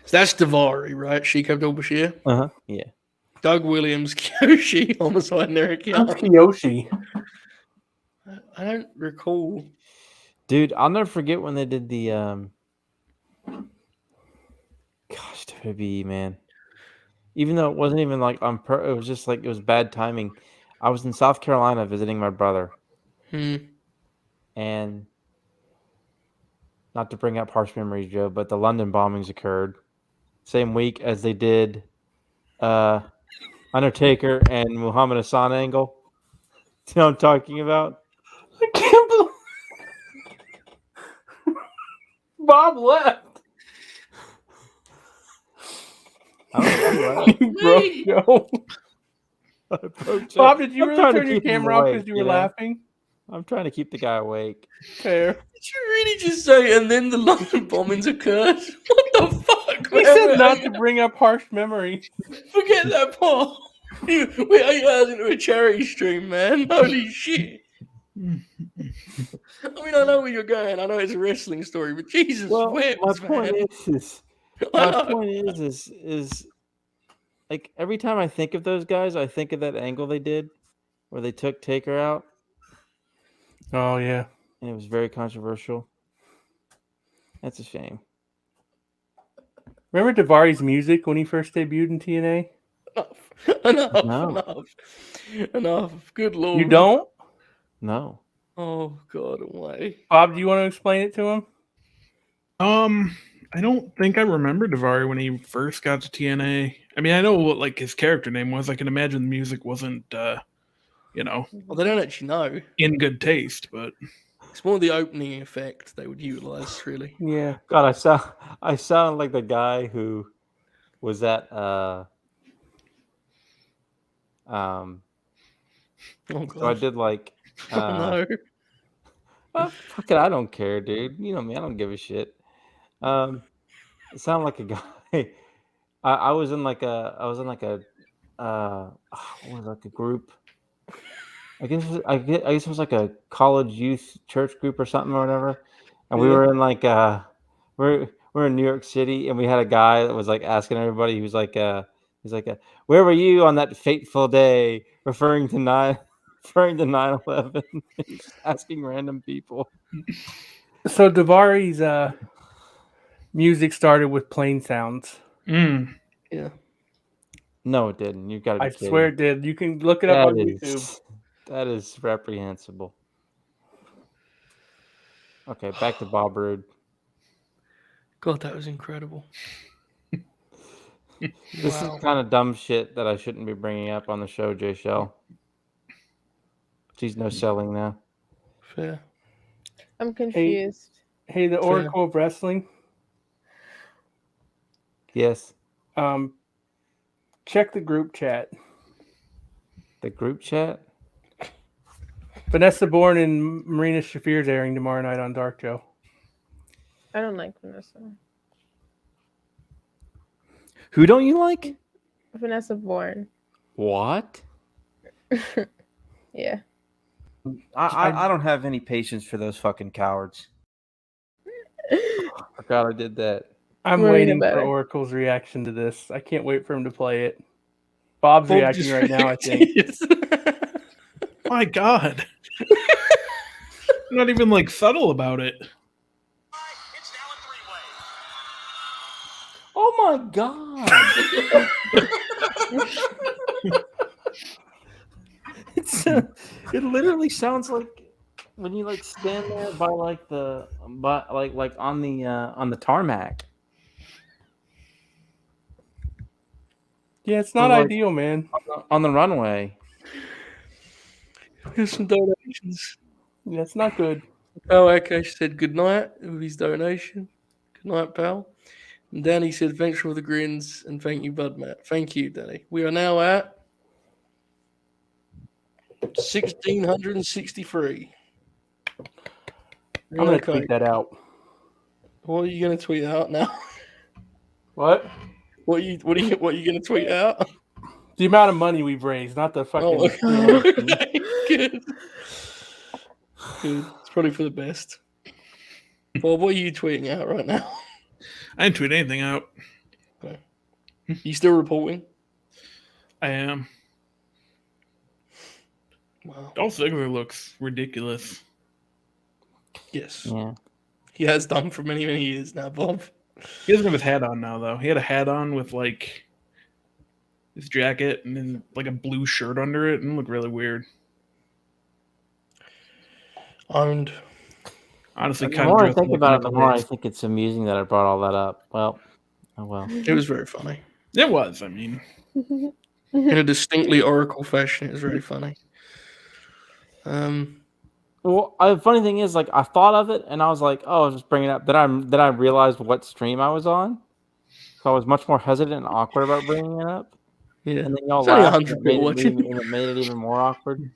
So that's Davari, right? Sheik Abdul-Bashir. Yeah. Doug Williams, Kiyoshi, Homicide, and Eric Young. Kiyoshi. I don't recall. Dude, I'll never forget when they did the gosh, WWE, man. Even though it wasn't even like it was just like it was bad timing. I was in South Carolina visiting my brother. And not to bring up harsh memories, Joe, but the London bombings occurred same week as they did Undertaker and Muhammad Hassan angle. Do you know what I'm talking about? I can't believe Bob left. You broke Joe. Bob, did you really turn your camera off because you were laughing? I'm trying to keep the guy awake. Fair. Did you really just say, and then the London bombings occurred? What the fuck? He said not to bring up harsh memories. Forget that part. We're 8 hours into a charity stream, man. Holy shit. I mean, I know where you're going. I know it's a wrestling story, but Jesus, Well, my point is like every time I think of those guys, I think of that angle they did where they took Taker out. Oh yeah, and it was very controversial. That's a shame. Remember Davari's music when he first debuted in TNA? Enough. Good Lord. You don't? No. Oh God, away. Bob, do you want to explain it to him? I don't think I remember Davari when he first got to TNA. I mean, I know what like his character name was. I can imagine the music wasn't, well, they don't actually know in good taste, but it's more the opening effect they would utilize, really. Yeah. God, I sound like the guy who was at Oh, so I did like no. Fuck it, I don't care, dude. You know me, I don't give a shit. It sounded like a guy. I was in like a group. I guess it was like a college youth church group or something or whatever. And we were in like we're in New York City, and we had a guy that was like asking everybody. He was like where were you on that fateful day? Referring to 9/11. He's asking random people. So Davari's music started with Plain Sounds. Yeah. No, it didn't. You got to be kidding. I swear it did. You can look it up on YouTube. That is reprehensible. Okay, back to Bob Roode. God, that was incredible. This is kind of dumb shit that I shouldn't be bringing up on the show, Jay Shell. She's no selling now. Fair. I'm confused. Hey, the Oracle of Wrestling. Yes. Check the group chat. The group chat? Vanessa Bourne and Marina Shafir's airing tomorrow night on Dark Joe. I don't like Vanessa. Who don't you like? Vanessa Bourne. What? Yeah. I don't have any patience for those fucking cowards. I forgot I did that. I'm waiting for Oracle's reaction to this. I can't wait for him to play it. Bob's reacting right now, I think. My God. Not even like subtle about it. Oh my God. It literally sounds like when you like stand there by like on the tarmac. Yeah, it's not ideal, man. On the runway. Here's some donations. Yeah, it's not good. Oh, Akash said good night with his donation. Good night, pal. And Danny said thanks for all the grins and thank you, Bud Matt. Thank you, Danny. We are now at 1,663. I'm gonna tweet that out. What are you gonna tweet out now? What? What are you gonna tweet out? The amount of money we've raised, not the fucking. Oh, okay. Good. Good. It's probably for the best. Bob, what are you tweeting out right now? I didn't tweet anything out. Okay. You still reporting? I am. Wow. Dolph Ziggler looks ridiculous. Yes. Yeah. He has done for many, many years now, Bob. He doesn't have his hat on now, though. He had a hat on with like his jacket and then like a blue shirt under it, and it looked really weird. Owned. Honestly, The more I think about it, the more I think it's amusing that I brought all that up. Well, oh well. It was very funny. It was. I mean, in a distinctly Oracle fashion, it was very funny. Well, the funny thing is, like, I thought of it and I was like, "Oh, I'll just bring it up." Then I realized what stream I was on, so I was much more hesitant and awkward about bringing it up. Yeah, and then y'all laughed, and it made it even more awkward.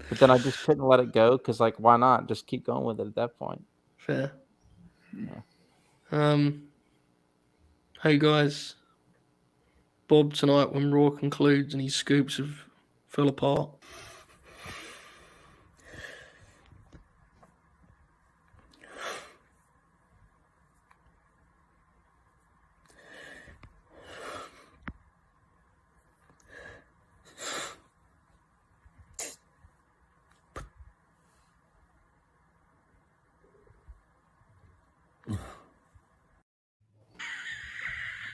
But then I just couldn't let it go because, like, why not? Just keep going with it at that point. Fair. Yeah. Hey guys, Bob tonight when Raw concludes and his scoops have fell apart.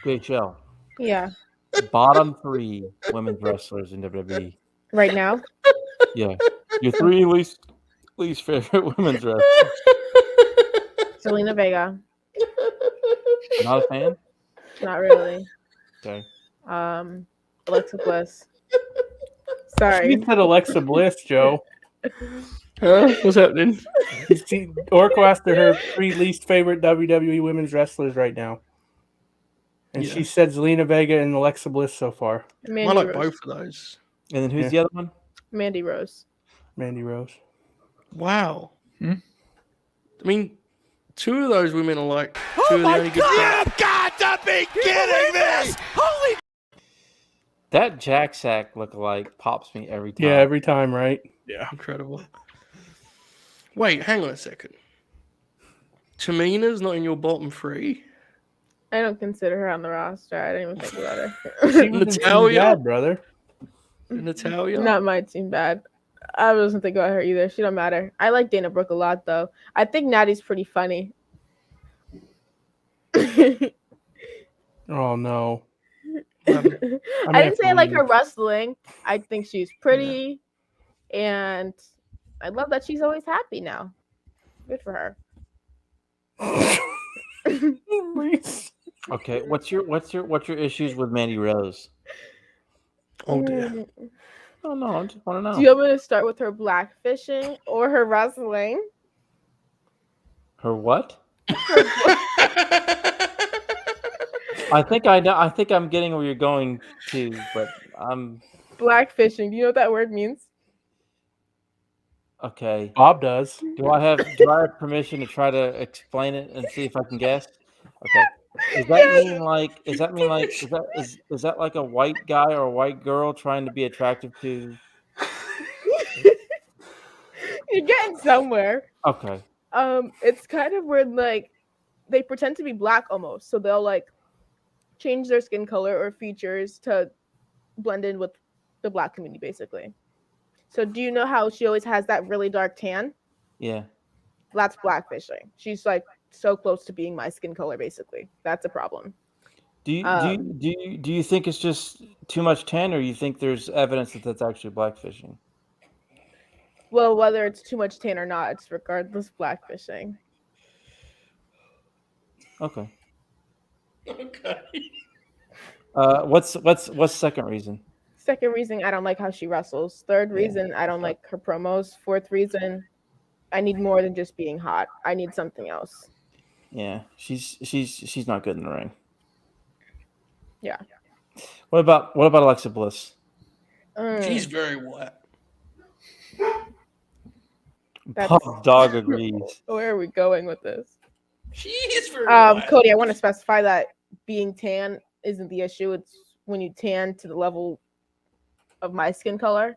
Great show. Yeah. Bottom 3 women's wrestlers in WWE. Right now? Yeah. Your 3 least favorite women's wrestlers. Zelina Vega. Not a fan? Not really. Okay. Alexa Bliss. Sorry. She said Alexa Bliss, Joe. Huh? What's happening? Oracle asked her 3 least favorite WWE women's wrestlers right now. And she said Zelina Vega and Alexa Bliss so far. I like both of those. And then who's the other one? Mandy Rose. Mandy Rose. Wow. I mean, 2 of those women are like 2 Oh of the my only good God! You've got to be kidding me! Holy! That Jack Sack lookalike pops me every time. Yeah, every time, right? Yeah. Incredible. Wait, hang on a second. Tamina's not in your bottom 3? I don't consider her on the roster. I didn't even think about her. Natalia, brother. Natalia, not my team bad. I wasn't thinking about her either. She don't matter. I like Dana Brooke a lot though. I think Natty's pretty funny. Oh no. I didn't say I like her wrestling. I think she's pretty, and I love that she's always happy now. Good for her. Okay, what's your issues with Mandy Rose? Oh dear. Oh no, I just want to know. Do you want me to start with her blackfishing or her wrestling? Her what? I think I know. I think I'm getting where you're going to, but I'm blackfishing. Do you know what that word means? Okay. Bob does. Do I have permission to try to explain it and see if I can guess? Okay. Does that mean like? Is that like a white guy or a white girl trying to be attractive to? You're getting somewhere. Okay. It's kind of where like they pretend to be black almost, so they'll like change their skin color or features to blend in with the black community, basically. So, do you know how she always has that really dark tan? Yeah. That's blackfishing. She's like so close to being my skin color, basically. That's a problem. Do you think it's just too much tan, or you think there's evidence that that's actually blackfishing? Well, whether it's too much tan or not, it's regardless blackfishing. Okay. Okay. What's the second reason? Second reason, I don't like how she wrestles. Third reason, I don't like her promos. Fourth reason, I need more than just being hot. I need something else. Yeah, she's not good in the ring. Yeah. What about Alexa Bliss? She's very white. Puff Dog agrees. Where are we going with this? She is very white. Cody, I want to specify that being tan isn't the issue. It's when you tan to the level of my skin color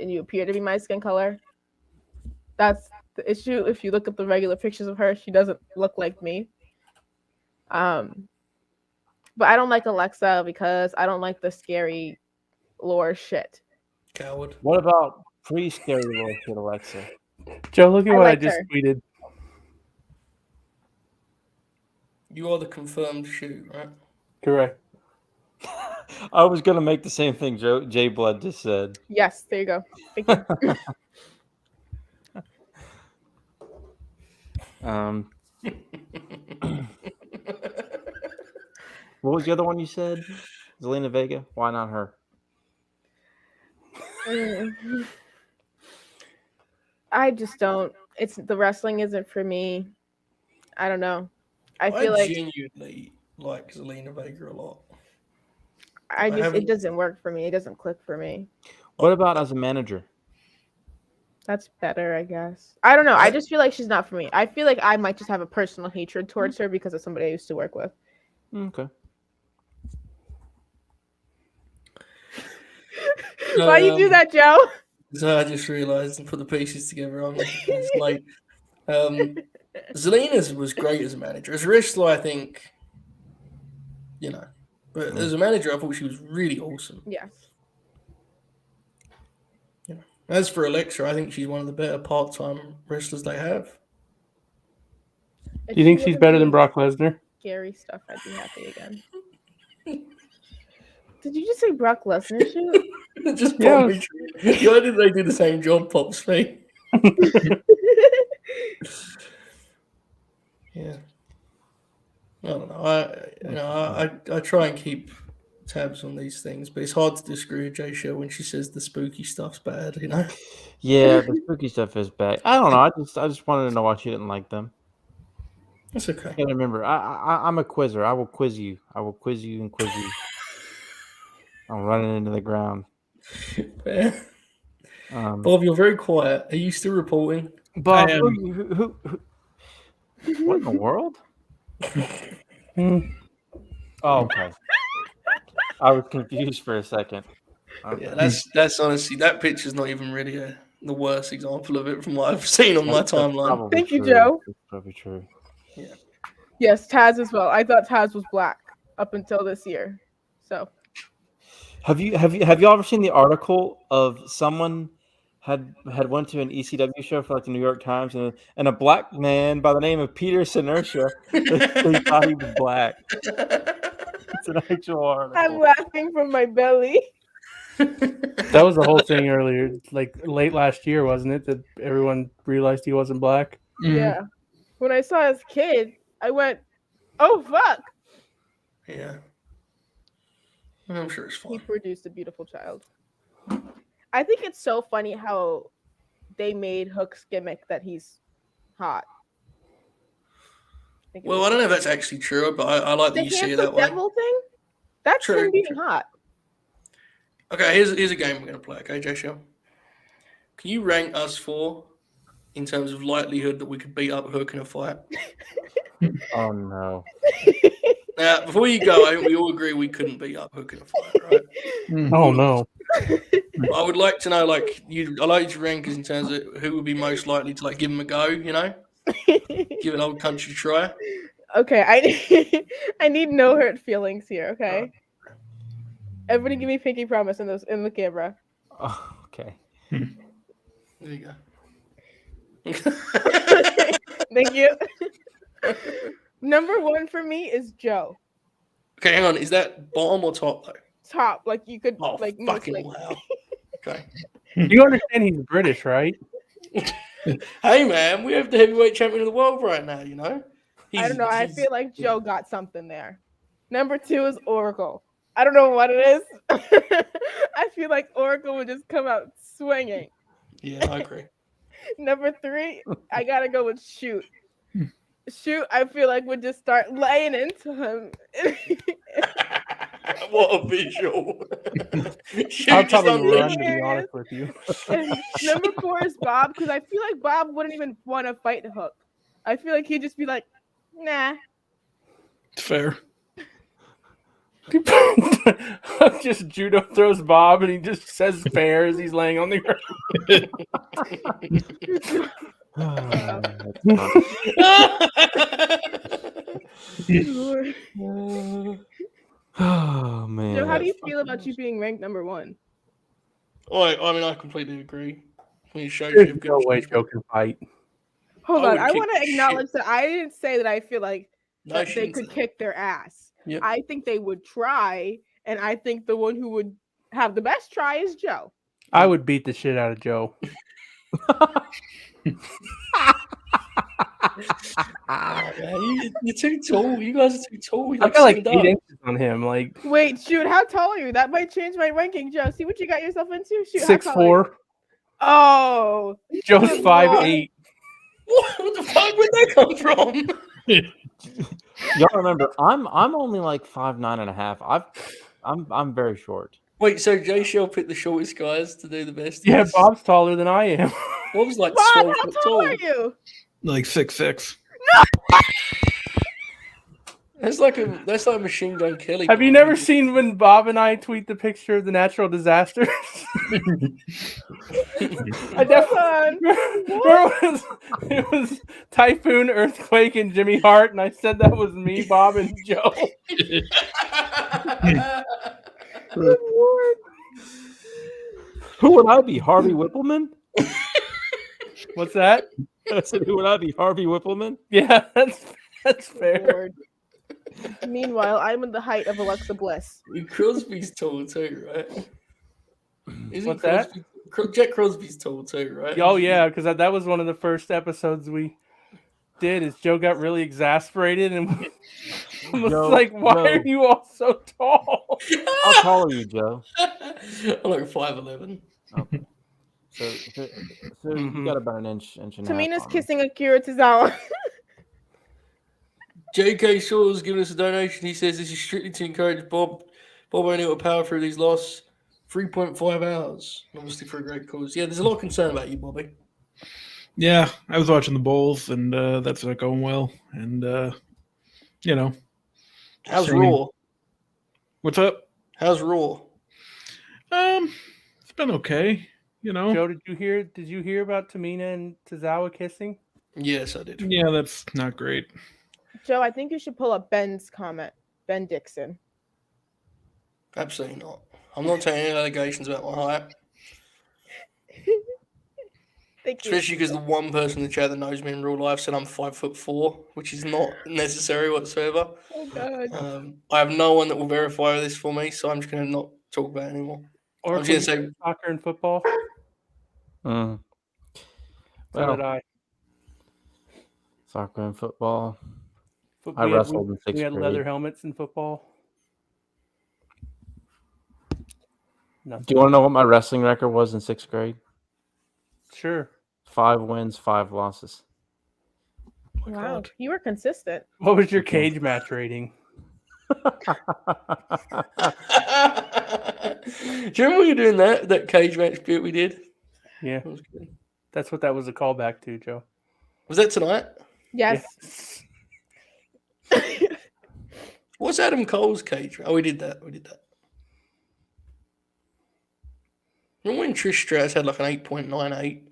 and you appear to be my skin color. That's the issue. If you look at the regular pictures of her, she doesn't look like me. But I don't like Alexa because I don't like the scary lore shit. Coward. What about pre-scary lore shit, Alexa? Joe, look at what I just her. tweeted. You are the confirmed shoot, right? Correct. I was gonna make the same thing Jay Blood just said. Yes, there you go. Thank you. What was the other one you said? Zelina Vega? Why not her? I just don't. It's the wrestling isn't for me. I don't know. I feel like genuinely like Zelina Vega a lot. it doesn't work for me. It doesn't click for me. What about as a manager? That's better, I guess. I don't know. I just feel like she's not for me. I feel like I might just have a personal hatred towards her because of somebody I used to work with. Okay. Why you do that, Joe? So I just realised and put the pieces together. It's like Zelina's was great as a manager. As a wrestler, I think, but as a manager, I thought she was really awesome. Yes. As for Alexa, I think she's one of the better part-time wrestlers they have. Do you think she's better than Brock Lesnar? Scary stuff. I'd be happy again. Did you just say Brock Lesnar shoot? Just probably true. Why did they do the same job, Pop's thing? Yeah. I don't know. I try and keep tabs on these things, but it's hard to disagree with Jay Shell when she says the spooky stuff's bad, Yeah, the spooky stuff is bad. I don't know. I just wanted to know why she didn't like them. That's okay. I gotta remember, I'm a quizzer. I will quiz you. I will quiz you and quiz you. I'm running into the ground. Bob, you're very quiet. Are you still reporting? Bob, who what in the world? Oh, okay. I was confused for a second. Okay. Yeah, that's honestly, that picture's not even really the worst example of it from what I've seen on my timeline. Thank you, Joe. That's probably true. Yeah. Yes, Taz as well. I thought Taz was black up until this year. So have y'all ever seen the article of someone had went to an ECW show for like the New York Times and a black man by the name of Peter Sinertia, they thought he was black. It's an actual article. I'm laughing from my belly. That was the whole thing earlier, like late last year, wasn't it? That everyone realized he wasn't black. Yeah. When I saw his kid, I went, "Oh fuck!" Yeah. I'm sure it's fine. He produced a beautiful child. I think it's so funny how they made Hook's gimmick that he's hot. I don't know if that's actually true, but I like that you see it that way. The devil thing? That's him being hot. Okay, here's a game we're going to play, okay, Jay Shell? Can you rank us four in terms of likelihood that we could beat up Hook in a fight. Oh no. Now, before you go, I think we all agree we couldn't beat up Hook in a fight, right? Oh no. But I would like to know, like, I like you to rank us in terms of who would be most likely to, like, give him a go, you know? Give an old country try. Okay, I need no hurt feelings here, okay? Everybody give me pinky promise in the camera. Oh, okay. There you go. Thank you. Number 1 for me is Joe. Okay, hang on. Is that bottom or top, though? Top, like you could like fucking hell. Okay. You understand he's British, right? Hey man, we have the heavyweight champion of the world right now, you know? I don't know. I feel like Joe got something there. Number 2 is Oracle. I don't know what it is. I feel like Oracle would just come out swinging. Yeah, I agree. Number 3, I gotta go with Shoot. Shoot, I feel like would just start laying into him. What a visual. I'll probably run, to be honest with you. Number 4 is Bob, because I feel like Bob wouldn't even want to fight Hook. I feel like he'd just be like, nah. Fair. Just judo throws Bob and he just says fair as he's laying on the ground. Oh man. So how do you feel about you being ranked number 1? I mean, I completely agree. It shows There's you have no good way Joe can fight. Hold I on, would I kick want to the acknowledge that I didn't say that I feel like No, that she they didn't could say kick their ass. Yep. I think they would try, and I think the one who would have the best try is Joe. I would beat the shit out of Joe. You're too tall. You guys are too tall. I got like 8 inches on him. Like, Wait, Shoot, how tall are you? That might change my ranking, Joe. See what you got yourself into? Shoot, how tall are you? 6'4". Oh, Joe's good 5'8". What the fuck would that come from? Y'all remember, I'm only like 5'9.5". I'm very short. Wait, so Jay Shell picked the shortest guys to do the best? Yeah, Bob's taller than I am. Bob's like Bob, 12 how foot tall tall. are you? Like 6'6". That's like a Machine Gun Kelly. Have you never seen when Bob and I tweet the picture of the natural disasters? I definitely it was typhoon, earthquake, and Jimmy Hart, and I said that was me, Bob, and Joe. Good Lord. Who would I be? Harvey Whippleman? What's that? I said, who would I be? Harvey Whippleman? Yeah, that's fair. Lord. Meanwhile, I'm in the height of Alexa Bliss. Crosby's tall too, right? What's that? Jack Crosby's tall too, right? Oh yeah, because that was one of the first episodes we did. Is Joe got really exasperated and was like, "Why are you all so tall?" How tall are you, Joe? I'm like 5'11". Okay. So you got about an inch and a half. Tamina's on kissing Akira Tozawa. JK Shaw's giving us a donation. He says this is strictly to encourage Bob O'Neill to power through these last 3.5 hours. Obviously for a great cause. Yeah, there's a lot of concern about you, Bobby. Yeah, I was watching the Bulls, and that's not going well. And, you know. How's Raw? What's up? How's Raw? It's been okay, you know. Joe, did you hear about Tamina and Tozawa kissing? Yes, I did. Yeah, that's not great. Joe, I think you should pull up Ben's comment. Ben Dixon. Absolutely not. I'm not taking any allegations about my height. Especially because the one person in the chat that knows me in real life said I'm 5'4", which is not necessary whatsoever. Oh God. I have no one that will verify this for me, so I'm just going to not talk about it anymore. Or I'm just going to say soccer and football. Well, So did I. Soccer and football. I wrestled in 6th grade. We had leather helmets in football. Do you want to know what my wrestling record was in 6th grade? Sure. 5 wins, 5 losses. Oh Wow, God. you were consistent. What was your cage match rating? Do you remember we were doing that cage match bit we did? Yeah. That was good. That's what that was a callback to, Joe. Was that tonight? Yes. What's Adam Cole's cage? Oh, we did that. Remember when Trish Stratus had like an 8.98?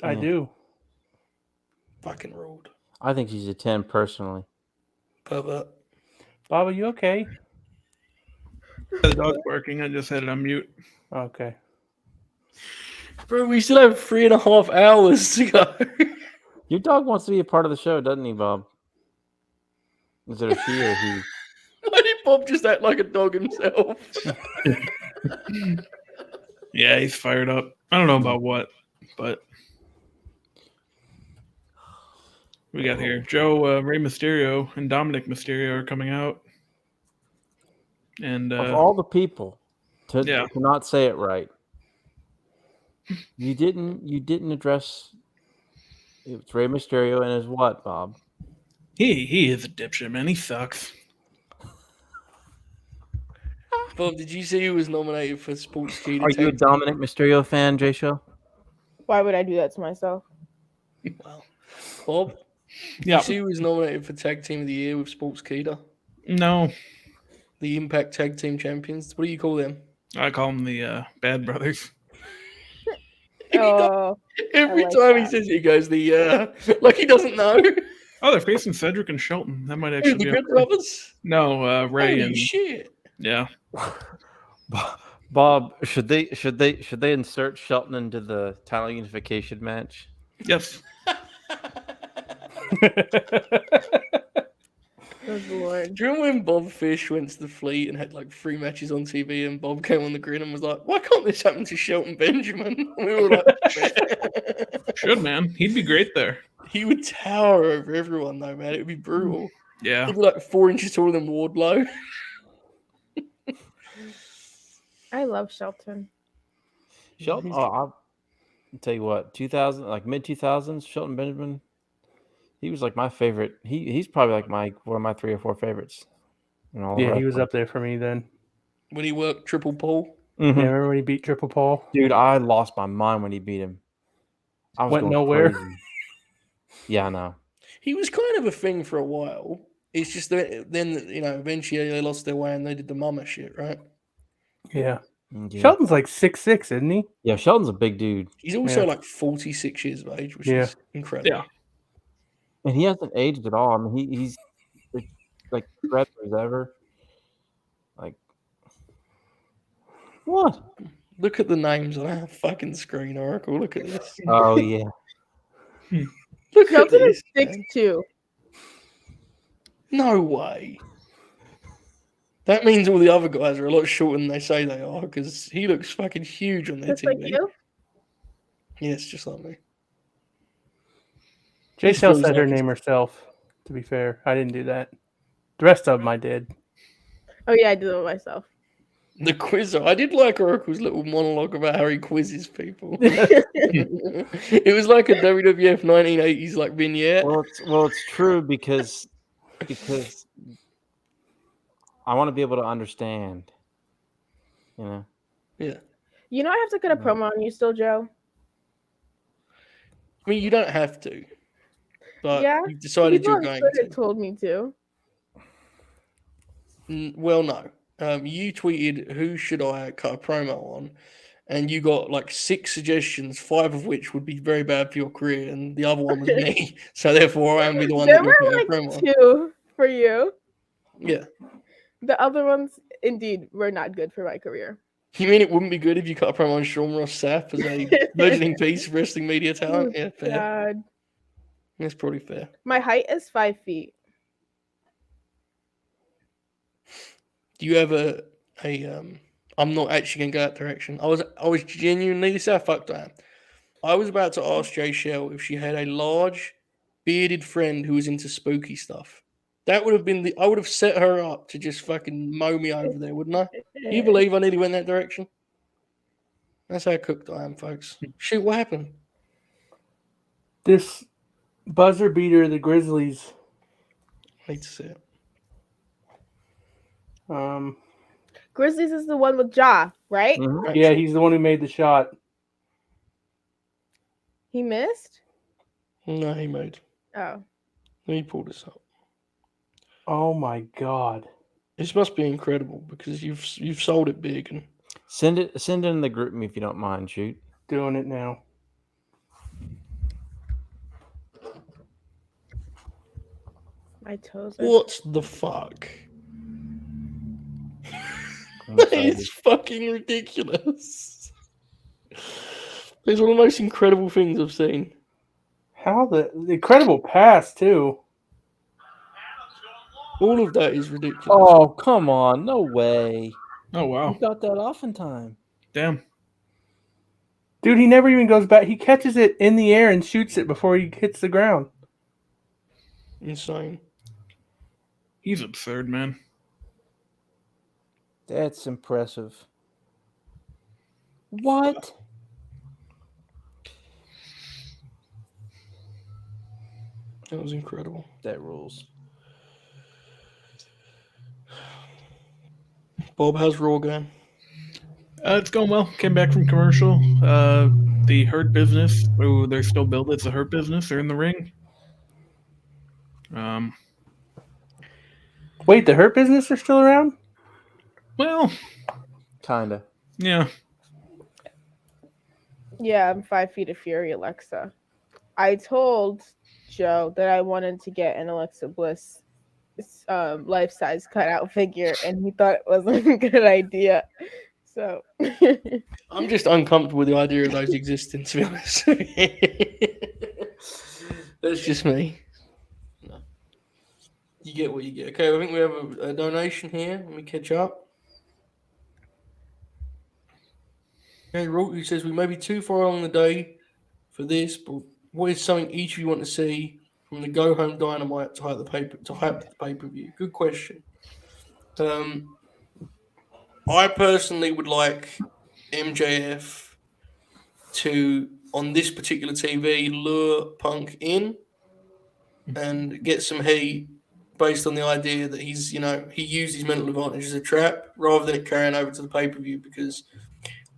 I do. Fucking ruled. I think she's a 10 personally. Pervert. Bob, are you okay? The dog's barking. I just had it on mute. Okay. Bro, we still have 3.5 hours to go. Your dog wants to be a part of the show, doesn't he, Bob? Is it a she or he? Why did Bob just act like a dog himself? Yeah, he's fired up. I don't know about what, but we got here. Joe, Rey Mysterio, and Dominic Mysterio are coming out. And Of all the people to not say it right, you didn't address it's Rey Mysterio and his what, Bob? He is a dipshit, man. He sucks. Bob, did you see who was nominated for Sports Key? Are you a Dominic Mysterio fan, Jay Show? Why would I do that to myself? Well, Bob, Yeah. you see who was nominated for Tag Team of the Year with Sports Keeda? No. The Impact Tag Team Champions. What do you call them? I call them the Bad Brothers. Every time he says it, he goes, like he doesn't know. Oh, they're facing Cedric and Shelton. That might actually The be Good Brothers? No, Ray Holy and shit. Yeah. Bob, should they insert Shelton into the title unification match? Yes. Good Lord. Do you remember when Bob Fish went to the Fleet and had like 3 matches on TV and Bob came on the grid and was like, why can't this happen to Shelton Benjamin? And we were like, should, man. He'd be great there. He would tower over everyone though, man. It would be brutal. Yeah. He'd be like 4 inches taller than Wardlow. I love Shelton. Shelton, I'll tell you what, 2000, like mid 2000s, Shelton Benjamin, he was like my favorite. He's probably like one of my 3 or 4 favorites. Yeah, he was up there for me then. When he worked Triple Paul. Mm-hmm. Yeah, remember when he beat Triple Paul? Dude, I lost my mind when he beat him. I was went nowhere. Crazy. Yeah, I know. He was kind of a thing for a while. It's just that then, eventually they lost their way and they did the mama shit, right? Yeah. Shelton's like 6'6", isn't he? Yeah, Shelton's a big dude. He's also like 46 years of age, which is incredible. Yeah. And he hasn't aged at all. I mean, he's like best as ever. Like, what? Look at the names on our fucking screen, Oracle. Look at this. Oh, yeah. Look at Shelton this. is 6'2". No way. That means all the other guys are a lot shorter than they say they are because he looks fucking huge on their Just TV. like you? Yes, just like me. JCL said her name herself, to be fair. I didn't do that. The rest of them I did. Oh, yeah, I did it myself. The quizzer. I did like Oracle's little monologue about how he quizzes people. It was like a WWF 1980s like vignette. Well, it's true because I want to be able to understand. Yeah. You know I have to get a promo on you still, Joe? I mean, you don't have to. But yeah, you've decided you're going to. Told me to. Well, no. You tweeted, who should I cut a promo on? And you got like 6 suggestions, 5 of which would be very bad for your career, and the other one was me. So therefore, I am the one there that you're were cutting like a promo 2 for you. Yeah. The other ones, indeed, were not good for my career. You mean it wouldn't be good if you cut a promo on Sean Ross Sapp as a burgeoning piece of wrestling media talent? Yeah, fair. God. That's probably fair. My height is 5 feet. Do you have a I'm not actually gonna go that direction. I was genuinely, this is how fucked I am. I was about to ask Jay Shell if she had a large bearded friend who was into spooky stuff. That would have been I would have set her up to just fucking mow me over there, wouldn't I? Do you believe I nearly went that direction? That's how cooked I am, folks. Shoot, what happened? This buzzer beater of the Grizzlies. I hate to see it. Grizzlies is the one with Ja, right? Mm-hmm. Yeah, he's the one who made the shot. He missed? No, he made. Oh. Let me pull this up. Oh my god. This must be incredible because you've sold it big and Send it in the group me if you don't mind. Shoot. Doing it now. My toes are... what the fuck? That is fucking ridiculous. It's one of the most incredible things I've seen. How the incredible pass too. All of that is ridiculous. Oh, come on. No way. Oh, wow. You got that off in time. Damn. Dude, he never even goes back. He catches it in the air and shoots it before he hits the ground. Insane. He's absurd, man. That's impressive. What? That was incredible. That rules. Bob, how's Raw going? It's going well. Came back from commercial. The Hurt Business, who they're still billed as the Hurt Business, are in the ring. Wait, the Hurt Business are still around? Well, Kinda. yeah. Yeah, I'm 5 feet of fury, Alexa. I told Joe that I wanted to get an Alexa Bliss life-size cutout figure, and he thought it wasn't a good idea. So I'm just uncomfortable with the idea of those existing, to be honest. That's just me. No. You get what you get. Okay, I think we have a donation here. Let me catch up. Okay, Root says we may be too far along the day for this, but what is something each of you want to see from the Go Home Dynamite to hype the pay-per-view? Good question. I personally would like MJF to, on this particular TV, lure Punk in and get some heat based on the idea that he used his mental advantage as a trap rather than it carrying over to the pay-per-view, because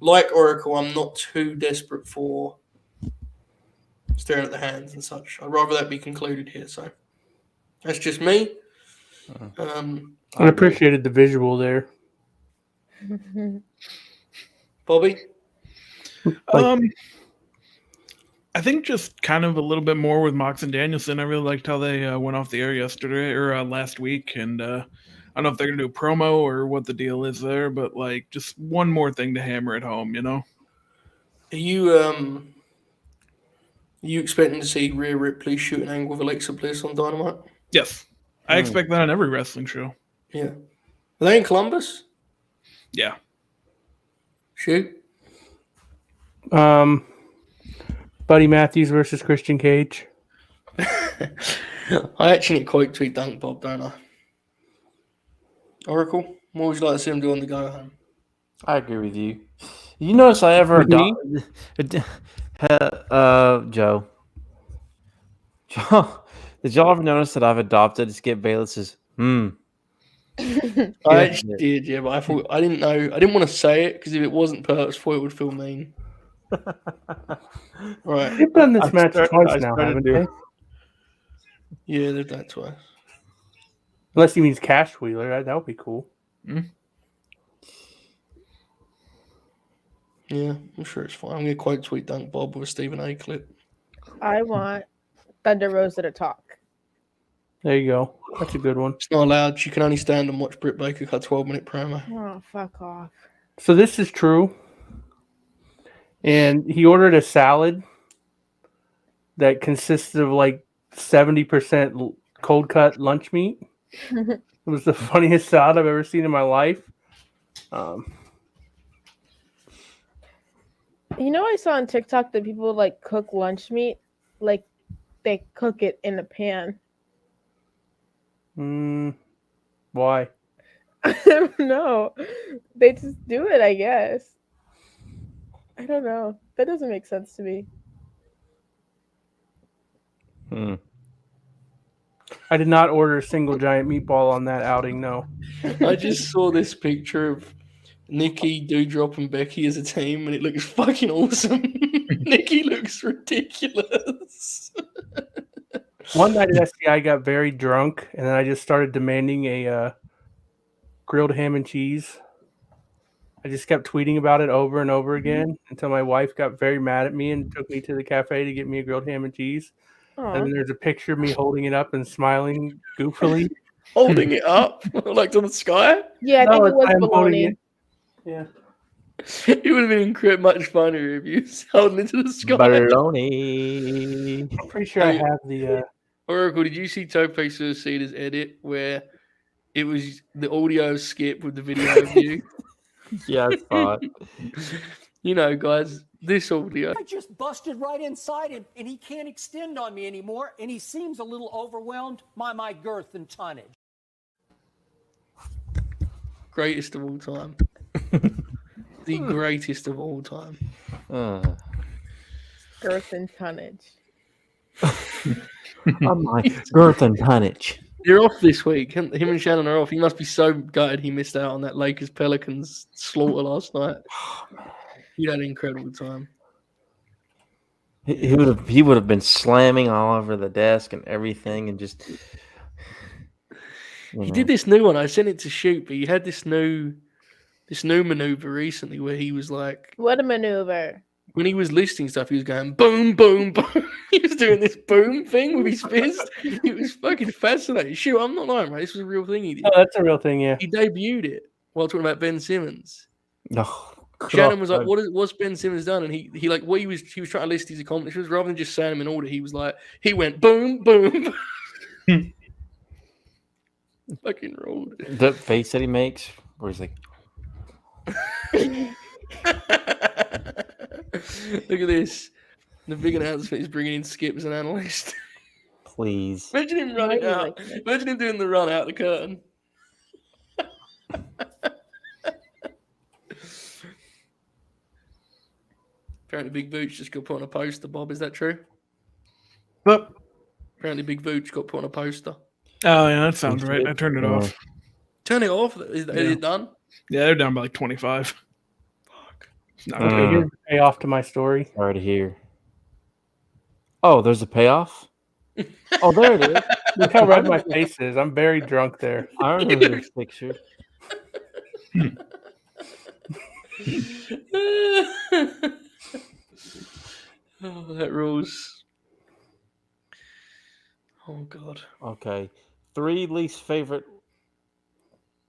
like Oracle, I'm not too desperate for staring at the hands and such. I'd rather that be concluded here. So that's just me. I appreciated the visual there. Bobby? I think just kind of a little bit more with Mox and Danielson. I really liked how they went off the air yesterday or last week, and I don't know if they're gonna do a promo or what the deal is there, but like just one more thing to hammer it home, you know. Are you expecting to see Rhea Ripley shoot an angle with Alexa Bliss on Dynamite? Yes, I expect that on every wrestling show. Yeah. Are they in Columbus? Yeah. Shoot. Buddy Matthews versus Christian Cage. I actually quite tweet Dunk Bob, don't I? Oracle, what would you like to see him do on the Go Home? I agree with you. You notice I ever adopted Joe. Did y'all ever notice that I've adopted Skip Bayless's I actually did, yeah, but I thought I didn't know. I didn't want to say it because if it wasn't purposeful, it would feel mean. Right. They've done this match twice now, haven't they? Yeah, they've done it twice. Unless he means Cash Wheeler, that would be cool. Yeah, I'm sure it's fine. I'm gonna quote tweet Dunk Bob with a Stephen A clip. I want Thunder Rosa to talk. There you go. That's a good one. It's not allowed. She can only stand and watch Britt Baker cut 12-minute promo. Oh, fuck off. So this is true. And he ordered a salad that consisted of like 70% cold cut lunch meat. It was the funniest salad I've ever seen in my life. You know, I saw on TikTok that people like cook lunch meat, like they cook it in a pan. Why? I don't know. They just do it, I guess. I don't know. That doesn't make sense to me. I did not order a single giant meatball on that outing, no. I just saw this picture of Nikki, Doudrop, and Becky as a team, and it looks fucking awesome. Nikki looks ridiculous. One night at SCI, I got very drunk, and then I just started demanding a grilled ham and cheese. I just kept tweeting about it over and over again until my wife got very mad at me and took me to the cafe to get me a grilled ham and cheese. Aww. And then there's a picture of me holding it up and smiling goofily. Holding it up like to the sky? Yeah, I think it was baloney. Yeah. It would have been much funnier if you was holding it to the sky. Baloney. I'm pretty sure I have the. Oracle, did you see Tope Suicida's edit where it was the audio skip with the video view? Yeah, I saw it. You know, guys, this audio. I just busted right inside him, and he can't extend on me anymore, and he seems a little overwhelmed by my girth and tonnage. Greatest of all time. The greatest of all time. Girth and tonnage. Oh my girth and tonnage. You're off this week. Him and Shannon are off. He must be so gutted he missed out on that Lakers Pelicans slaughter last night. He had an incredible time. He would have been slamming all over the desk and everything, and just. He did this new one. I sent it to shoot, but he had this new maneuver recently where he was like, what a maneuver! When he was listing stuff, he was going boom, boom, boom. He was doing this boom thing with his fist. It was fucking fascinating. Shoot, I'm not lying, right? This was a real thing he did. Oh, that's a real thing, yeah. He debuted it while talking about Ben Simmons. No. Shannon was like, "What's Ben Simmons done?" And he like what he was trying to list his accomplishments rather than just saying them in order. He was like, he went boom, boom. Fucking ruled. The face that he makes, where he's like, look at this. The big announcement is bringing in Skip as an analyst. Please. Imagine him running out. Imagine him doing the run out the curtain. Apparently Big Vooch just got put on a poster, Bob. Is that true? But apparently Big Vooch got put on a poster. Oh, yeah, that sounds right. I turned it off. Turn it off? Is it done? Yeah, they're down by like 25. Fuck. It's not Okay, here's the payoff to my story. Sorry to hear. Oh, there's a payoff? Oh, there it is. Look how red my face is. I'm very drunk there. I remember this picture. Oh, that rules. Oh, God. Okay. 3 least favorite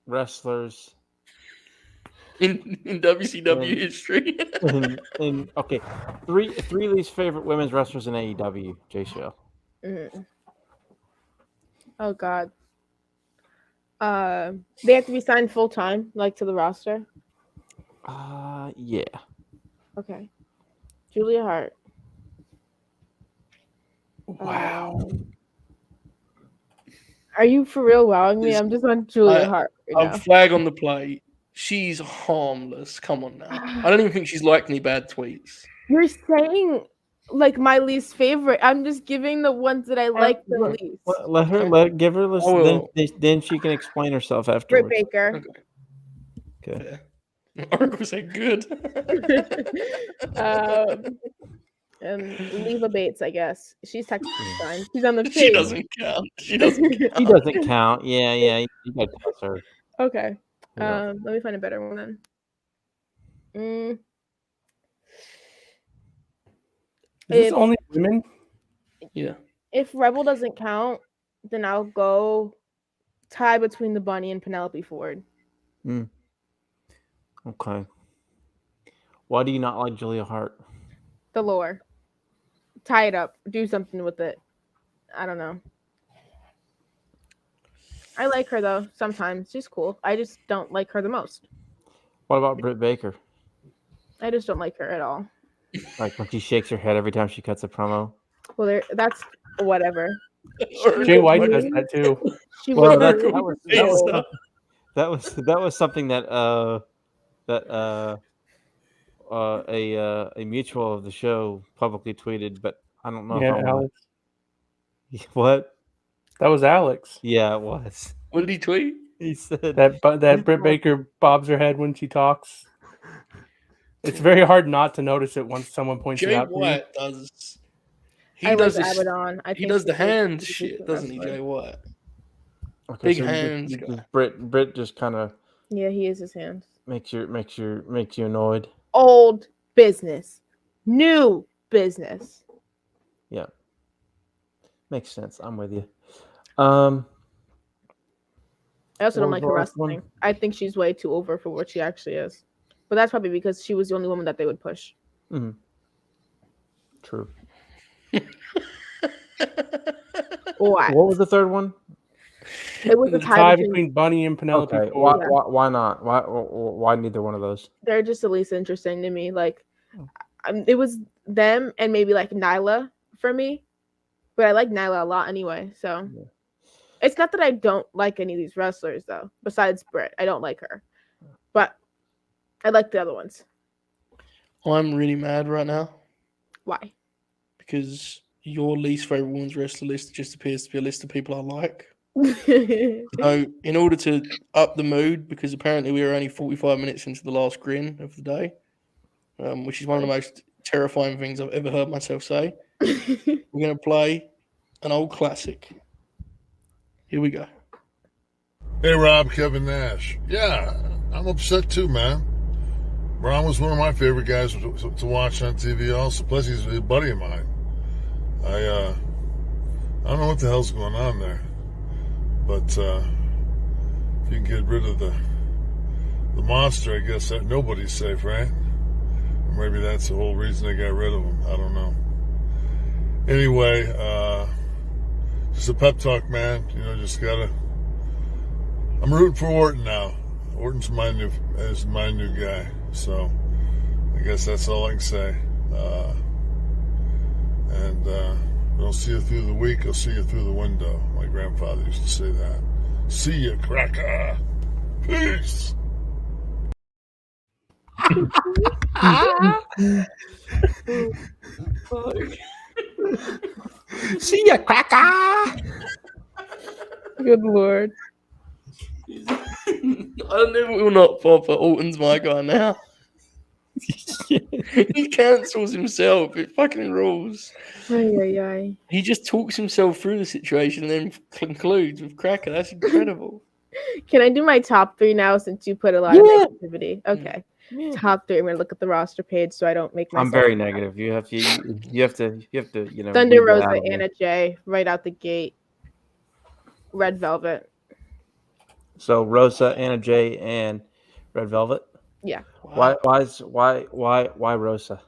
wrestlers in WCW history. Okay. Three least favorite women's wrestlers in AEW, J Show. Oh God. They have to be signed full time, like to the roster. Yeah. Okay. Julia Hart. Wow. Are you for real wowing me? I'm just on Julia Hart right now. Flag on the play. She's harmless. Come on now. I don't even think she's liked any bad tweets. You're saying like my least favorite. I'm just giving the ones that I like the least. Give her a list. Then she can explain herself afterwards. Britt Baker. Okay. Oracle said good. And Leva Bates, I guess. She's technically fine. She's on the team. She doesn't count. She doesn't count. She doesn't count. Yeah. You got to toss her. Okay. Yeah. Let me find a better one then. Is this only women? Yeah. If Rebel doesn't count, then I'll go tie between the Bunny and Penelope Ford. Okay. Why do you not like Julia Hart? The lore. Tie it up. Do something with it. I don't know. I like her though. Sometimes she's cool. I just don't like her the most. What about Britt Baker? I just don't like her at all. Like when she shakes her head every time she cuts a promo. Well, that's whatever. Jay White does that too. That was something that a mutual of the show publicly tweeted, but I don't know. Yeah, Alex. What? That was Alex. Yeah, it was. What did he tweet? He said that Britt Baker bobs her head when she talks. It's very hard not to notice it once someone points it Jay out to you. White does. I Does like this. Abaddon. I He think does the she's a hands decent shit, doesn't he, wrestler. Jay White? Okay, Big so hands guy. Britt just kind of Yeah, he is his hands. makes you annoyed. Old business, new business. Yeah, makes sense. I'm with you. I also don't What was like the her last one? wrestling. I think she's way too over for what she actually is. But that's probably because she was the only woman that they would push. Mm-hmm. True. What? What was the third one? It was The a tie between. between Bunny and Penelope Okay, Ford. why not? Why neither one of those? They're just the least interesting to me. Like, it was them and maybe like Nyla for me. But I like Nyla a lot anyway. So Yeah. it's not that I don't like any of these wrestlers though. Besides Britt, I don't like her. But I like the other ones. I'm really mad right now Why? because your least favorite women's wrestler list just appears to be a list of people I like. So, in order to up the mood, because apparently we are only 45 minutes into the last grin of the day, which is one of the most terrifying things I've ever heard myself say, we're going to play an old classic. Here we go. Hey, Rob, Kevin Nash. Yeah, I'm upset too, man. Braun was one of my favorite guys to watch on TV also. Plus, he's a buddy of mine. I don't know what the hell's going on there. But if you can get rid of the monster, I guess that nobody's safe, right? Or maybe that's the whole reason they got rid of him. I don't know. Anyway, just a pep talk, man. You know, just gotta. I'm rooting for Orton now. Orton's my new guy. So I guess that's all I can say. And I'll see you through the week. I'll see you through the window. My grandfather used to say that. See ya, cracker. Peace. See ya, cracker. Good lord. I never will not pop at Orton's my guy now. He cancels himself. It fucking rules. Ay. He just talks himself through the situation and then concludes with cracker. That's incredible. Can I do my top 3 now since you put a lot of negativity? Okay. Yeah. Top 3. I'm gonna look at the roster page so I don't make myself. I'm very negative. You have to you know. Thunder read that Rosa, out of me. Anna Jay, right out the gate. Red Velvet. So Rosa, Anna Jay, and Red Velvet. Yeah. Why Rosa?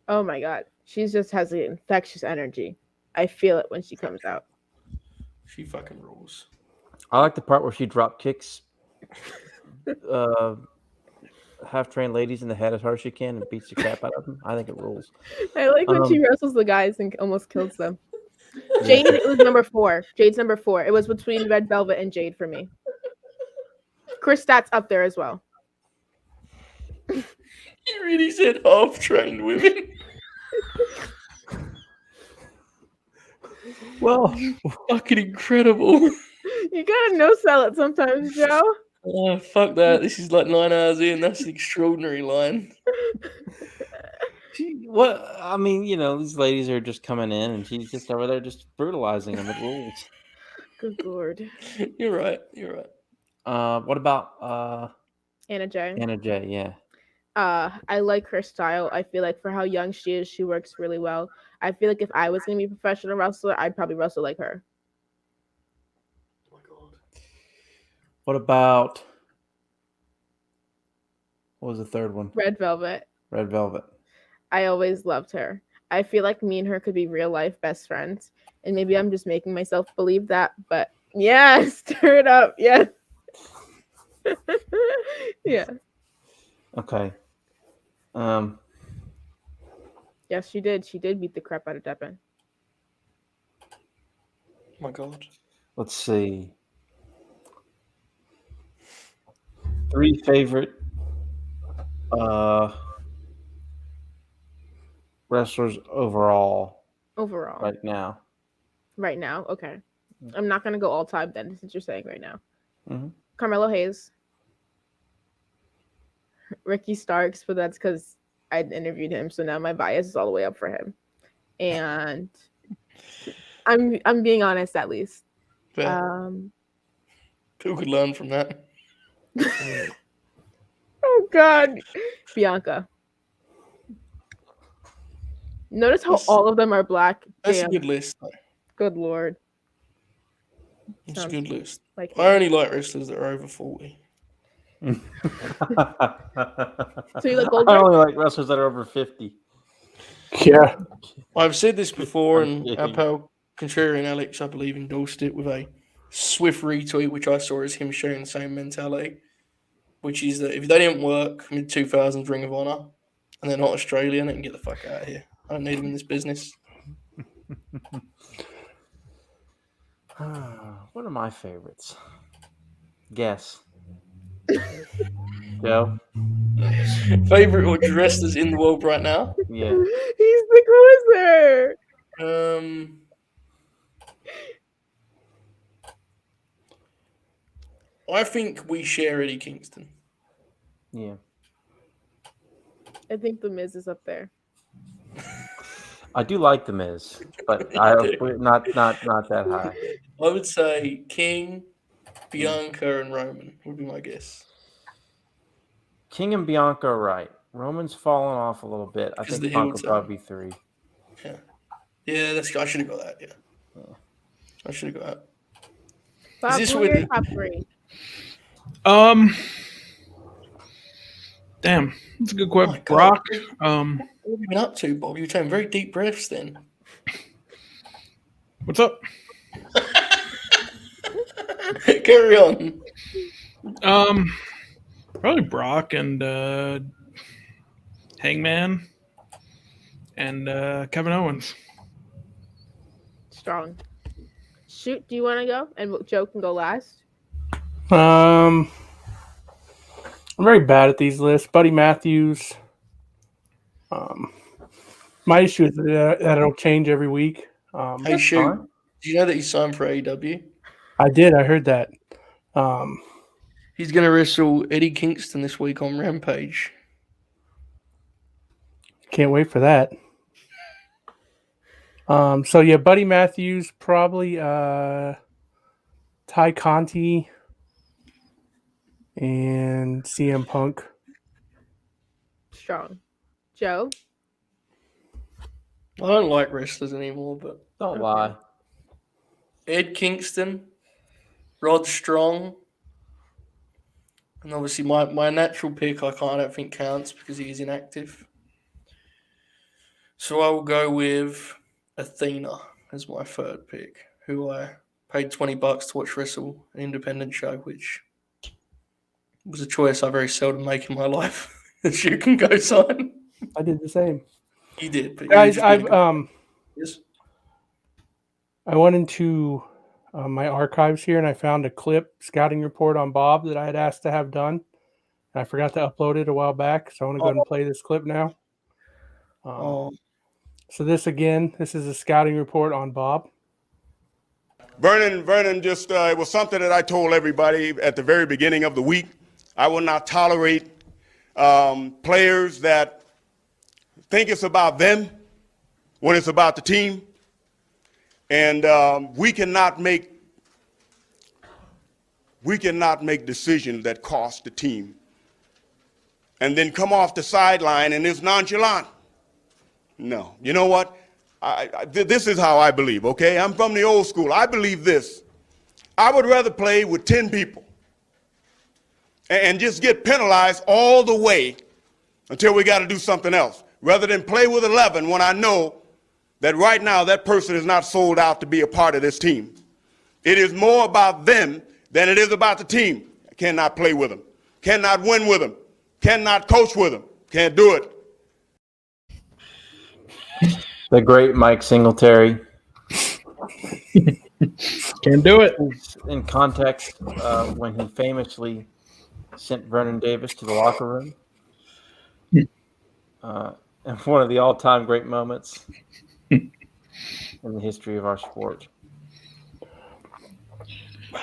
Oh my god. She just has an infectious energy. I feel it when she comes out. She fucking rules. I like the part where she drop kicks half-trained ladies in the head as hard as she can and beats the crap out of them. I think it rules. I like when she wrestles the guys and almost kills them. Jade, it was number 4. Jade's number 4. It was between Red Velvet and Jade for me. Chris Stat's up there as well. You really said half-trained women. Well, fucking incredible. You gotta no-sell it sometimes, Joe. Oh, fuck that. This is like 9 hours in. That's an extraordinary line. What? I mean, you know, these ladies are just coming in and she's just over there just brutalizing them. It rules. Good lord. You're right. What about Anna Jay? Anna Jay, yeah. I like her style. I feel like for how young she is, she works really well. I feel like if I was going to be a professional wrestler, I'd probably wrestle like her. Oh my god. What about what was the third one? Red Velvet. Red Velvet. I always loved her. I feel like me and her could be real life best friends. And maybe I'm just making myself believe that, but yeah, stir it up. Yes. Yeah. Okay. Yes, she did. She did beat the crap out of Deppen. Oh my god. Let's see. 3 favorite wrestlers overall right now. Right now? Okay. I'm not going to go all time then, since you're saying right now. Carmelo Hayes. Ricky Starks, but that's because I'd interviewed him, so now my bias is all the way up for him. And I'm being honest, at least. People could learn from that. Oh God, Bianca. Notice how all of them are black. That's Damn. a good list. Good Lord. It's a good list. Like I only like wrestlers that are over 40. So you like I only like wrestlers that are over 50. Yeah. I've said this before, and our pal Contrarian Alex, I believe, endorsed it with a swift retweet, which I saw as him sharing the same mentality, which is that if they didn't work mid-2000s Ring of Honor and they're not Australian, they can get the fuck out of here. I don't need them in this business. What are my favorites? Guess. Joe? Favorite or wrestlers in the world right now? Yeah. He's the closer. I think we share Eddie Kingston. Yeah. I think the Miz is up there. I do like the Miz, but not that high. I would say King, Bianca, and Roman would be my guess. King and Bianca are right. Roman's fallen off a little bit. I think Punk would probably be 3. Yeah, I should have got that. Yeah. I should have got that. Bob, is this who are your top 3? Damn, that's a good question. Brock. What have you been up to, Bob? You were taking very deep breaths then. What's up? Carry on. Probably Brock and Hangman and Kevin Owens. Strong. Shoot, do you want to go? And Joe can go last. I'm very bad at these lists. Buddy Matthews. My issue is that it'll change every week. Hey, Shoot, do you know that he signed for AEW? I did. I heard that. He's going to wrestle Eddie Kingston this week on Rampage. Can't wait for that. So yeah, Buddy Matthews, probably Ty Conti and CM Punk. Strong. Joe? I don't like wrestlers anymore, but don't lie. Ed Kingston, Rod Strong, and obviously my natural pick I don't think counts because he is inactive. So I will go with Athena as my third pick, who I paid $20 to watch wrestle an independent show, which was a choice I very seldom make in my life. That you can go sign. I did the same. You did, but guys, yes. I went into my archives here and I found a scouting report on Bob that I had asked to have done. And I forgot to upload it a while back, so I want to go ahead and play this clip now. So this is a scouting report on Bob. Vernon just, it was something that I told everybody at the very beginning of the week. I will not tolerate players that think it's about them when it's about the team. And we cannot make decisions that cost the team and then come off the sideline and it's nonchalant. No. You know what? This is how I believe, okay? I'm from the old school. I believe this. I would rather play with 10 people and just get penalized all the way until we got to do something else, rather than play with 11 when I know that right now that person is not sold out to be a part of this team. It is more about them than it is about the team. I cannot play with them, cannot win with them, cannot coach with them, can't do it. The great Mike Singletary. Can't do it. In context, when he famously sent Vernon Davis to the locker room. And one of the all-time great moments in the history of our sport.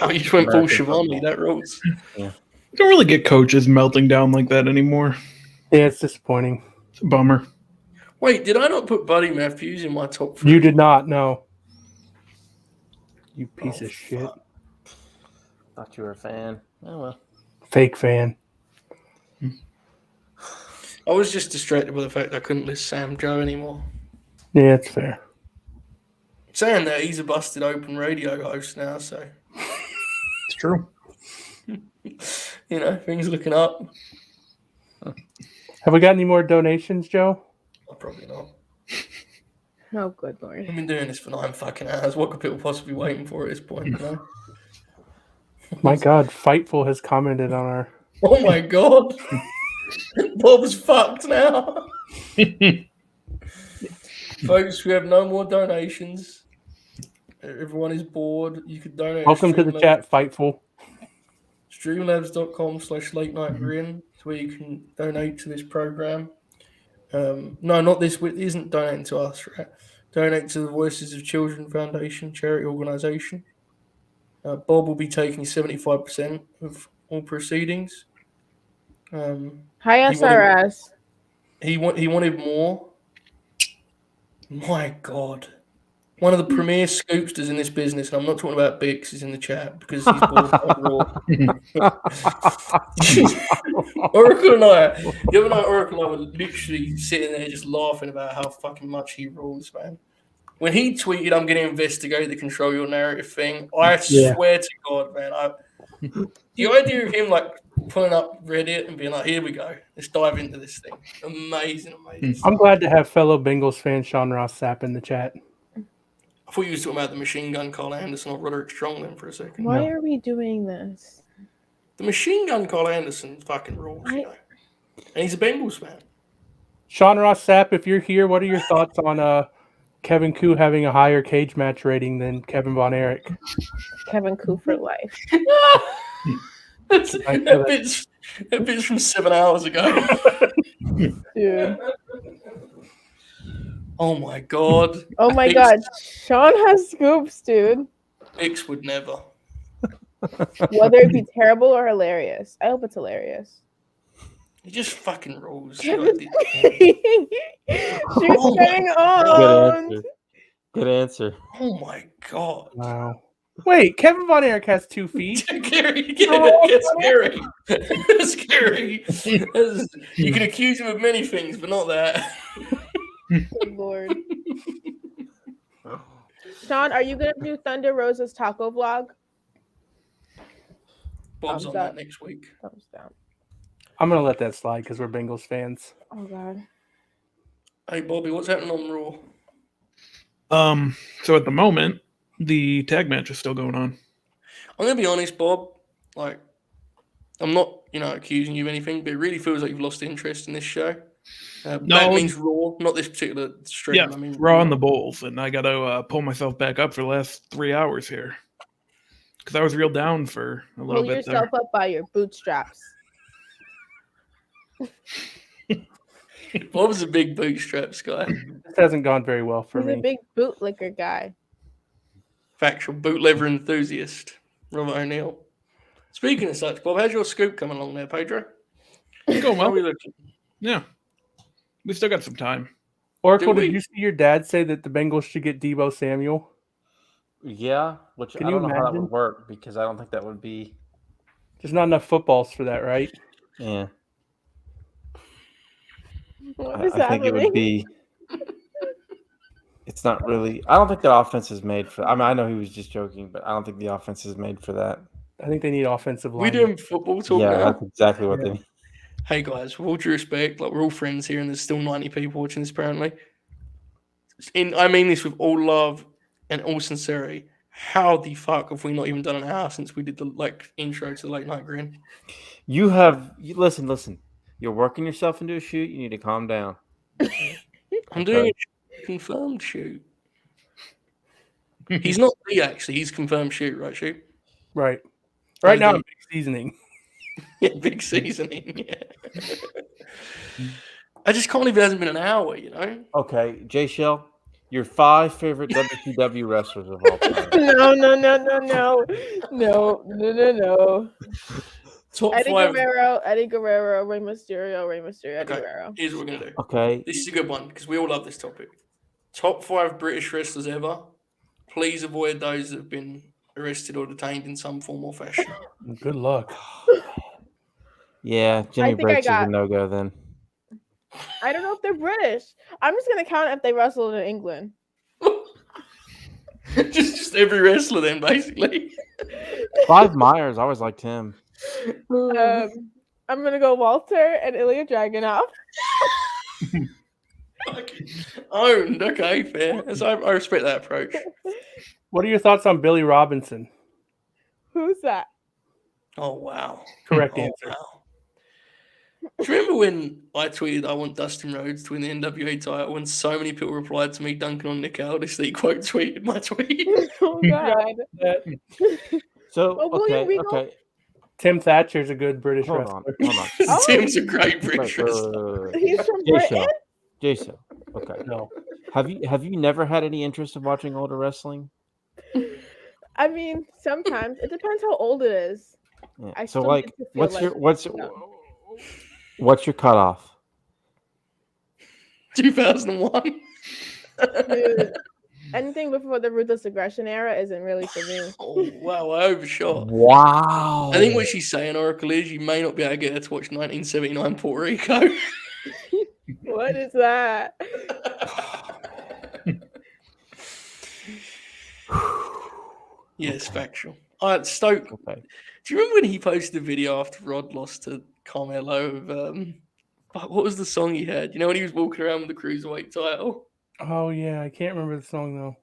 Wow, you just went full American Shivani. football. That rules. Yeah. You don't really get coaches melting down like that anymore. Yeah, it's disappointing. It's a bummer. Wait, did I not put Buddy Matthews in my top 3? You did not, no. You piece of shit. Thought you were a fan. Oh well. Fake fan. I was just distracted by the fact I couldn't list Sam Joe anymore. Yeah, it's fair. Saying that, he's a busted open radio host now, so It's true. you know, things looking up. Have we got any more donations, Joe? Oh, probably not. Oh, good lord. I've been doing this for 9 fucking hours. What could people possibly be waiting for at this point, you know? My God, Fightful has commented on our... Oh my God. Bob's fucked now. Folks, we have no more donations. Everyone is bored. You could donate. Welcome to the chat, Fightful. Streamlabs.com/late-night-grin is where you can donate to this program. No, not this. It isn't donating to us, right? Donate to the Voices of Children Foundation, charity organisation. Bob will be taking 75% of all proceedings. Hi, SRS. He wanted more. My God. One of the premier scoopsters in this business, and I'm not talking about Bix, is in the chat because he's bored about Raw. Oracle and I, the other night, Oracle and I were literally sitting there just laughing about how fucking much he rules, man. When he tweeted, "I'm going to investigate the control your narrative thing," I swear to God, man, the idea of him like pulling up Reddit and being like, "Here we go, let's dive into this thing." Amazing. I'm glad to have fellow Bengals fan Sean Ross Sapp in the chat. I thought you were talking about the machine gun Carl Anderson or Roderick Strong then for a second. Why are we doing this? The machine gun Carl Anderson fucking rules, you know. And he's a Bengals fan. Sean Ross Sapp, if you're here, what are your thoughts on Kevin Koo having a higher cage match rating than Kevin Von Erich? Kevin Koo for life. that bit's from 7 hours ago. Dude. Oh my God. Oh my God. Sean has scoops, dude. Bix would never. Whether it be terrible or hilarious. I hope it's hilarious. He just fucking rules. She's getting on. Good answer. Oh my God. Wow. Wait, Kevin Von Erich has 2 feet. Scary. It's scary. It's scary. You can accuse him of many things, but not that. Good Lord. Sean, are you going to do Thunder Rosa's taco vlog? Bob's on that next week. Thumbs down. I'm going to let that slide because we're Bengals fans. Oh, God. Hey, Bobby, what's happening on Raw? So at the moment, the tag match is still going on. I'm going to be honest, Bob. Like, I'm not, accusing you of anything, but it really feels like you've lost interest in this show. No, that means Raw, not this particular stream. Yeah, I mean, Raw and the Bulls, and I got to pull myself back up for the last 3 hours here because I was real down for a little bit. Pull yourself up by your bootstraps. Bob's a big bootstraps guy. This hasn't gone very well for me. He's a big bootlicker guy. Factual bootlegger enthusiast, Robert O'Neill. Speaking of such, Bob, how's your scoop coming along there, Pedro? Going How are well. we looking? Yeah, we still got some time. Oracle, did you see your dad say that the Bengals should get Deebo Samuel? Yeah, which I don't know how that would work because I don't think that would be. There's not enough footballs for that, right? Yeah. What is I think it would be. It's not really. I don't think the offense is made for. I mean, I know he was just joking, but I don't think the offense is made for that. I think they need offensive line. We doing football talk now? That's exactly what they need. Hey guys, with all due respect, like we're all friends here, and there's still 90 people watching this apparently. I mean this with all love and all sincerity. How the fuck have we not even done an hour since we did the intro to the late night grin? Listen. You're working yourself into a shoot. You need to calm down. I'm doing a confirmed shoot. He's not me actually. He's confirmed shoot, right? Shoot. Right. Right now, big seasoning. Yeah, big seasoning. Yeah. I just can't believe it hasn't been an hour. Okay, Jay Shell, Your 5 favorite WCW wrestlers of all time. No. Top Eddie 5. Guerrero, Rey Mysterio, Eddie Guerrero. Here's what we're gonna do. Okay. This is a good one because we all love this topic. Top 5 British wrestlers ever. Please avoid those that have been arrested or detained in some form or fashion. Good luck. Yeah, Jimmy Breaks is a no-go then. I don't know if they're British. I'm just gonna count if they wrestled in England. just every wrestler then, basically. Clive Myers, I always liked him. I'm gonna go Walter and Ilya Dragunov. Owned. Okay, fair. So I respect that approach. What are your thoughts on Billy Robinson? Who's that? Oh wow. Correct answer. Wow. Do you remember when I tweeted I want Dustin Rhodes to win the NWA title when so many people replied to me dunking on Nick Aldis that he quote tweeted my tweet? Oh God. So okay. Tim Thatcher's a good British Hold wrestler. on. Tim's a great British wrestler. He's from Britain? Jason. Okay. No. Have you never had any interest in watching older wrestling? I mean, sometimes it depends how old it is. Yeah. So like, what's your cutoff? 2001. Dude, anything before the Ruthless Aggression era isn't really for me. Oh wow, I overshot. Wow. I think what she's saying, Oracle, is you may not be able to get her to watch 1979 Puerto Rico. What is that? Yes, factual. All right, Stoke. Okay. Do you remember when he posted a video after Rod lost to Carmelo of what was the song he had? You know when he was walking around with the cruiserweight title? Oh yeah, I can't remember the song though.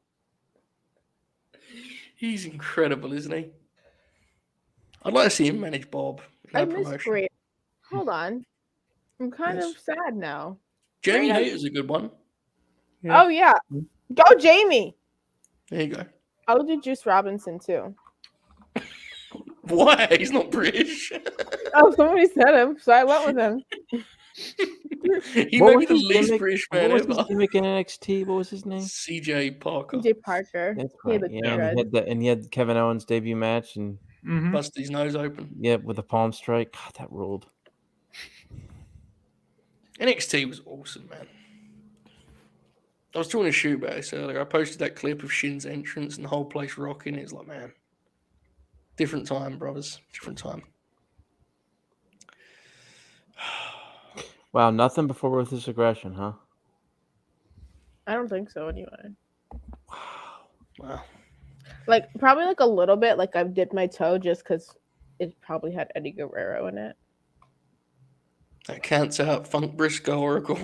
He's incredible, isn't he? I'd like to see him manage Bob. I miss Great. Hold on. I'm kind of sad now. Jamie Hayter's a good one. Yeah. Oh yeah. Go Jamie. There you go. I'll do Juice Robinson too. Why? He's not British. Oh, somebody said him, so I went with him. He may be the least British man ever. ever. What was his gimmick in NXT? What was his name? CJ Parker. CJ Parker. That's right. And he had Kevin Owens' debut match and busted his nose open. Yeah, with a palm strike. God, that ruled. NXT was awesome, man. I was talking to Shoot about this earlier. I posted that clip of Shin's entrance and the whole place rocking. It's like, man, different time, brothers. Different time. Wow, nothing before Ruthless Aggression, huh? I don't think so anyway. Wow. Like, probably like a little bit. Like, I've dipped my toe just because it probably had Eddie Guerrero in it. That counts out Funk Briscoe Oracle.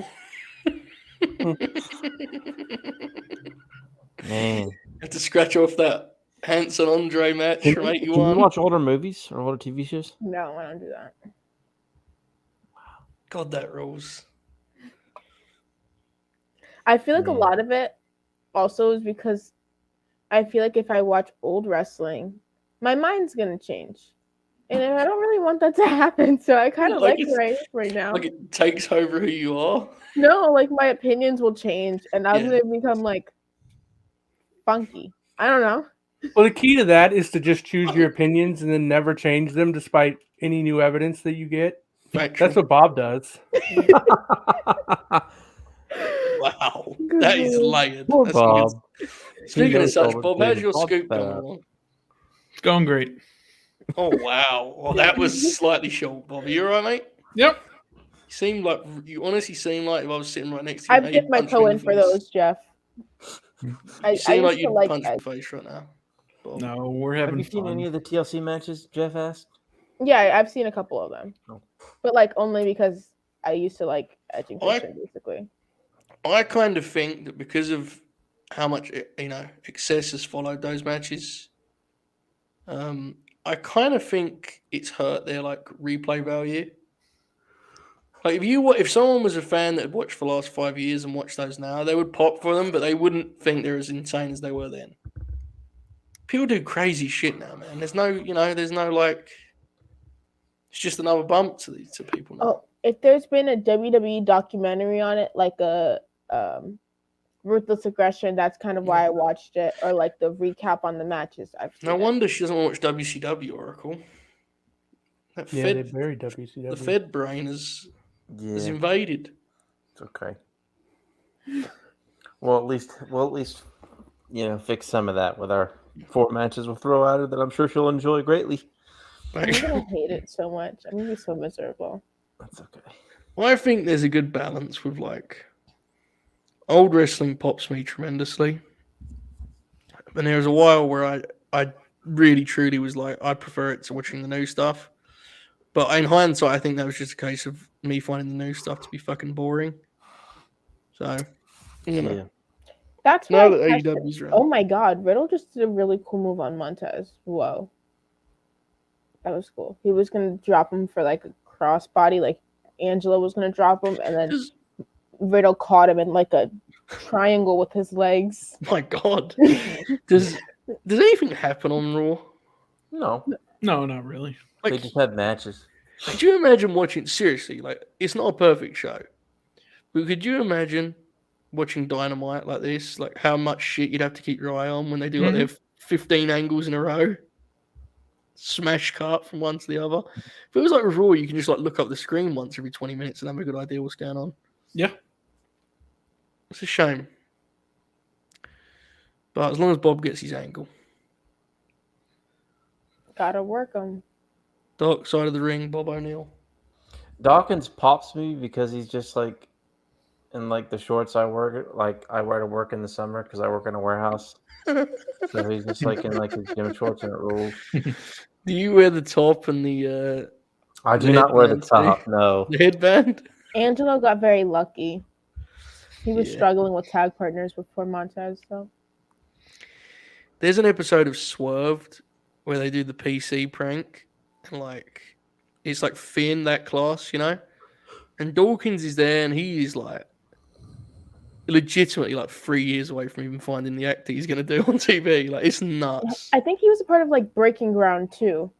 Man. Have to scratch off that Hanson Andre match from 81. Can you watch older movies or older TV shows? No, I don't do that. God, that rules. I feel like a lot of it also is because I feel like if I watch old wrestling, my mind's going to change. And I don't really want that to happen. So I kind of like right now. Like it takes over who you are? No, like my opinions will change and I'm going to become like funky. I don't know. Well, the key to that is to just choose your opinions and then never change them despite any new evidence that you get. That's what Bob does. Wow. That is layered. Poor Bob. Speaking of such, Bob, how's your scoop going along? It's going great. Oh, wow. Well, that was slightly short, Bob. Are you all right, mate? Yep. You honestly seem like if I was sitting right next to you. I've dipped my toe in for those, Jeff. You seem like you'd punch the face right now. Bob. No, we're having fun. Have you seen any of the TLC matches, Jeff asked? Yeah, I've seen a couple of them. Oh. But like only because I used to like edging fiction, basically. I kind of think that because of how much excess has followed those matches, I kind of think it's hurt their like replay value. Like if someone was a fan that had watched for the last 5 years and watched those now, they would pop for them, but they wouldn't think they're as insane as they were then. People do crazy shit now, man. There's no like. It's just another bump to people now. Oh, if there's been a WWE documentary on it, like a Ruthless Aggression. That's kind of why I watched it, or like the recap on the matches. No wonder she doesn't watch WCW, Oracle. That they buried WCW. The Fed brain is invaded. It's okay. Well, at least fix some of that with our 4 matches we'll throw at her that I'm sure she'll enjoy greatly. I'm gonna hate it so much. I'm gonna be so miserable. That's okay. Well, I think there's a good balance with like old wrestling pops me tremendously, and there was a while where I really truly was like I prefer it to watching the new stuff. But in hindsight, I think that was just a case of me finding the new stuff to be fucking boring. So, Yeah. That's now why. that AEW's around. Oh my God, Riddle just did a really cool move on Montez. Whoa, that was cool. He was gonna drop him for like a crossbody, like Angela was gonna drop him, and then Riddle caught him in like a triangle with his legs. My God, does anything happen on Raw? No, not really. Like, they just had matches. Could you imagine watching? Seriously, like it's not a perfect show, but could you imagine watching Dynamite like this? Like how much shit you'd have to keep your eye on when they do like their 15 angles in a row, smash cut from one to the other. If it was like with Raw, you can just like look up the screen once every 20 minutes and have a good idea what's going on. Yeah, it's a shame, but as long as Bob gets his angle, gotta work him. Dark side of the ring, Bob O'Neill. Dawkins pops me because he's just like in like the shorts I wear to work in the summer because I work in a warehouse. So he's just like in like his gym shorts and it rules. Do you wear the top and the? I do not wear the top. No, the headband. Angelo got very lucky. He was struggling with tag partners before Montez. So there's an episode of Swerved where they do the PC prank. And like it's like Finn, that class, you know, and Dawkins is there, and he is like legitimately like 3 years away from even finding the act that he's gonna do on TV. Like it's nuts. I think he was a part of like Breaking Ground too.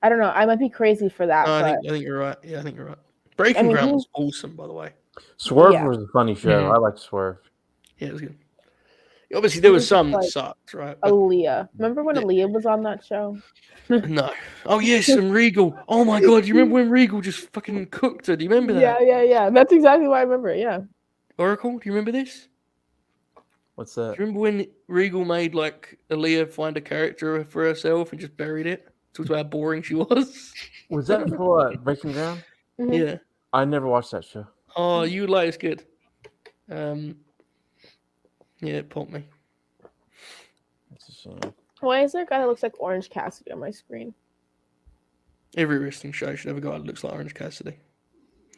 I don't know. I might be crazy for that. No, I think you're right. Yeah, I think you're right. Breaking Ground was awesome, by the way. Swerve was a funny show. I like Swerve. Yeah, it was good. Obviously, there was some that sucked, right? But Aaliyah. Remember when Aaliyah was on that show? No. Oh yes, and Regal. Oh my God, do you remember when Regal just fucking cooked her? Do you remember that? Yeah. That's exactly why I remember it. Yeah. Oracle, do you remember this? What's that? Do you remember when Regal made like Aaliyah find a character for herself and just buried it? Talked about how boring she was. Was that for Breaking Ground? Mm-hmm. Yeah. I never watched that show. Oh, you would like it's good. Yeah, it popped me. That's a shame. Why is there a guy that looks like Orange Cassidy on my screen? Every wrestling show should have a guy that looks like Orange Cassidy.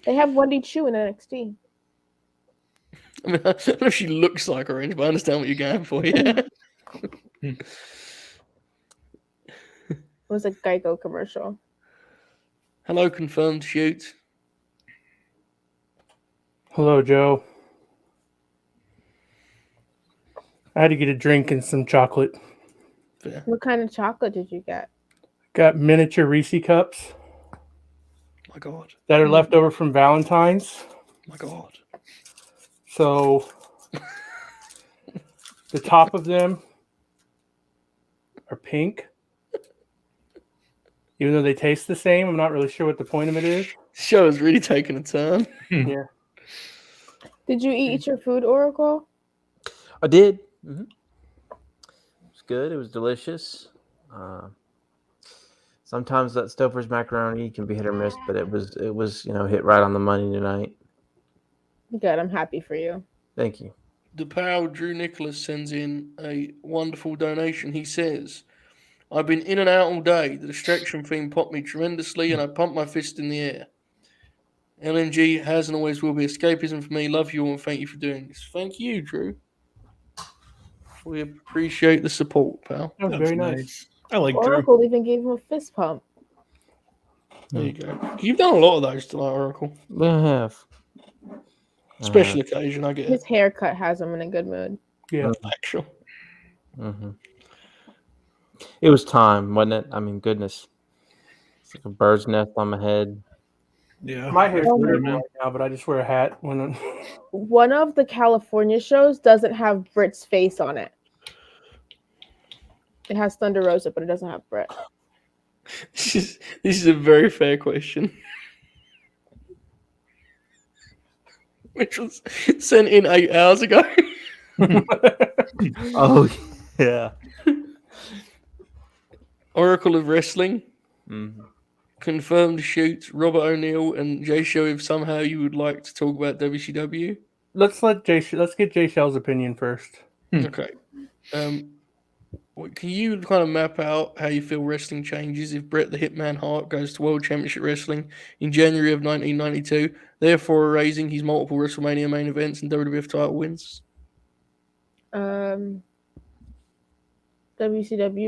They have Wendy Chu in NXT. I mean, I don't know if she looks like Orange, but I understand what you're going for, yeah. It was a Geico commercial. Hello, confirmed shoot. Hello, Joe. I had to get a drink and some chocolate. Yeah. What kind of chocolate did you get? Got miniature Reese cups. My God. That are left over from Valentine's. My God. So the top of them are pink. Even though they taste the same, I'm not really sure what the point of it is. This show is really taking a turn. Yeah. Did you eat your food, Oracle? I did. Mm-hmm. It was good. It was delicious. Sometimes that Stouffer's macaroni can be hit or miss, but it was hit right on the money tonight. Good. I'm happy for you. Thank you. The pal Drew Nicholas sends in a wonderful donation. He says, I've been in and out all day. The distraction thing popped me tremendously, and I pumped my fist in the air. LNG has and always will be escapism for me. Love you all, and thank you for doing this. Thank you, Drew. We appreciate the support, pal. That was very nice. I like Oracle Drew. even gave him a fist pump. There you go. You've done a lot of those tonight, Oracle. I have. Special occasion, I get His it. haircut has him in a good mood. Yeah. Actual. Mm-hmm. It was time, wasn't it? I mean, goodness. It's like a bird's nest on my head. Yeah. My hair's Oh, terrible man. right now, but I just wear a hat when I'm... One of the California shows doesn't have Britt's face on it. It has Thunder Rosa, but it doesn't have Britt. This is a very fair question. Which was sent in 8 hours ago. Oh yeah. Oracle of Wrestling. Mm-hmm. Confirmed shoot Robert O'Neill and Jay Show if somehow you would like to talk about WCW. Let's get Jay Shell's opinion first. Okay. Can you kind of map out how you feel wrestling changes if Bret the Hitman Hart goes to World Championship Wrestling in January of 1992, therefore erasing his multiple WrestleMania main events and WWF title wins? WCW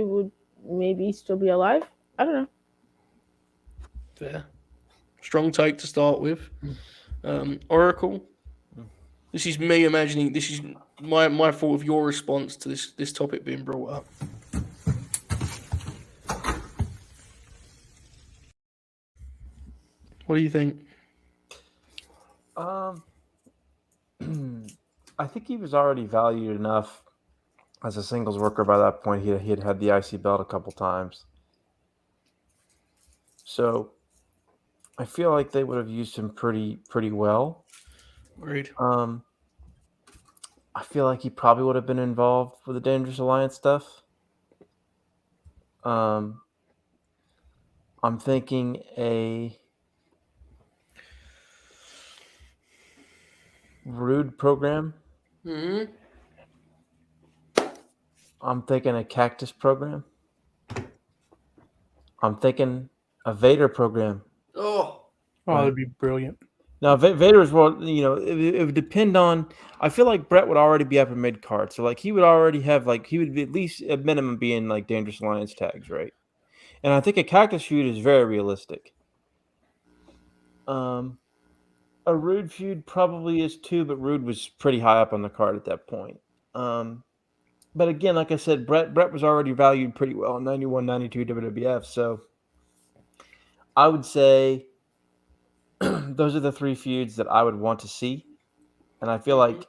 would maybe still be alive. I don't know. Fair. Strong take to start with. Oracle. This is me imagining. This is my thought of your response to this topic being brought up. What do you think? I think he was already valued enough as a singles worker by that point. He had had the IC belt a couple times. So I feel like they would have used him pretty well. Agreed. I feel like he probably would have been involved with the Dangerous Alliance stuff. I'm thinking a Rude program. Mm-hmm. I'm thinking a Cactus program. I'm thinking a Vader program. Oh, that'd be brilliant. Now, Vader's world, it would depend on. I feel like Bret would already be up in mid card, so like he would already have he would be at least at minimum be in like Dangerous Alliance tags, right? And I think a Cactus feud is very realistic. A Rude feud probably is too, but Rude was pretty high up on the card at that point. But again, like I said, Bret was already valued pretty well in 91, 92 WWF, so I would say those are the three feuds that I would want to see. And I feel like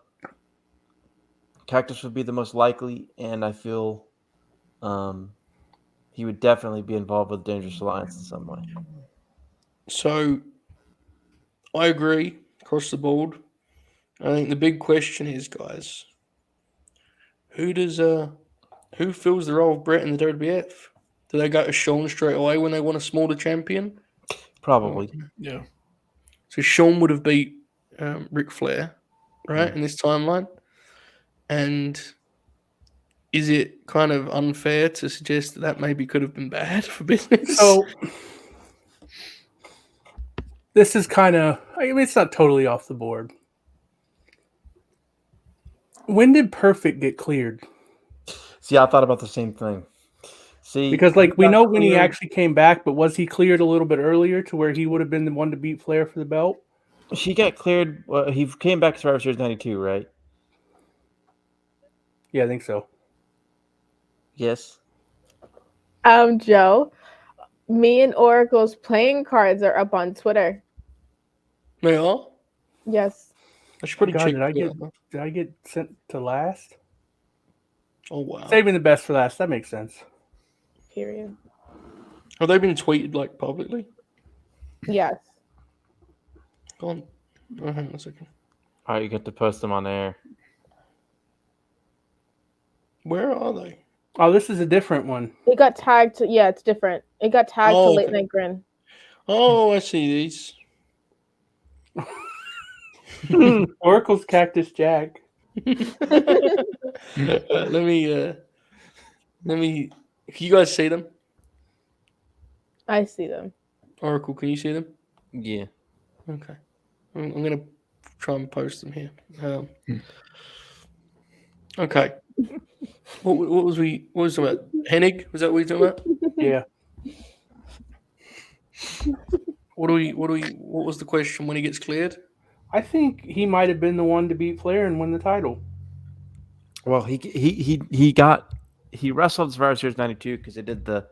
Cactus would be the most likely, and I feel he would definitely be involved with Dangerous Alliance in some way. So I agree across the board. I think the big question is, guys, who fills the role of Bret in the WWF? Do they go to Shawn straight away when they want a smaller champion? Probably. Yeah. So Shawn would have beat Ric Flair, right, in this timeline. And is it kind of unfair to suggest that maybe could have been bad for business? So this is kind of, it's not totally off the board. When did Perfect get cleared? See, I thought about the same thing. See, because we know when he actually came back, but was he cleared a little bit earlier to where he would have been the one to beat Flair for the belt? He got cleared. He came back to Survivor Series 92, right? Yeah, I think so. Yes. Joe, me and Oracle's playing cards are up on Twitter. They are? Yes. I should probably check. Did I get sent to last? Oh, wow. Saving the best for last. That makes sense. Period. Have they been tweeted publicly? Yes. Go on. Oh, hang on a second. All right, you get to post them on air. Where are they? Oh, this is a different one. It got tagged to, it's different. It got tagged to Late Night Grin. Oh, I see these. Oracle's Cactus Jack. Let me. Can you guys see them? I see them. Oracle, can you see them? Yeah. Okay. I'm gonna try and post them here. Okay. What was talking about? Hennig? Was that what you were talking about? Yeah. What was the question when he gets cleared? I think he might have been the one to beat Flair and win the title. Well, he wrestled Survivor Series 92 because they did the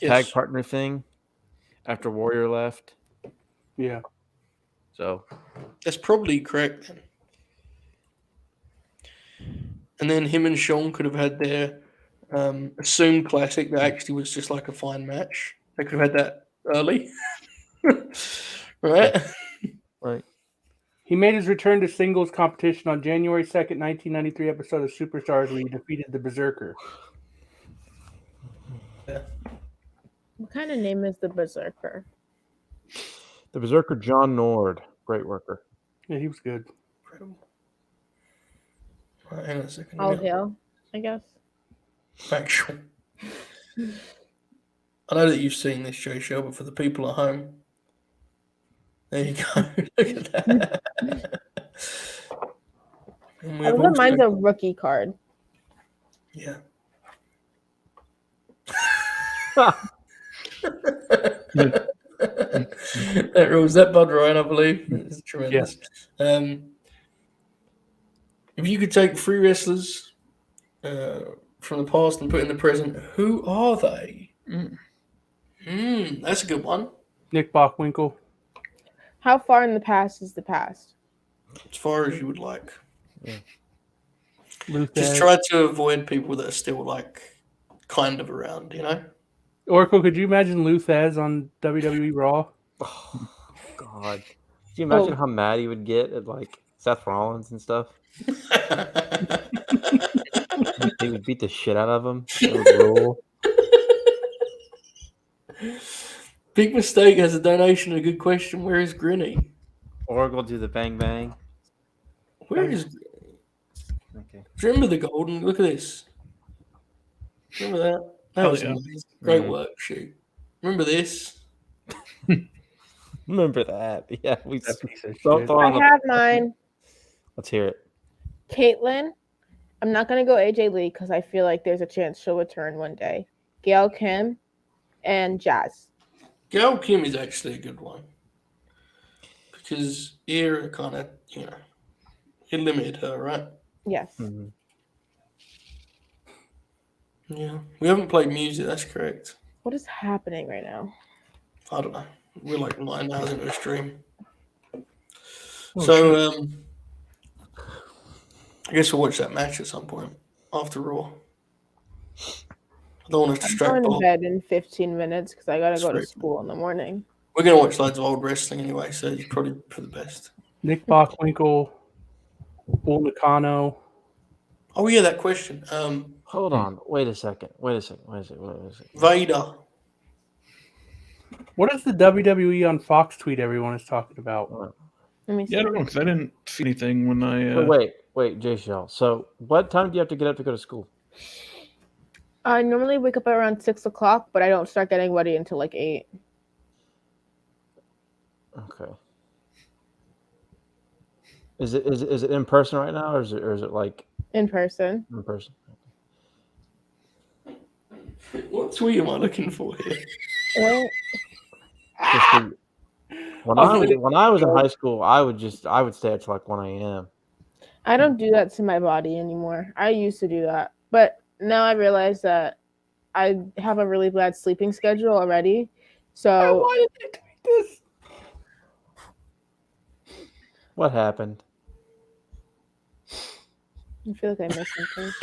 tag partner thing after Warrior left. Yeah. So that's probably correct then. And then him and Sean could have had their assumed classic that actually was just like a fine match. They could have had that early. Right? Right. He made his return to singles competition on January 2nd, 1993 episode of Superstars where he defeated the Berserker. Yeah. What kind of name is the Berserker? The Berserker John Nord. Great worker. Yeah, he was good. Incredible. Right, hang on a second. All hail, I guess. Factual. I know that you've seen this show, but for the people at home, there you go. Look at that. I love mine's a rookie card. Yeah. That rules that Bud Ryan, I believe. It's tremendous. Yeah. If you could take 3 wrestlers from the past and put in the present, who are they? That's a good one. Nick Bockwinkel. How far in the past is the past? As far as you would like. Yeah. Just try to avoid people that are still like kind of around, you know? Oracle, could you imagine Luthez on WWE Raw? Oh, God. Could you imagine how mad he would get at like Seth Rollins and stuff? He would beat the shit out of him. It would rule. Big Mistake has a donation. A good question. Where is Grinny? Oracle do the bang bang. Where is? Okay. Remember the golden? Look at this. Remember that? That was amazing. Great work, shoot. Remember this? Remember that? Yeah, we. I have mine. Let's hear it. Caitlyn. I'm not gonna go AJ Lee because I feel like there's a chance she'll return one day. Gail Kim and Jazz. Gail Kim is actually a good one because era kind of, you know, it limited her, right? Yes. Mm-hmm. Yeah, we haven't played music. That's correct. What is happening right now? I don't know. We're like 9 hours into a stream. I guess we'll watch that match at some point after Raw. I don't want to distract I'm going Bob. to bed in 15 minutes because I gotta go to school in the morning. We're gonna watch loads of old wrestling anyway, so it's probably for the best. Nick Bockwinkel, Bull Nakano. Oh yeah, that question. Hold on. Wait a second. Vader. What is the WWE on Fox tweet everyone is talking about? Let me see. Yeah, I don't know because I didn't see anything when I. Wait, Jay Shell. So, what time do you have to get up to go to school? I normally wake up around 6 o'clock, but I don't start getting ready until like 8. Okay. Is it in person right now, or is it like in person? In person. What tweet am I looking for here? When I was in high school, I would stay up till like 1 a.m. I don't do that to my body anymore. I used to do that, but now I realize that I have a really bad sleeping schedule already. So why did they tweet this? What happened? I feel like I missed something.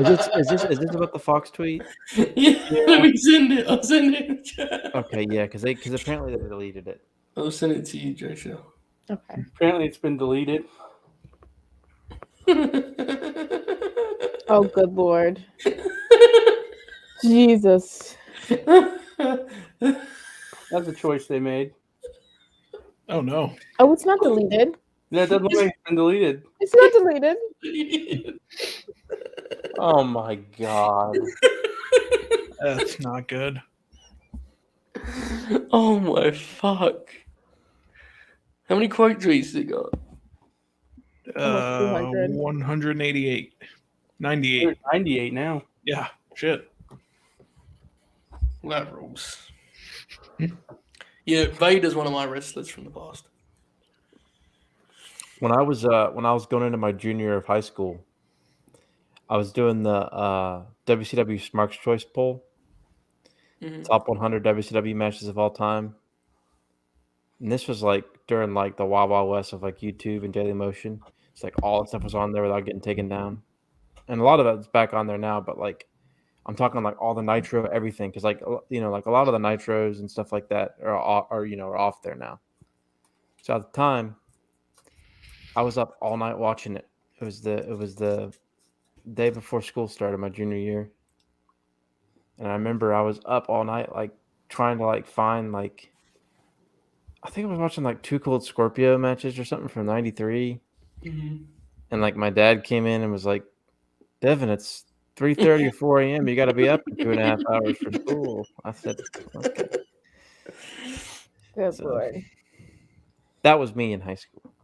Is this about the Fox tweet? Yeah, let me send it. I'll send it. Okay, yeah, because apparently they deleted it. I'll send it to you, Joshua. Okay. Apparently it's been deleted. Oh, good Lord. Jesus. That's a choice they made. Oh, no. Oh, it's not deleted. Yeah, it doesn't look like it's been deleted. It's not deleted. Oh, my God. That's not good. Oh, my fuck. How many quote tweets it got? 188. 98. 98 now. Yeah, shit. That rules. Yeah, Vader's one of my wrestlers from the past. When I was going into my junior year of high school, I was doing the WCW Smarks Choice poll. Mm-hmm. Top 100 WCW matches of all time. And this was like during like the Wild Wild West of like YouTube and Daily Motion. It's like all that stuff was on there without getting taken down. And a lot of it's back on there now, but like I'm talking like all the nitro, everything, because like like a lot of the nitros and stuff like that are off there now. So at the time, I was up all night watching it. It was the day before school started, my junior year, and I remember I was up all night like trying to like find like I think I was watching like Two Cold Scorpio matches or something from '93, and like my dad came in and was like, "Devin, it's 3:30 or 4 a.m. You got to be up in 2.5 hours for school." I said, "Okay." Good Lord. That was me in high school.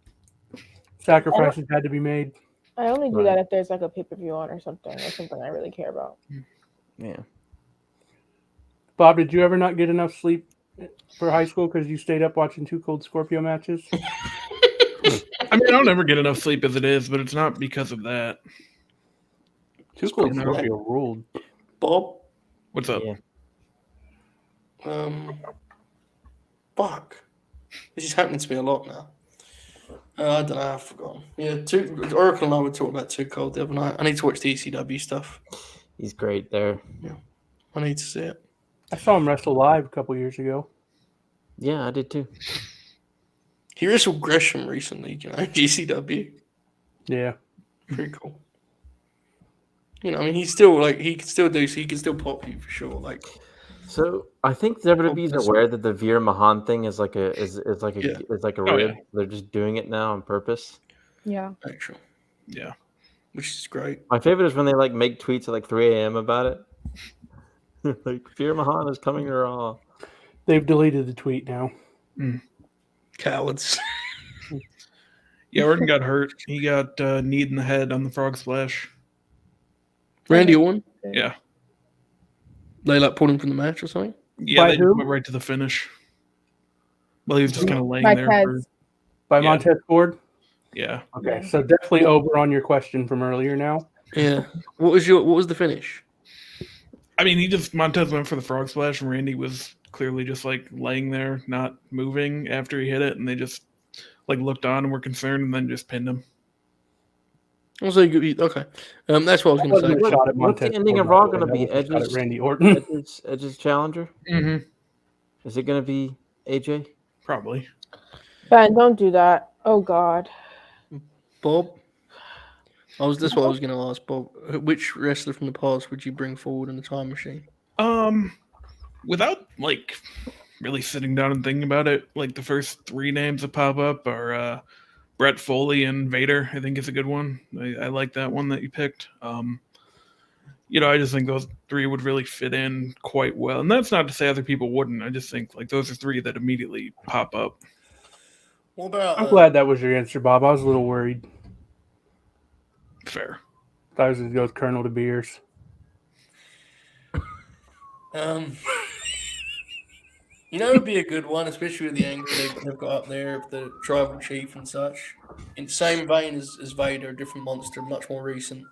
Sacrifices had to be made. I only do that if there's like a pay-per-view on or something I really care about. Yeah. Bob, did you ever not get enough sleep for high school because you stayed up watching Two Cold Scorpio matches? I mean, I don't ever get enough sleep as it is, but it's not because of that. Two Cold Scorpio ruled. Bob? What's up? Yeah. Fuck. This is happening to me a lot now. I don't know, I've forgotten. Yeah, Oracle and I were talking about Too Cold the other night. I need to watch the ECW stuff. He's great there. Yeah. I need to see it. I saw him wrestle live a couple years ago. Yeah, I did too. He wrestled Gresham recently, GCW. Yeah. Pretty cool. I mean, he's still like he can still pop you for sure. Like, so I think WWE is aware that the Veer Mahan thing is like a rib. Yeah. They're just doing it now on purpose. Yeah. Actually. Yeah. Which is great. My favorite is when they like make tweets at like 3 a.m. about it. Like Veer Mahan is coming to Raw. They've deleted the tweet now. Cowards. Yeah, Orton got hurt. He got kneed in the head on the frog splash. Randy Orton? Yeah. They like pulled him from the match or something? Yeah, they went right to the finish. Well, he was just kind of laying there. By Montez Ford? Yeah. Okay, so definitely over on your question from earlier now. Yeah. What was the finish? I mean, Montez went for the frog splash, and Randy was clearly just like laying there, not moving after he hit it, and they just like looked on and were concerned, and then just pinned him. Okay. That's what I was going to say. What's the ending of Raw going to be? Randy Orton. Edge's challenger? Mm-hmm. Is it going to be AJ? Probably. Ben, don't do that. Oh, God. Bob? That's what I was going to ask, Bob. Which wrestler from the past would you bring forward in the time machine? Without like really sitting down and thinking about it, like the first 3 names that pop up are Brett Foley and Vader. I think is a good one. I like that one that you picked. I just think those 3 would really fit in quite well. And that's not to say other people wouldn't. I just think like those are 3 that immediately pop up. What about? I'm glad that was your answer, Bob. I was a little worried. Fair. I was going to go with Colonel De Beers. It would be a good one, especially with the angle they've got up there of the tribal chief and such. In the same vein as Vader, a different monster, much more recent.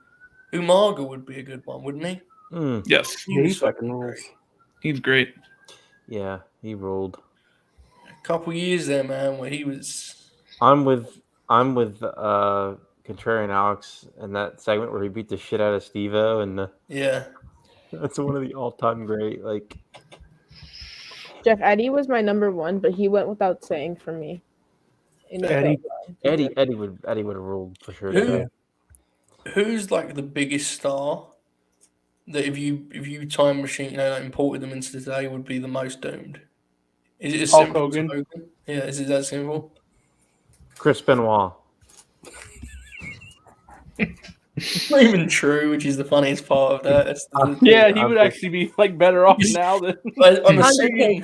Umaga would be a good one, wouldn't he? Yes. He fucking rules. He's great. Yeah, he ruled. A couple years there, man, where he was. I'm with Contrarian Alex in that segment where he beat the shit out of Steve-O, and yeah, that's one of the all-time great. Like Jeff Eddie was my number 1, but he went without saying for me. Eddie would have ruled for sure. Who's like the biggest star that if you time machine imported them into today would be the most doomed? Is it Hulk Hogan? Yeah, is it that simple? Chris Benoit. Not even true, which is the funniest part of that. He would actually be like better off now than I'm assuming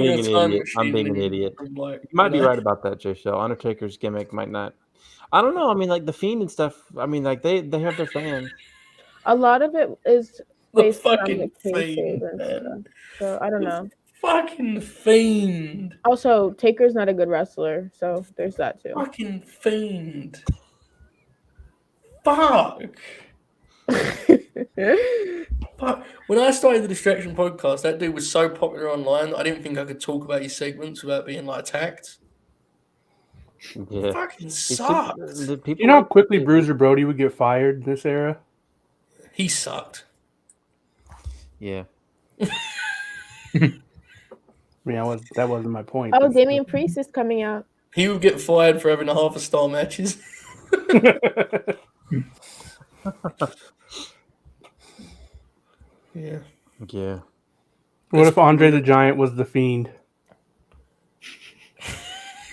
being you're an idiot. I'm being an idiot. You might be right about that, Jay Shell. Undertaker's gimmick might not. I don't know. I mean, like the Fiend and stuff. I mean, like they have their fans. A lot of it is based on fucking the Fiend, and stuff. So I don't know. Fucking Fiend. Also, Taker's not a good wrestler, so there's that too. Fucking Fiend. Fuck. But when I started the Distraction podcast, that dude was so popular online that I didn't think I could talk about his segments without being like attacked. Yeah. Fucking sucked. You know how quickly Bruiser Brody would get fired in this era? He sucked. Yeah. Yeah, that wasn't my point. Oh, Damian Priest is coming out. He would get fired for having a half-a-star matches. Yeah. Yeah. What if Andre the Giant was the Fiend?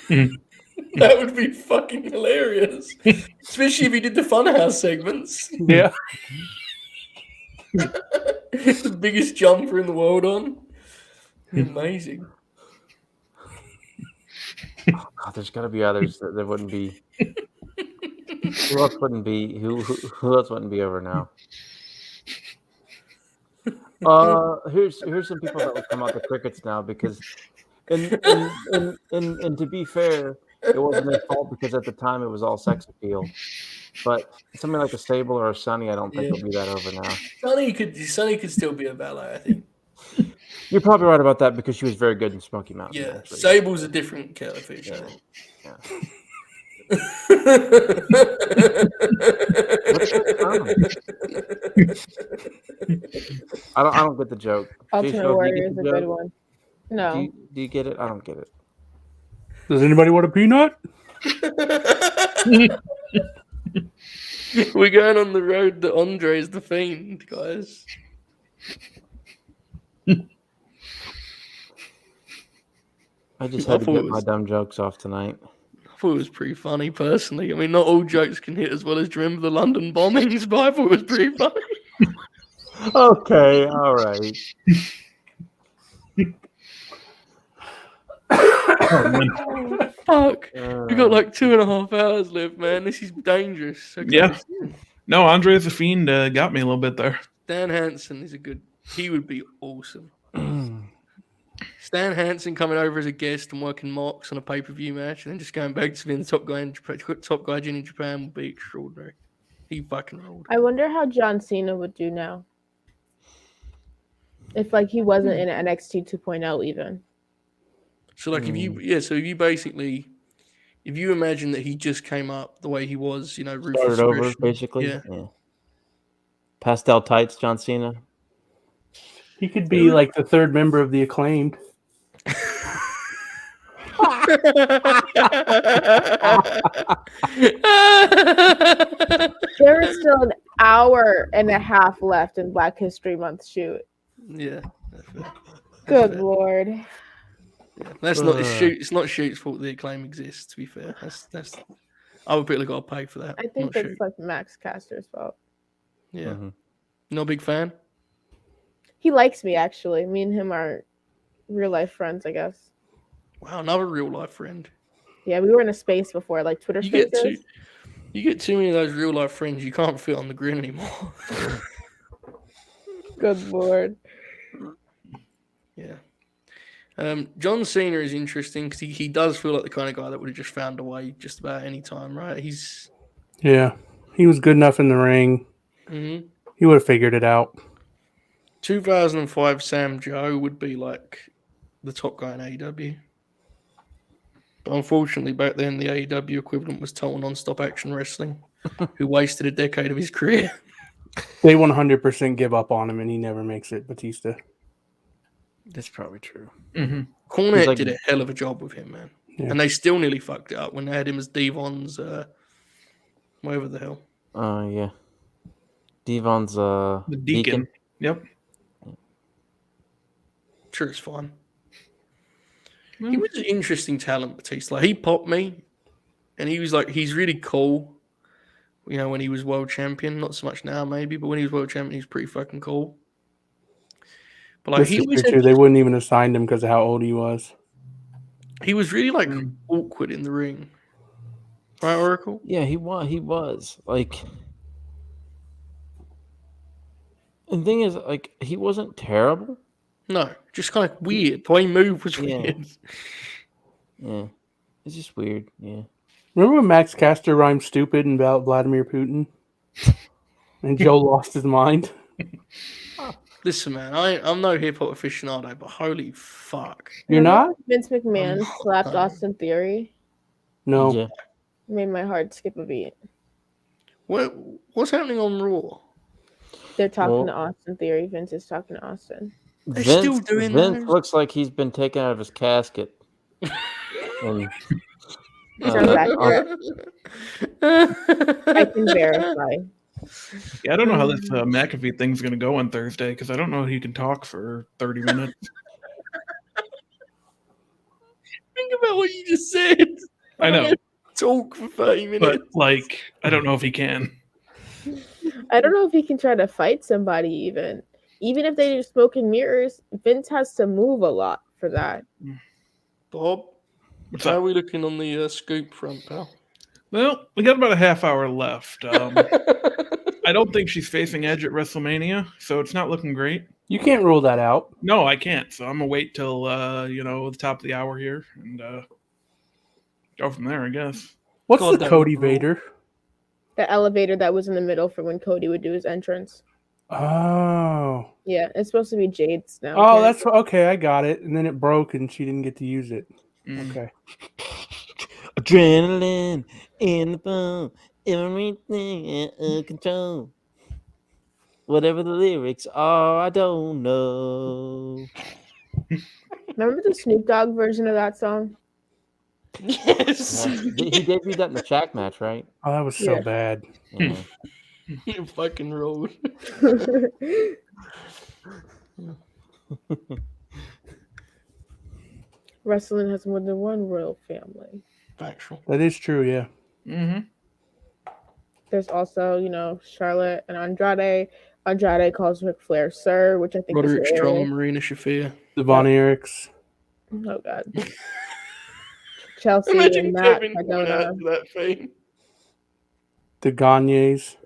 That would be fucking hilarious. Especially if he did the Funhouse segments. Yeah. The biggest jumper in the world on. Amazing. Oh, God, there's got to be others that wouldn't be. Who else wouldn't be? Who else wouldn't be over now? Here's some people that would come out the crickets now because, and to be fair, it wasn't their fault because at the time it was all sex appeal. But something like a Sable or a Sunny, I don't think will be that over now. Sunny could still be a valet, I think. You're probably right about that because she was very good in Smoky Mountain. Yeah, Sable's a different kettle of fish, I think. Yeah. I don't get the joke. Ultimate Warrior is a good one. No. Do you get it? I don't get it. Does anybody want a peanut? We're going on the road that Andre's the Fiend, guys. I just had to get my dumb jokes off tonight. I thought it was pretty funny, personally. I mean, not all jokes can hit as well as do you remember the London bombings, but I thought it was pretty funny. Okay, all right. Oh, fuck. We got like 2.5 hours left, man. This is dangerous. Okay. Yeah. No, Andre the Fiend got me a little bit there. Stan Hansen is he would be awesome. Stan Hansen coming over as a guest and working marks on a pay-per-view match and then just going back to being the top guy in Japan would be extraordinary. He fucking rolled. I wonder how John Cena would do now. If he wasn't in NXT 2.0 even. So if you imagine that he just came up the way he was, Ruthless Started over basically. Yeah. Pastel tights, John Cena. He could be like the third member of the Acclaimed. There is still an hour and a half left in Black History Month shoot. Yeah. That's fair. Good Lord. Yeah, that's not shoot. It's not Shoot's fault the Acclaim exists. To be fair, that's. I would probably got to pay for that. I think that's like Max Caster's fault. Yeah, not a big fan. He likes me actually. Me and him are real life friends, I guess. Wow, another real life friend. Yeah, we were in a space before, like Twitter Spaces. You get too many of those real life friends, you can't fit on the grin anymore. Good Lord. Yeah. John Cena is interesting because he does feel like the kind of guy that would have just found a way just about any time, right? He was good enough in the ring. Mm-hmm. He would have figured it out. 2005 Sam Joe would be like the top guy in AEW. But unfortunately, back then, the AEW equivalent was Total Non-Stop Action Wrestling, who wasted a decade of his career. They 100% give up on him, and he never makes it, Batista. That's probably true. Mm-hmm. Cornette did a hell of a job with him, man. Yeah. And they still nearly fucked it up when they had him as Devon's, whatever the hell. Yeah. Devon's, the Deacon. Yep. Sure, it's fine. He was an interesting talent, Batista. Like, he popped me, and he was like, he's really cool. When he was world champion, not so much now, maybe, but when he was world champion, he was pretty fucking cool. But like, they wouldn't even have signed him because of how old he was. He was really like awkward in the ring, right, Oracle? Yeah, he was like. And the thing is, like, he wasn't terrible. No, just kind of weird. The way he moved was weird. Yeah, it's just weird. Yeah. Remember when Max Caster rhymed "stupid" about Vladimir Putin, and Joe lost his mind? Listen, man, I'm no hip hop aficionado, but holy fuck. You're not? Vince McMahon not, slapped no. Austin Theory. No. Yeah. Made my heart skip a beat. What's happening on Raw? They're talking to Well, Austin Theory. Vince is talking to Austin. They're still Vince doing Vince those? looks like he's been taken out of his casket. And Sounds accurate. I can verify. Yeah, I don't know how this McAfee thing's going to go on Thursday because I don't know if he can talk for 30 minutes. Think about what you just said. I know. Talk for 30 minutes. But, like, I don't know if he can. I don't know if he can try to fight somebody even. Even if they do smoke and mirrors, Vince has to move a lot for that. Bob, What's how up? are we looking on the scoop front, pal? Well, we got about a half hour left. I don't think she's facing Edge at WrestleMania, so it's not looking great. You can't rule that out. No, I can't. So I'm gonna wait till the top of the hour here and go from there, I guess. What's God, the that Cody would rule. Vader? The elevator that was in the middle for when Cody would do his entrance. Oh. Yeah, it's supposed to be Jade's now. Oh, Can't- that's okay. I got it. And then it broke and she didn't get to use it. Okay. adrenaline in the bone, everything under control. Whatever the lyrics are, I don't know. Remember the Snoop Dogg version of that song? Yes. Yeah. He debuted that in the Shaq match, right? Oh, that was so Yeah. bad. Yeah. You fucking rolled. Wrestling has more than one royal family. Factual. That is true, yeah. Mm-hmm. There's also, Charlotte and Andrade. Andrade calls Ric Flair sir, which I think Roderick is Strong, hilarious. Marina Shafir. Devon Eriks. Oh god. Chelsea Imagine and Matt Kevin going out Cardona. to that thing. The Gagnes.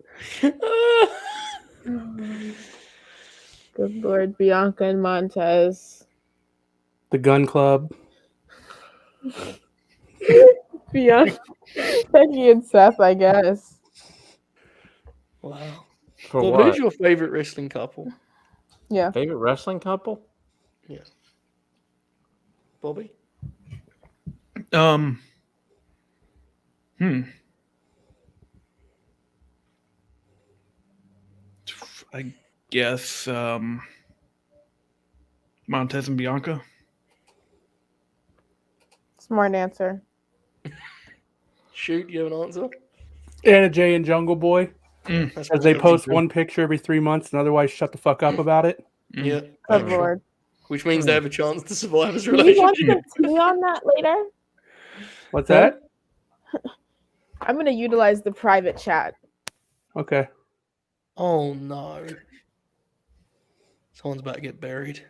Good lord, Bianca and Montez. The Gun Club. Bianca, Becky and Seth, I guess. Wow. For Bob, what? who's your favorite wrestling couple? Yeah. Favorite wrestling couple? Yeah. Bobby? I guess Montez and Bianca. Smart answer. Shoot, you have an answer? Anna Jay and Jungle Boy. That's As they what post I think. one picture every 3 months and otherwise shut the fuck up about it. Yeah. Good factual. lord. Which means they have a chance to survive as a Do you want relationship. some tea on that later? What's that? I'm going to utilize the private chat. Okay. Oh no. Someone's about to get buried.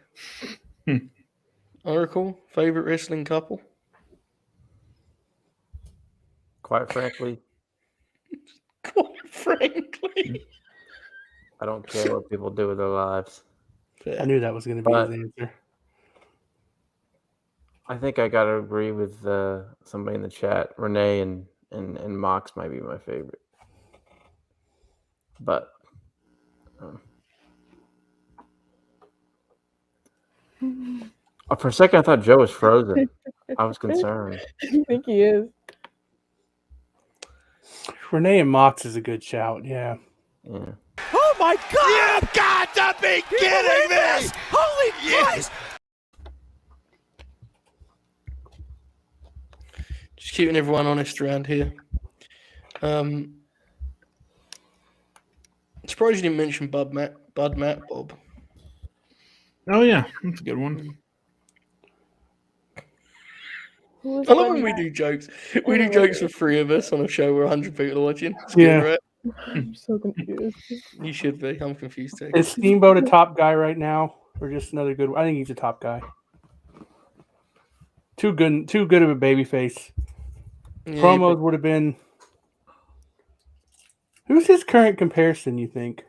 Oracle, favorite wrestling couple? Quite frankly, Quite frankly. I don't care what people do with their lives. I knew that was going to be But- his answer. I think I gotta agree with somebody in the chat. Renee and Mox might be my favorite. But for a second, I thought Joe was frozen. I was concerned. I think he is. Renee and Mox is a good shout. Yeah. Yeah. Oh my god! You got to be kidding me! Holy Christ! Just keeping everyone honest around here. Surprised you didn't mention Bud Matt, Bob. Oh yeah, that's a good one. Who's I love Bud when we Matt? do jokes. We do jokes for three of us on a show where 100 people are watching. It's good, Yeah. right? I'm so confused. You should be. I'm confused too. Is Steamboat a top guy right now, or just another good? I think he's a top guy. Too good of a babyface. Yeah, Promos would have been. Who's his current comparison? You think?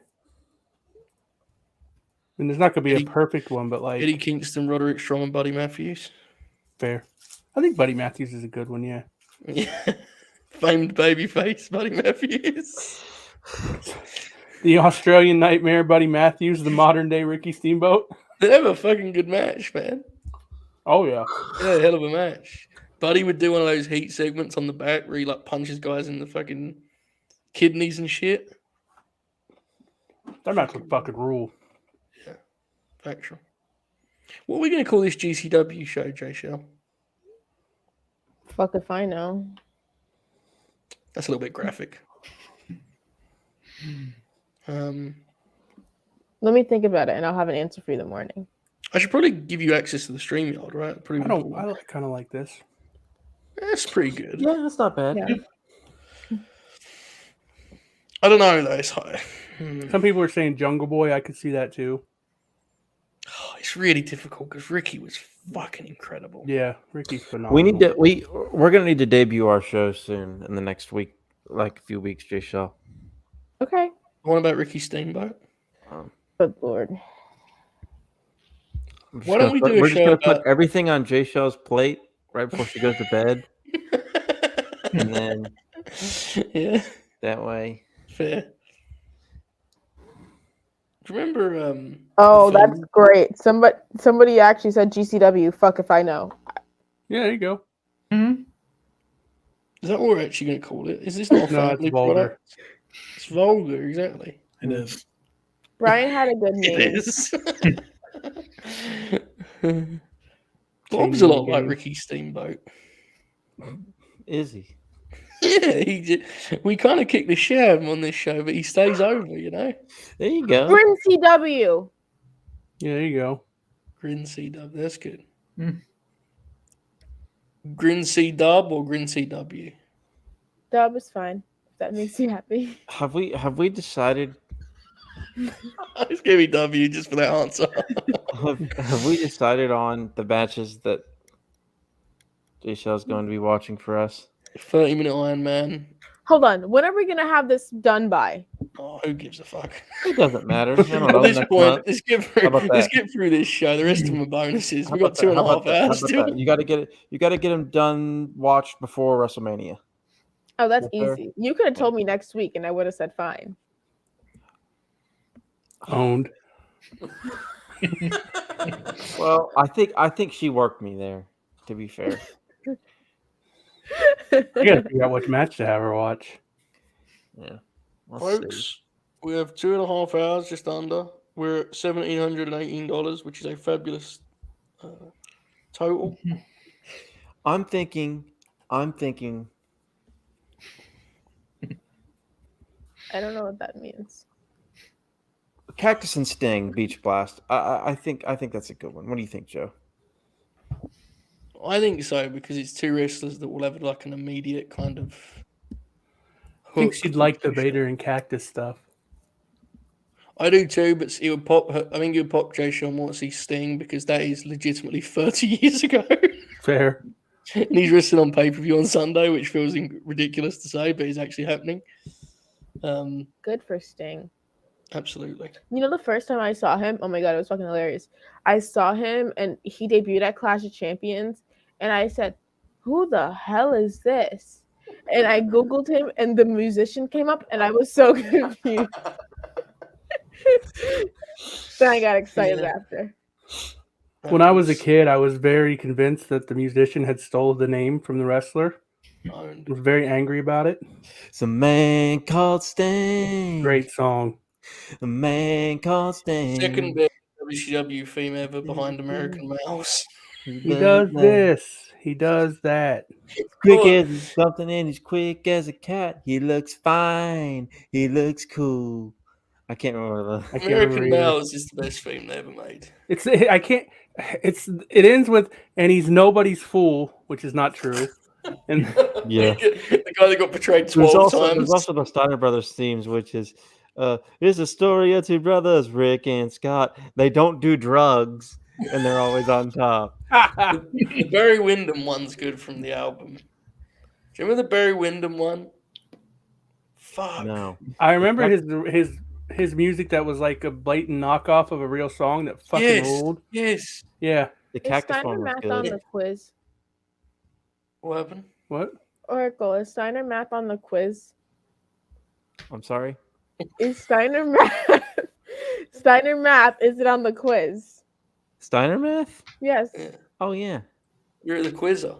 And there's not going to be Eddie- a perfect one, but like Eddie Kingston, Roderick Strong, and Buddy Matthews. fair. I think Buddy Matthews is a good one. Yeah. Yeah. Famed babyface, Buddy Matthews. The Australian Nightmare, Buddy Matthews, the modern day Ricky Steamboat. They have a fucking good match, man. Oh yeah, Yeah, hell of a match. Buddy would do one of those heat segments on the back where he like punches guys in the fucking kidneys and shit. that match would fucking rule. Yeah, factual. What are we gonna call this GCW show, J Shell? Fuck if I know. That's a little bit graphic. Let me think about it, and I'll have an answer for you in the morning. I should probably give you access to the StreamYard, right? I kind of like this. That's pretty good. Yeah, that's not bad. Yeah. I don't know though. It's high. Some people are saying Jungle Boy. I could see that too. Oh, it's really difficult because Ricky was fucking incredible. Yeah, Ricky's phenomenal. We're gonna need to debut our show soon in the next week, like a few weeks, J Shell. Okay. What about Ricky Steamboat? Good lord. Why don't we do a show We're just gonna about... put everything on J Shell's plate right before she goes to bed, and then yeah, that way. Fair. Do you remember? Oh, that's great. Somebody actually said GCW. Fuck if I know. Yeah, there you go. Mm-hmm. Is that what we're actually going to call it? Is this not a family product? It's vulgar, exactly. It is. Brian had a good name. It is. Bob's a lot like Ricky Steamboat. Is he? Yeah, we kind of kick the shit out of him on this show, but he stays over, you know? There you go. Grin CW. Yeah, there you go. Grin CW, that's good. Grin C Dub or Grin CW? Dub is fine. If that makes you happy. Have we decided? It's gonna be W just for that answer. have we decided on the matches that J Shell's going to be watching for us? 30-minute Iron Man. Hold on. When are we gonna have this done by? Oh, who gives a fuck? It doesn't matter. I don't know. At this point, let's get month. through this show. The rest of them are bonuses. We've got 2.5 hours still. You got to get it. You got to get them done, watched before WrestleMania. Oh, that's easy. You could have told me next week, and I would have said fine. Owned. Well, I think she worked me there. To be fair, you gotta figure out which match to have her watch. Yeah, folks, we have 2.5 hours just under. We're at $1,718, which is a fabulous total. I'm thinking. I don't know what that means. Cactus and Sting Beach Blast. I think that's a good one. What do you think, Joe? I think so because it's two wrestlers that will have like an immediate kind of. I think she'd like the Vader and Cactus stuff. I do too, but it would pop. I think it would pop Jay Sean more to see Sting because that is legitimately 30 years ago. Fair. And he's wrestling on pay-per-view on Sunday, which feels ridiculous to say, but is actually happening. Good for Sting. Absolutely. You know, the first time I saw him, oh my god, it was fucking hilarious. I saw him and he debuted at Clash of Champions, and I said, "Who the hell is this?" And I googled him, and the musician came up, and I was so confused. Then I got excited after. When I was a kid, I was very convinced that the musician had stolen the name from the wrestler. I was very angry about it. It's a man called Sting. Great song. A man called Sting. Second best WCW theme ever behind American Mouse. He does this. He does that. Quick as something and he's quick as a cat. He looks fine. He looks cool. I can't remember the American Mouse is the best theme they ever made. It ends with "and he's nobody's fool," which is not true. And yeah, the guy that got portrayed 12 times. There's also the Steiner Brothers themes, which is here's a story of two brothers, Rick and Scott. They don't do drugs, and they're always on top. The Barry Windham one's good from the album. Do you remember the Barry Windham one? Fuck. No. I remember his music that was like a blatant knockoff of a real song that fucking ruled. Yes. Yeah. The Cactus one was math good. on the quiz? What happened? What? Oracle, is Steiner math on the quiz? I'm sorry? Is Steiner math? Steiner math, is it on the quiz? Steiner math? Yes. Yeah. Oh yeah, You're the quizzer.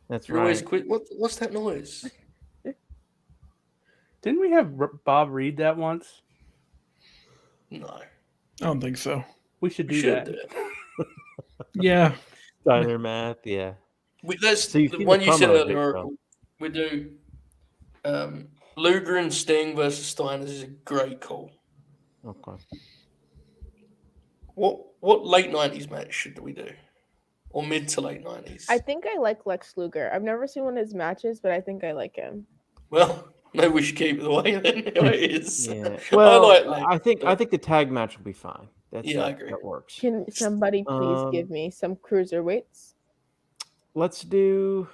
that's You're always right. What's that noise? Didn't we have Bob read that once? No. I don't think so. We should We do that. do it. Yeah. Steiner math, yeah. That's So you've the seen one the you said promos, earlier, Rico. Oracle. We do Luger and Sting versus Steiners is a great call. Okay. What late 90s match should we do? Or mid to late 90s? I think I like Lex Luger. I've never seen one of his matches, but I think I like him. Well, maybe we should keep it the way it is. Yeah. Well, I like Lex, I think the tag match will be fine. Yeah, I agree. That works. Can somebody please give me some cruiserweights? Let's do.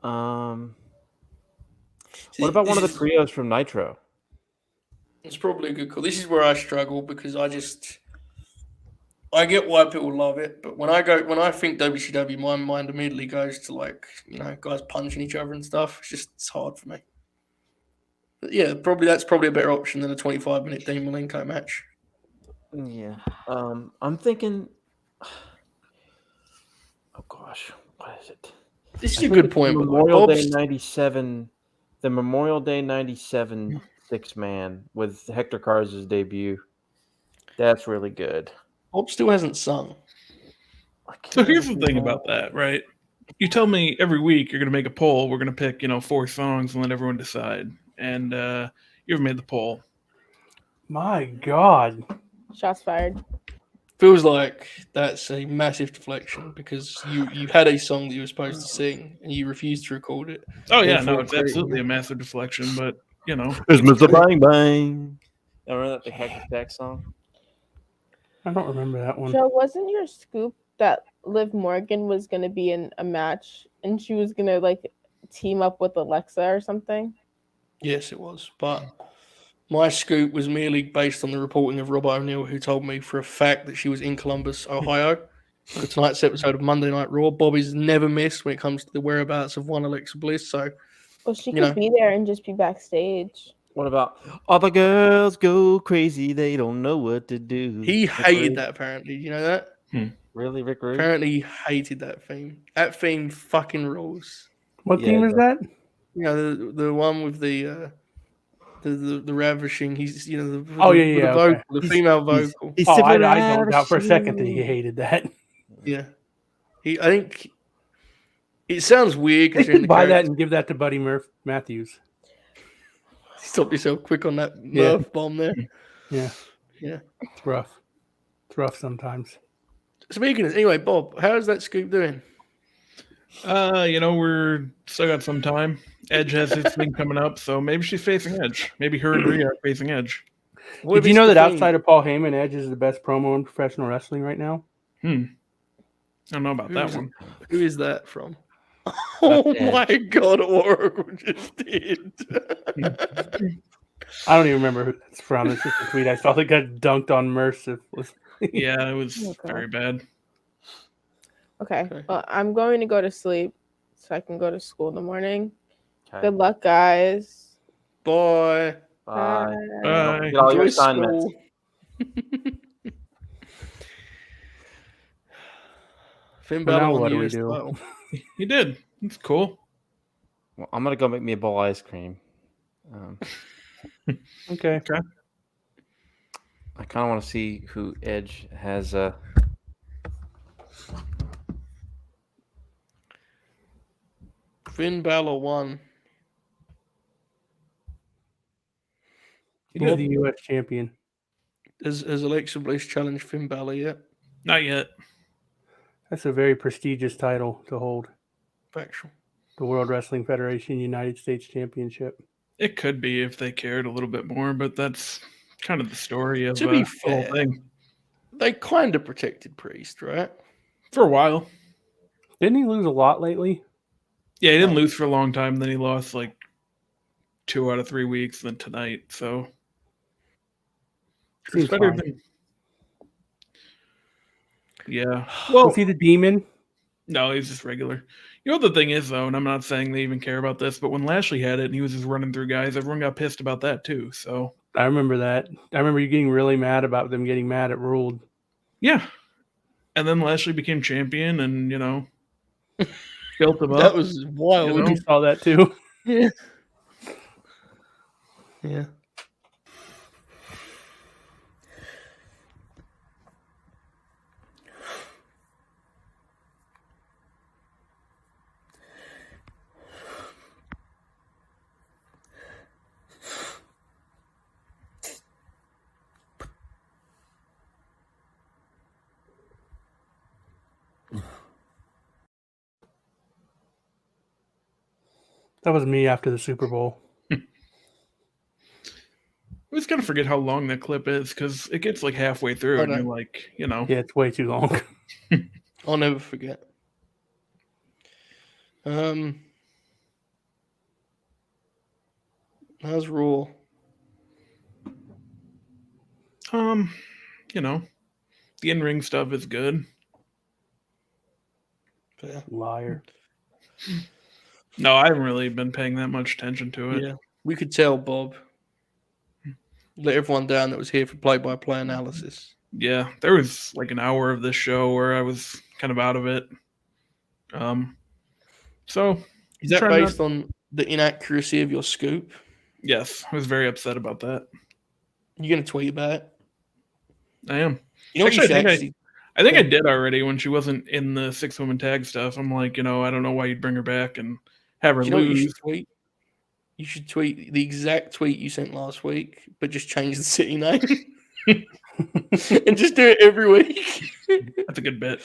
What about one of the trios from Nitro? It's probably a good call. This is where I struggle because I get why people love it, but when I think WCW, my mind immediately goes to guys punching each other and stuff. It's hard for me. But yeah, that's probably a better option than a 25-minute Dean Malenko match. Yeah. I'm thinking. Oh gosh, what is it? This is a good point. Memorial Day '97, the Memorial Day '97 6-man with Hector Garza's debut. That's really good. Bob still hasn't sung. So here's the thing about that, right? You tell me every week you're going to make a poll. We're going to pick, 4 songs and let everyone decide. And you ever made the poll? My God. Shots fired. Feels like that's a massive deflection because you had a song that you were supposed to sing and you refused to record it. Oh yeah, no, it's absolutely a massive deflection, but It's Mr. Bang Bang. Remember that the Hack Attack song? I don't remember that one. Joe, wasn't your scoop that Liv Morgan was going to be in a match and she was going to team up with Alexa or something? Yes, it was. But my scoop was merely based on the reporting of Rob O'Neill, who told me for a fact that she was in Columbus, Ohio, for tonight's episode of Monday Night Raw. Bobby's never missed when it comes to the whereabouts of one Alexa Bliss. So, well, she could be there and just be backstage. What about all the girls go crazy? They don't know what to do. He hated that, apparently. You know that? Really, Rick Rude? Apparently, he hated that theme. That theme fucking rules. What theme is that? The one with the ravishing. He's the okay. the female vocal. I don't doubt for a second that he hated that. Yeah, I think it sounds weird because you can buy that and give that to Buddy Matthews. Stop yourself quick on that Murph bomb there. Yeah, yeah, it's rough. It's rough sometimes. Speaking of, anyway, Bob, how's that scoop doing? We're still got some time. Edge has his thing coming up, so maybe she's facing Edge. Maybe her and Rhea are facing Edge. Did you know that outside of Paul Heyman, Edge is the best promo in professional wrestling right now? I don't know about that one. Who is that from? Oh my God, Oracle just did. I don't even remember who that's from. It's just a tweet I saw that got dunked on mercilessly. Yeah, it was very bad. Okay. Well, I'm going to go to sleep so I can go to school in the morning. Okay. Good luck, guys. Bye. Bye. Bye. Get all your assignments. Finn Balor, what do we do? He did. It's cool. Well, I'm gonna go make me a bowl of ice cream. Okay. I kind of want to see who Edge has. Finn Balor won. He's the U.S. champion. Has Alexa Bliss challenged Finn Balor yet? Not yet. That's a very prestigious title to hold. Factual. The World Wrestling Federation United States Championship. It could be if they cared a little bit more, but that's kind of the story of to be the fair, whole thing. They kind of protected Priest, right? For a while. Didn't he lose a lot lately? Yeah, he didn't lose for a long time. Then he lost 2 out of 3 weeks. Then tonight, so it's better than. Yeah. Well, was he the demon? No, he's just regular. You know what the thing is, though, and I'm not saying they even care about this, but when Lashley had it and he was just running through guys, everyone got pissed about that too. So I remember that. I remember you getting really mad about them getting mad at Ruled. Yeah. And then Lashley became champion and, built him up. That was wild. You saw that too. Yeah. Yeah. That was me after the Super Bowl. I was going to forget how long that clip is because it gets like halfway through and you're like, Yeah, it's way too long. I'll never forget. How's Raw? The in-ring stuff is good. Yeah. Liar. No, I haven't really been paying that much attention to it. Yeah, we could tell Bob. Let everyone down that was here for play-by-play analysis. Yeah, there was like an hour of this show where I was kind of out of it. So is that based on the inaccuracy of your scoop? Yes, I was very upset about that. You gonna tweet about it? I am. Actually, I think I did already when she wasn't in the 6-woman tag stuff. I'm like, I don't know why you'd bring her back and have her lose. You should tweet? You should tweet the exact tweet you sent last week, but just change the city name and just do it every week. That's a good bit.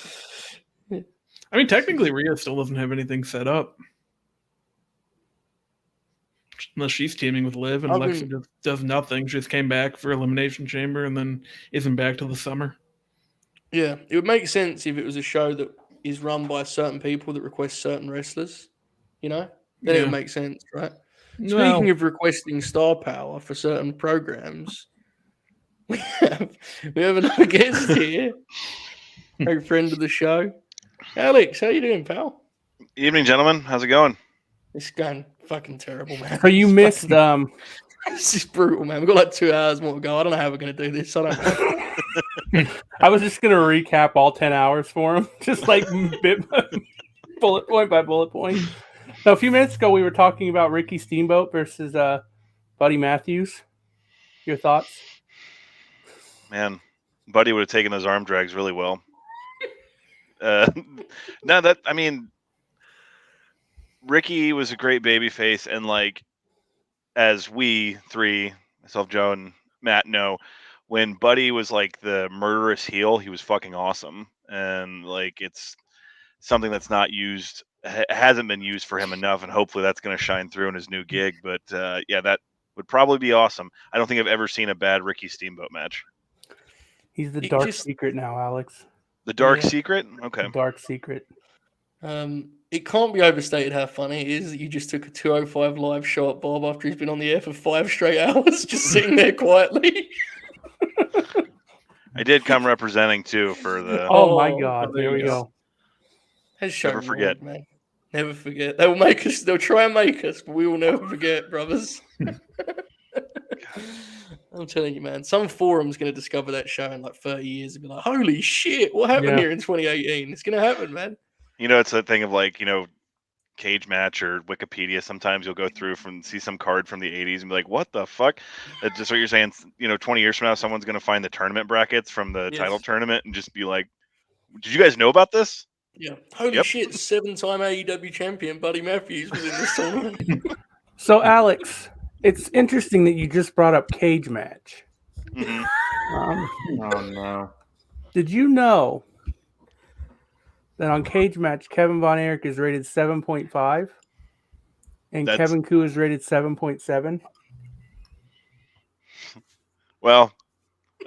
I mean, technically, Rhea still doesn't have anything set up. Unless she's teaming with Liv and Alexa just does nothing. She just came back for Elimination Chamber and then isn't back till the summer. Yeah, it would make sense if it was a show that is run by certain people that request certain wrestlers, Then it would make sense, right? Speaking of requesting star power for certain programs, we have another guest here, a friend of the show. Alex, how you doing, pal? Evening, gentlemen. How's it going? It's going fucking terrible, man. So you missed This is brutal, man. We've got like 2 hours more to go. I don't know how we're going to do this. I don't know. I was just going to recap all 10 hours for him, just like bullet point by bullet point. So a few minutes ago, we were talking about Ricky Steamboat versus Buddy Matthews. Your thoughts? Man, Buddy would have taken those arm drags really well. Ricky was a great babyface, and as we three, myself, Joe, and Matt know, when Buddy was like the murderous heel, he was fucking awesome, and it's something that's not used, hasn't been used for him enough, and hopefully that's going to shine through in his new gig. But that would probably be awesome. I don't think I've ever seen a bad Ricky Steamboat match. He's the dark secret now, Alex. The dark secret? Okay. The dark secret. It can't be overstated how funny it is that you just took a 205 live shot at Bob after he's been on the air for 5 straight hours, just sitting there quietly. I did come representing too for the. Oh my God! There we go. Never forget, man. Never forget. They will make us. They'll try and make us, but we will never forget, brothers. I'm telling you, man. Some forum's going to discover that show in like 30 years and be like, "Holy shit! What happened here in 2018?" It's going to happen, man. It's that thing of Cage Match or Wikipedia. Sometimes you'll go through see some card from the 80s and be like, what the fuck? That's just what you're saying. 20 years from now, someone's going to find the tournament brackets from the title tournament and just be like, did you guys know about this? Yeah. Holy shit, 7-time AEW champion Buddy Matthews was in this tournament. So, Alex, it's interesting that you just brought up Cage Match. Mm-hmm. Oh, no. Did you know that on Cage Match, Kevin Von Erich is rated 7.5 and Kevin Koo is rated 7.7? Well,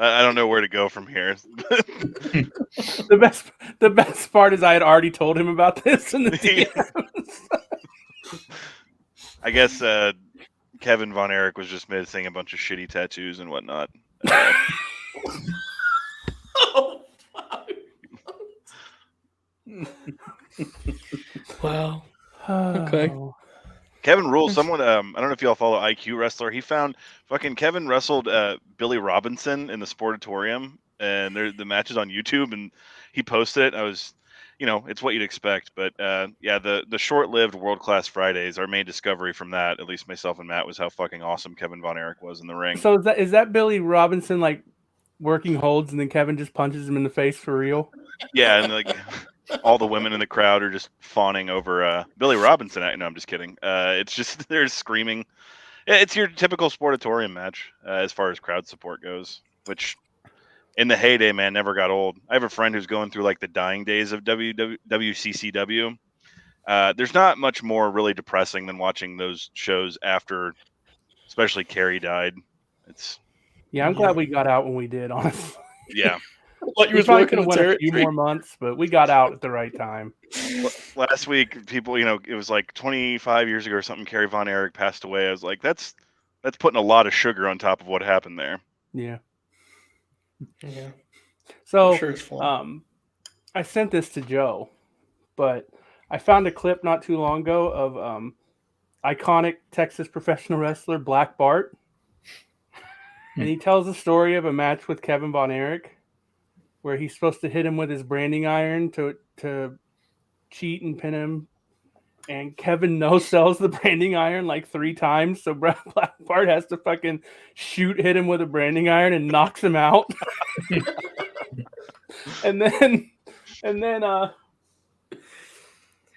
I don't know where to go from here. The best part is I had already told him about this in the DMs. I guess Kevin Von Erich was just missing a bunch of shitty tattoos and whatnot. Oh, fuck. Wow. Okay. Kevin rules. Someone, I don't know if y'all follow IQ Wrestler. He found fucking Kevin wrestled Billy Robinson in the Sportatorium, and the match is on YouTube, and he posted it. I was, it's what you'd expect, but yeah, the short-lived World Class Fridays, our main discovery from that, at least myself and Matt, was how fucking awesome Kevin Von Erich was in the ring. So is that Billy Robinson like working holds, and then Kevin just punches him in the face for real? Yeah, and like all the women in the crowd are just fawning over Billy Robinson. No, I'm just kidding. It's just they're screaming. It's your typical Sportatorium match as far as crowd support goes, which in the heyday, man, never got old. I have a friend who's going through like the dying days of WCCW. There's not much more really depressing than watching those shows after, especially Carrie died. I'm glad we got out when we did, honestly. Yeah. Like you We was probably working could have the went a few territory. more months, but we got out at the right time. Last week, people, it was like 25 years ago or something. Carrie Von Erich passed away. I was like, that's putting a lot of sugar on top of what happened there. Yeah. Yeah. So, I'm sure it's fun. I sent this to Joe, but I found a clip not too long ago of iconic Texas professional wrestler Black Bart. And he tells the story of a match with Kevin Von Erich where he's supposed to hit him with his branding iron to cheat and pin him. And Kevin no-sells the branding iron like 3 times. So Black Bart has to fucking hit him with a branding iron and knocks him out. and then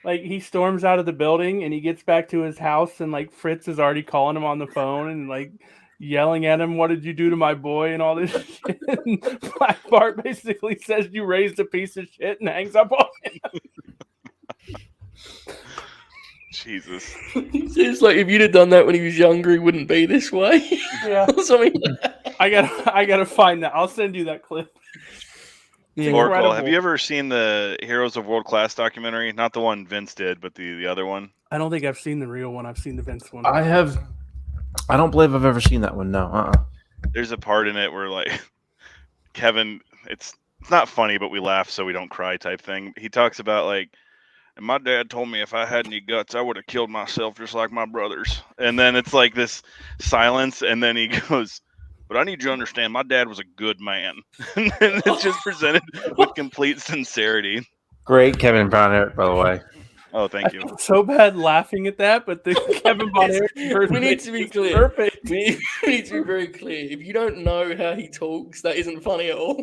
like he storms out of the building and he gets back to his house and like Fritz is already calling him on the phone and like yelling at him, "What did you do to my boy?" and all this shit. And Black Bart basically says, "You raised a piece of shit," and hangs up on him. Jesus. It's like if you'd have done that when he was younger, he wouldn't be this way. Yeah. I gotta find that. I'll send you that clip. Oracle, have you ever seen the Heroes of World Class documentary? Not the one Vince did, but the other one. I don't think I've seen the real one. I've seen the Vince one. I have. I don't believe I've ever seen that one. No. There's a part in it where like Kevin, it's not funny, but we laugh so we don't cry type thing. He talks about like, and my dad told me if I had any guts, I would have killed myself just like my brothers. And then it's like this silence, and then he goes, "But I need you to understand, my dad was a good man." And it's just presented with complete sincerity. Great Kevin Von Erich, by the way. Oh, thank you. I feel so bad laughing at that, but the Kevin Von Erich We need to be clear. Perfect. We need to be very clear. If you don't know how he talks, that isn't funny at all.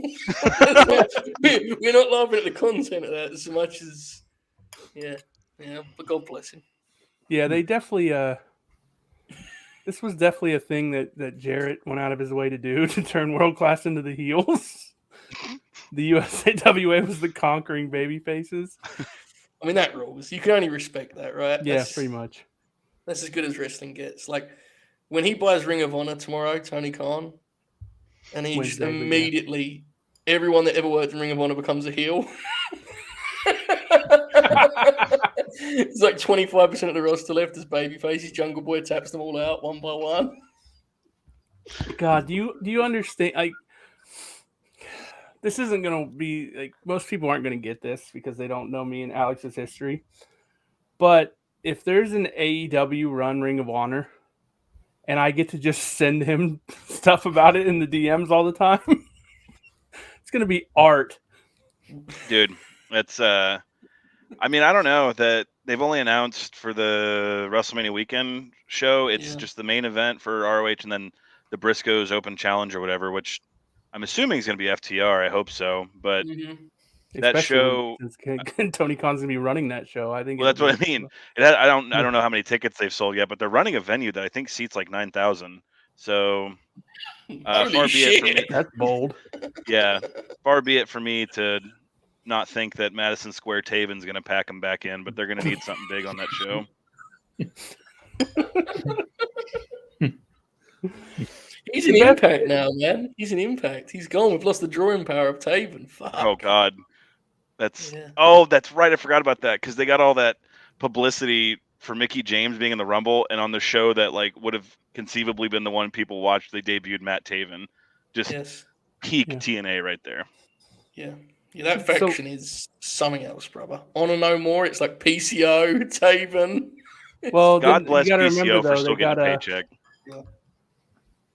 We're not laughing at the content of that so much as, yeah. But God bless him. Yeah, they definitely. This was definitely a thing that Jarrett went out of his way to do to turn World Class into the heels. The USAWA was the conquering baby faces. I mean, that rules. You can only respect that, right? Yeah, pretty much. That's as good as wrestling gets. Like, when he buys Ring of Honor tomorrow, Tony Khan, and he just immediately, everyone that ever worked in Ring of Honor becomes a heel. It's like 25% of the roster left as babyfaces. Jungle Boy taps them all out one by one. God, do you understand? Like, this isn't gonna be like most people aren't gonna get this because they don't know me and Alex's history. But if there's an AEW run Ring of Honor, and I get to just send him stuff about it in the DMs all the time, it's gonna be art, dude. It's I mean, I don't know that they've only announced for the WrestleMania weekend show. It's just the main event for ROH and then the Briscoes Open Challenge or whatever, which I'm assuming is going to be FTR. I hope so. But that show, Tony Khan's going to be running that show. I think. Well, that's what I mean. I don't know how many tickets they've sold yet, but they're running a venue that I think seats like 9,000. So far be it for me. That's bold. Yeah, far be it for me to not think that Madison Square Taven's going to pack them back in, but they're going to need something big on that show. He's an Impact now, man. He's an Impact. He's gone. We've lost the drawing power of Taven. Fuck. Oh God, that's right. I forgot about that because they got all that publicity for Mickie James being in the Rumble, and on the show that like would have conceivably been the one people watched. They debuted Matt Taven, just peak TNA right there. Yeah. Yeah, that faction is something else, brother. Honor No More, it's like PCO, Taven. Well, God then bless you got to PCO remember for though, still they getting got a paycheck. Yeah.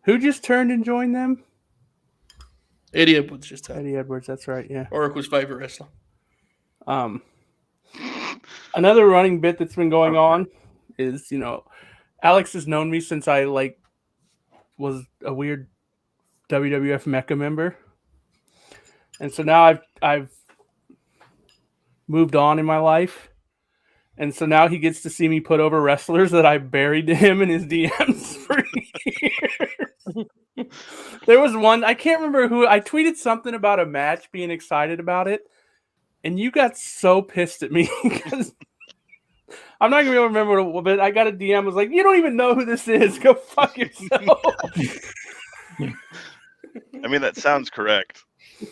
Who just turned and joined them? Eddie Edwards just turned. Eddie Edwards, that's right. Yeah. Oracle's favorite wrestler. Another running bit that's been going on is, Alex has known me since I was a weird WWF Mecha member, and so now I've moved on in my life, and so now he gets to see me put over wrestlers that I buried to him in his DMs for years. There was one, I can't remember who, I tweeted something about a match, being excited about it, and you got so pissed at me because I'm not gonna be able to remember, but I got a DM was like, "You don't even know who this is. Go fuck yourself." I mean, that sounds correct.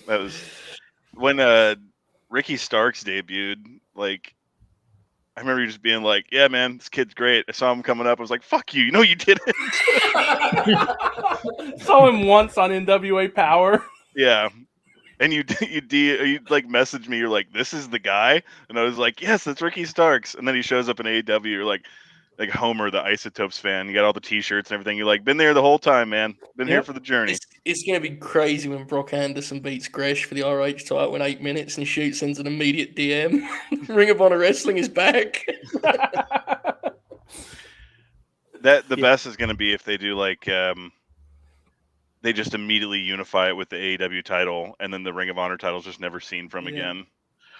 That was when Ricky Starks debuted. Like, I remember you just being like, "Yeah, man, this kid's great." I saw him coming up. I was like, "Fuck you! You know you didn't." Saw him once on NWA Power. Yeah. And you like messaged me. You're like, "This is the guy," and I was like, "Yes, that's Ricky Starks." And then he shows up in AEW. You're like Homer, the Isotopes fan. You got all the T-shirts and everything. You're like, "Been there the whole time, man. Been here for the journey." It's gonna be crazy when Brock Anderson beats Gresh for the RH title in 8 minutes and Shoot sends an immediate DM. Ring of Honor Wrestling is back. The best is gonna be if they do like. They just immediately unify it with the AEW title, and then the Ring of Honor title is just never seen from again.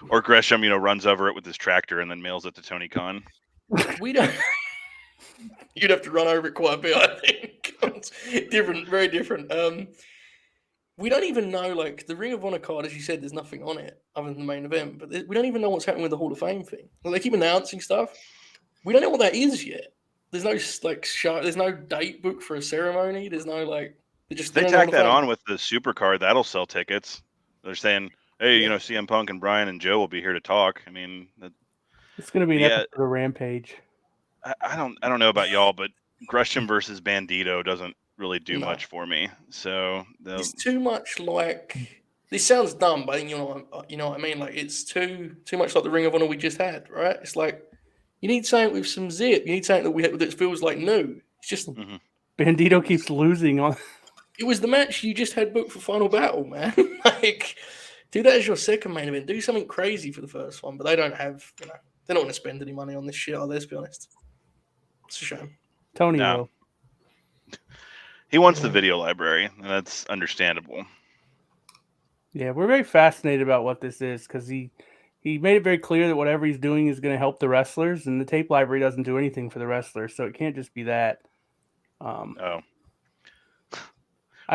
Or Gresham, runs over it with his tractor and then mails it to Tony Khan. We don't. You'd have to run over it quite a bit, I think. Different, very different. We don't even know, like, the Ring of Honor card, as you said, there's nothing on it other than the main event, but we don't even know what's happening with the Hall of Fame thing. Like, they keep announcing stuff. We don't know what that is yet. There's no, show, there's no date book for a ceremony. There's no, They tack that on with the super card. That'll sell tickets. They're saying, "Hey, CM Punk and Brian and Joe will be here to talk." I mean, it's going to be an episode of Rampage. I don't know about y'all, but Gresham versus Bandito doesn't really do much for me. So it's too much like. This sounds dumb, but you know what I mean. Like, it's too much like the Ring of Honor we just had, right? It's like you need something with some zip. You need something that feels like new. It's just Bandito keeps losing on. It was the match you just had booked for Final Battle, man. Like, do that as your second main event. Do something crazy for the first one, but they don't have, they're not going to spend any money on this shit, let's be honest. It's a shame. Tony will. He wants the video library, and that's understandable. Yeah, we're very fascinated about what this is because he made it very clear that whatever he's doing is going to help the wrestlers, and the tape library doesn't do anything for the wrestlers, so it can't just be that.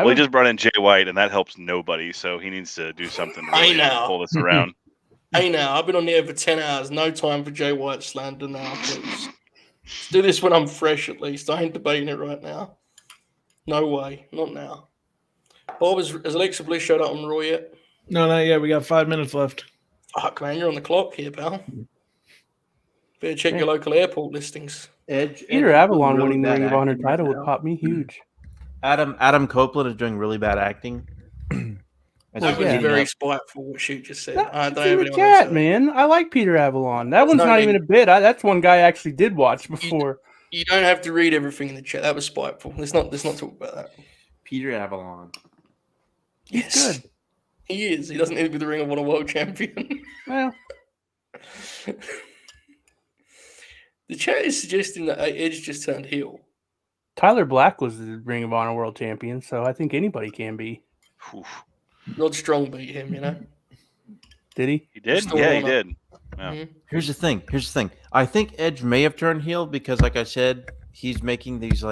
He just brought in Jay White, and that helps nobody, so he needs to do something to really pull this around. Hey, now, I've been on the air for 10 hours. No time for Jay White slander now, please. Let's do this when I'm fresh, at least. I ain't debating it right now. No way. Not now. Bob, has Alexa Bliss showed up on Raw yet? No, not yet. We got 5 minutes left. Fuck, man. You're on the clock here, pal. Better check your local airport listings. Peter Avalon winning the Ring of Honor title would pop me huge. Adam Copeland is doing really bad acting. That was very spiteful what Shoot just said. It's in the chat, man. I like Peter Avalon. That one's not even a bit. That's one guy I actually did watch before. You don't have to read everything in the chat. That was spiteful. Let's not talk about that. Peter Avalon. He's good. He is. He doesn't need to be the Ring of Honor World Champion. Well. The chat is suggesting that Edge just turned heel. Tyler Black was the Ring of Honor World Champion, so I think anybody can be. Rod Strong beat him, Did he? He did? Yeah, he did. Yeah. Mm-hmm. Here's the thing. I think Edge may have turned heel because, like I said, he's making these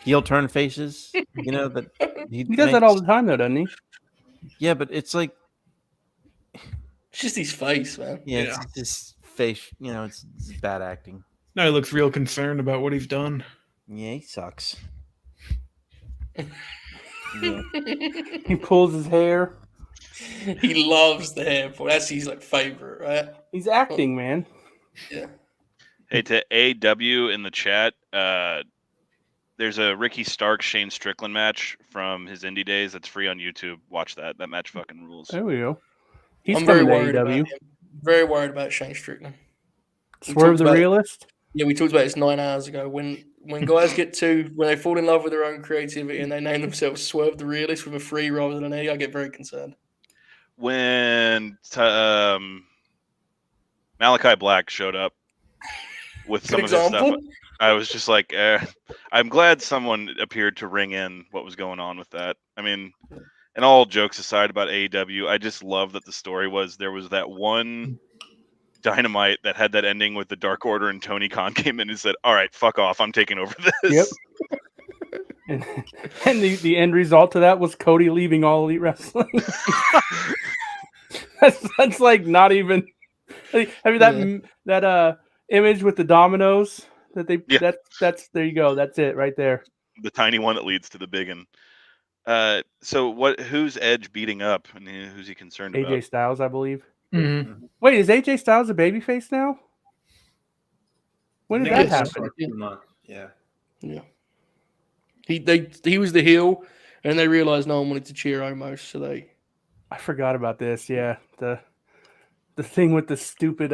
heel turn faces. That he does that all the time, though, doesn't he? Yeah, but it's like it's just his face, man. Yeah, it's his face. It's bad acting. Now he looks real concerned about what he's done. Yeah, he sucks. He pulls his hair. He loves the hair. That's his favorite, right? He's acting, man. Yeah. Hey, to AW in the chat, there's a Ricky Stark Shane Strickland match from his indie days that's free on YouTube. Watch that. That match fucking rules. There we go. He's I'm coming very to worried about AEW. him. Very worried about Shane Strickland. Swerve the Realist? We talked about this 9 hours ago. When guys when they fall in love with their own creativity and they name themselves Swerve the Realist with a 3 rather than an E, I get very concerned. When Malachi Black showed up with some of his stuff, I was just like, I'm glad someone appeared to ring in what was going on with that. I mean, and all jokes aside about AEW, I just love that the story was there was that one Dynamite that had that ending with the Dark Order and Tony Khan came in and said, all right, fuck off, I'm taking over this. Yep. And the end result to that was Cody leaving All Elite Wrestling. that's like not even. I mean that image with the dominoes that they that's there you go. That's it right there. The tiny one that leads to the big one. So who's Edge beating up and who's he concerned about? AJ Styles, I believe. Mm-hmm. Wait, is AJ Styles a babyface now? When did that happen? Yeah. He was the heel, and they realized no one wanted to cheer Omos, so they. I forgot about this. Yeah, the thing with the stupid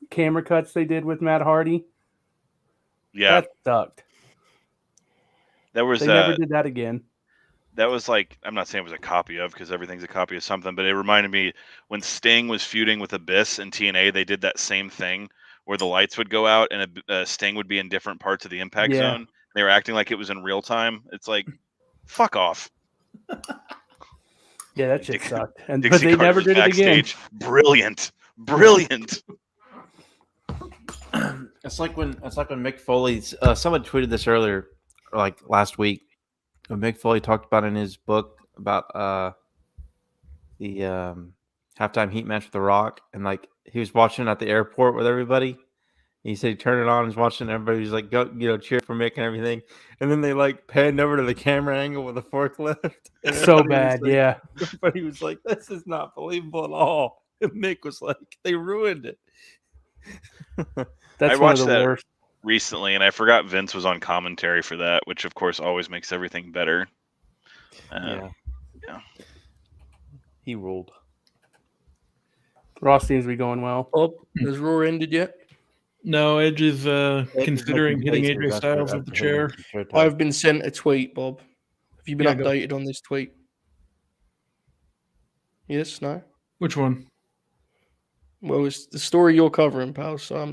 camera cuts they did with Matt Hardy. Yeah, that sucked. They never did that again. That was like, I'm not saying it was a copy of, because everything's a copy of something, but it reminded me when Sting was feuding with Abyss and TNA, they did that same thing where the lights would go out and Sting would be in different parts of the impact zone. They were acting like it was in real time. It's like, fuck off. Yeah, that shit sucked. But they never did it again. Brilliant. It's like when Mick Foley. Someone tweeted this earlier, like last week. When Mick Foley talked about in his book about the halftime heat match with The Rock, and like he was watching at the airport with everybody. He said he turned it on and was watching, and everybody was like, go, cheer for Mick and everything. And then they like panned over to the camera angle with a forklift. So bad, yeah. Everybody was like, this is not believable at all. And Mick was like, they ruined it. That's one of the worst. Recently, and I forgot Vince was on commentary for that, which of course always makes everything better. Yeah. He ruled. Raw seems to be going well. Oh, has Raw ended yet? No, Edge is considering hitting AJ Styles with the chair. I've been sent a tweet, Bob. Have you been updated on this tweet? Yes, no? Which one? Well, it's the story you're covering, pal, so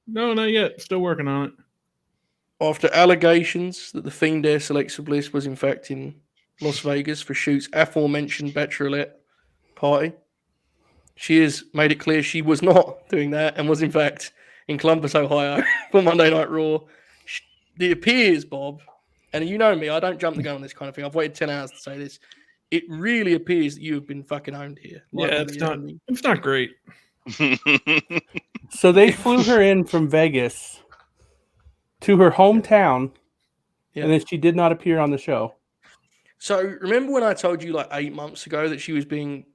No, not yet. Still working on it. After allegations that the Fiend Ace Alexa Bliss was in fact in Las Vegas for Shoot's aforementioned bachelorette party, she has made it clear she was not doing that and was in fact in Columbus, Ohio for Monday Night Raw. It appears, Bob, and you know me, I don't jump the gun on this kind of thing. I've waited 10 hours to say this. It really appears that you have been fucking owned here. It's not great. So they flew her in from Vegas to her hometown, and then she did not appear on the show. So remember when I told you like 8 months ago that she was being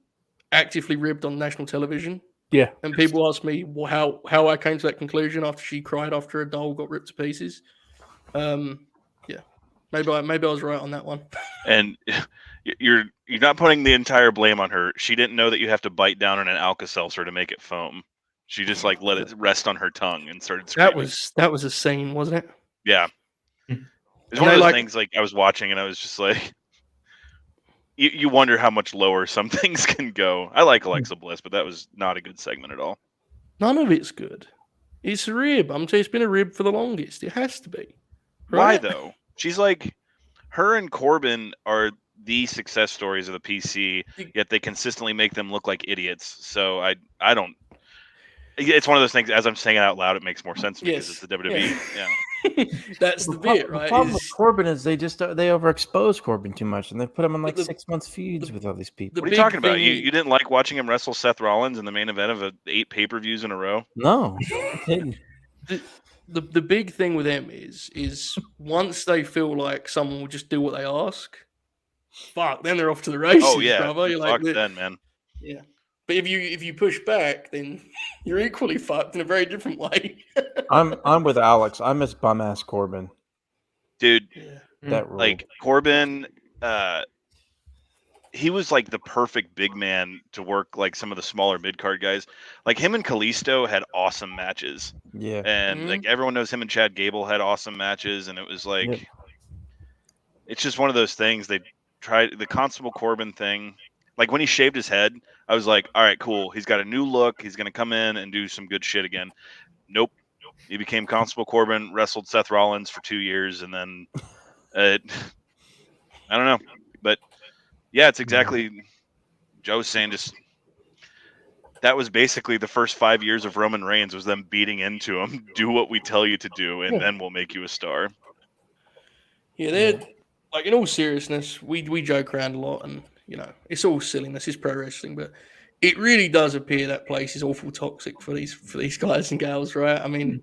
actively ribbed on national television? Yeah. And people asked me how I came to that conclusion after she cried after a doll got ripped to pieces. Maybe I was right on that one. And you're not putting the entire blame on her. She didn't know that you have to bite down on an Alka-Seltzer to make it foam. She just like let it rest on her tongue and started screaming. That was a scene, wasn't it? Yeah. It's one of those things like I was watching and I was just like, you wonder how much lower some things can go. I like Alexa Bliss, but that was not a good segment at all. None of it's good. It's a rib. I'm telling you, it's been a rib for the longest. It has to be. Why Right? though? She's like, her and Corbin are the success stories of the PC, yet they consistently make them look like idiots. So I don't. It's one of those things. As I'm saying it out loud, it makes more sense to me because it's the WWE. Yeah. That's the bit, right? The problem with Corbin is they overexpose Corbin too much, and they put him in like 6 month feuds with all these people. What are you talking about? You didn't like watching him wrestle Seth Rollins in the main event of 8 pay-per-views in a row? No. The big thing with them is once they feel like someone will just do what they ask, then they're off to the races. Oh yeah, brother. You're fuck like, then, man. Yeah, but if you push back, then you're equally fucked in a very different way. I'm with Alex. I miss bum ass Corbin, dude. Yeah. That rule. Like Corbin, he was like the perfect big man to work like some of the smaller mid card guys. Like him and Kalisto had awesome matches. Yeah. And like everyone knows him and Chad Gable had awesome matches, and it was like it's just one of those things. They tried the Constable Corbin thing. Like when he shaved his head, I was like, all right, cool. He's got a new look. He's gonna come in and do some good shit again. Nope. He became Constable Corbin, wrestled Seth Rollins for 2 years, and then I don't know. But yeah, it's exactly Joe's saying. Just that was basically the first 5 years of Roman Reigns was them beating into him. Do what we tell you to do, and then we'll make you a star. Yeah, they're like, in all seriousness, we joke around a lot, and it's all silliness. It's pro wrestling, but it really does appear that place is awful toxic for these guys and gals, right? I mean,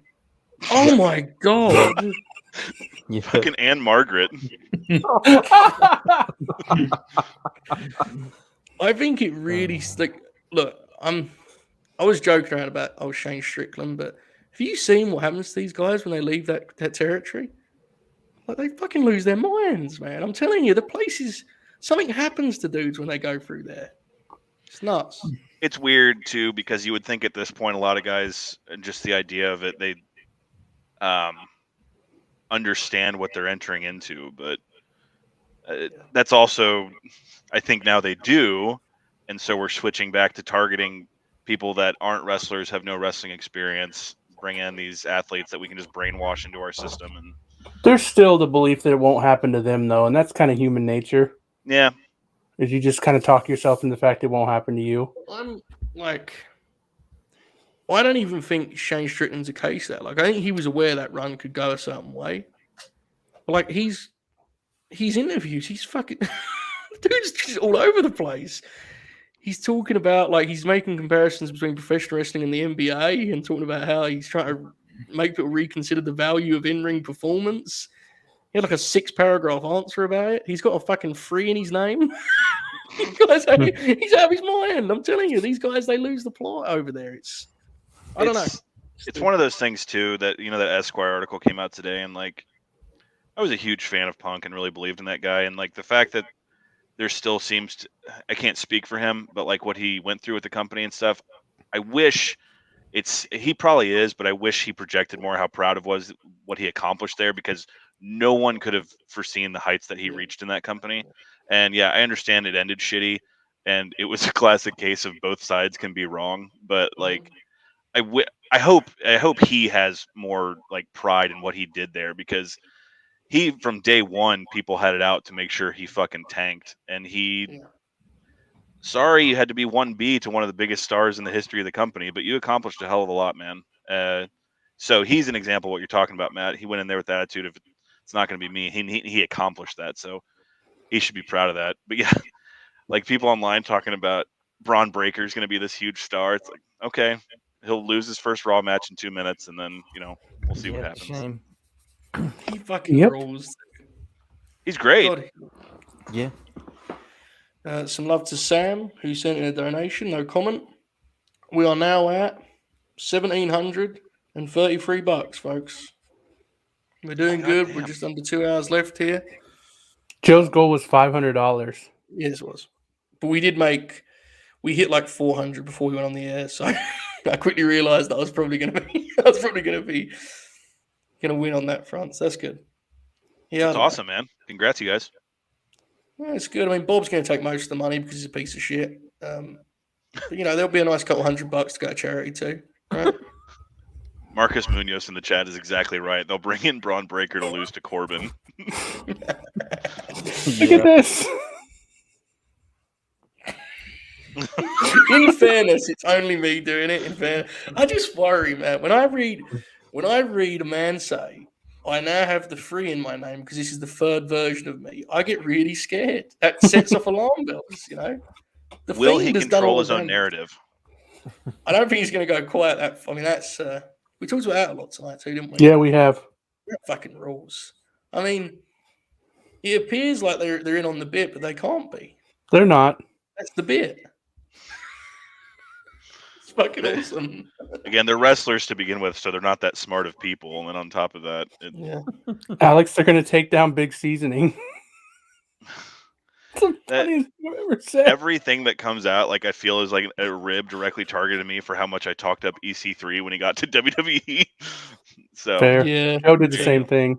oh my god, fucking Anne Margaret. I think it really like. Look, I was joking around about Shane Strickland, but have you seen what happens to these guys when they leave that territory? Like, they fucking lose their minds, man. I'm telling you, the place is something happens to dudes when they go through there. It's nuts. It's weird too, because you would think at this point a lot of guys, just the idea of it, they understand what they're entering into, but that's also, I think now they do, and so we're switching back to targeting people that aren't wrestlers, have no wrestling experience, bring in these athletes that we can just brainwash into our system. And there's still the belief that it won't happen to them, though, and that's kind of human nature. Yeah. Is you just kind of talk yourself into the fact it won't happen to you. I'm like, I don't even think Shane Strickland's a case there. Like, I think he was aware that run could go a certain way. But like, he's interviews, he's fucking dude's just all over the place. He's talking about, like, he's making comparisons between professional wrestling and the NBA, and talking about how he's trying to make people reconsider the value of in-ring performance. He had like a 6-paragraph answer about it. He's got a fucking 3 in his name. He's out of his mind. I'm telling you, these guys, they lose the plot over there. I don't know. It's one of those things too that that Esquire article came out today, and like I was a huge fan of Punk and really believed in that guy, and like the fact that there still seems to, I can't speak for him, but like what he went through with the company and stuff, I wish he probably is, but I wish he projected more how proud of was what he accomplished there, because no one could have foreseen the heights that he reached in that company. And yeah, I understand it ended shitty, and it was a classic case of both sides can be wrong, but like I hope he has more like pride in what he did there, because he, from day one, people had it out to make sure he fucking tanked, and sorry you had to be 1B to one of the biggest stars in the history of the company, but you accomplished a hell of a lot, man. So he's an example of what you're talking about, Matt. He went in there with the attitude of, it's not going to be me. He accomplished that, so he should be proud of that. But yeah, like people online talking about Braun Breaker is going to be this huge star. It's like, okay, he'll lose his first Raw match in 2 minutes, and then we'll see what happens. Shame. He fucking rules. He's great. God. Yeah. Some love to Sam, who sent in a donation. No comment. We are now at $1,733, folks. We're doing good. Damn. We're just under 2 hours left here. Joe's goal was $500. Yes, it was. But we hit like 400 before we went on the air. So I quickly realized that I was probably going to be win on that front. So that's good. Yeah, that's awesome, man. Congrats, you guys. Yeah, it's good. I mean, Bob's going to take most of the money because he's a piece of shit. But, there'll be a nice couple $100 to go to charity too, right? Marcus Munoz in the chat is exactly right. They'll bring in Braun Breaker to lose to Corbin. Look at this. In fairness, it's only me doing it. In fairness, I just worry, man. When I read a man say, I now have the 3 in my name because this is the 3rd version of me, I get really scared. That sets off alarm bells, Will he control his own narrative? I don't think he's going to go quite that. I mean, that's we talked about that a lot tonight too, didn't we? Yeah, we have. That fucking rules. I mean, it appears like they're in on the bit, but they can't be. They're not. That's the bit. It's fucking awesome. Again, they're wrestlers to begin with, so they're not that smart of people. And then on top of that, Alex, they're going to take down Big Seasoning. the funniest thing I've ever said. Everything that comes out, like I feel, is like a rib directly targeted me for how much I talked up EC3 when he got to WWE. So Fair. Yeah, Joe did the same thing.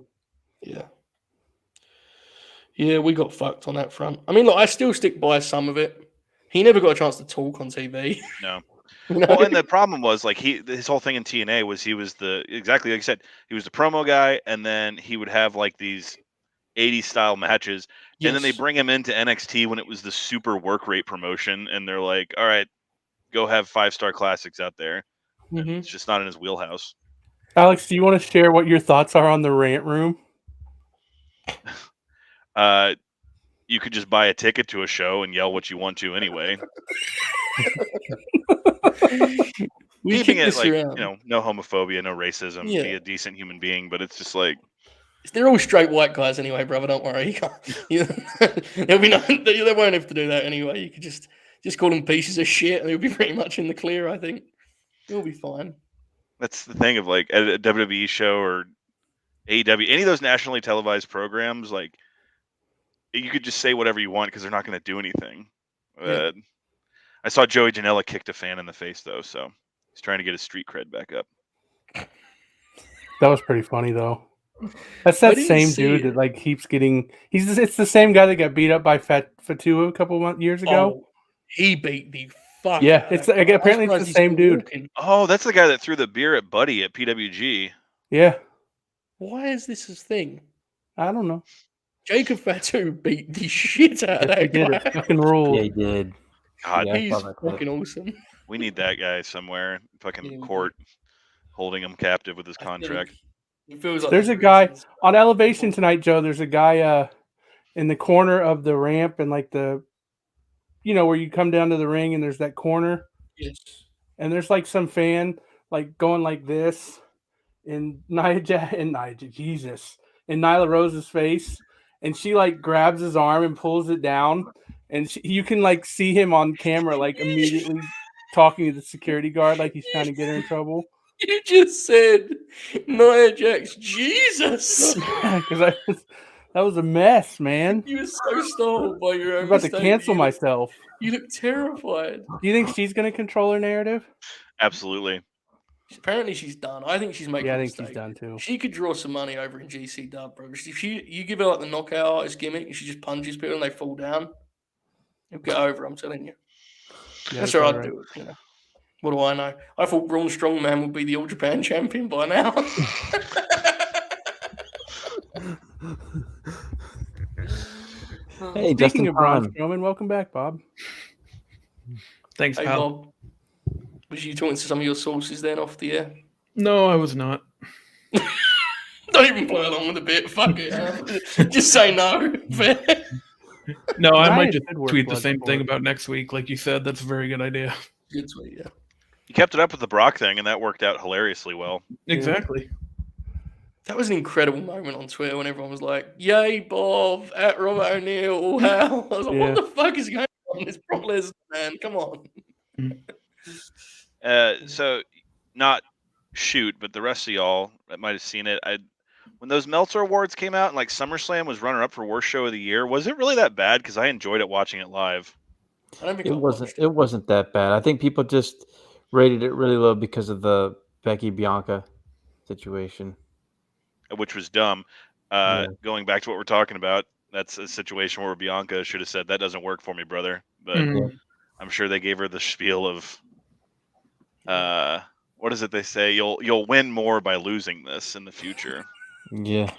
Yeah, we got fucked on that front. I mean, look, I still stick by some of it. He never got a chance to talk on TV. No. You know? Well, and the problem was like his whole thing in TNA was he was exactly like you said, he was the promo guy, and then he would have like these 80s style matches, and then they Yes. bring him into NXT when it was the super work rate promotion, and they're like, all right, go have 5-star classics out there. Mhm. It's just not in his wheelhouse. Alex, do you want to share what your thoughts are on the rant room? You could just buy a ticket to a show and yell what you want to anyway. Keeping it like, no homophobia, no racism, be a decent human being, but it's just like they're all straight white guys anyway, brother. Don't worry. There'll be they won't have to do that anyway. You could just call them pieces of shit, and they'll be pretty much in the clear. I think it'll be fine. That's the thing of like at a WWE show or AEW, any of those nationally televised programs, like you could just say whatever you want because they're not going to do anything. Yeah. I saw Joey Janela kicked a fan in the face though, so he's trying to get his street cred back up. That was pretty funny though. That's that same dude that like keeps getting. It's the same guy that got beat up by Fatu a couple years ago. Oh, he beat the fuck. Yeah, it's apparently it's the same dude. Walking. Oh, that's the guy that threw the beer at Buddy at PWG. Yeah. Why is this his thing? I don't know. Jacob Fatu beat the shit out of that guy. It fucking ruled. Yeah, he did. God, he's fucking awesome. We need that guy somewhere, fucking court, holding him captive with his contract. It feels like there's a guy on Elevation tonight, Joe. There's a guy in the corner of the ramp and like the, where you come down to the ring and there's that corner. Yes. And there's like some fan like going like this in Nyla Rose's face, and she like grabs his arm and pulls it down, and you can like see him on camera like immediately talking to the security guard like he's trying to get her in trouble. You just said Nia Jax, Jesus! Because that was a mess, man. You were so startled by your own. I'm about to cancel myself. You look terrified. Do you think she's going to control her narrative? Absolutely. Apparently she's done. I think she's making. Yeah, I a think mistake. she's done too. She could draw some money over in GC Dub, bro. If you give her like the knockout artist gimmick, and she just punches people and they fall down, you'll get over. I'm telling you. Yeah, that's how I'd do it. What do I know? I thought Braun Strongman would be the All Japan champion by now. Hey, speaking of Braun Strowman, welcome back, Bob. Thanks, hey, pal. Bob. Was you talking to some of your sources then off the air? No, I was not. Don't even play along with the bit. Fuck it. Just say no. No, I might just tweet the same thing about next week. Like you said, that's a very good idea. Good tweet, yeah. You kept it up with the Brock thing, and that worked out hilariously well. Exactly. That was an incredible moment on Twitter when everyone was like, "Yay, Bob!" at Robert O'Neill. Wow! I was like, "What the fuck is going on? It's Brock Lesnar, man. Come on." So, not shoot, but the rest of y'all that might have seen it. When those Meltzer Awards came out, and like SummerSlam was runner-up for worst show of the year, was it really that bad? Because I enjoyed it watching it live. I don't think it wasn't that bad. I think people just rated it really low because of the Becky Bianca situation, which was dumb. Going back to what we're talking about, that's a situation where Bianca should have said, "That doesn't work for me, brother." But I'm sure they gave her the spiel of, what is it they say? You'll win more by losing this in the future. Yeah.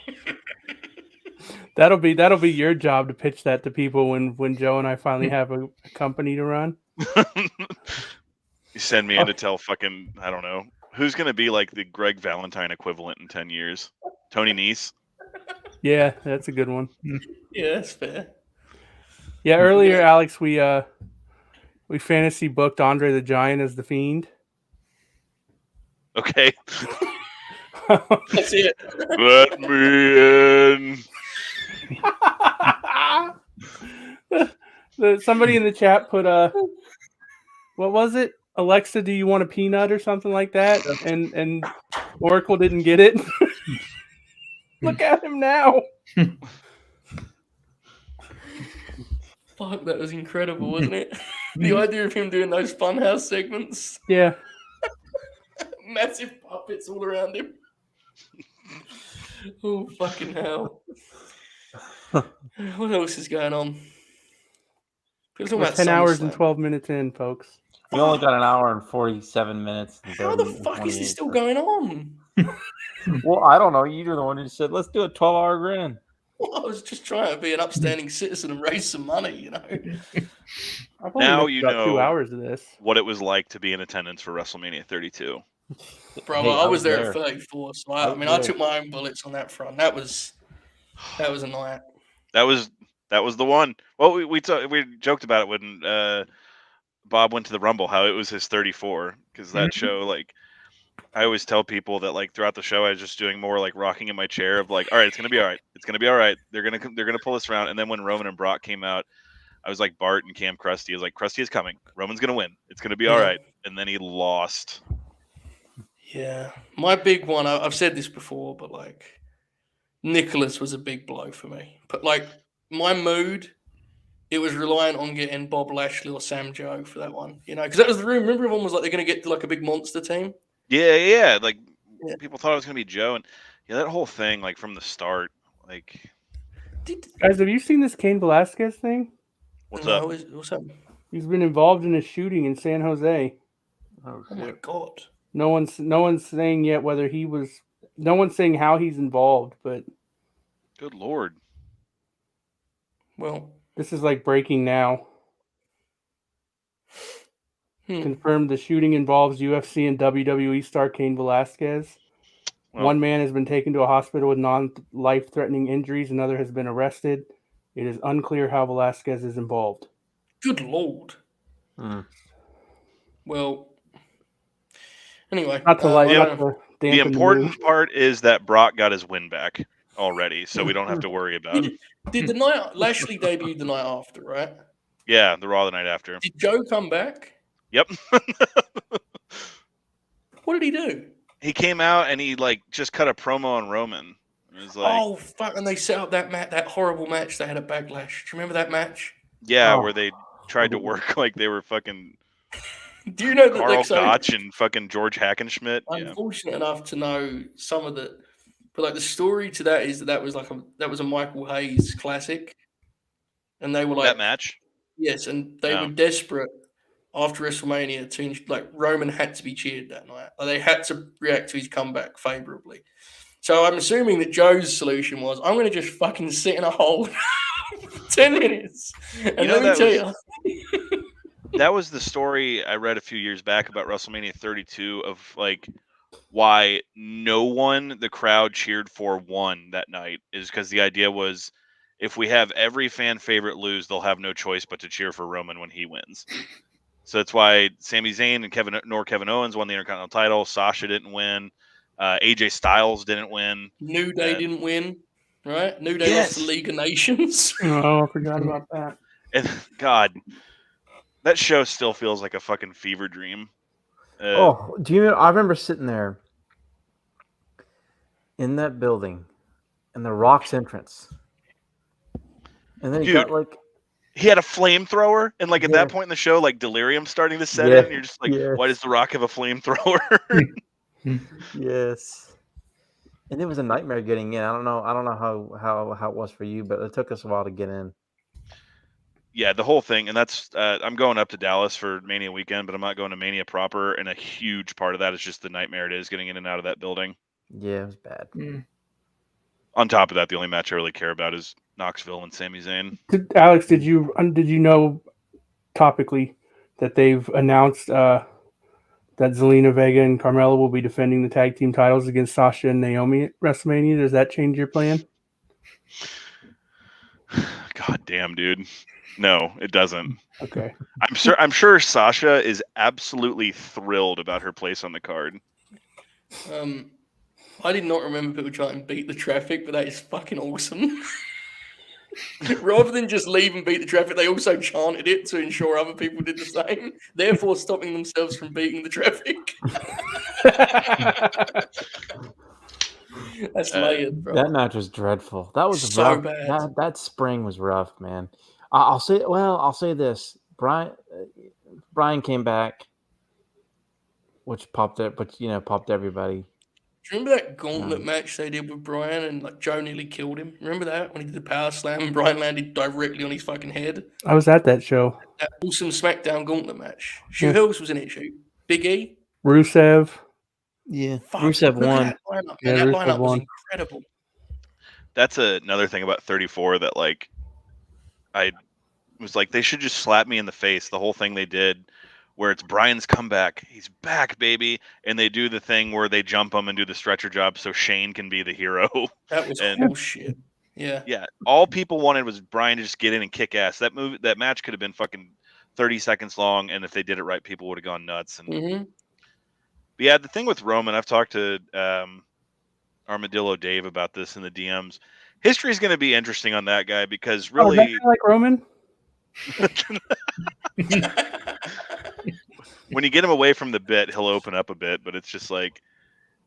That'll be your job to pitch that to people when Joe and I finally have a company to run. You send me in to tell fucking, I don't know, who's going to be like the Greg Valentine equivalent in 10 years? Tony Nese? Yeah, that's a good one. Yeah, that's fair. Yeah, earlier, Alex, we fantasy booked Andre the Giant as the Fiend. Okay. That's it. Let me in. Somebody in the chat put what was it? Alexa, do you want a peanut or something like that? And Oracle didn't get it. Look at him now. Fuck, that was incredible, wasn't it? The idea of him doing those funhouse segments. Yeah. Massive puppets all around him. Oh, fucking hell. What else is going on? We're 10 hours and 12 minutes in, folks. We only got an hour and 47 minutes. And How the fuck is this still going on? Well, I don't know. You're the one who said, let's do a 12-hour grin. Well, I was just trying to be an upstanding citizen and raise some money, you know. Now you know 2 hours of this. What it was like to be in attendance for WrestleMania 32. Bro, Hey, I was there at 34, so I took my own bullets on that front. That was a night. That was the one. Well, we joked about it when Bob went to the Rumble, how it was his 34, because that show, like, I always tell people that, like, throughout the show I was just doing more like rocking in my chair of like, all right, it's gonna be all right, it's gonna be all right. They're gonna pull this around. And then when Roman and Brock came out, I was like Bart and Cam Krusty. I was like, Krusty is coming. Roman's gonna win. It's gonna be all right. And then he lost. Yeah, my big one. I've said this before, but like, Nicholas was a big blow for me. But like, my mood, it was reliant on getting Bob Lashley or Sam Joe for that one. You know, because that was the room. Remember, everyone was like, they're gonna get to like a big monster team. Yeah. Like, people thought it was gonna be Joe, and that whole thing, like from the start, like. Guys, have you seen this Cain Velasquez thing? What's up? What's up? He's been involved in a shooting in San Jose. Oh my god! No one's saying yet whether he was. No one's saying how he's involved, but. Good lord. Well, this is like breaking now. Confirmed the shooting involves UFC and WWE star Cain Velasquez. Well, one man has been taken to a hospital with non-life-threatening injuries. Another has been arrested. It is unclear how Velasquez is involved. Good lord. Well, anyway. The important part is that Brock got his win back already, so we don't have to worry about it. Did the night Lashley debuted the night after, right? Yeah, the Raw the night after. Did Joe come back? Yep. What did he do? He came out and he like just cut a promo on Roman. It was like, oh fuck! And they set up that horrible match they had at Backlash. Do you remember that match? Yeah, where they tried to work like they were fucking. Do you know that Carl Gotch and fucking George Hackenschmidt? I'm fortunate enough to know some of the, but like the story to that is that was a Michael Hayes classic, and they were like that match. Yes, and they were desperate after WrestleMania to like Roman had to be cheered that night. Like, they had to react to his comeback favorably. So I'm assuming that Joe's solution was, I'm going to just fucking sit in a hole for 10 minutes. And let me tell you. That was the story I read a few years back about WrestleMania 32 of like why no one the crowd cheered for won that night is because the idea was if we have every fan favorite lose, they'll have no choice but to cheer for Roman when he wins. So that's why Sami Zayn and Kevin Owens won the Intercontinental title. Sasha didn't win. AJ Styles didn't win. New Day didn't win, right? New Day lost the League of Nations. Oh, I forgot about that. And God, that show still feels like a fucking fever dream. Do you know? I remember sitting there in that building, in the Rock's entrance, and then he got like. He had a flamethrower, and like at that point in the show, like delirium starting to set in. And you're just like, why does The Rock have a flamethrower? Yes. And it was a nightmare getting in. I don't know how it was for you, but it took us a while to get in. Yeah, the whole thing, and that's I'm going up to Dallas for Mania weekend, but I'm not going to Mania proper, and a huge part of that is just the nightmare it is getting in and out of that building. Yeah, it was bad. On top of that, the only match I really care about is Knoxville and Sami Zayn. Alex, did you know topically that they've announced that Zelina Vega and Carmella will be defending the tag team titles against Sasha and Naomi at WrestleMania? Does that change your plan? God damn, dude. No, it doesn't. Okay. I'm sure Sasha is absolutely thrilled about her place on the card. I did not remember people trying to beat the traffic, but that is fucking awesome. Rather than just leave and beat the traffic, they also chanted it to ensure other people did the same, therefore stopping themselves from beating the traffic. That's layered, bro. That match was dreadful. That was so rough. bad. That spring was rough, man. I'll say this. Brian came back, which popped everybody. Do you remember that gauntlet match they did with Brian and like Joe nearly killed him? Remember that when he did the power slam and Brian landed directly on his fucking head? I was at that show. That awesome SmackDown gauntlet match. Who else was in it? Big E, Rusev. Yeah, Fuck, Rusev won. That lineup, Yeah, that Rusev lineup was won. incredible. That's another thing about 34 that like I was like they should just slap me in the face. The whole thing they did where it's Brian's comeback. He's back, baby. And they do the thing where they jump him and do the stretcher job so Shane can be the hero. That was bullshit. Yeah. Yeah. All people wanted was Brian to just get in and kick ass. That match could have been fucking 30 seconds long, and if they did it right, people would have gone nuts. And But yeah, the thing with Roman, I've talked to Armadillo Dave about this in the DMs. History is going to be interesting on that guy because really, is that guy like Roman. When you get him away from the bit, he'll open up a bit, but it's just like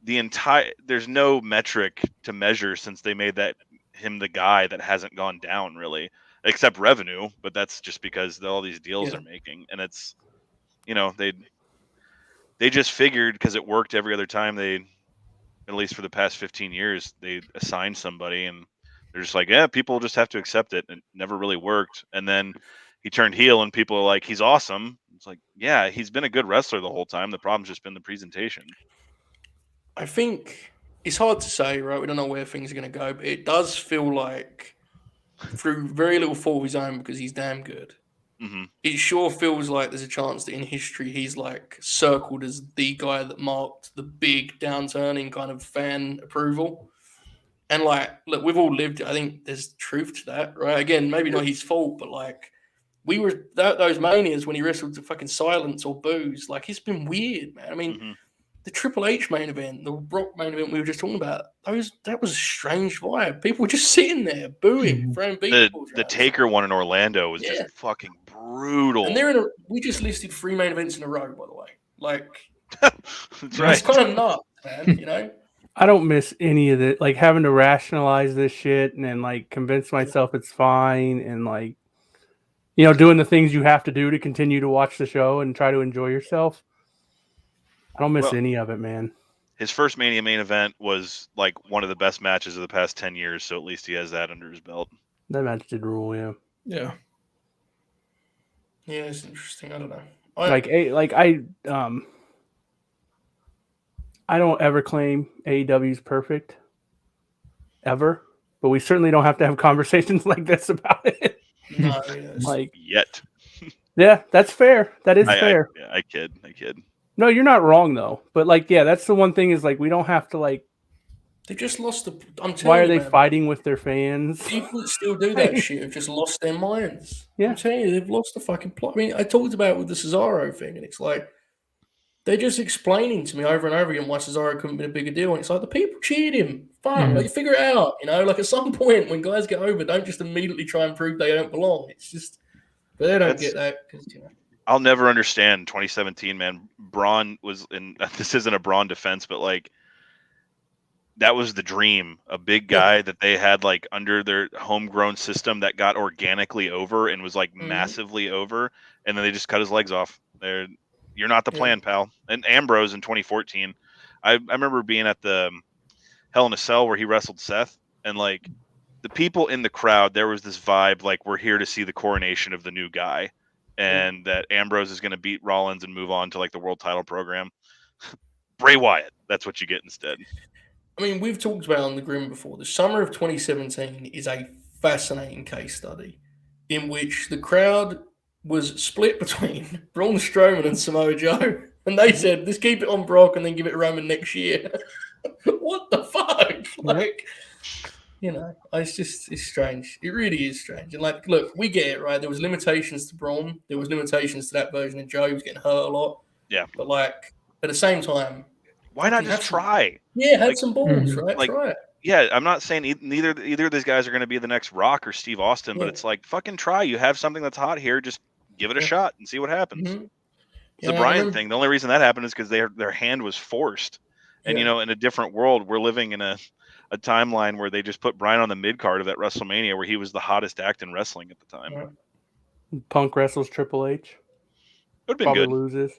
there's no metric to measure since they made him the guy that hasn't gone down really, except revenue, but that's just because all these deals they're making. And it's, they just figured because it worked every other time at least for the past 15 years, they assigned somebody and they're just like, yeah, people just have to accept it. And it never really worked. And then he turned heel and people are like, he's awesome. It's like, yeah, he's been a good wrestler the whole time. The problem's just been the presentation. I think it's hard to say, right? We don't know where things are going to go, but it does feel like through very little fault of his own because he's damn good. Mm-hmm. It sure feels like there's a chance that in history he's like circled as the guy that marked the big downturn in kind of fan approval. And like, look, we've all lived it. I think there's truth to that, right? Again, maybe not his fault, but like we were those manias when he wrestled to fucking silence or booze. Like it's been weird, man. I mean, the Triple H main event, the Rock main event we were just talking about, that was a strange vibe. People were just sitting there booing, throwing beatballs. The Taker one in Orlando was just fucking brutal. And we just listed 3 main events in a row, by the way. Like, that's right. It's kind of nuts, man. I don't miss any of it. Like having to rationalize this shit and then like convince myself it's fine and like, doing the things you have to do to continue to watch the show and try to enjoy yourself. I don't miss any of it, man. His first Mania main event was like one of the best matches of the past 10 years, so at least he has that under his belt. That match did rule, yeah. Yeah. Yeah, it's interesting. I don't know. I don't ever claim AEW is perfect, ever, but we certainly don't have to have conversations like this about it. No, yet. Yeah, that's fair. That is fair. I kid. No, you're not wrong though. But that's the one thing is like we don't have to like. They just lost the. I'm telling you, why are they fighting with their fans? People that still do that shit have just lost their minds. Yeah. I'm telling you, they've lost the fucking plot. I mean, I talked about it with the Cesaro thing, and it's like they're just explaining to me over and over again why Cesaro couldn't be a bigger deal. And it's like the people cheered him. Fuck, like figure it out. Like at some point when guys get over, don't just immediately try and prove they don't belong. It's just, but they don't get that because I'll never understand 2017, man. Braun was in. This isn't a Braun defense, but like that was the dream. A big guy that they had like under their homegrown system that got organically over and was like massively over, and then they just cut his legs off. You're not the plan, pal. And Ambrose in 2014, I remember being at the Hell in a Cell where he wrestled Seth, and like the people in the crowd, there was this vibe like we're here to see the coronation of the new guy. And that Ambrose is going to beat Rollins and move on to like the world title program. Bray Wyatt, that's what you get instead. I mean, we've talked about on the Grim before. The summer of 2017 is a fascinating case study in which the crowd was split between Braun Strowman and Samoa Joe. And they said, let's keep it on Brock and then give it to Roman next year. What the fuck? Like, it's strange. It really is strange. And like, look, we get it, right? There was limitations to Braun. There was limitations to that version of Joe. He was getting hurt a lot. Yeah. But like, at the same time, why not just try? Have some balls, right? Like, try it. Yeah, I'm not saying either of these guys are going to be the next Rock or Steve Austin, but it's like fucking try. You have something that's hot here, just give it a shot and see what happens. The Bryan thing, the only reason that happened is because their hand was forced. And in a different world, we're living in a timeline where they just put Bryan on the mid card of that WrestleMania where he was the hottest act in wrestling at the time. Punk wrestles Triple H. Would have been Probably good. loses.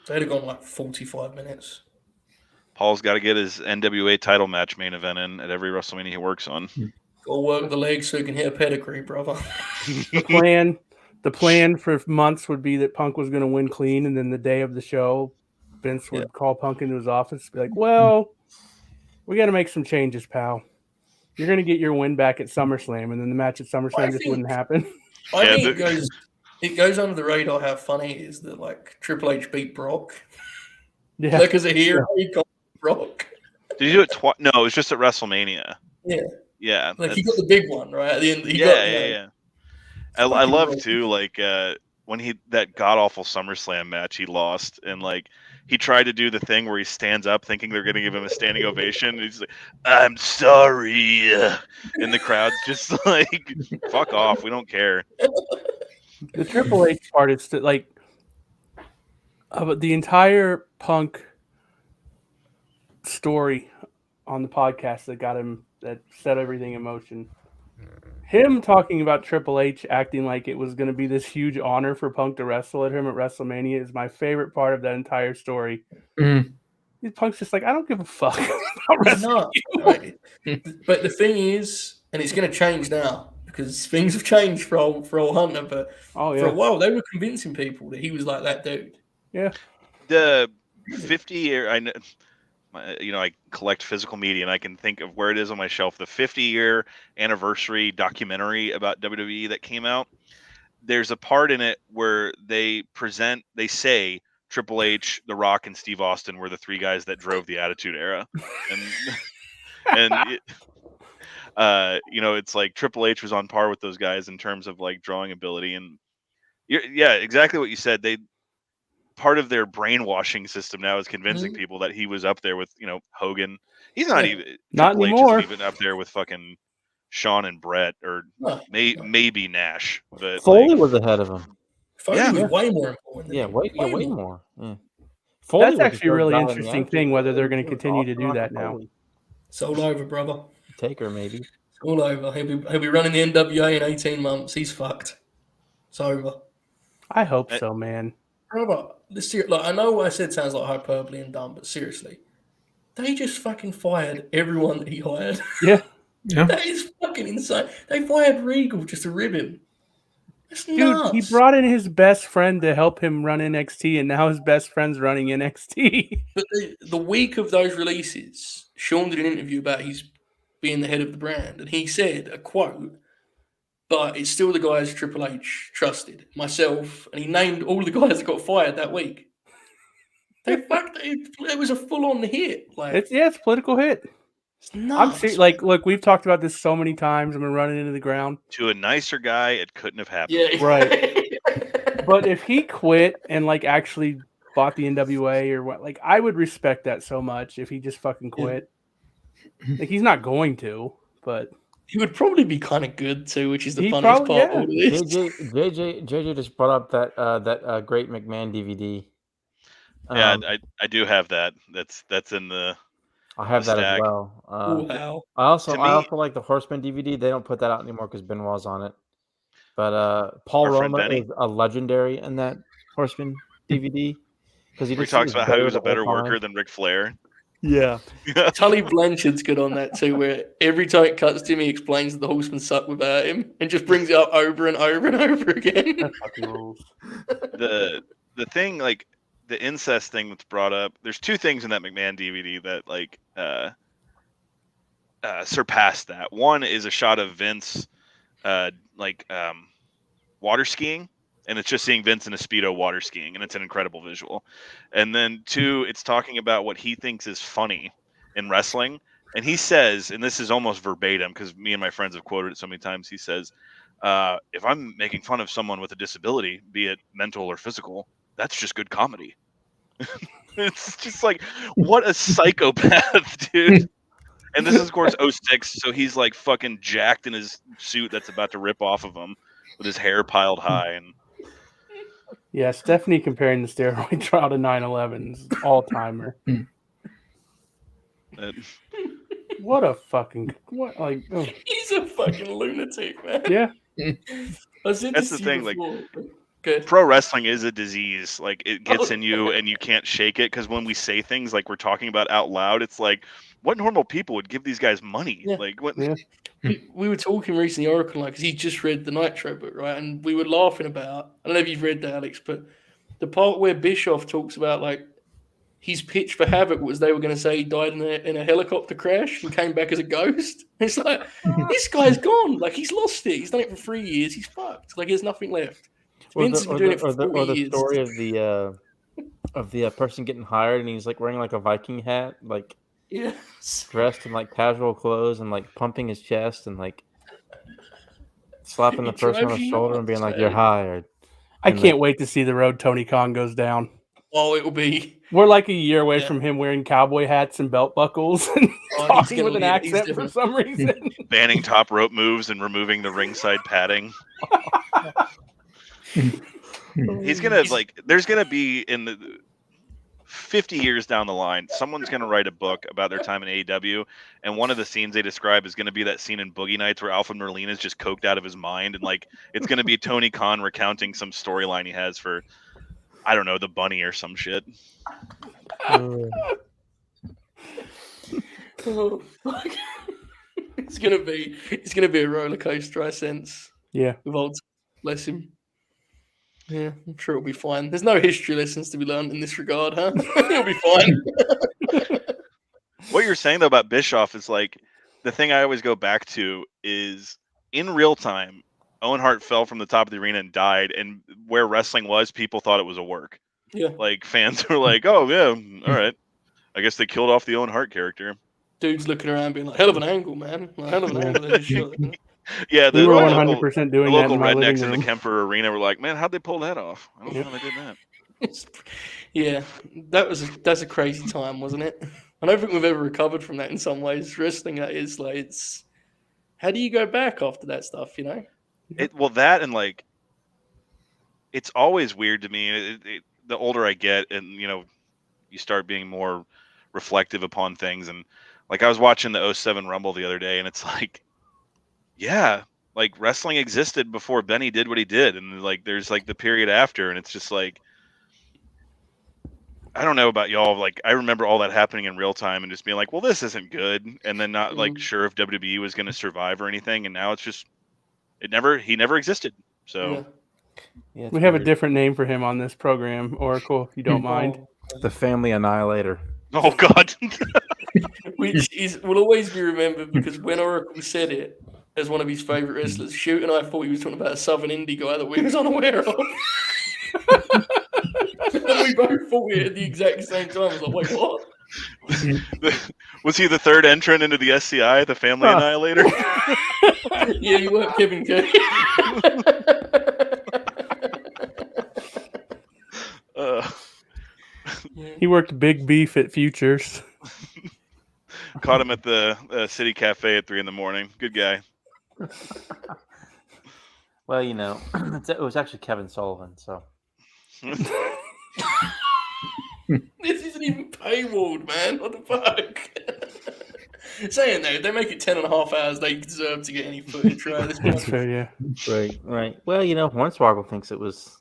They'd have gone like 45 minutes. Paul's got to get his NWA title match main event in at every WrestleMania he works on. Go work the legs so you can hit a pedigree, brother. The plan for months would be that Punk was going to win clean, and then the day of the show, Vince would call Punk into his office and be like, well, we got to make some changes, pal. You're going to get your win back at SummerSlam, and then the match at SummerSlam just wouldn't happen. I think it goes under the radar how funny it is that like Triple H beat Brock. Yeah. Like as a hero, he got Brock. Did he do it twice? No, it was just at WrestleMania. Yeah. Yeah. Like he got the big one, right? At the end. Yeah. I love too, like when that god awful SummerSlam match he lost, and like he tried to do the thing where he stands up thinking they're gonna give him a standing ovation, and he's like, I'm sorry, and the crowd's just like, fuck off, we don't care. The Triple H part is that, like, the entire Punk story on the podcast that set everything in motion. Him talking about Triple H acting like it was going to be this huge honor for Punk to wrestle at him at WrestleMania is my favorite part of that entire story. Punk's just like, I don't give a fuck about wrestling. Right? But the thing is, and it's going to change now because things have changed for old Hunter. But for a while, they were convincing people that he was like that dude. Yeah. The 50-year, I collect physical media, and I can think of where it is on my shelf. The 50-year anniversary documentary about WWE that came out. There's a part in it where they say Triple H, The Rock, and Steve Austin were the three guys that drove the Attitude Era, and it's like Triple H was on par with those guys in terms of like drawing ability, and exactly what you said. Part of their brainwashing system now is convincing people that he was up there with, Hogan. He's not even Triple H isn't even up there with fucking Shawn and Brett or maybe Nash. But Foley was ahead of him. Foley was way more important. Way more. Yeah. That's actually a really interesting thing, whether they're going to continue to do that now. It's all over, brother. Taker, maybe. It's all over. He'll be running the NWA in 18 months. He's fucked. It's over. I hope so, man. Brother, I know what I said sounds like hyperbole and dumb, but seriously, they just fucking fired everyone that he hired. Yeah. That is fucking insane. They fired Regal just to rib him. That's nuts. Dude, he brought in his best friend to help him run NXT, and now his best friend's running NXT. But the week of those releases, Sean did an interview about he's being the head of the brand, and he said, a quote, but it's still the guys Triple H trusted, myself, and he named all the guys that got fired that week. It was a full-on hit. It's a political hit. It's nuts. Look, we've talked about this so many times. I'm gonna run it into the ground. To a nicer guy, it couldn't have happened. Yeah, right. But if he quit and actually bought the NWA or what, I would respect that so much. If he just fucking quit, he's not going to, but. He would probably be kind of good too, which is the funniest part of all this. JJ just brought up that great McMahon DVD. I do have that. That's in the. I have that as well. Wow. I also like the Horseman DVD. They don't put that out anymore because Benoit's on it. But Paul Roma is a legendary in that Horseman DVD because he talks about how he was a better worker than Ric Flair. Yeah. Tully Blanchard's good on that too, where every time it cuts to him, he explains that the Horsemen suck without him and just brings it up over and over and over again. That fucking rules. The thing, the incest thing that's brought up, there's two things in that McMahon DVD that surpassed that. One is a shot of Vince water skiing, and it's just seeing Vince in a Speedo water skiing, and it's an incredible visual. And then two, it's talking about what he thinks is funny in wrestling. And he says, and this is almost verbatim because me and my friends have quoted it so many times, he says, if I'm making fun of someone with a disability, be it mental or physical, that's just good comedy. It's just what a psychopath, dude. And this is, of course, 06, so he's fucking jacked in his suit that's about to rip off of him with his hair piled high. And yeah, Stephanie comparing the steroid trial to 9/11's all-timer. What a fucking... He's a fucking lunatic, man. Yeah. I said That's this the to thing. you Like, before. Good. pro wrestling is a disease. Like, it gets in you, and you can't shake it. Because when we say things like we're talking about out loud, it's like, what normal people would give these guys money? Yeah. Like, what? Yeah. We were talking recently, Oracle, like, because he just read the Nitro book, right? And we were laughing about. I don't know if you've read that, Alex, but the part where Bischoff talks about like his pitch for Havoc was they were going to say he died in a helicopter crash and came back as a ghost. It's like, this guy's gone. Like, he's lost it. He's done it for 3 years. He's fucked. Like, there's nothing left. Vince has been doing it for 40 years. The story of the person getting hired and he's like wearing like a Viking hat, like dressed in like casual clothes and like pumping his chest and like slapping the person on the shoulder and being like, "You're hired." I can't wait to see the road Tony Khan goes down. Oh, it will be. We're like a year away from him wearing cowboy hats and belt buckles and talking with an accent for some reason. Banning top rope moves and removing the ringside padding. He's gonna there's gonna be in the 50 years down the line, someone's gonna write a book about their time in AEW, and one of the scenes they describe is gonna be that scene in Boogie Nights where Alpha Merlin is just coked out of his mind, and like it's gonna be Tony Khan recounting some storyline he has for, I don't know, the bunny or some shit. Oh, fuck. It's gonna be a roller coaster, I sense. Yeah. With old, bless him. Yeah, I'm sure it'll be fine. There's no history lessons to be learned in this regard, huh? It'll be fine. What you're saying though about Bischoff is like the thing I always go back to is in real time, Owen Hart fell from the top of the arena and died, and where wrestling was, people thought it was a work. Yeah. Like fans were like, "Oh yeah, all right. I guess they killed off the Owen Hart character." Dude's looking around being like, hell of an angle, man. Hell of an angle. Yeah, we were 100% doing the that local in my living rednecks in the room. Kemper Arena were like, "Man, how'd they pull that off? I don't know how they did that." Yeah, that's a crazy time, wasn't it? I don't think we've ever recovered from that in some ways. Wrestling, that is like, it's how do you go back after that stuff? You know, that and like, it's always weird to me. The older I get, and you start being more reflective upon things, and like I was watching the 07 Rumble the other day, and it's like, yeah, like wrestling existed before Benny did what he did, and like there's like the period after, and it's just like, I don't know about y'all, like I remember all that happening in real time and just being like, well, this isn't good, and then not like sure if WWE was going to survive or anything, and now it's just he never existed. So yeah, we have a different name for him on this program, Oracle, if you don't mind. The Family Annihilator. Oh God. Which will always be remembered because when Oracle said it as one of his favorite wrestlers, Shoot and I thought he was talking about a Southern indie guy that we was unaware of. And we both thought it at the exact same time. I was like, wait, what? Was he the third entrant into the SCI, the Family Annihilator? Yeah, you weren't Kevin Kelly. He worked Big Beef at Futures. Caught him at the City Cafe at 3 a.m. Good guy. Well, it was actually Kevin Sullivan, so. This isn't even paywalled, man. What the fuck? Saying that, if they make it 10.5 hours, they deserve to get any footage, right? That's fair, yeah. Right. Well, Hornswoggle thinks it was.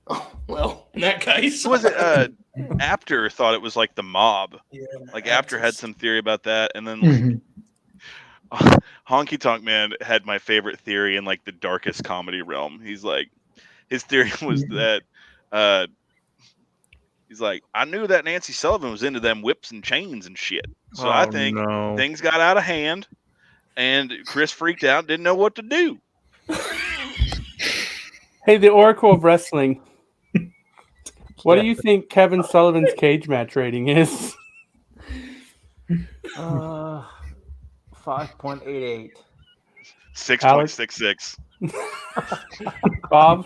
Oh, well, in that case. Was it Apter thought it was like the mob? Yeah, like Apter had some theory about that, and then like, Honky Tonk Man had my favorite theory in like the darkest comedy realm. He's like, his theory was that he's like, I knew that Nancy Sullivan was into them whips and chains and shit. So I think things got out of hand, and Chris freaked out, didn't know what to do. Hey, the Oracle of Wrestling. What do you think Kevin Sullivan's cage match rating is? 5.88. 6.66. Bob?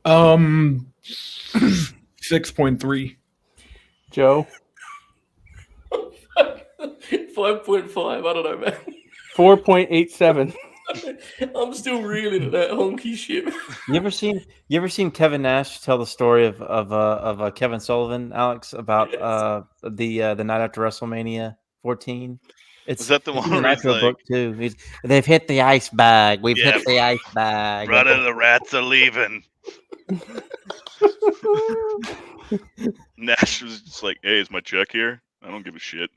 6.3. Joe? 5.5. I don't know, man. 4.87. I'm still reeling at that honky shit. You ever seen Kevin Nash tell the story of Kevin Sullivan, Alex, about the night after WrestleMania 14? It's Was that the it's one in the where he's Nitro like, book too. They've hit the ice bag. We've Yeah. hit the ice bag. brother, the rats are leaving. Nash was just like, hey, is my check here? I don't give a shit.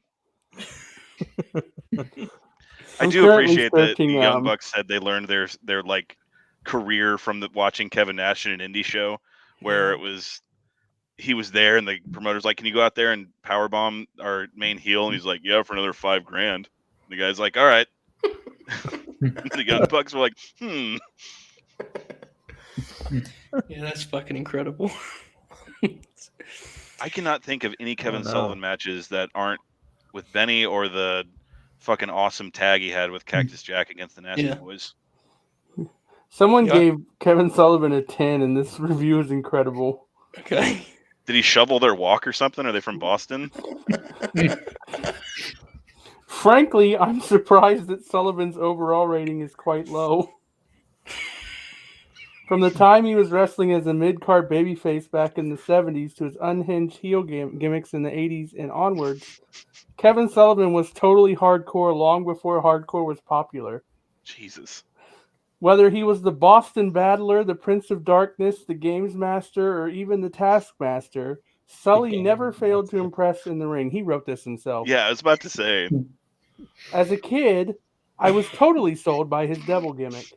I I'm do currently appreciate that the searching, Young Bucks said they learned their like career from watching Kevin Nash in an indie show where it was he was there and the promoter's like, can you go out there and powerbomb our main heel? And he's like, yeah, for another $5,000. The guy's like, all right. The Young Bucks were like, Yeah, that's fucking incredible. I cannot think of any Kevin Sullivan matches that aren't with Benny or the fucking awesome tag he had with Cactus Jack against the Nasty Boys. Someone gave Kevin Sullivan a 10, and this review is incredible. Okay. Did he shovel their walk or something? Are they from Boston? Frankly, I'm surprised that Sullivan's overall rating is quite low. From the time he was wrestling as a mid-card babyface back in the 70s to his unhinged heel gimmicks in the 80s and onwards, Kevin Sullivan was totally hardcore long before hardcore was popular. Jesus. Whether he was the Boston Battler, the Prince of Darkness, the Games Master, or even the Taskmaster, Sully never failed to impress in the ring. He wrote this himself. Yeah, I was about to say. As a kid, I was totally sold by his devil gimmick.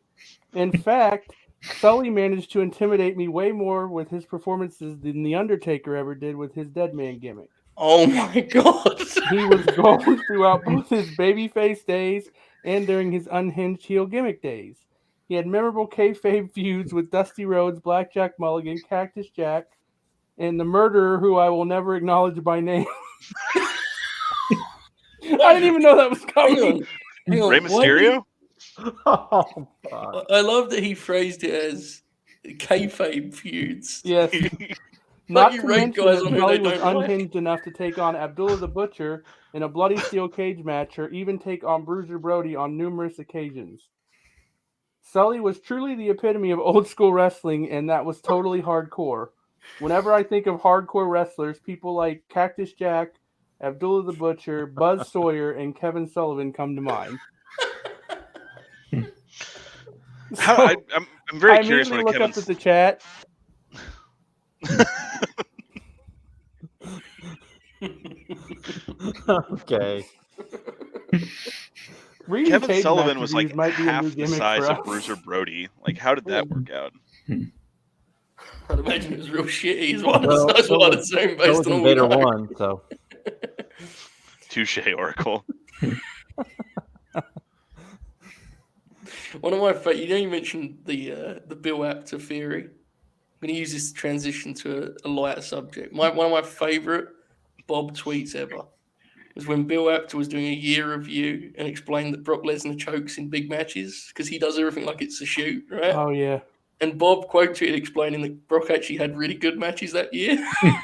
In fact, Sully managed to intimidate me way more with his performances than The Undertaker ever did with his Dead Man gimmick. Oh my god. He was gold throughout both his babyface days and during his unhinged heel gimmick days. He had memorable kayfabe feuds with Dusty Rhodes, Blackjack Mulligan, Cactus Jack, and the murderer who I will never acknowledge by name. I didn't even know that was coming. Hang on. Rey Mysterio? I love that he phrased it as kayfabe feuds. Yes. Not Not you to rate mention guys that on who Sully they was don't like. unhinged enough to take on Abdullah the Butcher in a bloody steel cage match or even take on Bruiser Brody on numerous occasions. Sully was truly the epitome of old school wrestling, and that was totally hardcore. Whenever I think of hardcore wrestlers, people like Cactus Jack, Abdullah the Butcher, Buzz Sawyer, and Kevin Sullivan come to mind. I'm very I curious immediately what look Kevin's... up at the chat. Okay. Kevin Sullivan was like might be a half new the gimmick size for of us. Bruiser Brody. Like, how did that work out? I'd imagine it was real shitty as well. Well, That's so what I'd was- assume so based was on all Invader we know. 1, so. Touche, Oracle. One of my favorite, you mentioned the Bill Apter theory. I'm going to use this to transition to a lighter subject. One of my favorite Bob tweets ever was when Bill Apter was doing a year review and explained that Brock Lesnar chokes in big matches because he does everything like it's a shoot, right? Oh, yeah. And Bob quote tweeted explaining that Brock actually had really good matches that year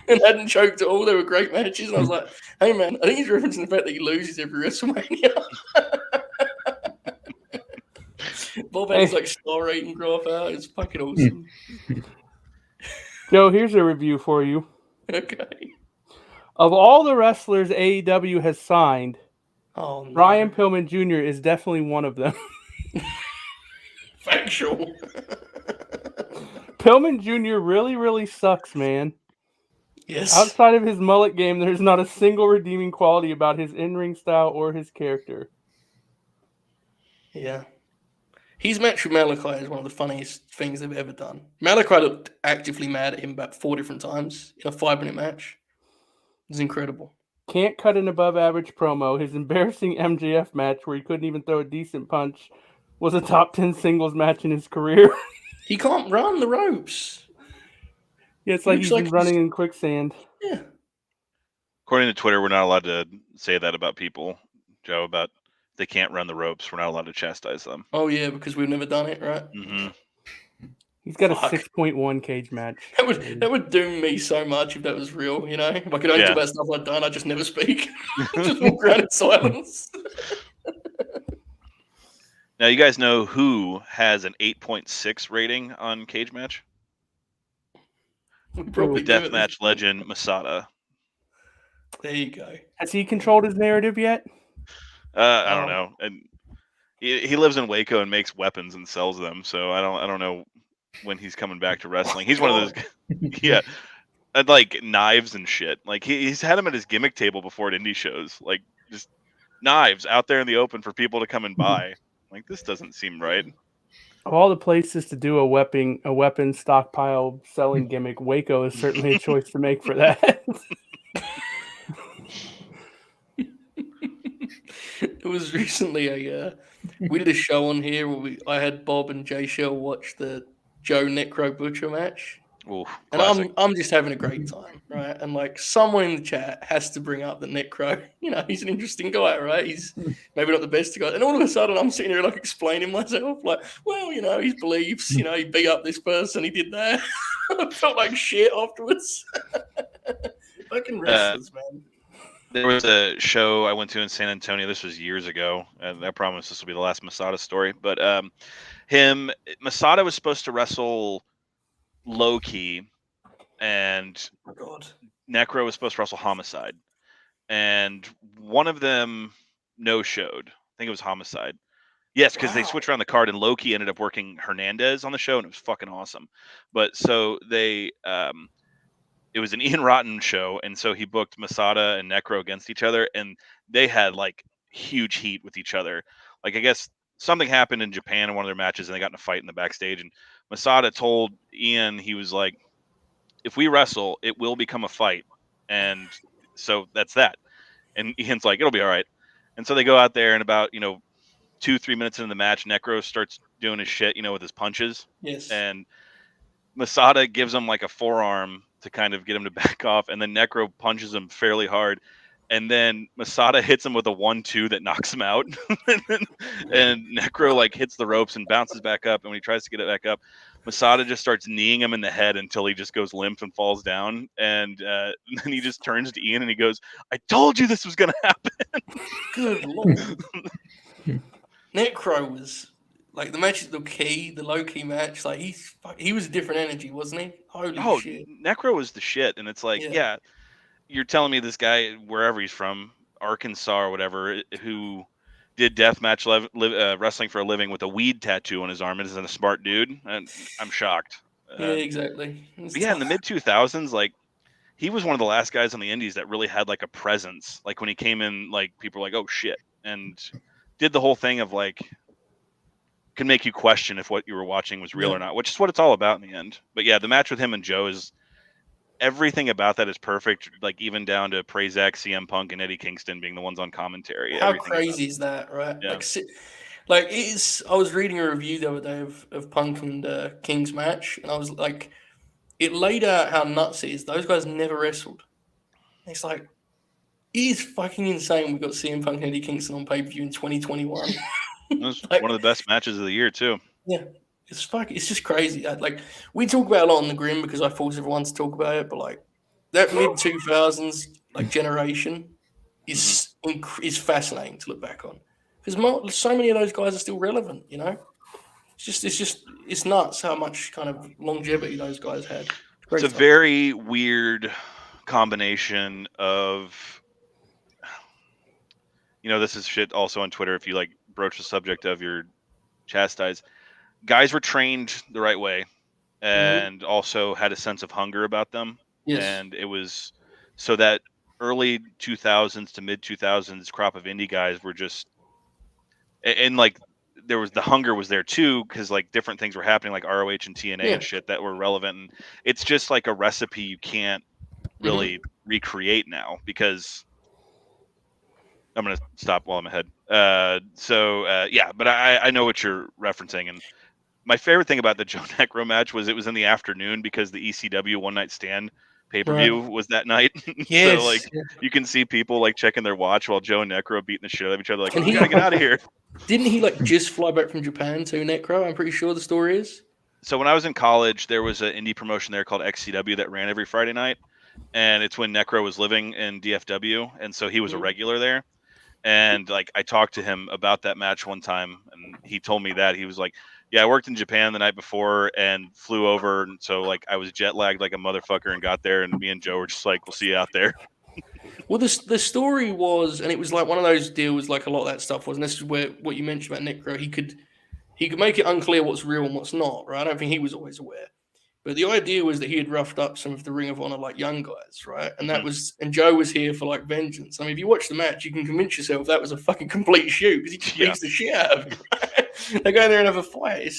and hadn't choked at all. They were great matches. And I was like, hey, man, I think he's referencing the fact that he loses every WrestleMania. Bob had his like star rating graph out. It's fucking awesome. Joe, here's a review for you. Okay. Of all the wrestlers AEW has signed, no. Brian Pillman Jr. is definitely one of them. Factual. Pillman Jr. really, really sucks, man. Yes. Outside of his mullet game, there's not a single redeeming quality about his in-ring style or his character. Yeah. His match with Malachi is one of the funniest things they've ever done. Malachi looked actively mad at him about 4 different times in a 5-minute match. It was incredible. Can't cut an above-average promo. His embarrassing MJF match where he couldn't even throw a decent punch was a top 10 singles match in his career. He can't run the ropes. Yeah, it's like he's been running in quicksand. Yeah. According to Twitter, we're not allowed to say that about people, Joe, about they can't run the ropes. We're not allowed to chastise them. Oh, yeah, because we've never done it, right? Mm-hmm. He's got a 6.1 cage match. That would doom me so much if that was real, you know? If I could only talk about stuff I've done, I'd just never speak. Just walk around in silence. Now, you guys know who has an 8.6 rating on Cage Match? Deathmatch legend Masada. There you go. Has he controlled his narrative yet? I don't know. And he lives in Waco and makes weapons and sells them. So I don't know when he's coming back to wrestling. He's one of those. Yeah. And like knives and shit. Like he's had them at his gimmick table before at indie shows. Like just knives out there in the open for people to come and buy. Like this doesn't seem right. Of all the places to do a weapon stockpile selling gimmick, Waco is certainly a choice to make for that. It was recently we did a show on here where I had Bob and Jay Shell watch the Joe Necro Butcher match. Ooh, and I'm just having a great time, right? And like someone in the chat has to bring up the Necro. He's an interesting guy, right? He's maybe not the best guy. And all of a sudden I'm sitting here like explaining myself, like, well, his beliefs, he beat up this person, he did that. I felt like shit afterwards. Fucking wrestlers, man. There was a show I went to in San Antonio. This was years ago, and I promise this will be the last Masada story. But Masada was supposed to wrestle Low-Key, and Necro was supposed to wrestle Homicide, and one of them no-showed. I think it was Homicide. Yes, because they switched around the card, and Low-Key ended up working Hernandez on the show, and it was fucking awesome. But so they it was an Ian Rotten show, and so he booked Masada and Necro against each other, and they had like huge heat with each other. Like I guess something happened in Japan in one of their matches, and they got in a fight in the backstage. And Masada told Ian, he was like, "If we wrestle, it will become a fight," and so that's that. And Ian's like, "It'll be all right." And so they go out there, and about 2-3 minutes into the match, Necro starts doing his shit, with his punches. Yes. And Masada gives him like a forearm to kind of get him to back off, and then Necro punches him fairly hard, and then Masada hits him with a 1-2 that knocks him out, and Necro like hits the ropes and bounces back up, and when he tries to get it back up, Masada just starts kneeing him in the head until he just goes limp and falls down, and then he just turns to Ian and he goes, "I told you this was gonna happen." Good lord. Necro was like the match, the low-key match. Like he was a different energy, wasn't he? Holy shit! Necro was the shit, and it's like, yeah, you're telling me this guy, wherever he's from, Arkansas or whatever, who did deathmatch wrestling for a living with a weed tattoo on his arm, and isn't a smart dude, and I'm shocked. Yeah, exactly. But yeah, in the mid 2000s, like he was one of the last guys on the indies that really had like a presence. Like when he came in, like people were like, "Oh shit," and did the whole thing of like can make you question if what you were watching was real or not, which is what it's all about in the end. But yeah, the match with him and Joe is everything about that is perfect, like even down to Prazak, CM Punk, and Eddie Kingston being the ones on commentary. How crazy is that, right? Yeah. Like I was reading a review the other day of Punk and King's match, and I was like, it laid out how nuts it is. Those guys never wrestled. And it's like, it is fucking insane. We got CM Punk and Eddie Kingston on pay-per-view in 2021. It was one of the best matches of the year too. Yeah, it's just crazy. Like we talk about a lot on the Grim because I force everyone to talk about it, but like that mid 2000s like generation is fascinating to look back on because so many of those guys are still relevant. It's nuts how much kind of longevity those guys had. It's a very weird combination of. This is shit also on Twitter. If you like broach the subject of your chastise, guys were trained the right way and also had a sense of hunger about them. Yes. And it was so that early 2000s to mid 2000s crop of indie guys were just, and like there was the hunger was there too, because like different things were happening like ROH and TNA and shit that were relevant. And it's just like a recipe you can't really recreate now because I'm going to stop while I'm ahead. But I know what you're referencing. And my favorite thing about the Joe Necro match was it was in the afternoon because the ECW One Night Stand pay-per-view was that night. Yes. So like you can see people like checking their watch while Joe and Necro beating the shit out of each other. Like, we gotta get out of here. Didn't he like just fly back from Japan to Necro? I'm pretty sure the story is. So when I was in college, there was an indie promotion there called XCW that ran every Friday night. And it's when Necro was living in DFW. And so he was a regular there. And like I talked to him about that match one time, and he told me that he was like, "Yeah, I worked in Japan the night before and flew over, and so like I was jet lagged like a motherfucker and got there, and me and Joe were just like, we'll see you out there." Well, the story was, and it was like one of those deals, like a lot of that stuff was, and this is where what you mentioned about Necro, he could make it unclear what's real and what's not, right? I don't think he was always aware. But the idea was that he had roughed up some of the Ring of Honor like young guys, right? And that was, and Joe was here for like vengeance. I mean, if you watch the match, you can convince yourself that was a fucking complete shoot because he just beats the shit out of him. Right? They go there and have a fight.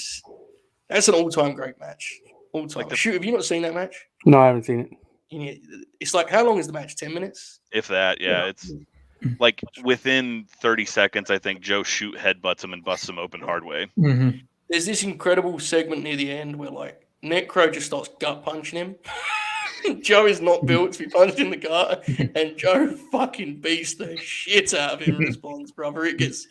That's an all-time great match. All time. Like shoot, have you not seen that match? No, I haven't seen it. It's like, how long is the match? 10 minutes? If that, yeah. It's like within 30 seconds, I think Joe shoot headbutts him and busts him open hard way. Mm-hmm. There's this incredible segment near the end where like Necro just starts gut punching him. Joe is not built to be punched in the gut, and Joe fucking beats the shit out of him in response, brother. It gets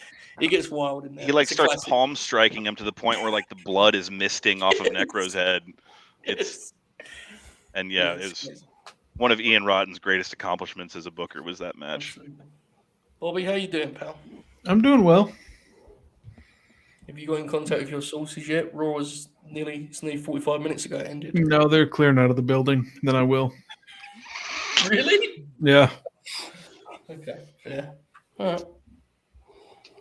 wild in there. He like starts palm striking him to the point where like the blood is misting off of Necro's head. It's and yeah, it was one of Ian Rotten's greatest accomplishments as a booker was that match. Absolutely. Bobby, how you doing, pal? I'm doing well. Have you got in contact with your sources yet? Raw was nearly 45 minutes ago it ended. No, they're clearing out of the building. Then I will. Really? Yeah. Okay, fair. All right.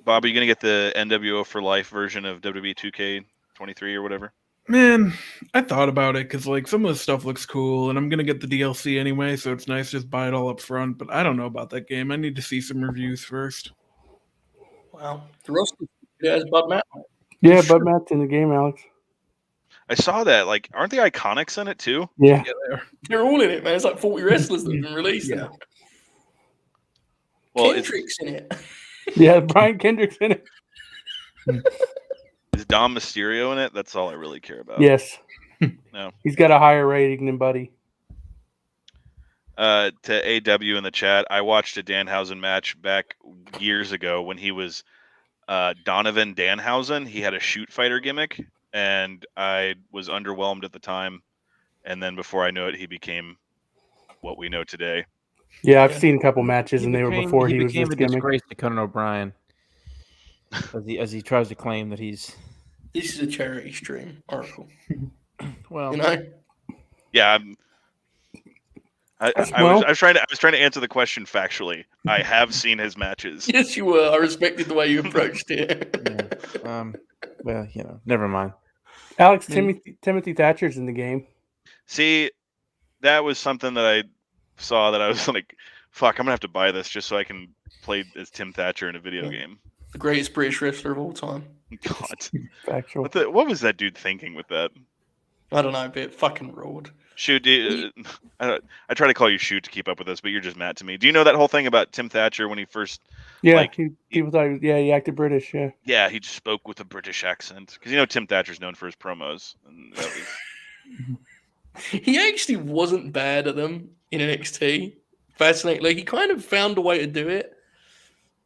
Bob, are you going to get the NWO for Life version of WWE 2K23 or whatever? Man, I thought about it because like some of the stuff looks cool, and I'm going to get the DLC anyway, so it's nice to just buy it all up front. But I don't know about that game. I need to see some reviews first. Wow. The roster has Bud Matt. Yeah, Bud Matt's in the game, Alex. I saw that. Like, aren't the Iconics in it too? Yeah. They're all in it, man. It's like 40 wrestlers that have been released now. Well, Kendrick's in it. Yeah, Brian Kendrick's in it. Is Dom Mysterio in it? That's all I really care about. Yes. No. He's got a higher rating than Buddy. To AW in the chat, I watched a Danhausen match back years ago when he was Donovan Danhausen. He had a shoot fighter gimmick, and I was underwhelmed at the time. And then before I knew it, he became what we know today. Yeah, I've seen a couple matches, and they were before he was became this a gimmick. disgrace to Conan O'Brien as he tries to claim that he's. This is a charity stream, Oracle. Well, you know. Yeah, I was trying to answer the question factually. I have seen his matches. Yes, you were. I respected the way you approached it. Yeah. Well, never mind. Alex, Timothy Thatcher's in the game. See, that was something that I saw that I was like, fuck, I'm gonna have to buy this just so I can play as Tim Thatcher in a video game. The greatest British wrestler of all time. God. Factual. What was that dude thinking with that? I don't know, but it fucking ruled. Shoot, I try to call you Shoot to keep up with this, but you're just mad to me. Do you know that whole thing about Tim Thatcher when he first? Yeah, people thought he acted British. Yeah. Yeah, he just spoke with a British accent because Tim Thatcher's known for his promos, and that was. He actually wasn't bad at them in NXT. Fascinating. Like he kind of found a way to do it,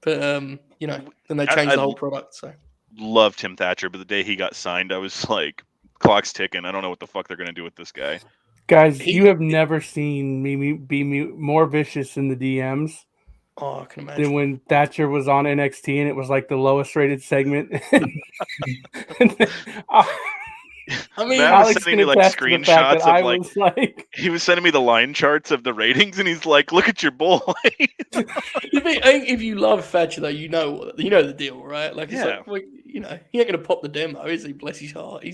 but then they changed the whole product. So. Loved Tim Thatcher, but the day he got signed, I was like, clock's ticking. I don't know what the fuck they're gonna do with this guy. Guys, you have never seen me be more vicious in the DMs. Oh, I can imagine. Than when Thatcher was on NXT and it was like the lowest rated segment. I mean, Alex was sending me like screenshots of like he was sending me the line charts of the ratings, and he's like, "Look at your boy." If you love Thatcher, though, you know the deal, right? Like, it's like, he ain't gonna pop the demo, is he? Bless his heart.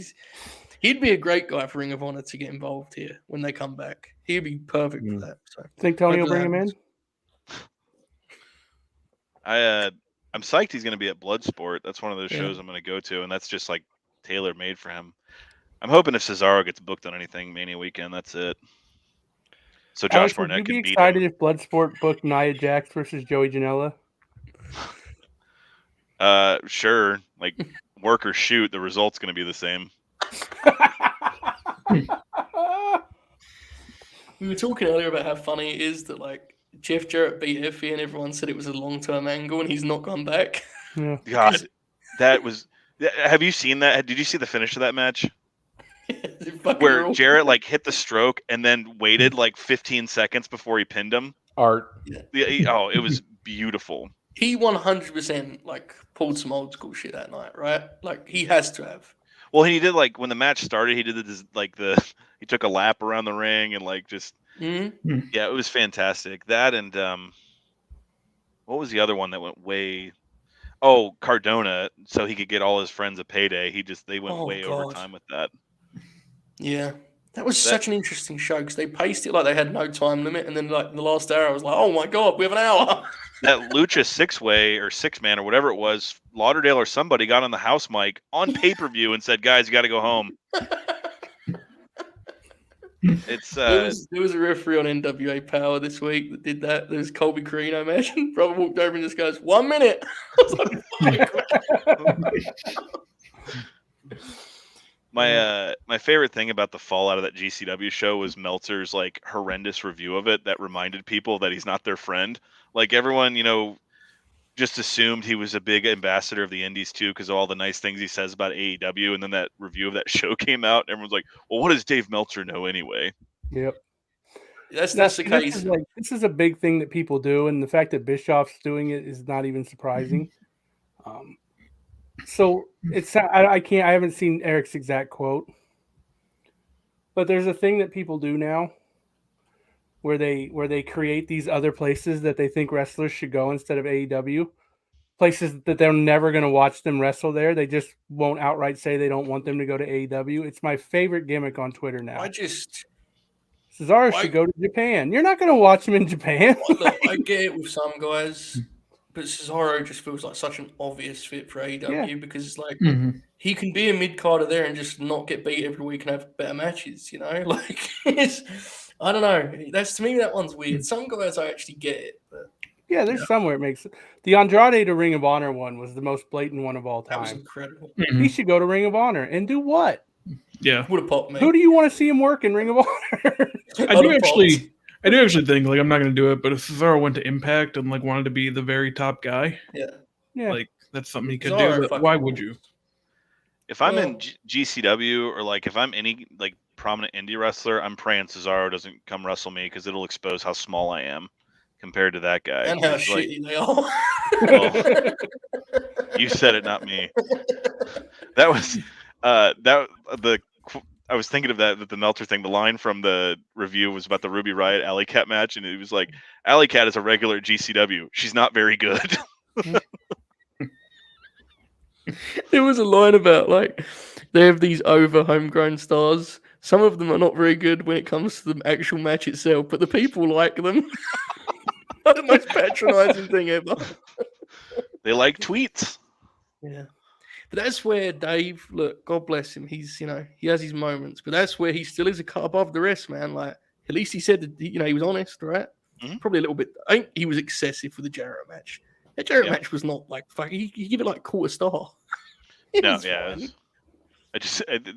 He'd be a great guy for Ring of Honor to get involved here when they come back. He'd be perfect for that. So, think Tony will bring him in? I'm psyched he's gonna be at Bloodsport. That's one of those shows I'm gonna go to, and that's just like tailor made for him. I'm hoping if Cesaro gets booked on anything Mania weekend, that's it. So Josh Barnett can beat him. Would you be excited if Bloodsport booked Nia Jax versus Joey Janela? Sure. Like work or shoot, the result's going to be the same. We were talking earlier about how funny it is that like Jeff Jarrett beat Effie and everyone said it was a long-term angle and he's not gone back. Yeah. God, that was. Have you seen that? Did you see the finish of that match? Where Jarrett like hit the stroke and then waited like 15 seconds before he pinned him. Art. Oh, it was beautiful. He 100% like pulled some old school shit that night, right? Like he has to have. Well, he did like when the match started, he did this like he took a lap around the ring and like just yeah, it was fantastic. That and what was the other one that went way? Oh, Cardona, so he could get all his friends a payday. They went way overtime with that. Yeah. That was such an interesting show because they paced it like they had no time limit, and then like the last hour, I was like, "Oh my god, we have an hour!" That Lucha 6-way or 6-man or whatever it was, Lauderdale or somebody got on the house mic on pay-per-view and said, "Guys, you got to go home." It's there was a referee on NWA Power this week that did that. There was Colby Carino match, and brother walked over and just goes, 1 minute. I was like, my favorite thing about the fallout of that GCW show was Meltzer's like horrendous review of it that reminded people that he's not their friend. Like everyone, just assumed he was a big ambassador of the indies too because of all the nice things he says about AEW, and then that review of that show came out and everyone's like, well, what does Dave Meltzer know anyway? Yep. That's the case. This is a big thing that people do, and the fact that Bischoff's doing it is not even surprising. So it's I haven't seen Eric's exact quote, but there's a thing that people do now where they create these other places that they think wrestlers should go instead of AEW. Places that they're never going to watch them wrestle there. They just won't outright say they don't want them to go to AEW. It's my favorite gimmick on Twitter now. Cesaro should go to Japan. You're not going to watch him in Japan. Look, I get it with some guys, but Cesaro just feels like such an obvious fit for AEW because it's like he can be a mid-carder there and just not get beat every week and have better matches, Like, I don't know. That's to me, that one's weird. Some guys, I actually get it, but... Yeah, there's somewhere it makes it. The Andrade to Ring of Honor one was the most blatant one of all time. That was incredible. He should go to Ring of Honor and do what? Yeah. Would have popped me. Who do you want to see him work in Ring of Honor? I do actually think like I'm not going to do it, but if Cesaro went to Impact and like wanted to be the very top guy, like that's something he could do. But why would you? If I'm in GCW or like if I'm any like prominent indie wrestler, I'm praying Cesaro doesn't come wrestle me because it'll expose how small I am compared to that guy. And how shitty they are. You said it, not me. That was I was thinking of that the Meltzer thing. The line from the review was about the Ruby Riott Alley Cat match, and it was like, Alley Cat is a regular at GCW. She's not very good. There was a line about like they have these over homegrown stars. Some of them are not very good when it comes to the actual match itself, but the people like them. The most patronizing thing ever. They like tweets. Yeah. But that's where Dave, look, God bless him. He's, he has his moments, but that's where he still is a cut above the rest, man. Like, at least he said that, he was honest, right? Mm-hmm. Probably a little bit. I think he was excessive for the Jarrett match. That Jarrett match was not like fucking, he give it like quarter star. No, yeah.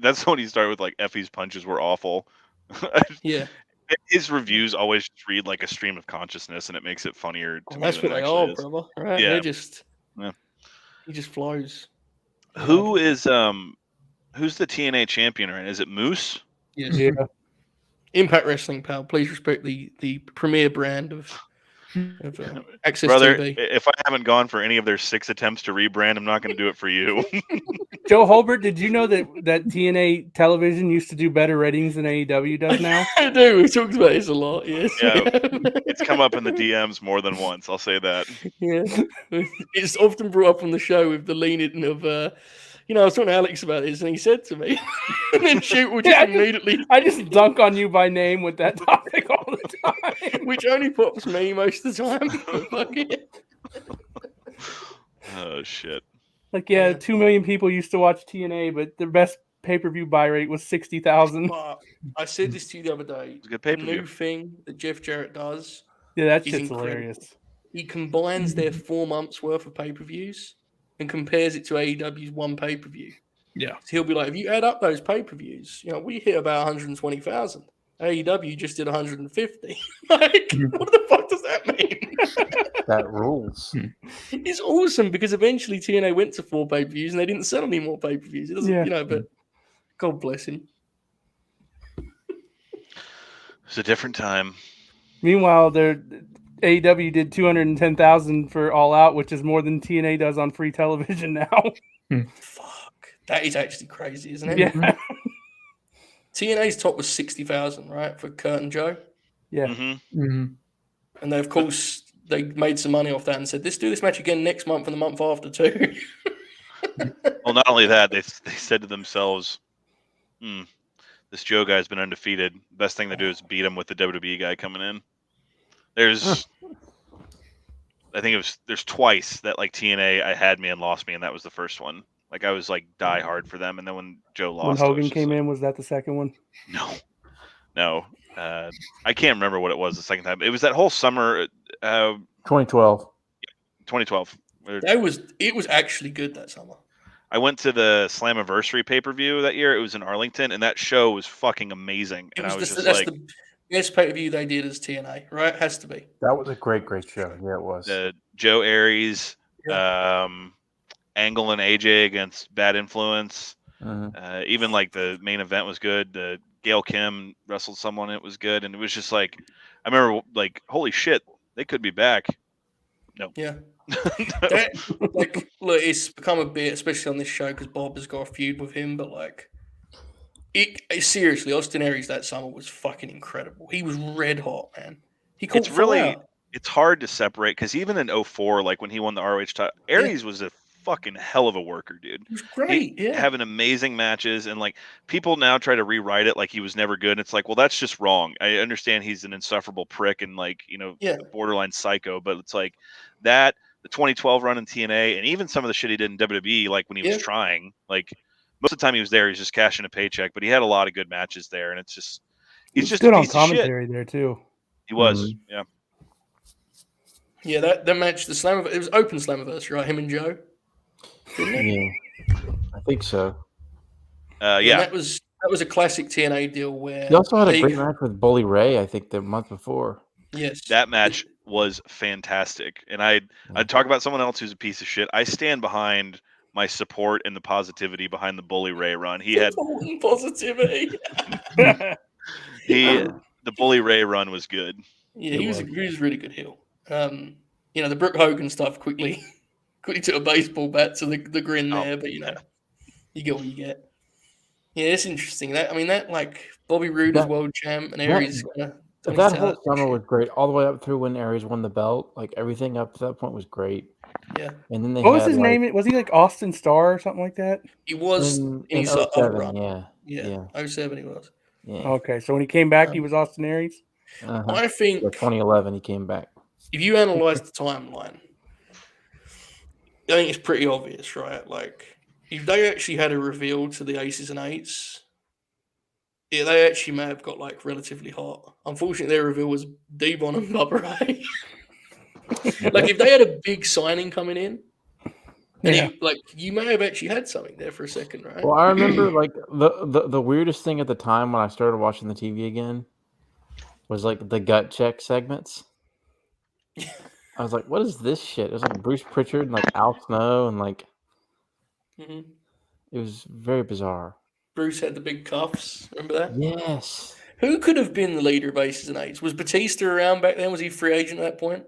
That's when he started with like Effie's punches were awful. Yeah. His reviews always just read like a stream of consciousness, and it makes it funnier to me. That's what they are, brother. Right? Yeah. He just flows. Who's the TNA champion? Right? Is it Moose? Yes. Yeah. Impact Wrestling, pal. Please respect the premier brand of Access Brother, TV. If I haven't gone for any of their 6 attempts to rebrand, I'm not going to do it for you. Joe Holbert, did you know that TNA television used to do better ratings than AEW does now? I do. We've talked about this a lot. Yes. Yeah, it's come up in the DMs more than once. I'll say that. Yeah, it's often brought up on the show with the leaning of. I was talking to Alex about this, and he said to me, and then Shoot will just immediately. I just dunk on you by name with that topic all the time, which only pops me most of the time. Fuck it. Oh shit! Like 2 million people used to watch TNA, but the best pay-per-view buy rate was 60,000. I said this to you the other day. It's a good pay-per-view. The new thing that Jeff Jarrett does. Yeah, that shit's hilarious. He combines their 4 months worth of pay-per-views and compares it to AEW's one pay-per-view. Yeah. So he'll be like, if you add up those pay-per-views, we hit about 120,000. AEW just did 150. Like, what the fuck does that mean? That rules. It's awesome because eventually TNA went to 4 pay-per-views and they didn't sell any more pay-per-views. It doesn't, but God bless him. It's a different time. Meanwhile, AEW did 210,000 for All Out, which is more than TNA does on free television now. Fuck, that is actually crazy, isn't it? Yeah. TNA's top was 60,000, right, for Kurt and Joe. Yeah. Mm-hmm. And they of course they made some money off that and said, let's do this match again next month and the month after too. Well, not only that, they said to themselves, this Joe guy's been undefeated. Best thing to do is beat him with the WWE guy coming in. There's twice that like TNA I had me and lost me, and that was the first one. Like I was like die hard for them, and then when Joe lost, when Hogan came in, was that the second one? No. I can't remember what it was the second time. It was that whole summer. 2012. 2012. It was actually good that summer. I went to the Slammiversary pay-per-view that year. It was in Arlington, and that show was fucking amazing. And I was just that's the best pay-per-view they did as TNA, right? Has to be. That was a great show. Yeah, it was. Joe Aries, Angle and AJ against Bad Influence. Even like the main event was good. Gail Kim wrestled someone. It was good, and it was just like I remember like holy shit, they could be back. No. Yeah. Look, it's become a bit, especially on this show, because Bob has got a feud with him. But like, seriously, Austin Aries that summer was fucking incredible. He was red hot, man. He caught fire. It's hard to separate because even in 2004, like when he won the ROH title, Aries was a fucking hell of a worker, dude. He was great. Having amazing matches, and like people now try to rewrite it like he was never good. And it's like, well, that's just wrong. I understand he's an insufferable prick and like borderline psycho, but it's like that. The 2012 run in TNA, and even some of the shit he did in WWE, like when he was trying, like most of the time he was there, he's just cashing a paycheck, but he had a lot of good matches there, and it's just he's just good a on piece commentary of shit. there too. He was, yeah. That match, it was open Slammiversary, right? Him and Joe. Yeah, I think so. That was a classic TNA deal where he also had a great match with Bully Ray, I think, the month before. Yes, that match was fantastic, and I'd talk about someone else who's a piece of shit. I stand behind my support and the positivity behind the Bully Ray run. He had positivity. The Bully Ray run was good. Yeah, he was a really good heel. The Brooke Hogan stuff quickly took a baseball bat to the grin there, but you get what you get. Yeah, it's interesting. That like Bobby Roode as world champ and Aries. That whole summer was great, all the way up through when Aries won the belt. Like everything up to that point was great. Yeah. And then what was his name? Was he like Austin Starr or something like that? He was in his 07, yeah. 07 he was. Yeah. Okay, so when he came back, he was Austin Aries. I think 2011 he came back. If you analyze the timeline, I think it's pretty obvious, right? Like if they actually had a reveal to the aces and eights. Yeah, they actually may have got like relatively hot. Unfortunately, their reveal was Devon and Bubba Ray. Like if they had a big signing coming in, and you may have actually had something there for a second, right? Well, I remember like the weirdest thing at the time when I started watching the TV again was like the gut check segments. I was like, "What is this shit?" It was like Bruce Pritchard and like Al Snow and like it was very bizarre. Bruce had the big cuffs. Remember that? Yes. Who could have been the leader of aces and eights? Was Batista around back then? Was he free agent at that point?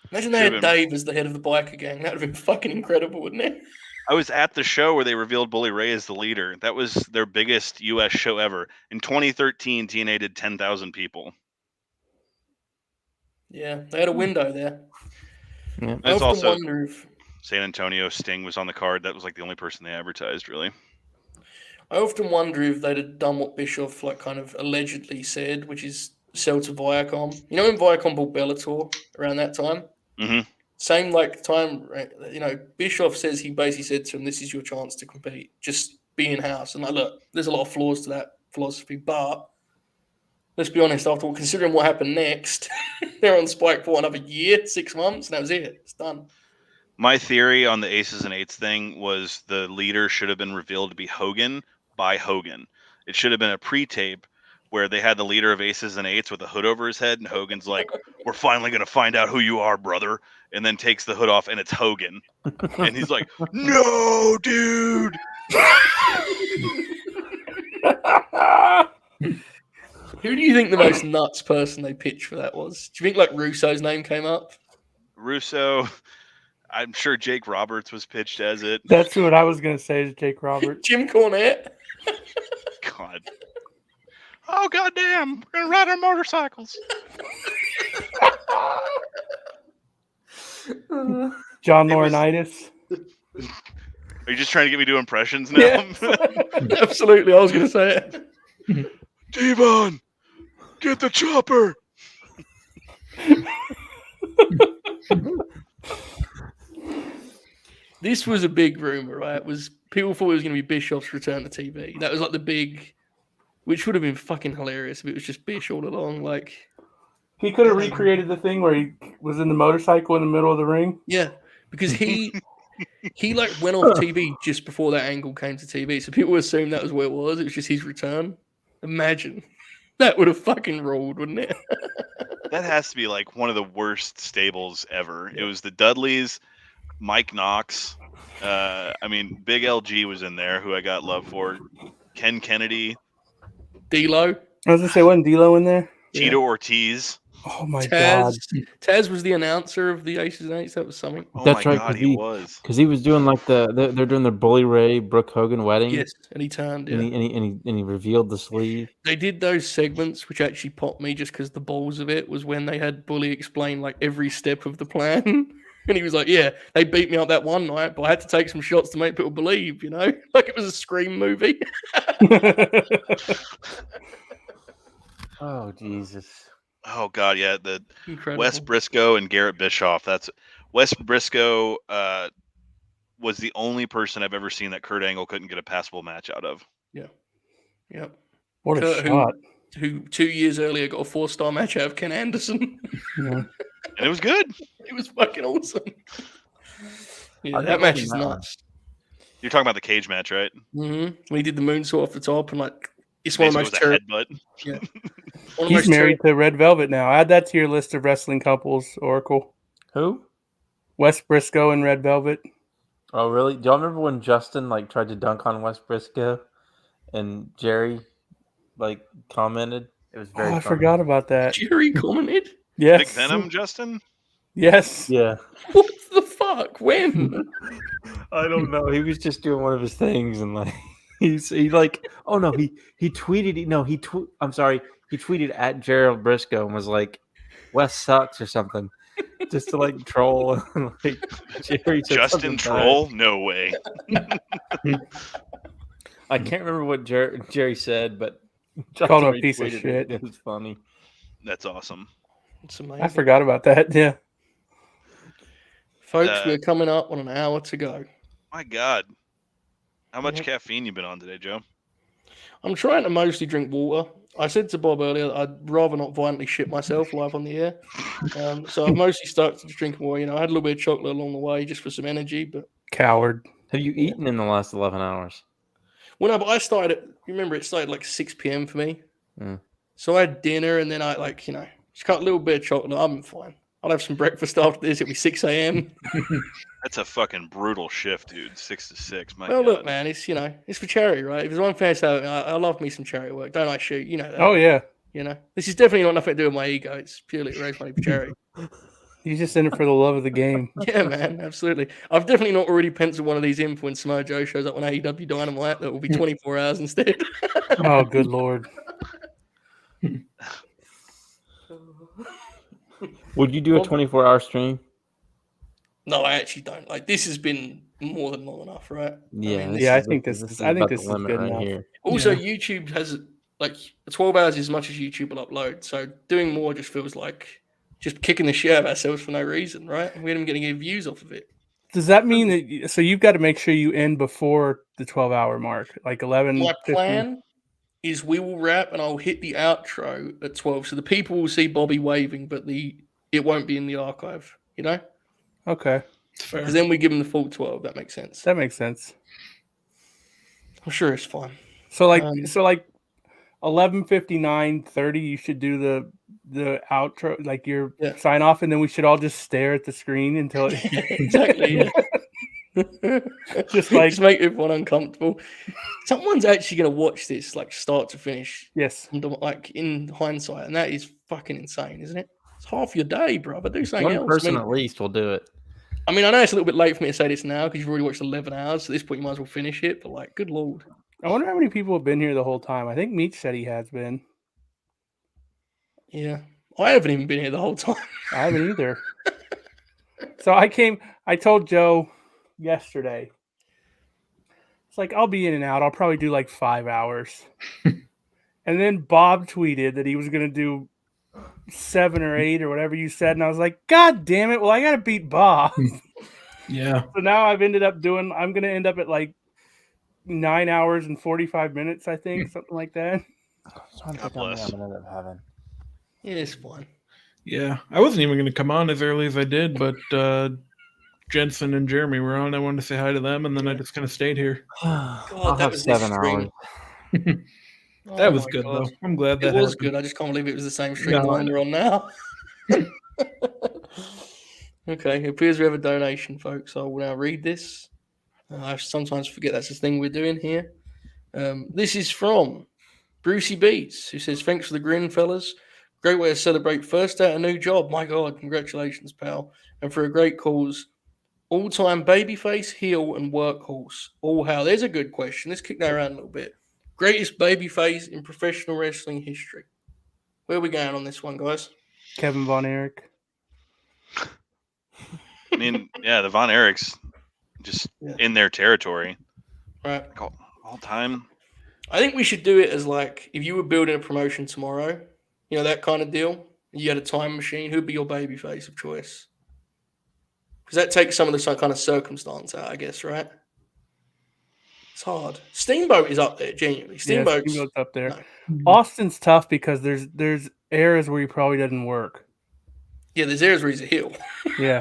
Imagine they had Dave as the head of the biker gang. That would have been fucking incredible, wouldn't it? I was at the show where they revealed Bully Ray as the leader. That was their biggest U.S. show ever. In 2013, TNA did 10,000 people. Yeah, they had a window there. Yeah. That's also San Antonio. Sting was on the card. That was like the only person they advertised, really. I often wonder if they'd have done what Bischoff like kind of allegedly said, which is sell to Viacom. You know when Viacom bought Bellator around that time? Mm-hmm. Same like time, Bischoff says he basically said to him, this is your chance to compete. Just be in-house. And like, look, there's a lot of flaws to that philosophy, but let's be honest, considering what happened next, they're on Spike for another year, 6 months, and that was it. It's done. My theory on the aces and eights thing was the leader should have been revealed to be Hogan by Hogan. It should have been a pre-tape where they had the leader of aces and eights with a hood over his head, and Hogan's like, "We're finally going to find out who you are, brother," and then takes the hood off, and it's Hogan. And he's like, "No, dude!" Who do you think the most nuts person they pitched for that was? Do you think like Russo's name came up? Russo... I'm sure Jake Roberts was pitched as it. That's what I was going to say is Jake Roberts. Jim Cornette. God. Oh, goddamn. We're going to ride our motorcycles. John Laurinaitis. Are you just trying to get me to do impressions now? Yes. Absolutely, I was going to say it. Devon, get the chopper. This was a big rumor, right? People thought it was going to be Bischoff's return to TV. That was like the big, which would have been fucking hilarious if it was just Bish all along. Like he could have recreated the thing where he was in the motorcycle in the middle of the ring. Yeah, because he like went off TV just before that angle came to TV, so people assumed that was what it was. It was just his return. Imagine that would have fucking ruled, wouldn't it? That has to be like one of the worst stables ever. Yeah. It was the Dudleys, Mike Knox. I mean, Big LG was in there, who I got love for. Ken Kennedy, D'Lo. I was gonna say, wasn't D'Lo in there? Tito Ortiz. Oh my god! Taz was the announcer of the Aces and Eights. That was something. Oh That's my right, god, he was because he was doing like they're doing the Bully Ray Brooke Hogan wedding. Yes, and he turned. Yeah. And he revealed the sleeve. They did those segments, which actually popped me just because the balls of it was when they had Bully explain like every step of the plan. And he was like, yeah, they beat me up that one night, but I had to take some shots to make people believe, like it was a Scream movie. Oh, Jesus. Oh, God, yeah. The Incredible. Wes Briscoe and Garrett Bischoff. That's Wes Briscoe was the only person I've ever seen that Kurt Angle couldn't get a passable match out of. Yeah. Yep. What a shot. Who 2 years earlier got a 4-star match out of Ken Anderson. Yeah. And it was good. It was fucking awesome. Yeah, that match is nuts. You're talking about the cage match, right? Mm-hmm. When he did the moonsault off the top and it's one of the most headbutt. Yeah. He's married to Red Velvet now. Add that to your list of wrestling couples, Oracle. Who? Wes Briscoe and Red Velvet. Oh, really? Do y'all remember when Justin tried to dunk on Wes Briscoe and Jerry commented? It was very funny. I forgot about that. Jerry commented? Yes. Big Venom, Justin? Yes. Yeah. What the fuck? When? I don't know. He was just doing one of his things and he tweeted. I'm sorry. He tweeted at Gerald Briscoe and was like, "Wes sucks" or something, just to troll. Jerry Justin troll? No way. I can't remember what Jerry said, but called him a piece of shit. It was funny. That's awesome. It's amazing. I forgot about that. Yeah. Folks, we're coming up on an hour to go. My God. How much caffeine you been on today, Joe? I'm trying to mostly drink water. I said to Bob earlier that I'd rather not violently shit myself live on the air. So I've mostly stuck to drinking water. I had a little bit of chocolate along the way just for some energy. But Coward. Have you eaten in the last 11 hours? Well, no, but I started it started 6 p.m. for me. Mm. So I had dinner and then I just cut a little bit of chocolate. I'm fine. I'll have some breakfast after this. It'll be 6 a.m. That's a fucking brutal shift, dude. 6 to 6. My God. look, man, it's it's for charity, right? If there's one thing I say, I love me some charity work. Don't I shoot? You know that. Oh yeah. This is definitely not nothing to do with my ego. It's purely to raise money for charity. He's just in it for the love of the game. Yeah, man, absolutely. I've definitely not already penciled one of these in for when Samoa Joe shows up on AEW Dynamite. That will be 24 hours instead. Oh, good Lord. Would you do a 24-hour stream? No, I actually don't. This has been more than long enough, right? I think this is good right enough. Here. Also, YouTube has 12 hours is as much as YouTube will upload. So doing more just feels like just kicking the shit out of ourselves for no reason, right? We don't get any views off of it. Does that mean that? So you've got to make sure you end before the 12-hour mark, 11. My 15? plan is we will wrap and I'll hit the outro at 12, so the people will see Bobby waving, but it won't be in the archive. Okay. Because then we give them the full 12. That makes sense. That makes sense. I'm sure it's fine. So 11:59:30, you should do the outro, your sign off, and then we should all just stare at the screen until it exactly. Yeah. just make everyone uncomfortable. Someone's actually going to watch this start to finish. Yes. In hindsight, and that is fucking insane, isn't it? It's half your day, brother. Do something One else. person at least will do it. I know it's a little bit late for me to say this now because you've already watched 11 hours. So at this point, you might as well finish it. But good Lord. I wonder how many people have been here the whole time. I think Meech said he has been. Yeah. I haven't even been here the whole time. I haven't either. So I told Joe yesterday, it's like, I'll be in and out. I'll probably do like 5 hours. And then Bob tweeted that he was going to do 7 or 8 or whatever you said. And I was like, God damn it. Well, I got to beat Bob. Yeah. So now I'm going to end up at like 9 hours and 45 minutes, I think, something like that. God bless. I'm gonna end up having. Yeah, it's fine. Yeah, I wasn't even going to come on as early as I did, but Jensen and Jeremy were on. I wanted to say hi to them, and then I just kind of stayed here. I'll have 7 hours. That was good, though. I'm glad that it was happened. good. I just can't believe it was the same stream the No, one we're on now. Okay, it appears we have a donation, folks. I will now read this. I sometimes forget that's the thing we're doing here. This is from Brucey Beats, who says, "Thanks for the grin, fellas. Great way to celebrate first out a new job. My God, congratulations, pal. And for a great cause. All-time babyface, heel, and workhorse. All how." There's a good question. Let's kick that around a little bit. Greatest babyface in professional wrestling history. Where are we going on this one, guys? Kevin Von Erich. I mean, yeah, the Von Erichs just in their territory. Right. All time. I think we should do it as like, if you were building a promotion tomorrow, you know, that kind of deal. You had a time machine. Who'd be your babyface of choice? Because that takes some of the kind of circumstance out, I guess, right? It's hard. Steamboat is up there, genuinely. Steamboat's up there. No. Austin's tough because there's eras where he probably doesn't work. Yeah, there's areas where he's a heel. Yeah.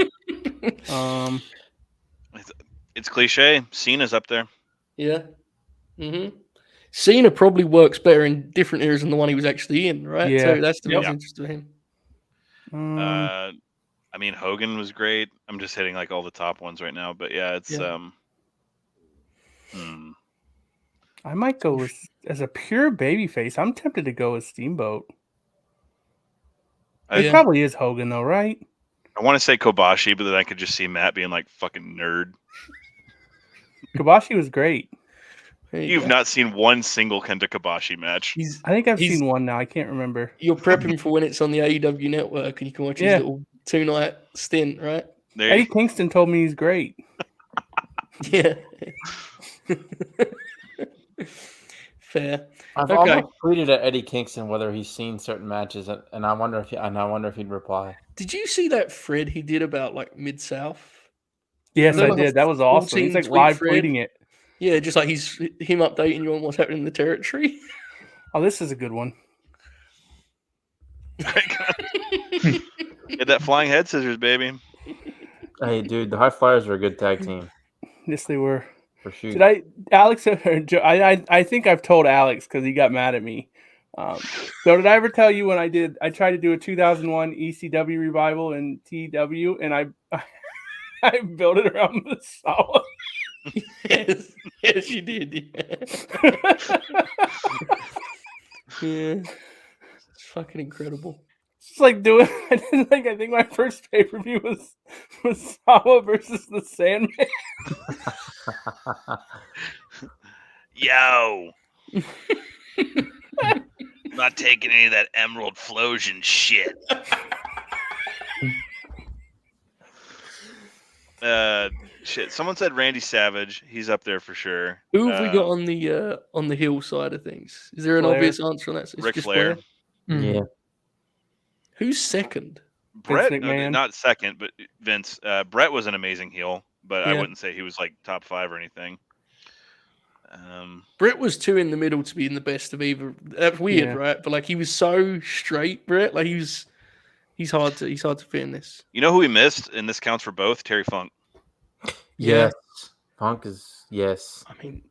It's cliche. Cena's up there. Yeah. Mm-hmm. Cena probably works better in different areas than the one he was actually in, right? Yeah. So that's the most interesting to him. I mean, Hogan was great. I'm just hitting like all the top ones right now, but yeah, it's I might go with, as a pure babyface, I'm tempted to go with Steamboat. It probably is Hogan though, right? I want to say Kobashi, but then I could just see Matt being like fucking nerd. Kobashi was great. You've not seen one single Kenta Kobashi match. I think I've seen one now. I can't remember. You're prepping for when it's on the AEW network and you can watch his little 2-night stint, right? Eddie Kingston told me he's great. Yeah. Fair. I've almost tweeted at Eddie Kingston whether he's seen certain matches, and I wonder if he'd reply. Did you see that thread he did about like Mid-South? Yes, I did. That was awesome. He's like live tweeting it. Yeah, just like he's him updating you on what's happening in the territory. Oh, this is a good one. Get that flying head scissors, baby. Hey, dude, the High Flyers are a good tag team. Yes, they were. For sure. Did Alex? I think I've told Alex because he got mad at me. So did I ever tell you when I tried to do a 2001 ECW revival in TW, and I built it around Misawa. Yes, you did. Yeah, it's fucking incredible. It's like doing. I think my first pay-per-view was Misawa versus the Sandman. Yo. Not taking any of that Emerald Flosion shit. Shit. Someone said Randy Savage. He's up there for sure. Who have we got on the heel side of things? Is there an obvious answer on that? Ric Flair. Yeah. Who's second? Brett, McMahon. not second, but Vince. Brett was an amazing heel, but I wouldn't say he was like top 5 or anything. Brett was 2 in the middle to be in the best of either. That's weird, right? But like he was so straight, Brett. Like he's hard to fit in this. You know who we missed, and this counts for both? Terry Funk. Yes. Funk is yes. I mean,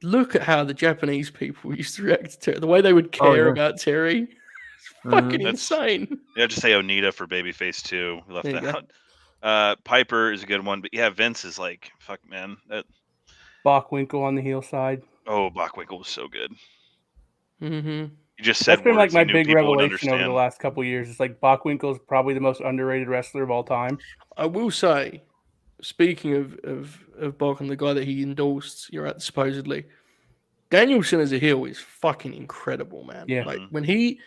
look at how the Japanese people used to react to Terry. The way they would care about Terry. It's fucking insane. Yeah, just say Onita for Babyface too. We left that out. Piper is a good one, but yeah, Vince is like, fuck, man. Bockwinkel on the heel side. Oh, Bockwinkel was so good. Mm-hmm. You just said that's been like my you knew big people would revelation over the last couple of years. It's like Bockwinkel is probably the most underrated wrestler of all time. I will say, speaking of Bock and the guy that he endorsed, you're right, supposedly, Danielson as a heel is fucking incredible, man. Yeah. Like when he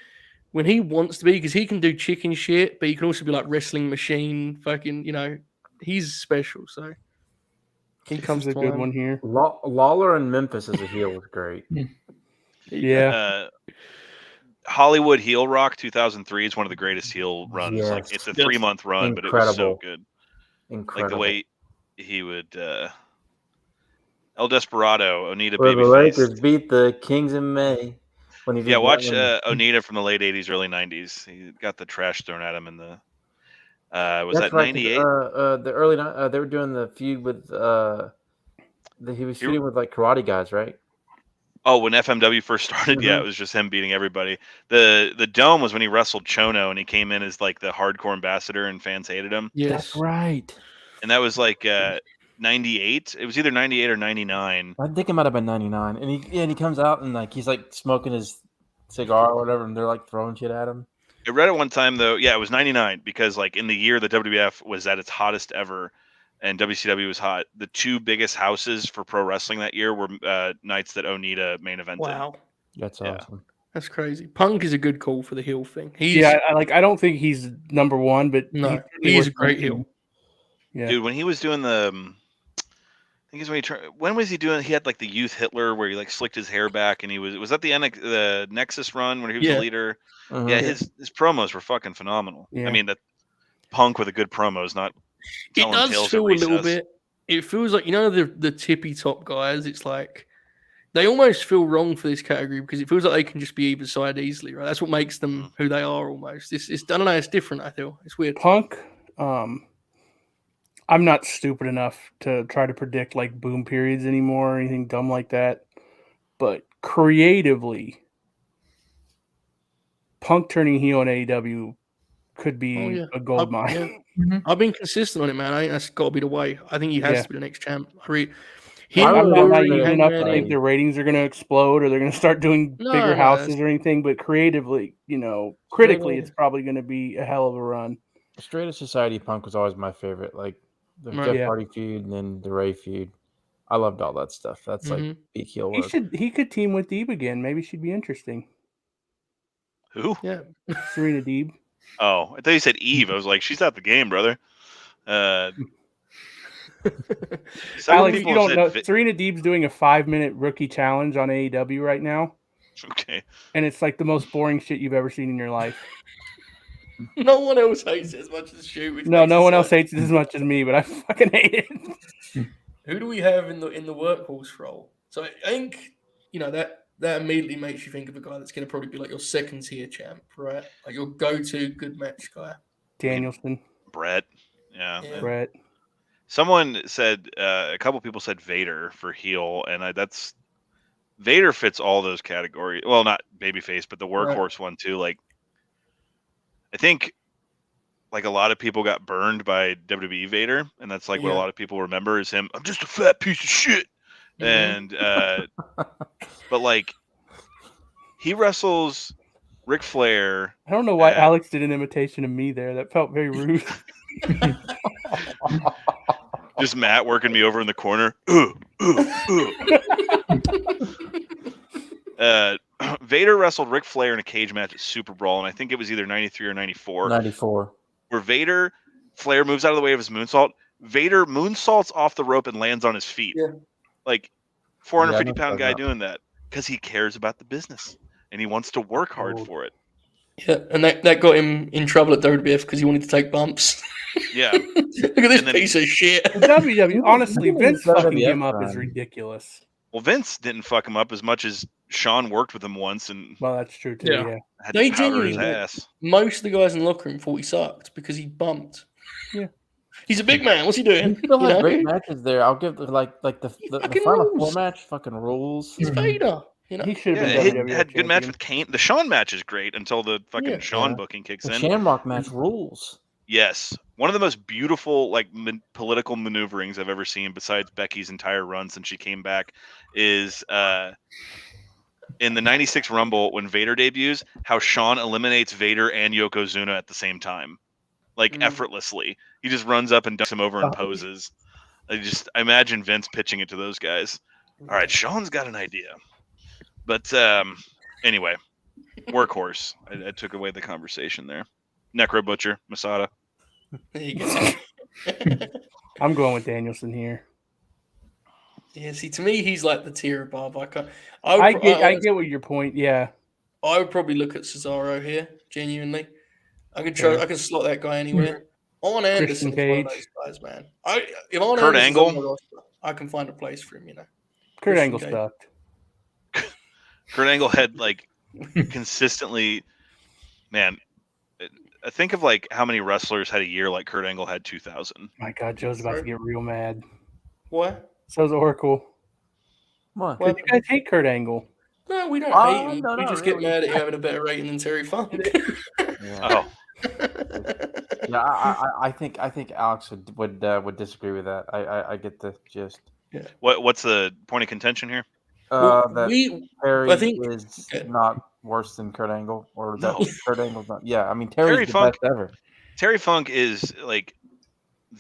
wants to be, because he can do chicken shit, but he can also be like wrestling machine, fucking, you know, he's special. So he comes a good one here. Lawler and Memphis as a heel was great. Yeah. Hollywood Heel Rock 2003 is one of the greatest heel runs. Yes. Like it's a 3-month run, but it was so good. Incredible. Like the way he would El Desperado, Onita, Where the Babyface. Lakers beat the Kings in May. When he watch Onita from the late 80s, early 90s. He got the trash thrown at him in the was That's that right, 98? The early they were doing the feud with he was feuding with like karate guys, right? Oh, when FMW first started, it was just him beating everybody. The Dome was when he wrestled Chono, and he came in as like the hardcore ambassador, and fans hated him. Yes, that's right. And that was like 98. It was either 98 or 99. I think it might have been 99. And he comes out and like he's like smoking his cigar or whatever, and they're like throwing shit at him. I read it one time though. Yeah, it was 99 because like in the year the WWF was at its hottest ever, and WCW was hot. The two biggest houses for pro wrestling that year were nights that Onita main evented. Wow, that's awesome. That's crazy. Punk is a good call for the heel thing. I don't think he's number one, but no, he's a great heel. Yeah, dude, when he was doing the, I think is when when was he doing? He had like the Youth Hitler where he like slicked his hair back, and was that the Nexus run when he was the leader? Yeah, his promos were fucking phenomenal. Yeah. I mean, that Punk with a good promo is not. It does feel a little bit. It feels like the tippy top guys. It's like they almost feel wrong for this category because it feels like they can just be either side easily, right? That's what makes them who they are almost. It's I don't know. It's different. I feel it's weird. Punk. I'm not stupid enough to try to predict like boom periods anymore or anything dumb like that. But creatively, Punk turning heel in AEW could be a gold mine. I've been consistent on it, man. I think that's got to be the way. I think he has to be the next champ. I'm not naive enough to think their ratings are going to explode or they're going to start doing bigger houses or anything. But creatively, critically, it's probably going to be a hell of a run. Straight of Society Punk was always my favorite. Like the Jeff Hardy feud and then the Ray feud. I loved all that stuff. That's like peak heel work. He could team with Deeb again. Maybe she'd be interesting. Who? Yeah, Serena Deeb. Oh, I thought you said Eve. I was like, she's out the game, brother. Alex, you don't know. Serena Deeb's doing a 5-minute rookie challenge on AEW right now. Okay. And it's like the most boring shit you've ever seen in your life. No one else hates it as much as Shoot. No one else hates it as much as me, but I fucking hate it. Who do we have in the workhorse role? So I think that immediately makes you think of a guy that's going to probably be like your second tier champ, right? Like your go-to good match guy. Danielson. Brett. Yeah. Brett. Someone said, a couple people said Vader for heel, and that's Vader fits all those categories. Well, not babyface, but the workhorse one too. Like, I think like a lot of people got burned by WWE Vader, and that's like what a lot of people remember is him. I'm just a fat piece of shit. And but like he wrestles Ric Flair. I don't know why Alex did an imitation of me there. That felt very rude. Just Matt working me over in the corner. Vader wrestled Ric Flair in a cage match at Super Brawl, and I think it was either 93 or 94. 94. Where Flair moves out of the way of his moonsault. Vader moonsaults off the rope and lands on his feet. Yeah. Like 450-pound guy doing that because he cares about the business and he wants to work hard for it. Yeah, and that got him in trouble at WWF because he wanted to take bumps. Yeah. Look at this piece of shit. WWE, honestly, Vince fucking him up is ridiculous. Well, Vince didn't fuck him up as much as Sean worked with him once, and well, that's true too. Yeah, had to powder his ass. Most of the guys in the locker room thought he sucked because he bumped. Yeah, he's a big man. What's he doing? He still had great matches there. I'll give like the final four match fucking rules. He's Vader. He should have been he had a good match with Kane. The Sean match is great until the fucking Sean booking kicks in. The Shamrock match rules. Yes, one of the most beautiful political maneuverings I've ever seen, besides Becky's entire run since she came back, is in the '96 Rumble when Vader debuts. How Sean eliminates Vader and Yokozuna at the same time, like effortlessly. He just runs up and ducks him over and poses. I imagine Vince pitching it to those guys. All right, Sean's got an idea, but anyway, workhorse. I took away the conversation there. Necro Butcher, Masada. There you go. I'm going with Danielson here. Yeah, see, to me, he's like the tier above. I get what your point. Yeah, I would probably look at Cesaro here. Genuinely, I can slot that guy anywhere. Arn Anderson is one of those guys, man. If Arn Kurt Anderson's Angle? on the roster, I can find a place for him. You know, Kurt Angle sucked. Kurt Angle had like consistently, man. I think of like how many wrestlers had a year like Kurt Angle had 2000. My God, Joe's about to get real mad. What? So's Oracle. What? Because you guys hate Kurt Angle. No, we don't hate him. No, we just get mad at you having a better rating than Terry Funk. Yeah. Yeah, I think Alex would disagree with that. I get the gist. Yeah. What's the point of contention here? That Terry is not worse than Kurt Angle, or that Kurt Angle's not. Yeah, I mean Terry's the best ever. Terry Funk is like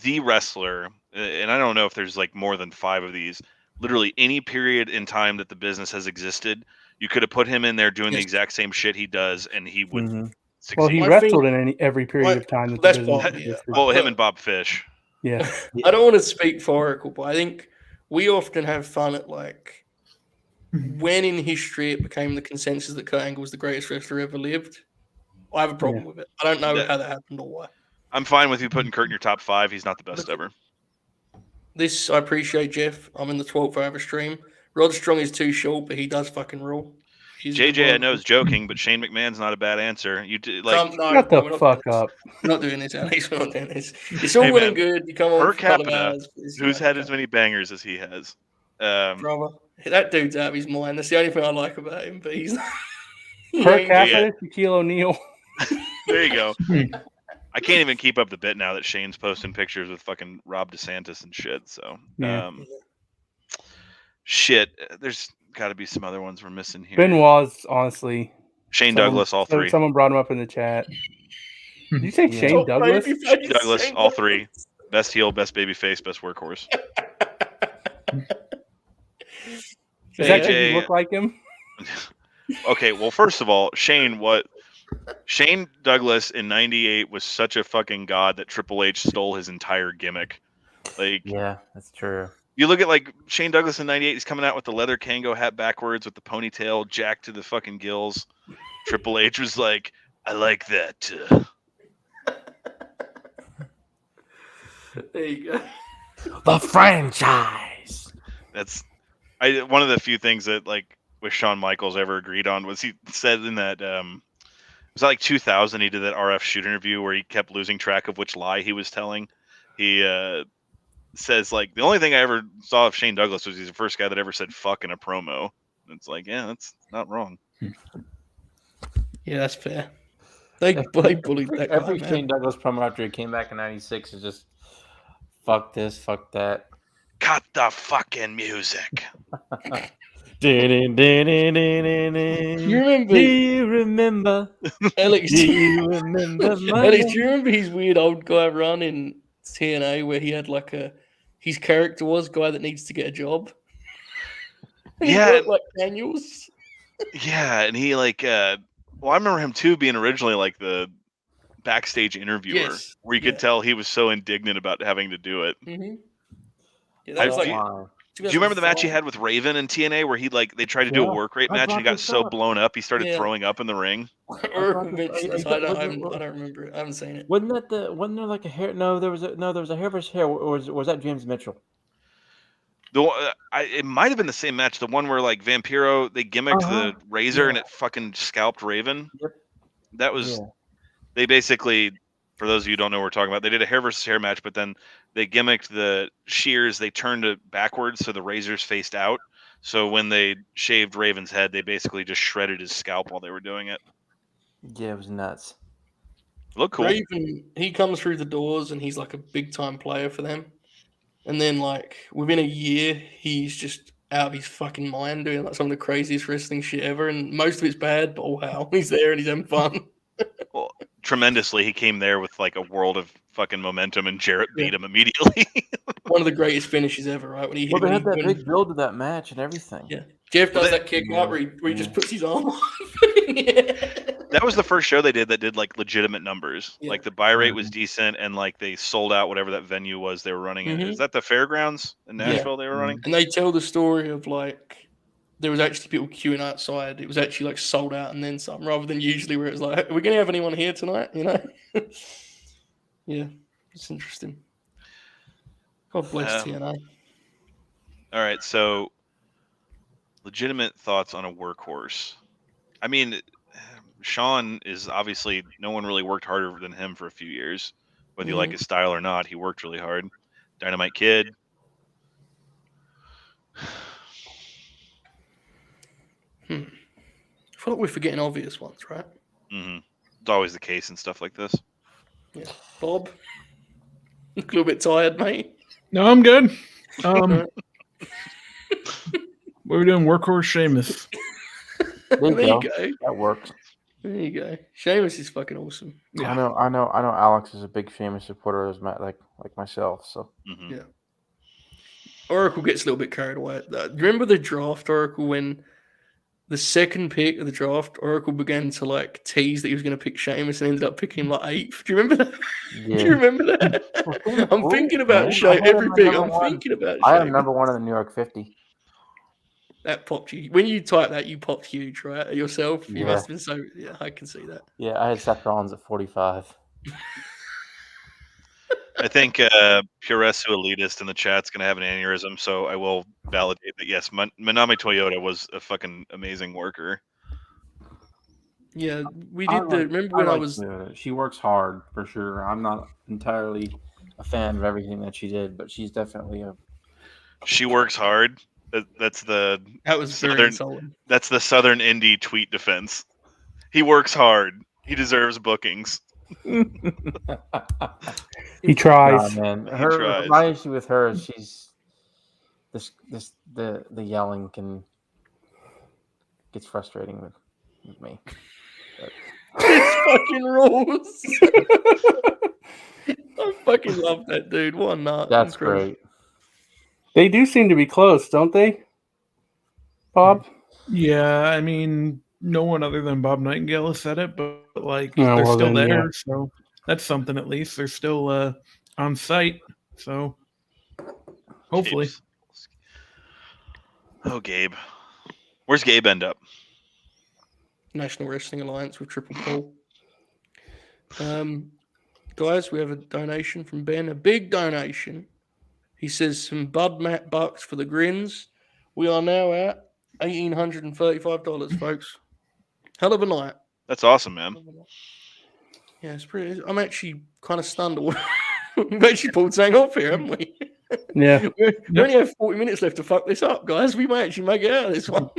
the wrestler, and I don't know if there's like more than 5 of these. Literally any period in time that the business has existed, you could have put him in there doing the exact same shit he does, and he would succeed. Well, he wrestled in every period of time that the business existed. Well, him and Bob Fish. Yeah. I don't want to speak for Oracle, but I think we often have fun at like when in history it became the consensus that Kurt Angle was the greatest wrestler ever lived. I have a problem with it. I don't know how that happened or why. I'm fine with you putting Kurt in your top 5. He's not the best ever. This I appreciate, Jeff. I'm in the 12th hour stream. Rod Strong is too short, but he does fucking rule. JJ, I know is joking, but Shane McMahon's not a bad answer. You shut the fuck up. We're not doing this, Alex. We're not doing this. It's all well and good. You come on per for a couple of capita, hours. who's had as many bangers as he has? Brother, that dude's out of his mind. That's the only thing I like about him. But he's per capita, Shaquille O'Neal. There you go. I can't even keep up the bit now that Shane's posting pictures with fucking Rob DeSantis and shit. So, shit. There's got to be some other ones we're missing here. Benoit's honestly. Shane Douglas, all 3. Someone brought him up in the chat. Did you say Shane Douglas? Shane Douglas, all 3. Best heel, best babyface, best workhorse. Does that make you look like him? Okay, well, first of all, Shane Douglas in '98 was such a fucking god that Triple H stole his entire gimmick. Like, yeah, that's true. You look at like Shane Douglas in '98, he's coming out with the leather Kango hat backwards with the ponytail jacked to the fucking gills. Triple H was like, I like that. There you go. The franchise. That's one of the few things that like with Shawn Michaels ever agreed on was he said in that was that like 2000 he did that RF shoot interview where he kept losing track of which lie he was telling. He says like the only thing I ever saw of Shane Douglas was he's the first guy that ever said fuck in a promo. And it's like, yeah, that's not wrong. Yeah, that's fair. They bullied that every guy, Shane Douglas promo after he came back in '96 is just fuck this, fuck that. Cut the fucking music. Do you remember? Alex, do you remember? Alex, do you remember his weird old guy run in TNA where he had like his character was guy that needs to get a job? Yeah, like Daniels. Yeah, and he like I remember him too being originally like the backstage interviewer where you could tell he was so indignant about having to do it. Mm-hmm. Yeah, that was like, do you remember the match he had with Raven in TNA where they tried to do a work rate match and he got so blown up he started throwing up in the ring? I don't remember it. I haven't seen it. Wasn't there like a hair? No, there was a hair versus hair. Or was that James Mitchell? It might have been the same match. The one where like Vampiro they gimmicked the razor and it fucking scalped Raven. Yep. That was they basically, for those of you who don't know what we're talking about, they did a hair versus hair match, but then they gimmicked the shears. They turned it backwards so the razors faced out. So when they shaved Raven's head, they basically just shredded his scalp while they were doing it. Yeah, it was nuts. Look cool. Raven, he comes through the doors and he's like a big time player for them. And then like within a year, he's just out of his fucking mind doing like some of the craziest wrestling shit ever. And most of it's bad, but oh wow, he's there and he's having fun. Well, tremendously, he came there with like a world of fucking momentum, and Jarrett beat him immediately. One of the greatest finishes ever, right? When he they had that big build to that match and everything. Yeah, Jeff does that kick out where he just puts his arm on. That was the first show they did that did like legitimate numbers. Yeah. Like the buy rate was decent, and like they sold out whatever that venue was they were running in. Is that the fairgrounds in Nashville they were running? And they tell the story of like there was actually people queuing outside. It was actually like sold out and then some, rather than usually where it's like, are we going to have anyone here tonight? You know? Yeah, it's interesting. God bless TNA. All right, so legitimate thoughts on a workhorse. I mean, Sean is obviously, no one really worked harder than him for a few years. Whether you like his style or not, he worked really hard. Dynamite Kid. I feel like we're forgetting obvious ones, right? Mm-hmm. It's always the case in stuff like this. Yeah. Bob? A little bit tired, mate. No, I'm good. What are we doing? Workhorse Sheamus. There you go. That works. There you go. Sheamus is fucking awesome. Yeah. I know. Alex is a big Sheamus supporter, as like myself. So yeah. Oracle gets a little bit carried away. Remember the draft, Oracle, when the second pick of the draft, Oracle began to like tease that he was going to pick Sheamus and ended up picking like 8th. Do you remember that? Yeah. Do you remember that? I'm thinking about every pick. I'm thinking about. I have number 1 in the New York 50. That popped you. When you type that, you popped huge, right? Yourself. You Yeah. must have been so. Yeah, I can see that. Yeah, I had Seth Rollins at 45. I think Puresu Elitist in the chat's going to have an aneurysm, so I will validate that, yes, Manami Toyota was a fucking amazing worker. Yeah, we did remember when I was... She works hard, for sure. I'm not entirely a fan of everything that she did, but she's definitely a... She works hard? That's the... That was very insulting. That's the Southern Indie tweet defense. He works hard. He deserves bookings. He tries. Nah, man. He tries. My issue with her is she's the yelling gets frustrating with me. It's fucking rules. I fucking love that dude. What not? That's great. They do seem to be close, don't they, Bob? Yeah, I mean, no one other than Bob Nightingale has said it, but like they're still there, so that's something at least. They're still on site, so hopefully. Oh, Gabe. Where's Gabe end up? National Wrestling Alliance with Triple Paul. Guys, we have a donation from Ben, a big donation. He says some Bud Matt bucks for the grins. We are now at $1,835, folks. Hell of a night. That's awesome, man. Yeah, it's pretty. I'm actually kind of stunned. We've actually pulled something off here, haven't we? Yeah. we only have 40 minutes left to fuck this up, guys. We might actually make it out of this one.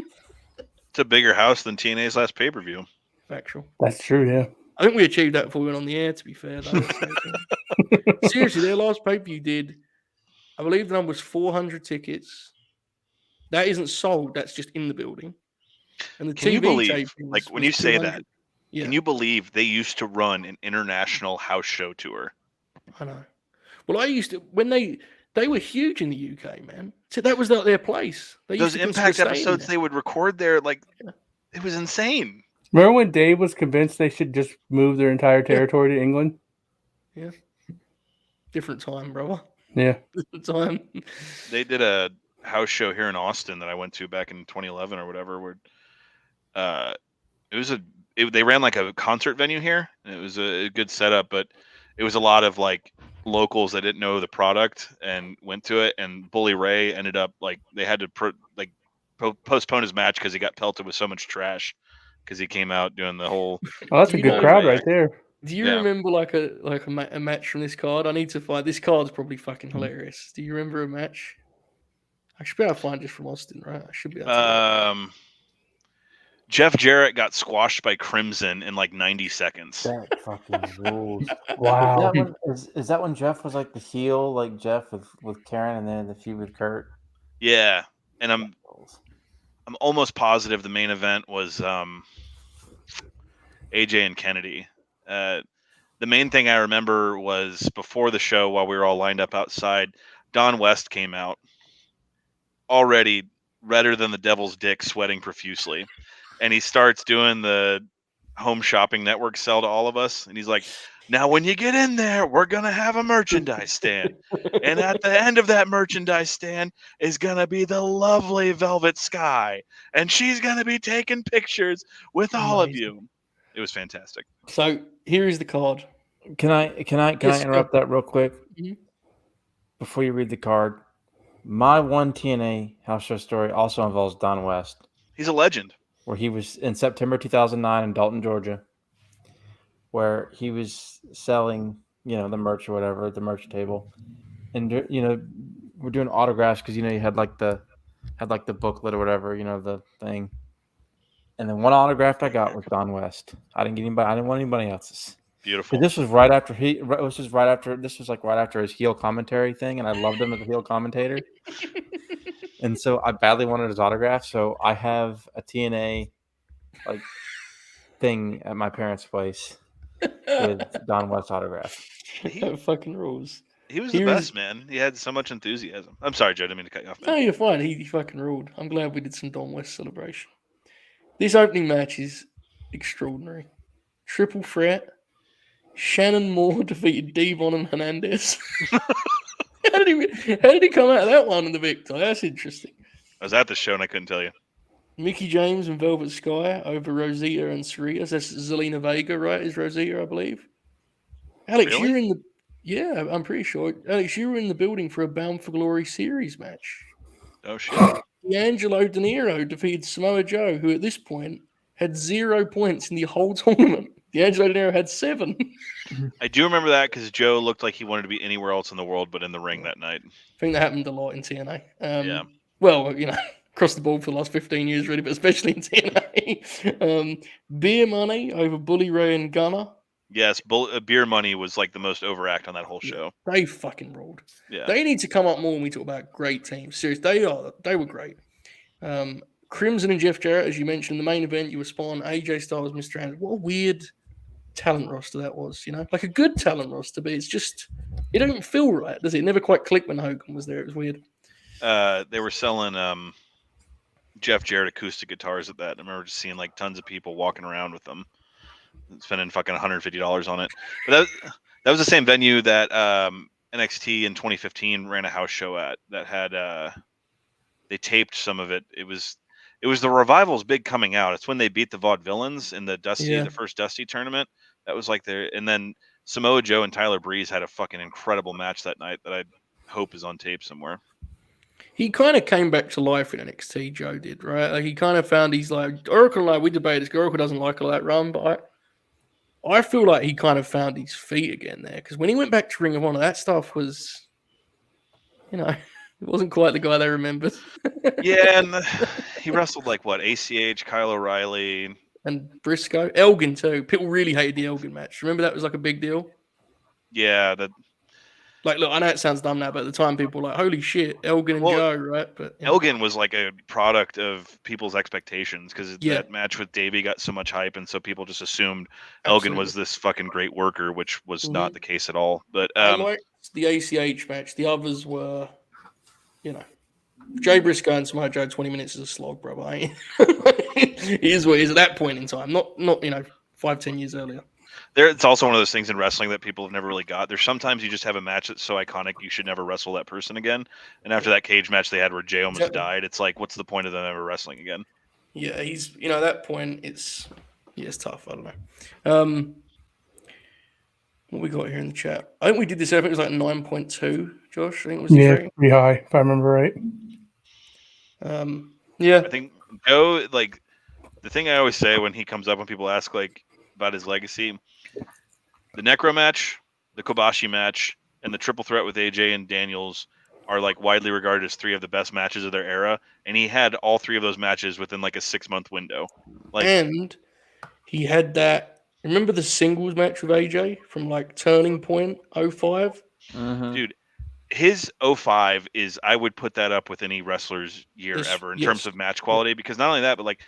It's a bigger house than TNA's last pay-per-view. Factual. That's true, yeah. I think we achieved that before we went on the air, to be fair. Though. Seriously, their last pay-per-view did, I believe the number was 400 tickets. That isn't sold. That's just in the building. And the Can TV you believe, tapings like when was you say 200. that, Yeah. Can you believe they used to run an international house show tour? I know. Well, I used to, when they were huge in the UK, man. So that was their place. They Those used to Impact staying episodes there. they would record there, like, it was insane. Remember when Dave was convinced they should just move their entire territory to England? Yeah. Different time, brother. Yeah. Different time. They did a house show here in Austin that I went to back in 2011 or whatever, where they ran like a concert venue here, and it was a good setup, but it was a lot of like locals that didn't know the product and went to it, and Bully Ray ended up like they had to postpone his match because he got pelted with so much trash because he came out doing the whole. Oh, that's a good crowd right there. Do you remember like a match from this card? I need to find this card's probably fucking hilarious. Do you remember a match? I should be able to find this from Austin, right? I should be able to. Jeff Jarrett got squashed by Crimson in like 90 seconds. That fucking rules. Wow. Is that when Jeff was like the heel, like Jeff with Karen, and then the feud with Kurt? Yeah, and I'm almost positive the main event was AJ and Kennedy. The main thing I remember was before the show, while we were all lined up outside, Don West came out, already redder than the devil's dick, sweating profusely. And he starts doing the Home Shopping Network sell to all of us, and he's like, "Now, when you get in there, we're gonna have a merchandise stand, and at the end of that merchandise stand is gonna be the lovely Velvet Sky, and she's gonna be taking pictures with all of you." It was fantastic. So here is the card. Can I interrupt that real quick? Mhm. Before you read the card, my one TNA house show story also involves Don West. He's a legend. Where he was in September 2009 in Dalton, Georgia, where he was selling, the merch or whatever at the merch table, and we're doing autographs because you had like the booklet or whatever, the thing. And then one autograph I got was Don West. I didn't want anybody else's. Beautiful. This was right after right after his heel commentary thing, and I loved him as a heel commentator. And so I badly wanted his autograph, so I have a TNA thing at my parents' place with Don West autograph. That fucking rules. He was the best, man. He had so much enthusiasm. I'm sorry, Joe, I didn't mean to cut you off, man. No, you're fine. He fucking ruled. I'm glad we did some Don West celebration. This opening match is extraordinary. Triple threat. Shannon Moore defeated Devon and Hernandez. How did he come out of that one in the victor? That's interesting. I was at the show and I couldn't tell you. Mickey James and Velvet Sky over Rosita and Sarita. That's Zelina Vega, right? Is Rosita, I believe. Alex, really? you're in the... Yeah, I'm pretty sure. Alex, you were in the building for a Bound for Glory series match. Oh, shit. D'Angelo De Niro defeated Samoa Joe, who at this point had 0 points in the whole tournament. D'Angelo De Niro had 7. I do remember that because Joe looked like he wanted to be anywhere else in the world but in the ring that night. I think that happened a lot in TNA. Yeah. Well, across the board for the last 15 years, really, but especially in TNA. Beer Money over Bully Ray and Gunner. Yes, Beer Money was like the most overact on that whole show. They fucking ruled. Yeah. They need to come up more when we talk about great teams. Seriously, they were great. Crimson and Jeff Jarrett, as you mentioned, the main event, you were spot on. AJ Styles, Mr. Anderson. What a weird talent roster that was, like a good talent roster, but it's just, it don't feel right, does it? It never quite clicked when Hogan was there. It was weird. They were selling Jeff Jarrett acoustic guitars at that. I remember just seeing like tons of people walking around with them, spending fucking $150 on it. But that was the same venue that NXT in 2015 ran a house show at. That had they taped some of it. It was the Revival's big coming out. It's when they beat the Vaudevillains in the first Dusty tournament. That was like and then Samoa Joe and Tyler Breeze had a fucking incredible match that night that I hope is on tape somewhere. He kind of came back to life in NXT, Joe did, right? Like he kind of found he's like, Oracle and I, we debated this. Oracle doesn't like all that run, but I feel like he kind of found his feet again there. Because when he went back to Ring of Honor, that stuff was, it wasn't quite the guy they remembered. Yeah, and he wrestled like what? ACH, Kyle O'Reilly. And Briscoe. Elgin too. People really hated the Elgin match. Remember that was like a big deal? Yeah. Look, I know it sounds dumb now, but at the time people were like, holy shit, Elgin and Joe, right? But Elgin was like a product of people's expectations because that match with Davey got so much hype, and so people just assumed Elgin was this fucking great worker, which was not the case at all. But I liked the ACH match. The others were, Jay Briscoe and Samoa Joe 20 minutes is a slog, bro. He is what he is at that point in time, not 5-10 years earlier. It's also one of those things in wrestling that people have never really got. There's sometimes you just have a match that's so iconic you should never wrestle that person again. And after that cage match they had where Jay almost died, it's like, what's the point of them ever wrestling again? Yeah, he's at that point it's tough. I don't know. What we got here in the chat? I think we did this. I think it was like 9.2. Josh, I think it was pretty high if I remember right. Yeah, I think Joe, like the thing I always say when he comes up when people ask like about his legacy, the Necro match, the Kobashi match, and the triple threat with AJ and Daniels are like widely regarded as 3 of the best matches of their era, and he had all 3 of those matches within like a 6-month window. And he had that. Remember the singles match with AJ from like Turning Point 05? Dude, his 05 is, I would put that up with any wrestler's year ever in terms of match quality, because not only that, but like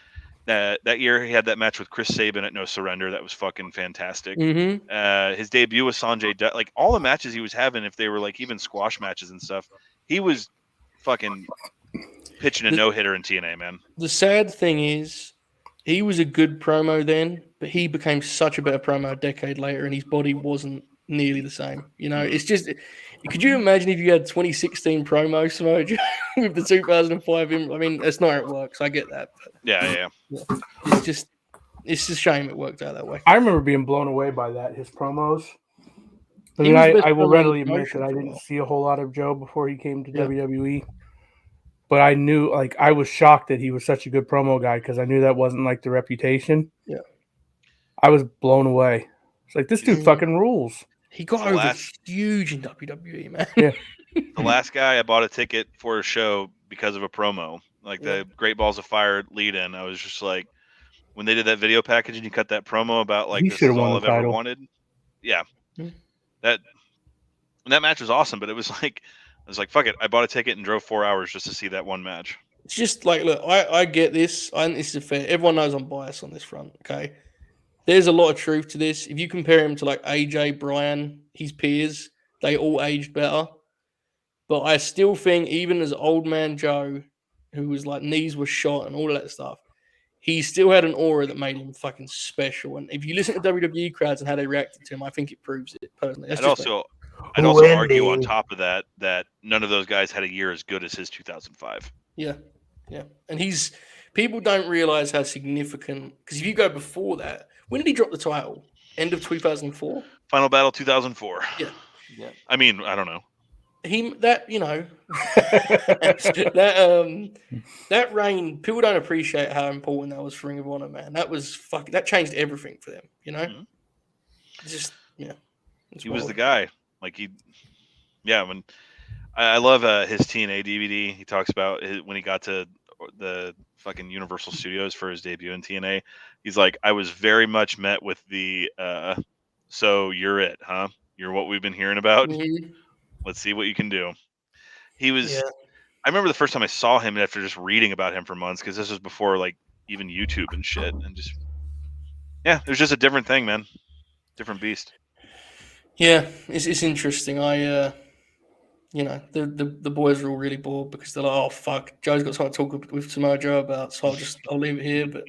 that year he had that match with Chris Sabin at No Surrender. That was fucking fantastic. His debut with Sanjay Dutt, like all the matches he was having, if they were like even squash matches and stuff, he was fucking pitching a no-hitter in TNA, man. The sad thing is, he was a good promo then, but he became such a better promo a decade later, and his body wasn't nearly the same. You know, it's just. Could you imagine if you had 2016 promo Samoa Joe with the 2005? I mean, that's not how it works. I get that. But Yeah. It's a shame it worked out that way. I remember being blown away by that, his promos. I He mean, was the best I will promo in the readily admit promotion that I for a didn't while. see a whole lot of Joe before he came to Yeah. WWE. But I knew, like, I was shocked that he was such a good promo guy because I knew that wasn't like the reputation. Yeah. I was blown away. It's like, this dude Mhm. fucking rules. He got The over last- huge in WWE, man. Yeah. The last guy I bought a ticket for a show because of a promo, like the Great Balls of Fire lead-in. I was just like, when they did that video package and you cut that promo about like He this should've is won all the I've ever title. wanted. Yeah, Hmm. that match was awesome, but it was like I was like, fuck it, I bought a ticket and drove 4 hours just to see that one match. It's just like, look, I get this. This is fair. Everyone knows I'm biased on this front. Okay, there's a lot of truth to this. If you compare him to like AJ, Bryan, his peers, they all aged better. But I still think, even as old man Joe, who was like knees were shot and all that stuff, he still had an aura that made him fucking special. And if you listen to WWE crowds and how they reacted to him, I think it proves it personally. That's I'd just me. also argue on top of that none of those guys had a year as good as his 2005. Yeah. And people don't realize how significant, because if you go before that, when did he drop the title? End of 2004? Final Battle 2004. Yeah. I mean, I don't know. That reign, people don't appreciate how important that was for Ring of Honor, man. That changed everything for them, you know? He was the guy. Like when I love his TNA DVD. He talks about when he got to the fucking Universal Studios for his debut in TNA. He's like, I was very much met with the so you're it, huh? You're what we've been hearing about. Mm-hmm. Let's see what you can do. He was. Yeah. I remember the first time I saw him after just reading about him for months, because this was before like even YouTube and shit, and just it was just a different thing, man. Different beast. Yeah, it's interesting. The boys are all really bored because they're like, oh fuck, Joe's got something to talk with Samoa Joe about, so I'll leave it here. But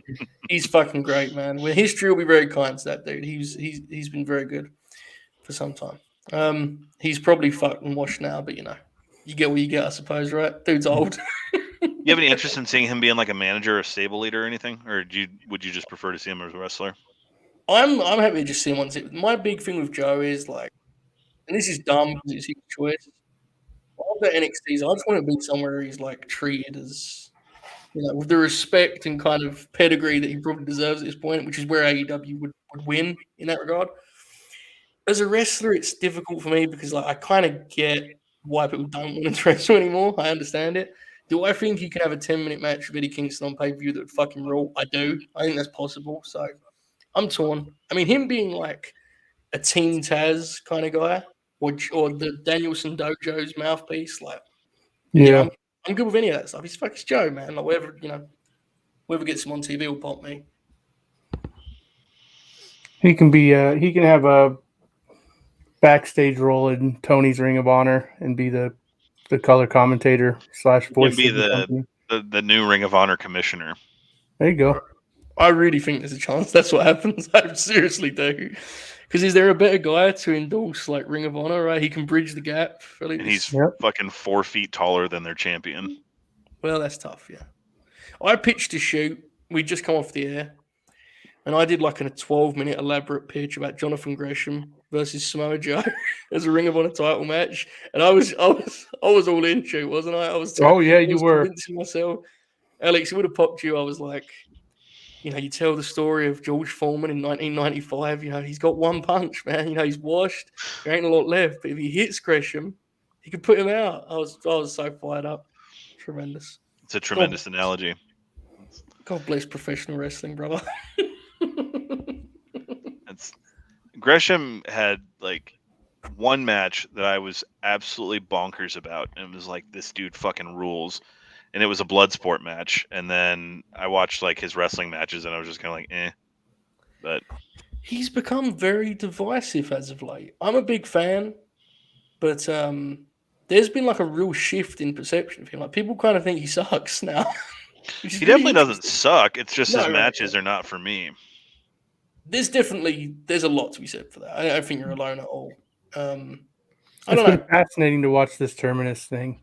he's fucking great, man. Well, history will be very kind to that dude. He's been very good for some time. He's probably fucking washed now, but you get what you get, I suppose, right? Dude's old. You have any interest in seeing him being like a manager or a stable leader or anything, or would you just prefer to see him as a wrestler? I'm happy to just see him on TV. My big thing with Joe is like, and this is dumb because it's his choice. After NXT, I just want to be somewhere he's like treated as, with the respect and kind of pedigree that he probably deserves at this point, which is where AEW would win in that regard. As a wrestler, it's difficult for me because I kind of get why people don't want to wrestle anymore. I understand it. Do I think you can have a 10-minute match with Eddie Kingston on pay-per-view that would fucking rule? I do. I think that's possible. So I'm torn. I mean, him being like a Team Taz kind of guy, or the Danielson Dojo's mouthpiece, I'm good with any of that stuff. He's fucking Joe, man. Like whoever gets him on TV will pop me. He can be. He can have a backstage role in Tony's Ring of Honor and be the color commentator / voice. He can be the new Ring of Honor commissioner. There you go. I really think there's a chance that's what happens. I seriously do. Because is there a better guy to endorse like Ring of Honor? Right, he can bridge the gap. And he's fucking 4 feet taller than their champion. Well, that's tough. Yeah, I pitched a shoot. We just come off the air, and I did like a 12-minute elaborate pitch about Jonathan Gresham versus Samoa Joe as a Ring of Honor title match, and I was all in, shoot, wasn't I? You were convincing myself. Alex, it would have popped you. I was like, you tell the story of George Foreman in 1995. He's got one punch, man. He's washed. There ain't a lot left. But if he hits Gresham, he could put him out. I was so fired up. Tremendous. It's a tremendous analogy. God bless professional wrestling, brother. Gresham had like one match that I was absolutely bonkers about, and it was like, this dude fucking rules. And it was a blood sport match. And then I watched like his wrestling matches, and I was just kind of like, eh. But he's become very divisive as of late. I'm a big fan, but there's been like a real shift in perception of him. Like, people kind of think he sucks now. He definitely doesn't suck. It's just his matches are not for me. There's a lot to be said for that. I don't think you're alone at all. It's been fascinating to watch this Terminus thing.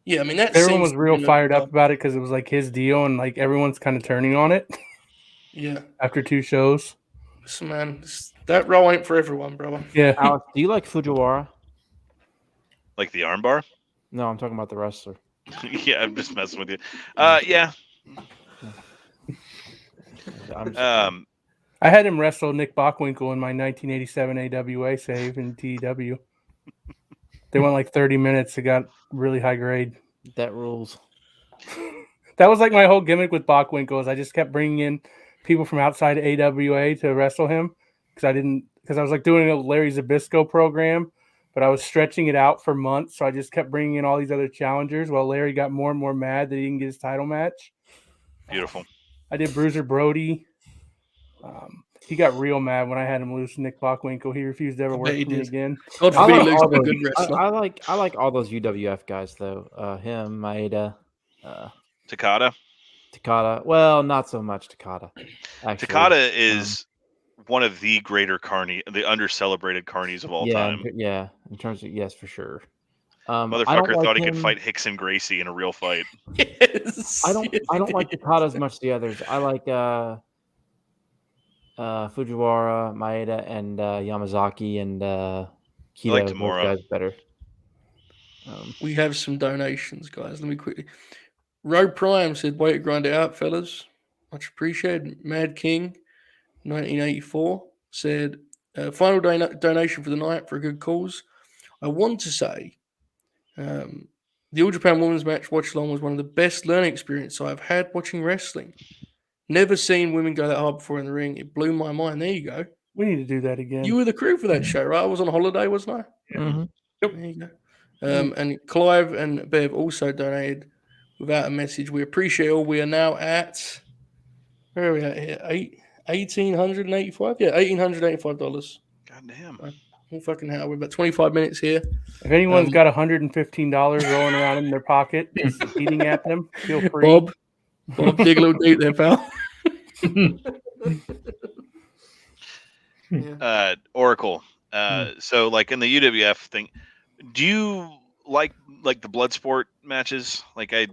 Yeah, I mean everyone was real fired up about it because it was like his deal, and like everyone's kind of turning on it. Yeah. After 2 shows. Listen, man, that role ain't for everyone, brother. Yeah. Alex, do you like Fujiwara? Like the armbar? No, I'm talking about the wrestler. Yeah, I'm just messing with you. Yeah. I had him wrestle Nick Bockwinkel in my 1987 AWA save in TEW. They went like 30 minutes. It got really high grade. That rules. That was like my whole gimmick with Bockwinkel is I just kept bringing in people from outside AWA to wrestle him because I was like doing a Larry Zbyszko program, but I was stretching it out for months. So I just kept bringing in all these other challengers while Larry got more and more mad that he didn't get his title match. Beautiful. I did Bruiser Brody. He got real mad when I had him lose Nick Bockwinkel. He refused to ever work with me again. I like all those UWF guys though. Him, Maeda, Takada. Well, not so much Takada. Actually. Takada is one of the greater the under-celebrated carnies of all time. Yeah, in terms of yes, for sure. Motherfucker thought he could fight Hickson Gracie in a real fight. Yes. I don't like Takada as much as the others. I like Fujiwara, Maeda, and Yamazaki and Kido. I like Tamura. Those guys better. We have some donations, guys. Let me quickly. Road Prime said, "Way to grind it out, fellas. Much appreciated." Mad King, 1984, said, "Final donation for the night for a good cause. I want to say, the All Japan Women's Match watch along was one of the best learning experiences I've had watching wrestling. Never seen women go that hard before in the ring. It blew my mind." There you go. We need to do that again. You were the crew for that show, right? I was on holiday, wasn't I? Yeah. Mm-hmm. Yep. There you go. And Clive and Bev also donated without a message. We appreciate all. We are now at, where are we at here? $1,885? Yeah, $1,885. God damn. Oh, fucking hell. We're about 25 minutes here. If anyone's got $115 rolling around in their pocket, just eating at them, feel free. Bob, dig a little deep there, pal. Oracle. So like in the UWF thing, do you like the Bloodsport matches? Like I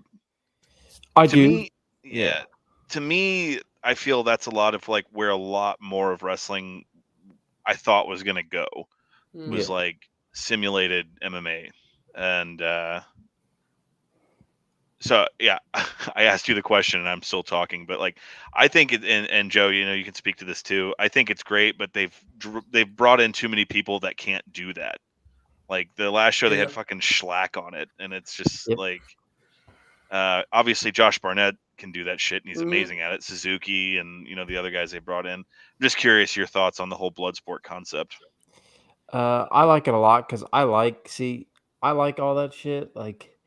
do. Me, yeah. To me, I feel that's a lot of like where a lot more of wrestling I thought was gonna go was like simulated MMA. And so yeah, I asked you the question and I'm still talking, but like I think it, and Joe, you know, you can speak to this too. I think it's great, but they've brought in too many people that can't do that. Like the last show, they had fucking Schlack on it, and it's just like, obviously Josh Barnett can do that shit, and he's amazing at it. Suzuki and you know the other guys they brought in. I'm just curious your thoughts on the whole Bloodsport concept. I like it a lot because I like all that shit. Like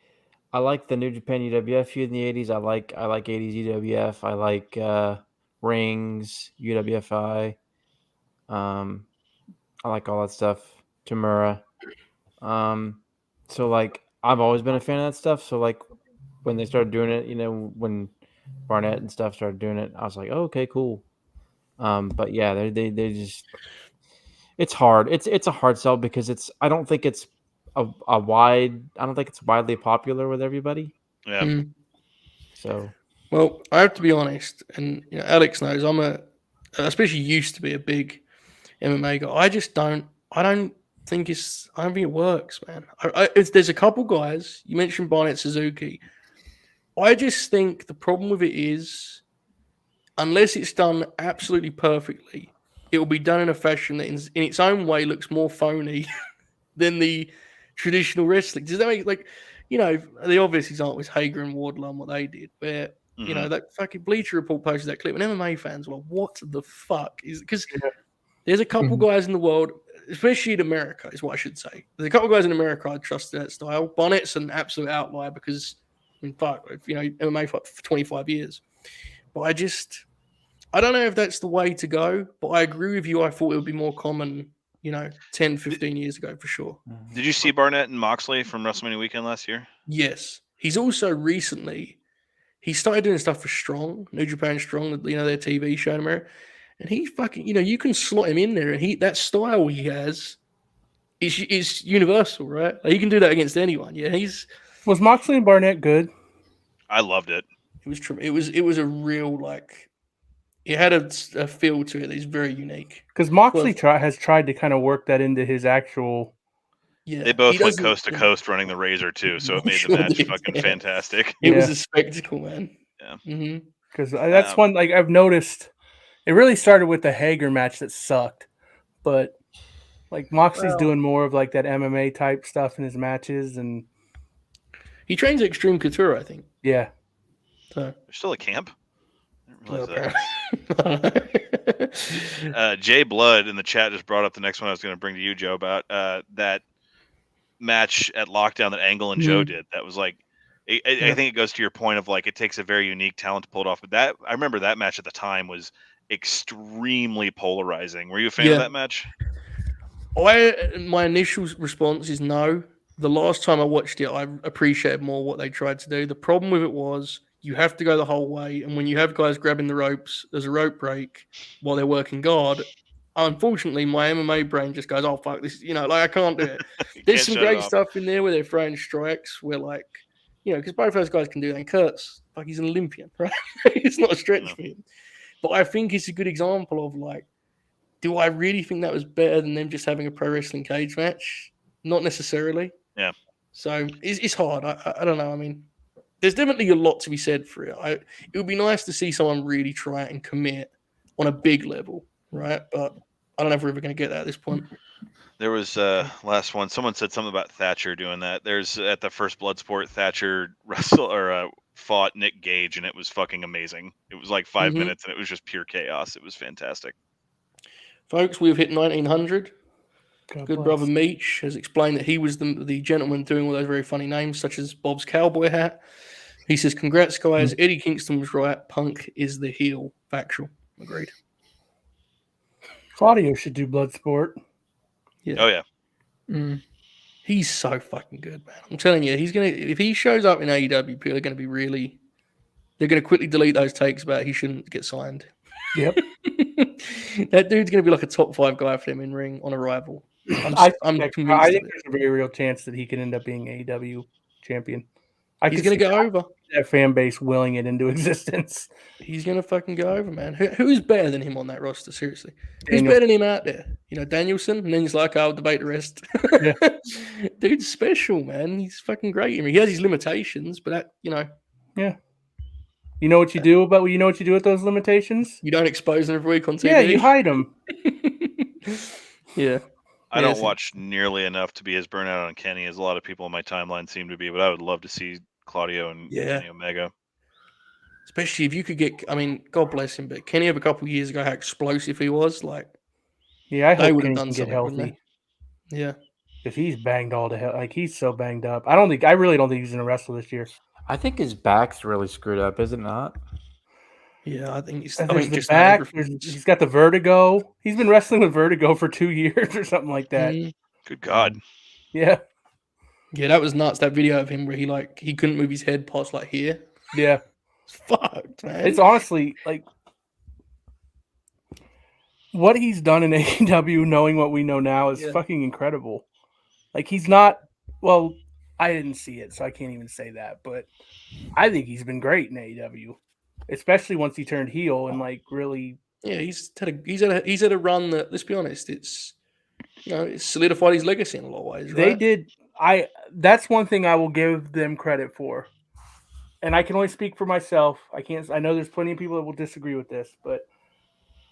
I like the New Japan UWF feud in the 80s. I like 80s UWF. I like Rings, UWFI. I like all that stuff. Tamura. So like I've always been a fan of that stuff. So like when they started doing it, you know, when Barnett and stuff started doing it, I was like, oh, okay, cool. But yeah, they just it's hard. It's a hard sell because I don't think it's widely popular with everybody. Yeah. So well, I have to be honest, and you know, Alex knows especially used to be a big MMA guy. I don't think it works, man. There's a couple guys you mentioned, Barnett, Suzuki. I just think the problem with it is, unless it's done absolutely perfectly, it will be done in a fashion that, in its own way, looks more phony than the traditional wrestling. Does that make like, you know, the obvious example is Hager and Wardlow and what they did, where you know that fucking Bleacher Report posted that clip, and MMA fans were like, "What the fuck is?" Because there's a couple guys in the world, especially in America, is what I should say. There's a couple guys in America I trust in that style. Barnett's an absolute outlier because, in fact, you know, MMA for 25 years. But I don't know if that's the way to go, but I agree with you. I thought it would be more common, you know, 10, 15 years ago for sure. Did you see Barnett and Moxley from WrestleMania weekend last year? Yes. He's also recently he started doing stuff for Strong, New Japan Strong, their TV show in America. And he fucking, you can slot him in there, and that style he has is universal, right? Like, he can do that against anyone. Yeah, was Moxley and Barnett good? I loved it. It was a real, like, it had a feel to it that is very unique. Because Moxley has tried to kind of work that into his actual. Yeah, they both went coast to coast running the Razor too, so it made the match fucking fantastic. It was a spectacle, man. Yeah, because that's one like I've noticed. It really started with the Hager match that sucked, but like Moxley's doing more of like that MMA type stuff in his matches, and he trains at Extreme Couture, I think. Yeah. So there's still a camp. I didn't realize that. Jay Blood in the chat just brought up the next one I was going to bring to you, Joe, about that match at Lockdown that Angle and Joe did. That was like, I think it goes to your point of like, it takes a very unique talent to pull it off. But I remember that match at the time was extremely polarizing. Were you a fan of that match? My initial response is no. The last time I watched it, I appreciated more what they tried to do. The problem with it was you have to go the whole way, and when you have guys grabbing the ropes, there's a rope break while they're working guard. Unfortunately, my MMA brain just goes, "Oh fuck this!" Like I can't do it. There's some great stuff in there where they're throwing strikes, where like, because both those guys can do that. And Kurt's like he's an Olympian, right? It's not a stretch for him. But I think it's a good example of like, do I really think that was better than them just having a pro wrestling cage match? Not necessarily. Yeah. So it's hard. I don't know. I mean, there's definitely a lot to be said for it. It would be nice to see someone really try and commit on a big level, right? But I don't know if we're ever going to get that at this point. There was last one. Someone said something about Thatcher doing that. There's at the first Bloodsport, Thatcher fought Nick Gage, and it was fucking amazing. It was like 5 minutes, and it was just pure chaos. It was fantastic. Folks, we've hit 1900. Good brother Meech has explained that he was the gentleman doing all those very funny names, such as Bob's cowboy hat. He says, "Congrats, guys. Eddie Kingston was right. Punk is the heel." Factual. Agreed. Claudio should do Bloodsport. Yeah. Oh yeah. He's so fucking good, man. I'm telling you, if he shows up in AEW, people are gonna be really. They're gonna quickly delete those takes about he shouldn't get signed. Yep. That dude's gonna be like a top 5 guy for them in ring on Arrival. I think there's a very real chance that he can end up being AEW champion. He's going to go over. That fan base willing it into existence. He's going to fucking go over, man. Who's better than him on that roster? Seriously. Who's better than him out there? Danielson? And then he's like, I'll debate the rest. Yeah. Dude's special, man. He's fucking great. I mean, he has his limitations, but Yeah. You know what you do with those limitations? You don't expose them every week on TV. Yeah, you hide them. Yeah. I don't watch nearly enough to be as burnt out on Kenny as a lot of people on my timeline seem to be, but I would love to see Claudio and Kenny Omega. Especially if you could get, I mean, God bless him, but Kenny of a couple of years ago, how explosive he was. Like, yeah, I hope Kenny can get healthy. Yeah. Because he's banged all to hell. Like, he's so banged up. I really don't think he's going to wrestle this year. I think his back's really screwed up, is it not? Yeah, I think he's the back. He's got the vertigo. He's been wrestling with vertigo for 2 years or something like that. Good God. Yeah. Yeah, that was nuts. That video of him where he couldn't move his head past like here. Yeah. It's fucked, man. It's honestly like what he's done in AEW, knowing what we know now, is fucking incredible. Like, he's not. Well, I didn't see it, so I can't even say that. But I think he's been great in AEW. Especially once he turned heel and like really, he's had a run that, let's be honest, it's it's solidified his legacy in a lot of ways. Right? They did. That's one thing I will give them credit for, and I can only speak for myself. I know there's plenty of people that will disagree with this, but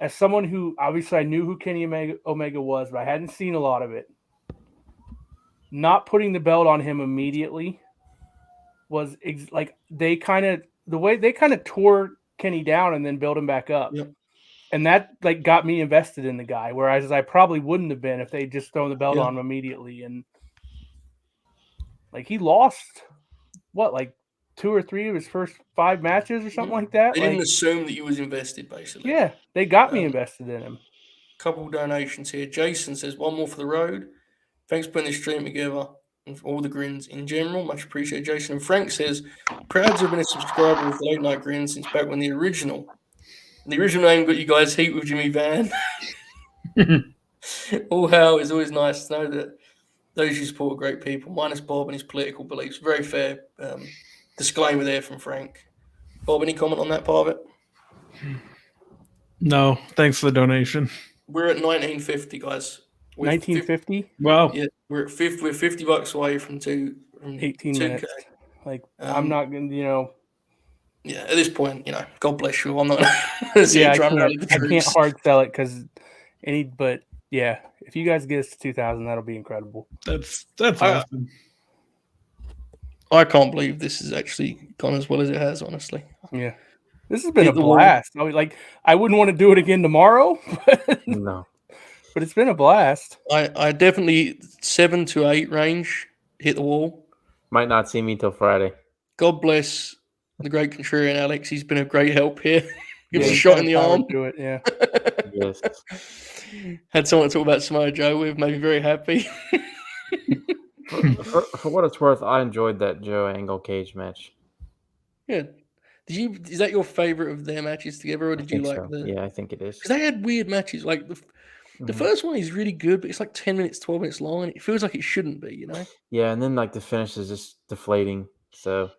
as someone who obviously I knew who Kenny Omega was, but I hadn't seen a lot of it. Not putting the belt on him immediately was like the way they kind of tore Kenny down and then built him back up. Yep. And that like got me invested in the guy, whereas I probably wouldn't have been if they just thrown the belt on him immediately. And like he lost like 2 or 3 of his first 5 matches or something like that. They didn't assume that you was invested, basically. Yeah, they got me invested in him. Couple donations here. Jason says, 1 more for the road. Thanks for putting this stream together. and all the grins in general. Much appreciated, Jason. And Frank says, proud to have been a subscriber of the Late Night Grin since back when the original name got you guys heat with Jimmy Van. All how is always nice to know that those you support are great people, minus Bob and his political beliefs. Very fair disclaimer there from Frank. Bob, any comment on that part of it? No, thanks for the donation. We're at 1950, guys. 1950? Wow. Yeah, we're $50 away from 18 minutes. Like, I'm not going to, Yeah, at this point, God bless you. I'm not going to I can't hard sell it but yeah, if you guys get us to 2,000, that'll be incredible. That's awesome. I can't believe this has actually gone as well as it has, honestly. Yeah. This has been a blast. I wouldn't want to do it again tomorrow, no. But it's been a blast. I definitely 7 to 8 range hit the wall. Might not see me till Friday. God bless the great contrarian Alex. He's been a great help here. Give us a shot in the arm. Do it, yeah. Yes. Had someone to talk about Samoa Joe with. Made me very happy. For what it's worth, I enjoyed that Joe Angle cage match. Yeah. Is that your favorite of their matches together, or did you like so. Yeah, I think it is. Because they had weird matches. Like the first one is really good, but it's like 10 minutes, 12 minutes long, and it feels like it shouldn't be, Yeah, and then like the finish is just deflating. So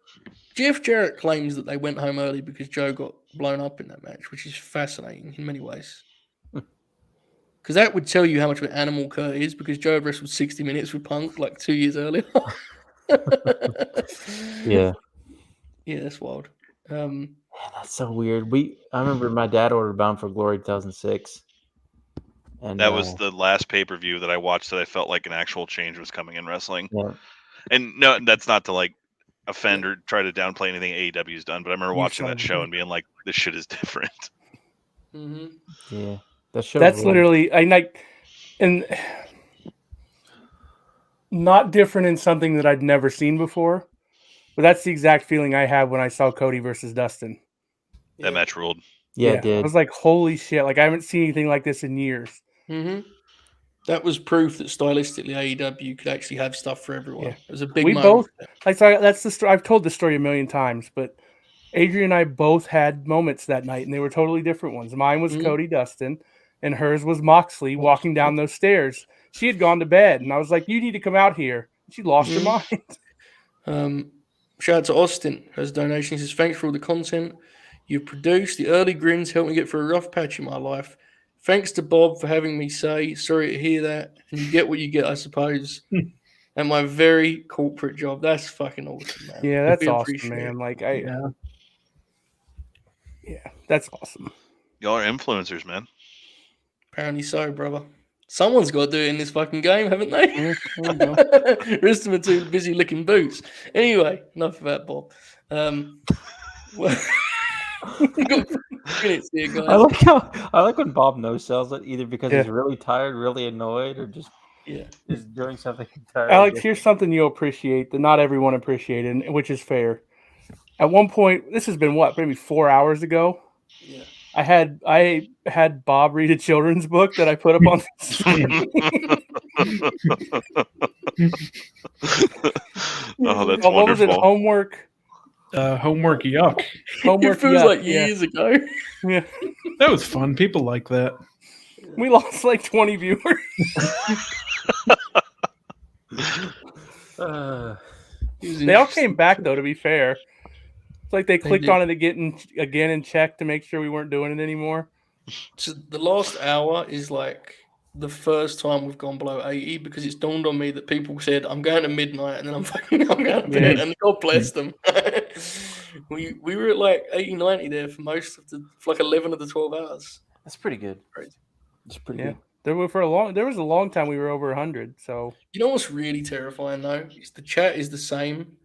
Jeff Jarrett claims that they went home early because Joe got blown up in that match, which is fascinating in many ways. Because that would tell you how much of an animal Kurt is, because Joe wrestled 60 minutes with Punk like 2 years earlier. Yeah. Yeah, that's wild. Man, that's so weird. I remember my dad ordered Bound for Glory 2006. And that was the last pay-per-view that I watched that I felt like an actual change was coming in wrestling. Yeah. And no, that's not to like offend or try to downplay anything AEW's done, but I remember watching that show and being like, this shit is different. Mm-hmm. Yeah. That's literally and not different in something that I'd never seen before. But that's the exact feeling I had when I saw Cody versus Dustin. That match ruled. Yeah, it did. I was like, holy shit. Like, I haven't seen anything like this in years. Mm-hmm. That was proof that stylistically AEW could actually have stuff for everyone. Yeah. It was a big moment. That's the story. I've told the story a million times, but Adrian and I both had moments that night, and they were totally different ones. Mine was Cody Dustin, and hers was Moxley walking down those stairs. She had gone to bed, and I was like, you need to come out here. She lost her mind. Shout out to Austin. Has donations. He says, thanks for all the content you've produced. The early grins helped me get through a rough patch in my life. Thanks to Bob for having me say, sorry to hear that. And you get what you get, I suppose. And my very corporate job. That's fucking awesome, man. Yeah, that's awesome, man. Like, that's awesome. Y'all are influencers, man. Apparently so, brother. Someone's got to do it in this fucking game, haven't they? The rest of them are too busy licking boots. Anyway, enough of that, Bob. Here, guys. I like when Bob no sells it, either because he's really tired, really annoyed, or just doing something entirely. Alex, here's something you'll appreciate that not everyone appreciated, which is fair. At one point, this has been maybe 4 hours ago. Yeah. I had Bob read a children's book that I put up on the screen. Oh, that's what wonderful. Was it? Homework? Homework yuck. Homework it feels yuck, like years ago. Yeah. That was fun. People like that. We lost like 20 viewers. They all came back, though, to be fair. It's like they clicked on it again and checked to make sure we weren't doing it anymore. So the last hour is like the first time we've gone below 80 because it's dawned on me that people said, I'm going to midnight and then I'm going to bed. And God bless them. we were at like 80, 90 there for for like 11 of the 12 hours. That's pretty good. It's pretty good. There was a long time we were over 100. So you know what's really terrifying though? Is the chat is the same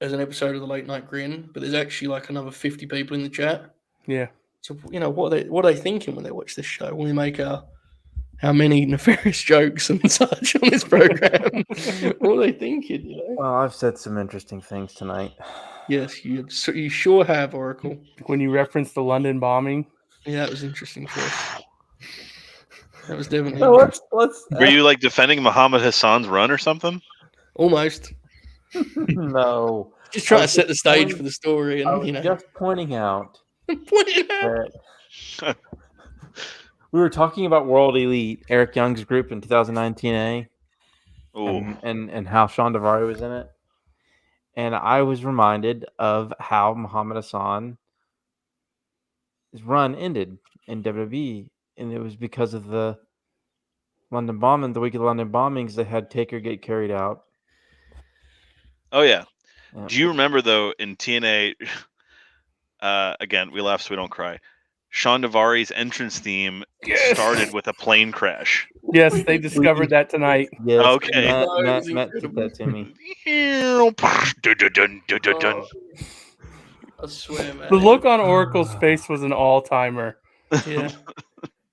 as an episode of the Late Night Grin, but there's actually like another 50 people in the chat. Yeah. So what are they thinking when they watch this show? When we make how many nefarious jokes and such on this program? What are they thinking? Well, I've said some interesting things tonight. Yes, you sure have, Oracle. When you referenced the London bombing. Yeah, that was interesting for us. That was definitely. Were you like defending Muhammad Hassan's run or something? Almost. No. Just trying to set the stage for the story, and just pointing out pointing out. that we were talking about World Elite, Eric Young's group in 2019 A, and how Sean Davari was in it. And I was reminded of how Muhammad Hassan's run ended in WWE, and it was because of the London bombing. The week of the London bombings, they had Taker get carried out. Oh yeah. Do you remember though in TNA? Again, we laugh so we don't cry. Sean Davari's entrance theme started with a plane crash. Yes, they discovered that tonight. Yes, okay. Matt said that to me. I swear, man. The look on Oracle's face was an all-timer. Yeah.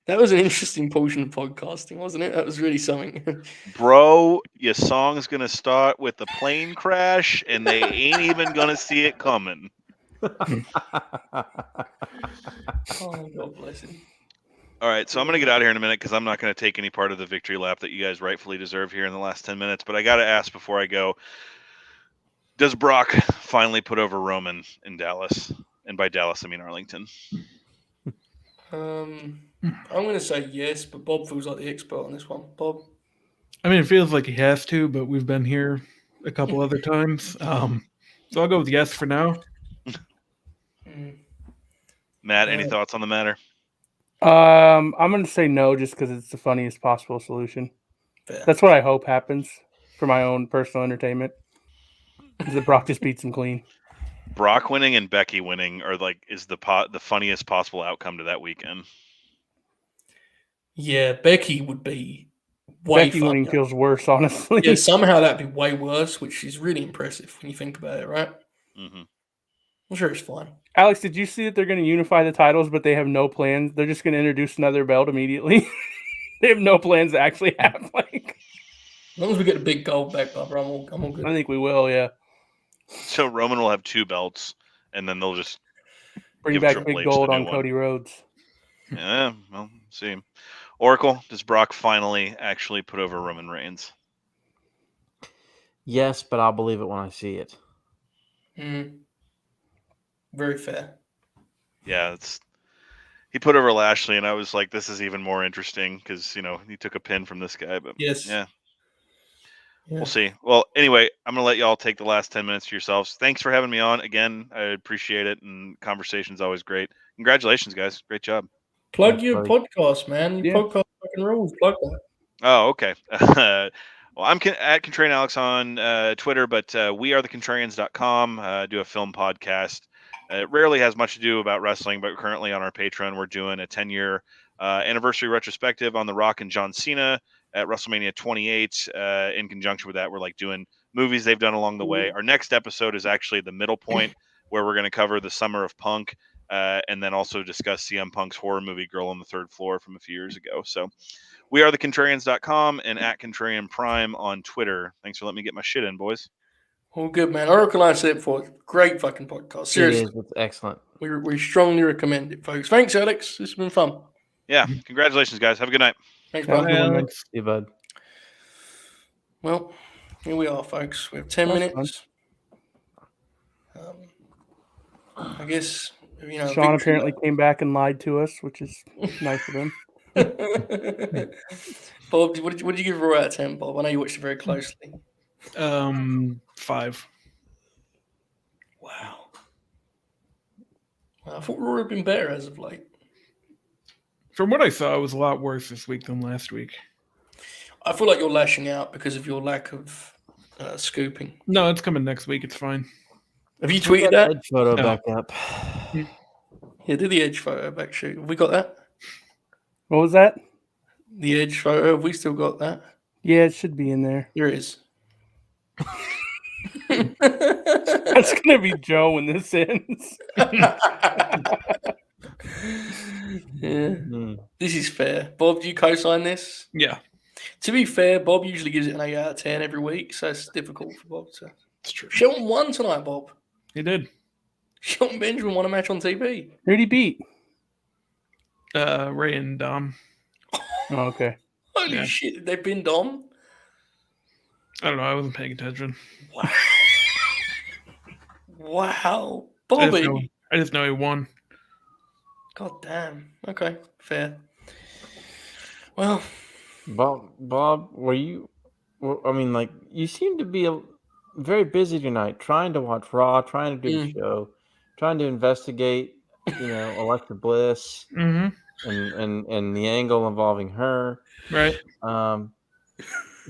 That was an interesting portion of podcasting, wasn't it? That was really something. Bro, your song's going to start with a plane crash, and they ain't even going to see it coming. Oh, God bless him. All right, so I'm going to get out of here in a minute because I'm not going to take any part of the victory lap that you guys rightfully deserve here in the last 10 minutes. But I got to ask before I go, does Brock finally put over Roman in Dallas? And by Dallas, I mean Arlington. I'm going to say yes, but Bob feels like the expert on this one. Bob? I mean, it feels like he has to, but we've been here a couple other times. So I'll go with yes for now. Matt, any thoughts on the matter? I'm going to say no just because it's the funniest possible solution. Fair. That's what I hope happens for my own personal entertainment. Is that Brock just beats him clean. Brock winning and Becky winning are is the funniest possible outcome to that weekend. Yeah, Becky would be way Becky funnier. winning feels worse, honestly. Yeah, somehow that'd be way worse, which is really impressive when you think about it, right? Mm-hmm. I'm sure it's fine. Alex, did you see that they're going to unify the titles, but they have no plans? They're just going to introduce another belt immediately. They have no plans to actually have As long as we get a big gold back, Barbara, I'm all good. I think we will, yeah. So Roman will have 2 belts, and then they'll just bring back big gold on Cody Rhodes. Yeah, well, see. Oracle, does Brock finally actually put over Roman Reigns? Yes, but I'll believe it when I see it. Very fair. Yeah, he put over Lashley, and I was like, this is even more interesting because, he took a pin from this guy. But yes. Yeah. We'll see. Well, anyway, I'm going to let y'all take the last 10 minutes to yourselves. Thanks for having me on. Again, I appreciate it, and conversation's always great. Congratulations, guys. Great job. Plug your podcast, man. Your podcast fucking rules. Plug that. Oh, okay. Well, I'm at Contrarian Alex on Twitter, but we are thecontrarians.com. Do a film podcast. It rarely has much to do about wrestling, but currently on our Patreon, we're doing a 10-year anniversary retrospective on The Rock and John Cena at WrestleMania 28. In conjunction with that, we're doing movies they've done along the way. Our next episode is actually the middle point where we're going to cover the Summer of Punk and then also discuss CM Punk's horror movie Girl on the Third Floor from a few years ago. So we are thecontrarians.com and at Contrarian Prime on Twitter. Thanks for letting me get my shit in, boys. All good, man. Oracle, I said it before. Great fucking podcast. Seriously. It is. It's excellent. We strongly recommend it, folks. Thanks, Alex. This has been fun. Yeah. Congratulations, guys. Have a good night. Thanks, bud. Alex. See you, bud. Well, here we are, folks. We have 10 minutes. I guess, Sean apparently came back and lied to us, which is nice of him. Bob, what did you give Raw out of 10, Bob? I know you watched it very closely. 5. Wow. I thought Raw had been better as of late. From what I saw, it was a lot worse this week than last week. I feel like you're lashing out because of your lack of scooping. No, it's coming next week. It's fine. Have you tweeted that? Edge photo back up. Yeah, do the Edge photo back. Shoot. Have we got that? What was that? The Edge photo. Have we still got that? Yeah, it should be in there. Here it is. That's going to be Joe when this ends. Yeah. This is fair. Bob, do you co-sign this? Yeah. To be fair, Bob usually gives it an 8 out of 10 every week, so it's difficult for Bob to... It's true. Shelton won tonight, Bob. He did. Shelton Benjamin won a match on TV. Who'd he beat? Ray and Dom. Oh, okay. Holy shit, they've been Dom? I don't know. I wasn't paying attention. Wow. Wow. Bobby. I just know he won. God damn. Okay, fair. Well, Bob, were you? I mean, like, you seem to be very busy tonight, trying to watch Raw, trying to do the show, trying to investigate, Alexa Bliss, and the angle involving her, right?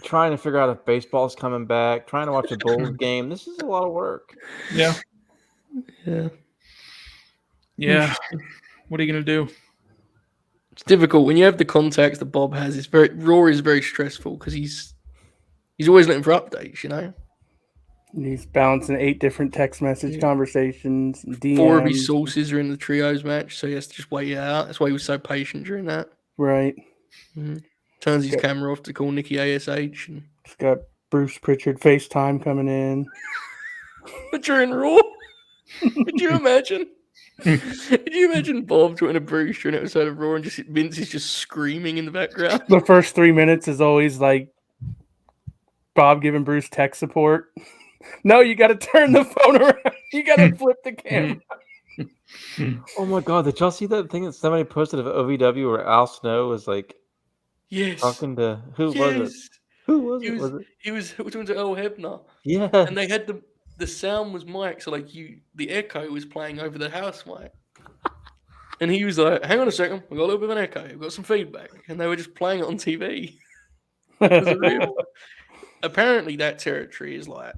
Trying to figure out if baseball's coming back, trying to watch a Bulls game. This is a lot of work. Yeah. Yeah. What are you gonna do? It's difficult when you have the contacts that Bob has. It's Raw is very stressful because he's always looking for updates. And he's balancing 8 different text message conversations. DMs. 4 of his sources are in the trios match, so he has to just wait it out. That's why he was so patient during that. Right. Mm-hmm. Turns his camera off to call Nikki ASH. And... He's got Bruce Pritchard FaceTime coming in. But during Raw, could you imagine? Could you imagine Bob talking to Bruce during an episode of Raw and just Vince is just screaming in the background? The first 3 minutes is always like Bob giving Bruce tech support. No, you got to turn the phone around. You got to flip the camera. Oh my God! Did y'all see that thing that somebody posted of OVW where Al Snow was like, talking to who was it? Who was it? He was talking to Earl Hebner. Yeah, and they had the sound was mic, so like the echo was playing over the house mic. And he was like, "Hang on a second, we got a little bit of an echo. We've got some feedback," and they were just playing it on TV. Apparently, that territory is like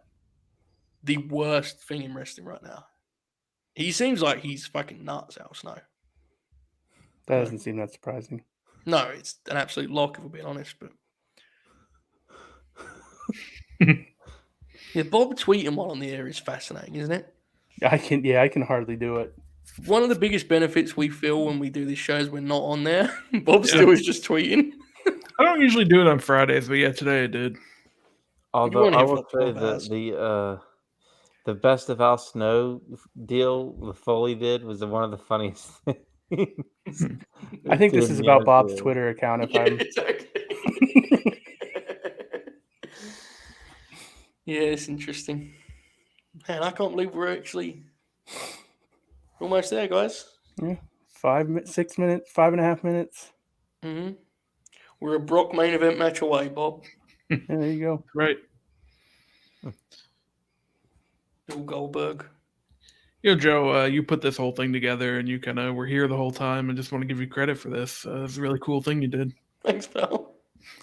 the worst thing in wrestling right now. He seems like he's fucking nuts, Al Snow. That doesn't seem that surprising. No, it's an absolute lock, if we're being honest. But yeah, Bob tweeting while on the air is fascinating, isn't it? I can hardly do it. One of the biggest benefits we feel when we do this show is we're not on there. Bob still is just tweeting. I don't usually do it on Fridays, but yeah, today I did. Although I will say the best of Al Snow deal the Foley did was one of the funniest things. I think this is about Bob's Twitter account. Yeah, it's interesting. Man, I can't believe we're actually almost there, guys. Yeah, 6 minutes, 5.5 minutes. Mm-hmm. We're a Brock main event match away, Bob. Yeah, there you go. Right. Bill Goldberg. Joe, you put this whole thing together and you kind of were here the whole time. I just want to give you credit for this. It's a really cool thing you did. Thanks, pal.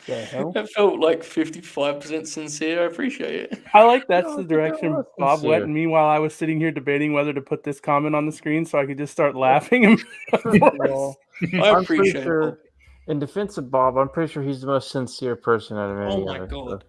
That felt like 55% sincere. I appreciate it. I like that's the direction Bob went. And meanwhile, I was sitting here debating whether to put this comment on the screen so I could just start laughing. I appreciate it. In defense of Bob, I'm pretty sure he's the most sincere person out of any of us. Oh my God.